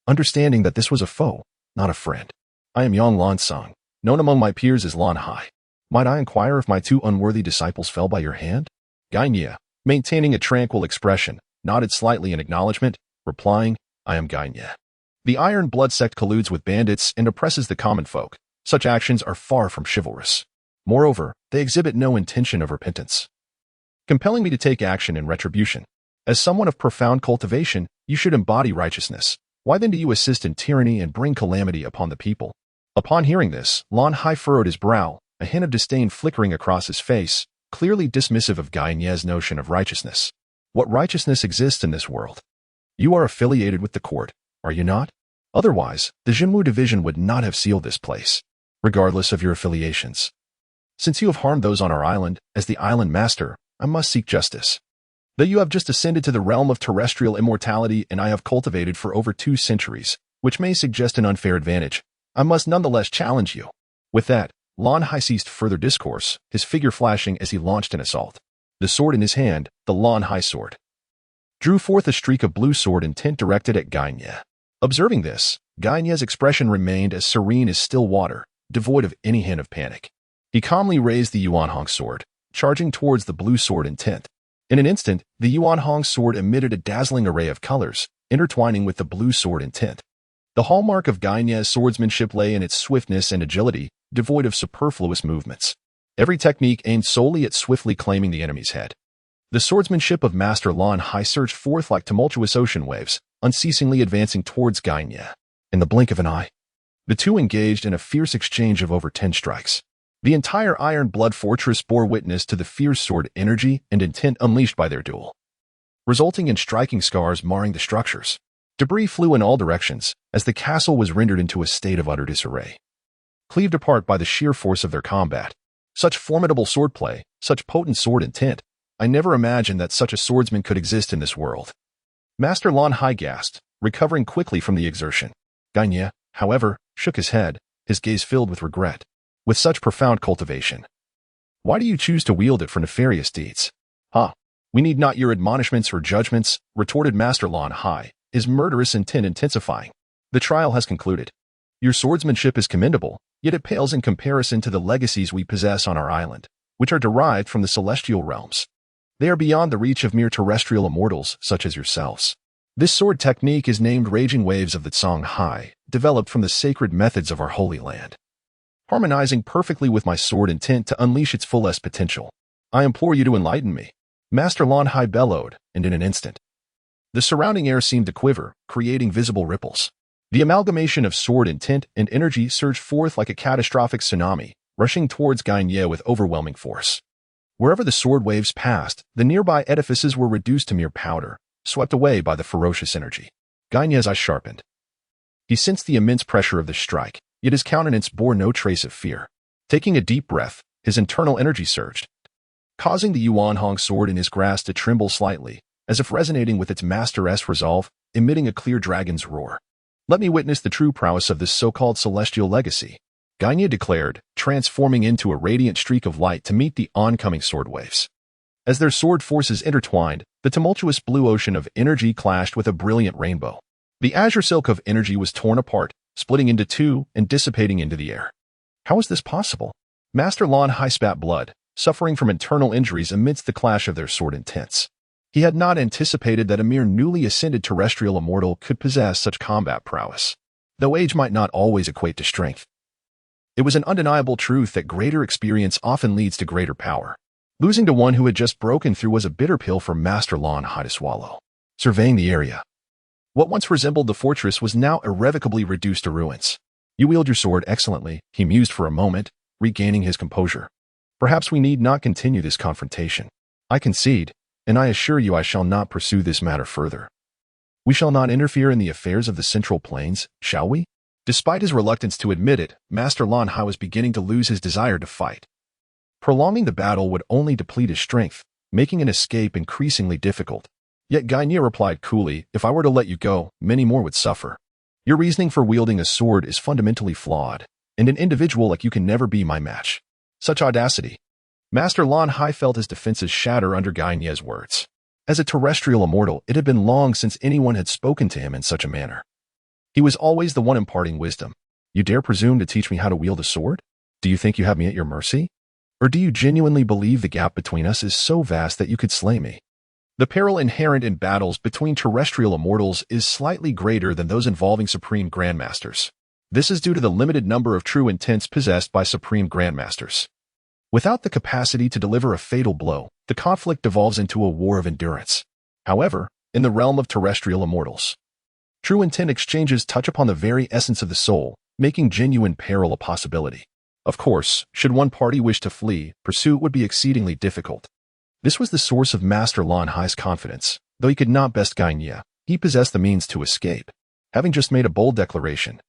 Understanding that this was a foe, not a friend. I am Yang Lansang, known among my peers as Lanhai. Might I inquire if my 2 unworthy disciples fell by your hand? Gagne, maintaining a tranquil expression, nodded slightly in acknowledgement, replying, I am Gagne. The Iron Blood sect colludes with bandits and oppresses the common folk. Such actions are far from chivalrous. Moreover, they exhibit no intention of repentance, compelling me to take action in retribution. As someone of profound cultivation, you should embody righteousness. Why then do you assist in tyranny and bring calamity upon the people? Upon hearing this, Lanhai furrowed his brow, a hint of disdain flickering across his face, clearly dismissive of Gagne's notion of righteousness. What righteousness exists in this world? You are affiliated with the court, are you not? Otherwise, the Jinwu division would not have sealed this place, regardless of your affiliations. Since you have harmed those on our island, as the island master, I must seek justice. that you have just ascended to the realm of terrestrial immortality and I have cultivated for over 2 centuries, which may suggest an unfair advantage. I must nonetheless challenge you." With that, Lan Hai ceased further discourse, his figure flashing as he launched an assault. The sword in his hand, the Lan Hai sword, drew forth a streak of blue sword intent directed at Gainye. Observing this, Gainye's expression remained as serene as still water, devoid of any hint of panic. He calmly raised the Yuanhong sword, charging towards the blue sword intent. In an instant, the Yuanhong sword emitted a dazzling array of colors, intertwining with the blue sword intent. The hallmark of Gainye's swordsmanship lay in its swiftness and agility, devoid of superfluous movements. Every technique aimed solely at swiftly claiming the enemy's head. The swordsmanship of Master Lan Hai surged forth like tumultuous ocean waves, unceasingly advancing towards Gainye. In the blink of an eye, the two engaged in a fierce exchange of over 10 strikes. The entire Iron Blood Fortress bore witness to the fierce sword energy and intent unleashed by their duel, resulting in striking scars marring the structures. Debris flew in all directions, as the castle was rendered into a state of utter disarray. Cleaved apart by the sheer force of their combat. Such formidable swordplay, such potent sword intent. I never imagined that such a swordsman could exist in this world. Master Lan Hai gasped, recovering quickly from the exertion. Gainye, however, shook his head, his gaze filled with regret. With such profound cultivation, why do you choose to wield it for nefarious deeds? We need not your admonishments or judgments, retorted Master Lan Hai, his murderous intent intensifying. The trial has concluded. Your swordsmanship is commendable, yet it pales in comparison to the legacies we possess on our island, which are derived from the celestial realms. They are beyond the reach of mere terrestrial immortals such as yourselves. This sword technique is named Raging Waves of the Chang'an, developed from the sacred methods of our holy land, harmonizing perfectly with my sword intent to unleash its fullest potential. I implore you to enlighten me. Master Lan Hai bellowed, and in an instant, the surrounding air seemed to quiver, creating visible ripples. The amalgamation of sword intent and energy surged forth like a catastrophic tsunami, rushing towards Gainye with overwhelming force. Wherever the sword waves passed, the nearby edifices were reduced to mere powder, swept away by the ferocious energy. Gainye's eyes sharpened. He sensed the immense pressure of the strike, yet his countenance bore no trace of fear. Taking a deep breath, his internal energy surged, causing the Yuanhong sword in his grasp to tremble slightly, as if resonating with its master's resolve, emitting a clear dragon's roar. Let me witness the true prowess of this so-called celestial legacy, Gainye declared, transforming into a radiant streak of light to meet the oncoming sword waves. As their sword forces intertwined, the tumultuous blue ocean of energy clashed with a brilliant rainbow. The azure silk of energy was torn apart, splitting into two and dissipating into the air. How is this possible? Master Lan Hai spat blood, suffering from internal injuries amidst the clash of their sword intents. He had not anticipated that a mere newly ascended terrestrial immortal could possess such combat prowess, though age might not always equate to strength. It was an undeniable truth that greater experience often leads to greater power. Losing to one who had just broken through was a bitter pill for Master Lan Hai to swallow. Surveying the area, what once resembled the fortress was now irrevocably reduced to ruins. You wield your sword excellently, he mused for a moment, regaining his composure. Perhaps we need not continue this confrontation. I concede, and I assure you I shall not pursue this matter further. We shall not interfere in the affairs of the Central Plains, shall we? Despite his reluctance to admit it, Master Lan Hai was beginning to lose his desire to fight. Prolonging the battle would only deplete his strength, making an escape increasingly difficult. Yet Gainye replied coolly, if I were to let you go, many more would suffer. Your reasoning for wielding a sword is fundamentally flawed, and an individual like you can never be my match. Such audacity. Master Lan Hai felt his defenses shatter under Gainye's words. As a terrestrial immortal, it had been long since anyone had spoken to him in such a manner. He was always the one imparting wisdom. You dare presume to teach me how to wield a sword? Do you think you have me at your mercy? Or do you genuinely believe the gap between us is so vast that you could slay me? The peril inherent in battles between terrestrial immortals is slightly greater than those involving supreme grandmasters. This is due to the limited number of true intents possessed by supreme grandmasters. Without the capacity to deliver a fatal blow, the conflict devolves into a war of endurance. However, in the realm of terrestrial immortals, true intent exchanges touch upon the very essence of the soul, making genuine peril a possibility. Of course, should one party wish to flee, pursuit would be exceedingly difficult. This was the source of Master Lan Hai's confidence. Though he could not best Gainye, he possessed the means to escape. Having just made a bold declaration,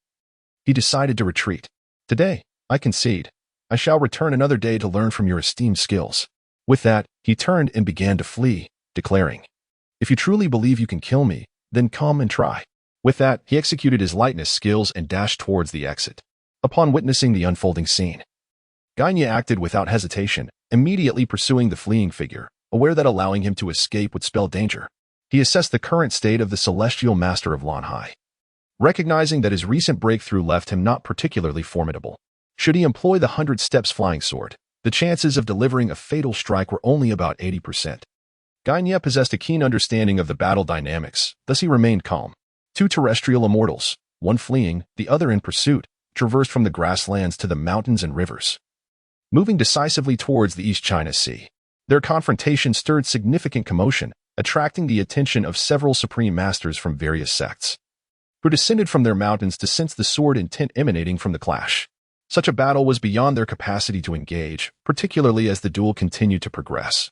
he decided to retreat. Today, I concede. I shall return another day to learn from your esteemed skills. With that, he turned and began to flee, declaring, "If you truly believe you can kill me, then come and try." With that, he executed his lightness skills and dashed towards the exit. Upon witnessing the unfolding scene, Gagne acted without hesitation, immediately pursuing the fleeing figure, aware that allowing him to escape would spell danger. He assessed the current state of the Celestial Master of Lanhai, recognizing that his recent breakthrough left him not particularly formidable. Should he employ the 100 Steps flying sword, the chances of delivering a fatal strike were only about 80%. Gagne possessed a keen understanding of the battle dynamics, thus he remained calm. Two terrestrial immortals, one fleeing, the other in pursuit, traversed from the grasslands to the mountains and rivers, moving decisively towards the East China Sea. Their confrontation stirred significant commotion, attracting the attention of several supreme masters from various sects, who descended from their mountains to sense the sword intent emanating from the clash. Such a battle was beyond their capacity to engage, particularly as the duel continued to progress,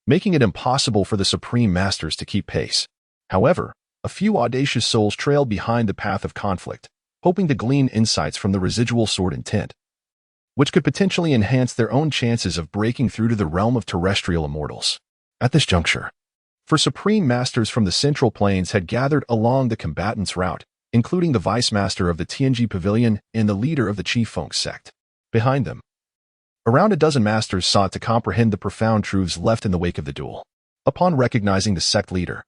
making it impossible for the supreme masters to keep pace. However, a few audacious souls trailed behind the path of conflict, hoping to glean insights from the residual sword intent, which could potentially enhance their own chances of breaking through to the realm of terrestrial immortals. At this juncture, supreme masters from the Central Plains had gathered along the combatants' route, including the Vice Master of the Tianji Pavilion and the leader of the Qifeng sect. Behind them, around a dozen masters sought to comprehend the profound truths left in the wake of the duel. Upon recognizing the sect leader,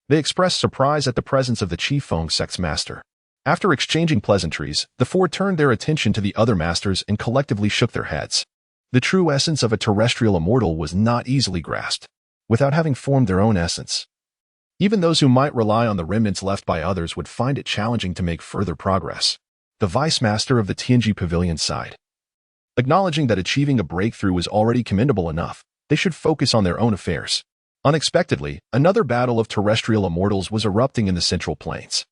they expressed surprise at the presence of the Qifeng sect's master. After exchanging pleasantries, the four turned their attention to the other masters and collectively shook their heads. The true essence of a terrestrial immortal was not easily grasped, without having formed their own essence. Even those who might rely on the remnants left by others would find it challenging to make further progress. The Vice Master of the Tianji Pavilion sighed, acknowledging that achieving a breakthrough was already commendable enough. They should focus on their own affairs. Unexpectedly, another battle of terrestrial immortals was erupting in the Central Plains.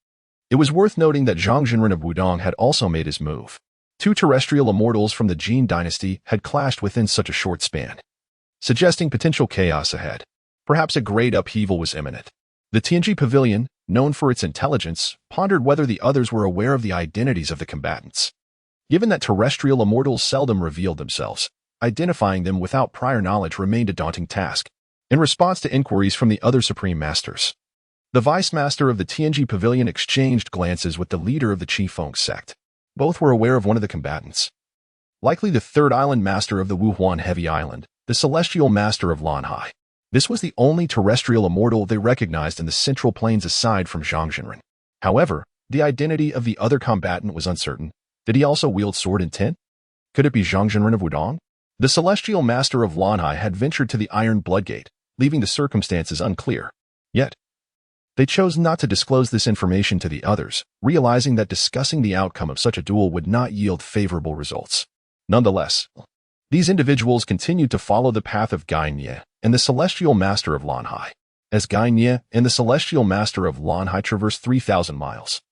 It was worth noting that Zhang Jinren of Wudong had also made his move. Two terrestrial immortals from the Jin dynasty had clashed within such a short span, suggesting potential chaos ahead. Perhaps a great upheaval was imminent. The Tianji Pavilion, known for its intelligence, pondered whether the others were aware of the identities of the combatants. Given that terrestrial immortals seldom revealed themselves, identifying them without prior knowledge remained a daunting task. In response to inquiries from the other supreme masters, the Vice Master of the Tianji Pavilion exchanged glances with the leader of the Qifeng sect. Both were aware of one of the combatants, likely the third island master of the Wuhuan Heavy Island, the Celestial Master of Lanhai. This was the only terrestrial immortal they recognized in the Central Plains aside from Zhang Jinren. However, the identity of the other combatant was uncertain. Did he also wield sword intent? Could it be Zhang Jinren of Wudong? The Celestial Master of Lanhai had ventured to the Iron Bloodgate, leaving the circumstances unclear. Yet, they chose not to disclose this information to the others, realizing that discussing the outcome of such a duel would not yield favorable results. Nonetheless, these individuals continued to follow the path of Gagne and the Celestial Master of Lanhai. As Gagne and the Celestial Master of Lanhai traversed 3,000 miles,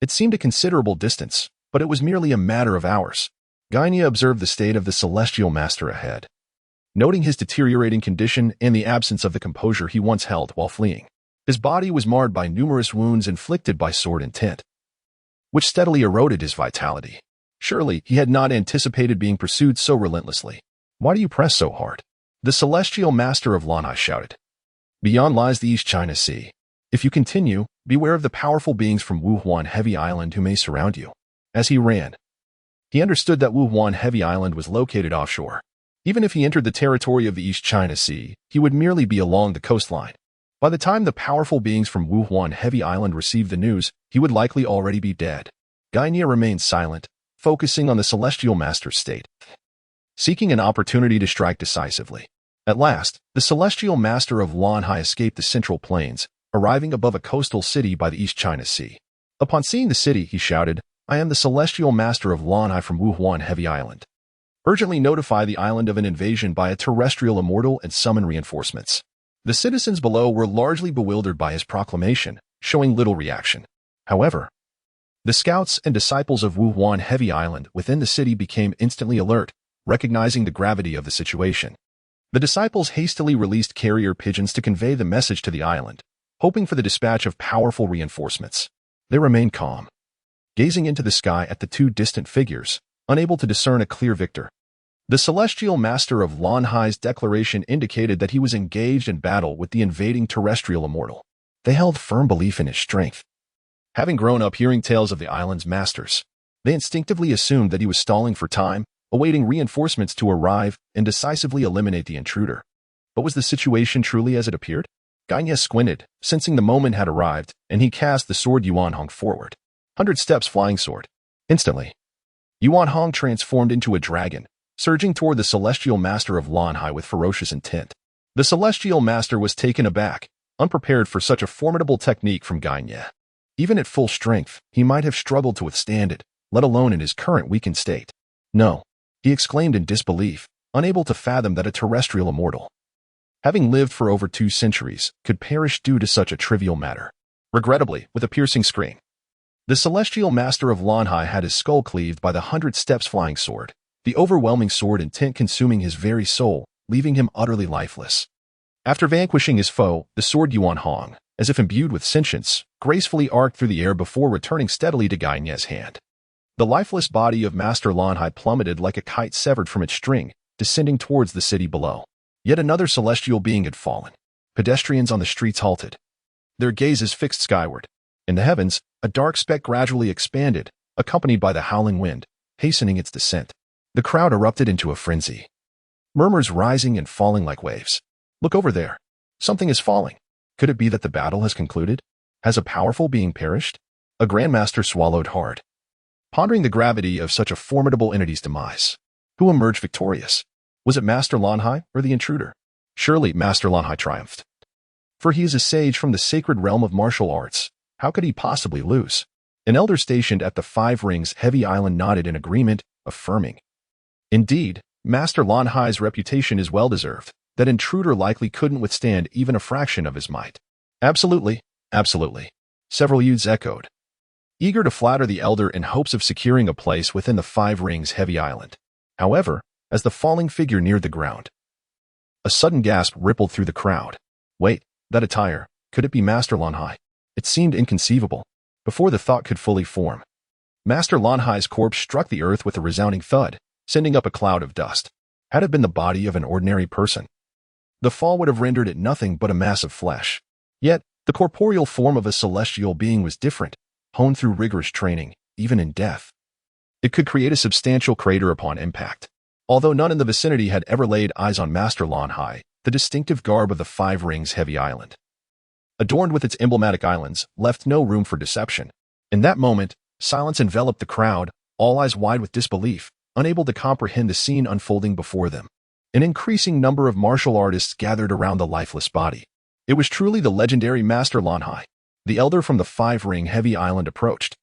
it seemed a considerable distance, but it was merely a matter of hours. Gagne observed the state of the Celestial Master ahead, noting his deteriorating condition and the absence of the composure he once held while fleeing. His body was marred by numerous wounds inflicted by sword intent, which steadily eroded his vitality. Surely, he had not anticipated being pursued so relentlessly. Why do you press so hard? The Celestial Master of Lanhai shouted. Beyond lies the East China Sea. If you continue, beware of the powerful beings from Wuhuan Heavy Island who may surround you. As he ran, he understood that Wuhuan Heavy Island was located offshore. Even if he entered the territory of the East China Sea, he would merely be along the coastline. By the time the powerful beings from Wuhuan Heavy Island received the news, he would likely already be dead. Gagne remained silent, focusing on the Celestial Master's state, seeking an opportunity to strike decisively. At last, the Celestial Master of Lanhai escaped the Central Plains, arriving above a coastal city by the East China Sea. Upon seeing the city, he shouted, "I am the Celestial Master of Lanhai from Wuhuan Heavy Island. Urgently notify the island of an invasion by a terrestrial immortal and summon reinforcements." The citizens below were largely bewildered by his proclamation, showing little reaction. However, the scouts and disciples of Wuhuan Heavy Island within the city became instantly alert, recognizing the gravity of the situation. The disciples hastily released carrier pigeons to convey the message to the island, hoping for the dispatch of powerful reinforcements. They remained calm, gazing into the sky at the two distant figures, unable to discern a clear victor. The celestial master of Lanhai's declaration indicated that he was engaged in battle with the invading terrestrial immortal. They held firm belief in his strength. Having grown up hearing tales of the island's masters, they instinctively assumed that he was stalling for time, awaiting reinforcements to arrive and decisively eliminate the intruder. But was the situation truly as it appeared? Gagne squinted, sensing the moment had arrived, and he cast the sword Yuan Hong forward. 100 steps flying sword. Instantly, Yuan Hong transformed into a dragon, surging toward the celestial master of Lanhai with ferocious intent. The celestial master was taken aback, unprepared for such a formidable technique from Gagne. Even at full strength, he might have struggled to withstand it, let alone in his current weakened state. No, he exclaimed in disbelief, unable to fathom that a terrestrial immortal, having lived for over 2 centuries, could perish due to such a trivial matter. Regrettably, with a piercing scream, the celestial master of Lanhai had his skull cleaved by the 100 steps flying sword, the overwhelming sword intent consuming his very soul, leaving him utterly lifeless. After vanquishing his foe, the sword Yuan Hong, as if imbued with sentience, gracefully arced through the air before returning steadily to Gagne's hand. The lifeless body of Master Lanhai plummeted like a kite severed from its string, descending towards the city below. Yet another celestial being had fallen. Pedestrians on the streets halted, their gazes fixed skyward. In the heavens, a dark speck gradually expanded, accompanied by the howling wind, hastening its descent. The crowd erupted into a frenzy, murmurs rising and falling like waves. Look over there. Something is falling. Could it be that the battle has concluded? Has a powerful being perished? A grandmaster swallowed hard, pondering the gravity of such a formidable entity's demise. Who emerged victorious? Was it Master Lanhai or the intruder? Surely Master Lanhai triumphed. For he is a sage from the sacred realm of martial arts. How could he possibly lose? An elder stationed at the 5 Rings Heavy Island nodded in agreement, affirming, indeed, Master Lanhai's reputation is well-deserved. That intruder likely couldn't withstand even a fraction of his might. Absolutely, absolutely. Several youths echoed, eager to flatter the elder in hopes of securing a place within the 5 Rings Heavy Island. However, as the falling figure neared the ground, a sudden gasp rippled through the crowd. Wait, that attire, could it be Master Lanhai? It seemed inconceivable. Before the thought could fully form, Master Lanhai's corpse struck the earth with a resounding thud, sending up a cloud of dust. Had it been the body of an ordinary person, the fall would have rendered it nothing but a mass of flesh. Yet, the corporeal form of a celestial being was different, honed through rigorous training, even in death. It could create a substantial crater upon impact. Although none in the vicinity had ever laid eyes on Master Lanhai, the distinctive garb of the 5 Rings Heavy Island, adorned with its emblematic islands, left no room for deception. In that moment, silence enveloped the crowd, all eyes wide with disbelief, unable to comprehend the scene unfolding before them. An increasing number of martial artists gathered around the lifeless body. It was truly the legendary Master Lanhai. The elder from the 5 Ring Heavy Island approached,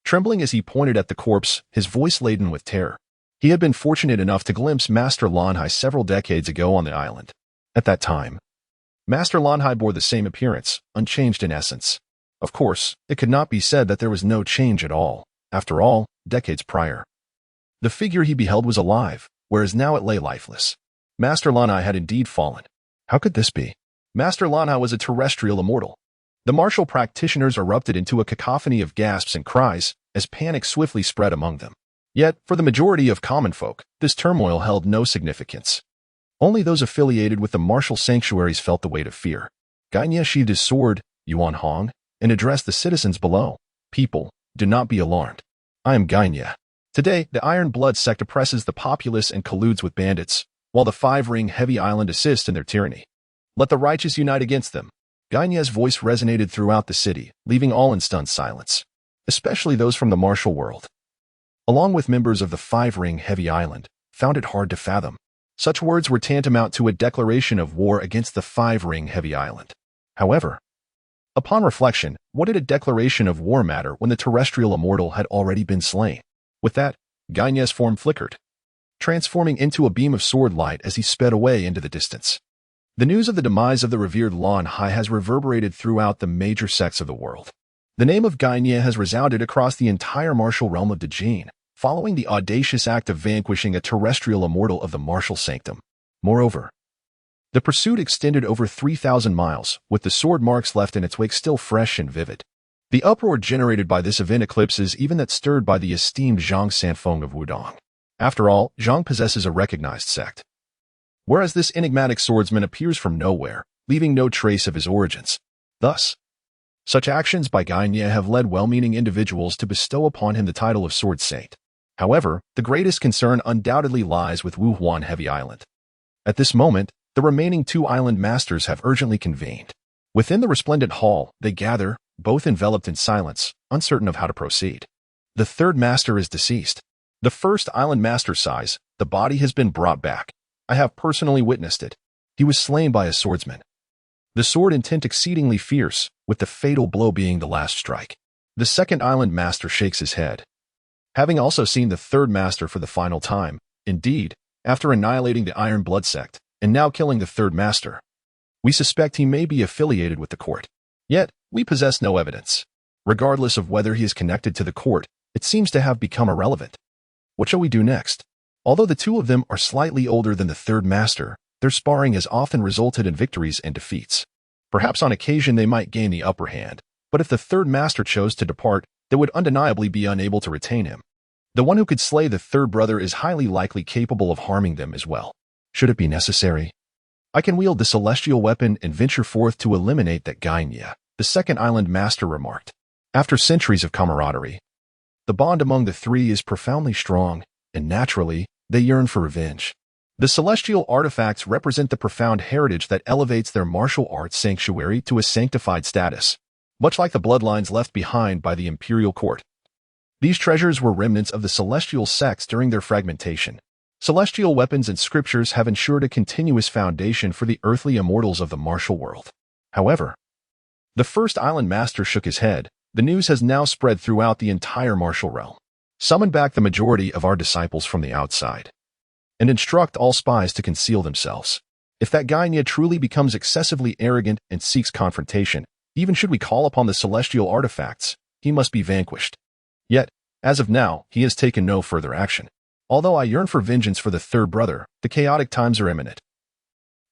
trembling as he pointed at the corpse, his voice laden with terror. He had been fortunate enough to glimpse Master Lanhai several decades ago on the island. At that time, Master Lanhai bore the same appearance, unchanged in essence. Of course, it could not be said that there was no change at all. After all, decades prior, the figure he beheld was alive, whereas now it lay lifeless. Master Lanhai had indeed fallen. How could this be? Master Lanhai was a terrestrial immortal. The martial practitioners erupted into a cacophony of gasps and cries as panic swiftly spread among them. Yet, for the majority of common folk, this turmoil held no significance. Only those affiliated with the martial sanctuaries felt the weight of fear. Gagne sheathed his sword, Yuan Hong, and addressed the citizens below. People, do not be alarmed. I am Gagne. Today, the Iron Blood sect oppresses the populace and colludes with bandits, while the 5 Ring Heavy Island assists in their tyranny. Let the righteous unite against them. Gagne's voice resonated throughout the city, leaving all in stunned silence, especially those from the martial world. Along with members of the 5 Ring Heavy Island, found it hard to fathom. Such words were tantamount to a declaration of war against the 5 Ring Heavy Island. However, upon reflection, what did a declaration of war matter when the terrestrial immortal had already been slain? With that, Gagne's form flickered, transforming into a beam of sword light as he sped away into the distance. The news of the demise of the revered Lanhai has reverberated throughout the major sects of the world. The name of Gagne has resounded across the entire martial realm of Dajin, following the audacious act of vanquishing a terrestrial immortal of the martial sanctum. Moreover, the pursuit extended over 3,000 miles, with the sword marks left in its wake still fresh and vivid. The uproar generated by this event eclipses even that stirred by the esteemed Zhang Sanfeng of Wudong. After all, Zhang possesses a recognized sect, whereas this enigmatic swordsman appears from nowhere, leaving no trace of his origins. Thus, such actions by Guy Nye have led well-meaning individuals to bestow upon him the title of Sword Saint. However, the greatest concern undoubtedly lies with Wuhuan Heavy Island. At this moment, the remaining two island masters have urgently convened. Within the resplendent hall, they gather, both enveloped in silence, uncertain of how to proceed. The third master is deceased. The first island master sighs. The body has been brought back. I have personally witnessed it. He was slain by a swordsman. The sword intent exceedingly fierce, with the fatal blow being the last strike. The second island master shakes his head. Having also seen the third master for the final time, indeed, after annihilating the Iron Blood sect, and now killing the third master, we suspect he may be affiliated with the court. Yet, we possess no evidence. Regardless of whether he is connected to the court, it seems to have become irrelevant. What shall we do next? Although the two of them are slightly older than the third master, their sparring has often resulted in victories and defeats. Perhaps on occasion they might gain the upper hand, but if the third master chose to depart, they would undeniably be unable to retain him. The one who could slay the third brother is highly likely capable of harming them as well. Should it be necessary, I can wield the celestial weapon and venture forth to eliminate that Guy Nye, the second island master remarked. After centuries of camaraderie, the bond among the three is profoundly strong, and naturally, they yearn for revenge. The celestial artifacts represent the profound heritage that elevates their martial arts sanctuary to a sanctified status, much like the bloodlines left behind by the imperial court. These treasures were remnants of the celestial sects during their fragmentation. Celestial weapons and scriptures have ensured a continuous foundation for the earthly immortals of the martial world. However, the first island master shook his head. The news has now spread throughout the entire martial realm. Summon back the majority of our disciples from the outside, and instruct all spies to conceal themselves. If that Guy Nye truly becomes excessively arrogant and seeks confrontation, even should we call upon the celestial artifacts, he must be vanquished. Yet, as of now, he has taken no further action. Although I yearn for vengeance for the third brother, the chaotic times are imminent.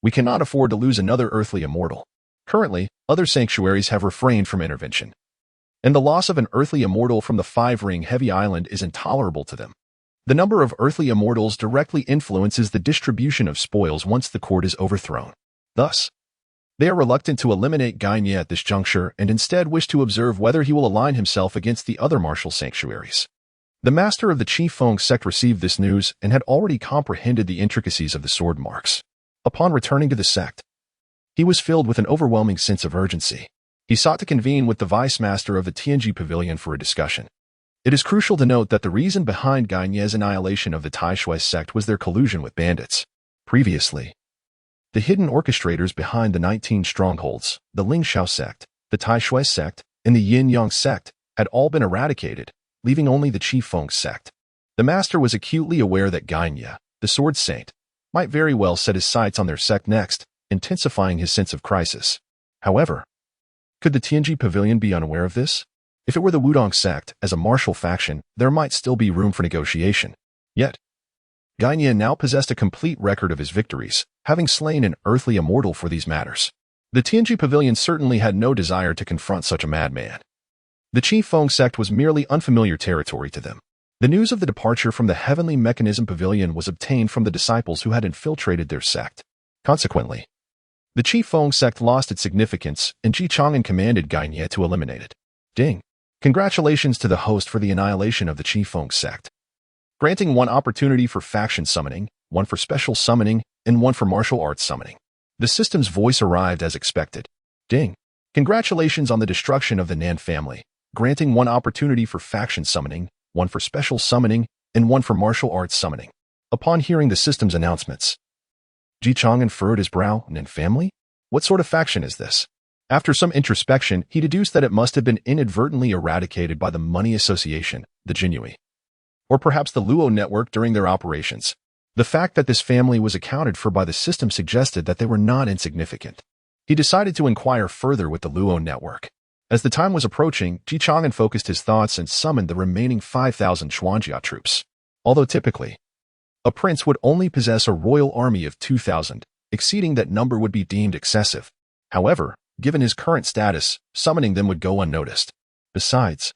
We cannot afford to lose another earthly immortal. Currently, other sanctuaries have refrained from intervention, and the loss of an earthly immortal from the five-ring heavy island is intolerable to them. The number of earthly immortals directly influences the distribution of spoils once the court is overthrown. Thus, they are reluctant to eliminate Guy Nye at this juncture and instead wish to observe whether he will align himself against the other martial sanctuaries. The master of the Chi Feng sect received this news and had already comprehended the intricacies of the sword marks. Upon returning to the sect, he was filled with an overwhelming sense of urgency. He sought to convene with the vice master of the Tianji Pavilion for a discussion. It is crucial to note that the reason behind Guy Nye's annihilation of the Taishui sect was their collusion with bandits. Previously, the hidden orchestrators behind the 19 strongholds, the Lingxiao sect, the Taishui sect, and the Yin-Yang sect, had all been eradicated, leaving only the Chi Feng sect. The master was acutely aware that Guy Nye, the Sword Saint, might very well set his sights on their sect next, intensifying his sense of crisis. However, could the Tianji Pavilion be unaware of this? If it were the Wudong sect, as a martial faction, there might still be room for negotiation. Yet, Guy Nye now possessed a complete record of his victories, having slain an earthly immortal for these matters. The Tianji Pavilion certainly had no desire to confront such a madman. The Chi Feng sect was merely unfamiliar territory to them. The news of the departure from the Heavenly Mechanism Pavilion was obtained from the disciples who had infiltrated their sect. Consequently, the Chi Feng sect lost its significance, and Chang'an commanded Guy Nye to eliminate it. Ding! Congratulations to the host for the annihilation of the Chi Feng sect, granting one opportunity for faction summoning, one for special summoning, and one for martial arts summoning. The system's voice arrived as expected. Ding! Congratulations on the destruction of the Nan family, granting one opportunity for faction summoning, one for special summoning, and one for martial arts summoning. Upon hearing the system's announcements, Ji Chang'an furrowed his brow. Nan family? What sort of faction is this? After some introspection, he deduced that it must have been inadvertently eradicated by the Money Association, the Jinyui, or perhaps the Luo Network during their operations. The fact that this family was accounted for by the system suggested that they were not insignificant. He decided to inquire further with the Luo Network. As the time was approaching, Ji Chang'an focused his thoughts and summoned the remaining 5,000 Xuanjia troops. Although typically, a prince would only possess a royal army of 2,000, exceeding that number would be deemed excessive. However, given his current status, summoning them would go unnoticed. Besides,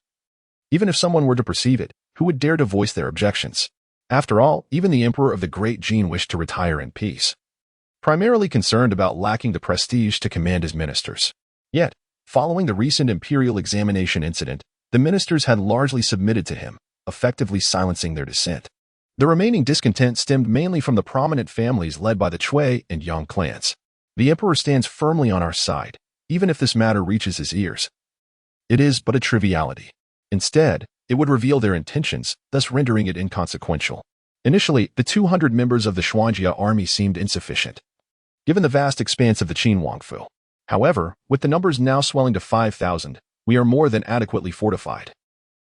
even if someone were to perceive it, who would dare to voice their objections? After all, even the emperor of the Great Jin wished to retire in peace, primarily concerned about lacking the prestige to command his ministers. Yet, following the recent imperial examination incident, the ministers had largely submitted to him, effectively silencing their dissent. The remaining discontent stemmed mainly from the prominent families led by the Chui and Yang clans. The emperor stands firmly on our side, even if this matter reaches his ears. It is but a triviality. Instead, it would reveal their intentions, thus rendering it inconsequential. Initially, the 200 members of the Xuanjia army seemed insufficient, given the vast expanse of the Qin Huangfu. However, with the numbers now swelling to 5,000, we are more than adequately fortified.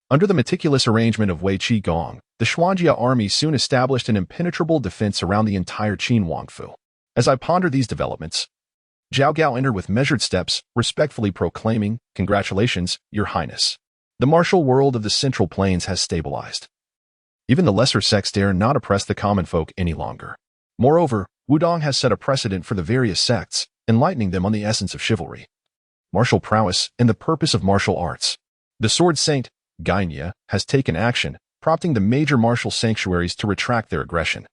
Under the meticulous arrangement of Wei Qigong, the Xuanjia army soon established an impenetrable defense around the entire Qin Huangfu. As I pondered these developments, Zhao Gao entered with measured steps, respectfully proclaiming, "Congratulations, Your Highness. The martial world of the Central Plains has stabilized. Even the lesser sects dare not oppress the common folk any longer. Moreover, Wudong has set a precedent for the various sects, enlightening them on the essence of chivalry, martial prowess, and the purpose of martial arts. The Sword Saint, Gainia, has taken action, prompting the major martial sanctuaries to retract their aggression,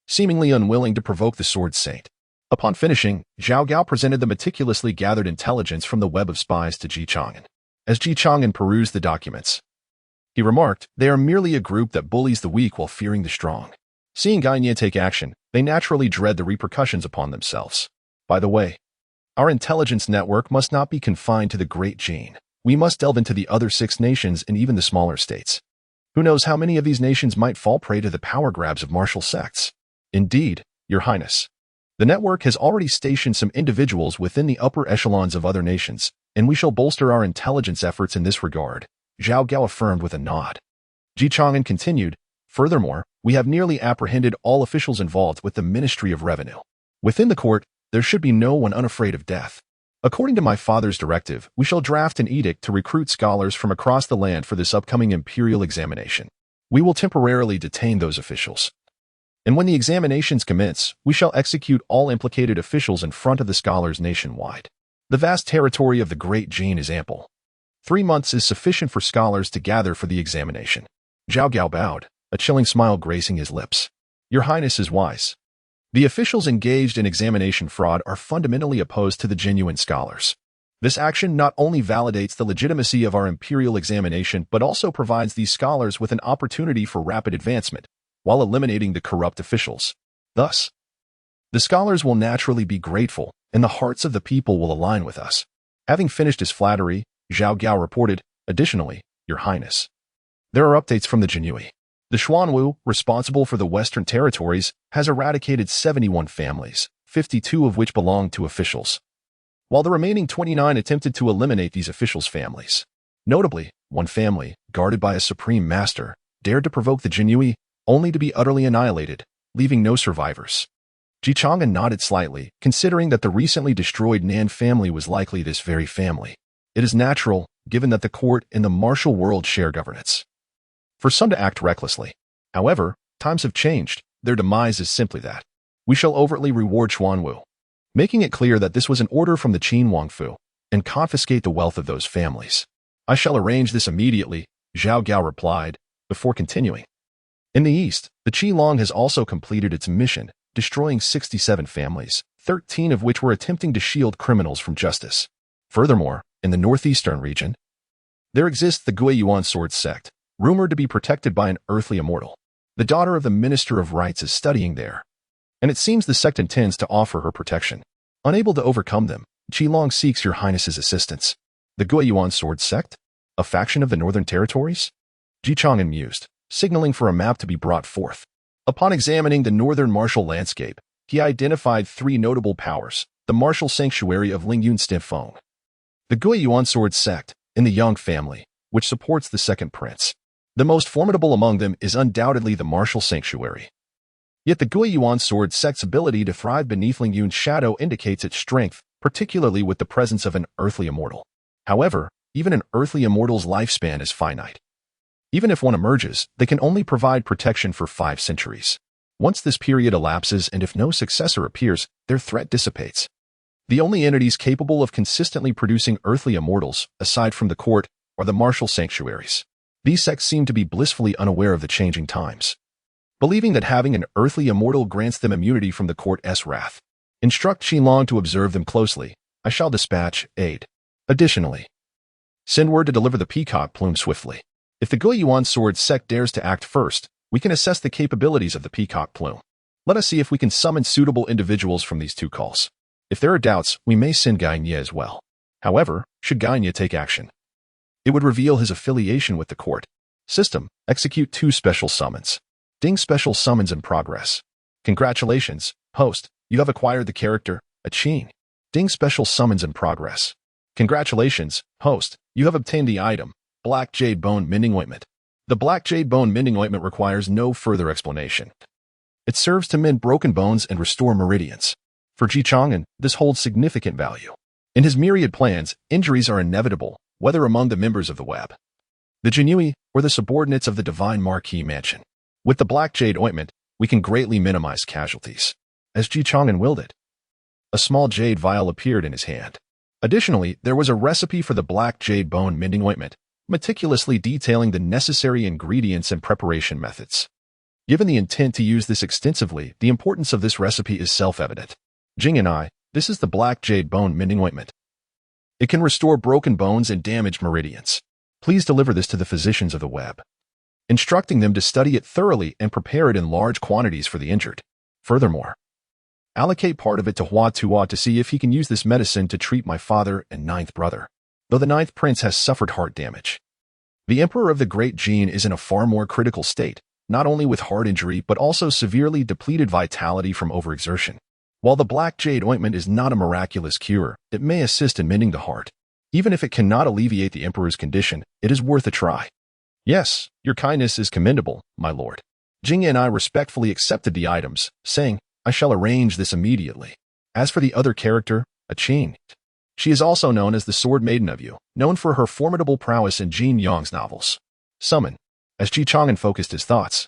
seemingly unwilling to provoke the Sword Saint." Upon finishing, Zhao Gao presented the meticulously gathered intelligence from the web of spies to Chang'an. As Chang'an perused the documents, he remarked, "They are merely a group that bullies the weak while fearing the strong. Seeing Gainia take action, they naturally dread the repercussions upon themselves. By the way, our intelligence network must not be confined to the Great Jin. We must delve into the other 6 nations and even the smaller states. Who knows how many of these nations might fall prey to the power grabs of martial sects? Indeed, Your Highness. The network has already stationed some individuals within the upper echelons of other nations, and we shall bolster our intelligence efforts in this regard," Zhao Gao affirmed with a nod. Chang'an continued, "Furthermore, we have nearly apprehended all officials involved with the Ministry of Revenue. Within the court, there should be no one unafraid of death. According to my father's directive, we shall draft an edict to recruit scholars from across the land for this upcoming imperial examination. We will temporarily detain those officials. And when the examinations commence, we shall execute all implicated officials in front of the scholars nationwide. The vast territory of the Great Jin is ample. 3 months is sufficient for scholars to gather for the examination." Zhao Gao bowed, a chilling smile gracing his lips. "Your Highness is wise. The officials engaged in examination fraud are fundamentally opposed to the genuine scholars. This action not only validates the legitimacy of our imperial examination but also provides these scholars with an opportunity for rapid advancement, while eliminating the corrupt officials. Thus, the scholars will naturally be grateful, and the hearts of the people will align with us." Having finished his flattery, Zhao Gao reported, "Additionally, Your Highness, there are updates from the Jinui. The Xuanwu, responsible for the Western territories, has eradicated 71 families, 52 of which belonged to officials, while the remaining 29 attempted to eliminate these officials' families. Notably, one family, guarded by a supreme master, dared to provoke the Jinui, only to be utterly annihilated, leaving no survivors." Chang'an nodded slightly, considering that the recently destroyed Nan family was likely this very family. It is natural, given that the court and the martial world share governance, for some to act recklessly. However, times have changed. Their demise is simply that. We shall overtly reward Xuanwu, making it clear that this was an order from the Qin Huangfu, and confiscate the wealth of those families. "I shall arrange this immediately," Zhao Gao replied, before continuing. In the east, the Qilong has also completed its mission, destroying 67 families, 13 of which were attempting to shield criminals from justice. Furthermore, in the northeastern region, there exists the Guiyuan sword sect, rumored to be protected by an earthly immortal. The daughter of the Minister of Rites is studying there, and it seems the sect intends to offer her protection. Unable to overcome them, Qilong seeks Your Highness's assistance. "The Guiyuan sword sect? A faction of the northern territories?" Chang'an mused, signaling for a map to be brought forth. Upon examining the northern martial landscape, he identified 3 notable powers: the martial sanctuary of Lingyun Stinfeng, the Guiyuan sword sect, and the Yang family, which supports the second prince. The most formidable among them is undoubtedly the martial sanctuary. Yet the Guiyuan sword sect's ability to thrive beneath Lingyun's shadow indicates its strength, particularly with the presence of an earthly immortal. However, even an earthly immortal's lifespan is finite. Even if one emerges, they can only provide protection for 5 centuries. Once this period elapses and if no successor appears, their threat dissipates. The only entities capable of consistently producing earthly immortals, aside from the court, are the martial sanctuaries. These sects seem to be blissfully unaware of the changing times. believing that having an earthly immortal grants them immunity from the court's wrath. Instruct Qinlong to observe them closely. I shall dispatch aid. Additionally, send word to deliver the peacock plume swiftly. If the Guiyuan sword sect dares to act first, we can assess the capabilities of the peacock plume. Let us see if we can summon suitable individuals from these two calls. If there are doubts, we may send Gainye as well. However, should Gainye take action, it would reveal his affiliation with the court. System, execute 2 special summons. Ding special summons in progress. Congratulations, host, you have acquired the character, a Qing. Ding special summons in progress. Congratulations, host, you have obtained the item, Black Jade Bone Mending Ointment. The Black Jade Bone Mending Ointment requires no further explanation. It serves to mend broken bones and restore meridians. For Chang'an, this holds significant value. In his myriad plans, injuries are inevitable, whether among the members of the web, the Jinui, or the subordinates of the Divine Marquis Mansion. With the Black Jade Ointment, we can greatly minimize casualties. As Chang'an willed it, a small jade vial appeared in his hand. Additionally, there was a recipe for the Black Jade Bone Mending Ointment, meticulously detailing the necessary ingredients and preparation methods. Given the intent to use this extensively, the importance of this recipe is self-evident. Jing and I, this is the Black Jade Bone Mending Ointment. It can restore broken bones and damaged meridians. Please deliver this to the physicians of the web, instructing them to study it thoroughly and prepare it in large quantities for the injured. Furthermore, allocate part of it to Hua Tuo to see if he can use this medicine to treat my father and 9th brother, though the 9th prince has suffered heart damage. The Emperor of the Great Jin is in a far more critical state, not only with heart injury but also severely depleted vitality from overexertion. While the Black Jade Ointment is not a miraculous cure, it may assist in mending the heart. Even if it cannot alleviate the Emperor's condition, it is worth a try. Yes, your kindness is commendable, my lord. Jing and I respectfully accepted the items, saying, I shall arrange this immediately. As for the other character, a Qing, she is also known as the Sword Maiden of Yu, known for her formidable prowess in Jin Yang's novels. Summon. As Chang'an focused his thoughts,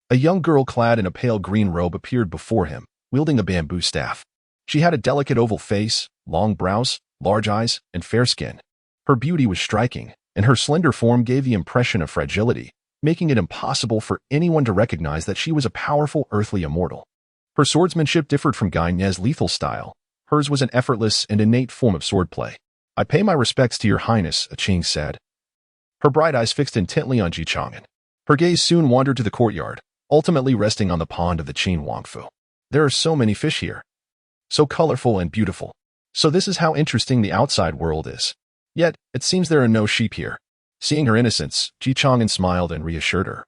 a young girl clad in a pale green robe appeared before him, wielding a bamboo staff. She had a delicate oval face, long brows, large eyes, and fair skin. Her beauty was striking, and her slender form gave the impression of fragility, making it impossible for anyone to recognize that she was a powerful earthly immortal. Her swordsmanship differed from Gainye's lethal style. Hers was an effortless and innate form of swordplay. I pay my respects to your highness, a Qing said. Her bright eyes fixed intently on Chang'an. Her gaze soon wandered to the courtyard, ultimately resting on the pond of the Qin Wangfu. There are so many fish here. So colorful and beautiful. So this is how interesting the outside world is. Yet, it seems there are no sheep here. Seeing her innocence, Chang'an smiled and reassured her.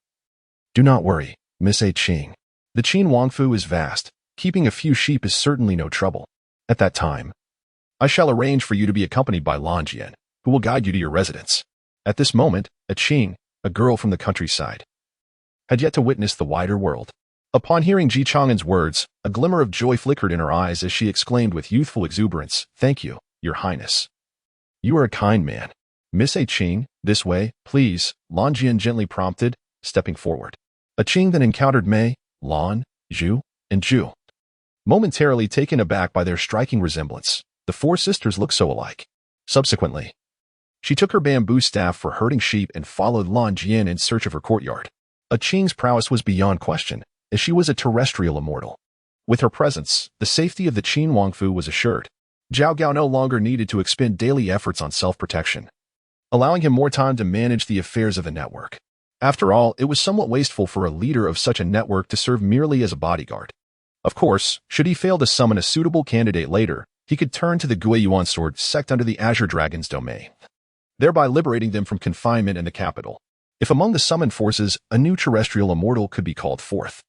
Do not worry, Miss A. Qing. The Qin Wangfu is vast. Keeping a few sheep is certainly no trouble. At that time, I shall arrange for you to be accompanied by Lan Jian, who will guide you to your residence. At this moment, a Qing, a girl from the countryside, had yet to witness the wider world. Upon hearing Chang'an's words, a glimmer of joy flickered in her eyes as she exclaimed with youthful exuberance, Thank you, your highness. You are a kind man. Miss A. Qing, this way, please, Lan Jian gently prompted, stepping forward. A Qing then encountered Mei, Lan, Zhu, and Zhu. Momentarily taken aback by their striking resemblance, the 4 sisters looked so alike. Subsequently, she took her bamboo staff for herding sheep and followed Lan Jian in search of her courtyard. A Qing's prowess was beyond question, as she was a terrestrial immortal. With her presence, the safety of the Qin Wangfu was assured. Zhao Gao no longer needed to expend daily efforts on self-protection, allowing him more time to manage the affairs of the network. After all, it was somewhat wasteful for a leader of such a network to serve merely as a bodyguard. Of course, should he fail to summon a suitable candidate later, he could turn to the Guiyuan sword sect under the Azure Dragon's domain, thereby liberating them from confinement in the capital. If among the summoned forces, a new terrestrial immortal could be called forth,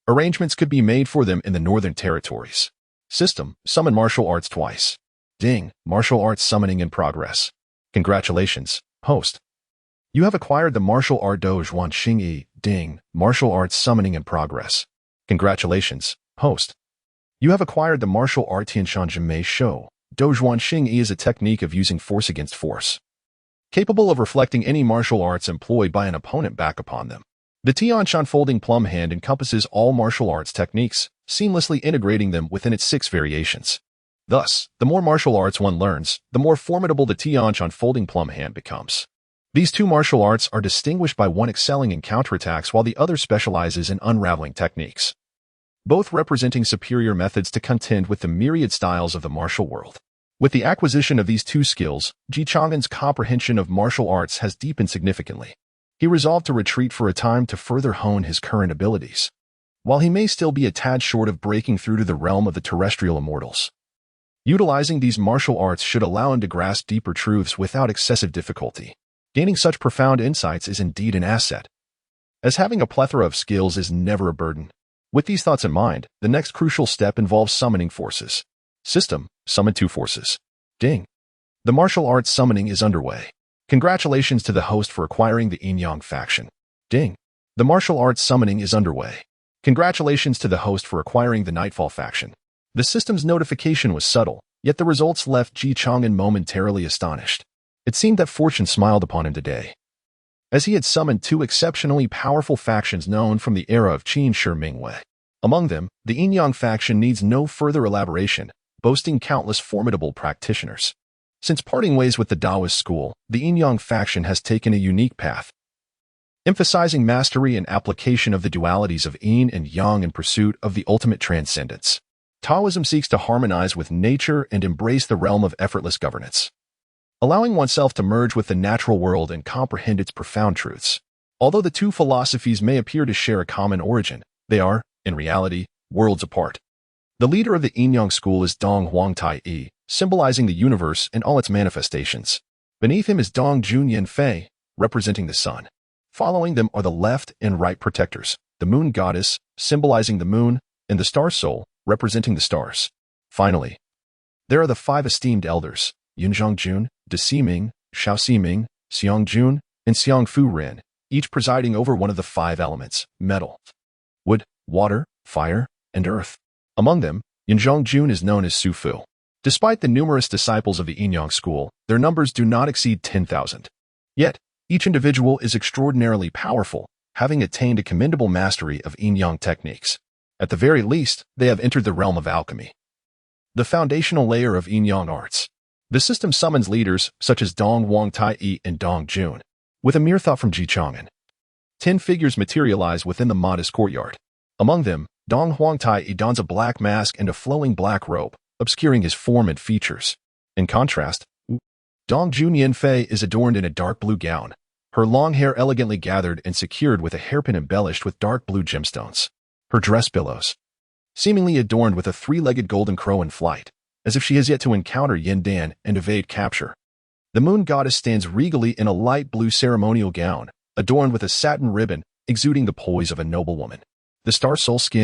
arrangements could be made for them in the northern territories. System, summon martial arts twice. Ding, martial arts summoning in progress. Congratulations, host. You have acquired the martial art Dozhuan Xingyi. Ding, martial arts summoning in progress. Congratulations, host. You have acquired the martial art Tianshan Jimei Shou. Dozhuan Xingyi is a technique of using force against force, capable of reflecting any martial arts employed by an opponent back upon them. The Tianshan folding plum hand encompasses all martial arts techniques, seamlessly integrating them within its 6 variations. Thus, the more martial arts one learns, the more formidable the Tianshan folding plum hand becomes. These two martial arts are distinguished by one excelling in counterattacks while the other specializes in unraveling techniques, both representing superior methods to contend with the myriad styles of the martial world. With the acquisition of these two skills, Chang'an's comprehension of martial arts has deepened significantly. He resolved to retreat for a time to further hone his current abilities, while he may still be a tad short of breaking through to the realm of the terrestrial immortals. Utilizing these martial arts should allow him to grasp deeper truths without excessive difficulty. Gaining such profound insights is indeed an asset, as having a plethora of skills is never a burden. With these thoughts in mind, the next crucial step involves summoning forces. System: summon 2 forces. Ding. The martial arts summoning is underway. Congratulations to the host for acquiring the Yin-Yang faction. Ding. The martial arts summoning is underway. Congratulations to the host for acquiring the Nightfall faction. The system's notification was subtle, yet the results left Chang'an momentarily astonished. It seemed that fortune smiled upon him today, as he had summoned 2 exceptionally powerful factions known from the era of Qin Shi Mingwei. Among them, the Yin-Yang faction needs no further elaboration, boasting countless formidable practitioners. Since parting ways with the Taoist school, the Yin-Yang faction has taken a unique path, emphasizing mastery and application of the dualities of Yin and Yang in pursuit of the ultimate transcendence. Taoism seeks to harmonize with nature and embrace the realm of effortless governance, allowing oneself to merge with the natural world and comprehend its profound truths. Although the two philosophies may appear to share a common origin, they are, in reality, worlds apart. The leader of the Yin-Yang school is Dong Huangtai, symbolizing the universe and all its manifestations. Beneath him is Dong Jun Yanfei, representing the sun. Following them are the left and right protectors, the moon goddess, symbolizing the moon, and the star soul, representing the stars. Finally, there are the 5 esteemed elders, Yunzhong Jun, De Siming, Xiao Siming, Xiang Jun, and Xiang Fu Ren, each presiding over one of the 5 elements: metal, wood, water, fire, and earth. Among them, Yunzhong Jun is known as Su Fu. Despite the numerous disciples of the Yin-Yang school, their numbers do not exceed 10,000. Yet, each individual is extraordinarily powerful, having attained a commendable mastery of Yin-Yang techniques. At the very least, they have entered the realm of alchemy, the foundational layer of Yin-Yang arts. The system summons leaders such as Dong Huangtai and Dong Jun. With a mere thought from Chang'an, 10 figures materialize within the modest courtyard. Among them, Dong Huangtai dons a black mask and a flowing black robe, obscuring his form and features. In contrast, Dong Jun Yanfei is adorned in a dark blue gown, her long hair elegantly gathered and secured with a hairpin embellished with dark blue gemstones. Her dress billows, seemingly adorned with a 3-legged golden crow in flight, as if she has yet to encounter Yin Dan and evade capture. The moon goddess stands regally in a light blue ceremonial gown, adorned with a satin ribbon, exuding the poise of a noblewoman. The star soul skin